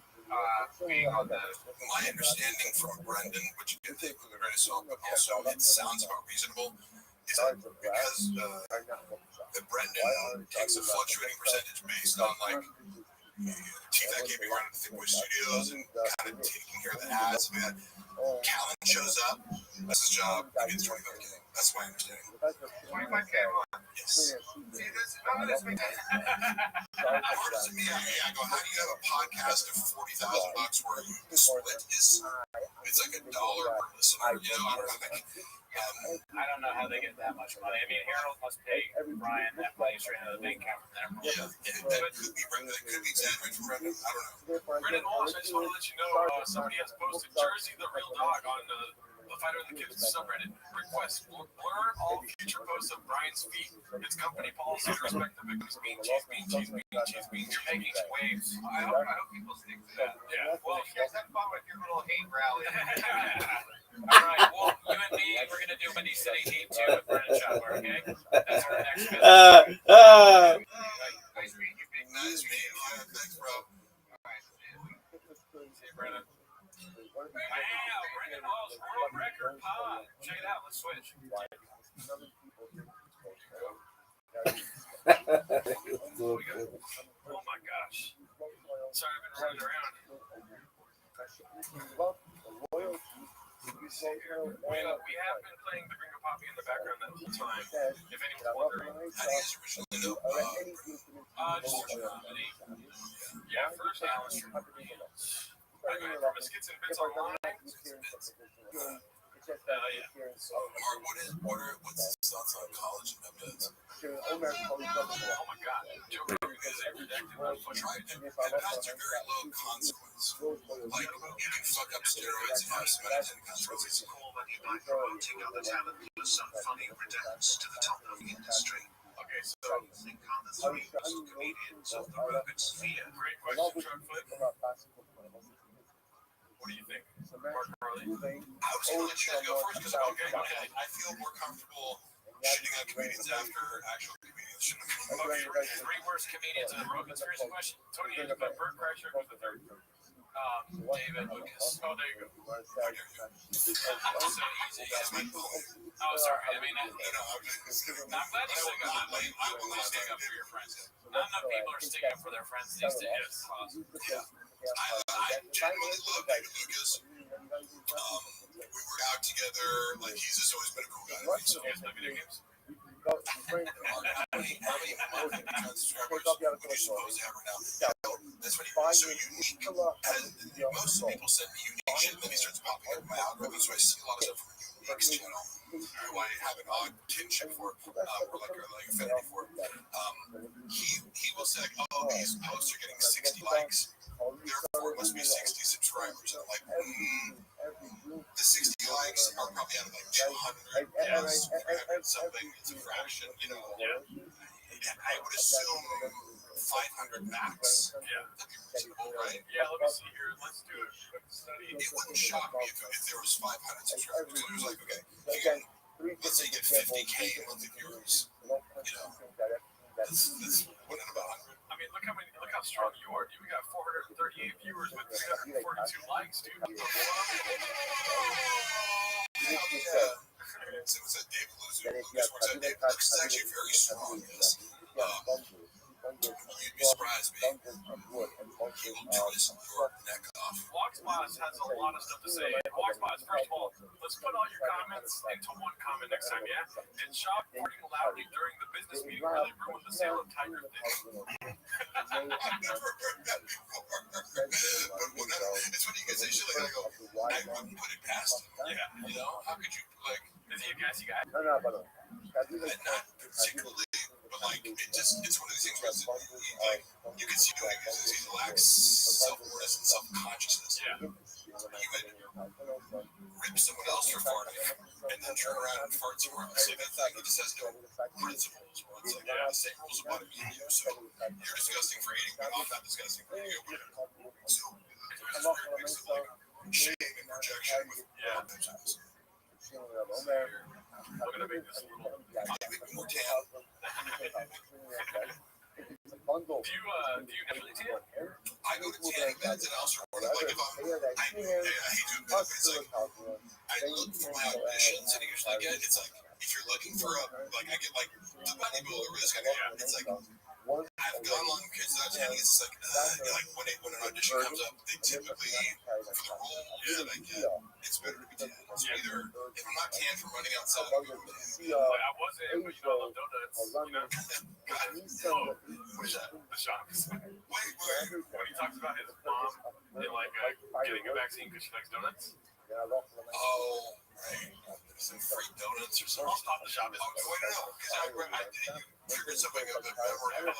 being on the? My understanding from Brendan, which you can take with a grain of salt, but also it sounds about reasonable, is that because that Brendan takes a fluctuating percentage based on like Chief that gave me running the Thick Boy Studios and kind of taking care of the ads. Man, Callan shows up, that's his job, he gets $25K. That's my understanding. $25K a month. Yes. See, none of this makes sense. Or does it mean, I go, how do you have a podcast of $40,000 where you split his, it's like $1 per listener, I don't know how they get that much money. I mean, Harold must pay Brian that money straight out of the bank account from there. Yeah, that could be Brendan, that could be exaggerated from Brendan, I don't know. Brendan Walsh, I just want to let you know, somebody has posted Jersey the Real Dog on the Fighter of the Kids subreddit. Request, blur all future posts of Brian's feet. It's company policy to respect the victims. Mean cheese. You're making waves. I hope people stick to that. Yeah. Well, you guys have fun with your little hate rally. All right. Well, you and me, we're gonna do Windy City Heat 2 with Brendan Schotler, okay? That's our next bit. Nice meeting you, big. Nice meeting you. Thanks, bro. All right. See you, Brendan. Wow, Brendan Walsh, world record pod. Check it out. Let's switch. Oh my gosh. Sorry, I've been running around. We have been playing the Ring of Poppy in the background that whole time. If anyone's wondering. How do you guys originally know Just comedy. Yeah, first I was I got from a Skits and Bits online. Mark, what's his thoughts on college and MDiv? Oh my god. Joe Rogan is a redacted It has a very low consequence. Like, you can fuck up steroids and have some unintended consequences. Promoting other talent plus some funny redacts to the top of the industry. Okay, so Think on the three best comedians of the Rogan sphere. great question, Truckfoot. What do you think? Mark Marley? I was going to let you guys go first because I feel more comfortable shitting on comedians after actual comedians shouldn't have. Okay, three worst comedians in the world. Conspiracy question. Tony Angelo, Bert Kreischer, who's the third? David Lucas. Oh, there you go. So easy. Oh, sorry. I mean, I'm glad you stick up. I will not stick up for your friends. Not enough people are sticking up for their friends these days. I genuinely love David Lucas. We were out together. Like, he's just always been a cool guy to me. So, You guys play video games? how many subscribers would you suppose they have right now? That's what he so unique. Most people send me unique shit, and then he starts popping up in my algorithm, so I see a lot of stuff from Unique's channel, who I have an odd kinship for, or like affinity for. He will say, oh, these posts are getting 60 likes, therefore it must be 60 subscribers. And I'm like, the 60 likes are probably out of like 200 subscribers, something. It's a fraction, you know. I would assume 500 max. Yeah. That'd be reasonable, right? Yeah, let me see here. Let's do a quick study. It wouldn't shock me if there was 500 subscribers. So it was like, okay, you can, let's say you get 50K monthly viewers. You know, that's one in about 100. I mean, look how strong you are, dude. We got 438 viewers with 342 likes, dude. So it was a David Lucas works out. David Lucas is actually very strong. Yes. You'd be surprised, man. He will twist your neck off. Walksboss has a lot of stuff to say. Walksboss, first of all, let's put all your comments into one comment next time, yeah? And Shop farting loudly during the business meeting really ruined the sale of Tiger Fish. I've never heard that before. But it's when you can say shit like that, I go, I wouldn't put it past him. Yeah. You know, how could you, like, Is he a gassy guy? not particularly, but like, it's one of these things where it's, like, you can see like, he lacks self-awareness and self-consciousness. Yeah. He would rip someone else for farting and then turn around and fart somewhere else. Like, that thing, he just has no principles. Where it's like, the same rules apply to me and you. So you're disgusting for eating, but I'm not disgusting for you. So there's a weird mix of like shame and rejection with business. I'm gonna make this a little. More tan. Do you naturally tan? I go to tanning beds and also like if I hate doing that, but it's like I look for my auditions and usually get it's like if you're looking for a like I get like the bodybuilder risk it's like I've gone long periods without tanning. It's like when an audition comes up, they typically for the role that I get, it's better to be tan. So either if I'm not tan from running outside, I'll go to I wasn't, but you know, I love donuts. You know? what is that? The shops. Wait. When he talks about his mom and like getting a vaccine because she likes donuts. Oh, right. Some free donuts or something. I'll stop the shop. Oh, no, because you triggered something of the memory of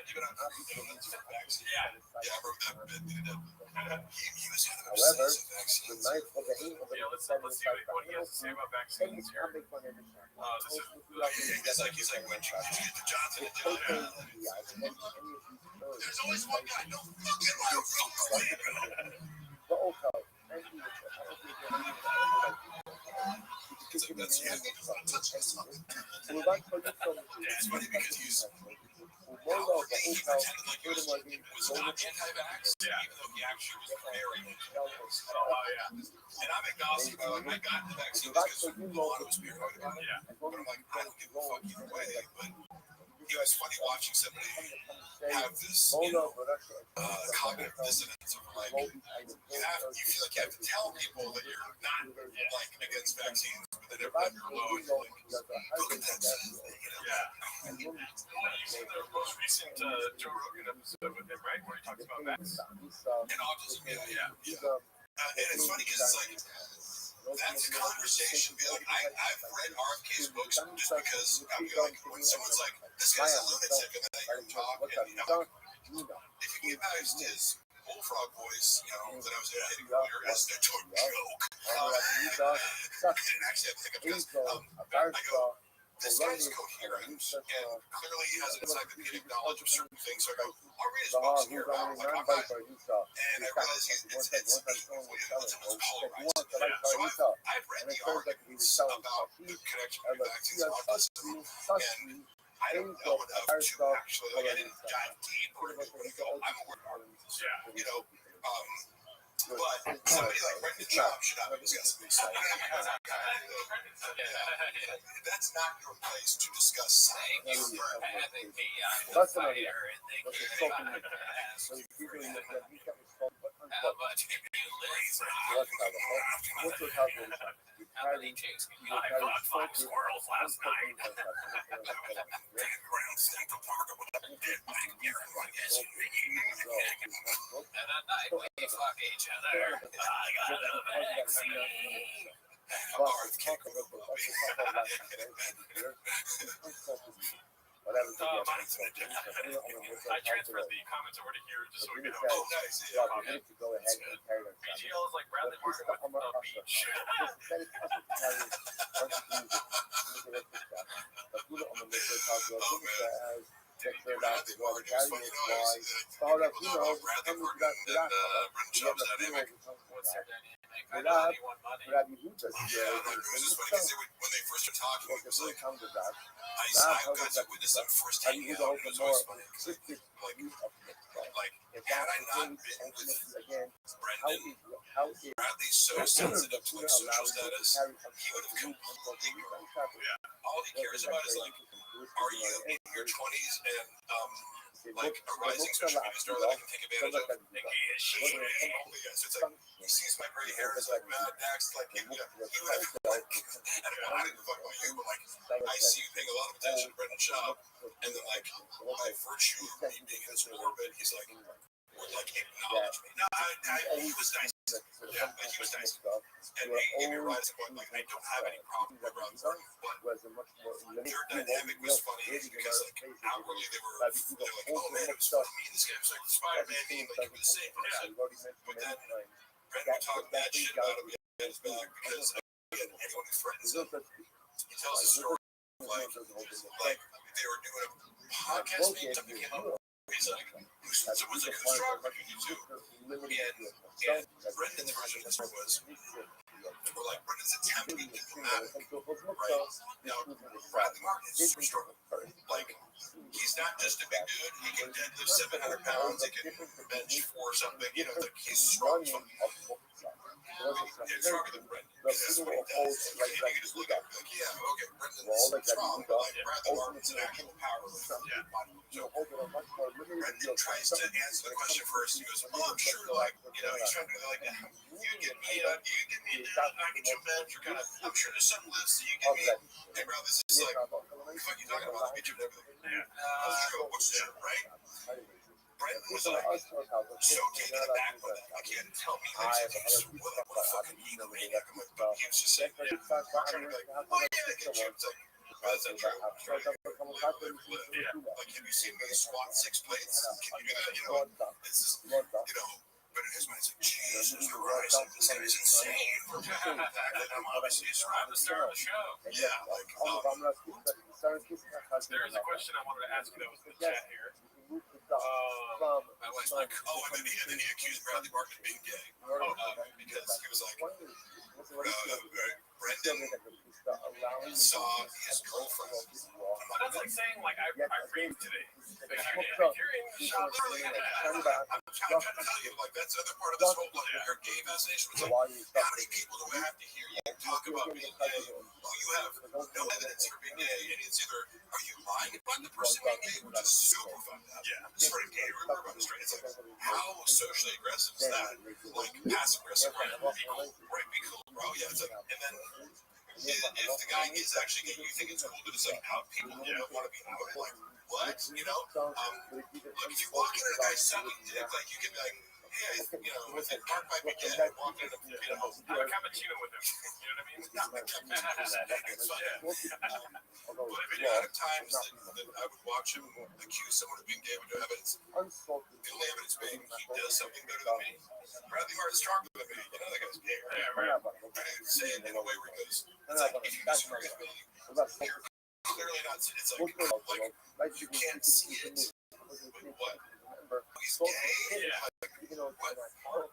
giving out free donuts for vaccine. Yeah. Yeah, I wrote that bit. He was kind of obsessed with vaccines. Yeah, let's see what he has to say about vaccines here. He's like, when you get the Johnson and Johnson, there's always one guy. No fucking way, real quick. It's like, that's you. Touch this up. It's funny because he pretended like he was not anti-vax, even though he actually was very anti-vax. And I'm agnostic about like I got the vaccine because Milano was paranoid about it. But I'm like, I don't give a fuck either way. But it was funny watching somebody have this, cognitive dissonance of like, you feel like you have to tell people that you're not like against vaccines, but then everybody you're low and you're like, look at that stuff, You've seen the most recent Joe Rogan episode with him, right? Where he talks about vaccines. And autism, and it's funny because it's like, that's a conversation. Be like, I've read RFK's books just because I feel like when someone's like, this guy's a lunatic, and then I hear him talk, and I'm like, if you get past his bullfrog voice, that I was imitating earlier as a joke, I didn't actually have to think of because I go, this guy's coherent and clearly he has an encyclopedic knowledge of certain things. So I go, I'll read his books here. I'm like, I'm not, and I realize it's almost polarized. So I've read the arguments about the connection between vaccines and autism, and I don't know enough to actually, like, I didn't dive deep or anything. I'm aware of arguments, you know, but somebody like Brendan Schaub should not be discussing this. That's not your place to discuss science. That's another thing. That's a talking about. So you keep doing that. You kept it fun, but unquote. What's the calculation? You carry. I fought 5 squirrels last night. And at night we fuck each other. I got a vaccine. I transferred the comments over to here just so we can have to go ahead and carry them. BGL is like Bradley Martin with the beach. What's their dynamic? I know they want money. When they first started talking, it was like, I've got to witness them first hanging out. It was always funny. Like, had I not been with Brendan, Bradley's so sensitive to like social status, he would have completely ignored. All he cares about is like, are you in your 20s and like a rising social media star that I can take advantage of? So it's like, he sees my gray hair, it's like, man, next, like, you have, like, I don't give a fuck about you, but like, I see you paying a lot of attention to Brendan Schaub, and then like, by virtue of me being in his orbit, he's like, would like acknowledge me. No, he was nice. Yeah, he was nice. And he gave me a rise at point, like, I don't have any problem with Ron Gordon, but their dynamic was funny because, like, outwardly they were like, oh man, it was funny. Me and this guy was like, Spider-Man meme, like, you were the same person. But then Brendan would talk bad shit about him behind his back because, again, anyone who threatens him, he tells a story like they were doing a podcast, maybe something came up. He's like, someone's like, who's stronger between you two? And Brendan's version of the story was, we're like, Brendan's attempting to be diplomatic, right? Now, Bradley Martin is super strong. Like, he's not just a big dude. He can deadlift 700 pounds. He can bench for something. You know, like, he's strong. He's stronger than Brendan. Because that's what he does. And you can just look at him and be like, yeah, okay, Brendan's strong, but like, Bradley Martin's an actual powerlifter. So Brendan tries to answer the question first. He goes, oh, I'm sure, like, you know, he's trying to be like, you get me up, I get your bench, you're kind of, I'm sure there's some lifts that you give me. Hey, bro, this is like, what the fuck are you talking about? I'll get you and everything. That's true, what's true, right? Brendan was like, so taken aback by that. Like, he had to tell me things. Like, what a fucking egomaniac. I'm like, but he was just saying, trying to be like, oh, yeah, I get you. It's like, that's not true. Like, have you seen me squat 6 plates? Can you do that? You know, it's just, you know, but in his mind, it's like, Jesus Christ, this guy is insane. And then I'm obviously I'm the star of the show. yeah, like, There is a question I wanted to ask you that was in the chat here. my wife's like, oh, and then he accused Bradley Martin of being gay. Because he was like, Brendan saw his girlfriend. That's like saying, like, I breathed today. If you're in the shop, literally, I'm trying to tell you, like, that's the other part of this whole, like, your gay fascination. It's like, how many people do I have to hear you talk about being gay? Well, you have no evidence for being gay, and it's either, are you lying about the person being gay, which is super fucked up. Yeah. Sort of gay rumor about the straight. It's like, how socially aggressive is that? Like, passive aggressive, right? Be cool, right? Be cool, bro. Yeah, it's like, and then, if the guy is actually gay, you think it's cool to just like out people who don't want to be outed, like what? You know? Look, if you walk in a guy's sucking dick, like you can be like, hey, you know, with Mark might be gay, walk in, you know, I'm a cappuccino with him. You know what I mean? not my it's fine. But the amount of times that I would watch him accuse someone of being gay with no evidence, the only evidence being he does something better than me. Bradley Martin's stronger than me. You know, that guy's gay, right? Yeah, right. I say it in a way where he goes, it's like, if you disagree with me, you're clearly not. It's like you can't see it. But what? He's gay. Yeah. What part of?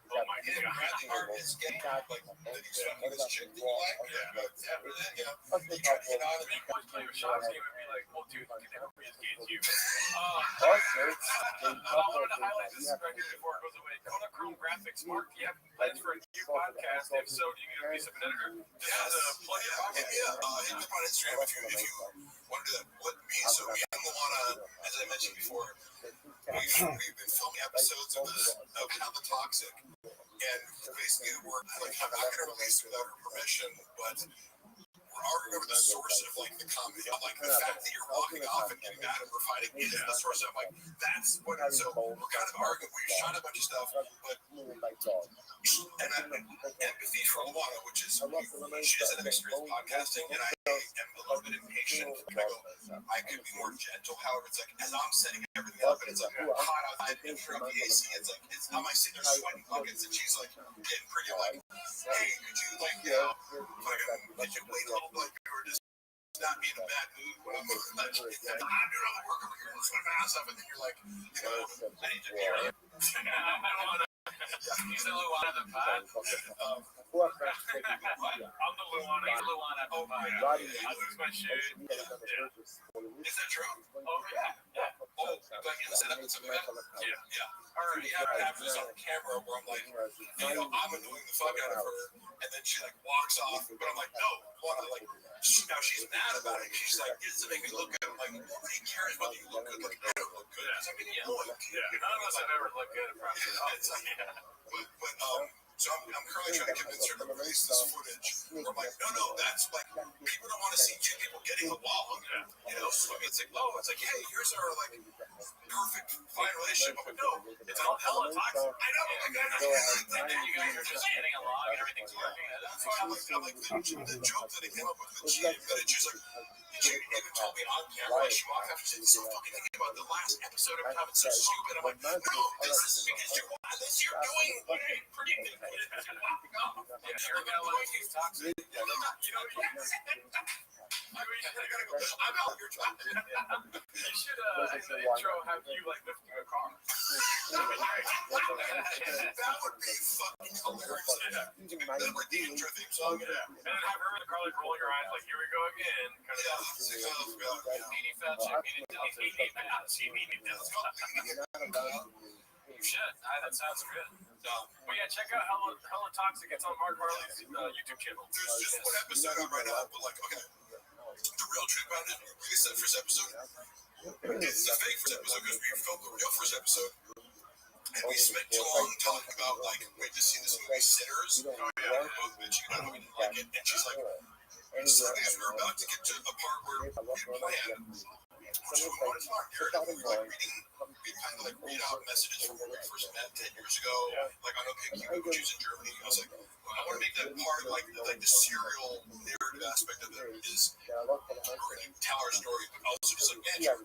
Oh my God! That part is gay. Like that he's fucking this chick that you like. Yeah. But then he tried to hit on it. You can always play with shots game and be like, well, dude, you can never be as gay as you. I wanted to highlight this right here before it goes away. Kodachrome Graphics, Mark, do you have plans for a new podcast? If so, do you need a piece of an editor? Yes. Play it out. Yeah. Hit me up on Instagram if you want to do that. What me? So me and Luana, as I mentioned before, we've been filming episodes of How the Toxic, and basically we're like, I'm not going to release it without her permission, but we're arguing over the source of like the comment, like the fact that you're walking off and getting mad and we're fighting is the source of like that's what. So we're kind of arguing. We shot a bunch of stuff, but and empathy for Luana, which is she doesn't have experience podcasting, and I am a little bit impatient. I could be more gentle. However, it's like as I'm setting everything up and it's like hot outside, and turn up the AC. It's I'm like sitting there sweating buckets, and she's like getting pretty like, hey, could you like like wait a little bit? You were just not be in a bad mood when I'm like, I'm doing all the work over here and sweating my ass off, and then you're like, I need to hear it. He's the Luana of the pod. I'm the Luana. He's Luana of the pod. I lose my shit. Is that true? Oh, yeah. Oh, like in the setup and stuff like that? Yeah. Or I have this on camera where I'm like, I'm annoying the fuck out of her, and then she like walks off, but I'm like, no, Luana, like, now she's mad about it. She's like, it doesn't make me look good. I'm like, nobody cares whether you look good. Like, I don't look good. It's like, Yeah. None of us have ever looked good in front of you. So I'm currently trying to convince her to release this footage. Where I'm like, no, that's like people don't want to see two people getting along. So it's like, hey, here's our like perfect fine relationship. I'm like, no, it's all hella toxic. I know, like You guys are just getting along and everything's working. that's why I'm like the joke that he came up with when she admitted, she's like, she even told me on camera, she walked after saying, so fucking thinking about the last episode of Time. It's so stupid. I'm like, no, this is because you're doing what I predicted. You're gonna let these toxic. I'm out here trying to. You should, in the intro, have you like lifting a car. That would be fucking hilarious. That would be the intro theme song. And then have her in the car like rolling her eyes like, here we go again. Kind of meanie fat chick, meanie fat chick, meanie fat chick. You should. That sounds good. But yeah, check out Hella Toxic. It's on Mark Harley's YouTube channel. There's just one episode out right now, but like, okay, the real truth about it, we released that first episode. It's a fake first episode because we filmed the real first episode. And we spent too long talking about, like, wait to see this movie, Sinners. Both bitching about how we didn't like it. And she's like, suddenly as we're about to get to a part where we planned, which we wanted to learn narrative, we were like reading, we kind of like read out messages from when we first met 10 years ago, like on OKQ, which is in Germany. I was like, I want to make that part of like the serial narrative aspect of it is we're going to tell our story, but also just like, man,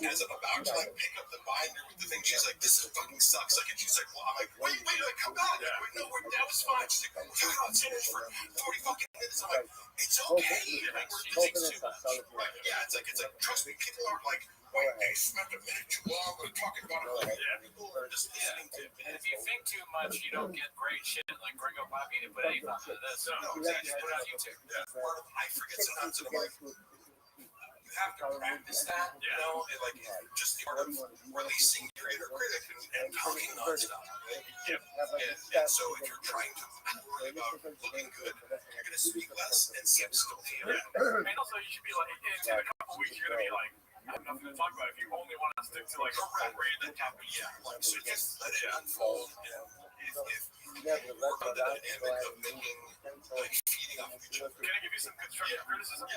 as I'm about to like pick up the binder with the thing, she's like, this fucking sucks. Like, and she's like, well, I'm like, wait, like, come back. Like, wait, no, that was fine. She's like, we're talking about Sinners for 40 fucking minutes. I'm like, it's okay. Like, we're too much. Right? Yeah, it's like, trust me, people are like, wait, they spent a minute too long talking about it. Like, people are just listening to it. And if you think too much, you don't get great shit. Like, bring up Bobby to put any thought into this. So, exactly. Just put it on YouTube. Part of I forget sometimes, and I'm like, you have to practice that, and like just the art of releasing your inner critic and talking nonstop. Right? And so if you're trying to worry about looking good, you're going to speak less and seem stilty. And also, you should be like, in a couple weeks, you're going to be like, I have nothing to talk about if you only want to stick to like correct. So just let it unfold. And if you work on the dynamic of making, like feeding off of each other. Can I give you some constructive criticism?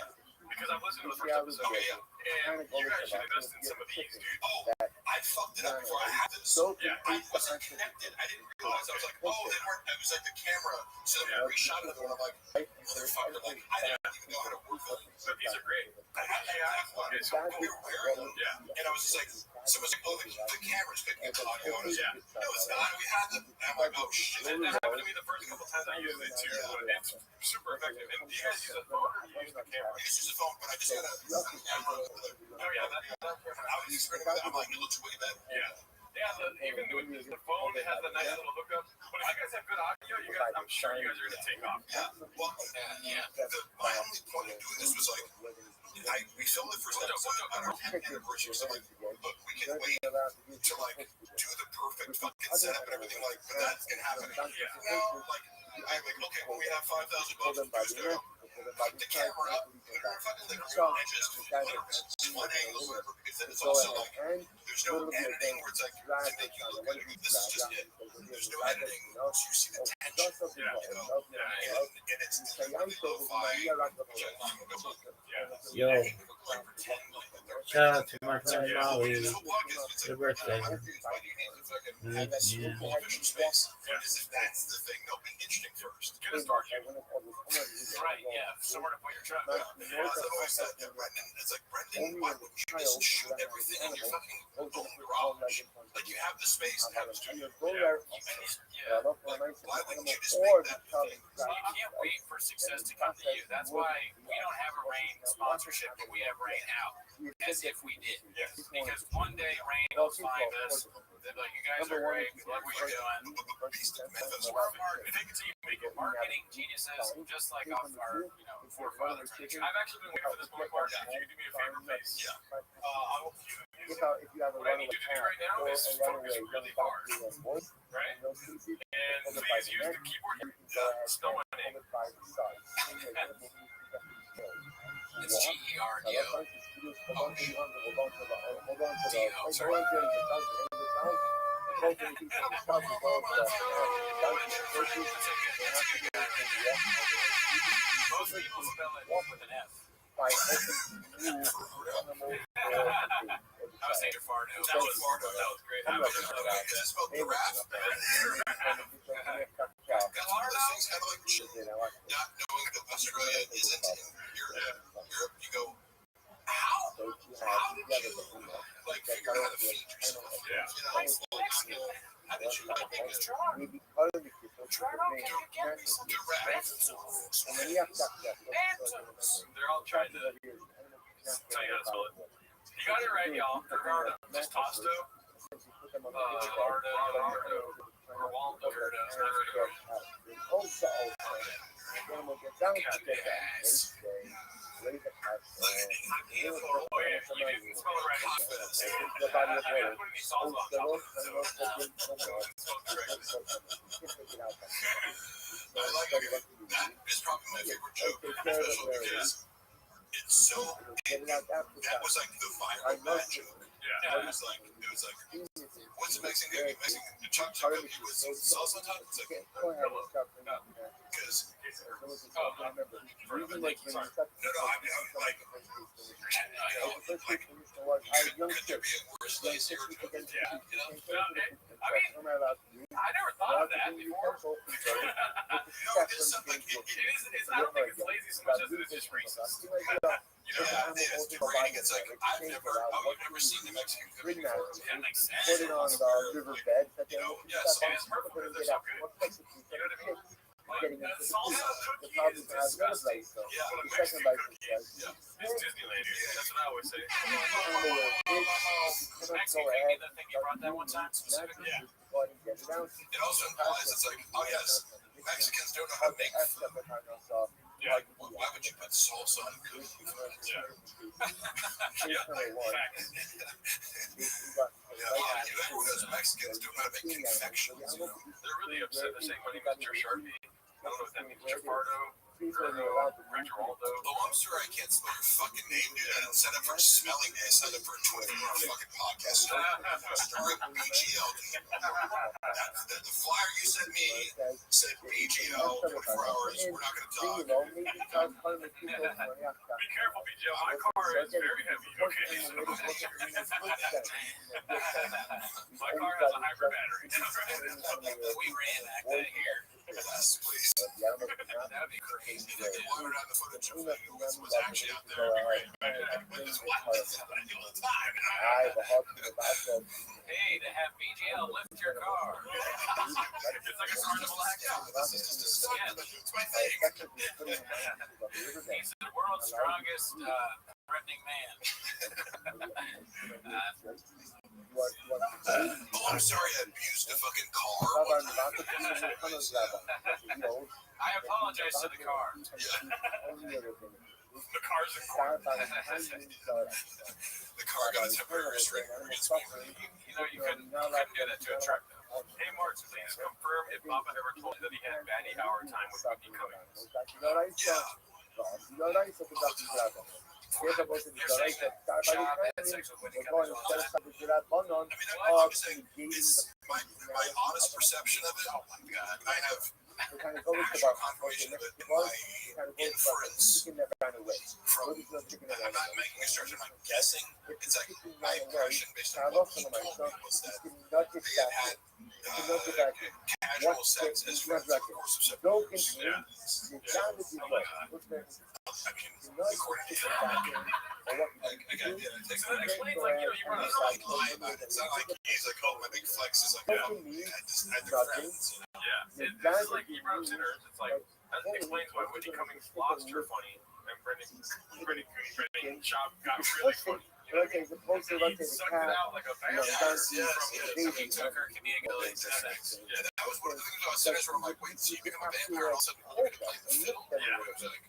Because I've listened to the first episode. And you actually invested in some of these, dude. Oh, I've fucked it up before I had this. Yeah. I wasn't connected. I didn't realize. I was like, oh, they weren't. It was like the camera. So I reshot it, and I'm like, motherfucker, like I didn't even know how to work them. But these are great. I have one. Okay, so We were wearing them, Yeah. and I was just like, someone's like, oh, the camera's picking up the audio. I was, Yeah. no, it's not. We had them. And I'm like, oh shit. That happened to me the first couple times I used it too, but it's super effective. And do you guys use a phone or do you use the camera? I used to use a phone, but I just got a camera. Oh yeah, I was just running with it. I'm like, it looks way better. yeah. Yeah, even with the phone, it has a nice little hookup. But if you guys have good audio, I'm sure you guys are gonna take off. Yeah. Well, my only point of doing this was like, we filmed the first episode on our 10th anniversary. So like, look, we can wait to like do the perfect fucking setup and everything. Like, but that's gonna happen. Yeah. Now, like, I'm like, okay, when we have $5,000 for the studio, put the camera up, put it in fucking like real edges, one angles, whatever, because then it's also like, there's no editing where it's like, to make you look good. This is just it. There's no editing, so you see the tension, you know, and it's lo-fi, which I love. Yo, Like pretend like they're shout out to my friend Molly. Your birthday. have that super cool visual space. That's the thing. They'll be interesting first. Get a start. Right, yeah. Somewhere to put your truck. I've always said that Brendan, it's like, Brendan, why wouldn't you just shoot everything in your fucking own garage? Like, you have the space to have a studio. Yeah. Like, why wouldn't you just make that the thing? So you can't wait for success to come to you. That's why we don't have a Rain sponsorship, but we have Rain out. As if we did. Yes. Because one day Rain will find us. They're like, you guys are great. We love what you're doing. If they can see you make it marketing geniuses, just like our forefathers. I've actually been waiting for this book, Mark. If you could do me a favor, please. Yeah. I will what I need you to do right now is focus really hard. Right? And please use the keyboard. Spell my name. It's G-E-R-D-O. Sorry. Most people spell it with an F. I was saying Fardo. That was Fardo. That was great. I was It's spelled giraffe. That's one of those things, kind of like not knowing that Australia isn't in Europe. You go, how did you like figure out how to feed yourself? Yeah. You know, how did you like make this They're all trying to tell you how to spell it. You got it right, y'all. Ricardo. Just Tosto. I like it. That is probably my favorite joke, especially because it's so. That was like the viral bad joke. Yeah. It was like, what's the Mexican thing? Mexican chocolate cookie with salsa on top? It's like, because. No, I mean, like, could there be a worse place here? Yeah. I mean, I never thought of that before. No, it does sound like it is. I don't think it's lazy so much as it is just racist. It's degrading. It's like you've never seen the Mexican cookie before. That makes sense. Put it on the riverbed. You know, yes. And it's perfect because they're so good. You know what I mean? Getting into The salsa the cookie problem is has another disgusting. place though. Yeah. The second license does. It's Disneyland. That's what I always say. Cannot Mexican go cookie, ahead. the thing you brought that one time specifically. Yeah. It also implies it's like, oh yes, Mexicans don't know how to make food. Yeah. Like, why would you put salsa on cookie? Yeah. Yeah. Facts. Everyone knows Mexicans don't know how to make confections. They're really upset. They're saying, what do you got your Sharpie? I don't know what that means. Chapardo. Or Waldo. Oh, I'm sorry I can't spell your fucking name, dude. I didn't sign up for a spelling day. I signed up for a 24-hour fucking podcast. Strict BGL. The flyer you sent me said BGL 24 hours. We're not going to talk. Be careful, BJ. My car is very heavy. Okay. My car has a hybrid battery. We reenact that here. Yes, please. That'd be crazy. If they wanted out the footage of what's actually out there, it'd be great. But this is what I do all the time. Hey, to have BGL lift your car. It's like a carnival act. This is just a sign that it's my thing. He's the world's strongest threatening man. Oh, I'm sorry I abused a fucking car. I apologize to the car. The car's in court. The car got a temporary restraining order against me. You couldn't do that to a truck, though. Hey, Mark, please confirm if Papa ever told you that he had batty hour time with Whitney Cummings. Job had sex with Whitney Cummings. I'm saying it's my honest perception of it. I have actual confirmation of it in my inference from, I'm not making a stretch, I'm not guessing. It's like my impression based on what he told me was that they had casual sex as friends over the course of 7 years. I mean, according to him, again, it takes So that explains, like, you run a like lie about it. It's not like he's like, oh, my big flex is like, oh, I had their friends. Yeah, it's like he runs sinners. It's like, that explains why Whitney Cummings lost her funny and Brendan Schaub got really funny. He sucked it out like a vampire from he took her comedic abilities to sex. Yeah, that was one of the things about sinners where I'm like, wait, so you become a vampire and all of a sudden you're going to play the fiddle? Yeah. I was like,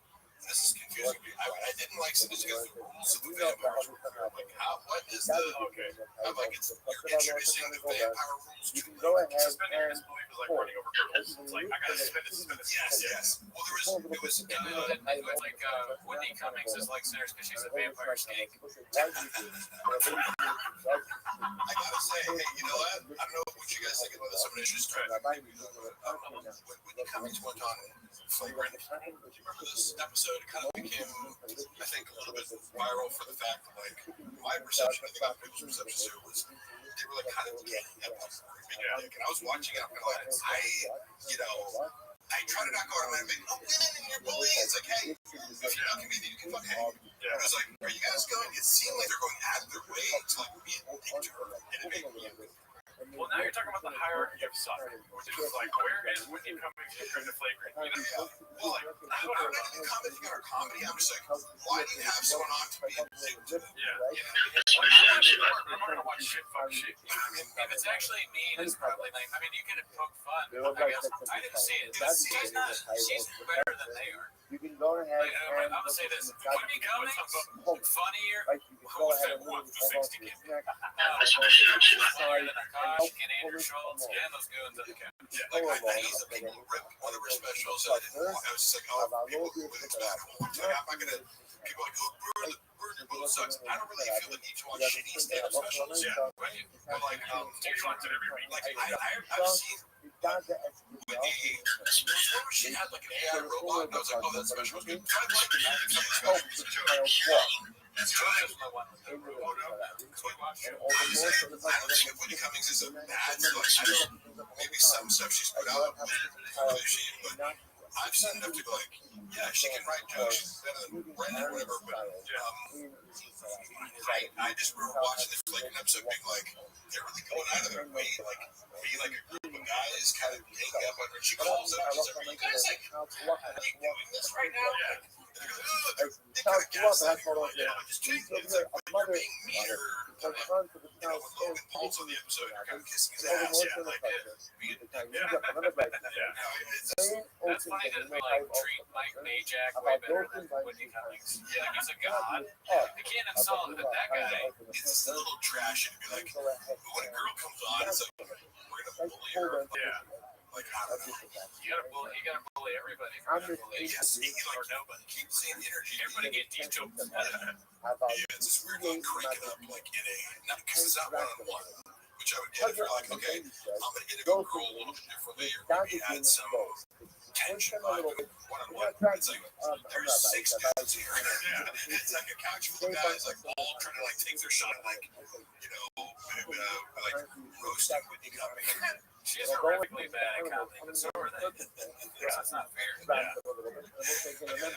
this is confusing me. I didn't like sinners because the rules of the vampires were clear. I'm like, how, what is the, Okay. I'm like, you're introducing the vampire rules to me. Suspending disbelief is like running over hurdles. It's like, I gotta suspend this. Yes. Well, it was Like, Whitney Cummings is like sinners because she's a vampire snake. I gotta say, hey, you know what? I don't know what you guys think about this. I'm gonna just try to when you Cummings went on Flagrant, remember this episode? It kind of became, I think, a little bit viral for the fact that, like, my perception, I think our people's perception too was they were like kind of getting at like and I was watching it. I'm kind of like, I try to not go out and make women and you're bullying. It's like, hey, if you're not convenient, you can fuck hang. I was like, are you guys going? It seemed like they're going out of their way to like be a dick to her, and it made me. Well, now you're talking about the hierarchy of suck, which is like, where is Whitney Cummings compared to Flagrant? Well, like, when I'm not even commenting on her comedy, I'm just like, why do you have someone on to be a dick to them? I'm not gonna watch shit fuck shit. If it's actually mean, it's probably like, I mean, you can poke fun. I guess I didn't see it. She's better than they are. You can go ahead I'm gonna say this: Whitney Cummings, funnier. Who said what? The 60 kid. Funnier than Akash and Andrew Schultz and those goons at the camp. Yeah, like I used to people rip one of her specials, and I was just like, oh, people who think it's bad. I'm not gonna. People are like, oh, burn your bullet sucks. I don't really feel the need to watch shitty stand-up specials. Yeah, but like, you watch it every week. Like I've seen. She had like an AI robot, and I was like, oh, that special was good. I like I don't think Whitney Cummings is a bad selection. Maybe some stuff she's put out, but I've seen enough to go like, yeah, she can write jokes. She's better than Brandon or whatever. But I just remember watching the Flagrant episode being like, they're really going out of their way, like be like a group of guys kind of gang up on her. She calls it out. She's like, are you guys like, are you doing this right now? They kind of gas that. Just being meaner. When Logan Paul's on the episode, you're kind of kissing his ass. That's funny that like treat Mike Majak way better than Whitney Cummings. Yeah, he's a god. You can't insult it, but that guy. It's just a little trash and be like, when a girl comes on, it's like, we're gonna bully her. Yeah. like, I don't know. You gotta bully everybody. I'm just Yes, Or nobody. keep seeing energy. Everybody get these jokes. Yeah, it's this weird like cranking up like in a not because it's not one-on-one, which I would get if you're like, okay, I'm gonna get a good girl a little bit differently, or maybe add some tension. But one-on-one, it's like there's 6 dudes here. Yeah, it's like a couch full of guys like all trying to like take their shot, like like roasting with you coming. She's horrifically bad at comedy, but so are they. That's not fair. Yeah.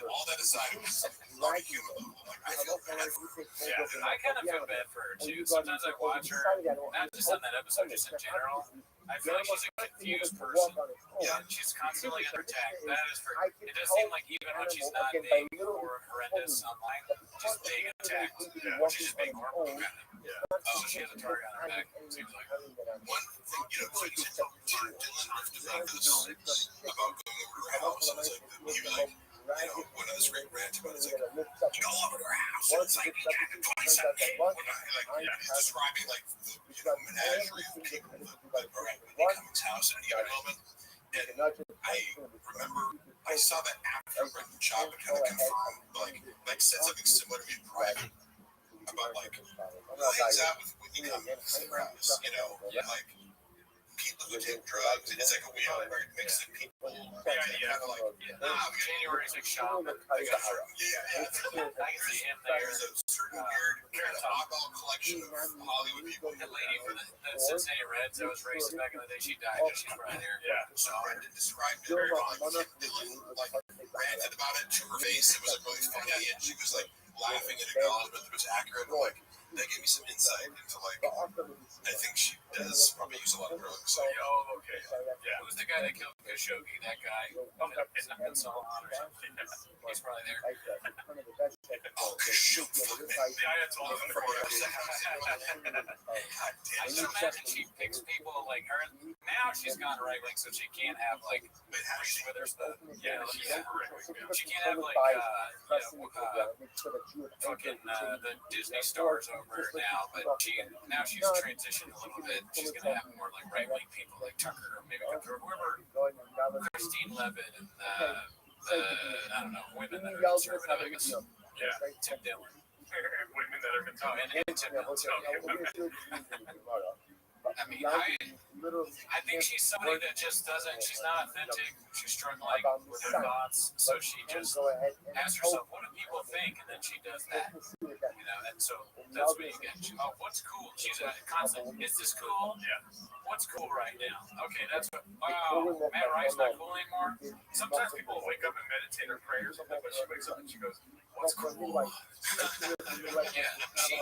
All that aside, it was on a human level. Like, I feel bad for her. Yeah, I kind of feel bad for her too. Sometimes I watch her, not just on that episode, just in general. I feel like she's a confused person. Yeah, she's constantly under attack. That is for. It does seem like even when she's not being horrendous online, she's being attacked. Yeah, she's just being horrible. So she has a target on her back. Seems like. One thing, so Dylan riffed about this, about going over to her house, and it's like, he was like, one of this great rant about it, it's like, you go over to her house, and it's like, you got the twice a day. He's describing, like, the menagerie of people that are at Cummings' house at any given moment. And I remember, I saw that after Brendan Chop and kind of confirmed, like said something similar to me in private about, like, things out with Cummings and Rouse, like, people who take drugs, and it's like a weird mix of people. Yeah. Kind of like, January's like shop. I can see him there. There's a certain weird oddball collection of Hollywood people. The lady for the Cincinnati Reds that was racing back in the day, she died. She's right here. Yeah. So Brendan described it very well. Dylan ranted about it to her face. It was like really funny, and she was like laughing and acknowledgement that it was accurate. But like, that gave me some insight into like, I think she does probably use a lot of drugs. So, okay. Yeah. Who's the guy that killed Khashoggi? That guy. It's not been so long or something. He's probably there. oh, Khashoggi. The Ayatollah. I just imagine she picks people like her. Now she's gone right wing, so she can't have like with her stuff. Yeah, she can't have like fucking the Disney stars over now, but she's transitioned a little bit. She's gonna have more like right wing people like Tucker or maybe whoever, Christine Levitt and I don't know, women that are conservative, I guess. Yeah, Tim Dillon. Women that are conservative. And Tim Dillon. I mean, I think she's somebody that just doesn't, she's not authentic, she's struggling with her thoughts, so she just asks herself, what do people think? And then she does that, and so that's what you get. What's cool? She's constant, is this cool? Yeah. What's cool right now? Okay, that's what, wow, Matt Rice's not cool anymore? Sometimes people wake up and meditate or pray or something, but she wakes up and she goes, what's cool? Yeah,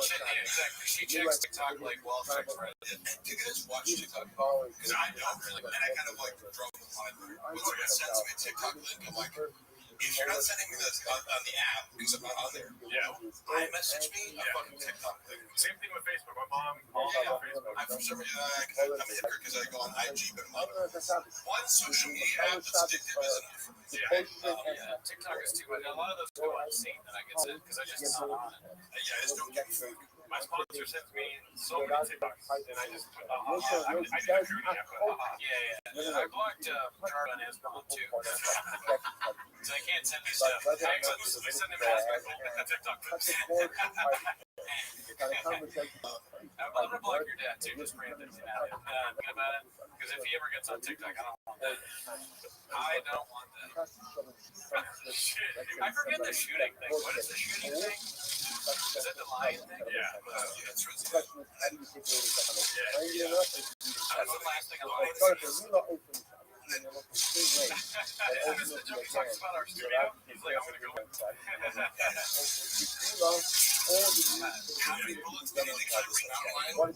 exactly. She checks TikTok like Wall Street's right. Do you guys watch TikTok? Because I don't really, and I kind of like drove the line. Once I sent me a TikTok link, I'm like, if you're not sending me this on the app, because I'm not on there, iMessage me a fucking TikTok link. Same thing with Facebook. My mom on Facebook. I'm for some reason, I'm a hypocrite because I go on IG, but I'm one social media app that's addictive is enough for me. Yeah, TikTok is too much. A lot of those people I've seen that I get sent because I just not on it. Yeah, I just don't give a fuck. My sponsor sends me so many TikToks, and I just put I do a shooting app. Yeah. I blocked Charlie on his phone too. So I can't send me stuff. I exclusively send him TikTok. I'm gonna block your dad too, just randomly. Think about it, because if he ever gets on TikTok, I don't want that. I don't want that. I forget the shooting thing. What is the shooting thing? Is that the lion thing? Yeah. That's right. That's the last thing I want to see. Is the joke he talks about our studio? He's like, I'm gonna go. How many bullets did he cut this mountain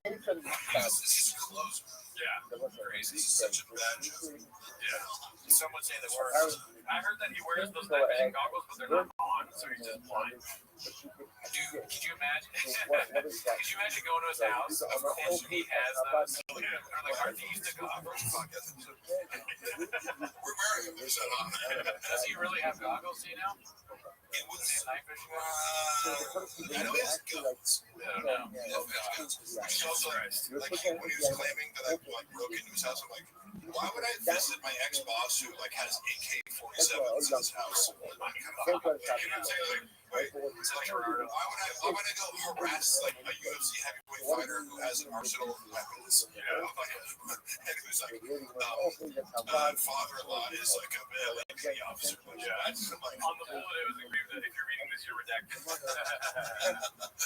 This is close. Yeah. Crazy. This is such a bad joke. Yeah. Some would say the worst. I heard that he wears those night vision goggles, but they're not on, so he's just blind. Dude, could you imagine? Could you imagine going to his house and he has those? Or like, are these the goggles? We're wearing them. There's that on. Does he really have goggles? Do you know? It was Night vision I know he has guns. Oh, no. She's also like when he was claiming that I like broke into his house, I'm like, why would I visit my ex-boss who like has AK-47s in his house? You know what I'm saying? Like, it's like, why would I go harass like a UFC heavyweight fighter who has an arsenal of weapons? Yeah. And who's like, father-in-law is like a LAPD officer. Like, Yeah. I'm like, On the bullet, it was engraved that if you're reading this, you're redacted.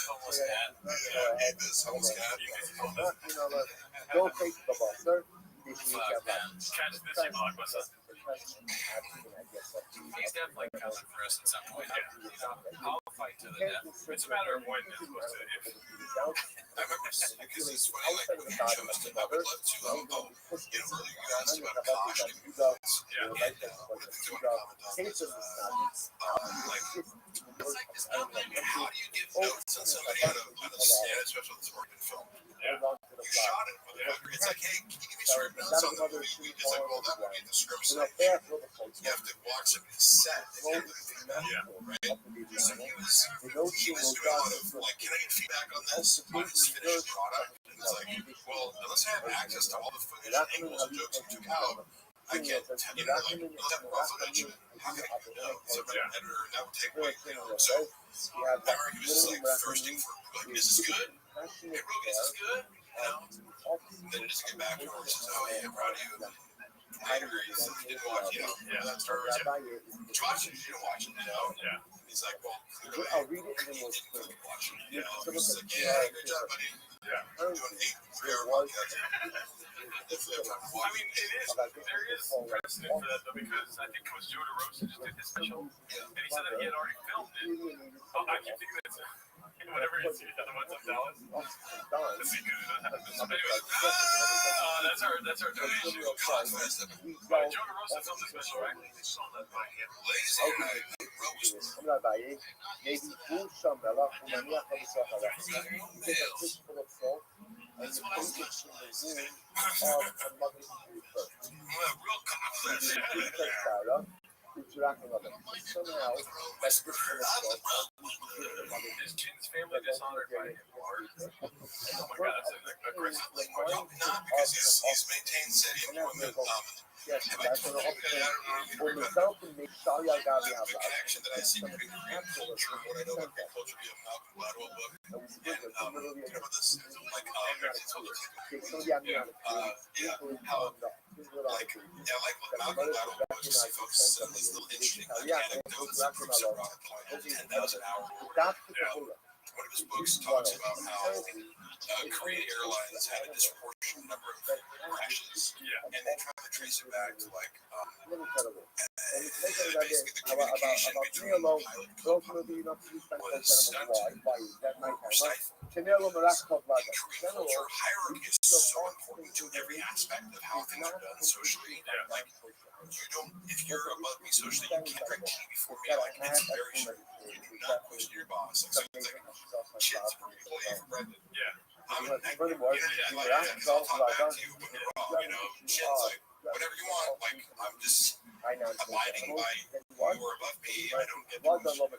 Almost that. I need this almost cat. Don't take the ball, sir. Fuck, man. Catch this, you blockbuster. He's definitely coming for us at some point. Yeah. I'll fight to the death. It's a matter of when it's supposed to. If I remember because it's funny, like when you chose to, I would love to, earlier you asked about costume. yeah. And one of the things I want to comment on is, how do you give notes on somebody on a stand, especially with this Oregon film? Yeah. You shot it, motherfucker. It's like, hey, can you give me some notes on the movie? It's like, well, that would be the script. So you have to watch somebody's set and everything. Yeah. Right? So he was doing a lot of, like, can I get feedback on this, on his finished product? And it's like, well, unless I have access to all the footage, angles, and jokes you took out, I can't tell you, like, unless I have raw footage, how can I give notes? I'm an editor, and that would take away, So I remember he was just, like, thirsting for, like, is this good? Hey, Rogue, is this good? Then just get back to him and says, oh, yeah, I'm proud of you. Later, he said, you didn't watch, that Star Wars. Did you watch it? You didn't watch it, Yeah. And he's like, well, clearly, you didn't fucking watch it. So he's like, yeah, great job, buddy. Yeah. I'm doing 8 3-hour podcasts. I mean, there is precedent for that, though, because I think it was Joe DeRosa just did his special, and he said that he had already filmed it. Oh, I keep thinking that it's whatever you see, the ones of Dallas. The secret of that. Anyway, that's our donation. Joe DeRosa filmed the special, right? Ladies and gentlemen, Rose. That's what I specialize in. Real confidence. Is Jin's family dishonored by him? Oh my god, that's an aggressive language. Not because he's maintained steady employment. Have I told you that? I don't know if you heard about the connection that I see between Greek culture and what I know about Greek culture via Malcolm Gladwell book. And you know about this? Like, like what Malcolm Gladwell books, he focuses on these little interesting anecdotes that proves a product like 10,000 hour. One of his books talks about how Korean Airlines had a disproportionate number of crashes, and they tried to trace it back to like basically the communication between the pilot and co-pilot was stunted or stifled. In Korean culture, hierarchy is so important to every aspect of how things are done socially. Like, you don't, if you're above me socially, you can't drink tea before me. Like, it's very strict. You do not question your boss. Like, so it's like, shit's for employee for Brendan. I'm an I'll talk back to you when you're wrong. Shit's like, whatever you want. Like, I'm just abiding by you are above me. I don't get to question it.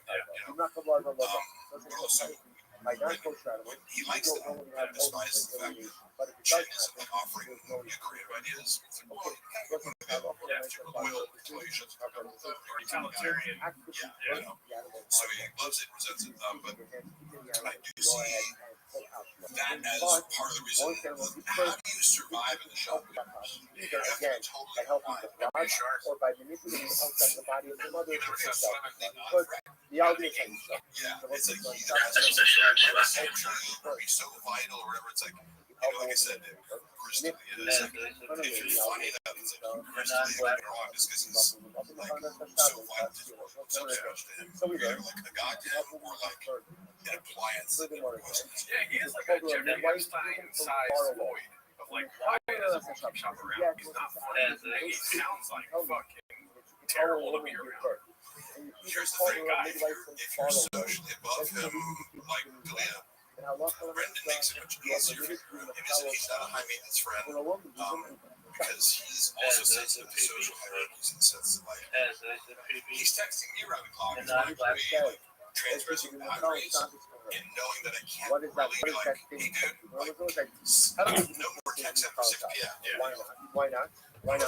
But also, when he likes that, and despises the fact that Chen isn't like offering new creative ideas. It's like, well, you kind of loyal until you shut the fuck up. Utilitarian. So he loves it, resents it. But I do see that as part of the reason. How do you survive in the shop? You have to be totally a shark. It's like either has to be so vital or whatever. It's like, like I said, Christian is like, if you're funny, that's like, Christian is like wrong just because he's like so vital to so much to him. Either like a god to him or like an appliance. Yeah, he is like a Jeffrey Epstein-sized void of like, why does a keep shop around? He's not funny. He sounds like fucking terrible to be around. Here's the thing, if you're socially above him, like Glenn, Brendan makes it much easier for him. He's not a high maintenance friend, because he's also sensitive to social hierarchies in the sense that, like, he's texting me around the clock. He's not really, like, transgressing boundaries. and knowing that I can't What is that? really What is be like, that thing? hey dude, Well, it's always like, I don't think no more text after 6 p.m. Why not? Why not? Why not?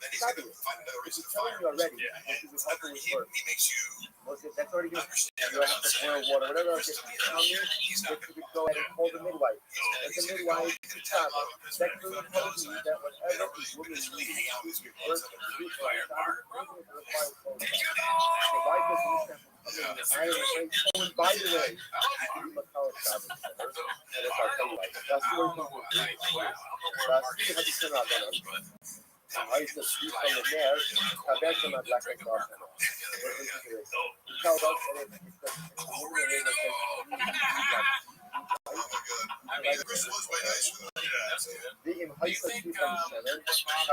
Then he's going to find another reason to fire. You already. Yeah, This is and how it he works. makes you That's already good. understand You that have to outside boil water, whatever else. crystal How many? he's not If you could go ahead and call the midwife. Let the midwife stop it. That really tells me that whatever this woman is hang out with people. first to do for her child, so why doesn't this happen? I am afraid. Oh, and by the way, I'm a college job. And if I tell you, like, that's the way you have to turn out that. I used to speak from the mayor, back to my black and white. Tell us that Chris was way nice. the in high school think, from the center,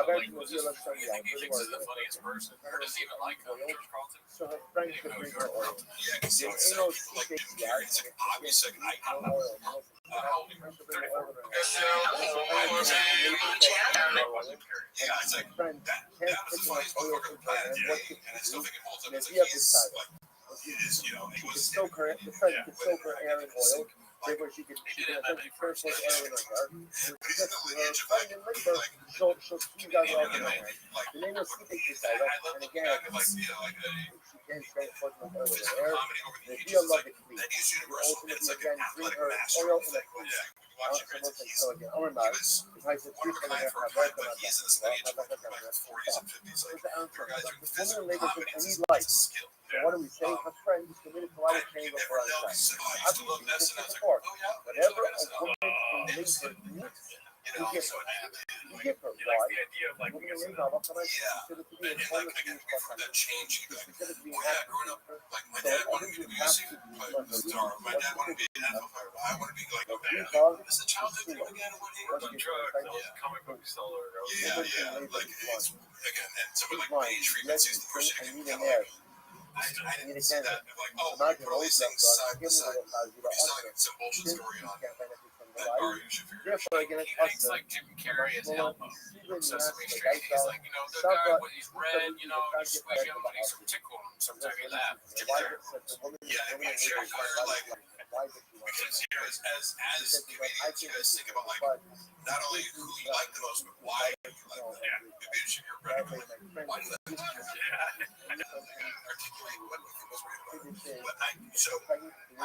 back to the real do you think he thinks he's the funniest person? Or does he even like George Carlton? so her friend could bring her oil. Yeah, because There it's ain't no like secret it's like an obvious like icon. oil. How old are you? 34? Yeah, it's like Friend that can't was the pick funniest up oil motherfucker on from the planet her, and today, what could and I she still do? think it holds up. And It's if like you have he's this like he is, you know, he she was could soak her, the friend yeah, could soak her hair in oil. Therefore, she could transfer oil in her hair. And it's just to her friend in labor, she'll squeeze out oil in her hair. The name is sleeping beside her, and again, she can't transfer the oil in her hair. And if you love it, please. that is universal. And it's Ultimately, like again, an bring athletic her master oil in thing. the food. Yeah, when you watch your friends, he's So again, or not, was if I said one of a kind for a kind, but he is in the study of like 40s and 50s. Like there are guys who physical comedy is a skill. So what do we say? Her friend is committed to a lot of pain You before never our know. time. I used to love this, and I was like, Before, oh yeah, whatever a so woman in labor needs, you know, so you give her. He likes Why? the idea of like, Woman in labor, what can I consider to be and a like bonus again, to for that change, you like, consider to be oh yeah, growing up, like my dad wanted me to be a singer, play the guitar. My dad wanted me to be an NFL player. I want to be like a band. This is a childhood thing again. What the drugs, comic book seller. Yeah, like it's again, and some of like beige frequencies. The first thing you get like. I didn't see that. Like, oh, we put all these things side by side. He's telling some bullshit story on that are usually figured out. Therefore, again, He thinks like Jim Carrey is Elmo from Sesame Street. He's like, you know, the guy when he's red, you know, you squeeze him and he's tickle him. Sometimes he laughs. Jim Carrey. Yeah, I mean, Jim Carrey, like, because you know, as comedians, you guys think about like not only who you like the most, but why you like them. Yeah, maybe you should hear Brett. Why do you like them? Articulate what you was reading about. But I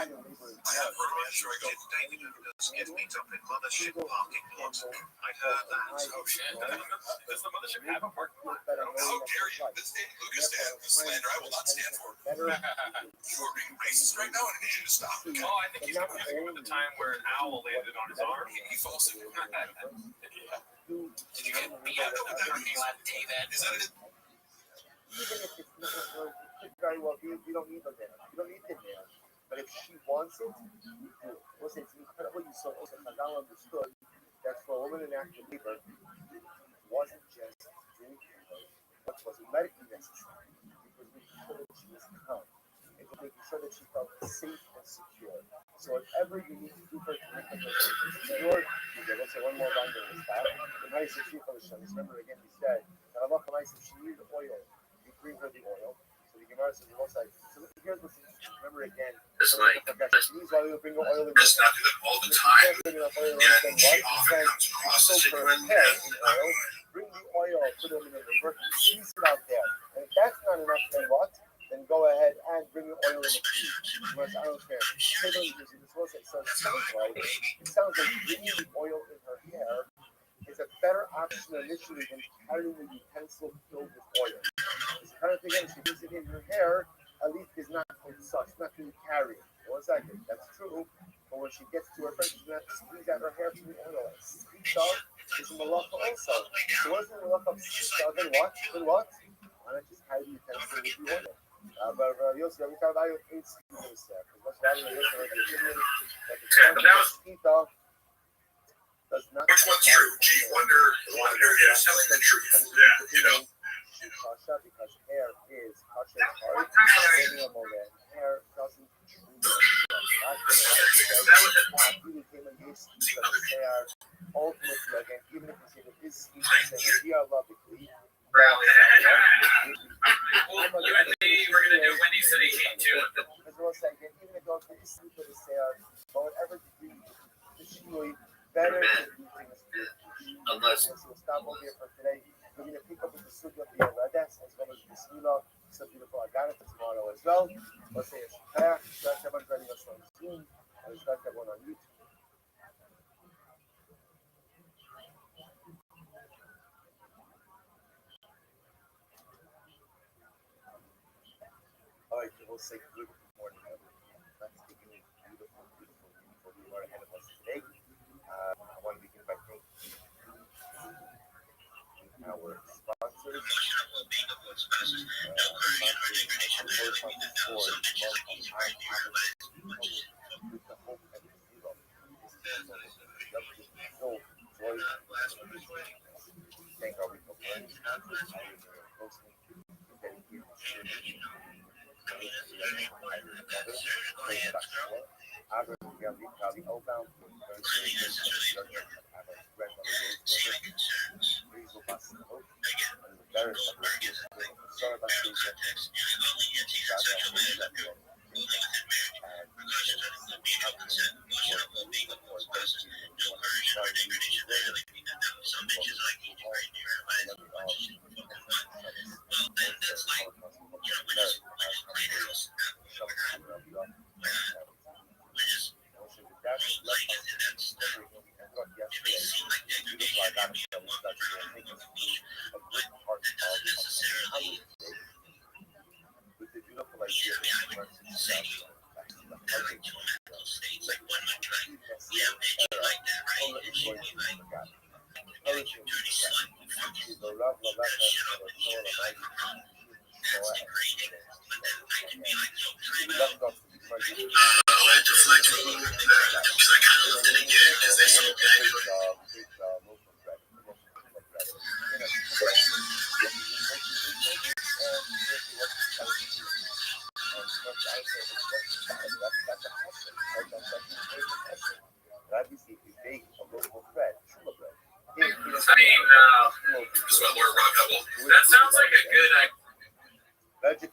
have heard of it. Sure, I go. Excuse me, dumping mothership parking lot. I heard that. Oh shit! Does the mothership have a parking lot? How dare you? This David Lucas stand the slander I will not stand for. You are being racist right now, and I need you to stop. Okay? Oh, I think he's confusing with the time where an owl landed on his arm. He falls asleep. Did you get beat up in the parking lot, David? Is that it? Even if it's not, it could very well be, you don't need them there. You don't need them there. But if she wants it, you do. Listen, it's incredible you saw also Chagall understood that for a woman in active labor, it wasn't just doing what was medically necessary. It was making sure that she was calm. It was making sure that she felt safe and secure. So whatever you need to do for her to make her secure, you do. Let's say one more round of this time. The nice issue for the show. Remember again, we said that Allah if she needed oil, you bring her the oil. So the Gemara says, so here's what's interesting. Remember again, It's like, these oil, bring her oil in Let's not do that all the time. Yeah, and she often comes across the soak her hair in oil, bring the oil, put it in the river, squeeze it out there. And if that's not enough, then what? Then go ahead and bring the oil in the tea. I don't care. So it sounds like bringing the oil in her hair is a better option initially than carrying the utensil filled with oil. It's the kind of thing that she puts it in her hair, at least is not going to suck, it's not going to carry it. Well, exactly, that's true. But when she gets to her friend, she's going to have to squeeze out her hair from the oil. Squeeze out is a malacha also. So what is the malacha of squeeze out? Then what? Why not just carry the utensil with the oil? But Yossi, we thought I would hate squeezing there. Because rather than Yossi, the opinion that the squeeze does not. Which one's true? Gee, wonder, yeah, telling the truth. Yeah, you know. Kasha, because hair is kasha hard, hair doesn't ultimately again, even if we say that this is we are logically. Well, you and me, we're gonna do Windy City Heat too. As well as again, even if this is say Sugya That's as well as Bismillah. So beautiful. I got it for tomorrow as well. Let's say it's Shkaya. Shkaya everybody else on Zoom. And Shkaya everyone on YouTube. All right, we'll say good morning, everyone. Let's begin with beautiful, beautiful, beautiful. We are ahead of us today. I want to begin by thanking our sponsors. With the hope and the zero. So, joy. Thank our people for any sponsors. Valley Outbound for Thursday, have a grandmother Rose Bus and the Barrett Sorry about with the beautiful idea Rabbi said, if they a local bread, shula bread. That sounds like a good idea. Magic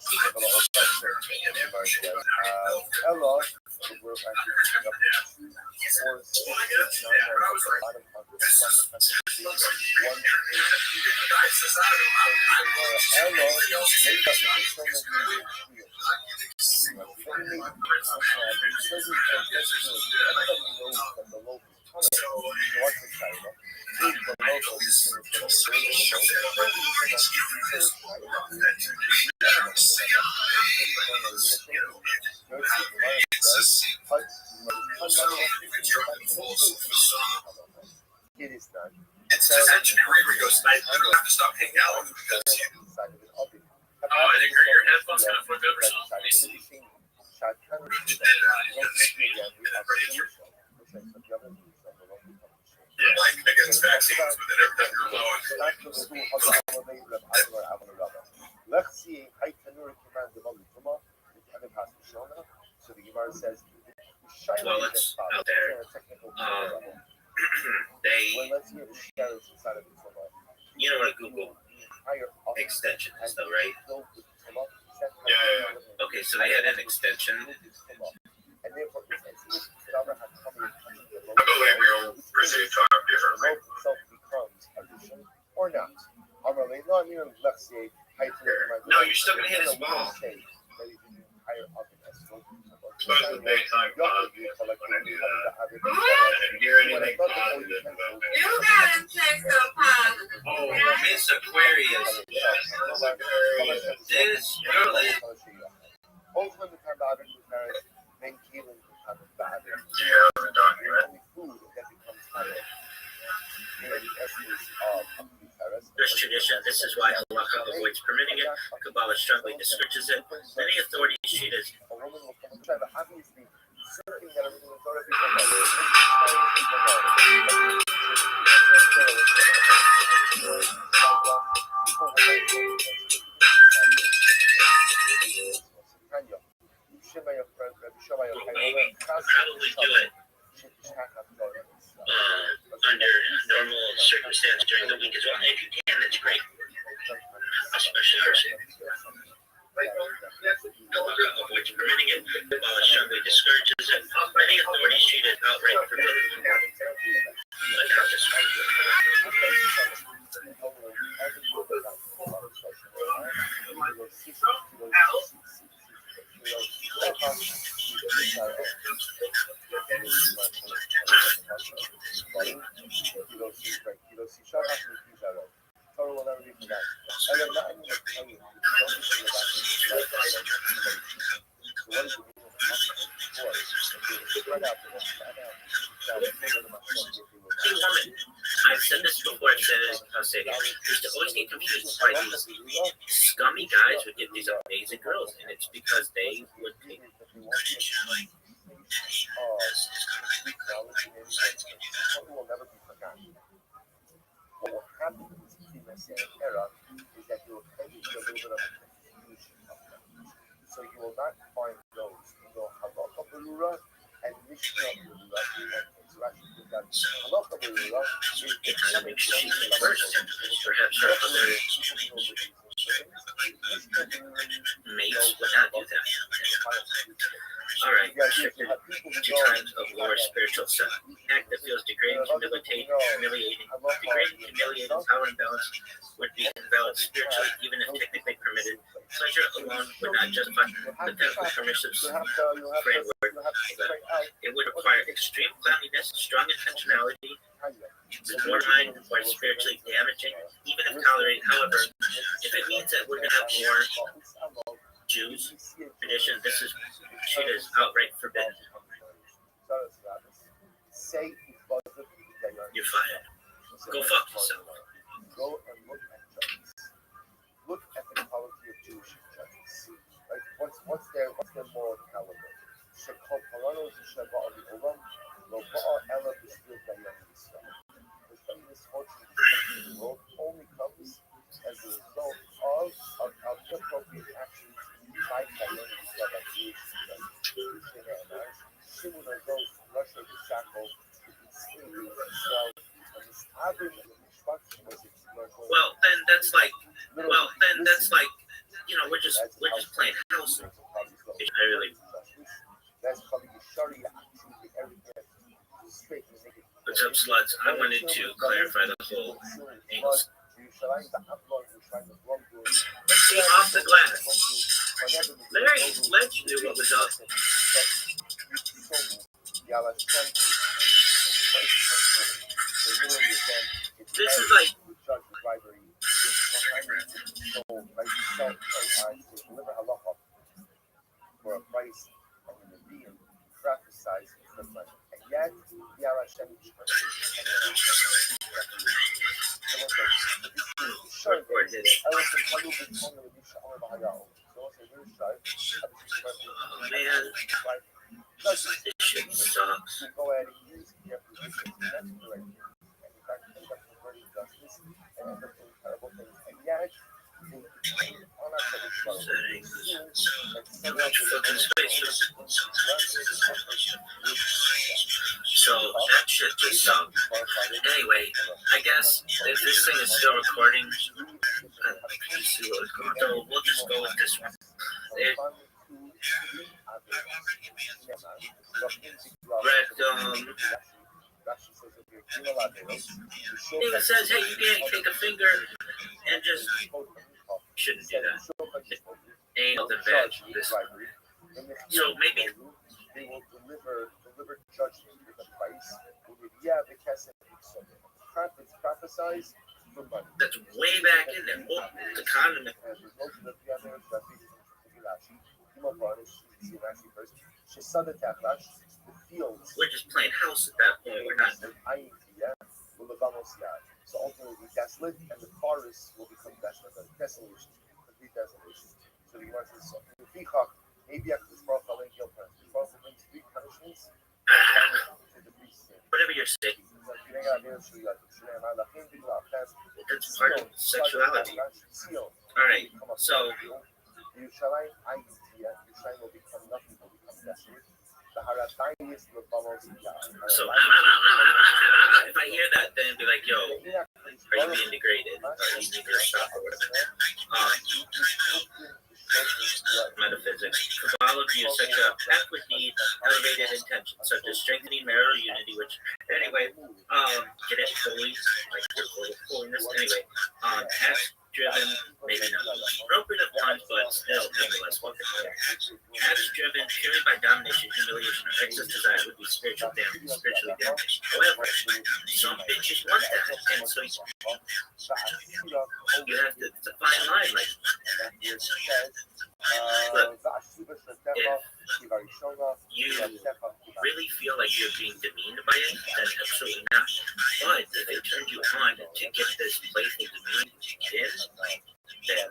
Ella, we're actually picking up 4, 6, It is done. It's just engineering where he goes, I literally have to stop hanging out with him because you Oh, I think your headphones kind of flip over something. like against vaccines, but then every time you're alone, so the Gemara says, Well, it's out there. They, let's hear the shadows inside of the Torah. you know what a Google extension is, though, right? yeah. Okay, so they had an extension. And therefore, I believe we all perceive time differently. itself becomes addition or not. No, you're still gonna hit his ball. Supposed to daytime positive when I do that. I didn't hear anything positive about it. You gotta take some positive. Oh, Miss Aquarius. This girl is. Yeah, the document. There's tradition. This is why halacha avoids permitting it. Kabbalah strongly discourages it. Many authorities treat it. Probably do it under normal circumstances during the week as well. If you can, that's great. Especially ours. Halacha avoids permitting it. Kabbalah strongly discourages it. Many authorities treat it outright forbidden. Look out this way. See, woman, I've said this before, I've said it, I'll say it again. I used to always get confused why these scummy guys would get these amazing girls, and it's because they would take will never be forgotten. What will happen in this era is that you will tend to a little bit of confusion of them. So you will not find those who go halacha berura and mishnah berura. So actually, you've got halacha berura is the make sure she came first, and perhaps her other mates would not do that. All right, restricted to times of lower spiritual sun. Act that feels degrading, humiliating, power imbalance would be invalid spiritually, even if technically permitted. Pleasure alone would not justify the technical permissive framework. It would require extreme cleanliness, strong intentionality, the borderline or spiritually damaging, even if tolerated. However, if it means that we're going to have more Jews tradition, this is treated as outright forbidden. You're fired. Go fuck yourself. Go and look at judges. Look at the quality of Jewish judges. Like what's their moral caliber? Shekol Parano Sheva Avi Olam Lo Ba'a Ela B'Shvil Dayan Yisrael. The misfortune in the world only comes as a result of inappropriate actions by Dayan Yisrael, like Jewish judges. Shimon goes to Russia to shackle slavery Israel, and this Abin instruction was Well, then that's like, we're just playing house. I really. That's probably the Sharia actually everything straight and naked. What's up, sluts? I wanted to clarify the whole angle. See, off the glass. Larry Ledge knew what was up. This is like. For a price of the Nevi'im prophesied for money. And yet, Yara Hashem Man, this shit sucks. Go ahead and use their position to manipulate you. And in fact, end up perverting justice and end up doing terrible things. And yet, Too much fucking space. So that shit just sucked. Anyway, I guess if this thing is still recording, let's see what it's going to do. We'll just go with this one. Even says, hey, you can't take a finger and just shouldn't do that. Ain't nothing bad. So maybe they will deliver judgment with a price. Yeah, the Kesef it's prophesies for money. That's way back in there. Oh, the condiment. We're just playing house at that point. We're not. So ultimately, desolate, and the forest will become desolate. Desolation, complete desolation. So you want to say, maybe I could just brings three punishments. Whatever you're saying. That's part of sexuality. All right. So. Will become nothing. Will become desolate. The Haratayim is the bubbles. So if I hear that, then be like, yo, are you being degraded? Or you need to stop or whatever. Metaphysics. Kabbalah views sexual act would need elevated intention, such as strengthening marital unity, which, anyway, get it holy, like holiness, anyway, acts driven, maybe not appropriate at once, but still, nevertheless, one thing. Acts driven purely by domination, humiliation, or excess desire would be spiritually damaging. However, some bitches want that, and so you have to, it's a fine line. Like, look, if you really feel like you're being demeaned by it, then absolutely not. But if it turned you on to get this playful demean in, then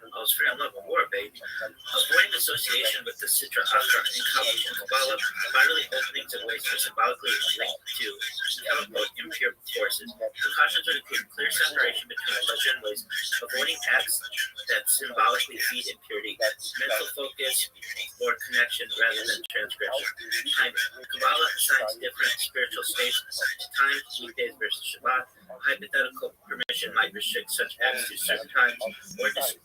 I was fair in love before, babe. Avoiding association with the Sitra Achra in Kabbalah, finally openings and ways are symbolically linked to chemical impure forces. Precautions would include clear separation between pleasure and waste, avoiding acts that symbolically feed impurity, mental focus or connection rather than transgression. Kabbalah assigns different spiritual states to times, weekdays versus Shabbat. Hypothetical permission might restrict such acts to certain times or just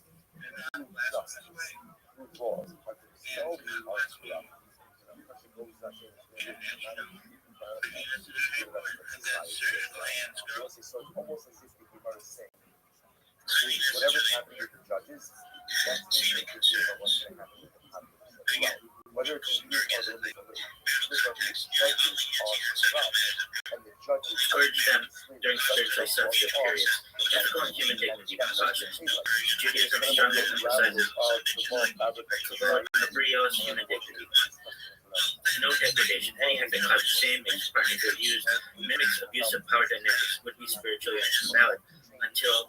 whatever's happening with the judges, that's indicative of what's going to happen with the public as well. Whether it's a judges are corrupt, and the judges urge them during spiritually sensitive periods. Ethical and human dignity precautions. Judaism strongly emphasizes Hebraios human dignity. No degradation. Any act that causes shame, makes partners abused, mimics abusive power dynamics would be spiritually invalid until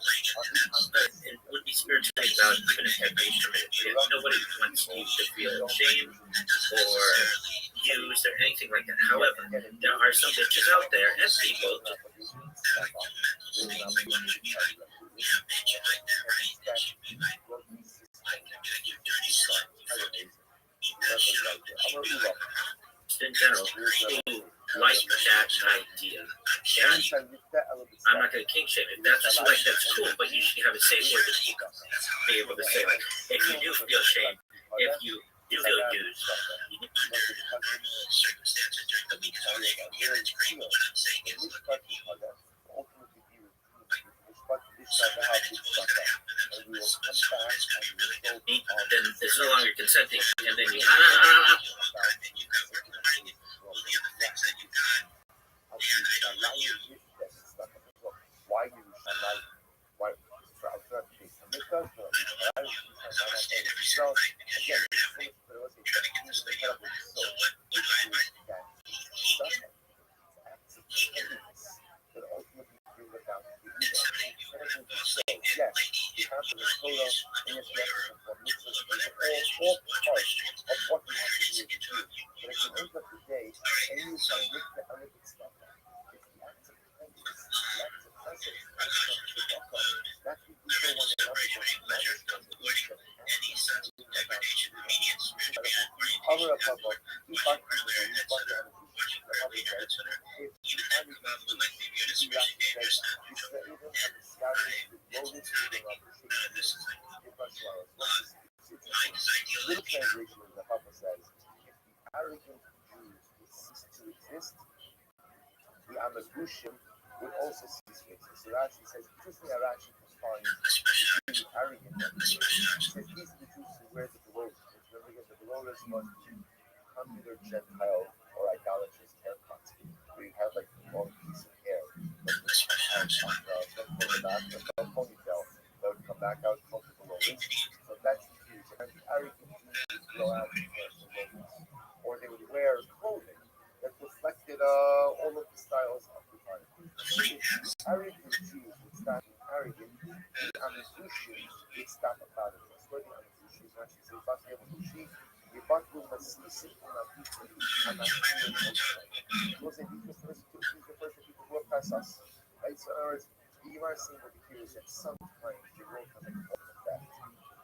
it would be spiritually invalid even if that being permitted. Nobody wants you to feel shame or used or anything like that. However, there are some bitches out there and people in general who like that idea. And I'm not going to king shame it. That's what you like, that's cool, but you should have a safe word to be able to say, like, if you do feel shame, if you do feel used, you need to then it's no longer consenting, and then you why do you like why would also cease to exist. So Rashi says, interestingly, Rashi defines being arrogant. He says these are the Jews who wear the belows. Because the belows must come to their Gentile or idolatrous haircuts, where you have like a long piece of hair that would come out from ponytail that would come back out from the belows. So that's the Jews. And the arrogant Jews would go out and wear the belows. Or they would wear clothing that reflected all of the styles of the time. Arrogant Jews would stop being arrogant. The Amazushians would stop about it. That's where the Amazushians actually say, "But we have a sheep. We bought with a season in our people, and I'm those are the first people who oppress us." Right? So, in other words, you are seeing what the here is that sometimes the world can make a effect.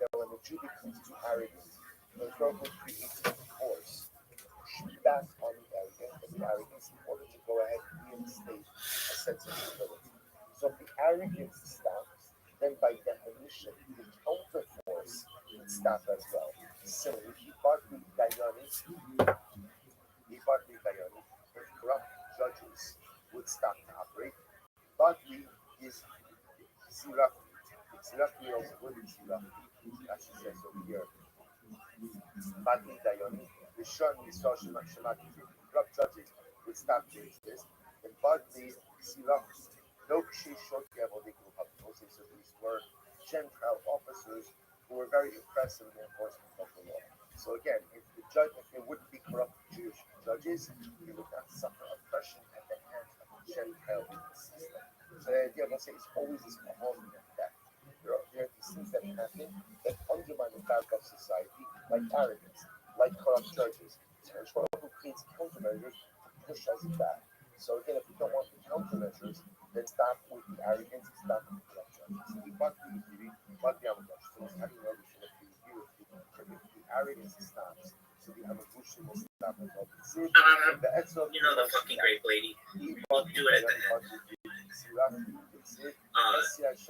That when the Jew becomes too arrogant, the world will create a force. Back on the arrogance in order to go ahead and reinstate a sense of stability. So if the arrogance stops, then by definition, the counter force would stop as well. Similarly, the corrupt judges would stop to operate. Badly is Sirafti. Sirafti also would be Sirafti. Actually says over here. Badly Dayoni. The Shun Yisrael corrupt judges would stop to exist, and Badly Sirafti. No Kshi Shot Gavodiku So these were Gentile officers who were very impressive in the enforcement of the law. So again, if there wouldn't be corrupt Jewish judges, they would not suffer oppression at the hands of the Gentile system. So the idea of saying is always this cause and effect. There are these things that happen that undermine the fabric of society, like arrogance, like corrupt judges. So Torah creates countermeasures to push us back. So again, if we don't want the countermeasures, then stop with the arrogance, stop with the corrupt judges. So the arrogance stops, so the amabushi will stop as well. The fucking grape lady. We'll do it at the end.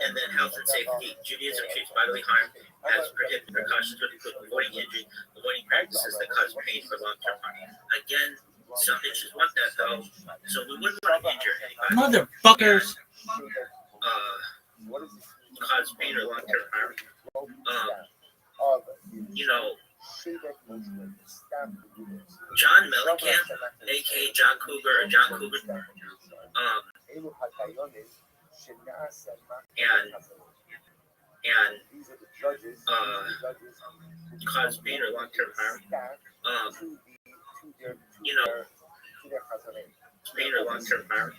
And then health and safety. Judaism treats bodily harm as prohibited precautions would include avoiding injury, avoiding practices that cause pain for long-term harm. Again, some bitches want that though, so we wouldn't want to injure anybody. Motherfuckers! Cause pain or long-term harm. John Mellencamp, aka John Cougar or John Cougar, and cause pain or long-term harm. Pain or long-term harm.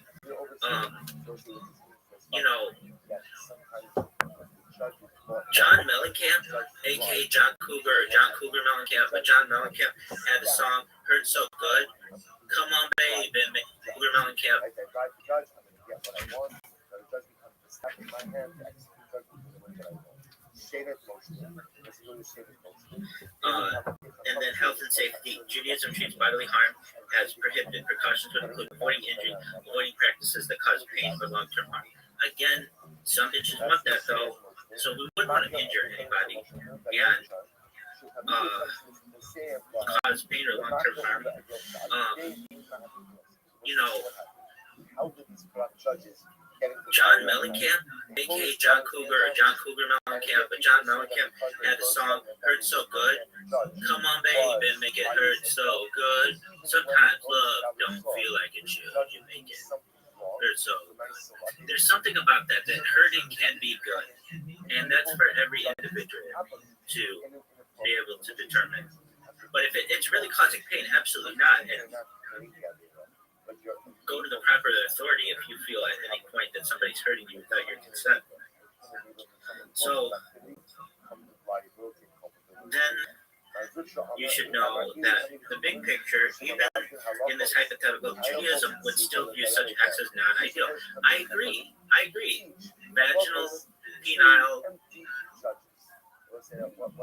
John Mellencamp, aka John Cougar or John Cougar Mellencamp, but John Mellencamp had a song "Hurt So Good." Come on, baby, Cougar Mellencamp. And then health and safety. Judaism treats bodily harm as prohibited precautions would include avoiding injury, avoiding practices that cause pain or long-term harm. Again, some bitches want that though, so we wouldn't want to injure anybody and cause pain or long-term harm. John Mellencamp, aka John Cougar or John Cougar Mellencamp, but John Mellencamp had a song "Hurt So Good." Come on, baby, make it hurt so good. Sometimes love don't feel like it should. You make it hurt so good. There's something about that hurting can be good, and that's for every individual to be able to determine. But if it's really causing pain, absolutely not. And go to the proper authority if you feel at any point that somebody's hurting you without your consent. So then you should know that the big picture, even in this hypothetical, Judaism would still view such acts as non-ideal. I agree. Vaginal, penile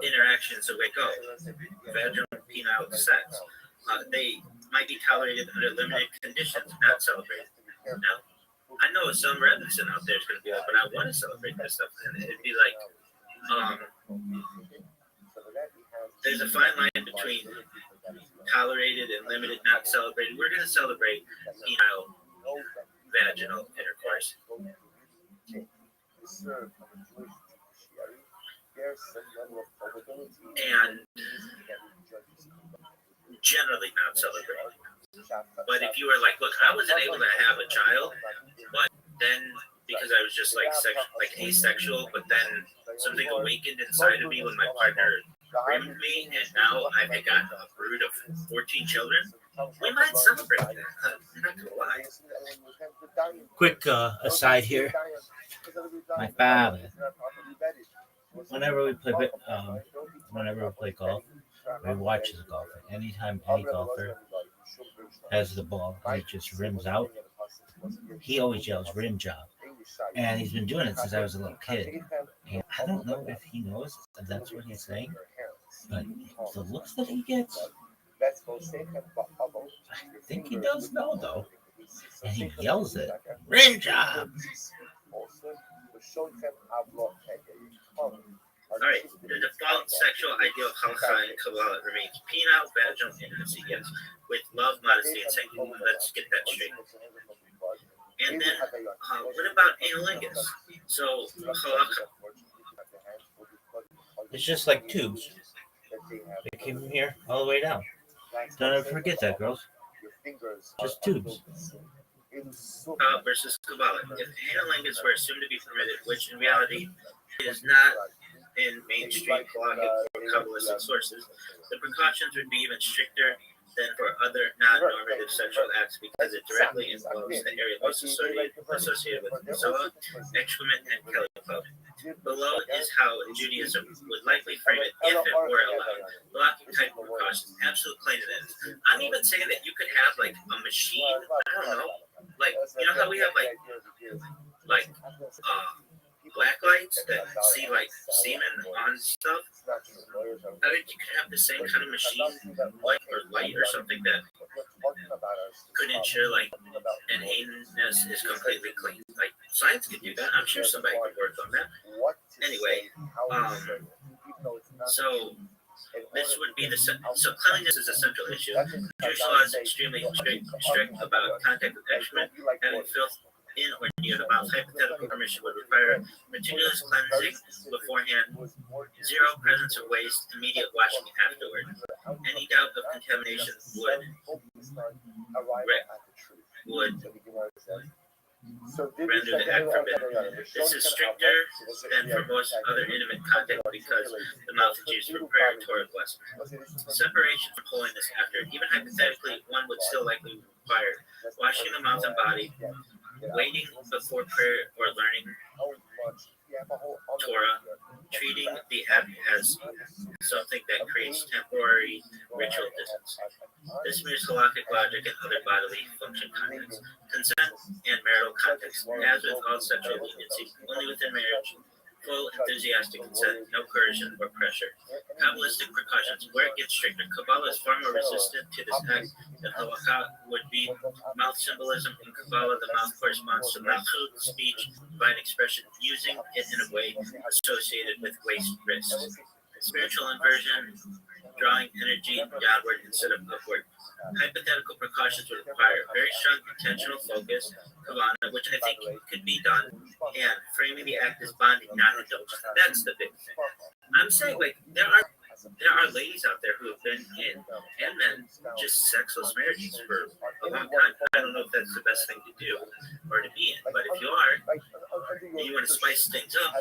interactions that wake up, vaginal, penile sex, they might be tolerated under limited conditions, not celebrated. Now, I know some reticent out there is going to be like, but I want to celebrate this stuff, and it'd be like, there's a fine line between tolerated and limited, not celebrated. We're going to celebrate penile, vaginal intercourse. And generally not celebrated. But if you were like, look, I wasn't able to have a child, but then because I was just like asexual, but then something awakened inside of me when my partner groomed me, and now I've got a brood of 14 children, we might celebrate that. I'm not gonna lie. Quick aside here. My father, whenever we play golf, we watch the golf. Anytime any golfer has the ball, he just rims out. He always yells "rim job," and he's been doing it since I was a little kid. And I don't know if he knows if that's what he's saying, but the looks that he gets, I think he does know though, and he yells it "rim job." Alright, the default sexual ideal of Halacha and Kabbalah remains penile, vaginal intimacy, yes, with love, modesty, and sanctity. Let's get that straight. And then, what about analingus? So, Halacha. It's just like tubes. They came from here all the way down. Don't ever forget that, girls. Just tubes. versus Kabbalah. If anilingus were assumed to be permitted, which in reality is not in mainstream Halachic or Kabbalistic sources, the precautions would be even stricter than for other non-normative sexual acts because it directly involves the area most associated with Zoa, excrement, and kelipot. Below is how Judaism would likely frame it if it were allowed. Halachic type of precautions, absolute cleanliness. I'm even saying that you could have like a machine, I don't know, like, you know how we have like black lights that see like semen on stuff? I think you could have the same kind of machine, like, or light or something that could ensure like an anus is completely clean. Like, science could do that. I'm sure somebody could work on that. Anyway, so this would be so cleanliness is a central issue. Jewish law is extremely strict about contact with excrement, having filth in or near the mouth. Hypothetical permission would require meticulous cleansing beforehand, zero presence of waste, immediate washing afterward. Any doubt of contamination would render the act forbidden. This is stricter than for most other intimate contact because the mouth is used for prayer, Torah blessing. Separation from holiness after, even hypothetically, one would still likely require washing the mouth and body, waiting before prayer or learning Torah, treating the act as something that creates temporary ritual distance. This mirrors halakhic logic and other bodily function contexts. Consent and marital context. As with all sexual leniency, only within marriage, full enthusiastic consent, no coercion or pressure. Kabbalistic precautions. Where it gets stricter, Kabbalah is far more resistant to this act than halakha would be. Mouth symbolism in Kabbalah, the mouth corresponds to malchut, speech, divine expression, using it in a way associated with waste risks. Spiritual inversion, drawing energy downward instead of upward. Hypothetical precautions would require very strong intentional focus, kavana, which I think could be done, and framing the act as bonding, not indulgence. That's the big thing. I'm saying, like, there are ladies out there who have been in, and men, just sexless marriages for a long time. I don't know if that's the best thing to do or to be in, but if you are, and you want to spice things up,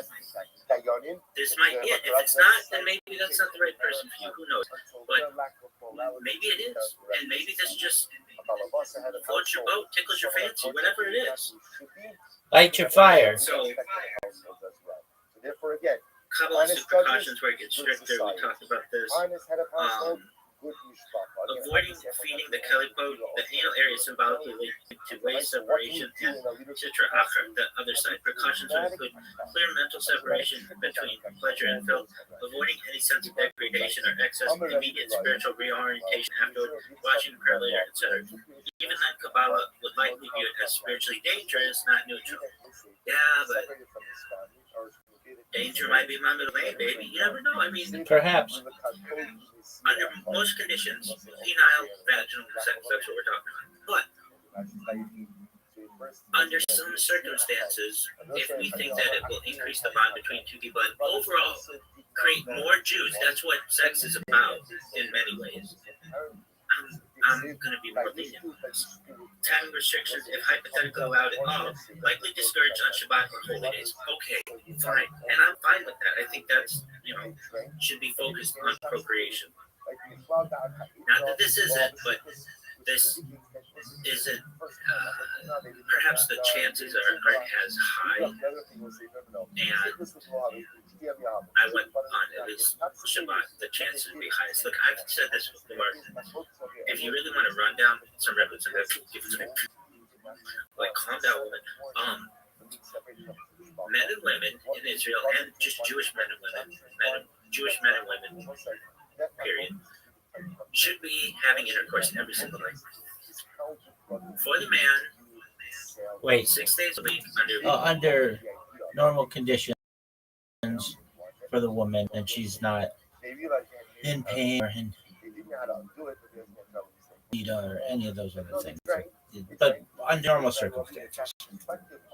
this might be it. If it's not, then maybe that's not the right person for you. Who knows? But maybe it is, and maybe this just floats your boat, tickles your fancy, whatever it is. Light your fire. So, Kabbalistic precautions where it gets stricter. We talked about this. Avoiding feeding the kelipot, the anal area symbolically linked to waste separation, and sitra achar, the other side. Precautions would include clear mental separation between pleasure and filth, avoiding any sense of degradation or excess, immediate spiritual reorientation afterward, watching prayer later, etc. Even then, Kabbalah would likely view it as spiritually dangerous, not neutral. Yeah, but danger might be my middle name, baby. You never know. I mean, Perhaps. under most conditions, penile vaginal sex, that's what we're talking about. But under some circumstances, if we think that it will increase the bond between two people and overall create more Jews, that's what sex is about in many ways. I'm going to be more lenient with this. Time restrictions, if hypothetically allowed at all, likely discouraged on Shabbat or holy days. Okay, fine. And I'm fine with that. I think that's, should be focused on procreation. Not that this isn't, but this isn't, perhaps the chances aren't as high. And I went on at least Shabbat, the chances would be highest. Look, I've said this before. If you really want to run down some records and give it to me, like, calm down, woman. Men and women in Israel, and just Jewish men and women, Jewish men and women, period, should be having intercourse every single night. For the man, Wait, 6 days a week under normal conditions for the woman, and she's not in pain or in need or any of those other things. But under normal circumstances.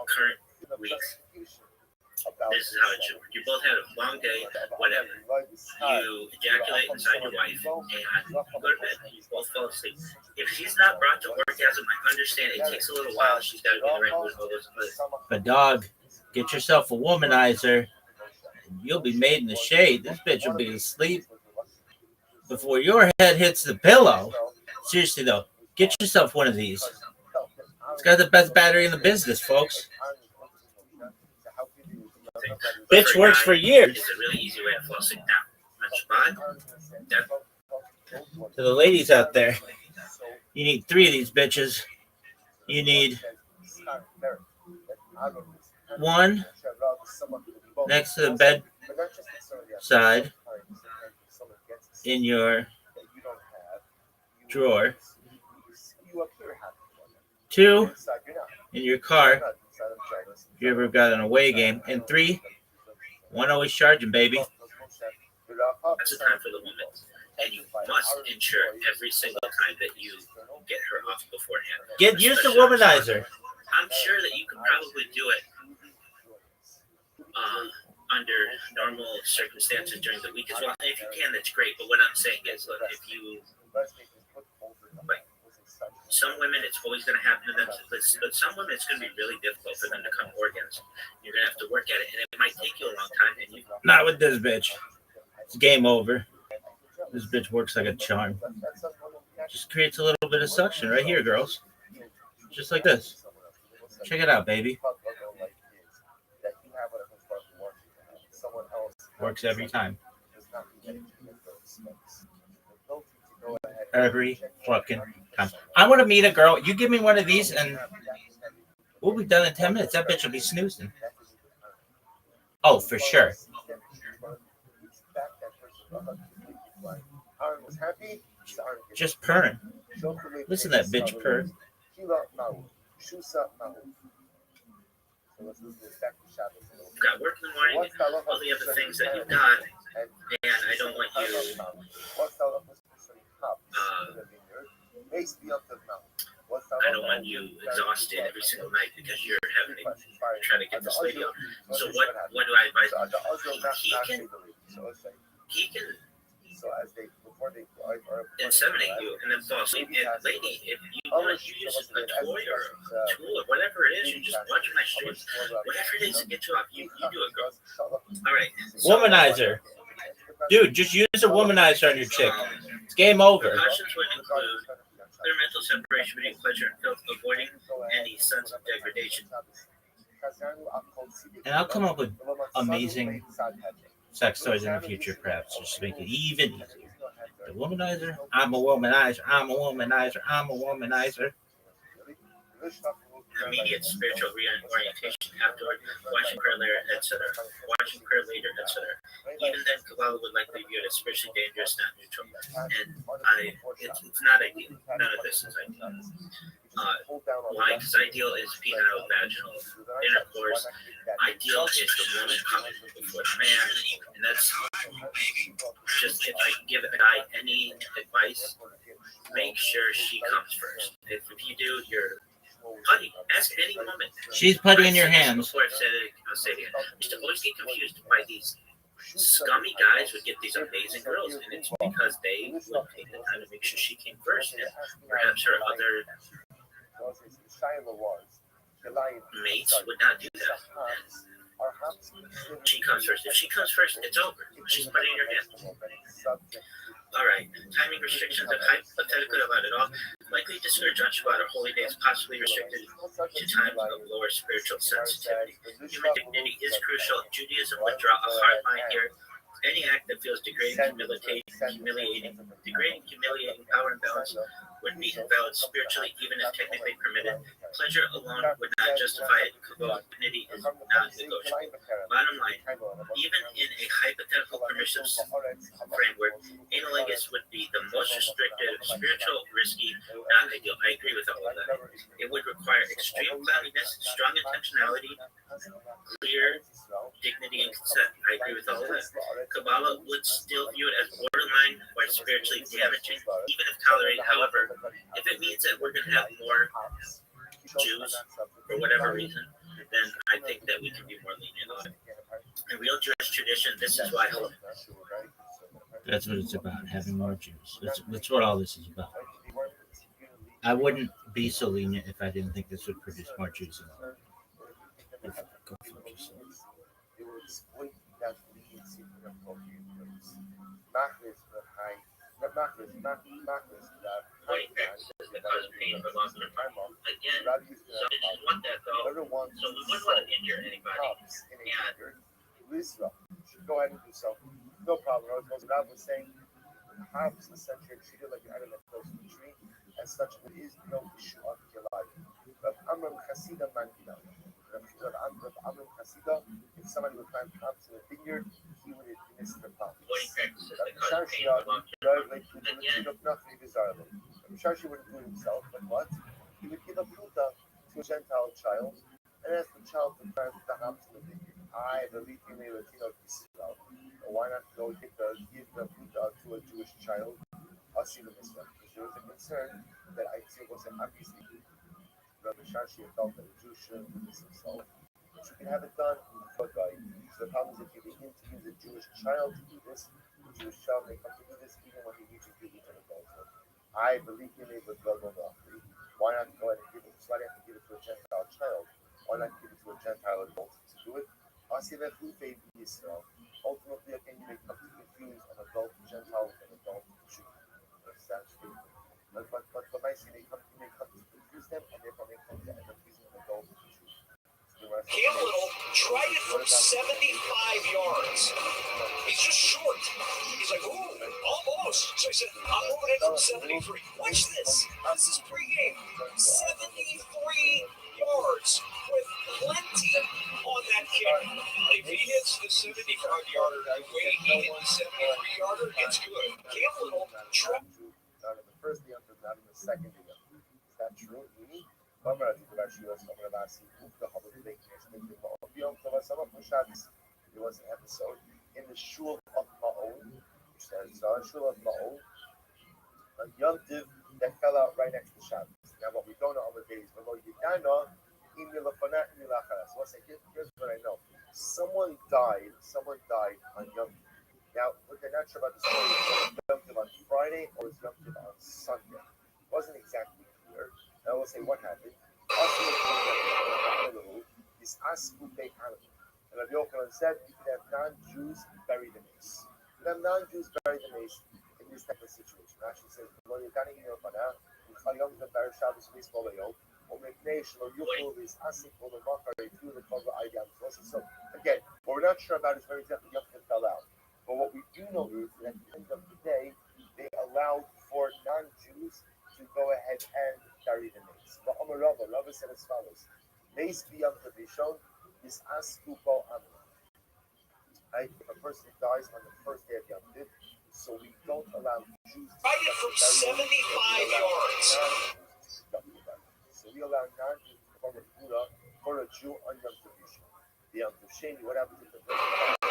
current weeks. this is how it should work. You both had a long day, whatever. You ejaculate inside your wife, and you go to bed. You both fall asleep. If she's not brought to orgasm, I understand it takes a little while. She's got to be in the right mood. All those others. But dog, get yourself a womanizer, and you'll be made in the shade. This bitch will be asleep before your head hits the pillow. Seriously though, get yourself one of these. It's got the best battery in the business, folks. Bitch works for years. It's a really easy way to fall asleep now. To the ladies out there, you need 3 of these bitches. You need one next to the bed side in your drawer, 2 in your car if you ever got an away game, and 3, one always charging, baby. That's the time for the woman, and you must ensure every single time that you get her off beforehand. Use the womanizer. I'm sure that you could probably do it under normal circumstances during the week as well. And if you can, that's great. But what I'm saying is, look, if you, like, some women, it's always going to happen to them. But some women, it's going to be really difficult for them to come orgasm. You're going to have to work at it, and it might take you a long time. And you, not with this bitch. It's game over. This bitch works like a charm. Just creates a little bit of suction right here, girls. Just like this. Check it out, baby. Works every time. Every fucking time. I want to meet a girl. You give me one of these and we'll be done in 10 minutes. That bitch will be snoozing. Oh, for sure. Just purring. Listen to that bitch purr. You've got work in the morning, all the other things that you've got, and I don't want you I don't want you exhausted every single night because you're having to try to get this lady on. So what do I advise? He can inseminate you and then fall asleep. And lady, if you want to use a toy or a tool or whatever it is, you just watch my streams. Whatever it is to get you off, you do it, girl. All right. So, womanizer. Dude, just use a womanizer on your chick. It's game over. Precautions would include clear mental separation between pleasure and filth, avoiding any sense of degradation. And I'll come up with amazing sex toys in the future, perhaps, just to make it even easier. The womanizer, I'm a womanizer, I'm a womanizer, I'm a womanizer. Immediate spiritual reorientation afterward, watching prayer later, etc. Watching prayer later, etc. Even then, Kabbalah would likely view it as spiritually dangerous, not neutral. And it's not ideal. None of this is ideal. Why? Because ideal is penile vaginal intercourse. Ideal is the woman coming before the man. And that's just, if I can give a guy any advice, make sure she comes first. If you do, you're putty. Ask any woman. She's putty in your hands. Before I'll say it again. I used to always get confused by these scummy guys would get these amazing girls, and it's because they would take the time to make sure she came first, and perhaps her other mates would not do that. She comes first. If she comes first, it's over. She's putting in your hands. All right. Timing restrictions are hypothetically allowed at all. Likely discourage on Shabbat or holy days, possibly restricted to times of lower spiritual sensitivity. Human dignity is crucial. Judaism would draw a hard line here. Any act that feels degrading, humiliating, power imbalance would be invalid spiritually, even if technically permitted. Pleasure alone would not justify it. Kavod, dignity is not negotiable. Bottom line, even in a hypothetical permissive framework, analogous would be the most restrictive, spiritual, risky, not ideal. I agree with all of that. It would require extreme cleanliness, strong intentionality, clear dignity, and consent. I agree with all of that. Kabbalah would still view it as borderline or spiritually damaging, even if tolerated. However, if it means that we're going to have more Jews for whatever reason, then I think that we can be more lenient on it. the real Jewish tradition, this is why I hold it. That's what it's about, having more Jews. That's what all this is about. I wouldn't be so lenient if I didn't think this would produce more Jews in the world. Go fuck yourself. They will exploit that leniency for their appropriate purpose. Machlis, that high, machlis, that high man, Cause pain for long-term harm. Again, Rabbi used to so have they just want that though. whoever wants So to we wouldn't want to sow injure anybody. crops in a And vineyard, Lizra should go ahead and do so. No problem. I was Rabbi was saying the harvest essentially are treated like an animal close to the tree, as such there is no issue of your life. But Amram Chasida Mandina. Amram Chasida, if somebody would plant crops in a vineyard, he would administer crops. avoiding practices that Rabbi cause pain Shashia, for long-term Rabbi harm. would look nothing desirable. Rabbi Shashia wouldn't do it himself, but what? He would give a pruta to a Gentile child and ask the child to plant the hops in the vineyard. I believe in a Latino Israel. Why not go give the pruta to a Jewish child? I'll see the Israel. Because there was a concern that I see was obviously Rabbi Shashia felt that a Jew shouldn't do this himself. But you can have it done for a guy. So the problem is if you begin to use a Jewish child to do this, the Jewish child may come to do this even when he reaches puberty and adulthood. I believe in it with God on offering. Why not go ahead and give it? So why do you have to give it to a Gentile child? Why not give it to a Gentile adult to do it? I see that who baby Israel. Ultimately, again, you may come to confuse an adult Gentile with an adult Jew. That's true. But my see, you may come to confuse them, and therefore may come to end up using an adult Jew. Cam Little tried it from 75 yards. He's just short. He's like, ooh, almost. So he said, I'm moving in from 73. Watch this. This is pregame. 73 yards with plenty on that kick. If he hits the 75-yarder, the way he hit the 73-yarder, it's good. Cam Little tried. Not in the first day, not in the second day. Is that true? I'm going to think about you. I'm going to ask you. There was an episode in the Shul of Ma'on, which says Shul of Ma'on, a Yom Tiv that fell out right next to Shabbos. Now, what we don't know on the days, but what you don't know, here's what I know. Someone died on Yom Tiv. Now, what they're not sure about the story is Yom Tiv on Friday or is Yom Tiv on Sunday. It wasn't exactly clear. I will say what happened. This Askupe animal. And Rabbi Yochanan said you could have non-Jews bury the mace. You could have non-Jews bury the mace in this type of situation. Rashi says, so again, what we're not sure about is very exactly Yom Kippur fell out. But what we do know is that at the end of the day, they allowed for non-Jews to go ahead and bury the mace. But Rabbi said as follows: mace b'yom tavishon is askupo amra. Right? If a person dies on the first day of Yom Tiv, so we don't allow Jews to Tried it from 75 yards. So we allow non-Jews to perform a Buddha for a Jew on Yom Tov Rishon. The Yom Tov Sheni, what happens if the person dies?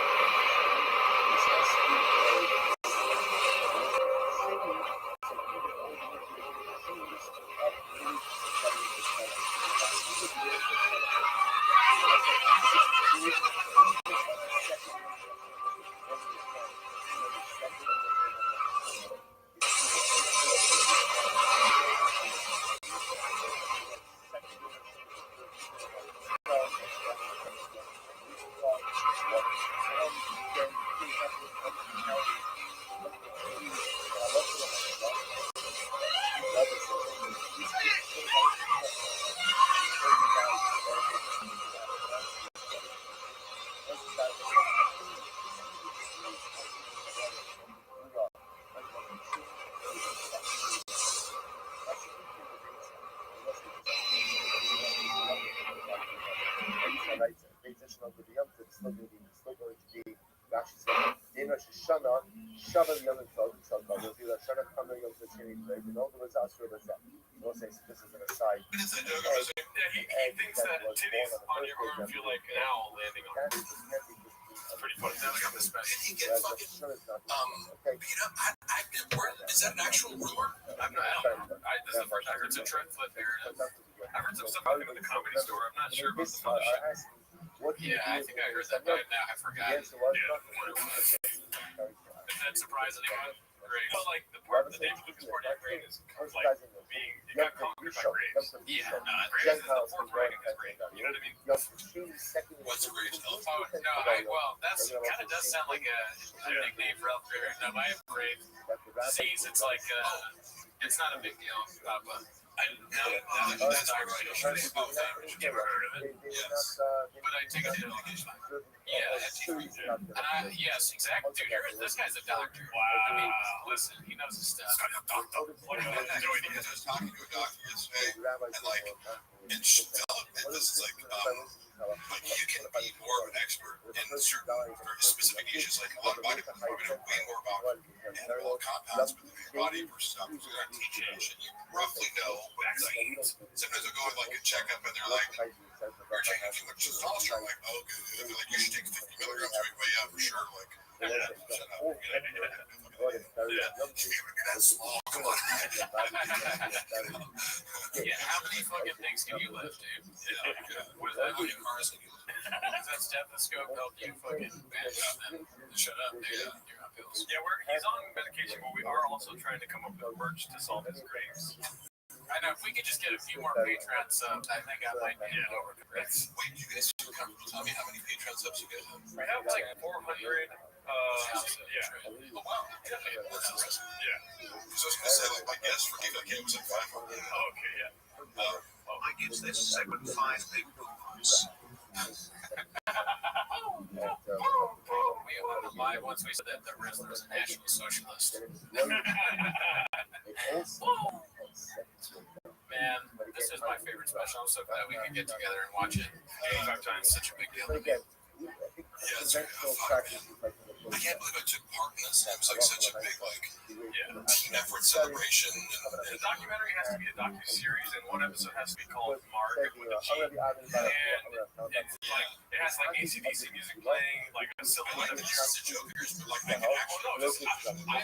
This is an aside. He thinks that titties on your arm feel like an owl landing on it. It's pretty funny. Now I got this back. Did he get fucking beat up? Is that an actual rumor? I'm not. This is the first I heard some trend flip here. I've heard some stuff happening in the Comedy Store. I'm not sure about the other shit. Yeah, I think I heard that, but now I forgot. If that surprised anyone, great. Well, like the part, the David Lucas part of Great is like being, it got conquered by Graves. Yeah, no, Graves is the fourth writing is great. You know what I mean? What's the greatest Oh, no, well, that's kind of does sound like a nickname for Elf Grave. No, I have Grave disease. It's like, it's not a big deal, but that's ironic. They both average. Never heard of it. Yes. But I take a hit on it. Yeah, and yes, exactly. Dude, this guy's a doctor. Wow. I mean, listen, he knows his stuff. What do you know? I was talking to a doctor yesterday, and like, and she felt that this is like you can be more of an expert in certain very specific issues. Like a lot of bodybuilders probably know way more about animal compounds within your body versus doctors who are teaching you. You roughly know vaccines. Sometimes they'll go with like a checkup and they're like, "You're taking too much testosterone." I'm like, "Oh, good." They're like, "You should take 50 milligrams." I'm like, "Well, yeah, for sure." Like, shut up. That's small. Come on. Yeah, how many fucking things can you lift, dude? Yeah. Was that how many cars can you lift? Does that stethoscope help you fucking manage them? Shut up, dude. You're on pills. Yeah, he's on medication, but we are also trying to come up with merch to solve his graves. I know, if we could just get a few more Patreon subs, I think I might make it over to Graves. Wait, you guys feel comfortable telling me how many Patreon subs you guys have? We have like 400. Yeah. Oh, wow. That's impressive. Yeah. So I was going to say, like, my guess for Give It was like 500. Okay, yeah. I give this segment 5 big boons. We wanted to buy once we said that the wrestler's a national socialist. Man, this is my favorite special. I'm so glad we could get together and watch it 85 times. Such a big deal to me. Yeah, it's very fuck, man. I can't believe I took part in this. It was like such a big, like, team effort celebration. The documentary has to be a docu-series, and one episode has to be called Mark with a G. And it's like, it has like AC/DC music playing, like a silly Like, this is a joke here, but like, make it actually.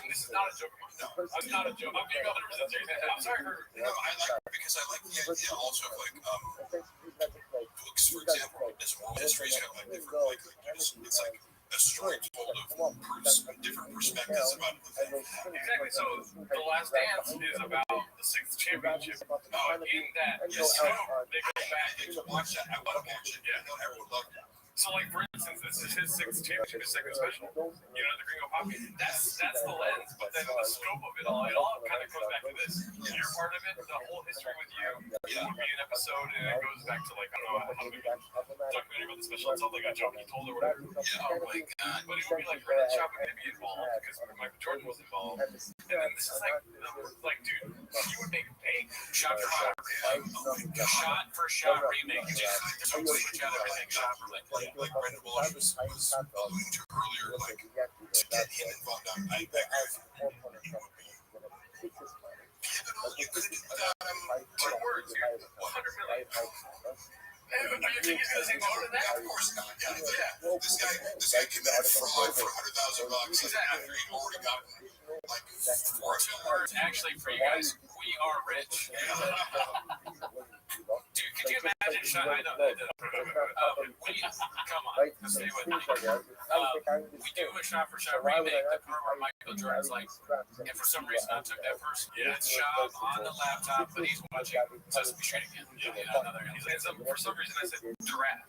this is not a joke of mine. No, it's not a joke. I'm being 100% serious. I'm sorry for. No, I like it because I like the idea also of like, books, for example, as oral histories have like different, like, it's like a story told of different perspectives about the thing. Exactly. So The Last Dance is about the 6th championship. In that, they go back. I to watch that. I want to watch it. Yeah, everyone loved it. So, like, for instance, this is his 6th championship, his second special. You know, the Gringo Poppy. That's the lens, but then the scope of it all kind of goes back to this. Your part of it, the whole history with you, would be an episode, and it goes back to, like, I don't know how to make a documentary about the special. It's not like a joke he told or whatever. Yeah, oh my God. But it would be like Brendan Schaub would be involved because Michael Jordan was involved. And then this is like, dude, you would make bank. Shot for shot remake. Just switch out everything. Shot for Like Brendan Walsh was alluding to earlier, like, to get him involved, I bet you would be pivotal. You couldn't do without him. 2 words, dude. 100 million. Are you thinking he's going to say more than that? Of course not. Yeah. This guy committed fraud for $100,000 after he'd already gotten like 4 million. Actually, for you guys, we are rich. Dude, could you imagine? I know. Come on, stay with me. We do a shot for shot remake. The part where Michael Jordan's like, and for some reason I took that first. It's Schaub on the laptop, but he's watching Sesame Street again. He's like, for some reason I said giraffe.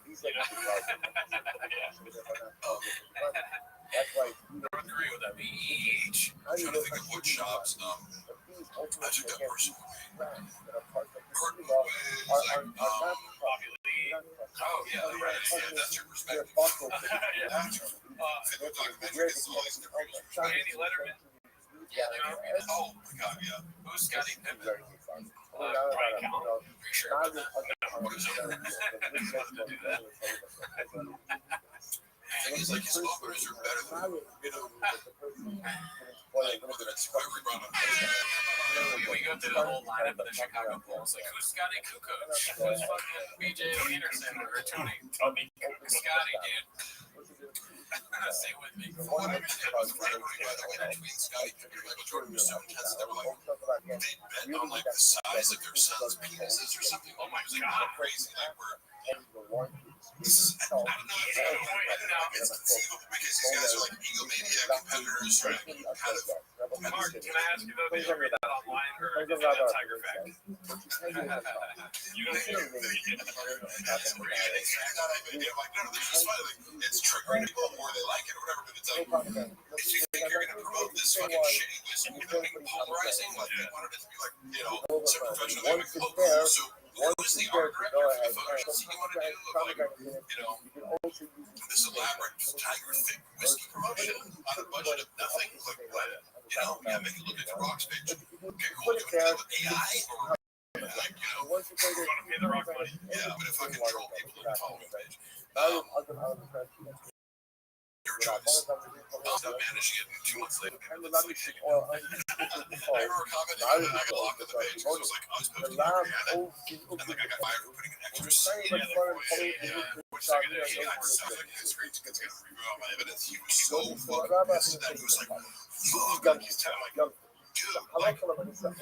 North Korea with a beach. I'm trying to think of what shops. I took that person Curtin was like, Oh, yeah, right. yeah, that's your perspective. That's your documentary. It's all these different Andy Letterman. Yeah, they are. Oh my God, yeah. Who's Scotty Pippen? Brian Callen. Pretty sure about that. What is it? To do that. The thing is, like, his openers are better than, you know, like, whether it's whoever he brought up. We go through the whole lineup of the Chicago Bulls. Like, who's Scotty Kukoc? Who's fucking BJ Anderson or Tony? Scotty, dude. Stay with me. For what I understand, was rivalry, by the way, between Scotty Pippen and Michael Jordan was so intense that they were like, they bet on like the size of their son's penises or something. Oh my God, crazy! Like, where This is, I don't know if it's conceivable because these guys are like egomaniac competitors trying to kind of. Mark, can I ask you though, did you read that online or is that a Tiger fact? You don't hear That's a really that idea. Like, no, they're just funny. Like, it's triggering people more, they like it or whatever, but it's like, if you think you're going to promote this fucking shitty whiskey, you're going to be polarizing, like, they wanted it to be like, you know, so professional. They're like, oh, cool, so who is the art director for the photo shoots you want to do of, like, you know, this elaborate Tiger thick whiskey promotion on a budget of nothing? Like, what? You know, yeah, make it look like the Rock's page. Okay, cool. You want to do it with AI or, like, you know, want to pay the Rock money? yeah, but if I control people in the following page. Your choice. I'll stop managing it 2 months later. I remember commenting on it, I got locked on the page because it was like, I was posting every ad. And like, I got fired for putting an extra C in there. Which I could do. I just like, it's great to get to review all my evidence. He was so fucking pissed that he was like, fuck, like, he's telling like, dude, like, one person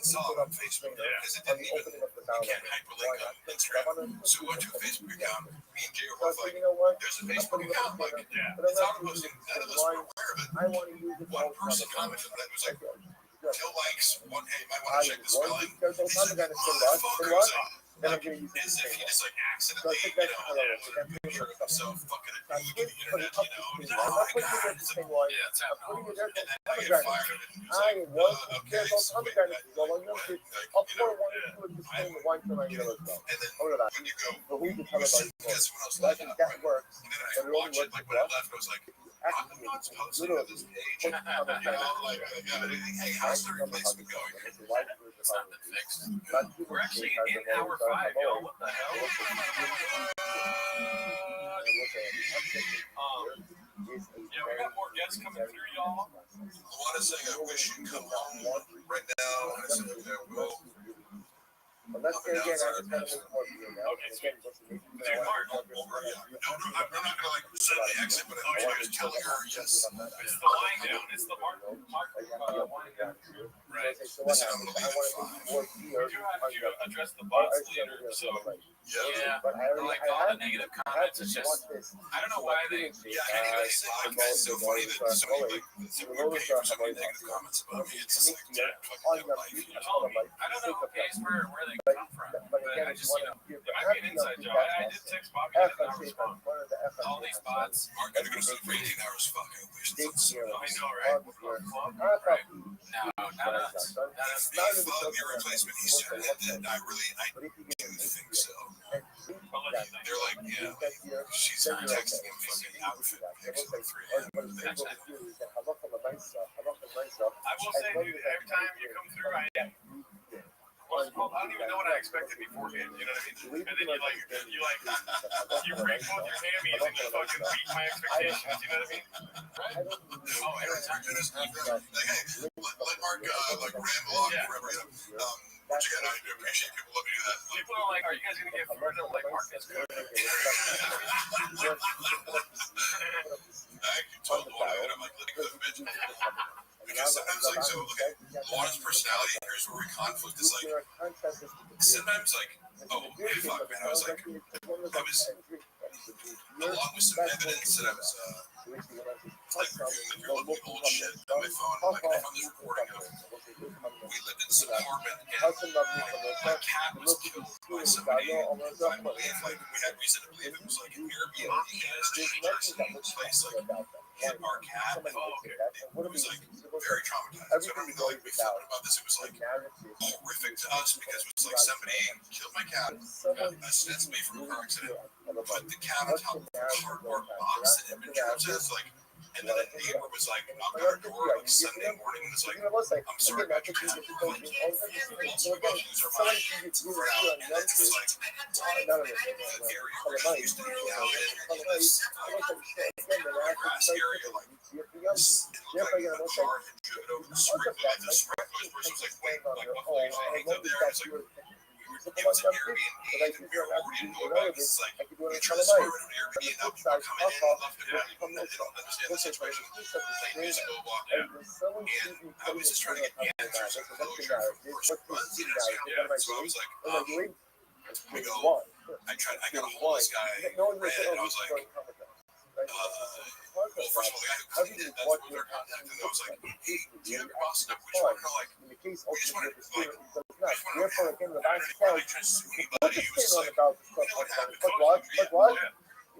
saw it on Facebook because it didn't even, you can't hyperlink on Instagram. So we went to a Facebook account. Me and Jay were both like, there's a Facebook account, like, it's not posting, none of us were aware of it. One person commented on it, was like, no likes, one, hey, might want to check the spelling. He's like, motherfuckers, like, as if he just like accidentally, you know, a picture of himself fucking a dude on the internet, you know, oh my god, it's like, yeah, it's happening. And then I get fired, and he's like, okay, sweet, like, you know, and then when you go, guess when I was left out, right? And then I watched it, like when I left, I was like, I'm not posting to this page, you know, like, hey, how's the replacement going? It's not been fixed. We're actually in hour 5, y'all. What the hell? Yeah, we got more guests coming through, y'all. Luana saying, I wish you'd come home right now. And I said, okay, I will. Let's say again, I just want to make more video now. Okay, sweet. Dude, Mark, No, I'm not going to like suddenly exit, but I was telling her, yes. it's the lying down. It's the Mark lying down. Right. So what Listen, I'm happens? going to I leave want at 5. to work here. We do have to address the bots later, so Yeah. But I already like all the negative comments. It's just I don't know why they. Yeah, I can't even say, like, it's so funny that so many, like, we're paying for so many negative comments about me. It's just like, fucking life. You know? I don't know case where they come from, but I just it might be an inside job. I did text Bobby and not respond. All these bots. Mark had to go to sleep for 18 hours. Fuck, I wish that's so I know, right? Right. No, not us. Not us. me fuck your replacement. He's doing it. And I do think so. They're like, yeah, like, she's texting him fucking outfit pics at 3 a.m. I will say, dude, every time you come through, I don't even know what I expected beforehand. You know what I mean? And then you break both your hammies and you fucking beat my expectations. You know what I mean? Right? Oh, every time. Like, hey, let Mark like ramble on forever. You know? Once again, I appreciate people let me do that. People are like, are you guys gonna get food? I'm like, Mark, that's good. I told Luana, I'm like, let me go to the bitch. Because sometimes, like, so, okay, Luana's personality, here's where we conflict is like, sometimes, like, oh, fuck, man, I was like, along with some evidence that I was, like, reviewing your old shit on my phone, like, I found this recording of, we lived in this apartment, and my cat was killed by somebody, I believe, like, we had reason to believe it was, like, an Airbnb gas station in this place, like, hit our cat, and it was, like, very traumatized. So I don't even know, like, we felt about this, it was, like, horrific to us, because it was, like, somebody killed my cat, ostensibly from a car accident, put the cat on top of a cardboard box that had been driven, like, and then a neighbor was like, knocked on our door like Sunday morning and was like, I'm sorry about your cat. Like, also about these are my ground. And then it was like, the area where she used to be out in this grass area, like, in like a car had driven over the sprinkler. Like, the sprinkler person was like, wait, like, what was hanging up there? It's like, it was an Airbnb, we were already know about it. It's like, we tried to swear it on Airbnb, and now people are coming in and left and right, even though they don't understand the situation. Like, years ago, walked out, and I was just trying to get answers and closure for 4 months, you know, so I was like, we go, I got a hold of this guy, and I was like, well, first of all, the guy who cleaned it, that's what their contact, and I was like, hey, do you have your boss number? We just want to know, like, we just want to, like, trying to sue anybody. He was just like, you know what happened? And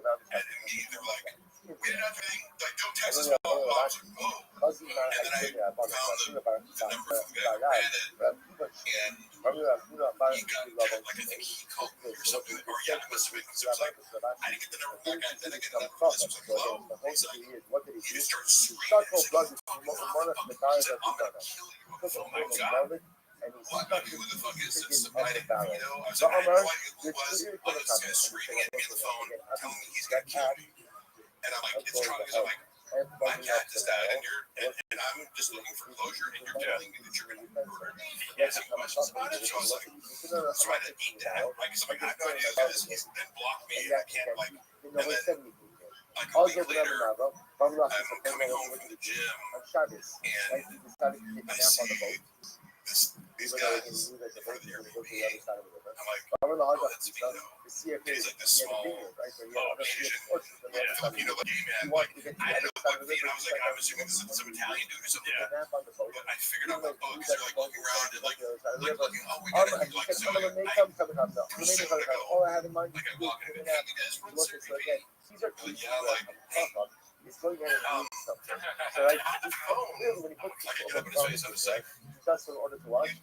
me, they were like, we didn't have anything, like, don't text us. I was like, whoa. And then I found the number of the guy who ran it, and he got, like, I think he called me or something, or yeah, it must have been, because it was like, I didn't get the number from that guy, then I get the number from this, it was like, hello. He's like, he just started screaming. He's like, fuck, he said, I'm gonna kill you on the phone. Oh my God. What? Like, who the fuck is this? Somebody, you know? I was like, I had no idea who it was. This guy's screaming at me on the phone, telling me he's gonna kill me. And I'm like, it's Trump, because I'm like, my cat just died, and I'm just looking for closure, and you're telling me that you're gonna murder me and asking questions about it. So I was like, so I had to eat that. Like, so I'm like, I have no idea who this is. He's been blocked me, and I can't, like, and then like a week later, I'm coming home from the gym, and I see these guys in front of the Airbnb. I'm like, oh, that's Vito. And he's like this small, Asian, Filipino gay man. Like, I didn't know what Vito. I was like, I'm assuming this is some Italian dude or something. But I figured out, like, oh, because they're like looking around and like looking, oh, we got it. Like, so I assumed I go. Like, I walk in and hey, you guys run this Airbnb. Like, yeah, like, hey. I have the phone. I can get up in his face. I was like, you said you wanted to murder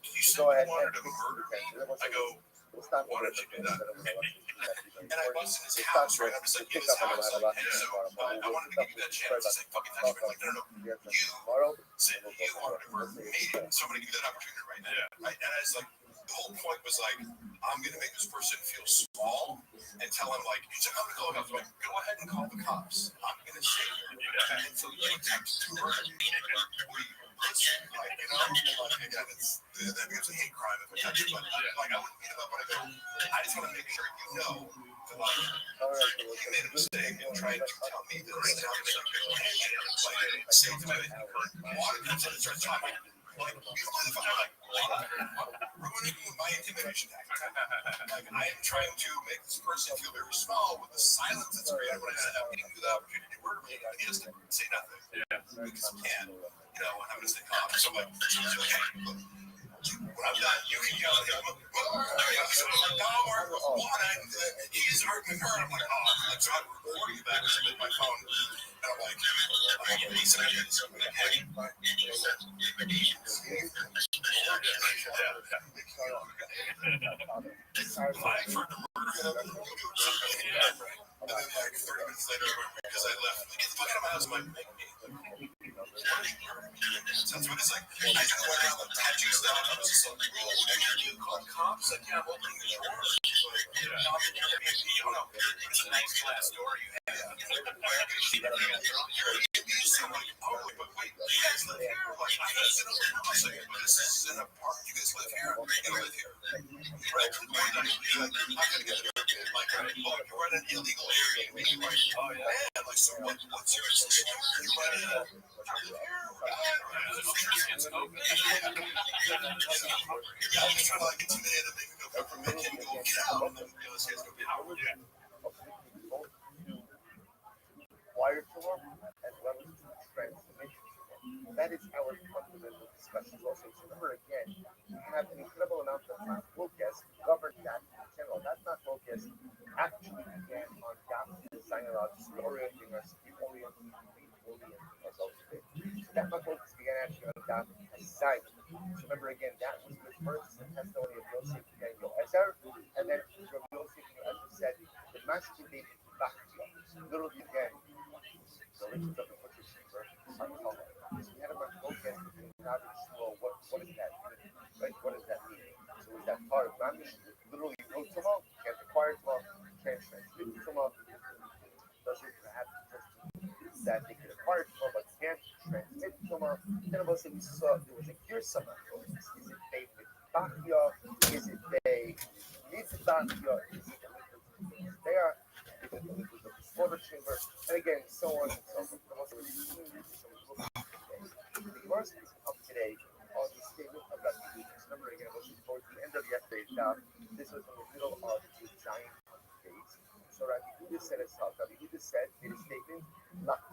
me. I go, why did you do that? And I busted his house, right? I'm just like, in his house. Like, hey, so I wanted to give you that chance. He's like, fucking touch me. Like, no. You said you wanted to murder me. So I'm going to give you that opportunity right now. Right? And I was like, the whole point was like, I'm going to make this person feel small and tell him, like, he's like, I'm going to call the cops. I'm like, go ahead and call the cops. I'm going to sit here until you attempt to murder me. Like, you know, like, again, that becomes a hate crime if I touch it, but like, I wouldn't beat him up, but I just want to make sure you know that, like, you made a mistake and tried to tell me this. Now I'm like, say to me, water comes in and starts talking. Like, you know, like, what? Ruining my intimidation tactic. Like, I am trying to make this person feel very small with the silence that's created when I said I'm giving you the opportunity to murder me, and he has to say nothing. Because he can't. You know, and I'm going to stay calm. So I'm like, hey, look, when I'm done, you can yell at him. So I'm like, no, Mark, he's hurting her. I'm like, oh, so I'm recording back with my phone. And I'm like, he's like, hey, for the murder. And then, like, 30 minutes later, because I left, get the fuck out of my house, I'm like, that's what it's like. I just went around with tattoos down. I was just like, oh, what do you call cops? Like, yeah, I'm opening the door. It's a nice glass door you have. Somebody, oh, but wait, you guys live here? Like, I guys live here. I was like, this is in a park. You guys live here? You live here. Right. I'm going to get it. Like, oh, you run an illegal area. Like, oh, yeah. Man, like, so what's your situation? You run a... Wired to work as well as to transformation. That is our fundamental discussion also. So remember again, we have an incredible amount of time. Focus govern that in general. That not focus actually began on that sinologists reorienting us, reorienting us ultimately. So that not focus began actually on that design. So remember again, that was the first testimony of Yosef Daniel Ezer, and then from Yosef Daniel Ezer said the masculine back literally again. The riches of the butcher sheeper are common. So we had about focus between God and Shmuel. What does that mean? Right? What does that mean? So is that part of Mamish? Literally, no tomorrow, can't acquire tomorrow, can't transmit tomorrow. Does it perhaps just that they could acquire tomorrow but can't transmit tomorrow? Then also we saw there was a Girsama. Is it they Bachya? Is it they need the Bachya? Is it they are? Water chamber, and again, so on and so forth. The Gemara speaks up today on the statement of Rabbi. Remember again, looking towards the end of yesterday's daf. This was in the middle of the Zion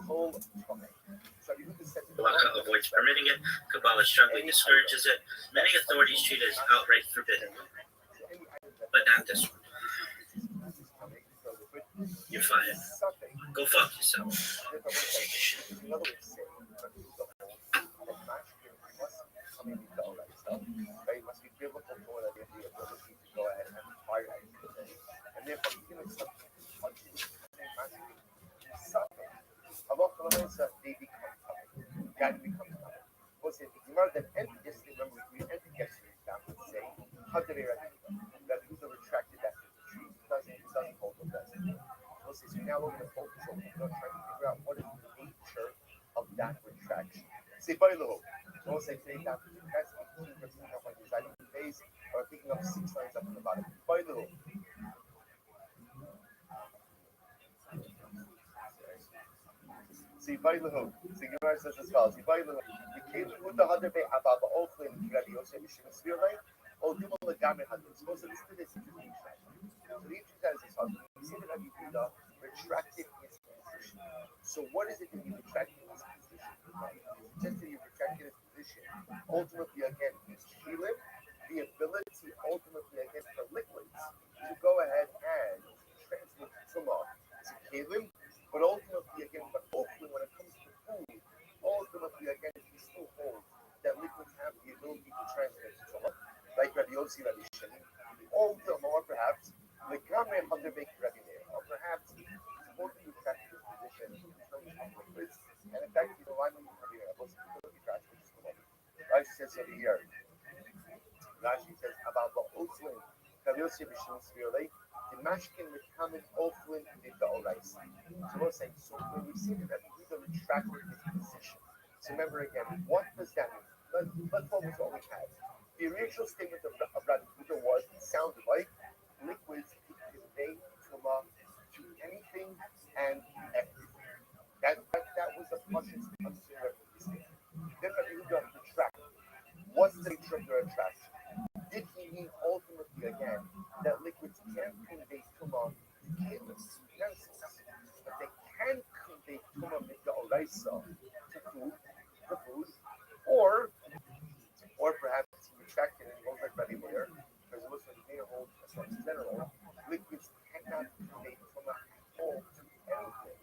Kol Tomei. Rabbi Yehuda said Halacha avoids permitting it. Kabbalah strongly discourages it. Many authorities treat it as outright forbidden, but not this one. You're fired. Go fuck yourself. Another way of saying that mashkin must come in the right stuff, right? It must be biblical for that they have the ability to go ahead and fire at you today. And therefore, even if something touches mashkin, something, Allah they become coming. That becomes coming. What's it? You remember that ended yesterday, remember we ended yesterday's down with saying, how did they Rabbi Yehuda retracted that to the tree. It doesn't hold the best. So now we're going to focus on trying to figure out what is the nature of that retraction. Say, by the way, so we'll say today that that's 18 verses how much residing in days, or picking up 6 lines up in the bottom. By the way, see, by the way, so Gemara says as follows. By the way, the came with the 100 bay above all flame Rabbi Yosef Mishim Svirlay, or Dimon Lagame 100. Suppose that this is the interest. So the interest is as follows. We see that Rabbi Yehuda retracted his position. So what is it that he retracted his position? Just that he retracted his position. Ultimately, again, is Chilim, the ability ultimately again for liquids to go ahead and transmit Tumah to Kalim, but ultimately again, when it comes to food, ultimately again, he still holds that liquids have the ability to transmit Tumah, like Rabbi Yossi, Rabbi Shimon, or perhaps the Gamre Hunderbek Rabbi Meir, or perhaps he's supposed to retract his position in terms of liquids, and in fact, he's aligned with Rabbi Meir. Rashi says over here, Rashi says about the Oslim, Rabbi Yossi B'Shim Svirlei, the Mashkin Mekamin Oflin Midaorais. So we're saying, so when we see that Rabbi Yehuda retracted his position, so remember again, what does that mean? Let's focus on what we have. The original statement of Rabbi Yehuda was, it sounded like liquids could convey Tumah to anything and everything. That was the Pashas considered of the statement. Then Rabbi Yehuda retracted. What's the nature of the retraction? Did he mean ultimately again that liquids can convey Tumah to caelus, utensils, but they can convey Tumah Midaoraisa to food, or perhaps he retracted and goes like Rabbi Meir, because it looks like Meir holds as far as general, liquids cannot convey Tumah at all to anything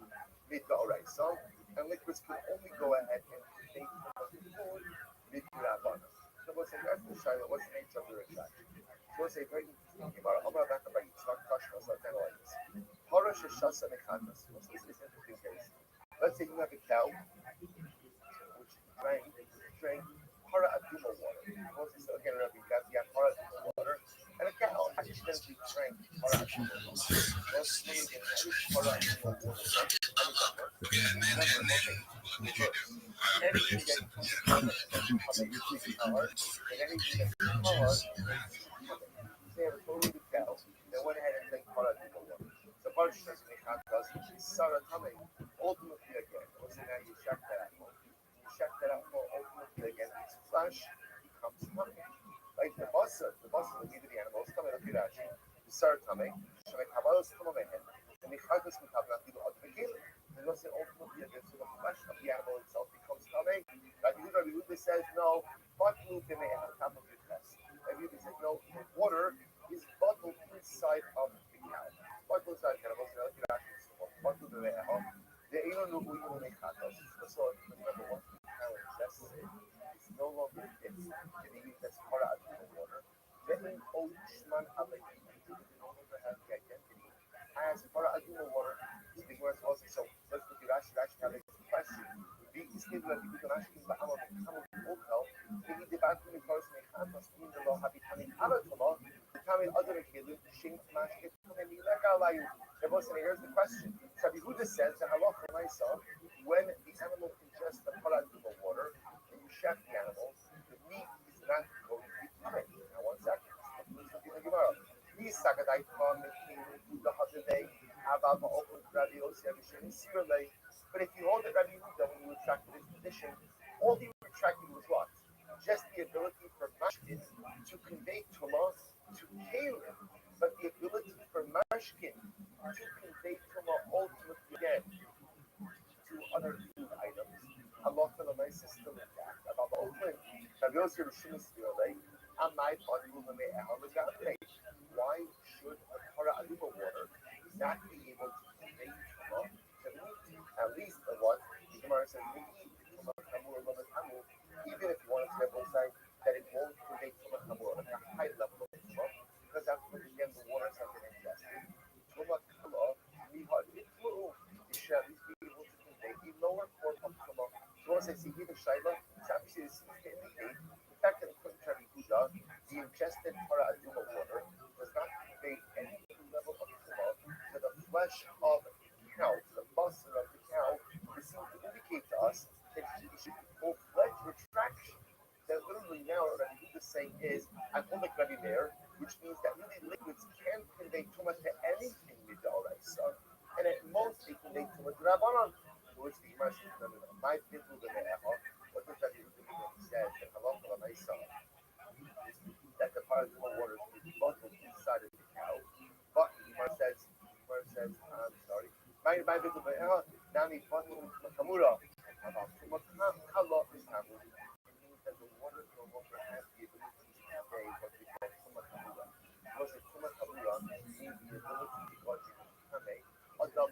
Midaoraisa, and liquids can only go ahead and convey Tumah to food Midirabana. So we'll say that's the Shiloh, what's the nature of the retraction? So we'll say very interesting about Amar Baka by Yitzhak Kashma, so let's analyze this. Harash Shasa Mechanas. Let's listen to this interesting case. Let's say you have a cow which drank Hara Aduma water. So again, Rabbi, you have Hara Aduma water, and a cow accidentally drank Hara Aduma water. Well, swimming in Hara Aduma water. Anything that comes from power, and anything that's power, they have a totally good cow. They went ahead and drank Hara Aduma water. So Baruch says, Sarah coming, ultimately again, what's the now you check that out? Ultimately again, its flesh becomes tummy. Like the basa will give the animals, coming up here actually, the Sarah coming, Shemek Havalos Tumamehen, and the Chagas Mutabakilu Advakil, and what's the ultimately again, so the flesh of the animal itself becomes tummy. Rabbi Yehuda says, no, Batlu Bimei on top of your chest. Rabbi Yehuda says, no, the water is bottled inside of the cow. Bottled inside the animals, and the Batlu Bimei the Elon Nubu Yunei Chatos. So remember, once the cow ingests it, it's no longer fits to be used as Hara Aduma water. Then Oshman Abayim, it no longer has the identity as Hara Aduma water. The Gemara also, so let's look at Rashi have a question. We still have to Rashi in Bahamas and come with Okal. We need the bathroom in Paris and Chatos, in the law, Habitamin Alatoma, the Tamin other Kilu, Shin Mashkit, and Milaka. Here's the question. Rabbi Yehuda says that halacha myself, when the animal ingests the paraduma water and you chef the animal, the meat is not going to be coming. Now, 1 second. Please, Sakadai, come and the holiday about the open Rabbi Yosef, but if you hold it, Rabbi Yehuda, when you retracted his position, all he retracted was what? Just the ability for mashkin to convey tumah to Caleb, but the ability for mashkin to convey Tumah ultimately again to to other food items, Allah for the mice is still intact. About the Oakland, Rabbi Yossi Rishimis Yolei, Amai Padulame Ahamagamre. Why should the Kara Aduma water not be able to convey Tuma to meat? At least the what the Gemara says we eat Tuma Kamur Lama Tamu, even if you want to say both sides, that it won't convey Tuma Kamur, like a high level of Tuma, because that's when again the waters have been ingested. Tuma Kala, Mihad Mitlu, you should at least be able to convey a lower form of Tuma. So once I see either Shaila, it's obviously to indicate the fact that according to Rabbi Huda, the ingested Kara Aduma water does not convey any level of Tuma to the flesh of the cow, to the muscle of the cow. It seems to indicate to us that he should be full-fledged retraction. That literally now what Rabbi Huda is saying is, I hold like Rabbi Meir, which means that really liquids can convey Tuma to anything Midoraisa, and at most they convey Tuma to Rabbanon. Which the Gemara says, no, my people the Me'echa, what does Rabbi Huda mean when he says that Halacha L'Maisa, that the paraduma waters will be bottled inside of the cow? But the Gemara says, I'm sorry, my people the Me'echa, Nami bottled Makamura, about Tuma Kala is Tamu. It means that the water no longer has the ability to convey what we call Tuma Kamura. Because the Tuma Kamura means the ability to cause you to convey Adam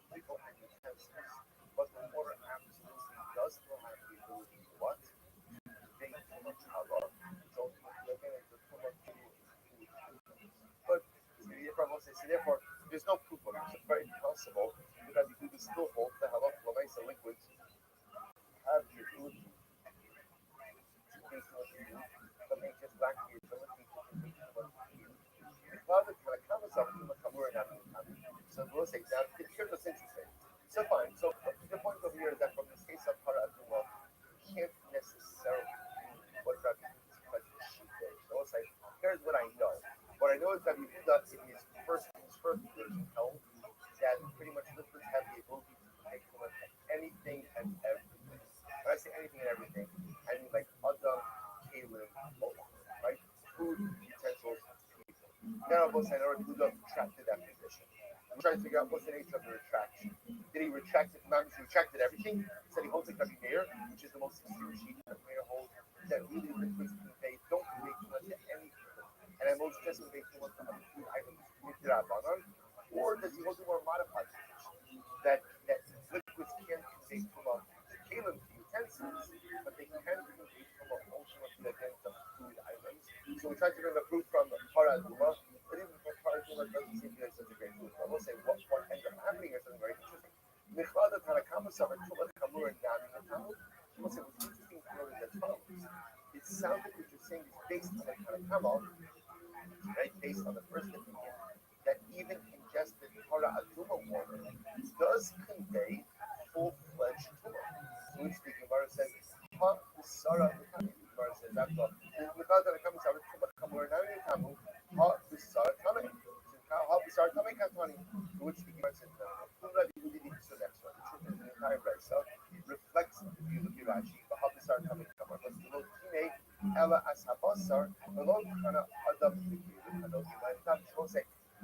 people and utensils. But the water absolutely does still have the ability to what? To convey Tuma Kala. So again, it's the Tuma Kamura. But therefore, there's no proof of it. It's very possible that you could still hold the halach l'maisa liquids have the ability to convey Tuma, but they just lack the ability to convey Tuma. The cloud kind of covers up Tuma Kamura and so we'll say now here's what's interesting. So fine. So the point over here is that from this case of Para Aduma, you can't necessarily what Rabbi Huda's sheet is. So it's like, here's what I know. What I know is Rabbi Huda in his first version held that pretty much liquids have the ability to make anything and everything. When I say anything and everything, I mean like Adam, Kalim, right? Food, utensils, people. Now, both I know Rabbi Huda retracted that position. I'm trying to figure out what's the nature of the retraction. Did he retract it? Not he retracted everything. He said he holds like Rabbi Meir, which is the most extreme sheet that Meir holds, that really liquids convey, don't convey too much to anything. And I most just convey too much to other food items, or does he hold a more modified position? That liquids can convey too much to kalim, to utensils, but they can convey too much ultimately against the food items. So we tried to bring a proof from Para Aduma, but even from Para Aduma doesn't seem to be such a great proof. I will say what ends up happening is something very interesting. Michlada Tanakama Summer Tuma Kamur and Nami Natamu. I will say what's interesting to notice as follows. It sounds like what you're saying is based on the Tanakama, right? Based on the first opinion, that even ingested Para Aduma water does convey full-fledged Tuma. So which the Gemara says, Ha Usara Nukami. The Gemara says, that's all. Michlada Tanakama Summer Tuma Kamur and Nami Natamu. Ha Usara Tame. Ha Usara Tame Katani. To which the Gemara says, no. So next one. The truth is the entire Brisa reflects the view of Rashi. But Ha Usara Tame Kamar. But the Lord Kine Ela Ashabasar. The Lord Kana Adam Mikir. And those will say,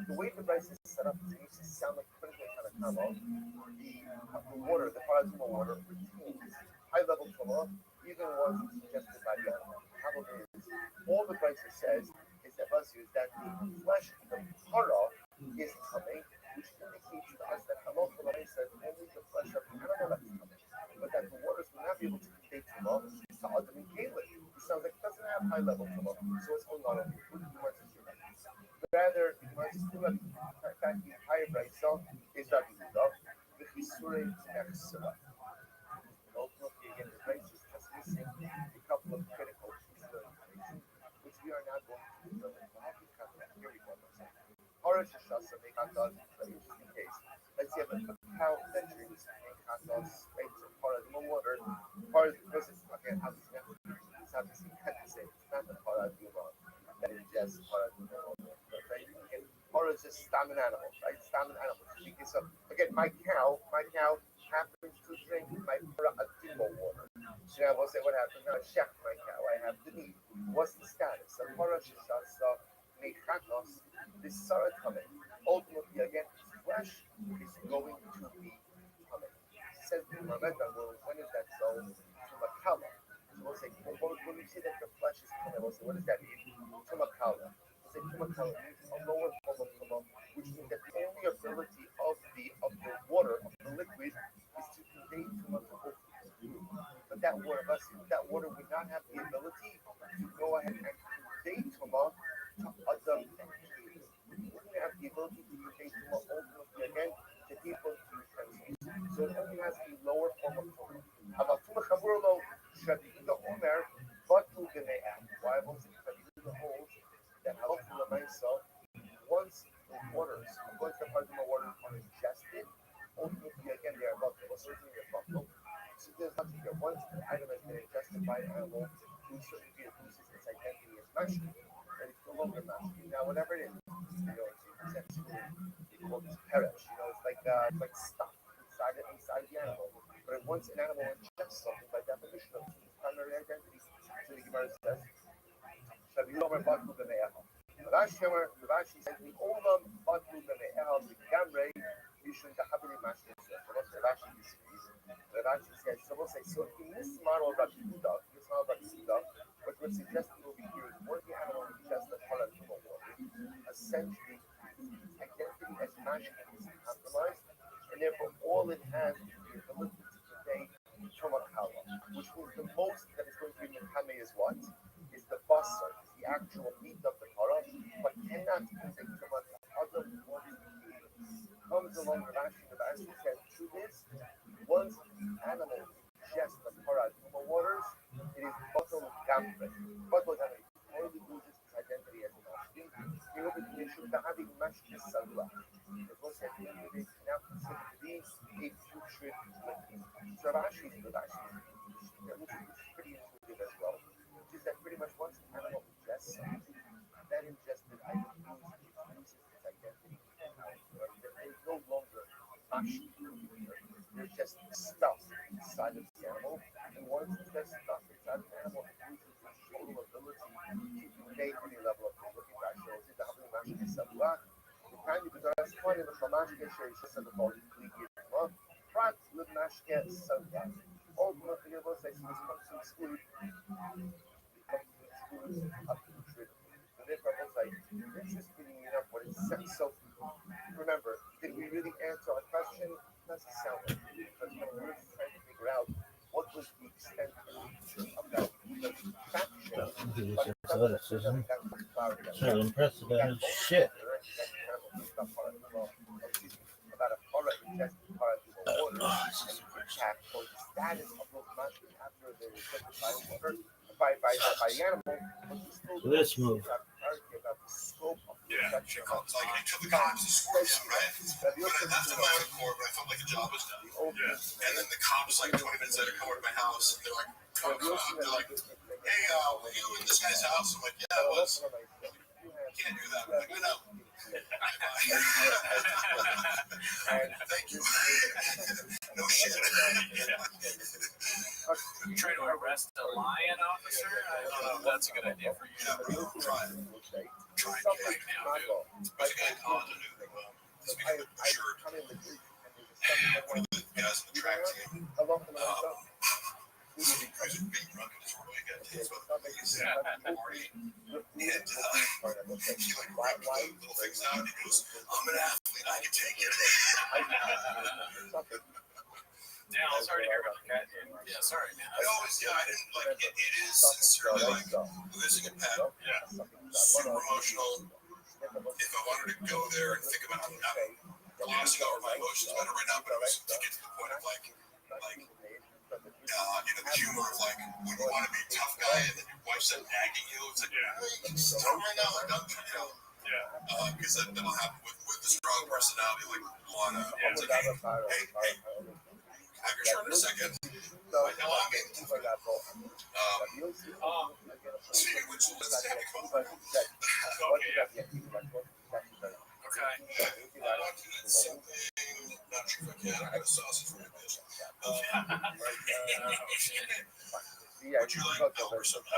the way the Brisa is set up, it makes it sound like critical kind of kama. The water, the paraduma water, retains high-level tuma, even once it's ingested by the animal. The problem is, all the Brisa says is that the flesh, the para, is coming, which indicates to us that halacha says only the flesh of the animal that's coming, but that the waters will not be able to convey tuma to Adam and Caleb. It sounds like it doesn't have high-level tuma, so what's going on over here? Rather, the entire Brisa is Rabbi Huda, the Chisurei Echsera. Ultimately, again, the Brisa is just missing a couple of critical pieces of information, which we are not going to determine. Here we go. Harash Shasa make does an interesting case. Let's say a cow venturing to make katas, right? So part of the water, part of the process, again, how this happens. It's not the same kind of thing. It's not the part of the water that ingests part of the water. Right? Again, or it's just stamming animals, right? Stamming animals. So again, my cow happens to drink my aduma water. So now we'll say what happens now. I shech my cow. I have the meat. What's the status? So parashishasa mechanos. This sarah coming. Ultimately, again, flesh is going to be coming. when is that zone? Tumakala. So we'll say, when we say that the flesh is tuma, we'll say, what does that mean? Tumakala. We'll say tumakala means a lower form of tuma, which means that the only ability of the water, of the liquid, is to convey tuma to both. But that water would not have the ability to go ahead and convey tuma to other entities. It wouldn't have the ability to convey tuma ultimately again to people to utensils. So it only has the lower form of tuma. About tuma chaburlo shadida omer batu b'me'ah. Why was it shadida holds that halacha l'maisa once the waters, once the Parduma waters are ingested, ultimately again they are buffalo, certainly they're buffalo. So there's nothing here. Once an item has been ingested by an animal, to a certain degree it loses its identity as mashkin, and it's no longer mashkin. Now whatever it is, it's actually it's perish. It's like stuff inside the animal. But once an animal ingests something, by definition of its primary identity, so the Gemara says, Rashi says, the olam batu b'me'el b'gamrei mishum dahabili mashkin. Rashi disagrees. Rashi says, so in this model of Rabbi Yehuda, what we're suggesting over here is when the animal ingests the paratuma water, essentially its identity as mashkin is compromised, and therefore all it has is the ability to convey tumakala, which means the most that is going to be mekame is what? Is the basar, is the actual meat of the para, but cannot convey tuma to other water beings. Comes along Rashi says, to this, once animal ingests the paratuma waters, it is bottle gamre. Bottle gamre only loses its identity as mashkin. It should have a mashkin salwa. The book said it is now considered to be a putrid liquid. So Rashi is pretty intuitive as well, which is that pretty much once an animal ingests something, that ingested item loses its identity. There is no longer mashkin. There's just stuff inside of the animal, and once there's stuff inside of the animal, it loses its total ability to convey any level of looking back. So it's the having mashkin salwa. The kind of that's quite in the mashkin share is just in the body completely. Prat with mashkin salwa. Ultimately, it will say so this comes to exclude a putrid. So therefore, I was like, interestingly enough, what it says. So remember, did we really answer our question? Doesn't sound like it, because when we were trying to figure out what was the extent and nature of that faction, so impressive as shit. About a para ingested para to the water, impact or the status of those mashkin after they were ingested by water, by the animal, but we still So this move. have clarity about the scope of the She called, like, I took the cops to swear him, right? But I left him out of court, but I felt like the job was done. And then the cops, like, 20 minutes later, come over to my house, and they're like, they're like, hey, were you in this guy's house? I'm like, yeah, I was. You can't do that. I'm like, I know. Thank you. No shit. You trying to arrest a lion officer? I don't know if that's a good idea for you. Yeah, bro, try it. Try and get it now, dude. There's a guy in college I knew who speaks with a shirt. One of the guys in the track team. He was a big drunk in his room. He got tased by the police. Party. And he like grabbed little things out and he goes, I'm an athlete, I can take it. Damn, I'm sorry to hear about the cat, dude. Yeah, sorry, man. I didn't like it. It is sincerely like losing a pet. Yeah. Super emotional. If I wanted to go there and think about not glossing over my emotions better right now, but it was to get to the point of the humor of like when you want to be a tough guy and then your wife's nagging you, it's like, you can just tell right now, like because that'll happen with the strong personality, like Lana. It's like, hey, have your shirt in a second. Like, no, I mean, speaking of which, let's take a couple. Okay. I want to eat something. Not sure if I can. I got a sausage for you, bitch. Would you like milk or something?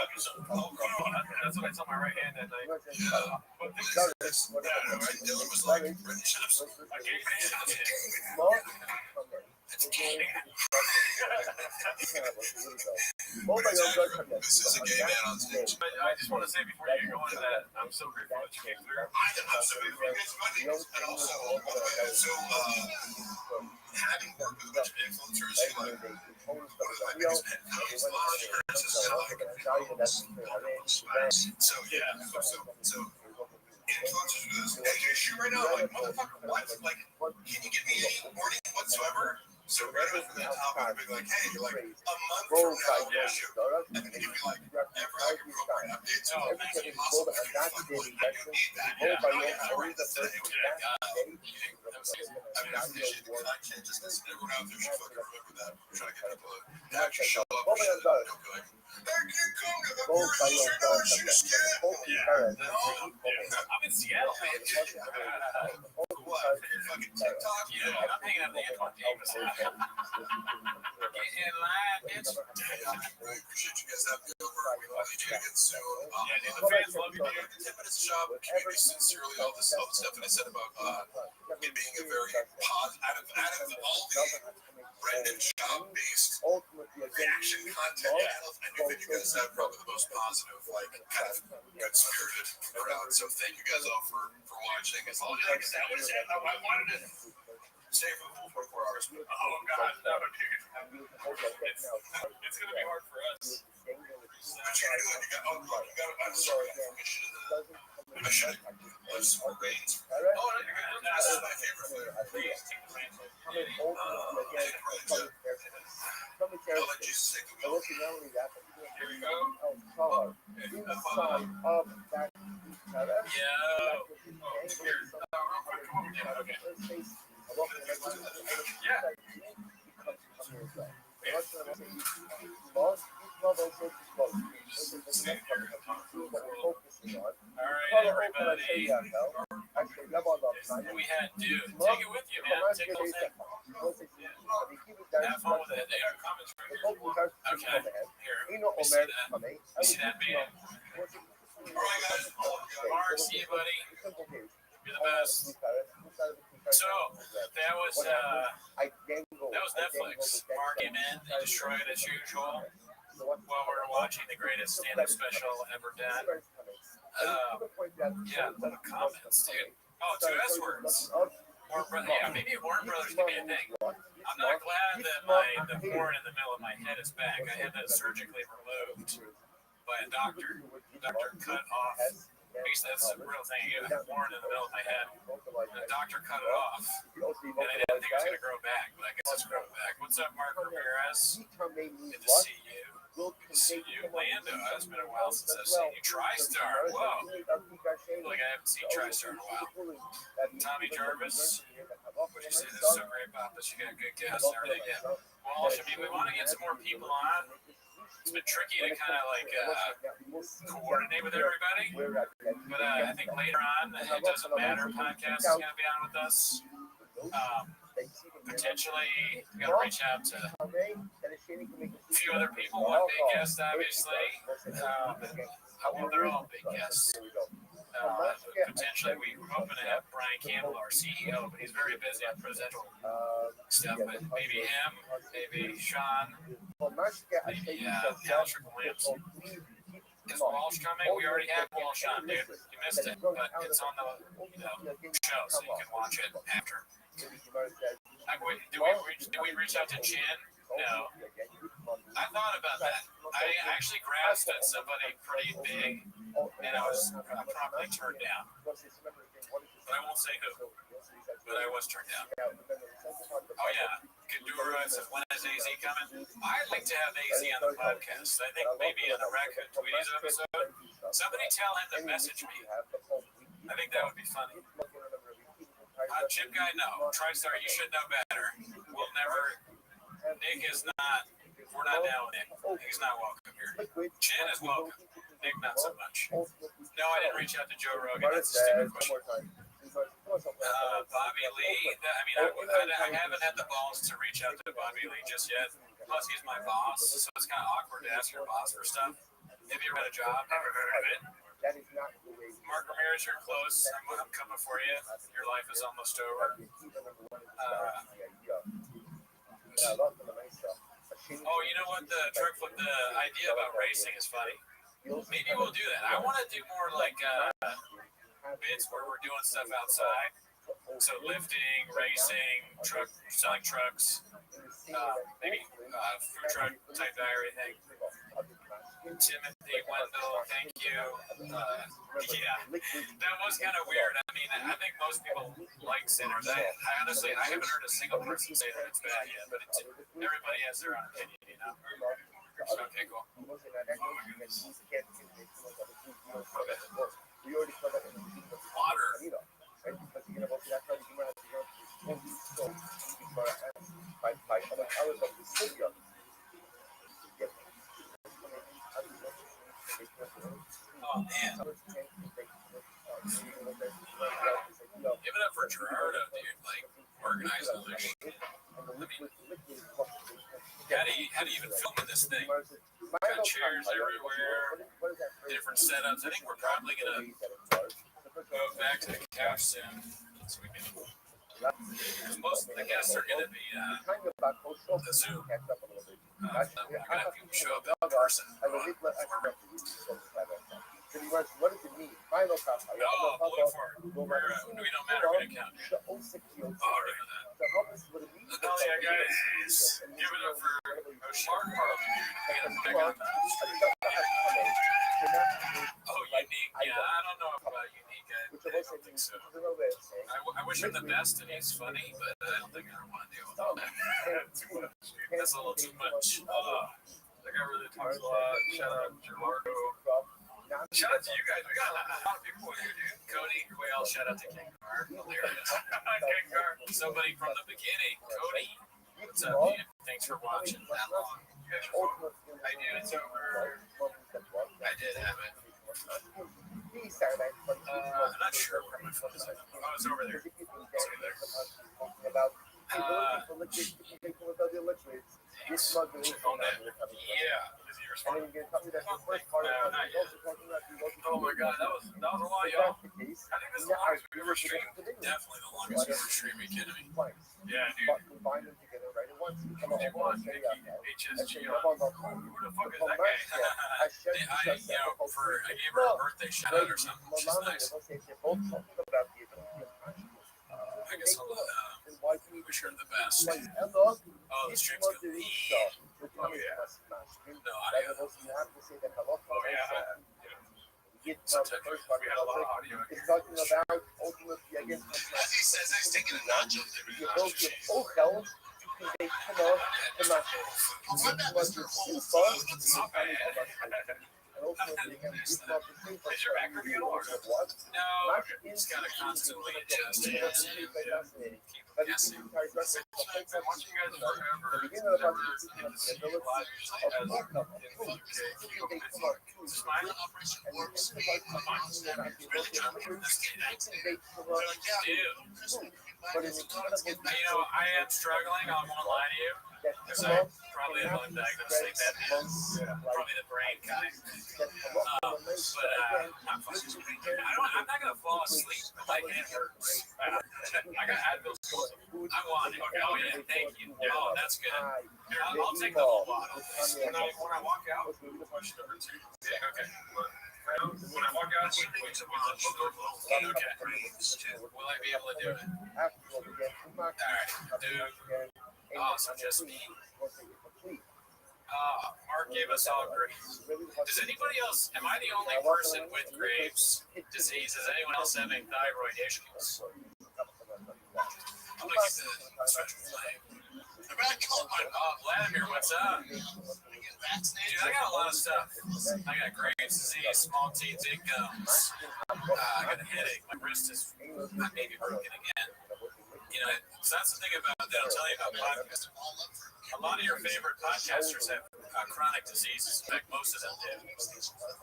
That's what I tell my right hand that night. Yeah. But This Dylan was like, British chips. a gay man. That's gaming. This is a gay man on stage. But I just want to say before you go into that, I'm so grateful that you came through. I'm so grateful you guys invited me. And also, having worked with a bunch of influencers who like, one of my biggest pet peeves, a lot of experiences is how like so yeah, so influencers do this. Hey, you shoot right now, like motherfucker, what? Like, can you give me any warning whatsoever? So right off the top, I'd be like, hey, like a month from now, yeah, shoot. And then give me like every like appropriate updates. Oh, thanks, awesome. I do need that. Yeah, oh yeah, all right, that's the thing. I mean, I appreciate the content, just listen, everyone out there should fucking remember that. We're trying to get people to actually show up and shit. Don't be like, hey, can you come to the party? Shoot out, shoot a skit. Yeah, I'm in Seattle, man. What? Fucking TikTok? Yeah, I'm hanging out in the Antoine Davis. Get in line, bitch. I appreciate you guys having me over. We love you again soon. Yeah, dude, the fans love you, dude. The 10 minutes shop, community sincerely, all the stuff that I said about it being a very positive, out of all the Brendan shop-based reaction content channels, I think that you guys have probably the most positive, like, kind of good-spirited crowd. So thank you guys all for watching. As long as, like I said, I wanted to stay for the full 24 hours. Oh, God, no, dude. It's going to be hard for us. But you're doing, I'm sorry, I should have left some more veins. Oh, this is my favorite food. I'll let Jesus take the wheel. Here we go. Alright, everybody. We had, dude, take it with you, man. Take it with you. Have fun with it. They are comments right here. Okay, here. You see that? You see that, man? Alright, guys. Mark, see you, buddy. You're the best. So, that was Netflix. Mark came in, they destroyed as usual while we were watching the greatest stand-up special ever done. Yeah, what comments, dude. Oh, 2 S words. Yeah, maybe Warren Brothers could be a thing. I'm not glad that the horn in the middle of my head is back. I had that surgically removed by a doctor. The doctor cut off. That's a real thing. I got a horn in the middle of my head. And the doctor cut it off. And I didn't think it was going to grow back, but I guess it's growing back. What's up, Mark Ramirez? Good to see you. Good to see you, Lando. It's been a while since I've seen you. TriStar. Whoa. Like I haven't seen TriStar in a while. Tommy Jarvis. Would you say this is so great about this? You got good guests and everything. Yeah. Well, we want to get some more people on. It's been tricky to kind of like coordinate with everybody, but I think later on, It Doesn't Matter podcast is going to be on with us. Potentially, we got to reach out to a few other people. One big guest, obviously. Well, they're all big guests. Potentially, we were hoping to have Brian Campbell, our CEO, but he's very busy on presidential stuff. But maybe him, maybe Sean, maybe Patrick Williams. Is Walsh coming? We already have Walsh on, dude. You missed it, but it's on the show, so you can watch it after. Do we reach out to Chin? No. I thought about that. I actually grasped at somebody pretty big, and I was promptly turned down. But I won't say who. But I was turned down. Oh yeah, Kadura says, when is AZ coming? I'd like to have AZ on the podcast. I think maybe on the Raccoon Tweeties episode. Somebody tell him to message me. I think that would be funny. Chip guy, no. TriStar, you should know better. We'll never. Nick is not. We're not down with Nick. He's not welcome here. Chin is welcome. Nick, not so much. No, I didn't reach out to Joe Rogan. That's a stupid question. Bobby Lee. I haven't had the balls to reach out to Bobby Lee just yet. Plus, he's my boss, so it's kind of awkward to ask your boss for stuff. Have you ever had a job? Never heard of it. Mark Ramirez, you're close. I'm coming for you. Your life is almost over. Oh, you know what? The idea about racing is funny. Maybe we'll do that. I want to do more like bits where we're doing stuff outside. So lifting, racing, selling trucks, maybe food truck type diary thing. Timothy Wendell, thank you. Yeah, that was kind of weird. I mean, I think most people like sinners. I honestly haven't heard a single person say that it's bad yet, but everybody has their own opinion, you know. So, okay, cool. Water. Oh man. Give it up for Gerardo, dude. Like organizing all this shit. I mean, how do you even film in this thing? Got chairs everywhere, different setups. I think we're probably gonna go back to the couch soon, so we can. Most of the guests are gonna be the Zoom. We're gonna have people show up in person. What does it mean? Final cup. Oh, blue for it. We don't matter. We don't count. Oh, right. Hell yeah, guys. Give it up for Shark Parley, dude. Oh, unique. Yeah, I don't know about unique. I don't think so. I wish him the best, and he's funny, but I don't think I want to deal with all that. Too much. That's a little too much. That guy really talks a lot. Shout out Gerardo. Shout out to you guys. We got a lot of people here, dude. Cody Quayle. Shout out to King Car. Hilarious. King Car. Somebody from the beginning. Cody. What's up, dude? Thanks for watching that long. You guys are fun. I did. It's over. I did have it. I'm not sure where my phone is. Oh, it's over there. It's over there. Yeah. Oh my god, that was a lot, y'all. I think this is the longest we've ever streamed. Definitely the longest we've ever streamed. Are you kidding me? Yeah, dude. What do you want? HSG. Who the fuck is that guy? I gave her a birthday shout out or something. She's nice. I guess I'll wish her the best. Oh, the stream's going. Oh yeah. No audio. Oh yeah. Sometimes we had a lot of audio. As he says, he's taking a notch up there. Not bad. Is your back hurting at all? No, it's got to constantly adjust. Keep guessing. I've been watching you guys forever. Never get to see you live usually as Smile operation works. You know, I am struggling. I won't lie to you. Because I probably have undiagnosed sleep apnea. Probably the brain kind. I'm not gonna fall asleep. My head hurts. I got Advil. I want it. Okay. Oh yeah, thank you. Oh, that's good. Here, I'll take the whole bottle. When I walk out, question number 2. Yeah, okay. When I walk out, okay. Will I be able to do it? All right, dude. Oh, so just me. Mark gave us all Graves. Does anybody else? Am I the only person with Graves' disease? Is anyone else having thyroid issues? I'm gonna get the special flame. Vladimir, what's up? Dude, I got a lot of stuff. I got Graves' disease, small teeth, big gums. I got a headache. My wrist is maybe broken again. You know, so that's the thing about that I'll tell you about podcasts. A lot of your favorite podcasters have chronic diseases. In fact, most of them do.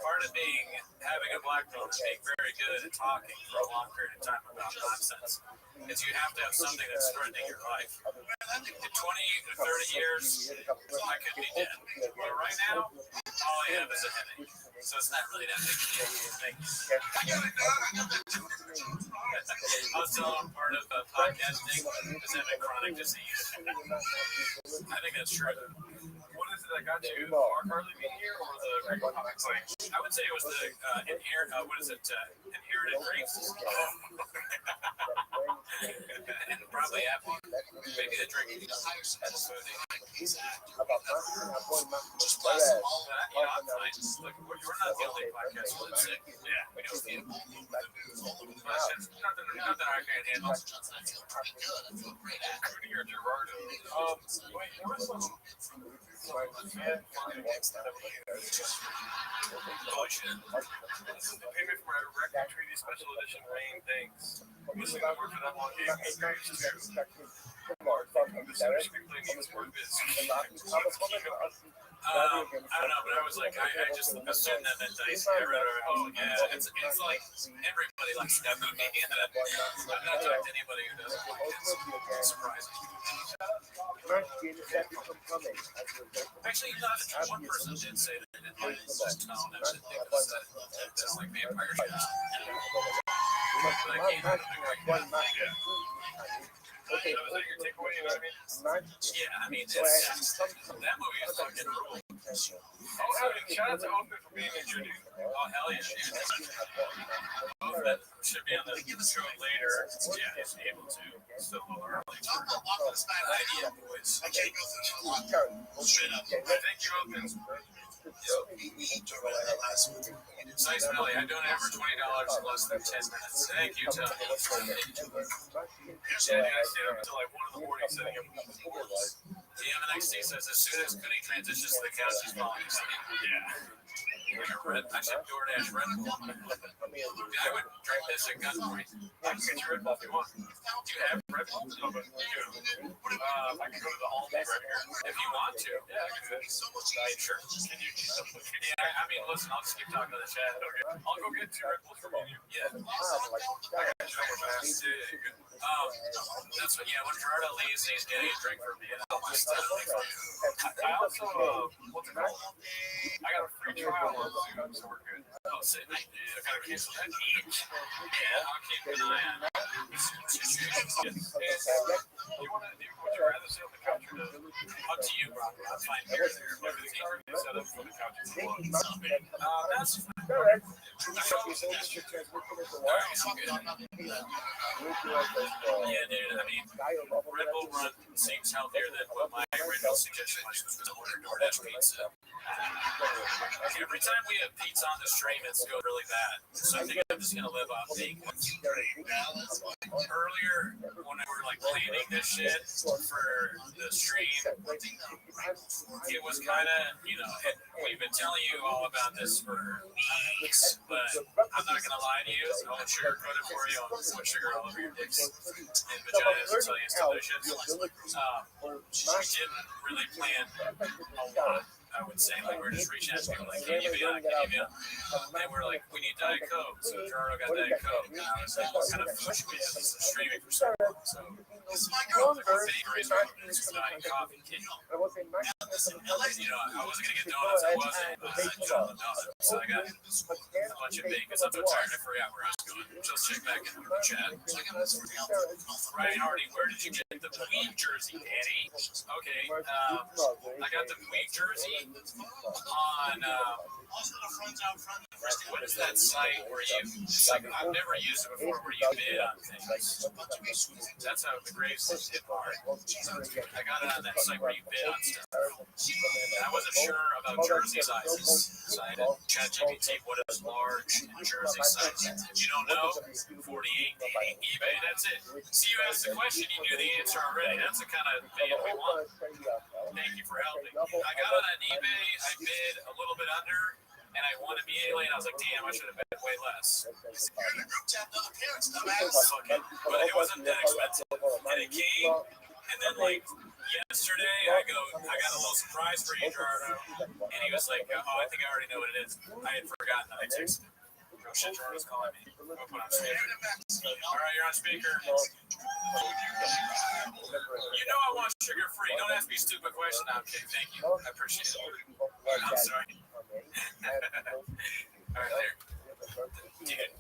Part of having a black belt is being very good at talking for a long period of time about nonsense is you have to have something that's threatening your life. In 20 to 30 years, I could be dead. But right now, all I have is a headache. So it's not really that big a deal. Thank you. I was telling part of podcasting is having chronic disease. I think that's true. that got you? The Mark Harley being here or the regular comic fight? I would say it was the inherited drinks. And probably apple. Maybe the drink. Just blast them all. I'm fine. Look, we're not the only podcast that's sick. Yeah, we know. Not that I can't handle. I feel pretty good. I feel great at it. Rudy or Gerardo. Wait, there was some bullshit. Pay me for my record treaty special edition rain things. Listening to work for that long game is great too. I'm just strictly needs more biz. I don't know, but I was like, I just assumed that meant Dice. I read it. Oh, yeah. It's like everybody likes that movie. I've not talked to anybody who doesn't like it. It's surprising. Actually, one person did say that they didn't like the tone. I didn't think it was that it's like vampire shit. But I can't agree. Okay, was that your takeaway? You know what I mean? Yeah, I mean, that movie is fucking cool. Oh, shout out to Open for being a Judy. Oh, hell yeah. That should be on the show later. Yeah, he's able to. Still a little early. Idea, boys. I can't go through a lot. Straight up. Thank you, Open. We talked about that last week. Nice, Melly. I donated for $20 in less than 10 minutes. Thank you, Tony. Yeah, dude, I stayed up until like 1 in the morning setting up. DMNXT says as soon as Goody transitions to the couch, he's falling asleep. Yeah. I said DoorDash Red Bull. I would drink this at gunpoint. I can get you Red Bull if you want. Do you have Red Bull? No, but you do. I can go to the Aldi right here. If you want to. Yeah, I can do it. Sure. Can you yeah, I mean, listen, I'll just keep talking to the chat. Okay. I'll go get 2 Red Bulls for you. Yeah. I got you over fast. That's what, yeah, when Gerardo leaves, he's getting a drink for me. I also, what's it called? I got a free trial on Zoom, so we're good. Oh, say, I gotta cancel that each. Yeah, I'll keep an eye on that. Would you rather sit on the couch or no? Up to you, bro. I'm fine here. Everything's already set up for the couch. That's fine. Yeah, dude, I mean, Red Bull Run seems healthier than what my original suggestion was to order DoorDash pizza. Every time we have pizza on the stream, it's going really bad. So I think I'm just going to live off bacon. Earlier, when we were like planning this shit for the stream, it was kind of, we've been telling you all about this for weeks, but I'm not going to lie to you. I won't sugarcoat it for you. I'll put sugar all over your dicks and vaginas and tell you it's delicious. We didn't really plan a lot. I would say, like, we're just reaching out to people, like, can you be on? And we're like, we need Diet Coke. So Gerardo got Diet Coke. And I was like, what kind of food should we have? This is streaming for some. So, this is my girl. Favorite is Diet Coffee. I wasn't going to get donuts. I wasn't. John the Donut. So I got a bunch of bacon. I'm so tired. I forgot where I was going. Just check back in the chat. Ryan Hardy, where did you get the Weed jersey, Danny? Okay. I got the Weed jersey on what is that site where you I've never used it before where you bid on things. That's how the Graves did part. I got it on that site where you bid on stuff. And I wasn't sure about jersey sizes. So I did ChatGPT what is large jersey size. You don't know? 48 eBay, that's it. See, you asked the question, you knew the answer already. That's the kind of bid we want. Thank you for helping. I got it on eBay. I bid a little bit under, and I won immediately. And I was like, "Damn, I should have bid way less." But it wasn't that expensive, and it came. And then, like yesterday, I got a little surprise for you, Gerardo, and he was like, "Oh, I think I already know what it is." I had forgotten that I texted him. Oh shit, Gerardo's calling me. I'll put on speaker. All right, you're on speaker. You know I want sugar free. Don't ask me a stupid question. I'm kidding. Thank you. I appreciate it. I'm sorry. All right, there. Dude.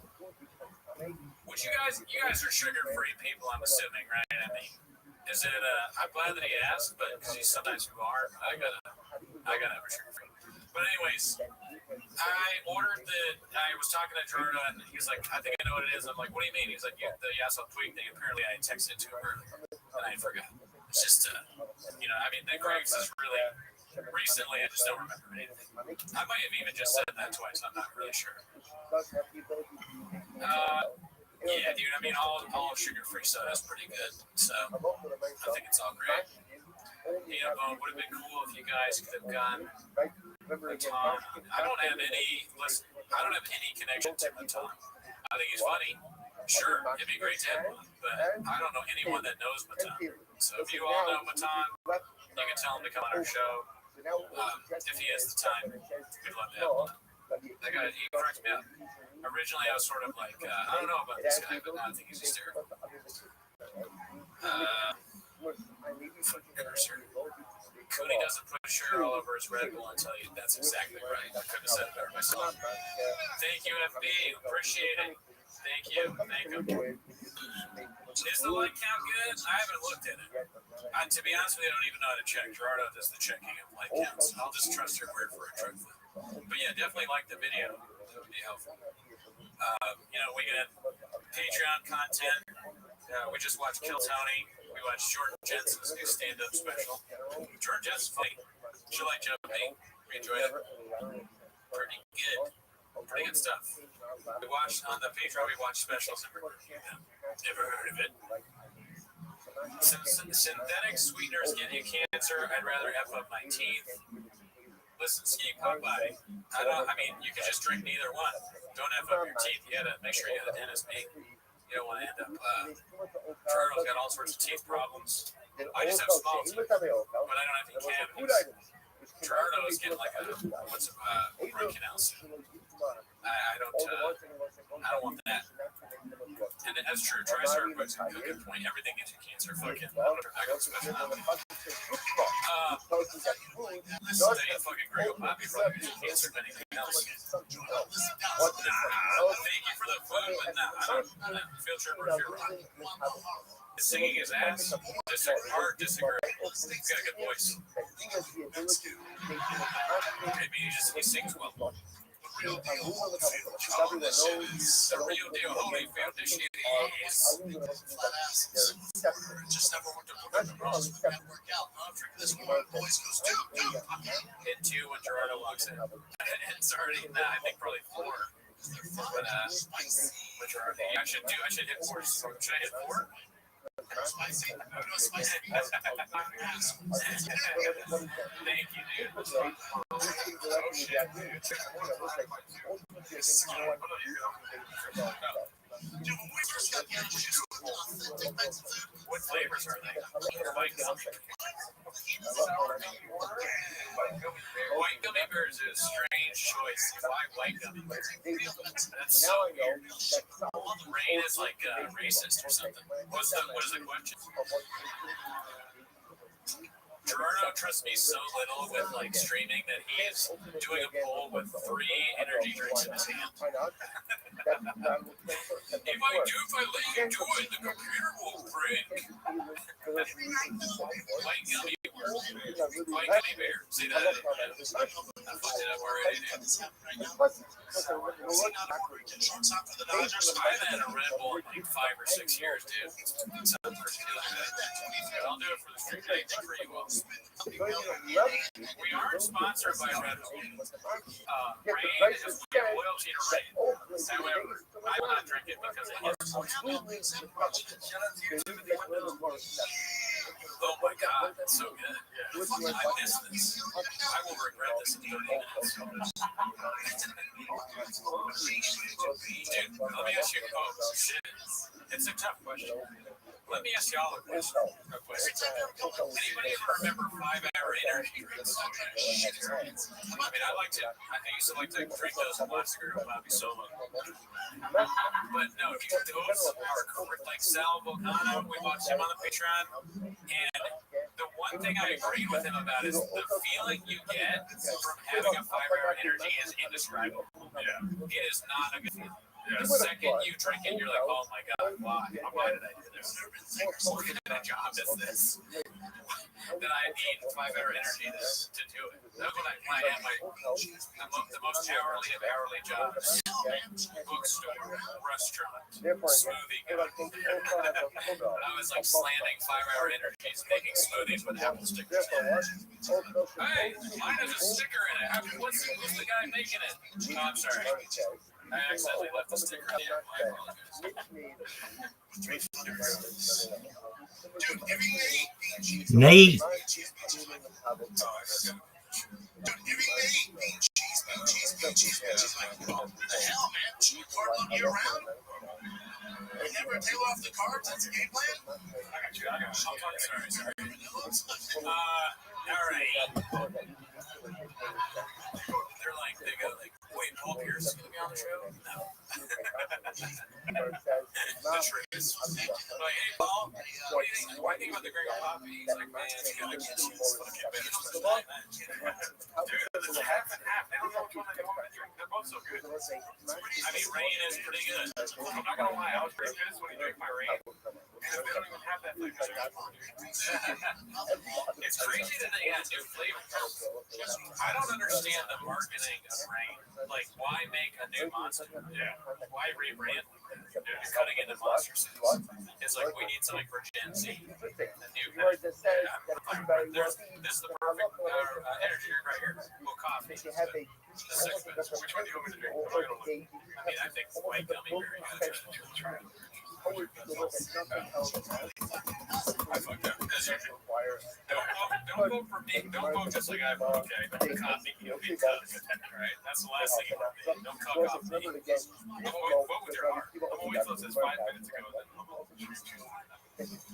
Would you guys are sugar free people, I'm assuming, right? I mean, is it I'm glad that he asked, but because sometimes you are, I gotta But anyways, I was talking to Jordan, and he's like, I think I know what it is. I'm like, what do you mean? He's like, the Yasso tweet thing. Apparently, I texted to her, and I forgot. It's just, I mean, the Greg's is really recently. I just don't remember anything. I might have even just said that twice. I'm not really sure. Yeah, dude. I mean, all sugar-free soda is pretty good. So I think it's all great. Would have been cool if you guys could have gone Matan. I don't have any connection to Matan. I think he's funny. Sure, it'd be great to have one, but I don't know anyone that knows Matan. So if you all know Matan, you can tell him to come on our show. If he has the time, we'd love to have him. That guy, he cracks me up. Originally, I was sort of like, I don't know about this guy, but now I think he's hysterical. Cody doesn't put sugar all over his Red Bull and tell you that's exactly right. I couldn't have said it better myself. Thank you, FB. Appreciate it. Thank you. Is the like count good? I haven't looked at it. To be honest with you, I don't even know how to check. Gerardo does the checking of like counts. I'll just trust your word for it, truthfully. But yeah, definitely like the video. That would be helpful. We get Patreon content. We just watched Kill Tony. We watched Jordan Jensen's new stand-up special. Jordan Jensen's funny. She liked jumping. We enjoyed it. Pretty good stuff. We watched on the Patreon. We watched specials. Never heard of it. Synthetic sweeteners get you cancer. I'd rather F up my teeth. Listen, Ski Popeye. I mean, you could just drink neither one. Don't F up your teeth. You gotta make sure you got a dentist, mate. You don't want to end up. Gerardo's got all sorts of teeth problems. I just have small teeth, but I don't have any cavities. Gerardo's getting like a root canal soon. I don't want that. And that's true. Triceratops puts a good point. Everything gives you cancer. Fucking. I got special. Listen, they ain't fucking Grego Poppy probably gives you cancer than anything else. Thank you for the food, but nah. Field trip review. Singing his ass. Disagree. He's got a good voice. Maybe he sings well. Real deal Holyfield. This is the real deal Holyfield. This shit is flat asses. Just never worked a the bros. We gotta work out. This one boys goes do. Hit 2 when Gerardo walks in. It's already I think probably 4. But majority. I should hit 4. Should I hit 4? Spicy. No spicy. Thank you, dude. Oh shit, dude. What flavors are they? White gummy bears is a strange choice. Why white gummy bears? That's so weird. Rain is like racist or something. What is the question? Gerardo trusts me so little with like streaming that he is doing a poll with 3 energy drinks in his hand. If I let you do it, the computer will break. White gummy bear. See that? I fucked it up already, dude. I haven't had a Red Bull in like 5 or 6 years, dude. Sounds pretty good. I'll do it for the stream. Anything for you all. We aren't sponsored by Red Bull. Rain is loyalty to Rain. However, I will not drink it because it is. Oh my god, that's so good. I miss this. I will regret this in 30 minutes. Dude, let me ask you. Oh, shit. It's a tough question. Let me ask y'all a question. Anybody ever remember 5-hour energy drinks? I mean, I used to like to drink those and watch the Group Bobby Solo. But no, those are like Sal Volcano. We watched him on the Patreon. And the one thing I agree with him about is the feeling you get from having a 5-hour energy is indescribable. Yeah. It is not a good feeling. The second you drink it, you're like, oh my god, why did I do this? What kind of job is this? that I need 5-hour energy to do it. That was when I had the most hourly of hourly jobs. Bookstore, restaurant, smoothie guy. I was like slamming 5-hour energies, making smoothies with apple stickers. Hey, mine has a sticker in it. What's the guy making it? Oh, I'm sorry. I accidentally left the sticker in there. I apologize. Dude, giving me Nate. Dude, giving me mean cheese. Like, what the hell, man? Should you carve all year round? We never tail off the carbs. That's a game plan. got you. Sorry. All right. They're like, they go like, wait, Paul Pierce is going to be on the show? No. The truth. Like, hey, Paul, what do you think about the Gringo Poppy? He's like, man, you got to get some fucking better tonight, man. Dude, it's a half and half. They don't know which one they want to drink. They're both so good. I mean, Rain is pretty good. I'm not going to lie. I was pretty pissed when he drank my Rain. Because they don't even have that thing. It's crazy that they got new flavors. I don't understand the marketing of Rain. Like, why make a new monster? Yeah. Why rebrand? Cutting into monster suits. It's like, we need something for Gen Z. The new kind of, this is the perfect energy drink right here. Well, coffee. The 6 minutes. Which one do you want me to drink? I mean, I think the white gummy berry. Try it. I fucked up. Don't vote for me. Don't vote just like I vote. Okay, coffee, you'll be tough. Right? That's the last thing you want to do. Don't cock off me. Vote with your heart. I'm always listening. It's 5 minutes ago.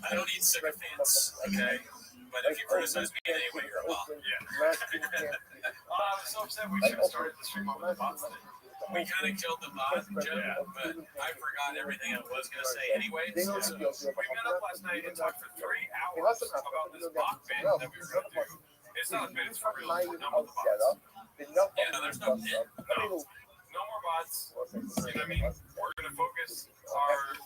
I don't need sycophants. Okay. But if you criticize me anyway, you're a bot. Yeah. I was so upset we should have started the stream on the bots today. We kind of killed the bot joke, but I forgot everything I was going to say anyway. So we met up last night and talked for 3 hours about this bot bit that we were going to do. It's not a bit, it's for real. Not with the bots. Yeah, no, there's no bit. No more bots. You know what I mean? We're going to focus our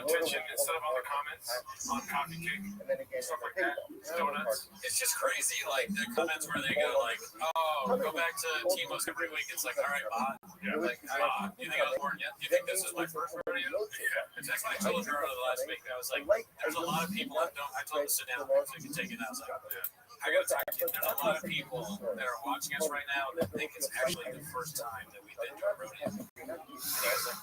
attention instead of on the comments on coffee cake, stuff like that, donuts. It's just crazy, like the comments where they go like, "Oh, go back to Timo's every week." It's like, all right, bot. Yeah. Like, you think I was born yet? You think this is my first rodeo? Yeah. That's why I told her the last week. I was like, there's a lot of people that don't. I told her to sit down so you can take it out. I was like, I gotta talk to you. There's a lot of people that are watching us right now that think it's actually the first time that we've been to a rodeo. And I was like,